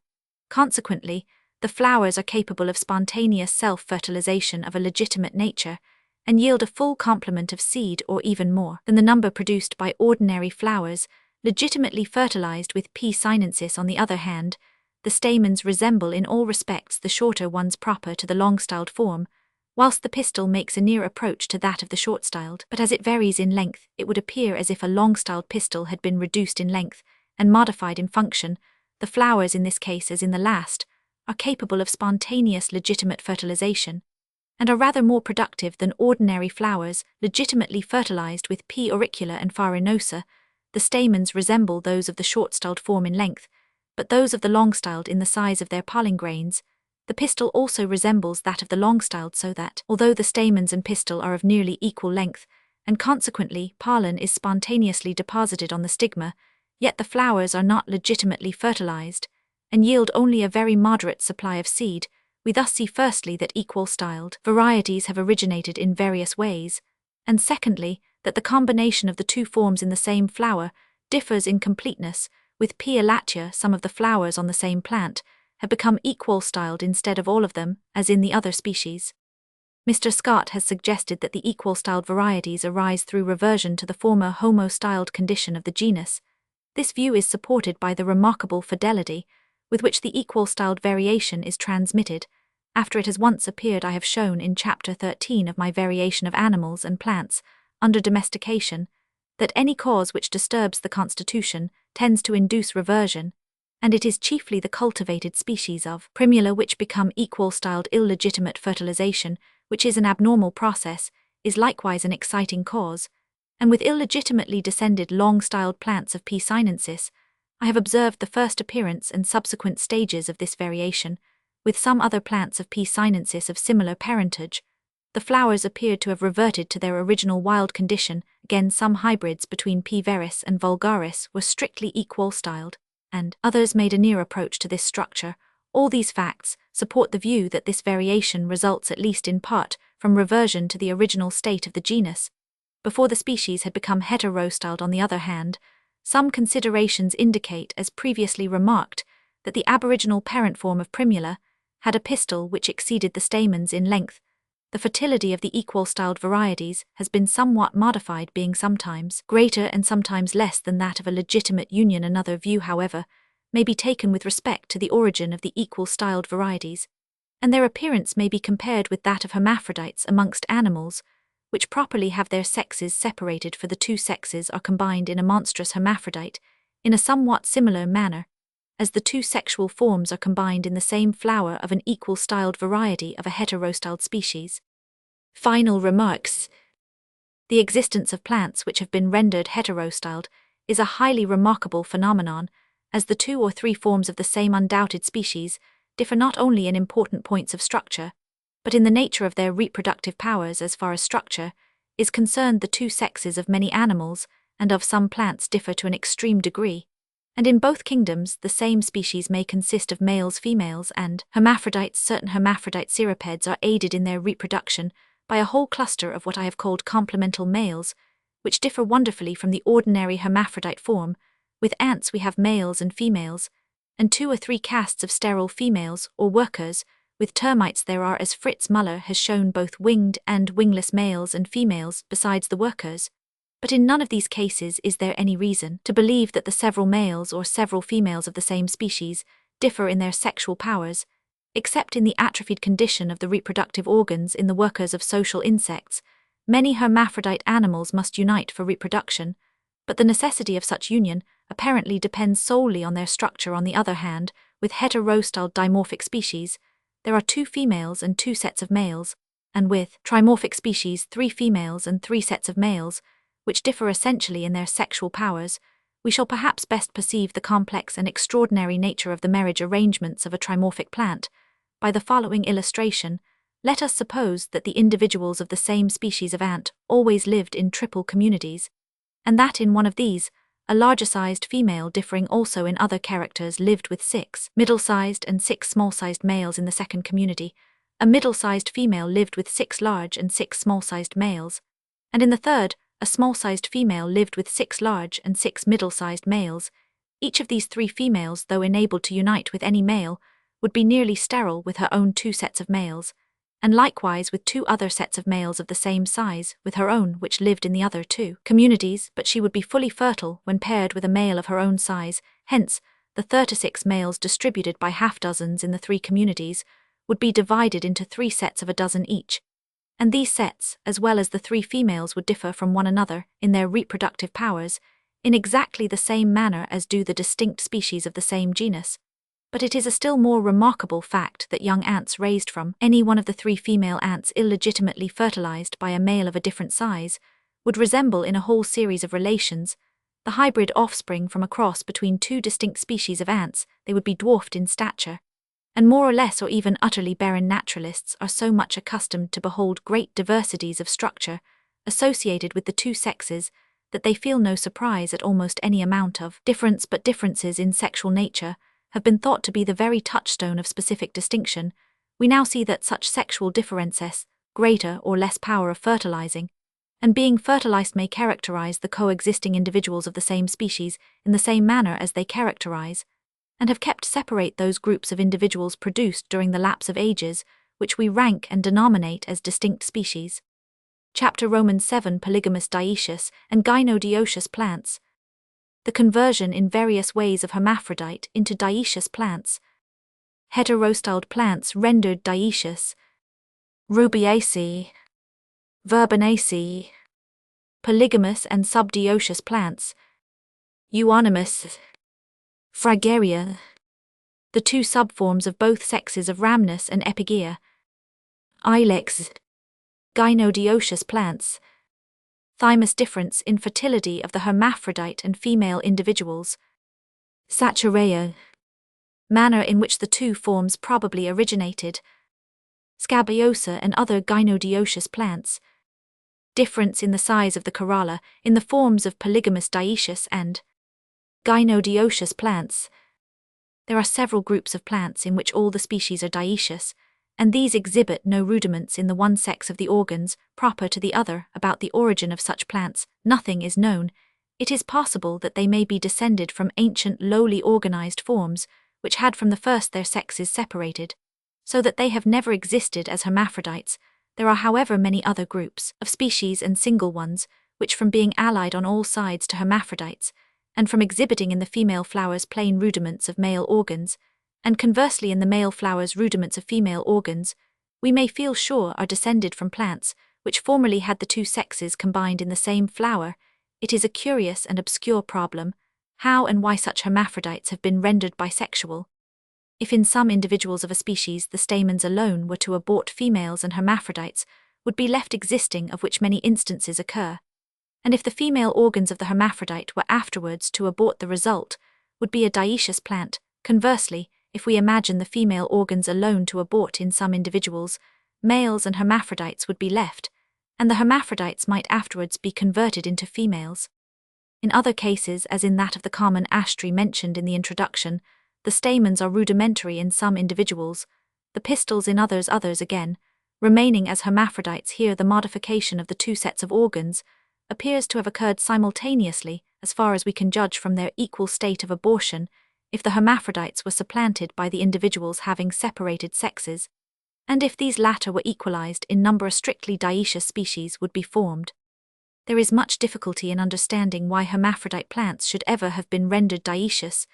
Consequently, the flowers are capable of spontaneous self-fertilization of a legitimate nature, and yield a full complement of seed, or even more than the number produced by ordinary flowers legitimately fertilized with P. sinensis. On the other hand, the stamens resemble in all respects the shorter ones proper to the long-styled form, whilst the pistil makes a near approach to that of the short-styled. But as it varies in length, it would appear as if a long-styled pistil had been reduced in length and modified in function. The flowers in this case, as in the last, are capable of spontaneous legitimate fertilization, and are rather more productive than ordinary flowers legitimately fertilized with P. auricula and farinosa. The stamens resemble those of the short-styled form in length, but those of the long-styled in the size of their pollen grains. The pistil also resembles that of the long-styled, so that, although the stamens and pistil are of nearly equal length, and consequently pollen is spontaneously deposited on the stigma, yet the flowers are not legitimately fertilized, and yield only a very moderate supply of seed. We thus see firstly that equal-styled varieties have originated in various ways, and secondly that the combination of the 2 forms in the same flower differs in completeness. With P. elatia, some of the flowers on the same plant have become equal-styled instead of all of them, as in the other species. Mr. Scott has suggested that the equal-styled varieties arise through reversion to the former homo-styled condition of the genus. This view is supported by the remarkable fidelity with which the equal-styled variation is transmitted, after it has once appeared. I have shown in Chapter 13 of my Variation of Animals and Plants under Domestication that any cause which disturbs the constitution tends to induce reversion, and it is chiefly the cultivated species of Primula which become equal-styled. Illegitimate fertilization, which is an abnormal process, is likewise an exciting cause, and with illegitimately descended long-styled plants of P. sinensis, I have observed the first appearance and subsequent stages of this variation. With some other plants of P. sinensis of similar parentage, the flowers appeared to have reverted to their original wild condition. Again, some hybrids between P. veris and vulgaris were strictly equal-styled, and others made a near approach to this structure. All these facts support the view that this variation results at least in part from reversion to the original state of the genus. before the species had become heterostyled. On the other hand, some considerations indicate, as previously remarked, that the aboriginal parent form of Primula had a pistil which exceeded the stamens in length. The fertility of the equal-styled varieties has been somewhat modified, being sometimes greater and sometimes less than that of a legitimate union. Another view, however, may be taken with respect to the origin of the equal-styled varieties, and their appearance may be compared with that of hermaphrodites amongst animals, which properly have their sexes separated, for the two sexes are combined in a monstrous hermaphrodite, in a somewhat similar manner as the two sexual forms are combined in the same flower of an equal-styled variety of a heterostyled species. Final remarks. The existence of plants which have been rendered heterostyled is a highly remarkable phenomenon, as the two or three forms of the same undoubted species differ not only in important points of structure, but in the nature of their reproductive powers. As far as structure is concerned, the two sexes of many animals and of some plants differ to an extreme degree, and in both kingdoms the same species may consist of males, females, and hermaphrodites. Certain hermaphrodite cirripeds are aided in their reproduction by a whole cluster of what I have called complemental males, which differ wonderfully from the ordinary hermaphrodite form. With ants we have males and females, and two or three castes of sterile females or workers. With termites there are, as Fritz Müller has shown, both winged and wingless males and females besides the workers. But in none of these cases is there any reason to believe that the several males or several females of the same species differ in their sexual powers, except in the atrophied condition of the reproductive organs in the workers of social insects. Many hermaphrodite animals must unite for reproduction, but the necessity of such union apparently depends solely on their structure. On the other hand, with heterostyled dimorphic species, there are two females and two sets of males, and with trimorphic species 3 females and 3 sets of males, which differ essentially in their sexual powers. We shall perhaps best perceive the complex and extraordinary nature of the marriage arrangements of a trimorphic plant by the following illustration. Let us suppose that the individuals of the same species of ant always lived in triple communities, and that in one of these, a larger-sized female differing also in other characters lived with 6 middle-sized and 6 small-sized males. In the second community, a middle-sized female lived with 6 large and 6 small-sized males, and in the third, a small-sized female lived with 6 large and 6 middle-sized males. Each of these 3 females, though enabled to unite with any male, would be nearly sterile with her own 2 sets of males, and likewise with 2 other sets of males of the same size with her own which lived in the other 2 communities, but she would be fully fertile when paired with a male of her own size. Hence, the 36 males distributed by half-dozens in the 3 communities would be divided into 3 sets of a dozen each, and these sets, as well as the 3 females, would differ from one another in their reproductive powers in exactly the same manner as do the distinct species of the same genus. But it is a still more remarkable fact that young ants raised from any one of the 3 female ants illegitimately fertilized by a male of a different size would resemble in a whole series of relations the hybrid offspring from a cross between 2 distinct species of ants. They would be dwarfed in stature, and more or less or even utterly barren. Naturalists are so much accustomed to behold great diversities of structure associated with the 2 sexes that they feel no surprise at almost any amount of difference. But differences in sexual nature have been thought to be the very touchstone of specific distinction. We now see that such sexual differences, greater or less power of fertilizing, and being fertilized, may characterize the coexisting individuals of the same species in the same manner as they characterize and have kept separate those groups of individuals produced during the lapse of ages, which we rank and denominate as distinct species. Chapter Romans 7 Polygamous dioecious and gynodioecious plants. The conversion in various ways of hermaphrodite into dioecious plants. Heterostyled plants rendered dioecious. Rubiaceae, Verbanaceae. Polygamous and subdioecious plants. Euonymus, Fragaria. The 2 subforms of both sexes of Rhamnus and Epigea. Ilex, gynodioecious plants. Thymus, difference in fertility of the hermaphrodite and female individuals. Saturaya, manner in which the 2 forms probably originated. Scabiosa and other gynodioecious plants. Difference in the size of the corolla in the forms of polygamous dioecious and gynodioecious plants. There are several groups of plants in which all the species are dioecious, and these exhibit no rudiments in the one sex of the organs proper to the other. About the origin of such plants, nothing is known. It is possible that they may be descended from ancient lowly organized forms, which had from the first their sexes separated, so that they have never existed as hermaphrodites. There are however many other groups of species and single ones, which from being allied on all sides to hermaphrodites, and from exhibiting in the female flowers plain rudiments of male organs, and conversely in the male flowers rudiments of female organs, we may feel sure are descended from plants, which formerly had the two sexes combined in the same flower. It is a curious and obscure problem, how and why such hermaphrodites have been rendered bisexual. If in some individuals of a species the stamens alone were to abort, females and hermaphrodites would be left existing, of which many instances occur. And if the female organs of the hermaphrodite were afterwards to abort, the result would be a dioecious plant. Conversely, if we imagine the female organs alone to abort in some individuals, males and hermaphrodites would be left, and the hermaphrodites might afterwards be converted into females. In other cases, as in that of the common ash tree mentioned in the introduction, the stamens are rudimentary in some individuals, the pistils in others again, remaining as hermaphrodites. Here the modification of the two sets of organs appears to have occurred simultaneously, as far as we can judge from their equal state of abortion, if the hermaphrodites were supplanted by the individuals having separated sexes, and if these latter were equalized in number, a strictly dioecious species would be formed. There is much difficulty in understanding why hermaphrodite plants should ever have been rendered dioecious.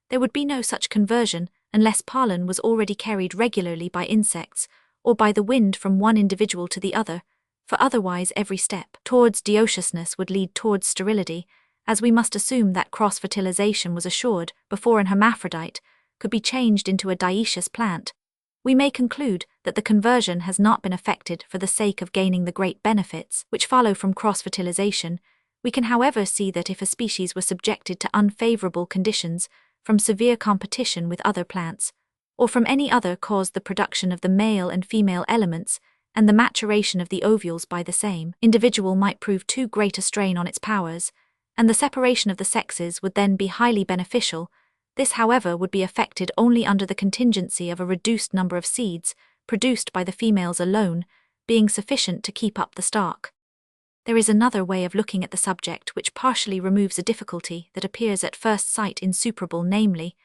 There would be no such conversion unless pollen was already carried regularly by insects or by the wind from one individual to the other, for otherwise every step towards dioeciousness would lead towards sterility, as we must assume that cross-fertilization was assured before an hermaphrodite could be changed into a dioecious plant. We may conclude that the conversion has not been effected for the sake of gaining the great benefits which follow from cross-fertilization. We can however see that if a species were subjected to unfavorable conditions, from severe competition with other plants, or from any other cause, the production of the male and female elements, and the maturation of the ovules by the same individual might prove too great a strain on its powers, and the separation of the sexes would then be highly beneficial. This, however, would be effected only under the contingency of a reduced number of seeds, produced by the females alone, being sufficient to keep up the stock. There is another way of looking at the subject which partially removes a difficulty that appears at first sight insuperable, namely,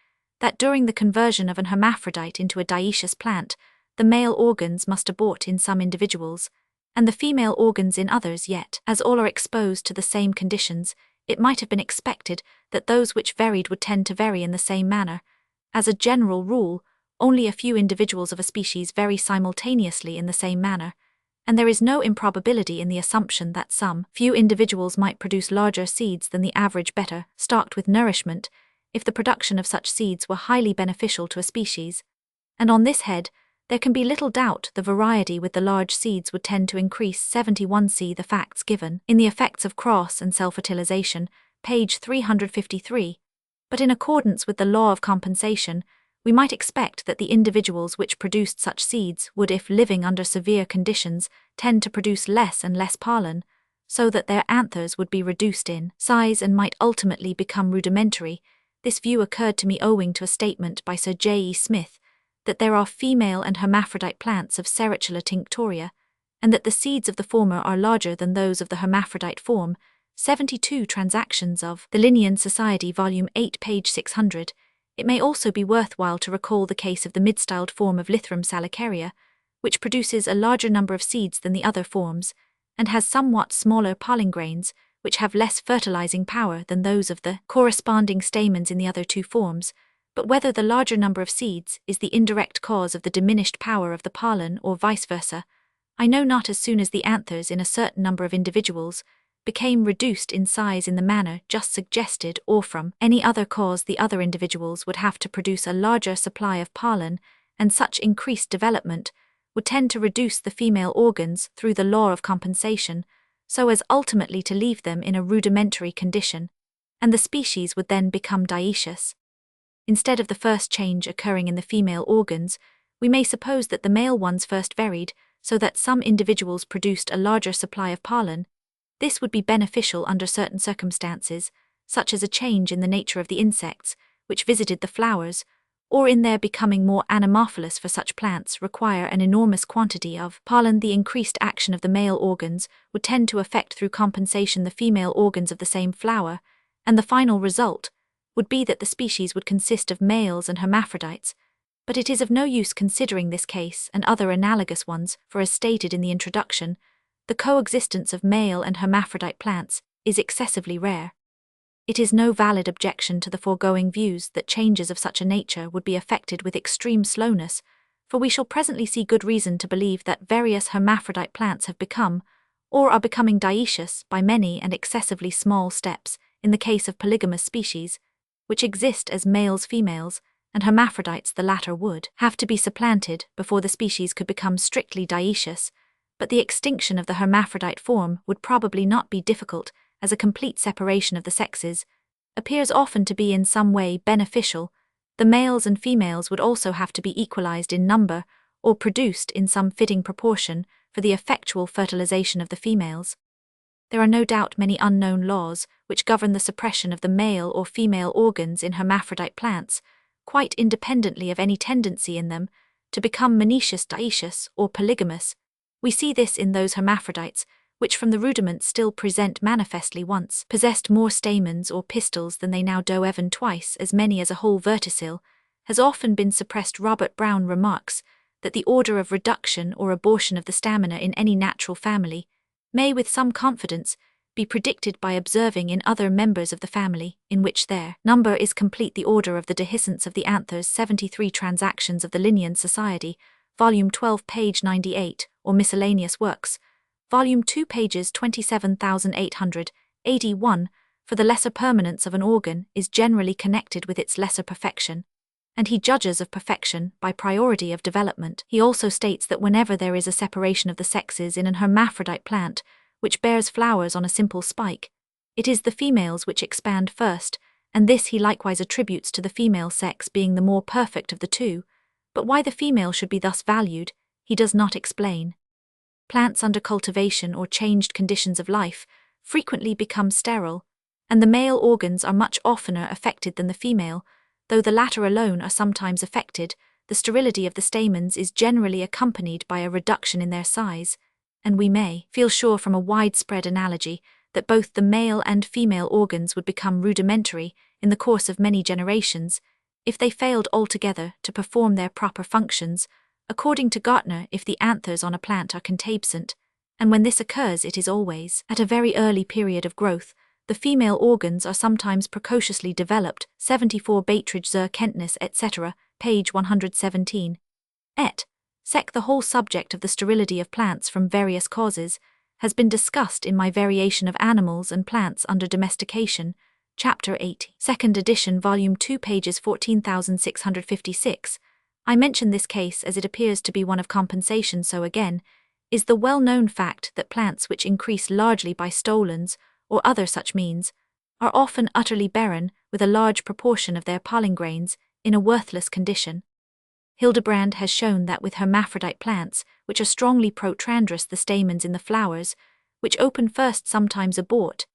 that during the conversion of an hermaphrodite into a dioecious plant, the male organs must abort in some individuals, and the female organs in others, yet, as all are exposed to the same conditions, it might have been expected that those which varied would tend to vary in the same manner. As a general rule, only a few individuals of a species vary simultaneously in the same manner, and there is no improbability in the assumption that some few individuals might produce larger seeds than the average, better stocked with nourishment, if the production of such seeds were highly beneficial to a species. And on this head, there can be little doubt the variety with the large seeds would tend to increase. 71. See the facts given in the effects of cross and self-fertilization, page 353. But in accordance with the law of compensation, we might expect that the individuals which produced such seeds would, if living under severe conditions, tend to produce less and less pollen, so that their anthers would be reduced in size and might ultimately become rudimentary. This view occurred to me owing to a statement by Sir J. E. Smith, that there are female and hermaphrodite plants of Sericula tinctoria, and that the seeds of the former are larger than those of the hermaphrodite form. 72. Transactions of the Linnean Society, Volume 8, page 600. It may also be worthwhile to recall the case of the mid-styled form of Lythrum salicaria, which produces a larger number of seeds than the other forms, and has somewhat smaller pollen grains, which have less fertilizing power than those of the corresponding stamens in the other two forms. But whether the larger number of seeds is the indirect cause of the diminished power of the pollen or vice versa, I know not. As soon as the anthers in a certain number of individuals became reduced in size in the manner just suggested, or from any other cause, the other individuals would have to produce a larger supply of pollen, and such increased development would tend to reduce the female organs through the law of compensation, so as ultimately to leave them in a rudimentary condition, and the species would then become dioecious. Instead of the first change occurring in the female organs, we may suppose that the male ones first varied, so that some individuals produced a larger supply of pollen. This would be beneficial under certain circumstances, such as a change in the nature of the insects which visited the flowers, or in their becoming more anamorphous for such plants require an enormous quantity of pollen. The increased action of the male organs would tend to affect through compensation the female organs of the same flower, and the final result would be that the species would consist of males and hermaphrodites, but it is of no use considering this case and other analogous ones, for as stated in the introduction, the coexistence of male and hermaphrodite plants is excessively rare. It is no valid objection to the foregoing views that changes of such a nature would be effected with extreme slowness, for we shall presently see good reason to believe that various hermaphrodite plants have become, or are becoming dioecious by many and excessively small steps in the case of polygamous species, which exist as males-females, and hermaphrodites, the latter, would have to be supplanted before the species could become strictly dioecious, but the extinction of the hermaphrodite form would probably not be difficult, as a complete separation of the sexes appears often to be in some way beneficial. The males and females would also have to be equalized in number, or produced in some fitting proportion, for the effectual fertilization of the females. There are no doubt many unknown laws which govern the suppression of the male or female organs in hermaphrodite plants, quite independently of any tendency in them to become monoecious, dioecious, or polygamous. We see this in those hermaphrodites which from the rudiments still present manifestly once possessed more stamens or pistils than they now do. Even twice as many as a whole verticille has often been suppressed. Robert Brown remarks that the order of reduction or abortion of the stamina in any natural family may with some confidence be predicted by observing in other members of the family, in which their number is complete, the order of the dehiscence of the anthers. 73 Transactions of the Linnean Society, Volume 12, page 98, or Miscellaneous Works, Volume 2, pages 27,881, for the lesser permanence of an organ is generally connected with its lesser perfection, and he judges of perfection by priority of development. He also states that whenever there is a separation of the sexes in an hermaphrodite plant, which bears flowers on a simple spike, it is the females which expand first, and this he likewise attributes to the female sex being the more perfect of the two, but why the female should be thus valued, he does not explain. Plants under cultivation or changed conditions of life frequently become sterile, and the male organs are much oftener affected than the female, though the latter alone are sometimes affected. The sterility of the stamens is generally accompanied by a reduction in their size, and we may feel sure from a widespread analogy that both the male and female organs would become rudimentary in the course of many generations if they failed altogether to perform their proper functions. According to Gartner, if the anthers on a plant are contabescent, and when this occurs it is always at a very early period of growth, the female organs are sometimes precociously developed. 74 Baitridge zur Kenntnis etc., page 117. Et. Sec. The whole subject of the sterility of plants from various causes has been discussed in my Variation of Animals and Plants under Domestication, Chapter 80, 2nd edition, Volume 2, pages 14,656. I mention this case as it appears to be one of compensation. So again is the well-known fact that plants which increase largely by stolons or other such means are often utterly barren, with a large proportion of their pollen grains in a worthless condition. Hildebrand has shown that with hermaphrodite plants, which are strongly protrandrous, the stamens in the flowers, which open first, sometimes abort,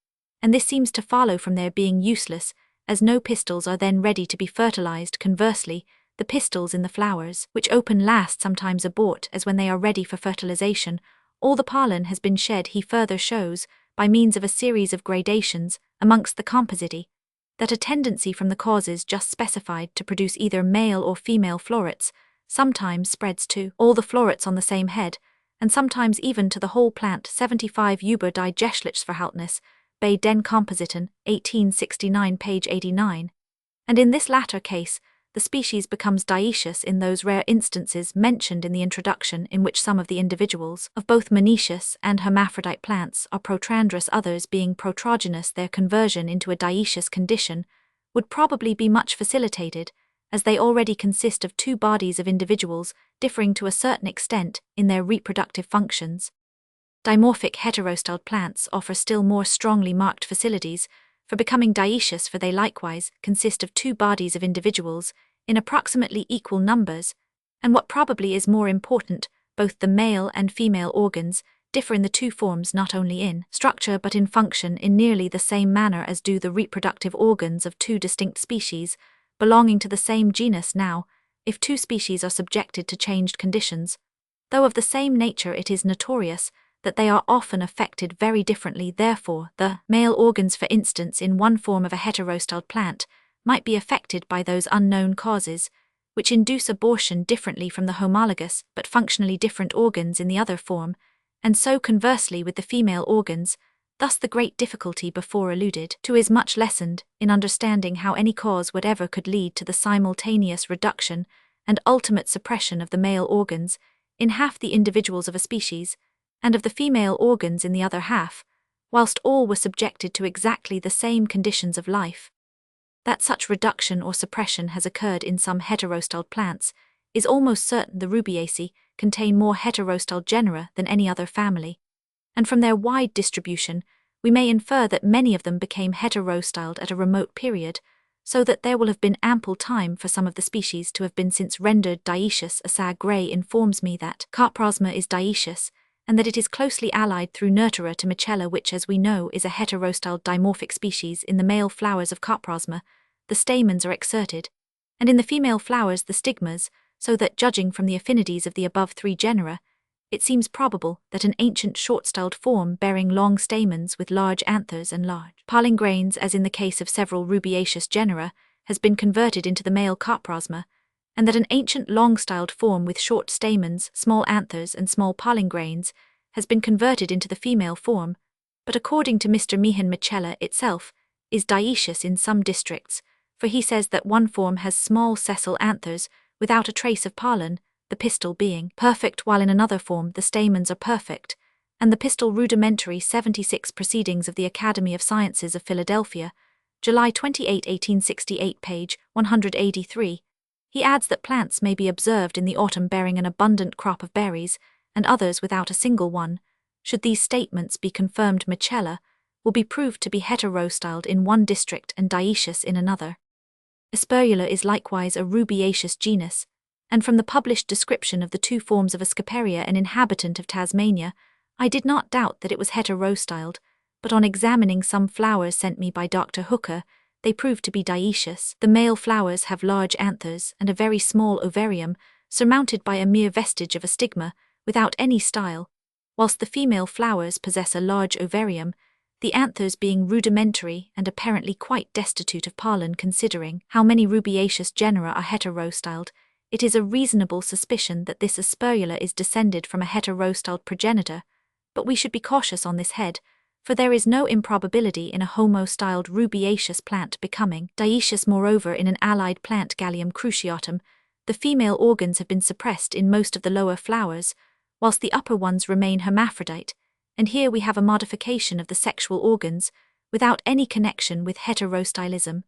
and this seems to follow from their being useless, as no pistils are then ready to be fertilized. Conversely, the pistils in the flowers, which open last, sometimes abort, as when they are ready for fertilization, all the pollen has been shed. He further shows, by means of a series of gradations amongst the compositae, that a tendency from the causes just specified to produce either male or female florets sometimes spreads to all the florets on the same head, and sometimes even to the whole plant. 75 Über die Geschlechtsverhältnis, bei den Kompositen, 1869, page 89. And in this latter case, the species becomes dioecious in those rare instances mentioned in the introduction in which some of the individuals of both monoecious and hermaphrodite plants are protrandrous, others being protrogynous. Their conversion into a dioecious condition would probably be much facilitated, as they already consist of two bodies of individuals differing to a certain extent in their reproductive functions. Dimorphic heterostyled plants offer still more strongly marked facilities for becoming dioecious, for they likewise consist of two bodies of individuals in approximately equal numbers, and what probably is more important, both the male and female organs differ in the two forms not only in structure but in function in nearly the same manner as do the reproductive organs of two distinct species, belonging to the same genus now, if two species are subjected to changed conditions, though of the same nature it is notorious that they are often affected very differently. Therefore, the male organs, for instance, in one form of a heterostyled plant, might be affected by those unknown causes, which induce abortion differently from the homologous but functionally different organs in the other form, and so conversely with the female organs. Thus the great difficulty before alluded to is much lessened in understanding how any cause whatever could lead to the simultaneous reduction and ultimate suppression of the male organs in half the individuals of a species, and of the female organs in the other half, whilst all were subjected to exactly the same conditions of life. That such reduction or suppression has occurred in some heterostyled plants is almost certain. The Rubiaceae contain more heterostyled genera than any other family, and from their wide distribution we may infer that many of them became heterostyled at a remote period, so that there will have been ample time for some of the species to have been since rendered dioecious. Assar Gray informs me that Carprosma is dioecious, and that it is closely allied through nurtura to Michella, which, as we know, is a heterostyled dimorphic species. In the male flowers of Carprosma, the stamens are exserted, and in the female flowers the stigmas, so that, judging from the affinities of the above three genera, it seems probable that an ancient short-styled form bearing long stamens with large anthers and large pollen grains, as in the case of several rubiaceous genera, has been converted into the male Carprosma, and that an ancient long-styled form with short stamens, small anthers, and small pollen grains has been converted into the female form, but according to Mr. Meehan, Michella itself is dioecious in some districts, for he says that one form has small sessile anthers without a trace of pollen, the pistil being perfect, while in another form the stamens are perfect, and the pistil rudimentary. 76 Proceedings of the Academy of Sciences of Philadelphia, July 28, 1868, page 183. He adds that plants may be observed in the autumn bearing an abundant crop of berries, and others without a single one. Should these statements be confirmed, Michella will be proved to be heterostyled in one district and dioecious in another. Asperula is likewise a rubiaceous genus, and from the published description of the two forms of Ascaperia, an inhabitant of Tasmania, I did not doubt that it was heterostyled, but on examining some flowers sent me by Dr. Hooker, they proved to be dioecious. The male flowers have large anthers and a very small ovarium, surmounted by a mere vestige of a stigma, without any style, whilst the female flowers possess a large ovarium, the anthers being rudimentary and apparently quite destitute of pollen. Considering how many rubiaceous genera are heterostyled, it is a reasonable suspicion that this Asperula is descended from a heterostyled progenitor, but we should be cautious on this head, for there is no improbability in a homostyled rubiaceous plant becoming dioecious. Moreover, in an allied plant, Gallium cruciatum, the female organs have been suppressed in most of the lower flowers, whilst the upper ones remain hermaphrodite, and here we have a modification of the sexual organs without any connection with heterostylism.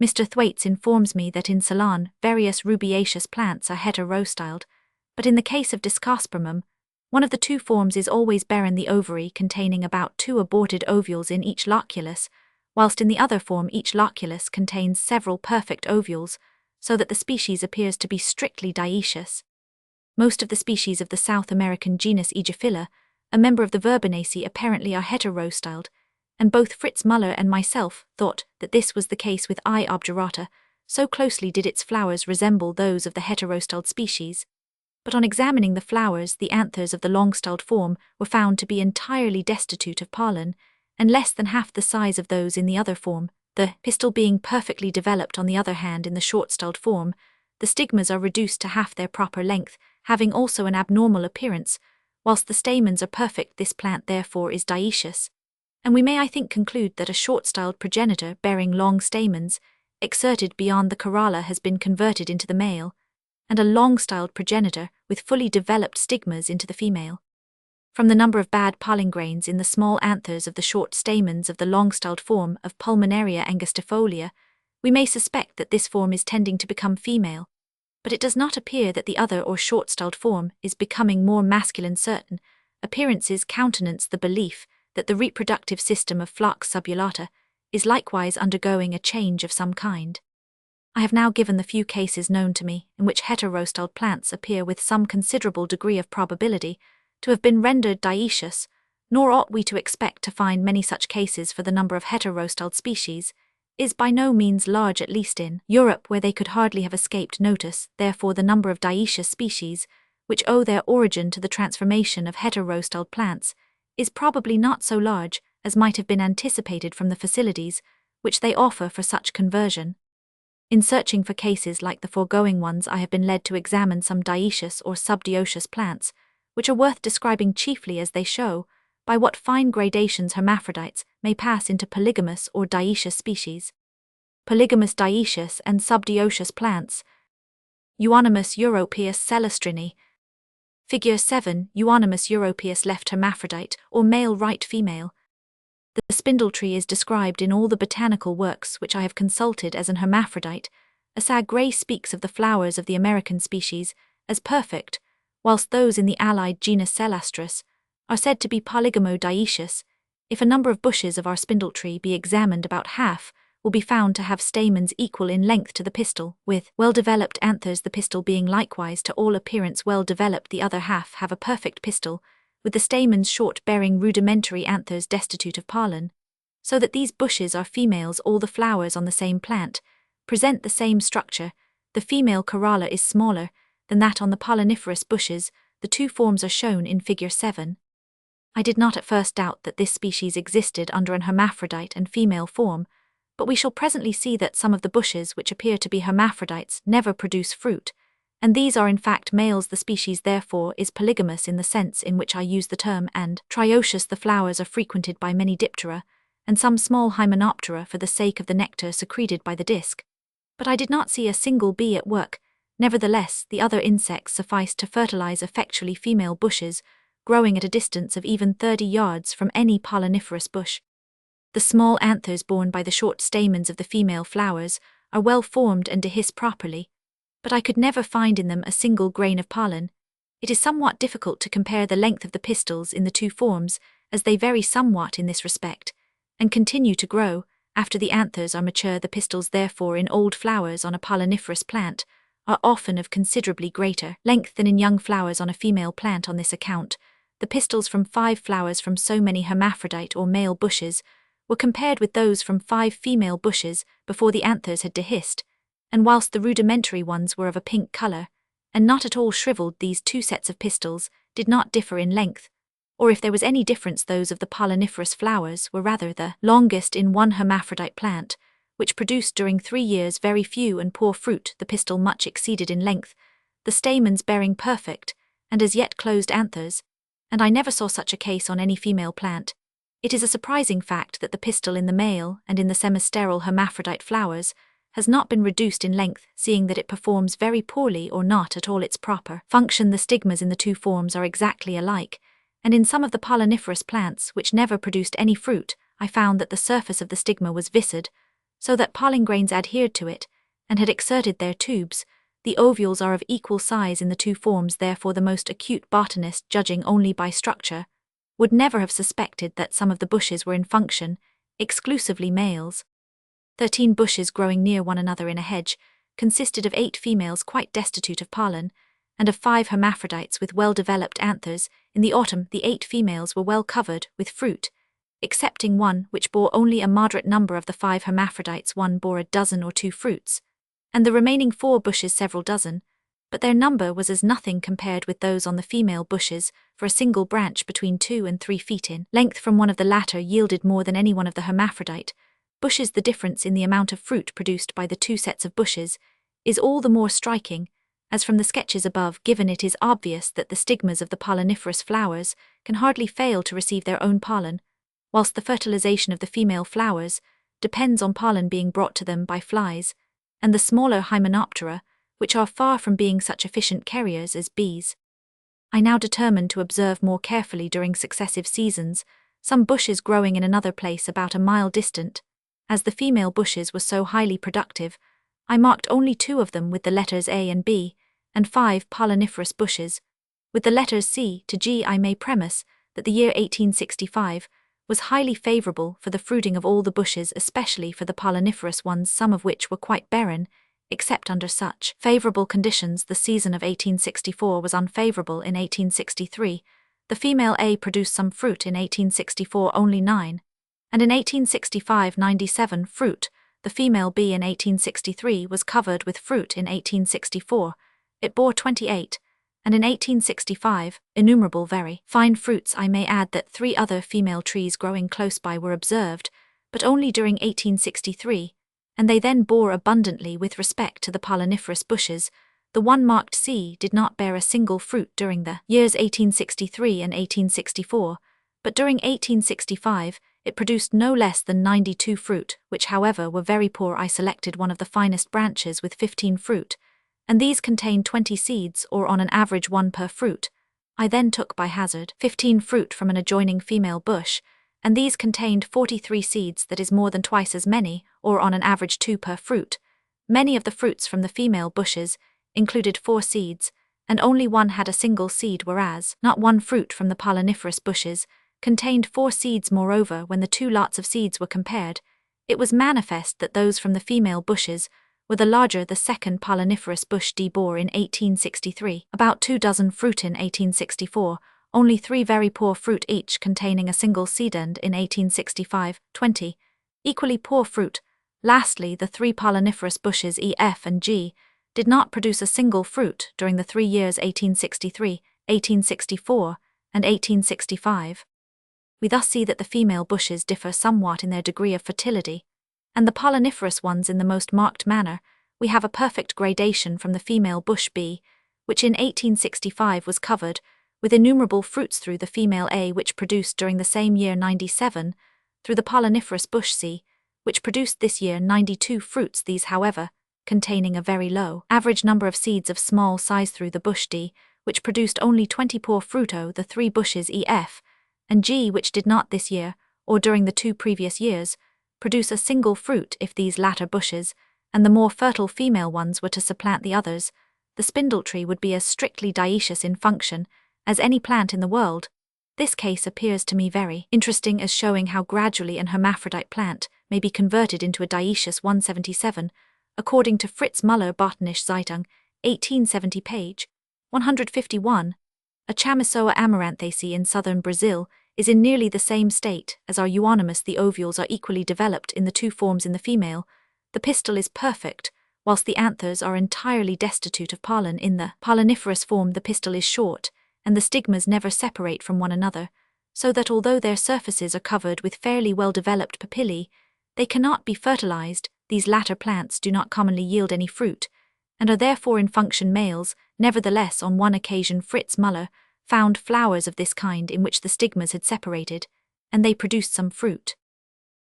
Mr. Thwaites informs me that in Ceylon various rubiaceous plants are heterostyled, but in the case of Discospermum, one of the two forms is always barren, the ovary containing about 2 aborted ovules in each loculus, whilst in the other form each loculus contains several perfect ovules, so that the species appears to be strictly dioecious. Most of the species of the South American genus Aegophila, a member of the Verbenaceae, apparently are heterostyled, and both Fritz Müller and myself thought that this was the case with I. obdurata, so closely did its flowers resemble those of the heterostyled species. But on examining the flowers, the anthers of the long-styled form were found to be entirely destitute of pollen, and less than half the size of those in the other form, the pistil being perfectly developed. On the other hand, in the short-styled form, the stigmas are reduced to half their proper length, having also an abnormal appearance, whilst the stamens are perfect. This plant therefore is dioecious, and we may, I think, conclude that a short-styled progenitor bearing long stamens, exserted beyond the corolla, has been converted into the male, and a long-styled progenitor with fully developed stigmas into the female. From the number of bad pollen grains in the small anthers of the short stamens of the long-styled form of Pulmonaria angustifolia, we may suspect that this form is tending to become female, but it does not appear that the other or short-styled form is becoming more masculine. Certain appearances countenance the belief that the reproductive system of Phlox subulata is likewise undergoing a change of some kind. I have now given the few cases known to me in which heterostyled plants appear with some considerable degree of probability to have been rendered dioecious, nor ought we to expect to find many such cases, for the number of heterostyled species is by no means large, at least in Europe, where they could hardly have escaped notice. Therefore the number of dioecious species, which owe their origin to the transformation of heterostyled plants, is probably not so large as might have been anticipated from the facilities which they offer for such conversion. In searching for cases like the foregoing ones, I have been led to examine some dioecious or subdioecious plants, which are worth describing chiefly as they show by what fine gradations hermaphrodites may pass into polygamous or dioecious species. Polygamous dioecious and subdioecious plants. Euonymus europaeus celestrini. Figure 7. Euonymus europaeus left hermaphrodite, or male right female. The spindle tree is described in all the botanical works which I have consulted as an hermaphrodite. Assag Gray speaks of the flowers of the American species as perfect, whilst those in the allied genus Celastrus are said to be polygamo-dioecious. If a number of bushes of our spindle tree be examined, about half will be found to have stamens equal in length to the pistil, with well-developed anthers, the pistil being likewise to all appearance well-developed. The other half have a perfect pistil, with the stamens short, bearing rudimentary anthers destitute of pollen, so that these bushes are females. All the flowers on the same plant present the same structure. The female corolla is smaller than that on the polliniferous bushes. The two forms are shown in figure 7. I did not at first doubt that this species existed under an hermaphrodite and female form, but we shall presently see that some of the bushes which appear to be hermaphrodites never produce fruit, and these are in fact males. The species therefore is polygamous in the sense in which I use the term, and trioecious. The flowers are frequented by many diptera, and some small hymenoptera for the sake of the nectar secreted by the disc. But I did not see a single bee at work. Nevertheless, the other insects sufficed to fertilize effectually female bushes, growing at a distance of even 30 yards from any polliniferous bush. The small anthers borne by the short stamens of the female flowers are well formed and dehisce properly, but I could never find in them a single grain of pollen. It is somewhat difficult to compare the length of the pistils in the two forms, as they vary somewhat in this respect, and continue to grow after the anthers are mature. The pistils therefore in old flowers on a polliniferous plant are often of considerably greater length than in young flowers on a female plant. On this account, the pistils from 5 flowers from so many hermaphrodite or male bushes were compared with those from 5 female bushes before the anthers had dehisced, and whilst the rudimentary ones were of a pink colour, and not at all shriveled, these two sets of pistils did not differ in length, or if there was any difference, those of the polliniferous flowers were rather the longest in one hermaphrodite plant, which produced during 3 years very few and poor fruit. The pistil much exceeded in length, the stamens bearing perfect and as yet closed anthers, and I never saw such a case on any female plant. It is a surprising fact that the pistil in the male and in the semisterile hermaphrodite flowers has not been reduced in length, seeing that it performs very poorly or not at all its proper function. The stigmas in the two forms are exactly alike, and in some of the polliniferous plants which never produced any fruit, I found that the surface of the stigma was viscid, so that pollen grains adhered to it and had exerted their tubes. The ovules are of equal size in the two forms, therefore the most acute botanist, judging only by structure, would never have suspected that some of the bushes were in function exclusively males. 13 bushes growing near one another in a hedge consisted of 8 females quite destitute of pollen, and of 5 hermaphrodites with well-developed anthers. In the autumn, the 8 females were well covered with fruit, excepting one which bore only a moderate number. Of the 5 hermaphrodites, one bore a dozen or 2 fruits, and the remaining 4 bushes several dozen, but their number was as nothing compared with those on the female bushes, for a single branch between 2 and 3 feet in length from one of the latter yielded more than any one of the hermaphrodite bushes. The difference in the amount of fruit produced by the two sets of bushes is all the more striking, as from the sketches above given it is obvious that the stigmas of the polliniferous flowers can hardly fail to receive their own pollen, whilst the fertilization of the female flowers depends on pollen being brought to them by flies, and the smaller hymenoptera, which are far from being such efficient carriers as bees. I now determined to observe more carefully during successive seasons some bushes growing in another place about a mile distant. As the female bushes were so highly productive, I marked only 2 of them with the letters A and B, and 5 polliniferous bushes with the letters C to G. I may premise that the year 1865 was highly favourable for the fruiting of all the bushes, especially for the polliniferous ones, some of which were quite barren. Except under such favourable conditions, the season of 1864 was unfavourable. In 1863, the female A produced some fruit, in 1864 only 9, and in 1865 97 fruit. The female bee in 1863 was covered with fruit in 1864. It bore 28, and in 1865, innumerable very fine fruits. I may add that 3 other female trees growing close by were observed, but only during 1863, and they then bore abundantly with respect to the polliniferous bushes. The one marked C did not bear a single fruit during the years 1863 and 1864, but during 1865, it produced no less than 92 fruit, which however were very poor. I selected one of the finest branches with 15 fruit, and these contained 20 seeds, or on an average 1 per fruit. I then took by hazard 15 fruit from an adjoining female bush, and these contained 43 seeds, that is more than twice as many, or on an average 2 per fruit. Many of the fruits from the female bushes included 4 seeds, and only one had a single seed, whereas not one fruit from the polliniferous bushes contained 4 seeds. Moreover, when the 2 lots of seeds were compared, it was manifest that those from the female bushes were the larger. The second polliniferous bush D bore in 1863 about 2 dozen fruit. In 1864, only 3 very poor fruit, each containing a single seed, and in 1865, 20 equally poor fruit. Lastly, the 3 polliniferous bushes E, F, and G did not produce a single fruit during the 3 years 1863, 1864, and 1865. We thus see that the female bushes differ somewhat in their degree of fertility, and the polliniferous ones in the most marked manner. We have a perfect gradation from the female bush B, which in 1865 was covered with innumerable fruits, through the female A, which produced during the same year 97, through the polliniferous bush C, which produced this year 92 fruits, these however containing a very low average number of seeds of small size, through the bush D, which produced only 20 poor fruit. The 3 bushes E, F, and G, which did not this year, or during the 2 previous years, produce a single fruit. If these latter bushes, and the more fertile female ones, were to supplant the others, the spindle tree would be as strictly dioecious in function as any plant in the world. This case appears to me very interesting as showing how gradually an hermaphrodite plant may be converted into a dioecious. 177, according to Fritz Müller, Botanische Zeitung, 1870, page 151. A Chamisoa amaranthacea in southern Brazil is in nearly the same state as our euonymus. The ovules are equally developed in the 2 forms. In the female, the pistil is perfect, whilst the anthers are entirely destitute of pollen. In the polliniferous form, the pistil is short, and the stigmas never separate from one another, so that although their surfaces are covered with fairly well-developed papillae, they cannot be fertilized. These latter plants do not commonly yield any fruit, and are therefore in function males. Nevertheless, on one occasion Fritz Müller found flowers of this kind in which the stigmas had separated, and they produced some fruit.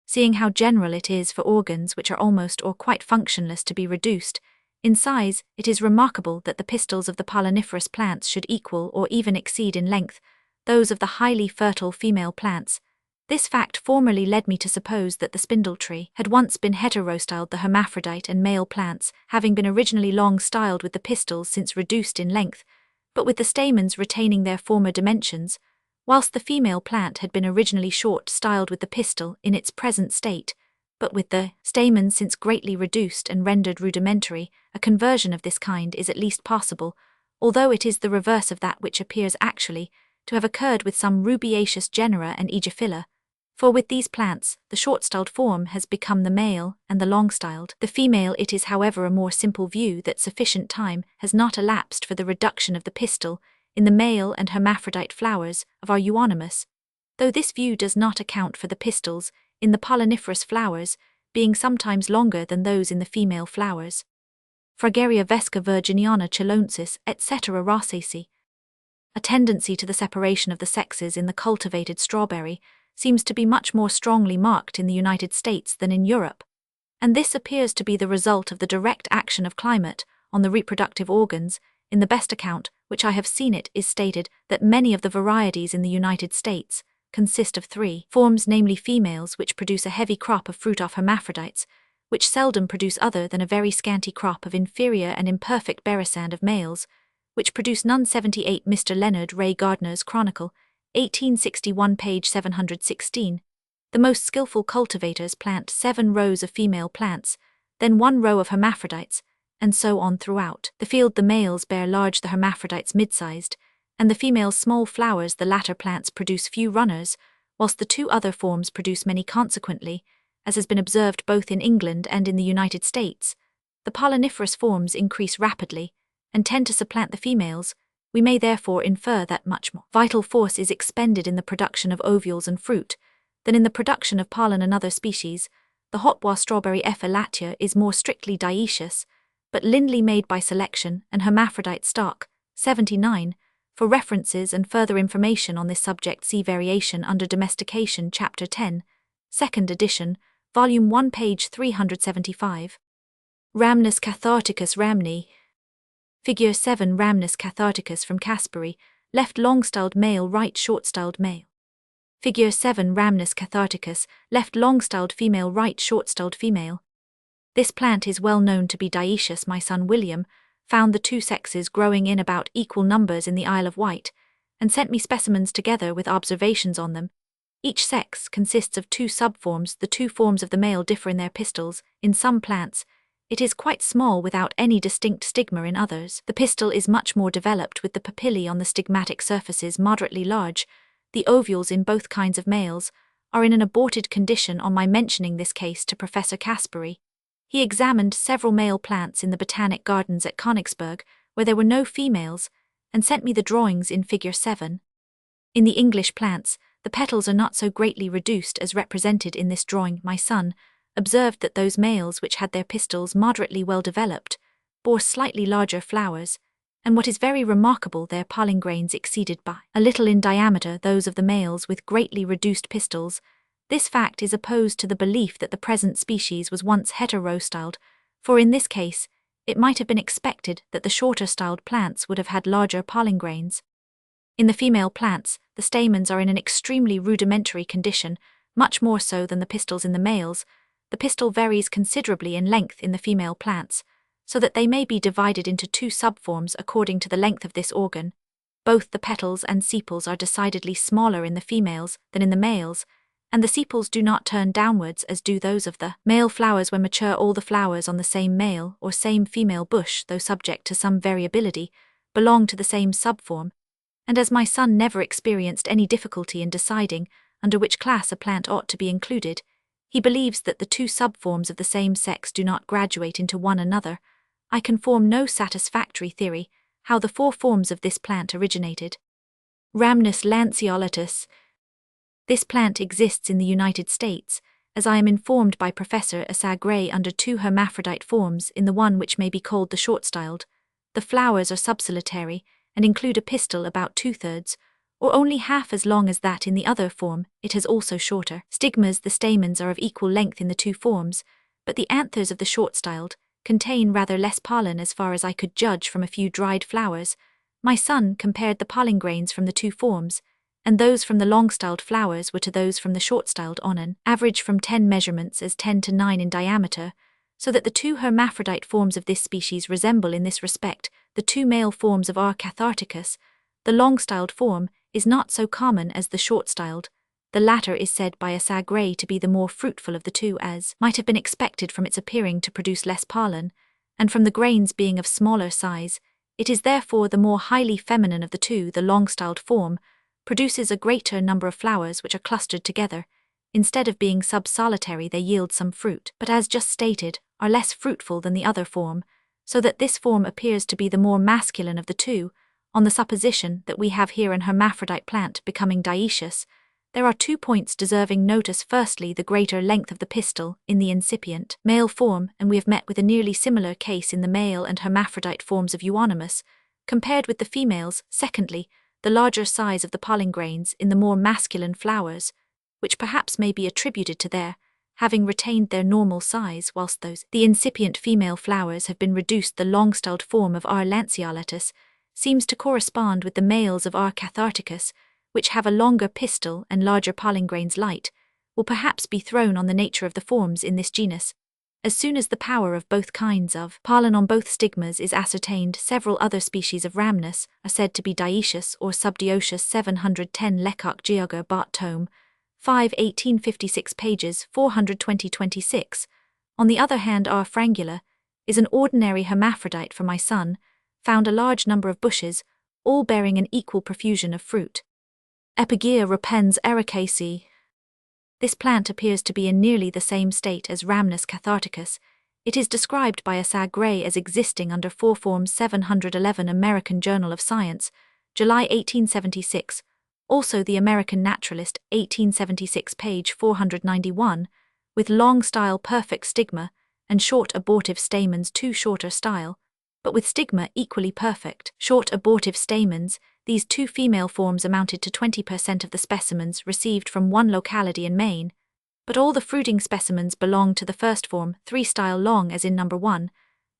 Seeing how general it is for organs which are almost or quite functionless to be reduced in size, it is remarkable that the pistils of the polliniferous plants should equal or even exceed in length those of the highly fertile female plants. This fact formerly led me to suppose that the spindle tree had once been heterostyled, the hermaphrodite and male plants having been originally long-styled with the pistils since reduced in length, but with the stamens retaining their former dimensions, whilst the female plant had been originally short-styled with the pistil in its present state, but with the stamens since greatly reduced and rendered rudimentary. A conversion of this kind is at least possible, although it is the reverse of that which appears actually to have occurred with some rubiaceous genera and Aegophylla. For with these plants, the short-styled form has become the male, and the long-styled the female. It is however a more simple view that sufficient time has not elapsed for the reduction of the pistil in the male and hermaphrodite flowers of our euonymus, though this view does not account for the pistils in the polliniferous flowers being sometimes longer than those in the female flowers. Fragaria vesca virginiana chiloensis, etc. Rosaceae. A tendency to the separation of the sexes in the cultivated strawberry seems to be much more strongly marked in the United States than in Europe, and this appears to be the result of the direct action of climate on the reproductive organs. In the best account which I have seen, it is stated that many of the varieties in the United States consist of 3 forms, namely females which produce a heavy crop of fruit off hermaphrodites, which seldom produce other than a very scanty crop of inferior and imperfect berisand of males, which produce none. 78 Mr. Leonard Ray Gardner's Chronicle, 1861, page 716. The most skillful cultivators plant 7 rows of female plants, then 1 row of hermaphrodites, and so on throughout the field. The males bear large, the hermaphrodites mid-sized, and the females small flowers. The latter plants produce few runners, whilst the 2 other forms produce many. Consequently, as has been observed both in England and in the United States, the polliniferous forms increase rapidly and tend to supplant the females. We may therefore infer that much more vital force is expended in the production of ovules and fruit than in the production of pollen. Another species, the hautbois strawberry Elatia, is more strictly dioecious, but Lindley made by selection and hermaphrodite stock, 79. For references and further information on this subject, see Variation under Domestication, Chapter 10, 2nd edition, Volume 1, page 375. Rhamnus catharticus rhamni. Figure 7. Rhamnus catharticus from Caspary, left long-styled male, right short-styled male. Figure 7. Rhamnus catharticus, left long-styled female, right short-styled female. This plant is well known to be dioecious. My son William found the two sexes growing in about equal numbers in the Isle of Wight, and sent me specimens together with observations on them. Each sex consists of two subforms. The two forms of the male differ in their pistils. In some plants, it is quite small without any distinct stigma. In others, the pistil is much more developed, with the papillae on the stigmatic surfaces moderately large. The ovules in both kinds of males are in an aborted condition. On my mentioning this case to Professor Caspary, he examined several male plants in the Botanic Gardens at Königsberg, where there were no females, and sent me the drawings in Figure 7. In the English plants, the petals are not so greatly reduced as represented in this drawing. My son observed that those males which had their pistils moderately well developed bore slightly larger flowers, and what is very remarkable, their pollen grains exceeded by a little in diameter those of the males with greatly reduced pistils. This fact is opposed to the belief that the present species was once heterostyled, for in this case, it might have been expected that the shorter-styled plants would have had larger pollen grains. In the female plants, the stamens are in an extremely rudimentary condition, much more so than the pistils in the males. The pistil varies considerably in length in the female plants, so that they may be divided into two subforms according to the length of this organ. Both the petals and sepals are decidedly smaller in the females than in the males, and the sepals do not turn downwards as do those of the male flowers when mature. All the flowers on the same male or same female bush, though subject to some variability, belong to the same subform, and as my son never experienced any difficulty in deciding under which class a plant ought to be included, he believes that the two subforms of the same sex do not graduate into one another. I can form no satisfactory theory how the four forms of this plant originated. Rhamnus lanceolatus. This plant exists in the United States, as I am informed by Professor Gray, under two hermaphrodite forms. In the one, which may be called the short-styled, the flowers are subsolitary and include a pistil about 2/3, or only half as long as that. In the other form, it has also shorter stigmas. The stamens are of equal length in the two forms, but the anthers of the short-styled contain rather less pollen, as far as I could judge from a few dried flowers. My son compared the pollen grains from the two forms, and those from the long-styled flowers were to those from the short-styled on an average from 10 measurements as 10 to 9 in diameter, so that the two hermaphrodite forms of this species resemble in this respect the two male forms of R. catharticus. The long-styled form is not so common as the short-styled. The latter is said by Gray to be the more fruitful of the two, as might have been expected from its appearing to produce less pollen, and from the grains being of smaller size. It is therefore the more highly feminine of the two. The long-styled form produces a greater number of flowers which are clustered together. Instead of being sub-solitary, they yield some fruit, but as just stated, are less fruitful than the other form, so that this form appears to be the more masculine of the two. On the supposition that we have here an hermaphrodite plant becoming dioecious, there are 2 points deserving notice. Firstly, the greater length of the pistil in the incipient male form, and we have met with a nearly similar case in the male and hermaphrodite forms of Euonymus, compared with the females. Secondly, the larger size of the pollen grains in the more masculine flowers, which perhaps may be attributed to their having retained their normal size, whilst those the incipient female flowers have been reduced. The long-styled form of R. lanceolatus seems to correspond with the males of R. catharticus, which have a longer pistil and larger pollen grains. Light will perhaps be thrown on the nature of the forms in this genus. As soon as the power of both kinds of pollen on both stigmas is ascertained, several other species of Rhamnus are said to be dioecious or subdioecious. 710 Lecoq Geogger Bart Tome 5 1856 pages 420-26. On the other hand, R. frangula is an ordinary hermaphrodite. For my son found a large number of bushes, all bearing an equal profusion of fruit. Epigea repens ericaceae. This plant appears to be in nearly the same state as Rhamnus catharticus. It is described by Assad Gray as existing under 4 forms 711 American Journal of Science, July 1876, also the American Naturalist, 1876 page 491, with long style perfect stigma, and short abortive stamens 2 shorter style, but with stigma equally perfect. Short abortive stamens, these 2 female forms amounted to 20% of the specimens received from one locality in Maine, but all the fruiting specimens belonged to the first form, 3 style long as in number 1,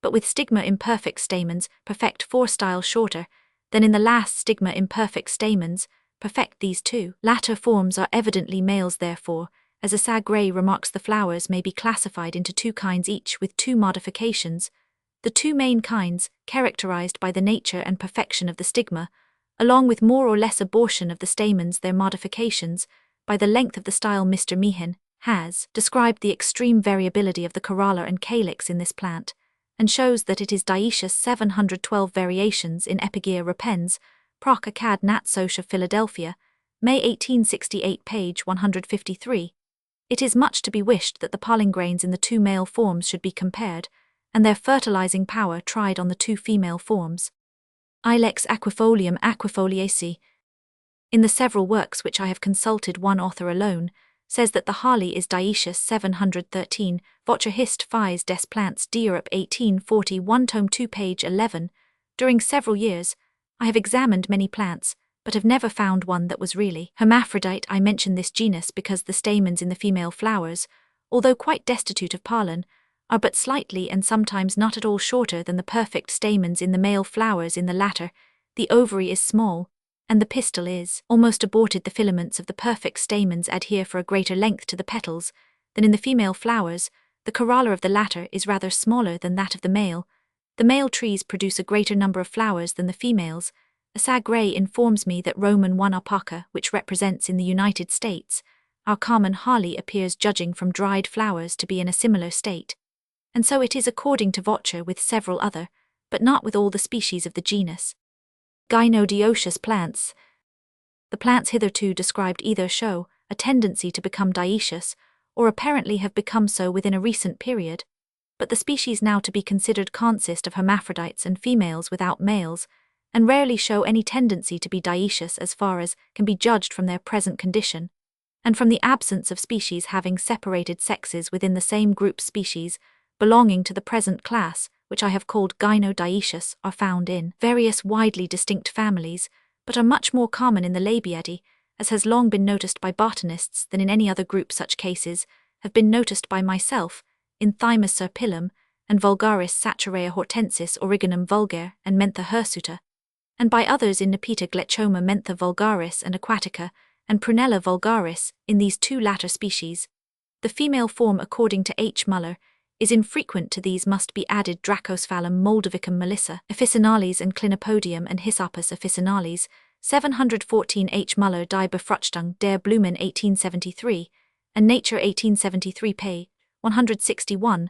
but with stigma imperfect stamens, perfect 4 style shorter than in the last stigma imperfect stamens, perfect. These 2 latter forms are evidently males. Therefore, as Assad Gray remarks, the flowers may be classified into 2 kinds each with 2 modifications, the 2 main kinds characterized by the nature and perfection of the stigma, along with more or less abortion of the stamens, their modifications, by the length of the style. Mr. Meehan has described the extreme variability of the corolla and calyx in this plant, and shows that it is dioecious. 712 variations in Epigea repens, Proc. Acad. Nat. Soc. Philadelphia, May 1868 page 153. It is much to be wished that the pollen grains in the 2 male forms should be compared, and their fertilizing power tried on the 2 female forms. Ilex aquifolium aquifoliaceae. In the several works which I have consulted, one author alone says that the Harley is dioecious. 713, Vocher Hist. Phys. des Plantes d'Europe 1841 tome 2 page 11. During several years, I have examined many plants, but have never found one that was really hermaphrodite. I mention this genus because the stamens in the female flowers, although quite destitute of pollen, are but slightly and sometimes not at all shorter than the perfect stamens in the male flowers. In the latter, the ovary is small, and the pistil is almost aborted. The filaments of the perfect stamens adhere for a greater length to the petals than in the female flowers. The corolla of the latter is rather smaller than that of the male. The male trees produce a greater number of flowers than the females. Assad Gray informs me that Roman 1 alpaca, which represents in the United States our common Harley, appears, judging from dried flowers, to be in a similar state. And so it is according to Vocher with several other, but not with all the species of the genus. Gynodioecious plants. The plants hitherto described either show a tendency to become dioecious, or apparently have become so within a recent period, but the species now to be considered consist of hermaphrodites and females without males, and rarely show any tendency to be dioecious as far as can be judged from their present condition, and from the absence of species having separated sexes within the same group. Species belonging to the present class, which I have called gynodioecious, are found in various widely distinct families, but are much more common in the Labiidae, as has long been noticed by botanists, than in any other group. Such cases have been noticed by myself in Thymus serpyllum and Vulgaris saturea hortensis, Origanum vulgare and Mentha hirsuta, and by others in Nepeta glechoma, Mentha vulgaris and aquatica, and Prunella vulgaris. In these 2 latter species, the female form, according to H. Muller, is infrequent. To these must be added Dracosphalum moldavicum melissa officinalis and Clinopodium and Hyssopus officinalis. 714 H. Muller, Die Befruchtung der Blumen 1873, and Nature 1873 p. 161,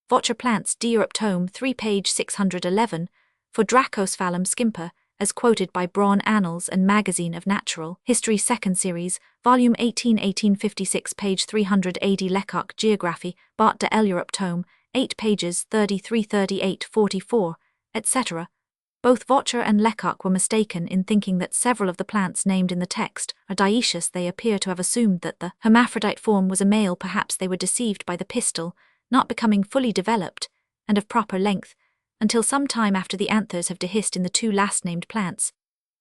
Vocher Plants d'Europe tome 3 page 611, for Dracosphalum skimper, as quoted by Braun Annals and Magazine of Natural History 2nd Series, Volume 18 1856 page 380, Lecoq Geography, Bart de l'Europe tome, 8 pages 33-38-44, etc. Both Vocher and Lecoq were mistaken in thinking that several of the plants named in the text are dioecious. They appear to have assumed that the hermaphrodite form was a male. Perhaps they were deceived by the pistil not becoming fully developed and of proper length until some time after the anthers have dehisced in the 2 last-named plants.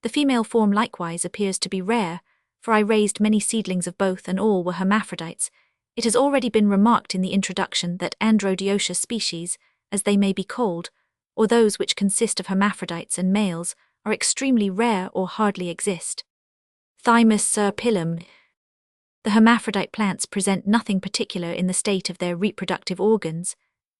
The female form likewise appears to be rare, for I raised many seedlings of both, and all were hermaphrodites. It has already been remarked in the introduction that androdioecious species, as they may be called, or those which consist of hermaphrodites and males, are extremely rare or hardly exist. Thymus serpyllum. The hermaphrodite plants present nothing particular in the state of their reproductive organs,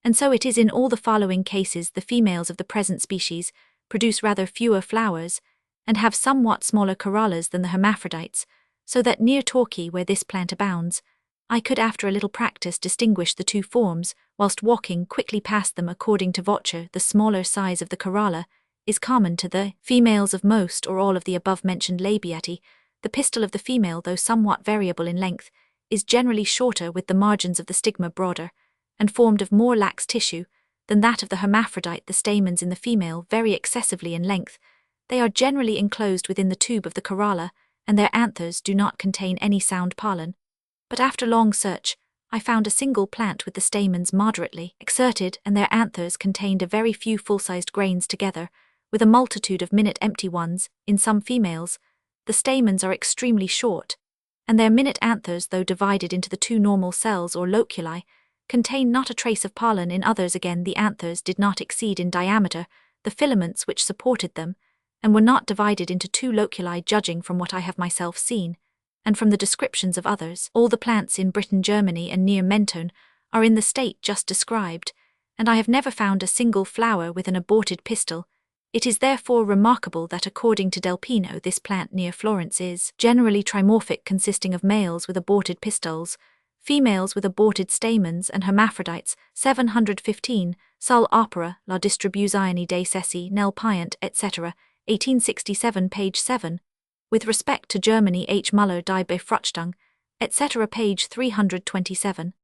and so it is in all the following cases. The females of the present species produce rather fewer flowers, and have somewhat smaller corollas than the hermaphrodites, so that near Torquay, where this plant abounds, I could after a little practice distinguish the 2 forms, whilst walking quickly past them. According to Vocher, the smaller size of the corolla is common to the females of most or all of the above-mentioned Labiidae. The pistil of the female, though somewhat variable in length, is generally shorter with the margins of the stigma broader, and formed of more lax tissue than that of the hermaphrodite. The stamens in the female vary excessively in length. They are generally enclosed within the tube of the corolla, and their anthers do not contain any sound pollen. But after long search, I found a single plant with the stamens moderately exerted, and their anthers contained a very few full-sized grains together, with a multitude of minute empty ones. In some females, the stamens are extremely short, and their minute anthers, though divided into the two normal cells or loculi, contain not a trace of pollen. In others again, the anthers did not exceed in diameter the filaments which supported them, and were not divided into two loculi. Judging from what I have myself seen, and from the descriptions of others, all the plants in Britain, Germany, and near Mentone are in the state just described, and I have never found a single flower with an aborted pistil. It is therefore remarkable that, according to Del Pino, this plant near Florence is generally trimorphic, consisting of males with aborted pistils, females with aborted stamens, and hermaphrodites. 715, Sul opera, la distribuzione dei sessi nel piant, etc., 1867, page 7. With respect to Germany, H. Müller die Befruchtung, etc., page 327.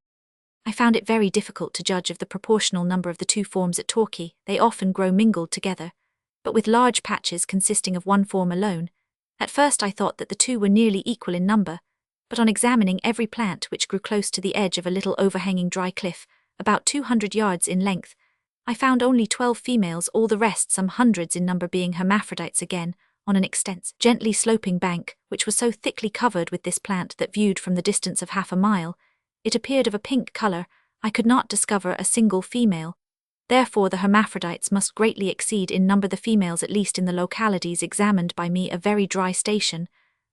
I found it very difficult to judge of the proportional number of the two forms at Torquay. They often grow mingled together, but with large patches consisting of one form alone. At first I thought that the two were nearly equal in number, but on examining every plant which grew close to the edge of a little overhanging dry cliff, about 200 yards in length, I found only 12 females, all the rest some hundreds in number being hermaphrodites. Again, on an extensive, gently sloping bank, which was so thickly covered with this plant that, viewed from the distance of half a mile, it appeared of a pink colour, I could not discover a single female. Therefore the hermaphrodites must greatly exceed in number the females, at least in the localities examined by me. A very dry station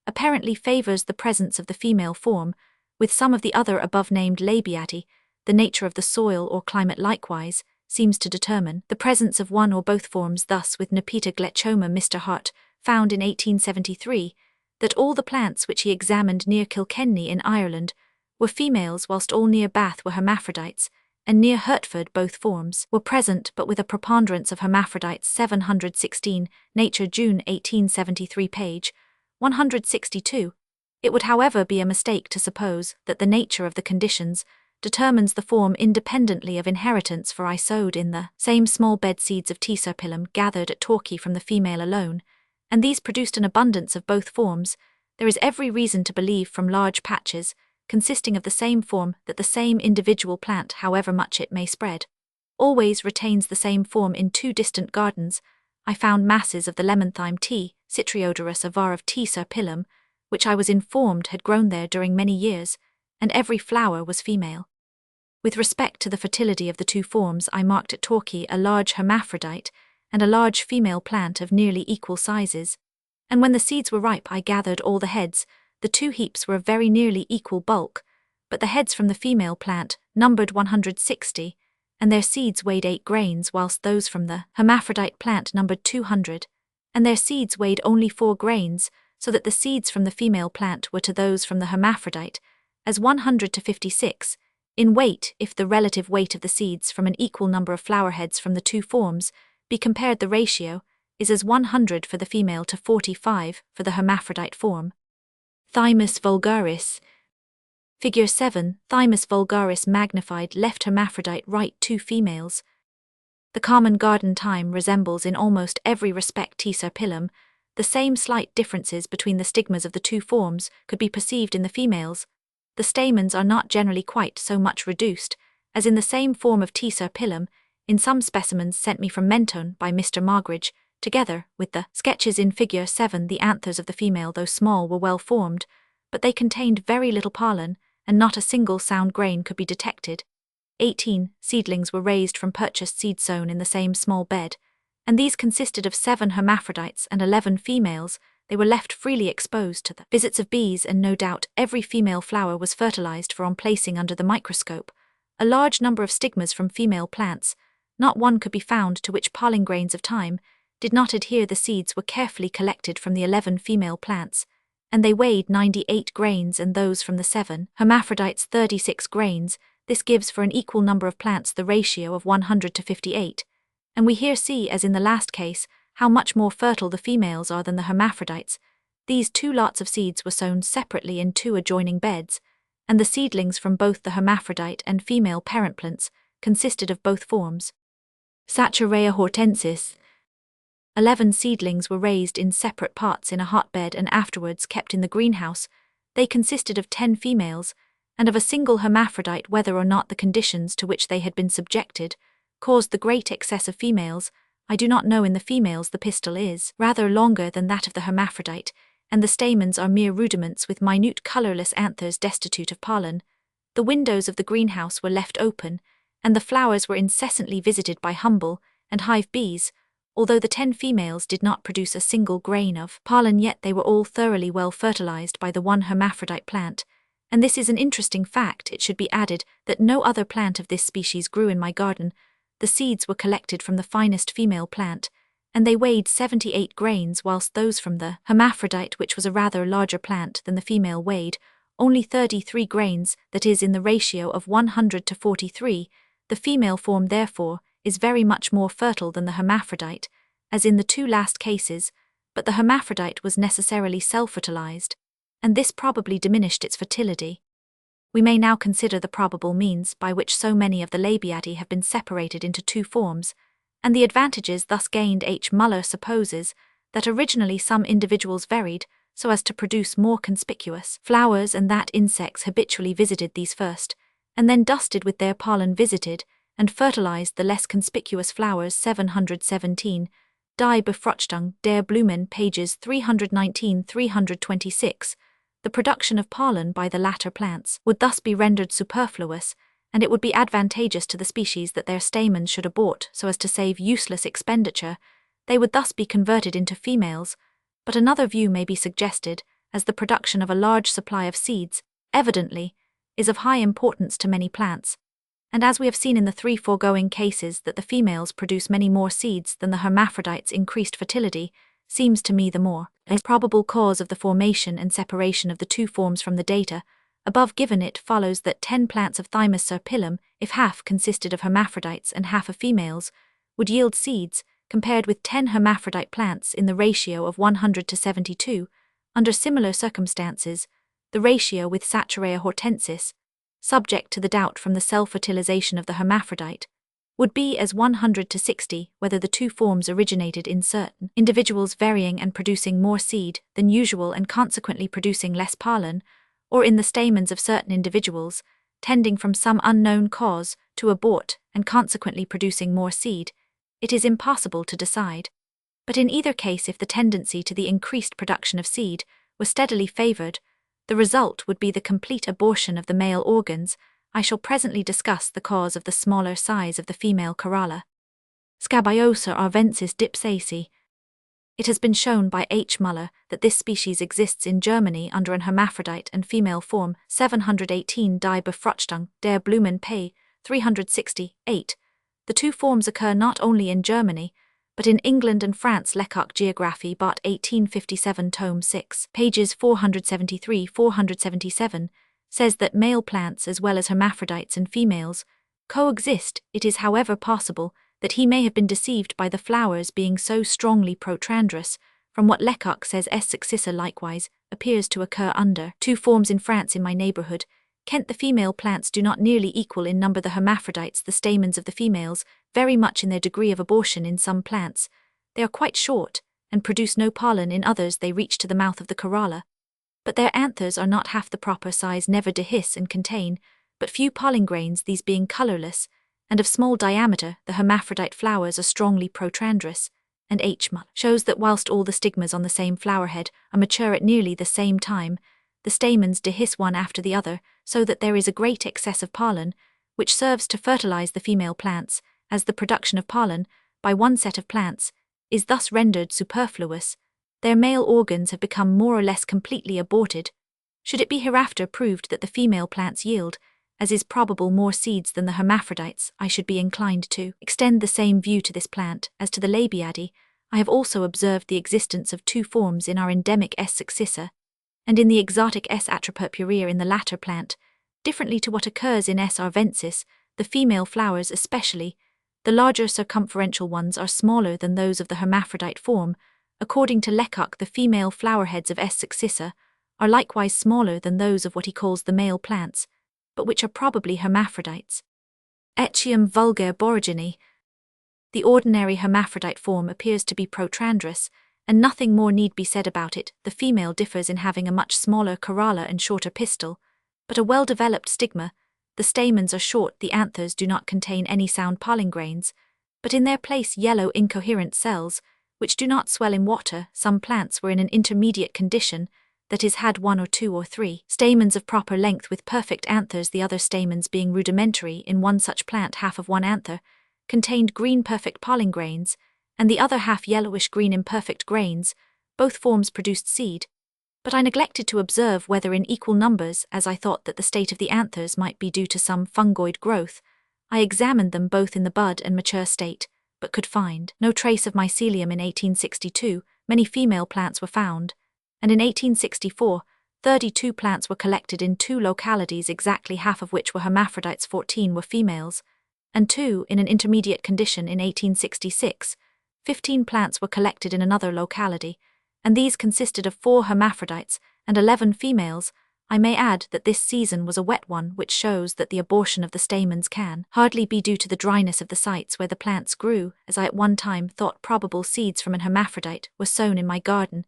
apparently favours the presence of the female form, with some of the other above-named labiati. The nature of the soil or climate likewise seems to determine the presence of one or both forms. Thus, with Nepeta glechoma, Mr. Hart found in 1873 that all the plants which he examined near Kilkenny in Ireland were females, whilst all near Bath were hermaphrodites, and near Hertford both forms were present, but with a preponderance of hermaphrodites. 716, Nature, June 1873, page 162. It would, however, be a mistake to suppose that the nature of the conditions determines the form independently of inheritance, for I sowed in the same small bed seeds of T. serpyllum gathered at Torquay from the female alone, and these produced an abundance of both forms. There is every reason to believe from large patches consisting of the same form that the same individual plant, however much it may spread, always retains the same form. In two distant gardens I found masses of the lemanthyme T. citriodorus, a var of T. serpyllum, which I was informed had grown there during many years, and every flower was female. With respect to the fertility of the two forms, I marked at Torquay a large hermaphrodite and a large female plant of nearly equal sizes, and when the seeds were ripe I gathered all the heads. The two heaps were of very nearly equal bulk, but the heads from the female plant numbered 160, and their seeds weighed 8 grains, whilst those from the hermaphrodite plant numbered 200, and their seeds weighed only 4 grains, so that the seeds from the female plant were to those from the hermaphrodite as 100 to 56 in weight. If the relative weight of the seeds from an equal number of flower heads from the two forms be compared, the ratio is as 100 for the female to 45 for the hermaphrodite form. Thymus vulgaris. Figure 7, Thymus vulgaris magnified, left hermaphrodite, right 2 females. The common garden thyme resembles in almost every respect T. serpyllum. The same slight differences between the stigmas of the two forms could be perceived in the females. The stamens are not generally quite so much reduced as in the same form of T. serpyllum. In some specimens sent me from Mentone by Mr. Margridge, together with the sketches in figure 7, the anthers of the female, though small, were well formed, but they contained very little pollen, and not a single sound grain could be detected. 18 seedlings were raised from purchased seed sown in the same small bed, and these consisted of 7 hermaphrodites and 11 females. They were left freely exposed to the visits of bees, and no doubt every female flower was fertilized, for on placing under the microscope a large number of stigmas from female plants, not one could be found to which pollen grains of thyme did not adhere. The seeds were carefully collected from the 11 female plants, and they weighed 98 grains, and those from the 7 hermaphrodites 36 grains. This gives for an equal number of plants the ratio of 100 to 58, and we here see, as in the last case, how much more fertile the females are than the hermaphrodites. These 2 lots of seeds were sown separately in 2 adjoining beds, and the seedlings from both the hermaphrodite and female parent plants consisted of both forms. Sacharea hortensis. 11 seedlings were raised in separate parts in a hotbed and afterwards kept in the greenhouse. They consisted of 10 females, and of a single hermaphrodite. Whether or not the conditions to which they had been subjected caused the great excess of females, I do not know. In the females the pistil is rather longer than that of the hermaphrodite, and the stamens are mere rudiments with minute colourless anthers destitute of pollen. The windows of the greenhouse were left open, and the flowers were incessantly visited by humble and hive bees. Although the 10 females did not produce a single grain of pollen, yet they were all thoroughly well fertilized by the one hermaphrodite plant, and this is an interesting fact. It should be added that no other plant of this species grew in my garden. The seeds were collected from the finest female plant, and they weighed 78 grains, whilst those from the hermaphrodite, which was a rather larger plant than the female, weighed only 33 grains, that is, in the ratio of 100 to 43. The female form, therefore, is very much more fertile than the hermaphrodite, as in the two last cases, but the hermaphrodite was necessarily self-fertilized, and this probably diminished its fertility. We may now consider the probable means by which so many of the Labiadae have been separated into two forms, and the advantages thus gained. H. Muller supposes that originally some individuals varied so as to produce more conspicuous flowers, and that insects habitually visited these first, and then dusted with their pollen, visited and fertilized the less conspicuous flowers. 717, Die Befruchtung der Blumen, pages 319-326. The production of pollen by the latter plants would thus be rendered superfluous, and it would be advantageous to the species that their stamens should abort so as to save useless expenditure. They would thus be converted into females, but another view may be suggested, as the production of a large supply of seeds, evidently, is of high importance to many plants, and as we have seen in the 3 foregoing cases that the females produce many more seeds than the hermaphrodites' increased fertility, seems to me the more probable cause of the formation and separation of the two forms from the data above given. It follows that 10 plants of Thymus serpyllum, if half consisted of hermaphrodites and half of females, would yield seeds, compared with 10 hermaphrodite plants in the ratio of 100 to 72. Under similar circumstances, the ratio with Sacharea hortensis, subject to the doubt from the self-fertilization of the hermaphrodite, would be as 100 to 60, whether the two forms originated in certain individuals varying and producing more seed than usual and consequently producing less pollen, or in the stamens of certain individuals, tending from some unknown cause to abort and consequently producing more seed. It is impossible to decide. But in either case, if the tendency to the increased production of seed were steadily favored, the result would be the complete abortion of the male organs. I shall presently discuss the cause of the smaller size of the female corolla. Scabiosa arvensis dipsaci. It has been shown by H. Muller that this species exists in Germany under an hermaphrodite and female form. 718 Die Befruchtung der Blumen, p. 368. The two forms occur not only in Germany, but in England and France. Lecoq Geographie, Bot 1857, Tome 6, pages 473-477, says that male plants as well as hermaphrodites and females coexist. It is, however, possible that he may have been deceived by the flowers being so strongly protrandrous. From what Lecoq says, S. succissa likewise appears to occur under two forms in France. In my neighbourhood, Kent, the female plants do not nearly equal in number the hermaphrodites. The stamens of the females vary much in their degree of abortion. In some plants, they are quite short and produce no pollen. In others, they reach to the mouth of the corolla, but their anthers are not half the proper size, never dehisce, and contain but few pollen grains, these being colourless and of small diameter. The hermaphrodite flowers are strongly protrandrous, and H. Muller shows that whilst all the stigmas on the same flowerhead are mature at nearly the same time, the stamens dehisce one after the other, so that there is a great excess of pollen, which serves to fertilize the female plants, as the production of pollen by one set of plants is thus rendered superfluous. Their male organs have become more or less completely aborted. Should it be hereafter proved that the female plants yield, as is probable, more seeds than the hermaphrodites, I should be inclined to extend the same view to this plant as to the Labiadae. I have also observed the existence of two forms in our endemic S. succissa, and in the exotic S. atropurpurea in the latter plant, differently to what occurs in S. arvensis. The female flowers especially, the larger circumferential ones, are smaller than those of the hermaphrodite form. According to Lecoq, the female flowerheads of S. succissa are likewise smaller than those of what he calls the male plants, but which are probably hermaphrodites. Etium vulgar borygeny. The ordinary hermaphrodite form appears to be protandrous, and nothing more need be said about it. The female differs in having a much smaller corolla and shorter pistil, but a well-developed stigma. The stamens are short, the anthers do not contain any sound pollen grains, but in their place yellow incoherent cells, which do not swell in water. Some plants were in an intermediate condition, that is, had 1 or 2 or 3 stamens of proper length with perfect anthers, the other stamens being rudimentary. In one such plant, half of one anther contained green perfect pollen grains, and the other half yellowish-green imperfect grains. Both forms produced seed, but I neglected to observe whether in equal numbers, as I thought that the state of the anthers might be due to some fungoid growth. I examined them both in the bud and mature state, but could find no trace of mycelium. In 1862, many female plants were found, and in 1864, 32 plants were collected in 2 localities, exactly half of which were hermaphrodites, 14 were females, and 2 in an intermediate condition. In 1866, 15 plants were collected in another locality, and these consisted of 4 hermaphrodites and 11 females. I may add that this season was a wet one, which shows that the abortion of the stamens can hardly be due to the dryness of the sites where the plants grew, as I at one time thought probable seeds from an hermaphrodite were sown in my garden,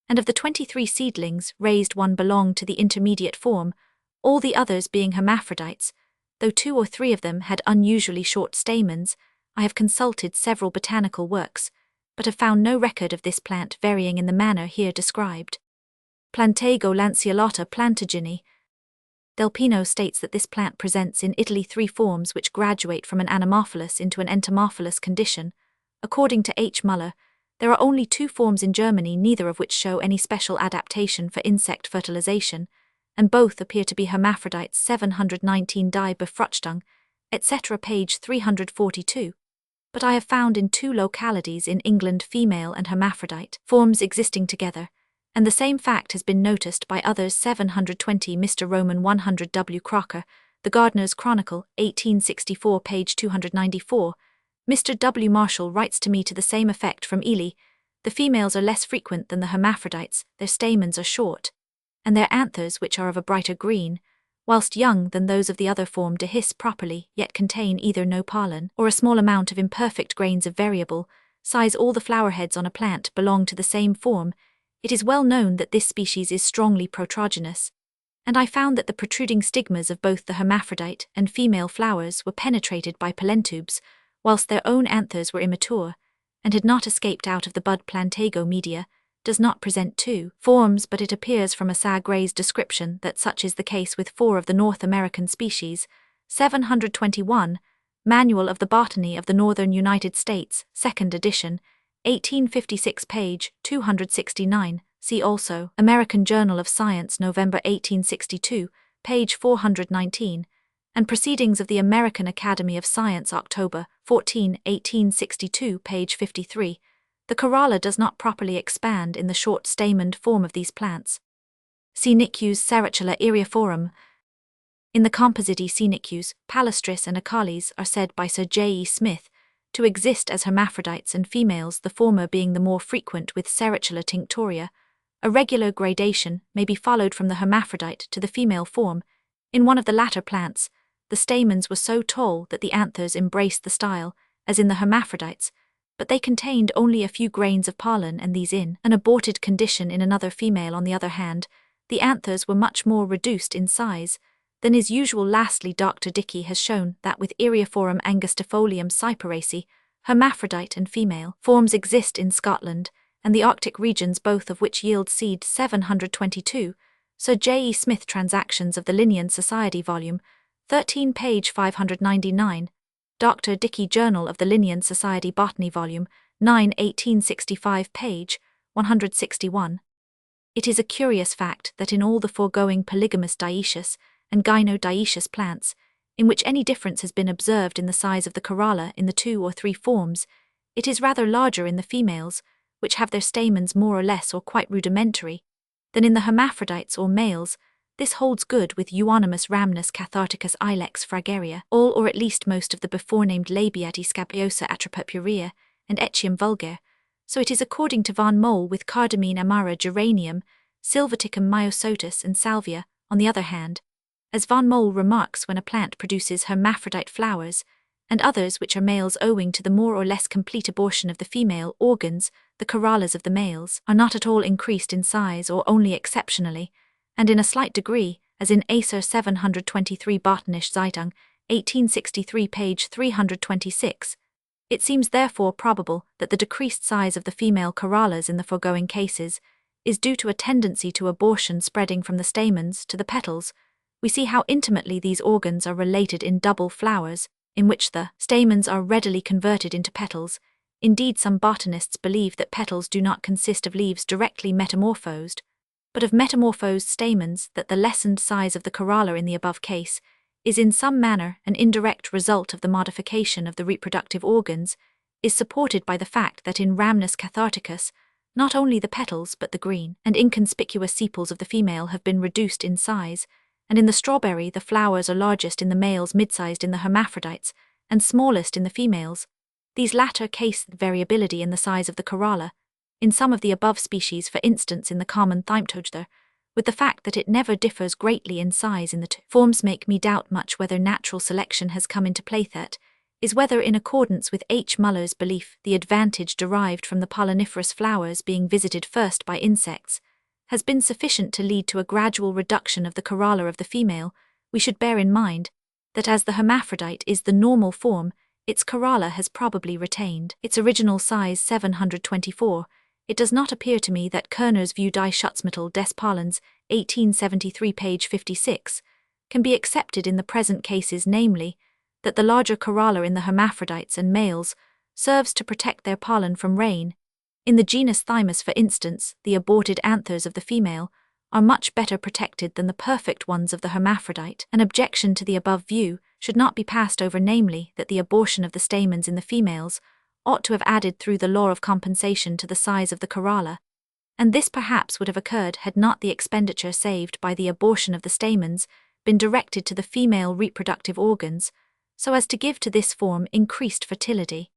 and of the 23 seedlings raised, 1 belonged to the intermediate form, all the others being hermaphrodites, though 2 or 3 of them had unusually short stamens. I have consulted several botanical works, but have found no record of this plant varying in the manner here described. Plantago lanceolata plantagene. Delpino states that this plant presents in Italy 3 forms which graduate from an anemophilous into an entomophilous condition. According to H. Muller, there are only 2 forms in Germany, neither of which show any special adaptation for insect fertilization, and both appear to be hermaphrodites. 719 Die Befruchtung, etc. page 342. But I have found in 2 localities in England female and hermaphrodite forms existing together, and the same fact has been noticed by others. 720 Mr. Roman 100 W. Crocker, The Gardener's Chronicle, 1864 page 294. Mr. W. Marshall writes to me to the same effect from Ely. The females are less frequent than the hermaphrodites, their stamens are short, and their anthers, which are of a brighter green, whilst young than those of the other form, dehisce properly, yet contain either no pollen or a small amount of imperfect grains of variable size. All the flower heads on a plant belong to the same form. It is well known that this species is strongly protrogenous, and I found that the protruding stigmas of both the hermaphrodite and female flowers were penetrated by pollentubes, whilst their own anthers were immature, and had not escaped out of the bud. Plantago media does not present 2 forms, but it appears from a Sagray's description that such is the case with 4 of the North American species. 721, Manual of the Botany of the Northern United States, 2nd edition, 1856 page 269, see also American Journal of Science, November 1862, page 419, and Proceedings of the American Academy of Science, October 14, 1862, page 53. The corolla does not properly expand in the short stamened form of these plants. C. Nicus sericula erioforum. In the Composidae, C. Nicus, palustris and acales are said by Sir J. E. Smith to exist as hermaphrodites and females, the former being the more frequent with sericula tinctoria. A regular gradation may be followed from the hermaphrodite to the female form. In one of the latter plants, the stamens were so tall that the anthers embraced the style, as in the hermaphrodites, but they contained only a few grains of pollen, and these in an aborted condition. In another female, on the other hand, the anthers were much more reduced in size than is usual. Lastly, Dr. Dickey has shown that with Erioforum angustifolium cyperaceae, hermaphrodite and female forms exist in Scotland and the Arctic regions, both of which yield seed. 722, Sir J. E. Smith, Transactions of the Linnean Society, Volume 13, page 599, Dr. Dickey, Journal of the Linnean Society, Botany, Volume 9, 1865, page 161. It is a curious fact that in all the foregoing polygamous dioecious and gynodioecious plants, in which any difference has been observed in the size of the corolla in the 2 or 3 forms, it is rather larger in the females, which have their stamens more or less or quite rudimentary, than in the hermaphrodites or males. This holds good with Euonymus rhamnus catharticus ilex fragaria, all or at least most of the before-named labiati scapiosa atropurpurea and Etium vulgar, so it is according to von Mohl with cardamine amara geranium, Silvaticum myosotis and salvia, on the other hand, as von Moll remarks, when a plant produces hermaphrodite flowers, and others which are males owing to the more or less complete abortion of the female organs, the corollas of the males are not at all increased in size or only exceptionally, and in a slight degree, as in Acer 723 Botanische Zeitung, 1863 page 326. It seems therefore probable that the decreased size of the female corollas in the foregoing cases is due to a tendency to abortion spreading from the stamens to the petals. We see how intimately these organs are related in double flowers, in which the stamens are readily converted into petals. Indeed, some botanists believe that petals do not consist of leaves directly metamorphosed, but of metamorphosed stamens, that the lessened size of the corolla in the above case is in some manner an indirect result of the modification of the reproductive organs, is supported by the fact that in Rhamnus catharticus, not only the petals but the green and inconspicuous sepals of the female have been reduced in size, and in the strawberry the flowers are largest in the males, mid-sized in the hermaphrodites, and smallest in the females. These latter case variability in the size of the corolla, in some of the above species, for instance in the common Thymtogther, with the fact that it never differs greatly in size in the two forms, make me doubt much whether natural selection has come into play. That is, whether in accordance with H. Muller's belief the advantage derived from the polliniferous flowers being visited first by insects has been sufficient to lead to a gradual reduction of the corolla of the female. We should bear in mind that as the hermaphrodite is the normal form, its corolla has probably retained its original size 724. It does not appear to me that Kerner's View die Schutzmittel des Pollens, 1873 page 56, can be accepted in the present cases, namely, that the larger corolla in the hermaphrodites and males serves to protect their pollen from rain. In the genus Thymus, for instance, the aborted anthers of the female are much better protected than the perfect ones of the hermaphrodite. An objection to the above view should not be passed over, namely, that the abortion of the stamens in the females ought to have added through the law of compensation to the size of the corolla, and this perhaps would have occurred had not the expenditure saved by the abortion of the stamens been directed to the female reproductive organs, so as to give to this form increased fertility.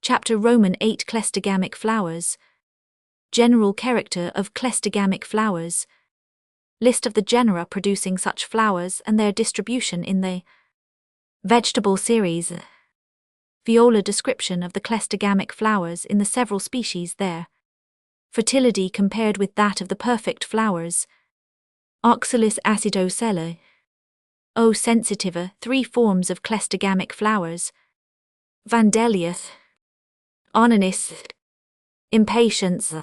Chapter Roman 8 Cleistogamic flowers. General character of cleistogamic flowers. List of the genera producing such flowers and their distribution in the vegetable series. Viola description of the cleistogamic flowers in the several species there. Fertility compared with that of the perfect flowers. Oxalis acidocella. O sensitiva, 3 forms of cleistogamic flowers. Vandeliath. Ononis. Impatience.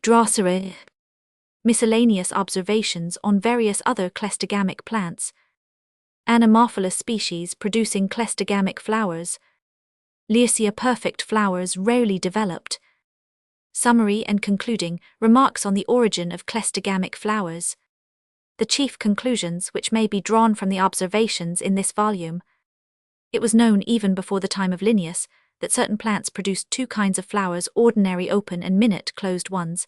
Drosera. Miscellaneous observations on various other cleistogamic plants. Anemophilous species producing cleistogamic flowers. Lycia perfect flowers rarely developed. Summary and concluding remarks on the origin of cleistogamic flowers. The chief conclusions which may be drawn from the observations in this volume. It was known even before the time of Linnaeus that certain plants produced 2 kinds of flowers, ordinary open and minute closed ones,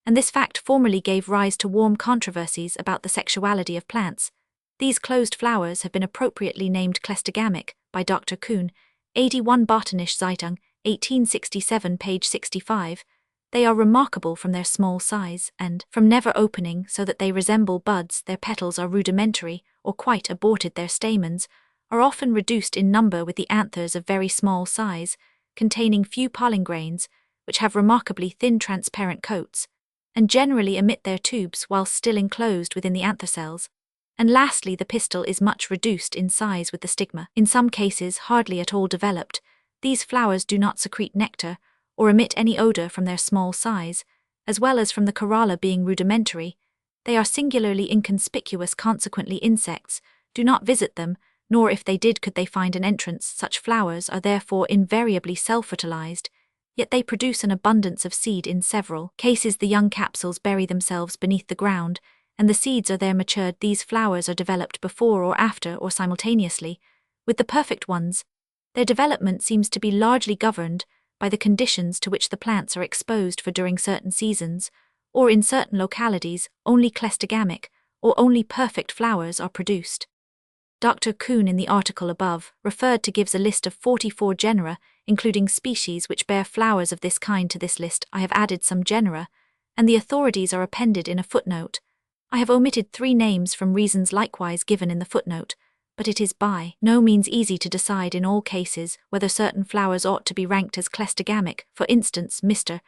and this fact formerly gave rise to warm controversies about the sexuality of plants. These closed flowers have been appropriately named cleistogamic by Dr. Kuhn, 81 Botanische Zeitung, 1867 page 65. They are remarkable from their small size, and, from never opening so that they resemble buds, their petals are rudimentary, or quite aborted. Their stamens are often reduced in number, with the anthers of very small size, containing few pollen grains, which have remarkably thin transparent coats, and generally emit their tubes whilst still enclosed within the anther cells. And lastly, the pistil is much reduced in size, with the stigma, in some cases, hardly at all developed. These flowers do not secrete nectar, or emit any odor from their small size, as well as from the corolla being rudimentary. They are singularly inconspicuous, consequently insects do not visit them, nor if they did could they find an entrance. Such flowers are therefore invariably self-fertilized, yet they produce an abundance of seed. In several cases the young capsules bury themselves beneath the ground, and the seeds are there matured. These flowers are developed before or after or simultaneously with the perfect ones. Their development seems to be largely governed by the conditions to which the plants are exposed, for during certain seasons, or in certain localities, only cleistogamic, or only perfect flowers are produced. Dr. Kuhn in the article above referred to gives a list of 44 genera, including species which bear flowers of this kind. To this list I have added some genera, and the authorities are appended in a footnote. I have omitted 3 names from reasons likewise given in the footnote, but it is by no means easy to decide in all cases whether certain flowers ought to be ranked as cleistogamic. For instance, Mr.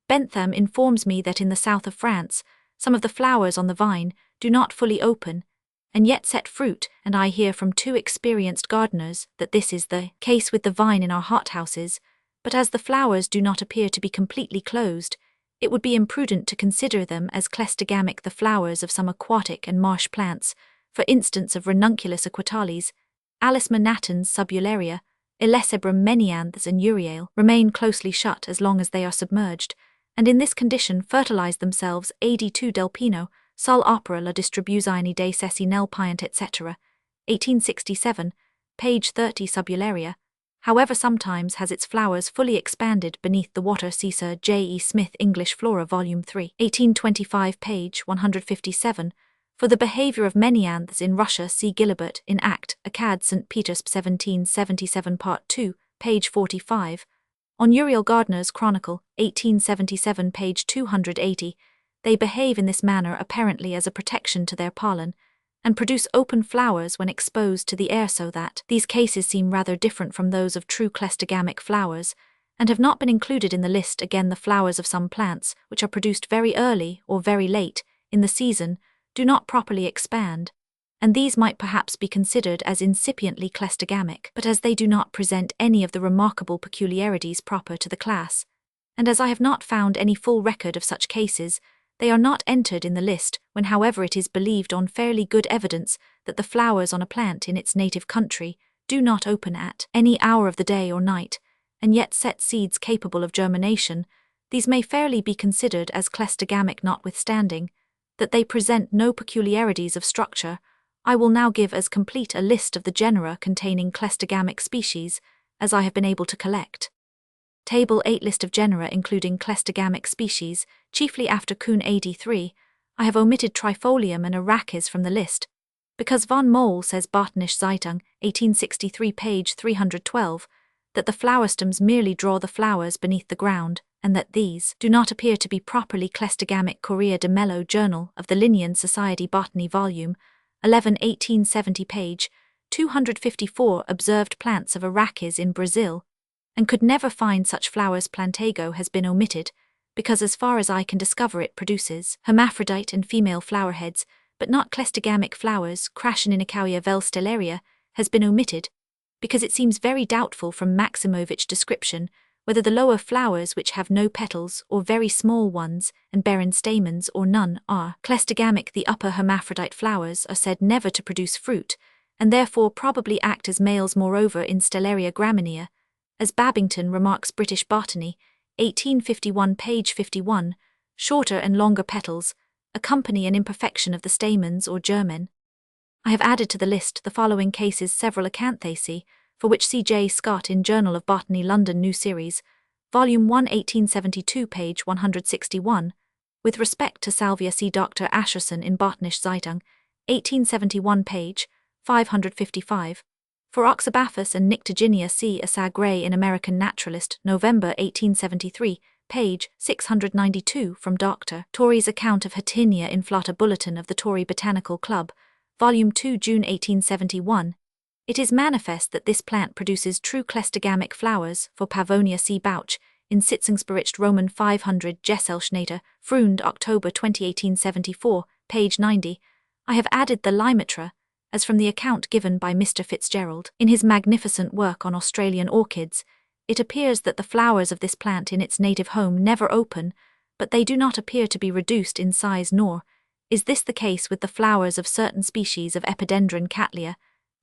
Bentham informs me that in the south of France, some of the flowers on the vine do not fully open, and yet set fruit, and I hear from 2 experienced gardeners that this is the case with the vine in our hothouses, but as the flowers do not appear to be completely closed, it would be imprudent to consider them as cleistogamic. The flowers of some aquatic and marsh plants, for instance of Ranunculus equitalis, Alisma natans subularia, Illesebrum menianths and uriale, remain closely shut as long as they are submerged, and in this condition fertilize themselves. AD2 Del Pino, Sol opera la distribuzione dei sessi nel piant etc. 1867, page 30 subularia, however sometimes has its flowers fully expanded beneath the water. See Sir J. E. Smith English Flora Volume 3, 1825 page 157, for the behavior of menianths in Russia. See Gilibert in Act, Acad St. Petersburg 1777 Part 2, page 45. On Uriel Gardner's Chronicle, 1877 page 280, they behave in this manner apparently as a protection to their pollen, and produce open flowers when exposed to the air, so that these cases seem rather different from those of true cleistogamic flowers, and have not been included in the list. Again, the flowers of some plants, which are produced very early or very late in the season, do not properly expand, and these might perhaps be considered as incipiently cleistogamic, but as they do not present any of the remarkable peculiarities proper to the class, and as I have not found any full record of such cases, they are not entered in the list. When however it is believed on fairly good evidence that the flowers on a plant in its native country do not open at any hour of the day or night, and yet set seeds capable of germination, these may fairly be considered as cleistogamic. Notwithstanding that they present no peculiarities of structure, I will now give as complete a list of the genera containing cleistogamic species as I have been able to collect. Table 8 List of genera including cleistogamic species, chiefly after Kuhn AD3. I have omitted Trifolium and Arachis from the list, because von Mohl says Botanische Zeitung, 1863 page 312, that the flower stems merely draw the flowers beneath the ground, and that these do not appear to be properly cleistogamic. Correa de Mello Journal of the Linnean Society Botany Volume 11 1870 page 254 observed plants of Arachis in Brazil, and could never find such flowers. Plantago has been omitted, because as far as I can discover it produces hermaphrodite and female flower heads, but not cleistogamic flowers. Crassioninacauia vel stellaria has been omitted, because it seems very doubtful from Maximovich description whether the lower flowers, which have no petals or very small ones and barren stamens or none, are cleistogamic. The upper hermaphrodite flowers are said never to produce fruit, and therefore probably act as males. Moreover, in Stellaria graminea, as Babington remarks British Botany, 1851 page 51, shorter and longer petals accompany an imperfection of the stamens or germen. I have added to the list the following cases: several acanthaceae, for which C. J. Scott in Journal of Botany London New Series, Volume 1 1872 page 161, with respect to Salvia see Dr. Ascherson in Botanische Zeitung, 1871 page 555. For Oxybaphus and Nyctogynia see Asa Gray in American Naturalist, November 1873, page 692 from Dr. Torrey's account of Hatinia inflata Bulletin of the Torrey Botanical Club, Volume 2 June 1871. It is manifest that this plant produces true cleistogamic flowers. For Pavonia C. Bouch, in Sitzungsbericht Roman 500 Gesellschnatter, Freund, October 20, 1874, page 90, I have added the Limatra, as from the account given by Mr. Fitzgerald in his magnificent work on Australian orchids, it appears that the flowers of this plant in its native home never open, but they do not appear to be reduced in size, nor is this the case with the flowers of certain species of Epidendron cattleya,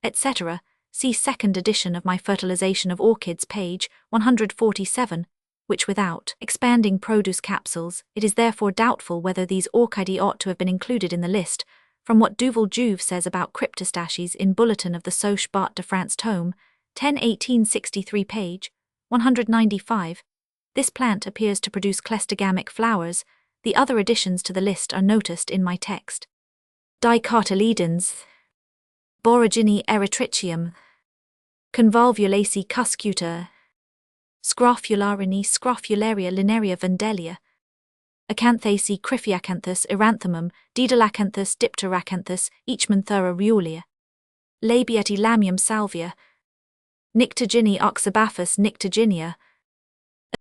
etc. See second edition of my Fertilization of Orchids, page 147, which without expanding produce capsules, it is therefore doubtful whether these orchidae ought to have been included in the list. From what Duval Juve says about cryptostaches in Bulletin of the Soche Bart de France tome, 10 1863 page 195, this plant appears to produce cleistogamic flowers. The other additions to the list are noticed in my text. Dicotyledons, Boragini erytricium, Convolvulaceae cuscuta, Scrofularini, Scrofularia linearia Vendelia, Acanthaceae Cryphiacanthus eranthemum, Didalacanthus dipteracanthus, Eachmanthera reaulia. Labieti lamium salvia. Nyctogyne oxybaphus nyctogynia.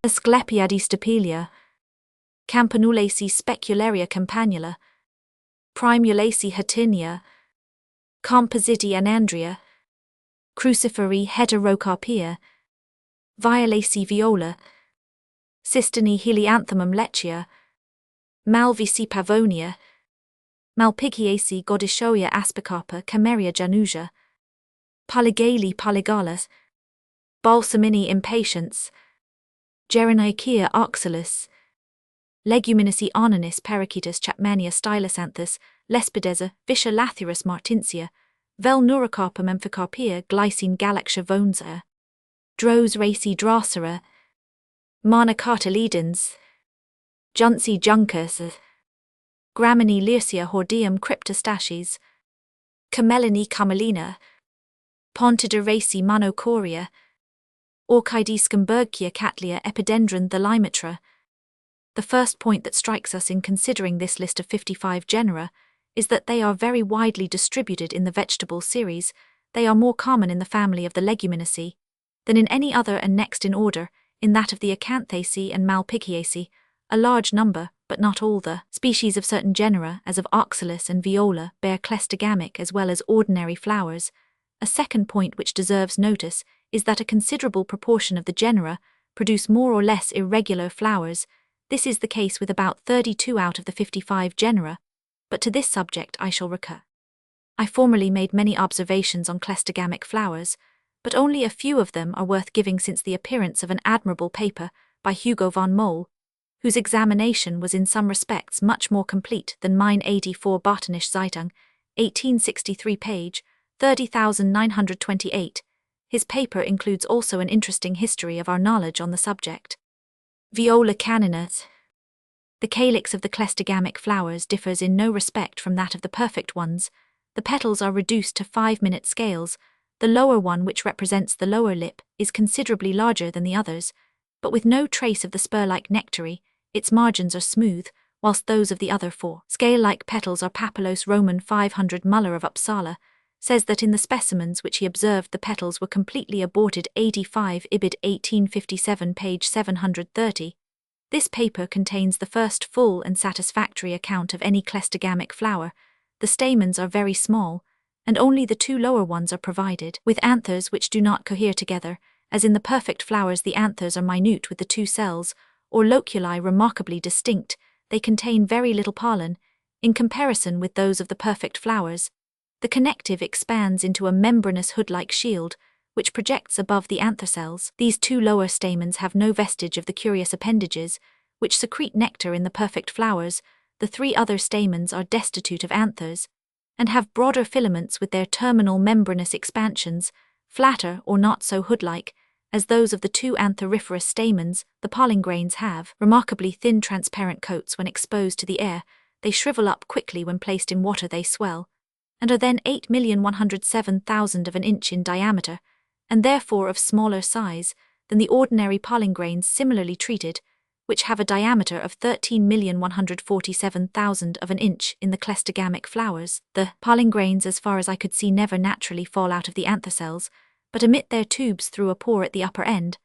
Asclepiadae stapelia. Campanulaceae specularia campanula. Primulaceae hatinia. Compositae anandria. Cruciferae heterocarpia. Violaceae viola. Cystine helianthemum lechia. Malvaceae pavonia. Malpighiaceae godicioia aspicarpa cameria janusia. Polygale polygalas. Balsamini impatiens. Geraniaceae oxalis. Leguminosae onanis perichetus chapmania stylosanthus, Lespideza, Viscia lathyrus martinsia, Vel neuracarpum amphicarpia glycine galaxia vonza. Dros raceae drosera. Monocotyledons. Junci juncus. Gramini Lyrcia hordeum cryptostaches. Camelini camelina. Pontideraceae monocoria. Orchidae scumbergia cattleya epidendron thalimatra. The first point that strikes us in considering this list of 55 genera is that they are very widely distributed in the vegetable series. They are more common in the family of the Leguminosae than in any other, and next in order, in that of the Acanthaceae and Malpighiaceae. A large number, but not all the species of certain genera, as of Oxalis and Viola, bear cleistogamic as well as ordinary flowers. A second point which deserves notice is that a considerable proportion of the genera produce more or less irregular flowers. This is the case with about 32 out of the 55 genera, but to this subject I shall recur. I formerly made many observations on cleistogamic flowers, but only a few of them are worth giving since the appearance of an admirable paper by Hugo von Mohl, whose examination was in some respects much more complete than mine. 84 Botanische Zeitung, 1863 page, 30,928. His paper includes also an interesting history of our knowledge on the subject. Viola caninus. The calyx of the cleistogamic flowers differs in no respect from that of the perfect ones. The petals are reduced to 5-minute scales. The lower one, which represents the lower lip, is considerably larger than the others, but with no trace of the spur-like nectary. Its margins are smooth, whilst those of the other 4 scale-like petals are papillose. Roman 500 Muller of Uppsala says that in the specimens which he observed the petals were completely aborted. 85 Ibid 1857 page 730. This paper contains the first full and satisfactory account of any cleistogamic flower. The stamens are very small, and only the 2 lower ones are provided with anthers which do not cohere together. As in the perfect flowers, the anthers are minute with the 2 cells, or loculi, remarkably distinct. They contain very little pollen. In comparison with those of the perfect flowers, the connective expands into a membranous hood-like shield, which projects above the anther cells. These 2 lower stamens have no vestige of the curious appendages, which secrete nectar in the perfect flowers. The 3 other stamens are destitute of anthers, and have broader filaments with their terminal membranous expansions, flatter or not so hood-like, as those of the 2 antheriferous stamens. The pollen grains have remarkably thin transparent coats when exposed to the air. They shrivel up quickly when placed in water. They swell, and are then 8,107,000 of an inch in diameter, and therefore of smaller size than the ordinary pollen grains similarly treated, which have a diameter of 13,147,000 of an inch in the cleistogamic flowers. The pollen grains, as far as I could see, never naturally fall out of the anther cells, but emit their tubes through a pore at the upper end.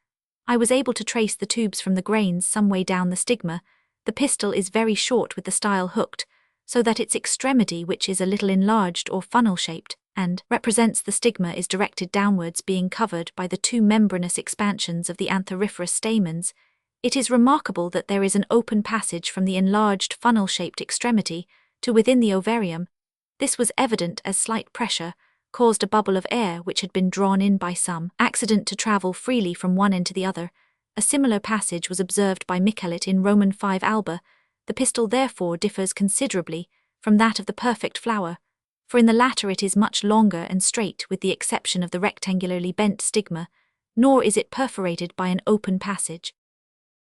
I was able to trace the tubes from the grains some way down the stigma. The pistil is very short with the style hooked, so that its extremity, which is a little enlarged or funnel-shaped, and represents the stigma, is directed downwards, being covered by the 2 membranous expansions of the antheriferous stamens. It is remarkable that there is an open passage from the enlarged funnel-shaped extremity to within the ovarium. This was evident as slight pressure caused a bubble of air which had been drawn in by some accident to travel freely from one end to the other. A similar passage was observed by Michelet in Roman 5 Alba. The pistil therefore differs considerably from that of the perfect flower, for in the latter it is much longer and straight, with the exception of the rectangularly bent stigma, nor is it perforated by an open passage.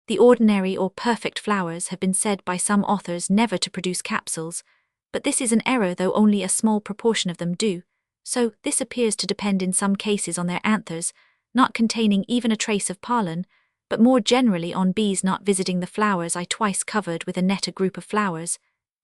The ordinary or perfect flowers have been said by some authors never to produce capsules, but this is an error, though only a small proportion of them do. So this appears to depend in some cases on their anthers not containing even a trace of pollen, but more generally on bees not visiting the flowers I twice covered with a net a group of flowers,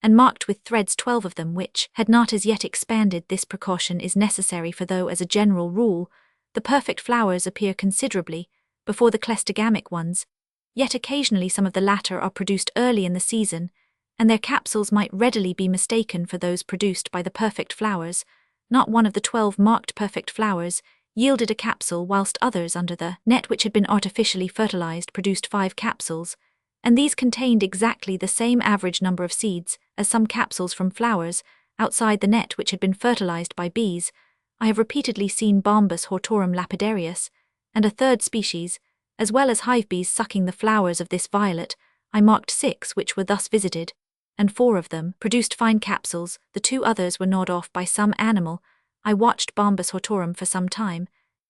and marked with threads 12 of them which had not as yet expanded. This precaution is necessary for though as a general rule, the perfect flowers appear considerably before the cleistogamic ones, yet occasionally some of the latter are produced early in the season, and their capsules might readily be mistaken for those produced by the perfect flowers. Not one of the 12 marked perfect flowers yielded a capsule, whilst others under the net which had been artificially fertilized produced 5 capsules, and these contained exactly the same average number of seeds as some capsules from flowers outside the net which had been fertilized by bees. I have repeatedly seen Bombus hortorum lapidarius, and a third species, as well as hive bees sucking the flowers of this violet. I marked 6 which were thus visited, and 4 of them produced fine capsules, the 2 others were gnawed off by some animal. I watched Bombus hortorum for some time,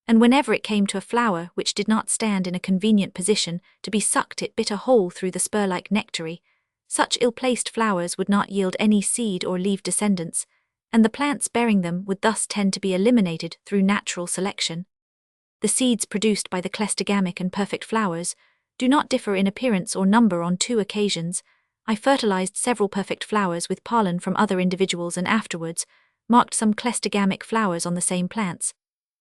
and whenever it came to a flower which did not stand in a convenient position to be sucked, it bit a hole through the spur-like nectary. Such ill-placed flowers would not yield any seed or leave descendants, and the plants bearing them would thus tend to be eliminated through natural selection. The seeds produced by the cleistogamic and perfect flowers do not differ in appearance or number. On 2 occasions, I fertilized several perfect flowers with pollen from other individuals and afterwards marked some cleistogamic flowers on the same plants,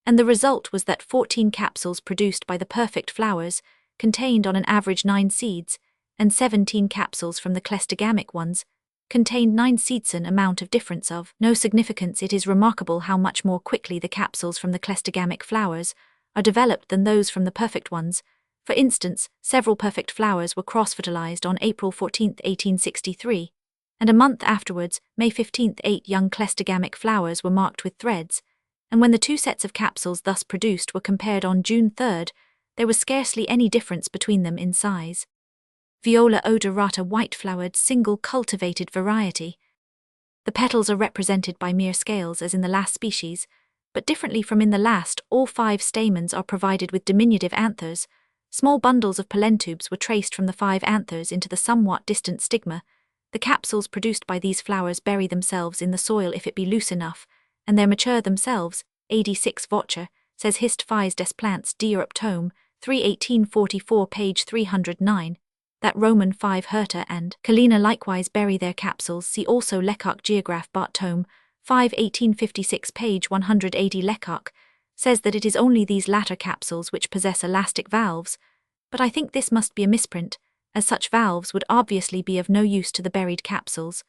and the result was that 14 capsules produced by the perfect flowers contained on an average 9 seeds, and 17 capsules from the cleistogamic ones contained 9 seeds, an amount of difference of no significance. It is remarkable how much more quickly the capsules from the cleistogamic flowers are developed than those from the perfect ones. For instance, several perfect flowers were cross-fertilized on April 14, 1863, and a month afterwards, May 15, 8 young cleistogamic flowers were marked with threads, and when the 2 sets of capsules thus produced were compared on June 3, there was scarcely any difference between them in size. Viola odorata, white-flowered, single-cultivated variety. The petals are represented by mere scales as in the last species, but differently from in the last, all 5 stamens are provided with diminutive anthers. Small bundles of pollentubes were traced from the 5 anthers into the somewhat distant stigma. The capsules produced by these flowers bury themselves in the soil if it be loose enough, and they mature themselves. AD 6 Vocher, says Hist. Phys. des Plantes d'Europe tome 3 1844 page 309, that Roman 5 Herta and Kalina likewise bury their capsules. See also Lecoq Geograph Bart tome 5 1856 page 180. Lecoq says that it is only these latter capsules which possess elastic valves, but I think this must be a misprint, as such valves would obviously be of no use to the buried capsules,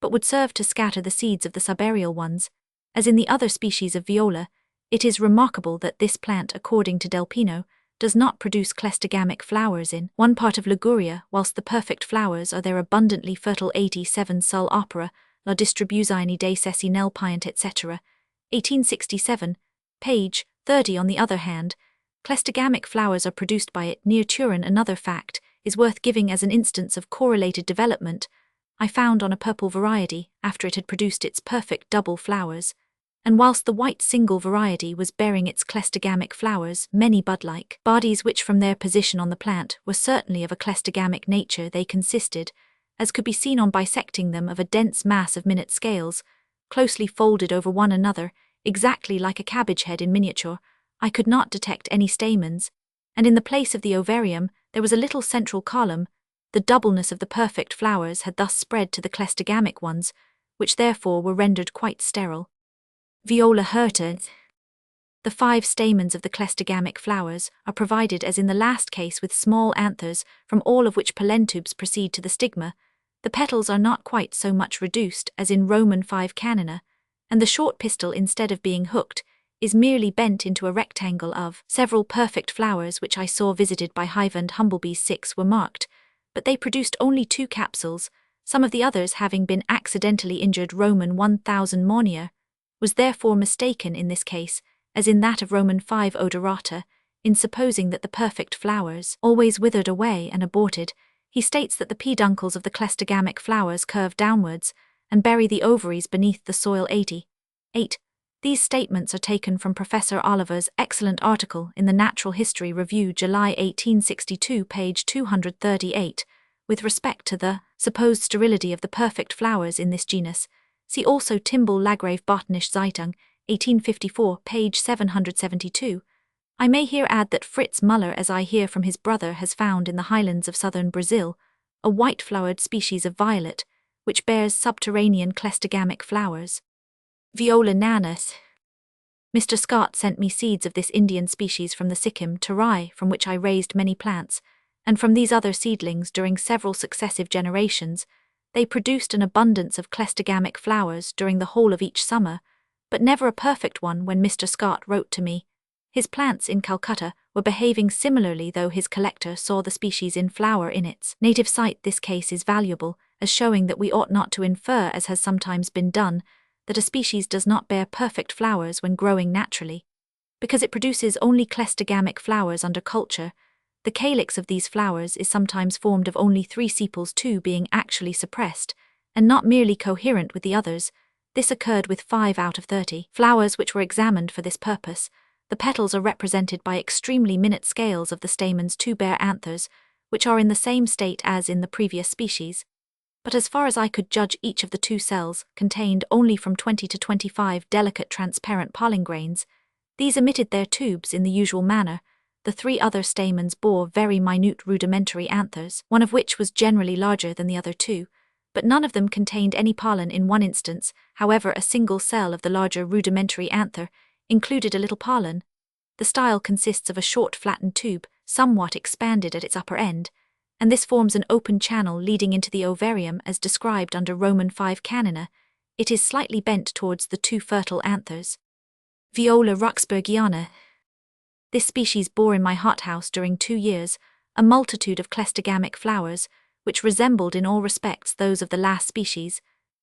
but would serve to scatter the seeds of the subaerial ones. As in the other species of viola, it is remarkable that this plant, according to Del Pino, does not produce cleistogamic flowers in one part of Liguria, whilst the perfect flowers are there abundantly fertile. 87 Sul opera, la distribuzione dei sessi nel piant etc. 1867, page 30. On the other hand, cleistogamic flowers are produced by it near Turin. Another fact is worth giving as an instance of correlated development. I found on a purple variety after it had produced its perfect double flowers, and whilst the white single variety was bearing its cleistogamic flowers, many bud-like bodies which from their position on the plant were certainly of a cleistogamic nature. They consisted, as could be seen on bisecting them, of a dense mass of minute scales, closely folded over one another, exactly like a cabbage head in miniature. I could not detect any stamens, and in the place of the ovarium there was a little central column. The doubleness of the perfect flowers had thus spread to the cleistogamic ones, which therefore were rendered quite sterile. Viola hirta. The 5 stamens of the cleistogamic flowers are provided as in the last case with small anthers, from all of which pollentubes proceed to the stigma. The petals are not quite so much reduced as in Roman 5 canina, and the short pistil, instead of being hooked, is merely bent into a rectangle of several perfect flowers which I saw visited by hive-and humblebees. 6 were marked, but they produced only 2 capsules, some of the others having been accidentally injured. Roman 1000 Monia was therefore mistaken in this case, as in that of Roman 5 odorata, in supposing that the perfect flowers always withered away and aborted. He states that the peduncles of the cleistogamic flowers curve downwards and bury the ovaries beneath the soil. 88. These statements are taken from Professor Oliver's excellent article in the Natural History Review, July 1862, page 238, with respect to the supposed sterility of the perfect flowers in this genus. See also Timbul Lagrave Botanische Zeitung, 1854, page 772. I may here add that Fritz Müller, as I hear from his brother, has found in the highlands of southern Brazil a white-flowered species of violet, which bears subterranean cleistogamic flowers. Viola nanus. Mr. Scott sent me seeds of this Indian species from the Sikkim Tarai, from which I raised many plants, and from these other seedlings during several successive generations, they produced an abundance of cleistogamic flowers during the whole of each summer, but never a perfect one when Mr. Scott wrote to me. His plants in Calcutta were behaving similarly, though his collector saw the species in flower in its native site. This case is valuable, as showing that we ought not to infer, as has sometimes been done, that a species does not bear perfect flowers when growing naturally. Because it produces only cleistogamic flowers under culture, the calyx of these flowers is sometimes formed of only 3 sepals, 2 being actually suppressed, and not merely coherent with the others. This occurred with 5 out of 30 flowers which were examined for this purpose. The petals are represented by extremely minute scales of the stamen's 2 bare anthers, which are in the same state as in the previous species. But as far as I could judge, each of the 2 cells contained only from 20 to 25 delicate transparent pollen grains. These emitted their tubes in the usual manner. The 3 other stamens bore very minute rudimentary anthers, one of which was generally larger than the other 2, but none of them contained any pollen in one instance. However, a single cell of the larger rudimentary anther included a little pollen. The style consists of a short flattened tube, somewhat expanded at its upper end, and this forms an open channel leading into the ovarium as described under Roman 5 canina. It is slightly bent towards the 2 fertile anthers. Viola ruxburgiana. This species bore in my hothouse during 2 years a multitude of cleistogamic flowers, which resembled in all respects those of the last species,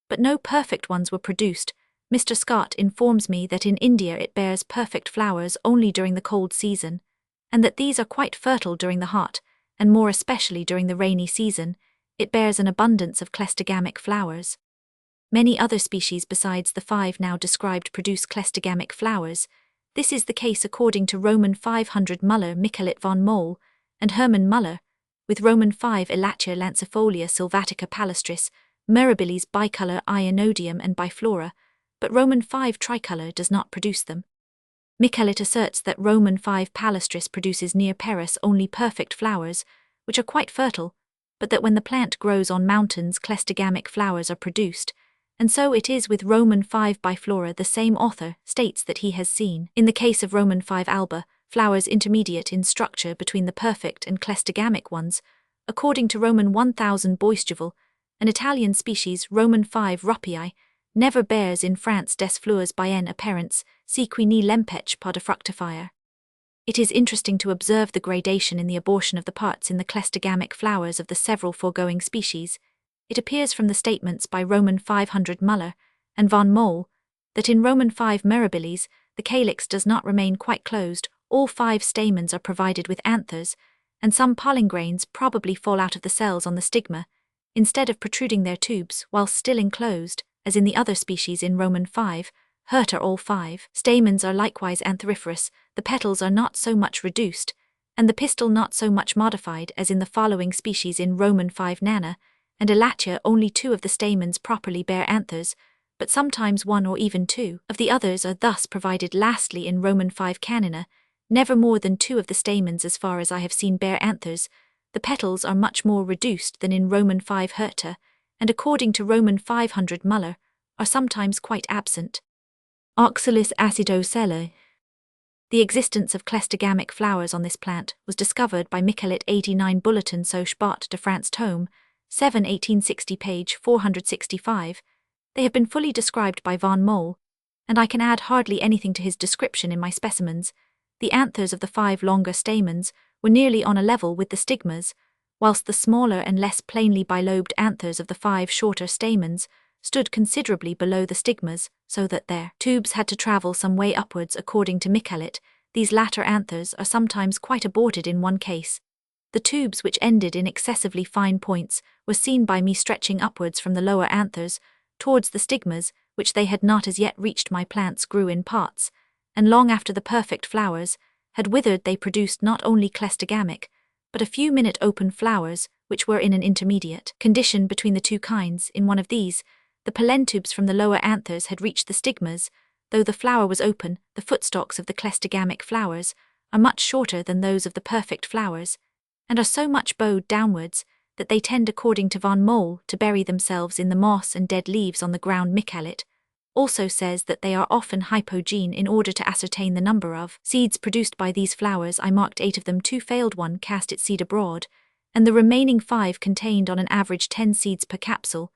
but no perfect ones were produced. Mr. Scott informs me that in India it bears perfect flowers only during the cold season, and that these are quite fertile during the hot, and more especially during the rainy season. It bears an abundance of cleistogamic flowers. Many other species besides the 5 now described produce cleistogamic flowers. This is the case according to Roman 500 Müller, Michelet von Mohl, and Hermann Müller, with Roman 5 Elatia lancifolia sylvatica palustris, mirabilis bicolor ionodium and biflora, but Roman 5 tricolor does not produce them. Michelet asserts that Roman 5 palustris produces near Paris only perfect flowers, which are quite fertile, but that when the plant grows on mountains cleistogamic flowers are produced, and so it is with Roman 5 biflora. The same author states that he has seen, in the case of Roman 5 alba, flowers intermediate in structure between the perfect and cleistogamic ones. According to Roman 1000 Boisduval, an Italian species, Roman 5 ruppii, never bears in France des fleurs bien apparents, si qui ni l'empêche pas de fructifier. It is interesting to observe the gradation in the abortion of the parts in the cleistogamic flowers of the several foregoing species. It appears from the statements by Roman 500 Müller and von Mohl that in Roman 5 mirabilis the calyx does not remain quite closed. All 5 stamens are provided with anthers, and some pollen grains probably fall out of the cells on the stigma, instead of protruding their tubes while still enclosed, as in the other species in Roman 5, Herta. All 5 stamens are likewise antheriferous. The petals are not so much reduced, and the pistil not so much modified as in the following species in Roman 5 nana, and Elatia. Only 2 of the stamens properly bear anthers, but sometimes 1 or even 2 of the others are thus provided. Lastly, in Roman 5 canina, never more than 2 of the stamens, as far as I have seen, bear anthers. The petals are much more reduced than in Roman 5 Herta, and according to Roman 500 Müller, are sometimes quite absent. Oxalis acidocella. The existence of cleistogamic flowers on this plant was discovered by Michelet 89 Bulletin so Sport de France tome, 7 1860 page 465. They have been fully described by von Mohl, and I can add hardly anything to his description in my specimens. The anthers of the 5 longer stamens were nearly on a level with the stigmas, whilst the smaller and less plainly bilobed anthers of the 5 shorter stamens stood considerably below the stigmas, so that their tubes had to travel some way upwards. According to Michelet, these latter anthers are sometimes quite aborted in one case. The tubes, which ended in excessively fine points, were seen by me stretching upwards from the lower anthers towards the stigmas, which they had not as yet reached. My plants grew in pots, and long after the perfect flowers had withered they produced not only cleistogamic, but a few minute open flowers, which were in an intermediate condition between the 2 kinds. In one of these, the pollen tubes from the lower anthers had reached the stigmas. Though the flower was open, the footstalks of the cleistogamic flowers are much shorter than those of the perfect flowers, and are so much bowed downwards that they tend, according to Van Mol, to bury themselves in the moss and dead leaves on the ground. Michelet also says that they are often hypogene. In order to ascertain the number of seeds produced by these flowers, I marked 8 of them. 2 failed, 1 cast its seed abroad, and the remaining 5 contained on an average 10 seeds per capsule.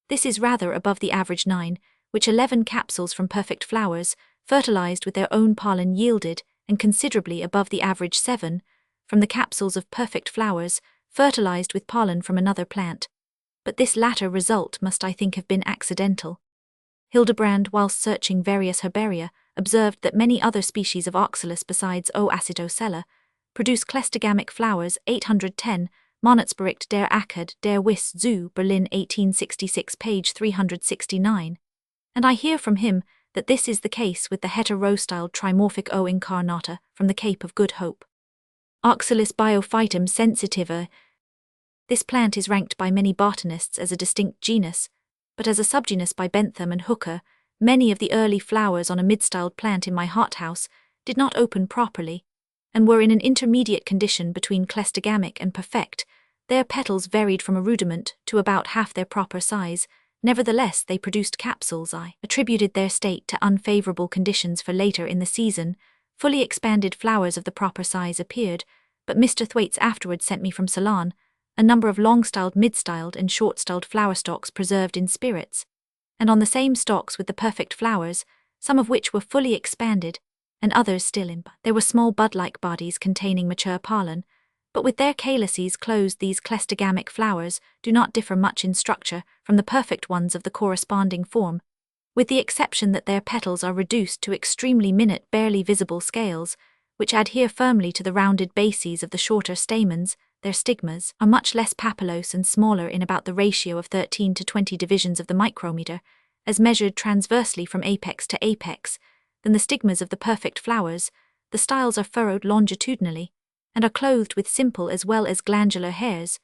This is rather above the average 9, which 11 capsules from perfect flowers, fertilized with their own pollen, yielded, and considerably above the average 7 from the capsules of perfect flowers, fertilized with pollen from another plant. But this latter result must, I think, have been accidental. Hildebrand, whilst searching various herbaria, observed that many other species of oxalis besides O. acidocella produce cleistogamic flowers. 810, Monatsbericht der Akkad der Wiss zu Berlin 1866, page 369. And I hear from him that this is the case with the heterostyled trimorphic O. incarnata from the Cape of Good Hope. Oxalis biophytum sensitiva. This plant is ranked by many botanists as a distinct genus, but as a subgenus by Bentham and Hooker. Many of the early flowers on a mid-styled plant in my hothouse did not open properly, and were in an intermediate condition between cleistogamic and perfect. Their petals varied from a rudiment to about half their proper size. Nevertheless, they produced capsules. I attributed their state to unfavorable conditions, for later in the season, fully expanded flowers of the proper size appeared, but Mr. Thwaites afterwards sent me from Ceylon a number of long-styled, mid-styled, and short-styled flower stalks preserved in spirits, and on the same stalks with the perfect flowers, some of which were fully expanded, and others still in bud. There were small bud-like bodies containing mature pollen, but with their calyces closed. These cleistogamic flowers do not differ much in structure from the perfect ones of the corresponding form, with the exception that their petals are reduced to extremely minute, barely visible scales, which adhere firmly to the rounded bases of the shorter stamens. Their stigmas are much less papillose and smaller, in about the ratio of 13 to 20 divisions of the micrometer, as measured transversely from apex to apex, than the stigmas of the perfect flowers. The styles are furrowed longitudinally, and are clothed with simple as well as glandular hairs,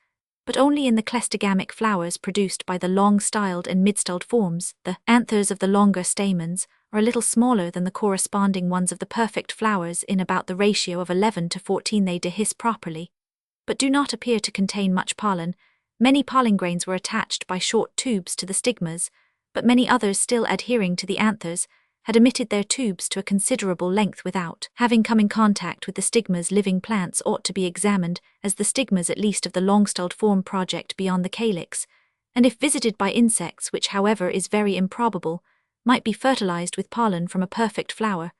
but only in the cleistogamic flowers produced by the long-styled and mid-styled forms. The anthers of the longer stamens are a little smaller than the corresponding ones of the perfect flowers, in about the ratio of 11 to 14. They dehisce properly, but do not appear to contain much pollen. Many pollen grains were attached by short tubes to the stigmas, but many others, still adhering to the anthers, had emitted their tubes to a considerable length without having come in contact with the stigmas. Living plants ought to be examined, as the stigmas at least of the long-styled form project beyond the calyx, and if visited by insects, which however is very improbable, might be fertilized with pollen from a perfect flower.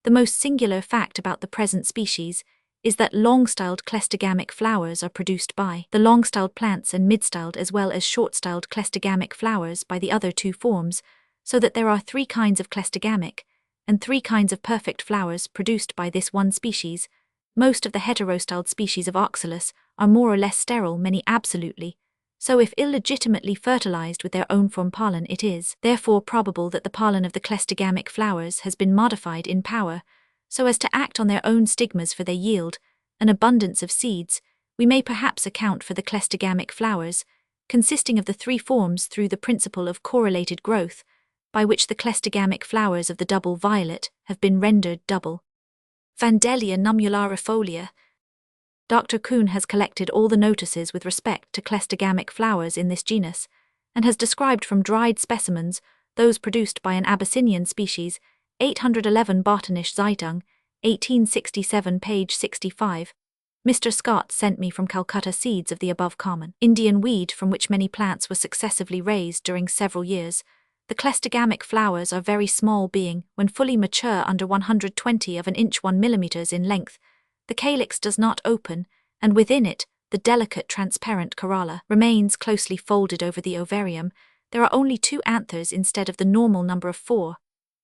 The most singular fact about the present species is that long-styled cleistogamic flowers are produced by the long-styled plants, and mid-styled as well as short-styled cleistogamic flowers by the other 2 forms, so that there are 3 kinds of cleistogamic and 3 kinds of perfect flowers produced by this one species. Most of the heterostyled species of oxalis are more or less sterile, many absolutely, so if illegitimately fertilized with their own form pollen, it is therefore probable that the pollen of the cleistogamic flowers has been modified in power so as to act on their own stigmas for their yield, an abundance of seeds. We may perhaps account for the cleistogamic flowers, consisting of the 3 forms, through the principle of correlated growth, by which the cleistogamic flowers of the double violet have been rendered double. Vandellia nummularifolia. Dr. Kuhn has collected all the notices with respect to cleistogamic flowers in this genus, and has described from dried specimens those produced by an Abyssinian species. 811 Botanische Zeitung, 1867, page 65. Mr. Scott sent me from Calcutta seeds of the above common Indian weed, from which many plants were successively raised during several years. The cleistogamic flowers are very small, being, when fully mature, under 120 of an inch 1 mm in length. The calyx does not open, and within it, the delicate transparent corolla remains closely folded over the ovarium. There are only 2 anthers instead of the normal number of 4,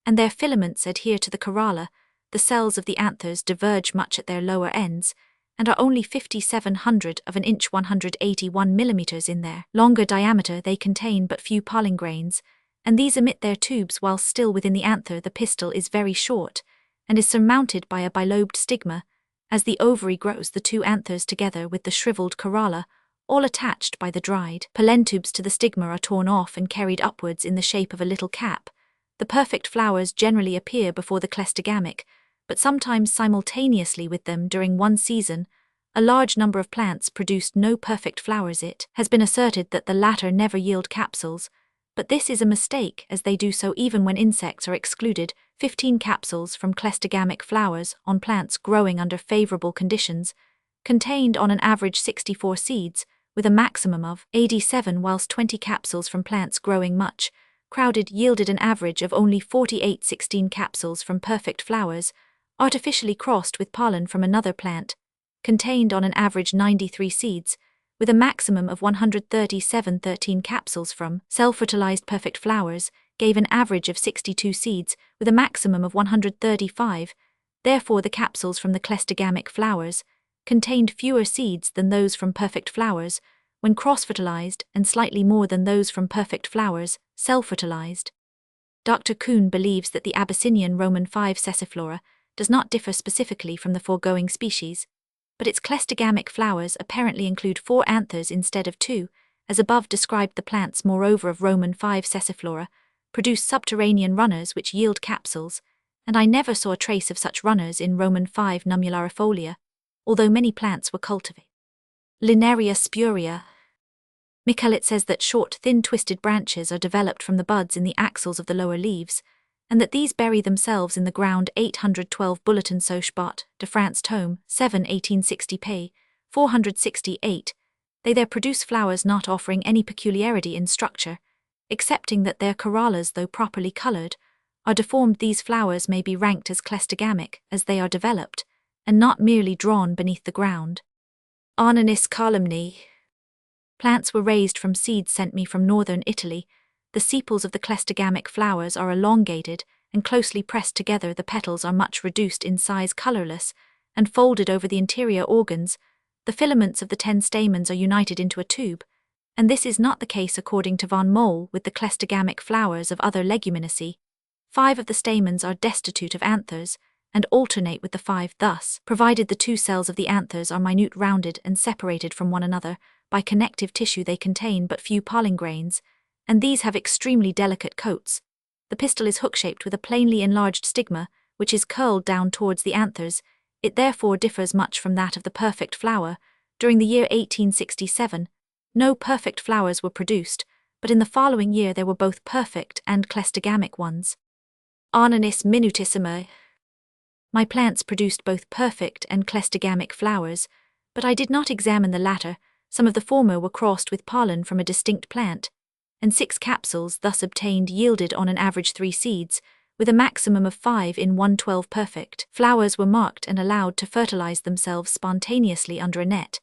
and their filaments adhere to the corolla. The cells of the anthers diverge much at their lower ends, and are only 5700 of an inch 181 mm in their longer diameter. They contain but few pollen grains, and these emit their tubes while still within the anther. The pistil is very short, and is surmounted by a bilobed stigma. As the ovary grows, the 2 anthers, together with the shriveled corolla, all attached by the dried pollen tubes to the stigma, are torn off and carried upwards in the shape of a little cap. The perfect flowers generally appear before the cleistogamic, but sometimes simultaneously with them during one season, a large number of plants produced no perfect flowers. It has been asserted that the latter never yield capsules, but this is a mistake as they do so even when insects are excluded. 15 capsules from cleistogamic flowers on plants growing under favorable conditions contained on an average 64 seeds, with a maximum of 87, whilst 20 capsules from plants growing much crowded yielded an average of only 48. 16 capsules from perfect flowers, artificially crossed with pollen from another plant, contained on an average 93 seeds, with a maximum of 137. 13 capsules from self-fertilized perfect flowers gave an average of 62 seeds, with a maximum of 135. Therefore, the capsules from the cleistogamic flowers contained fewer seeds than those from perfect flowers when cross-fertilized, and slightly more than those from perfect flowers self-fertilized. Dr. Kuhn believes that the Abyssinian Roman 5 sessiflora does not differ specifically from the foregoing species, but its cleistogamic flowers apparently include 4 anthers instead of 2, as above described. The plants, moreover, of Roman 5 sessiflora produce subterranean runners which yield capsules, and I never saw a trace of such runners in Roman 5 nummularifolia, although many plants were cultivated. Linearia spuria. Michelet says that short, thin, twisted branches are developed from the buds in the axils of the lower leaves, and that these bury themselves in the ground. 812 Bulletin Sochbot de France Tome 7 1860 p. 468. They there produce flowers not offering any peculiarity in structure, excepting that their corollas, though properly coloured, are deformed. These flowers may be ranked as cleistogamic as they are developed, and not merely drawn beneath the ground. Ananis calumni. Plants were raised from seeds sent me from northern Italy. The sepals of the cleistogamic flowers are elongated and closely pressed together. The petals are much reduced in size, colourless, and folded over the interior organs. The filaments of the 10 stamens are united into a tube, and this is not the case according to von Mohl with the cleistogamic flowers of other leguminosae. 5 of the stamens are destitute of anthers, and alternate with the 5, thus, provided the 2 cells of the anthers are minute, rounded, and separated from one another by connective tissue, they contain but few pollen grains, and these have extremely delicate coats. The pistil is hook-shaped with a plainly enlarged stigma, which is curled down towards the anthers. It therefore differs much from that of the perfect flower. During the year 1867, no perfect flowers were produced, but in the following year there were both perfect and cleistogamic ones. Ananis minutissima. My plants produced both perfect and cleistogamic flowers, but I did not examine the latter. Some of the former were crossed with pollen from a distinct plant, and 6 capsules thus obtained yielded on an average 3 seeds, with a maximum of 5 in 112 perfect. Flowers were marked and allowed to fertilize themselves spontaneously under a net,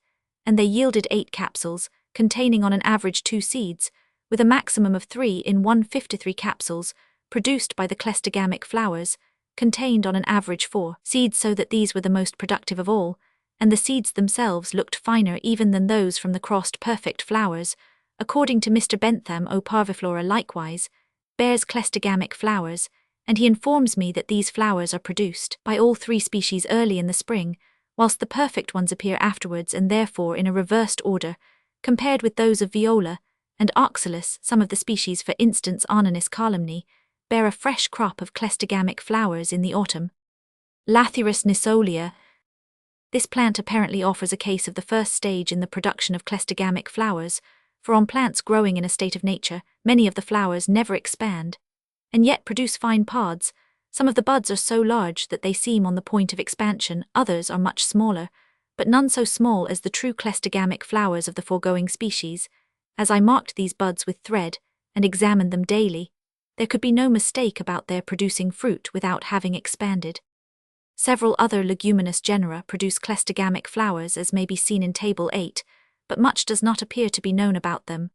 and they yielded 8 capsules, containing on an average 2 seeds, with a maximum of 3 in 153 capsules produced by the cleistogamic flowers, contained on an average 4 seeds, so that these were the most productive of all, and the seeds themselves looked finer even than those from the crossed perfect flowers. According to Mr. Bentham, O parviflora likewise bears cleistogamic flowers, and he informs me that these flowers are produced by all 3 species early in the spring, whilst the perfect ones appear afterwards, and therefore in a reversed order, compared with those of viola and oxalis. Some of the species, for instance Ananis calumni, bear a fresh crop of cleistogamic flowers in the autumn. Lathyrus nisolia. This plant apparently offers a case of the first stage in the production of cleistogamic flowers, for on plants growing in a state of nature, many of the flowers never expand, and yet produce fine pods. Some of the buds are so large that they seem on the point of expansion, others are much smaller, but none so small as the true cleistogamic flowers of the foregoing species. As I marked these buds with thread, and examined them daily, there could be no mistake about their producing fruit without having expanded. Several other leguminous genera produce cleistogamic flowers, as may be seen in Table 8, but much does not appear to be known about them.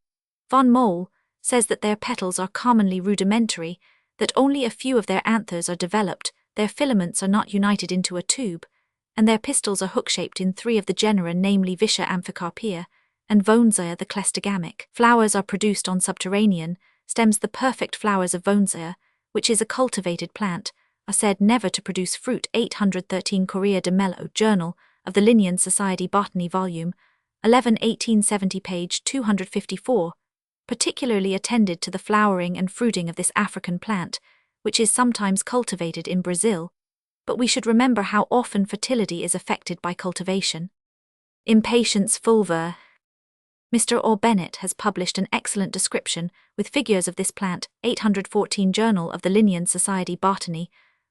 Von Mohl says that their petals are commonly rudimentary, that only a few of their anthers are developed, their filaments are not united into a tube, and their pistils are hook-shaped in 3 of the genera, namely Vicia amphicarpia and Vonzea. The cleistogamic flowers are produced on subterranean stems. The perfect flowers of Vonzea, which is a cultivated plant, are said never to produce fruit. 813 Correa de Mello, Journal of the Linnean Society Botany, Volume 11 1870 page 254, particularly attended to the flowering and fruiting of this African plant, which is sometimes cultivated in Brazil. but we should remember how often fertility is affected by cultivation. Impatiens fulva. Mr. Orr Bennett has published an excellent description with figures of this plant, 814 Journal of the Linnean Society Botany,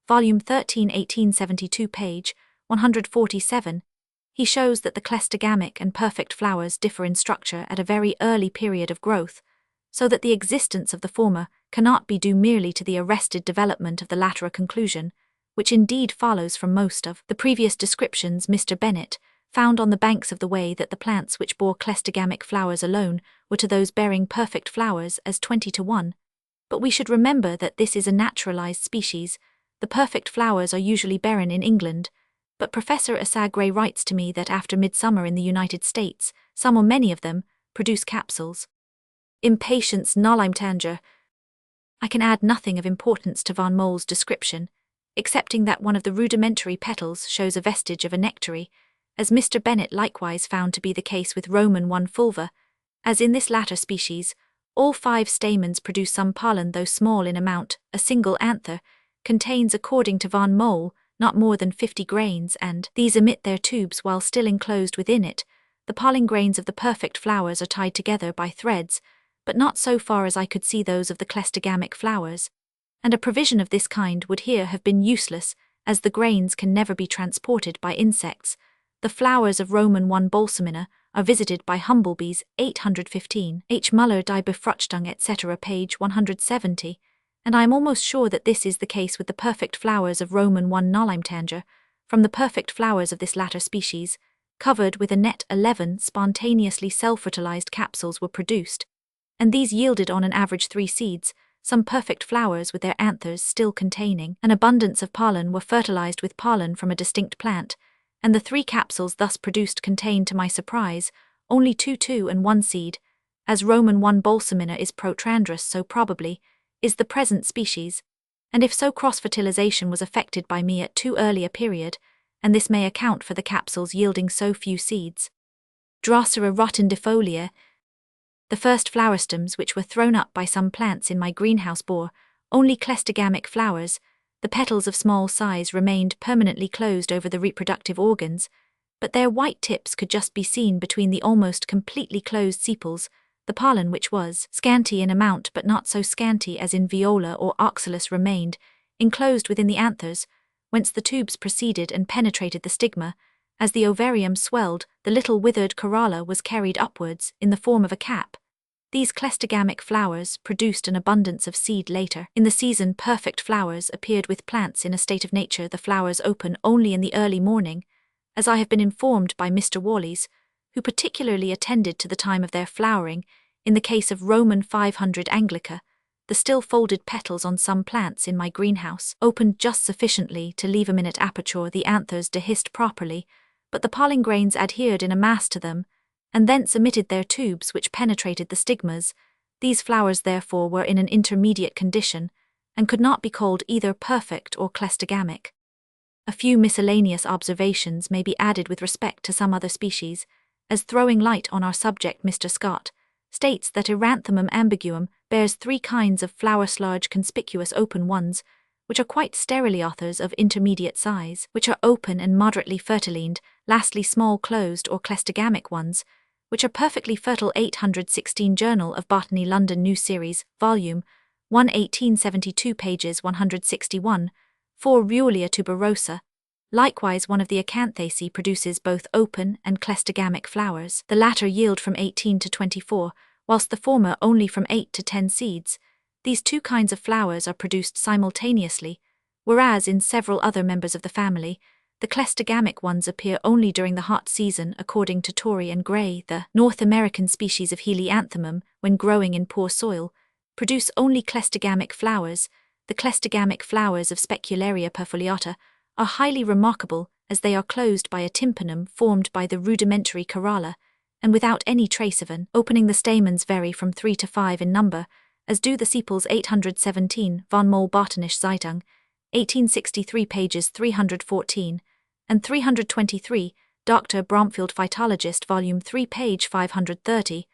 Volume 13, 1872, page 147. He shows that the cleistogamic and perfect flowers differ in structure at a very early period of growth, so that the existence of the former cannot be due merely to the arrested development of the latter, a conclusion which indeed follows from most of the previous descriptions Mr. Bennett found on the banks of the way, that the plants which bore cleistogamic flowers alone were to those bearing perfect flowers as 20-1. But we should remember that this is a naturalized species. The perfect flowers are usually barren in England, but Professor Asa Gray writes to me that after midsummer in the United States, some or many of them produce capsules. Impatiens nollimtanger. I can add nothing of importance to Van Mole's description, excepting that one of the rudimentary petals shows a vestige of a nectary, as Mr. Bennett likewise found to be the case with Roman 1 fulva. As in this latter species, all 5 stamens produce some pollen, though small in amount. A single anther contains, according to Van Mole, not more than 50 grains, and these emit their tubes while still enclosed within it. The pollen grains of the perfect flowers are tied together by threads, but not so far as I could see those of the cleistogamic flowers, and a provision of this kind would here have been useless, as the grains can never be transported by insects. The flowers of Roman 1 balsamina are visited by humblebees, 815, H. Muller die Befruchtung, etc., page 170, and I am almost sure that this is the case with the perfect flowers of Roman 1 nollimtanger. From the perfect flowers of this latter species, covered with a net 11 spontaneously self-fertilized capsules were produced, and these yielded on an average 3 seeds. Some perfect flowers with their anthers still containing an abundance of pollen were fertilized with pollen from a distinct plant, and the 3 capsules thus produced contained, to my surprise, only 2 and 1 seed. As Roman 1 balsamina is protrandrous, so probably is the present species, and if so, cross-fertilization was effected by me at too early a period, and this may account for the capsules yielding so few seeds. Drosera rotundifolia. The first flower stems which were thrown up by some plants in my greenhouse bore only cleistogamic flowers. The petals of small size remained permanently closed over the reproductive organs, but their white tips could just be seen between the almost completely closed sepals. The pollen, which was scanty in amount but not so scanty as in viola or oxalis, remained enclosed within the anthers, whence the tubes proceeded and penetrated the stigma. As the ovarium swelled, the little withered corolla was carried upwards in the form of a cap. These cleistogamic flowers produced an abundance of seed later. In the season, perfect flowers appeared with plants in a state of nature. The flowers open only in the early morning, as I have been informed by Mr. Wallis, who particularly attended to the time of their flowering. In the case of Roman 500 Anglica, the still folded petals on some plants in my greenhouse opened just sufficiently to leave a minute aperture. The anthers dehisced properly, but the pollen grains adhered in a mass to them, and thence emitted their tubes which penetrated the stigmas. These flowers therefore were in an intermediate condition, and could not be called either perfect or cleistogamic. A few miscellaneous observations may be added with respect to some other species, as throwing light on our subject. Mr. Scott states that Eranthemum ambiguum bears 3 kinds of flowers: large conspicuous open ones, which are quite sterile, authors of intermediate size, which are open and moderately fertilined; lastly small closed or cleistogamic ones, which are perfectly fertile. 816 Journal of Botany, London, New Series, Volume 1, 1872, pages 161. 4 Ruellia tuberosa. Likewise, one of the Acanthaceae produces both open and cleistogamic flowers. The latter yield from 18 to 24, whilst the former only from 8 to 10 seeds. These 2 kinds of flowers are produced simultaneously, whereas in several other members of the family, the cleistogamic ones appear only during the hot season. According to Torrey and Gray, the North American species of Helianthemum, when growing in poor soil, produce only cleistogamic flowers. The cleistogamic flowers of Specularia perfoliata are highly remarkable, as they are closed by a tympanum formed by the rudimentary corolla, and without any trace of an opening. The stamens vary from 3 to 5 in number, as do the sepals. 817 Von Moll Botanische Zeitung, 1863, pages 314 and 323, Dr. Bromfield Phytologist, Volume 3, page 530,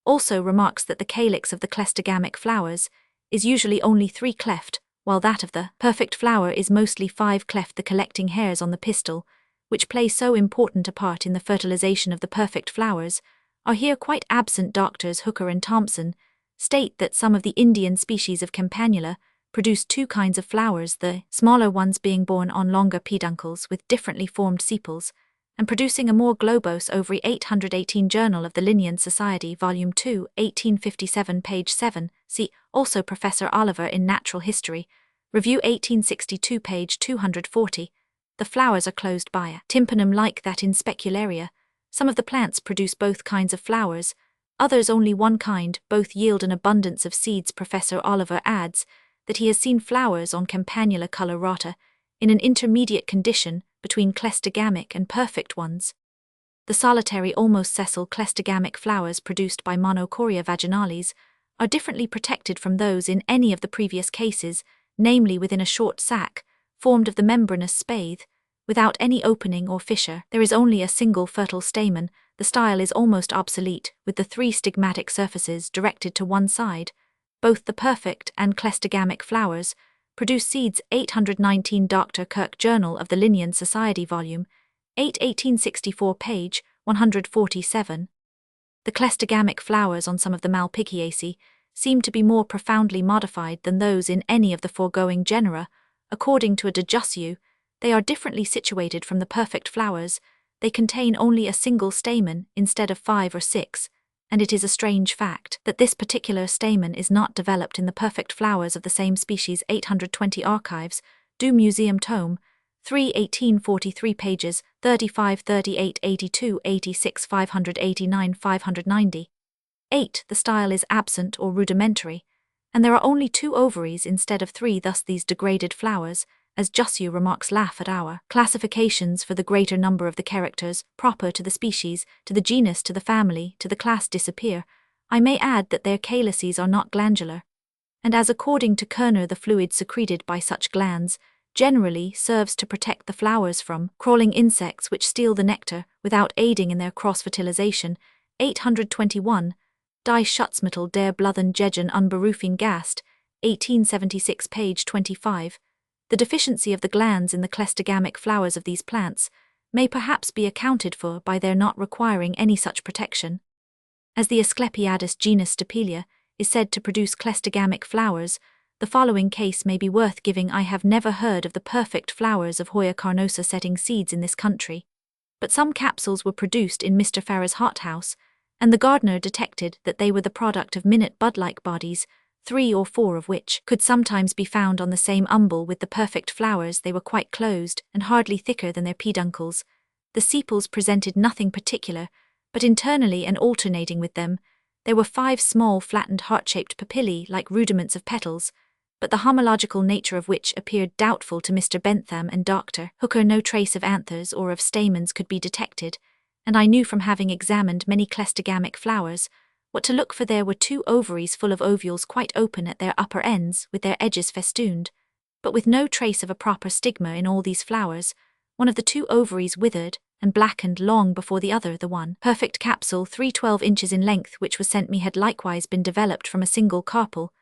also remarks that the calyx of the cleistogamic flowers is usually only 3 cleft, while that of the perfect flower is mostly 5 cleft. The collecting hairs on the pistil, which play so important a part in the fertilization of the perfect flowers, are here quite absent. Doctors Hooker and Thompson state that some of the Indian species of campanula produce 2 kinds of flowers, the smaller ones being borne on longer peduncles with differently formed sepals, and producing a more globose ovary. 818 Journal of the Linnean Society, Volume 2, 1857, page 7, see also Professor Oliver in Natural History, Review 1862, page 240. The flowers are closed by a tympanum like that in Specularia. Some of the plants produce both kinds of flowers, others only one kind, both yield an abundance of seeds. Professor Oliver adds that he has seen flowers on Campanula colorata in an intermediate condition between cleistogamic and perfect ones. The solitary almost sessile cleistogamic flowers produced by Monocoria vaginalis are differently protected from those in any of the previous cases, namely within a short sac, formed of the membranous spathe, without any opening or fissure. There is only a single fertile stamen. The style is almost obsolete, with the 3 stigmatic surfaces directed to one side. Both the perfect and cleistogamic flowers produce seeds. 819 Dr. Kirk, Journal of the Linnean Society, Volume 8, 1864, page 147. The cleistogamic flowers on some of the Malpighiaceae seem to be more profoundly modified than those in any of the foregoing genera. According to a de Jussieu, they are differently situated from the perfect flowers. They contain only a single stamen instead of 5 or 6, and it is a strange fact that this particular stamen is not developed in the perfect flowers of the same species. 820 Archives, Du Museum Tome, 3, 1843, pages 35, 38, 82, 86, 589, 590. 8. The style is absent or rudimentary, and there are only 2 ovaries instead of 3. Thus these degraded flowers, as Jussieu remarks, laugh at our classifications for the greater number of the characters proper to the species, to the genus, to the family, to the class disappear. I may add that their calyces are not glandular, and as according to Kerner the fluid secreted by such glands generally serves to protect the flowers from crawling insects which steal the nectar without aiding in their cross-fertilization. 821, Die Schutzmittel der Blüthen unberufing Gast, 1876, page 25. The deficiency of the glands in the cleistogamic flowers of these plants may perhaps be accounted for by their not requiring any such protection. As the Asclepiadus genus Stapelia is said to produce cleistogamic flowers, the following case may be worth giving. I have never heard of the perfect flowers of Hoya carnosa setting seeds in this country, but some capsules were produced in Mr. Farrer's hothouse, and the gardener detected that they were the product of minute bud-like bodies, 3 or 4 of which could sometimes be found on the same umbel with the perfect flowers. They were quite closed and hardly thicker than their peduncles. The sepals presented nothing particular, but internally and alternating with them, there were 5 small flattened heart-shaped papillae like rudiments of petals, but the homological nature of which appeared doubtful to Mr. Bentham and Dr. Hooker. No trace of anthers or of stamens could be detected, and I knew from having examined many cleistogamic flowers what to look for. There were 2 ovaries full of ovules quite open at their upper ends, with their edges festooned, but with no trace of a proper stigma in all these flowers. One of the 2 ovaries withered and blackened long before the other. The one perfect capsule, 312 inches in length, which was sent me, had likewise been developed from a single carpel.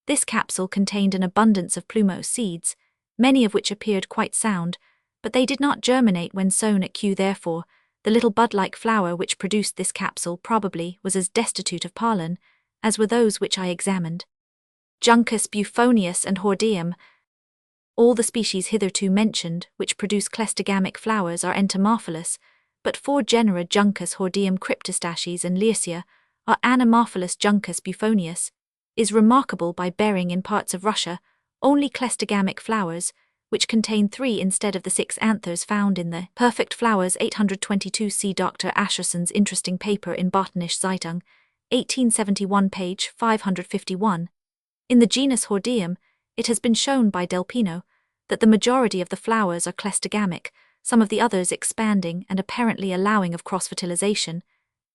This capsule contained an abundance of plumose seeds, many of which appeared quite sound, but they did not germinate when sown at Q. Therefore, the little bud-like flower which produced this capsule probably was as destitute of pollen as were those which I examined. Juncus buphonius and hordeum. All the species hitherto mentioned which produce cleistogamic flowers are entomorphalous, but 4 genera, Juncus, hordeum, cryptostaches and Leasia, are anamorphalous. Juncus buphonius is remarkable by bearing in parts of Russia only cleistogamic flowers, which contain 3 instead of the 6 anthers found in the perfect flowers. 822 see Dr. Asherson's interesting paper in Botanische Zeitung, 1871, page 551. In the genus Hordeum, it has been shown by Del Pino that the majority of the flowers are cleistogamic, some of the others expanding and apparently allowing of cross-fertilization.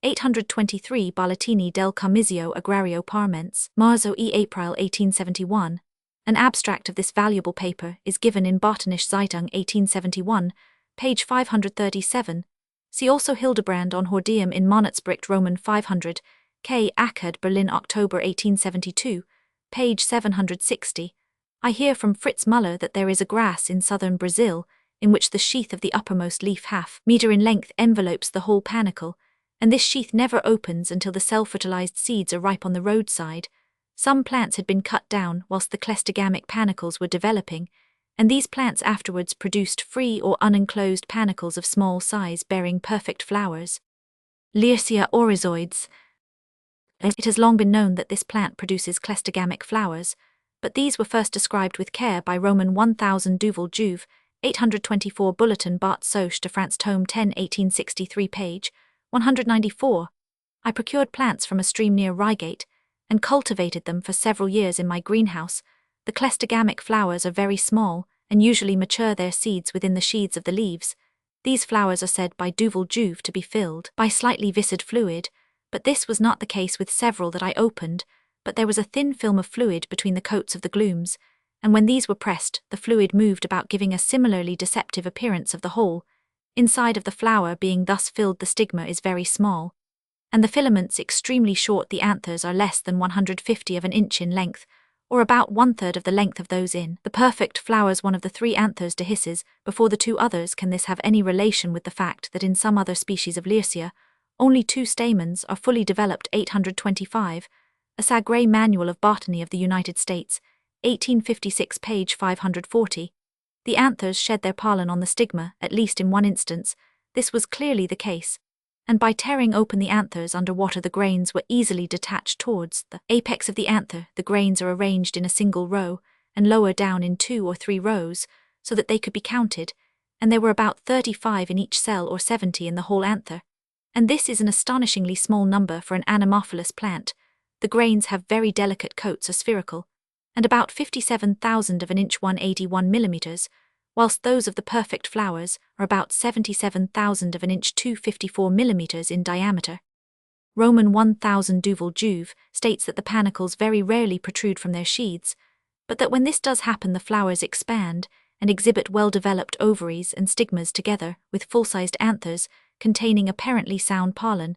823 Bollettini del Comizio Agrario Parmense, Marzo e April 1871. An abstract of this valuable paper is given in Botanische Zeitung 1871, page 537. See also Hildebrand on Hordeum in Monatsbericht Roman 500, K. Ackerd, Berlin, October 1872, page 760. I hear from Fritz Müller that there is a grass in southern Brazil in which the sheath of the uppermost leaf half-meter in length envelopes the whole panicle, and this sheath never opens until the cell-fertilized seeds are ripe on the roadside. Some plants had been cut down whilst the cleistogamic panicles were developing, and these plants afterwards produced free or unenclosed panicles of small size bearing perfect flowers. Lycia oryzoides. It has long been known that this plant produces cleistogamic flowers, but these were first described with care by Roman 1000 Duval Juve, 824 Bulletin Bart Soch de France Tome 10 1863 page 194. I procured plants from a stream near Reigate, and cultivated them for several years in my greenhouse. The cleistogamic flowers are very small, and usually mature their seeds within the sheaths of the leaves. These flowers are said by Duval Juve to be filled by slightly viscid fluid, but this was not the case with several that I opened, but there was a thin film of fluid between the coats of the glooms, and when these were pressed, the fluid moved about, giving a similarly deceptive appearance of the whole. Inside of the flower being thus filled, the stigma is very small, and the filaments extremely short. The anthers are less than 150 of an inch in length, or about 1/3 of the length of those in the perfect flowers. One of the 3 anthers dehisces before the 2 others. Can this have any relation with the fact that in some other species of Lycia, only 2 stamens are fully developed? 825, a Sagre Manual of Botany of the United States, 1856 page 540. The anthers shed their pollen on the stigma, at least in one instance. This was clearly the case, and by tearing open the anthers under water, the grains were easily detached towards the apex of the anther. The grains are arranged in a single row, and lower down in 2 or 3 rows, so that they could be counted, and there were about 35 in each cell or 70 in the whole anther. And this is an astonishingly small number for an anemophilous plant. The grains have very delicate coats, are spherical, and about 57,000 of an inch 181 millimeters, whilst those of the perfect flowers are about 77,000 of an inch 254 millimeters in diameter. Roman 1000 Duval Juve states that the panicles very rarely protrude from their sheaths, but that when this does happen, the flowers expand and exhibit well-developed ovaries and stigmas together with full-sized anthers containing apparently sound pollen.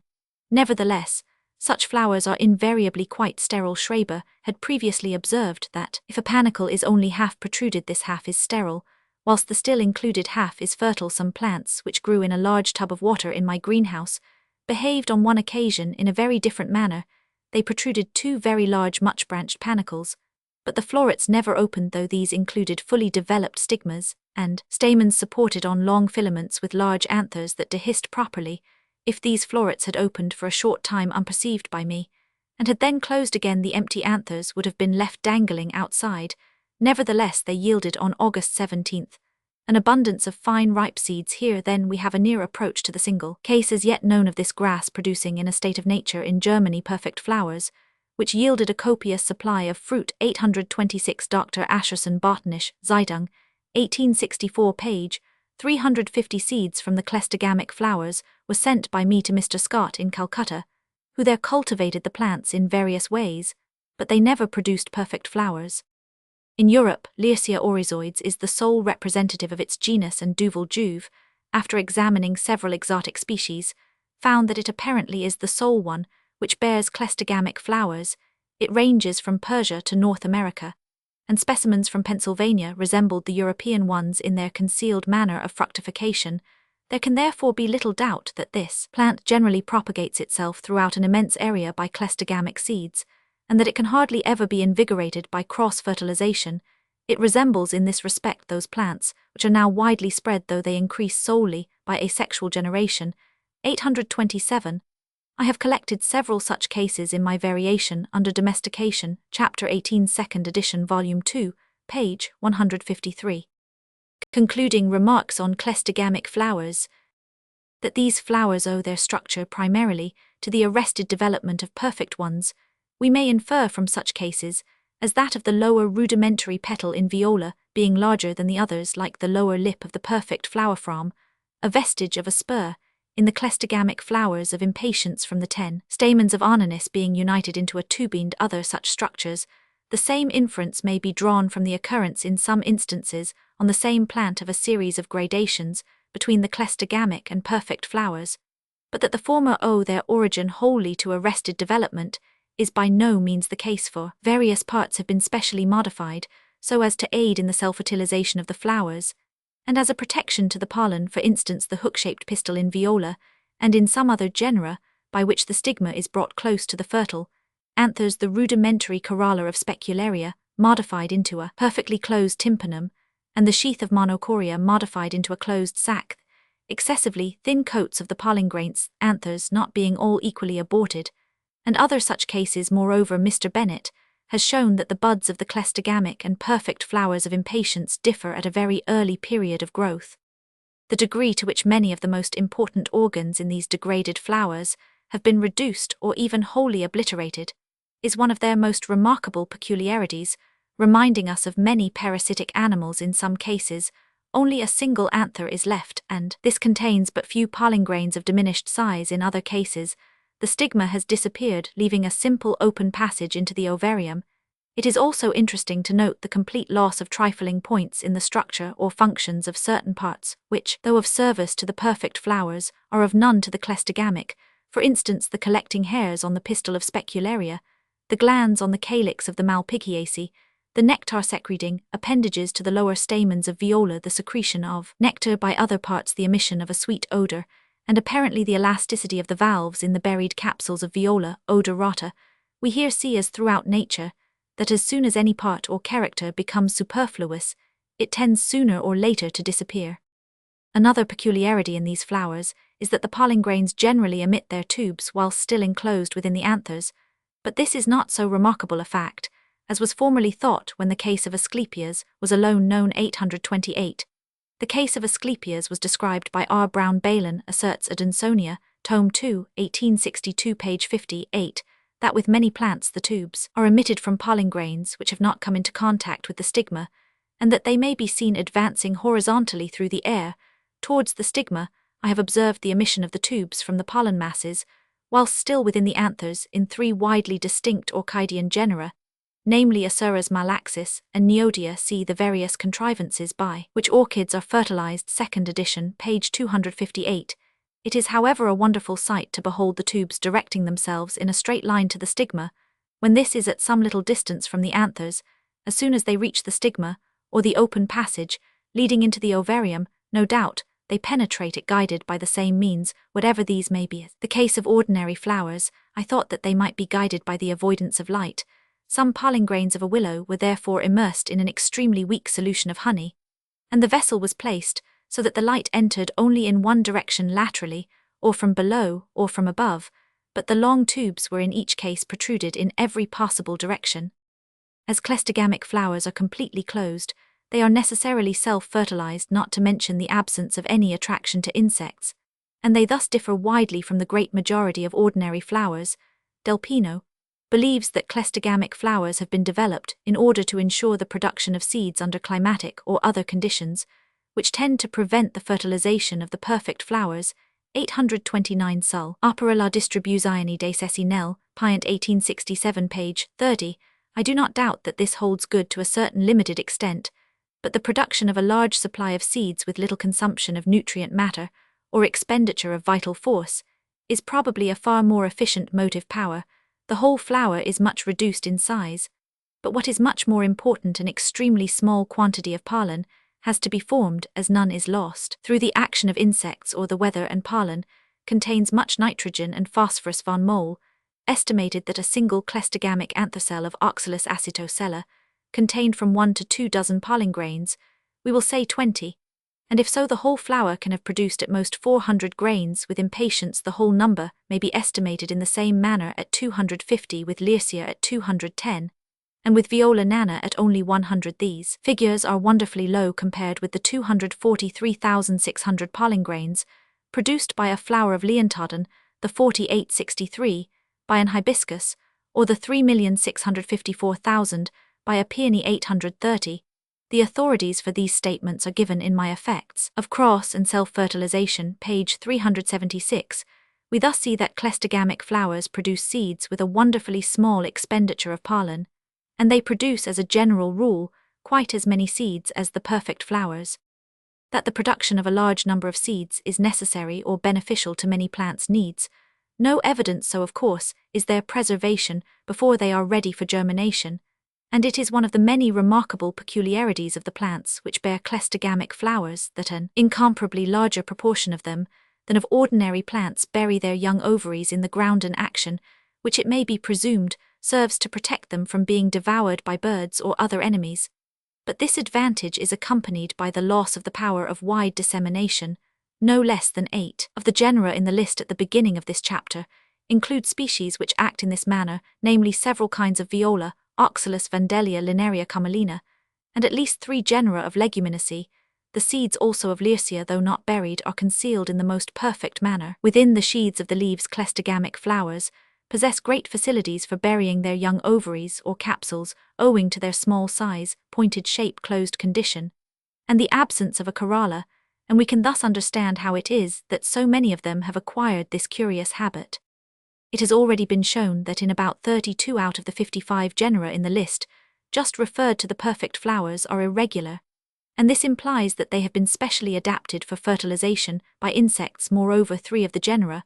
Nevertheless, such flowers are invariably quite sterile. Schreber had previously observed that if a panicle is only half protruded, this half is sterile, whilst the still included half is fertile. Some plants, which grew in a large tub of water in my greenhouse, behaved on one occasion in a very different manner. They protruded 2 very large much-branched panicles, but the florets never opened, though these included fully developed stigmas, and stamens supported on long filaments with large anthers that dehisced properly. If these florets had opened for a short time unperceived by me, and had then closed again, the empty anthers would have been left dangling outside. Nevertheless, they yielded on August 17th an abundance of fine ripe seeds. Here then we have a near approach to the single case as yet known of this grass producing in a state of nature in Germany perfect flowers, which yielded a copious supply of fruit. 826 Dr. Ascherson Botanische Zeitung, 1864 page 350 seeds from the cleistogamic flowers were sent by me to Mr. Scott in Calcutta, who there cultivated the plants in various ways, but they never produced perfect flowers. In Europe, Lycia oryzoides is the sole representative of its genus, and Duval Juve, after examining several exotic species, found that it apparently is the sole one which bears cleistogamic flowers. It ranges from Persia to North America, and specimens from Pennsylvania resembled the European ones in their concealed manner of fructification. There can therefore be little doubt that this plant generally propagates itself throughout an immense area by cleistogamic seeds, and that it can hardly ever be invigorated by cross-fertilization. It resembles in this respect those plants which are now widely spread, though they increase solely by asexual generation. 827. I have collected several such cases in my Variation under Domestication, Chapter 18, 2nd edition, Volume 2, page 153. Concluding remarks on cleistogamic flowers. That these flowers owe their structure primarily to the arrested development of perfect ones, we may infer from such cases as that of the lower rudimentary petal in Viola being larger than the others, like the lower lip of the perfect flower frond, a vestige of a spur, in the cleistogamic flowers of Impatiens from the 10 stamens of Ananis being united into a tubered. Other such structures. The same inference may be drawn from the occurrence in some instances on the same plant of a series of gradations between the cleistogamic and perfect flowers, but that the former owe their origin wholly to arrested development is by no means the case, for various parts have been specially modified so as to aid in the self-fertilization of the flowers, and as a protection to the pollen, for instance the hook-shaped pistil in viola, and in some other genera, by which the stigma is brought close to the fertile anthers, the rudimentary corolla of specularia, modified into a perfectly closed tympanum, and the sheath of monocoria modified into a closed sac, excessively thin coats of the pollen-grained anthers not being all equally aborted, and other such cases. Moreover, Mr. Bennett has shown that the buds of the cleistogamic and perfect flowers of impatiens differ at a very early period of growth. The degree to which many of the most important organs in these degraded flowers have been reduced or even wholly obliterated is one of their most remarkable peculiarities, reminding us of many parasitic animals. In some cases, only a single anther is left, and this contains but few pollen grains of diminished size. In other cases, the stigma has disappeared, leaving a simple open passage into the ovarium. It is also interesting to note the complete loss of trifling points in the structure or functions of certain parts, which, though of service to the perfect flowers, are of none to the cleistogamic, for instance the collecting hairs on the pistil of specularia, the glands on the calyx of the Malpighiaceae, the nectar secreting appendages to the lower stamens of viola, the secretion of nectar by other parts, the emission of a sweet odor, and apparently the elasticity of the valves in the buried capsules of viola odorata. We here see, as throughout nature, that as soon as any part or character becomes superfluous, it tends sooner or later to disappear. Another peculiarity in these flowers is that the pollen grains generally emit their tubes whilst still enclosed within the anthers, but this is not so remarkable a fact, as was formerly thought when the case of Asclepias was alone known. 828. The case of Asclepias was described by R. Brown Balin, asserts Adansonia, Tome 2, 1862, page 58, that with many plants the tubes are emitted from pollen grains which have not come into contact with the stigma, and that they may be seen advancing horizontally through the air towards the stigma. I have observed the emission of the tubes from the pollen masses, whilst still within the anthers, in three widely distinct orchidean genera, namely Acerus malaxis and Neodia. See the various contrivances by which orchids are fertilized, 2nd edition, page 258. It is, however, a wonderful sight to behold the tubes directing themselves in a straight line to the stigma, when this is at some little distance from the anthers. As soon as they reach the stigma, or the open passage, leading into the ovarium, no doubt, they penetrate it guided by the same means, whatever these may be. The case of ordinary flowers, I thought that they might be guided by the avoidance of light. Some pollen grains of a willow were therefore immersed in an extremely weak solution of honey, and the vessel was placed so that the light entered only in one direction laterally, or from below, or from above, but the long tubes were in each case protruded in every possible direction. As cleistogamic flowers are completely closed, they are necessarily self-fertilized, not to mention the absence of any attraction to insects, and they thus differ widely from the great majority of ordinary flowers. Del Pino believes that cleistogamic flowers have been developed in order to ensure the production of seeds under climatic or other conditions, which tend to prevent the fertilization of the perfect flowers. 829 Sul. Opera la distribuzione dei sessi nel, Piant 1867, page 30. I do not doubt that this holds good to a certain limited extent, but the production of a large supply of seeds with little consumption of nutrient matter, or expenditure of vital force, is probably a far more efficient motive power. The whole flower is much reduced in size, but what is much more important, an extremely small quantity of pollen has to be formed, as none is lost through the action of insects or the weather, and pollen contains much nitrogen and phosphorus. Von Mohl estimated that a single cleistogamic anthercell of Oxalis acetosella contained from 1 to 2 dozen pollen grains, we will say 20, and if so the whole flower can have produced at most 400 grains. With impatiens the whole number may be estimated in the same manner at 250, with Learcia at 210, and with Viola nana at only 100. These figures are wonderfully low compared with the 243,600 pollen grains produced by a flower of Leontodon, the 4863 by an hibiscus, or the 3,654,000 by a peony. 830. The authorities for these statements are given in my Effects of Cross and Self-Fertilization, page 376. We thus see that cleistogamic flowers produce seeds with a wonderfully small expenditure of pollen, and they produce as a general rule quite as many seeds as the perfect flowers. That the production of a large number of seeds is necessary or beneficial to many plants' needs, no evidence, so of course is their preservation before they are ready for germination, and it is one of the many remarkable peculiarities of the plants which bear cleistogamic flowers that an incomparably larger proportion of them than of ordinary plants bury their young ovaries in the ground, an action which it may be presumed serves to protect them from being devoured by birds or other enemies. But this advantage is accompanied by the loss of the power of wide dissemination. No less than 8 of the genera in the list at the beginning of this chapter include species which act in this manner, namely several kinds of viola, Oxalis, Vandellia, Linearia camelina, and at least 3 genera of Leguminosae. The seeds also of Lycia, though not buried, are concealed in the most perfect manner within the sheaths of the leaves. Cleistogamic flowers possess great facilities for burying their young ovaries or capsules owing to their small size, pointed shape, closed condition, and the absence of a corolla, and we can thus understand how it is that so many of them have acquired this curious habit. It has already been shown that in about 32 out of the 55 genera in the list just referred to, the perfect flowers are irregular, and this implies that they have been specially adapted for fertilization by insects. Moreover, 3 of the genera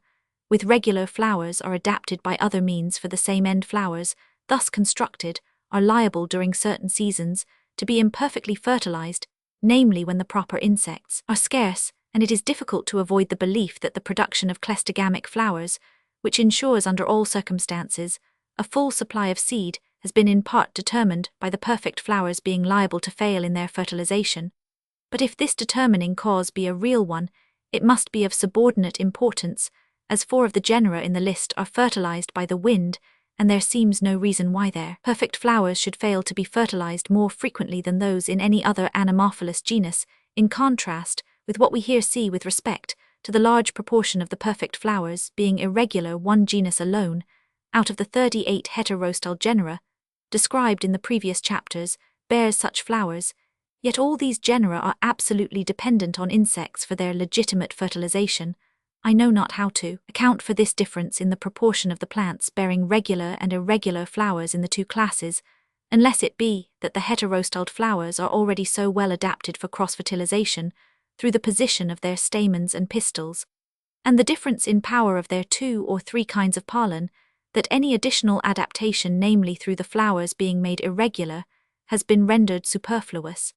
with regular flowers are adapted by other means for the same end. Flowers, thus constructed, are liable during certain seasons to be imperfectly fertilized, namely when the proper insects are scarce, and it is difficult to avoid the belief that the production of cleistogamic flowers, which ensures under all circumstances a full supply of seed, has been in part determined by the perfect flowers being liable to fail in their fertilization. But if this determining cause be a real one, it must be of subordinate importance, as 4 of the genera in the list are fertilized by the wind, and there seems no reason why their perfect flowers should fail to be fertilized more frequently than those in any other Anemophilous genus, in contrast with what we here see with respect to the large proportion of the perfect flowers being irregular. 1 genus alone, out of the 38 heterostyle genera described in the previous chapters, bears such flowers, yet all these genera are absolutely dependent on insects for their legitimate fertilization. I know not how to account for this difference in the proportion of the plants bearing regular and irregular flowers in the 2 classes, unless it be that the heterostyled flowers are already so well adapted for cross-fertilization through the position of their stamens and pistils, and the difference in power of their 2 or 3 kinds of pollen, that any additional adaptation, namely through the flowers being made irregular, has been rendered superfluous.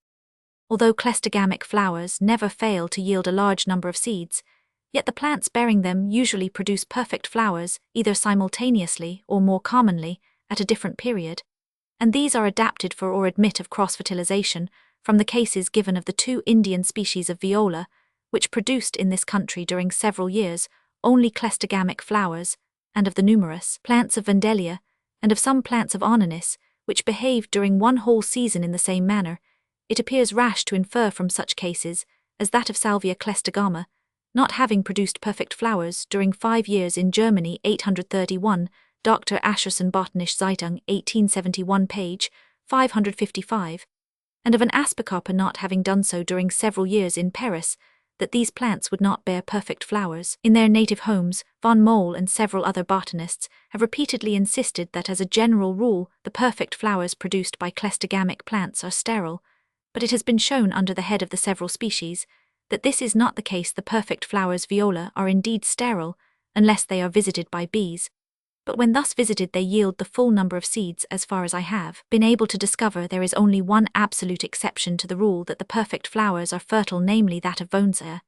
Although cleistogamic flowers never fail to yield a large number of seeds, yet the plants bearing them usually produce perfect flowers either simultaneously or, more commonly, at a different period, and these are adapted for or admit of cross-fertilization from the cases given of the 2 Indian species of viola, which produced in this country during several years only cleistogamic flowers, and of the numerous plants of Vandellia, and of some plants of Ananis, which behaved during one whole season in the same manner. It appears rash to infer from such cases as that of Salvia cleistogama, not having produced perfect flowers during 5 years in Germany. 831, Dr. Ascherson, Botanische Zeitung, 1871, page 555, and of an aspicarpa not having done so during several years in Paris, that these plants would not bear perfect flowers in their native homes. Von Mohl and several other botanists have repeatedly insisted that as a general rule the perfect flowers produced by cleistogamic plants are sterile, but it has been shown under the head of the several species that this is not the case. The perfect flowers viola are indeed sterile, unless they are visited by bees, but when thus visited they yield the full number of seeds. As far as I have been able to discover, there is only one absolute exception to the rule that the perfect flowers are fertile, namely that of Vonsaea,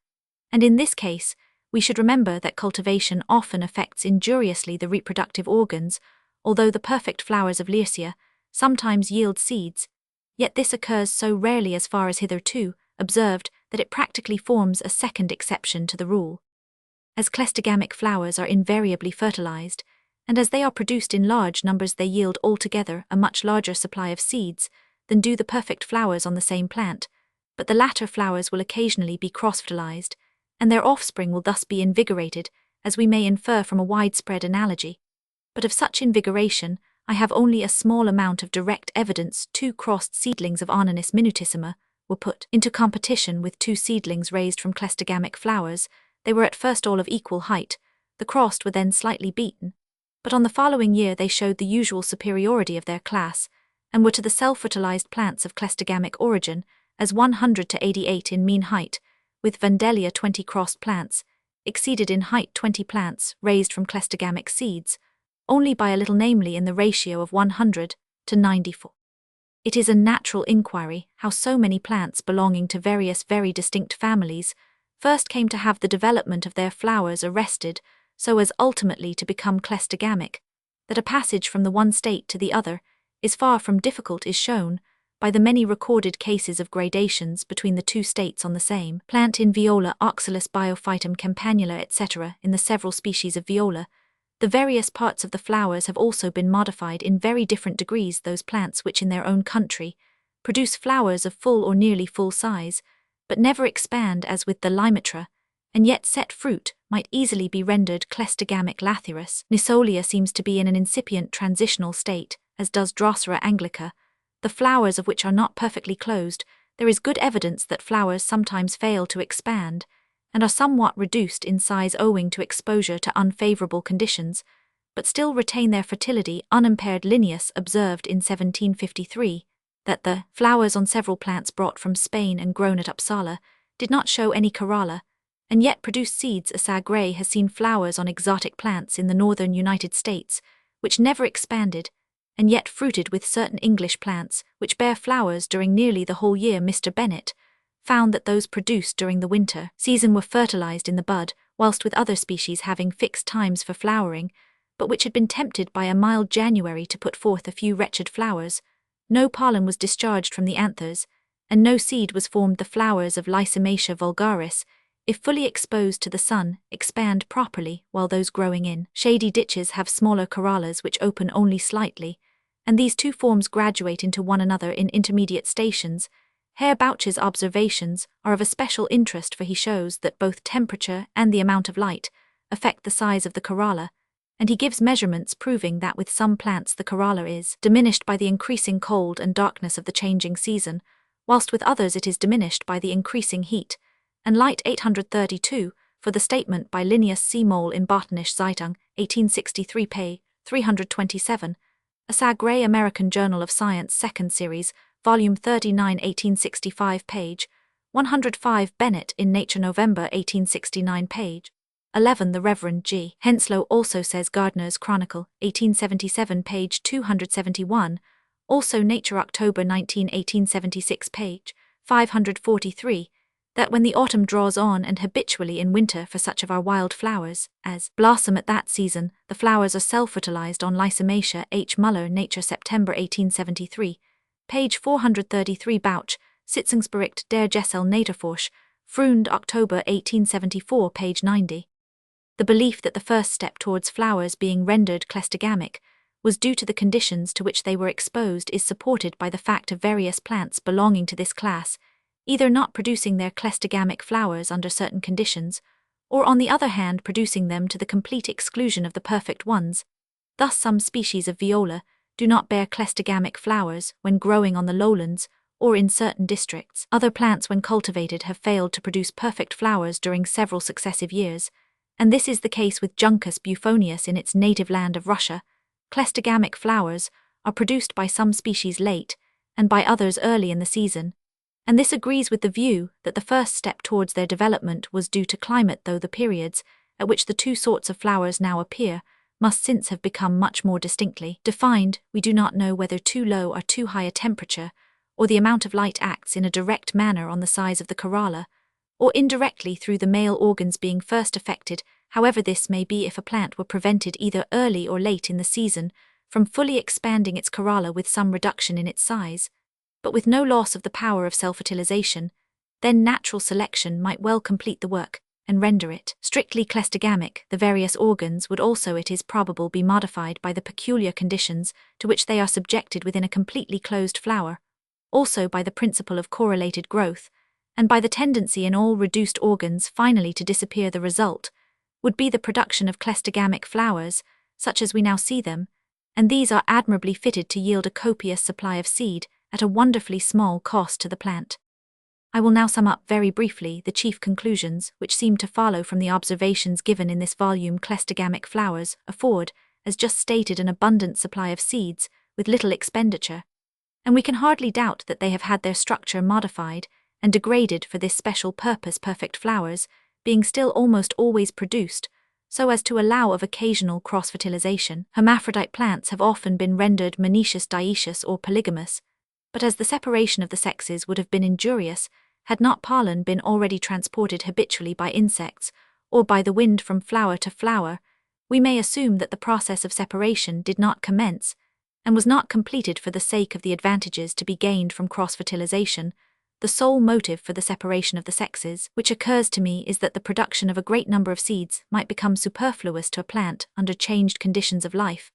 and in this case we should remember that cultivation often affects injuriously the reproductive organs. Although the perfect flowers of Lycia sometimes yield seeds, yet this occurs so rarely as far as hitherto observed that it practically forms a second exception to the rule. As cleistogamic flowers are invariably fertilized, and as they are produced in large numbers, they yield altogether a much larger supply of seeds than do the perfect flowers on the same plant, but the latter flowers will occasionally be cross-fertilized, and their offspring will thus be invigorated, as we may infer from a widespread analogy. But of such invigoration I have only a small amount of direct evidence. 2 crossed seedlings of Ananis minutissima were put into competition with 2 seedlings raised from cleistogamic flowers. They were at first all of equal height, the crossed were then slightly beaten, but on the following year they showed the usual superiority of their class, and were to the self-fertilized plants of cleistogamic origin as 100 to 88 in mean height, with Vandellia 20 crossed plants, exceeded in height 20 plants raised from cleistogamic seeds, only by a little, namely in the ratio of 100 to 94. It is a natural inquiry how so many plants belonging to various very distinct families first came to have the development of their flowers arrested so as ultimately to become cleistogamic, that a passage from the one state to the other is far from difficult is shown by the many recorded cases of gradations between the two states on the same plant in Viola, Oxalis, Biophytum, Campanula, etc. In the several species of Viola, the various parts of the flowers have also been modified in very different degrees. Those plants which in their own country produce flowers of full or nearly full size, but never expand as with the Limatra, and yet set fruit, might easily be rendered cleistogamic. Lathyrus Nisolia seems to be in an incipient transitional state, as does Drosera anglica, the flowers of which are not perfectly closed. There is good evidence that flowers sometimes fail to expand, and are somewhat reduced in size owing to exposure to unfavorable conditions, but still retain their fertility unimpaired. Linnaeus observed in 1753 that the flowers on several plants brought from Spain and grown at Uppsala did not show any corolla, and yet produced seeds. Asa Gray has seen flowers on exotic plants in the northern United States, which never expanded, and yet fruited with certain English plants, which bear flowers during nearly the whole year. Mr. Bennett found that those produced during the winter season were fertilized in the bud, whilst with other species having fixed times for flowering, but which had been tempted by a mild January to put forth a few wretched flowers, no pollen was discharged from the anthers, and no seed was formed. The flowers of Lysimachia vulgaris, if fully exposed to the sun, expand properly, while those growing in shady ditches have smaller corollas which open only slightly, and these two forms graduate into one another in intermediate stations. Herr Bouch's observations are of especial interest, for he shows that both temperature and the amount of light affect the size of the corolla, and he gives measurements proving that with some plants the corolla is diminished by the increasing cold and darkness of the changing season, whilst with others it is diminished by the increasing heat and light. 832, for the statement by Linnaeus C. Moll in Botanische Zeitung, 1863 p. 327, Asa Gray, American Journal of Science, 2nd Series, Volume 39, 1865, page 105. Bennett in Nature, November 1869, page 11. The Reverend G. Henslow also says, Gardner's Chronicle, 1877, page 271, also Nature, October 19, 1876, page 543, that when the autumn draws on, and habitually in winter for such of our wild flowers as blossom at that season, the flowers are self-fertilized on Lysimachia. H. Muller, Nature, September 1873, page 433. Bouch, Sitzungsbericht der Gesell Naturforsch, Freund, October 1874, page 90. The belief that the first step towards flowers being rendered cleistogamic was due to the conditions to which they were exposed is supported by the fact of various plants belonging to this class either not producing their cleistogamic flowers under certain conditions, or on the other hand producing them to the complete exclusion of the perfect ones. Thus some species of viola do not bear cleistogamic flowers when growing on the lowlands or in certain districts. Other plants when cultivated have failed to produce perfect flowers during several successive years, and this is the case with Juncus bufonius in its native land of Russia. Cleistogamic flowers are produced by some species late, and by others early in the season, and this agrees with the view that the first step towards their development was due to climate, though the periods at which the two sorts of flowers now appear must since have become much more distinctly defined. We do not know whether too low or too high a temperature, or the amount of light acts in a direct manner on the size of the corolla, or indirectly through the male organs being first affected. However this may be, if a plant were prevented either early or late in the season from fully expanding its corolla with some reduction in its size, but with no loss of the power of self-fertilization, then natural selection might well complete the work and render it strictly cleistogamic. The various organs would also, it is probable, be modified by the peculiar conditions to which they are subjected within a completely closed flower, also by the principle of correlated growth, and by the tendency in all reduced organs finally to disappear. The result would be the production of cleistogamic flowers, such as we now see them, and these are admirably fitted to yield a copious supply of seed at a wonderfully small cost to the plant. I will now sum up very briefly the chief conclusions which seem to follow from the observations given in this volume. Cleistogamic flowers afford, as just stated, an abundant supply of seeds with little expenditure, and we can hardly doubt that they have had their structure modified and degraded for this special purpose, perfect flowers being still almost always produced, so as to allow of occasional cross-fertilization. Hermaphrodite plants have often been rendered monoecious, dioecious, or polygamous, but as the separation of the sexes would have been injurious had not pollen been already transported habitually by insects or by the wind from flower to flower, we may assume that the process of separation did not commence and was not completed for the sake of the advantages to be gained from cross-fertilization. The sole motive for the separation of the sexes which occurs to me is that the production of a great number of seeds might become superfluous to a plant under changed conditions of life,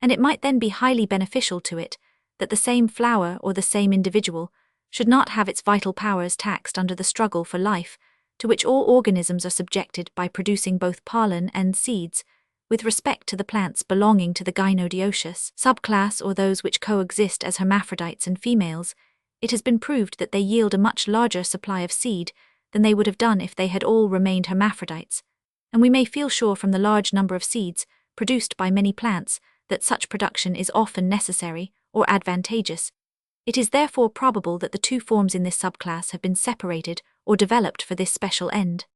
and it might then be highly beneficial to it that the same flower or the same individual should not have its vital powers taxed under the struggle for life, to which all organisms are subjected by producing both pollen and seeds. With respect to the plants belonging to the gynodioecious subclass or those which coexist as hermaphrodites and females, it has been proved that they yield a much larger supply of seed than they would have done if they had all remained hermaphrodites, and we may feel sure from the large number of seeds produced by many plants that such production is often necessary or advantageous. It is therefore probable that the two forms in this subclass have been separated or developed for this special end.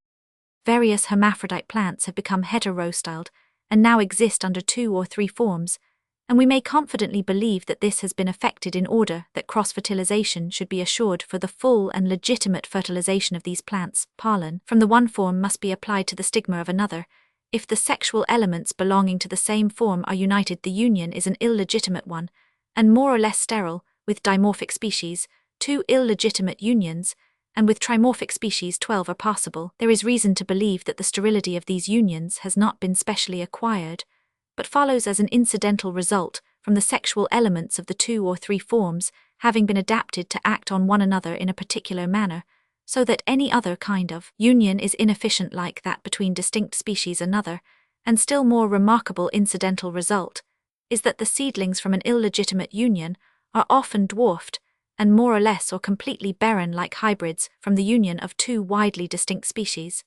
Various hermaphrodite plants have become heterostyled and now exist under 2 or 3 forms, and we may confidently believe that this has been effected in order that cross-fertilization should be assured for the full and legitimate fertilization of these plants. Pollen from the one form must be applied to the stigma of another. If the sexual elements belonging to the same form are united, the union is an illegitimate one, and more or less sterile. With dimorphic species, 2 illegitimate unions, and with trimorphic species 12 are possible. There is reason to believe that the sterility of these unions has not been specially acquired, but follows as an incidental result from the sexual elements of the 2 or 3 forms having been adapted to act on one another in a particular manner, so that any other kind of union is inefficient like that between distinct species. Another, and still more remarkable incidental result, is that the seedlings from an illegitimate union are often dwarfed and more or less or completely barren like hybrids from the union of 2 widely distinct species.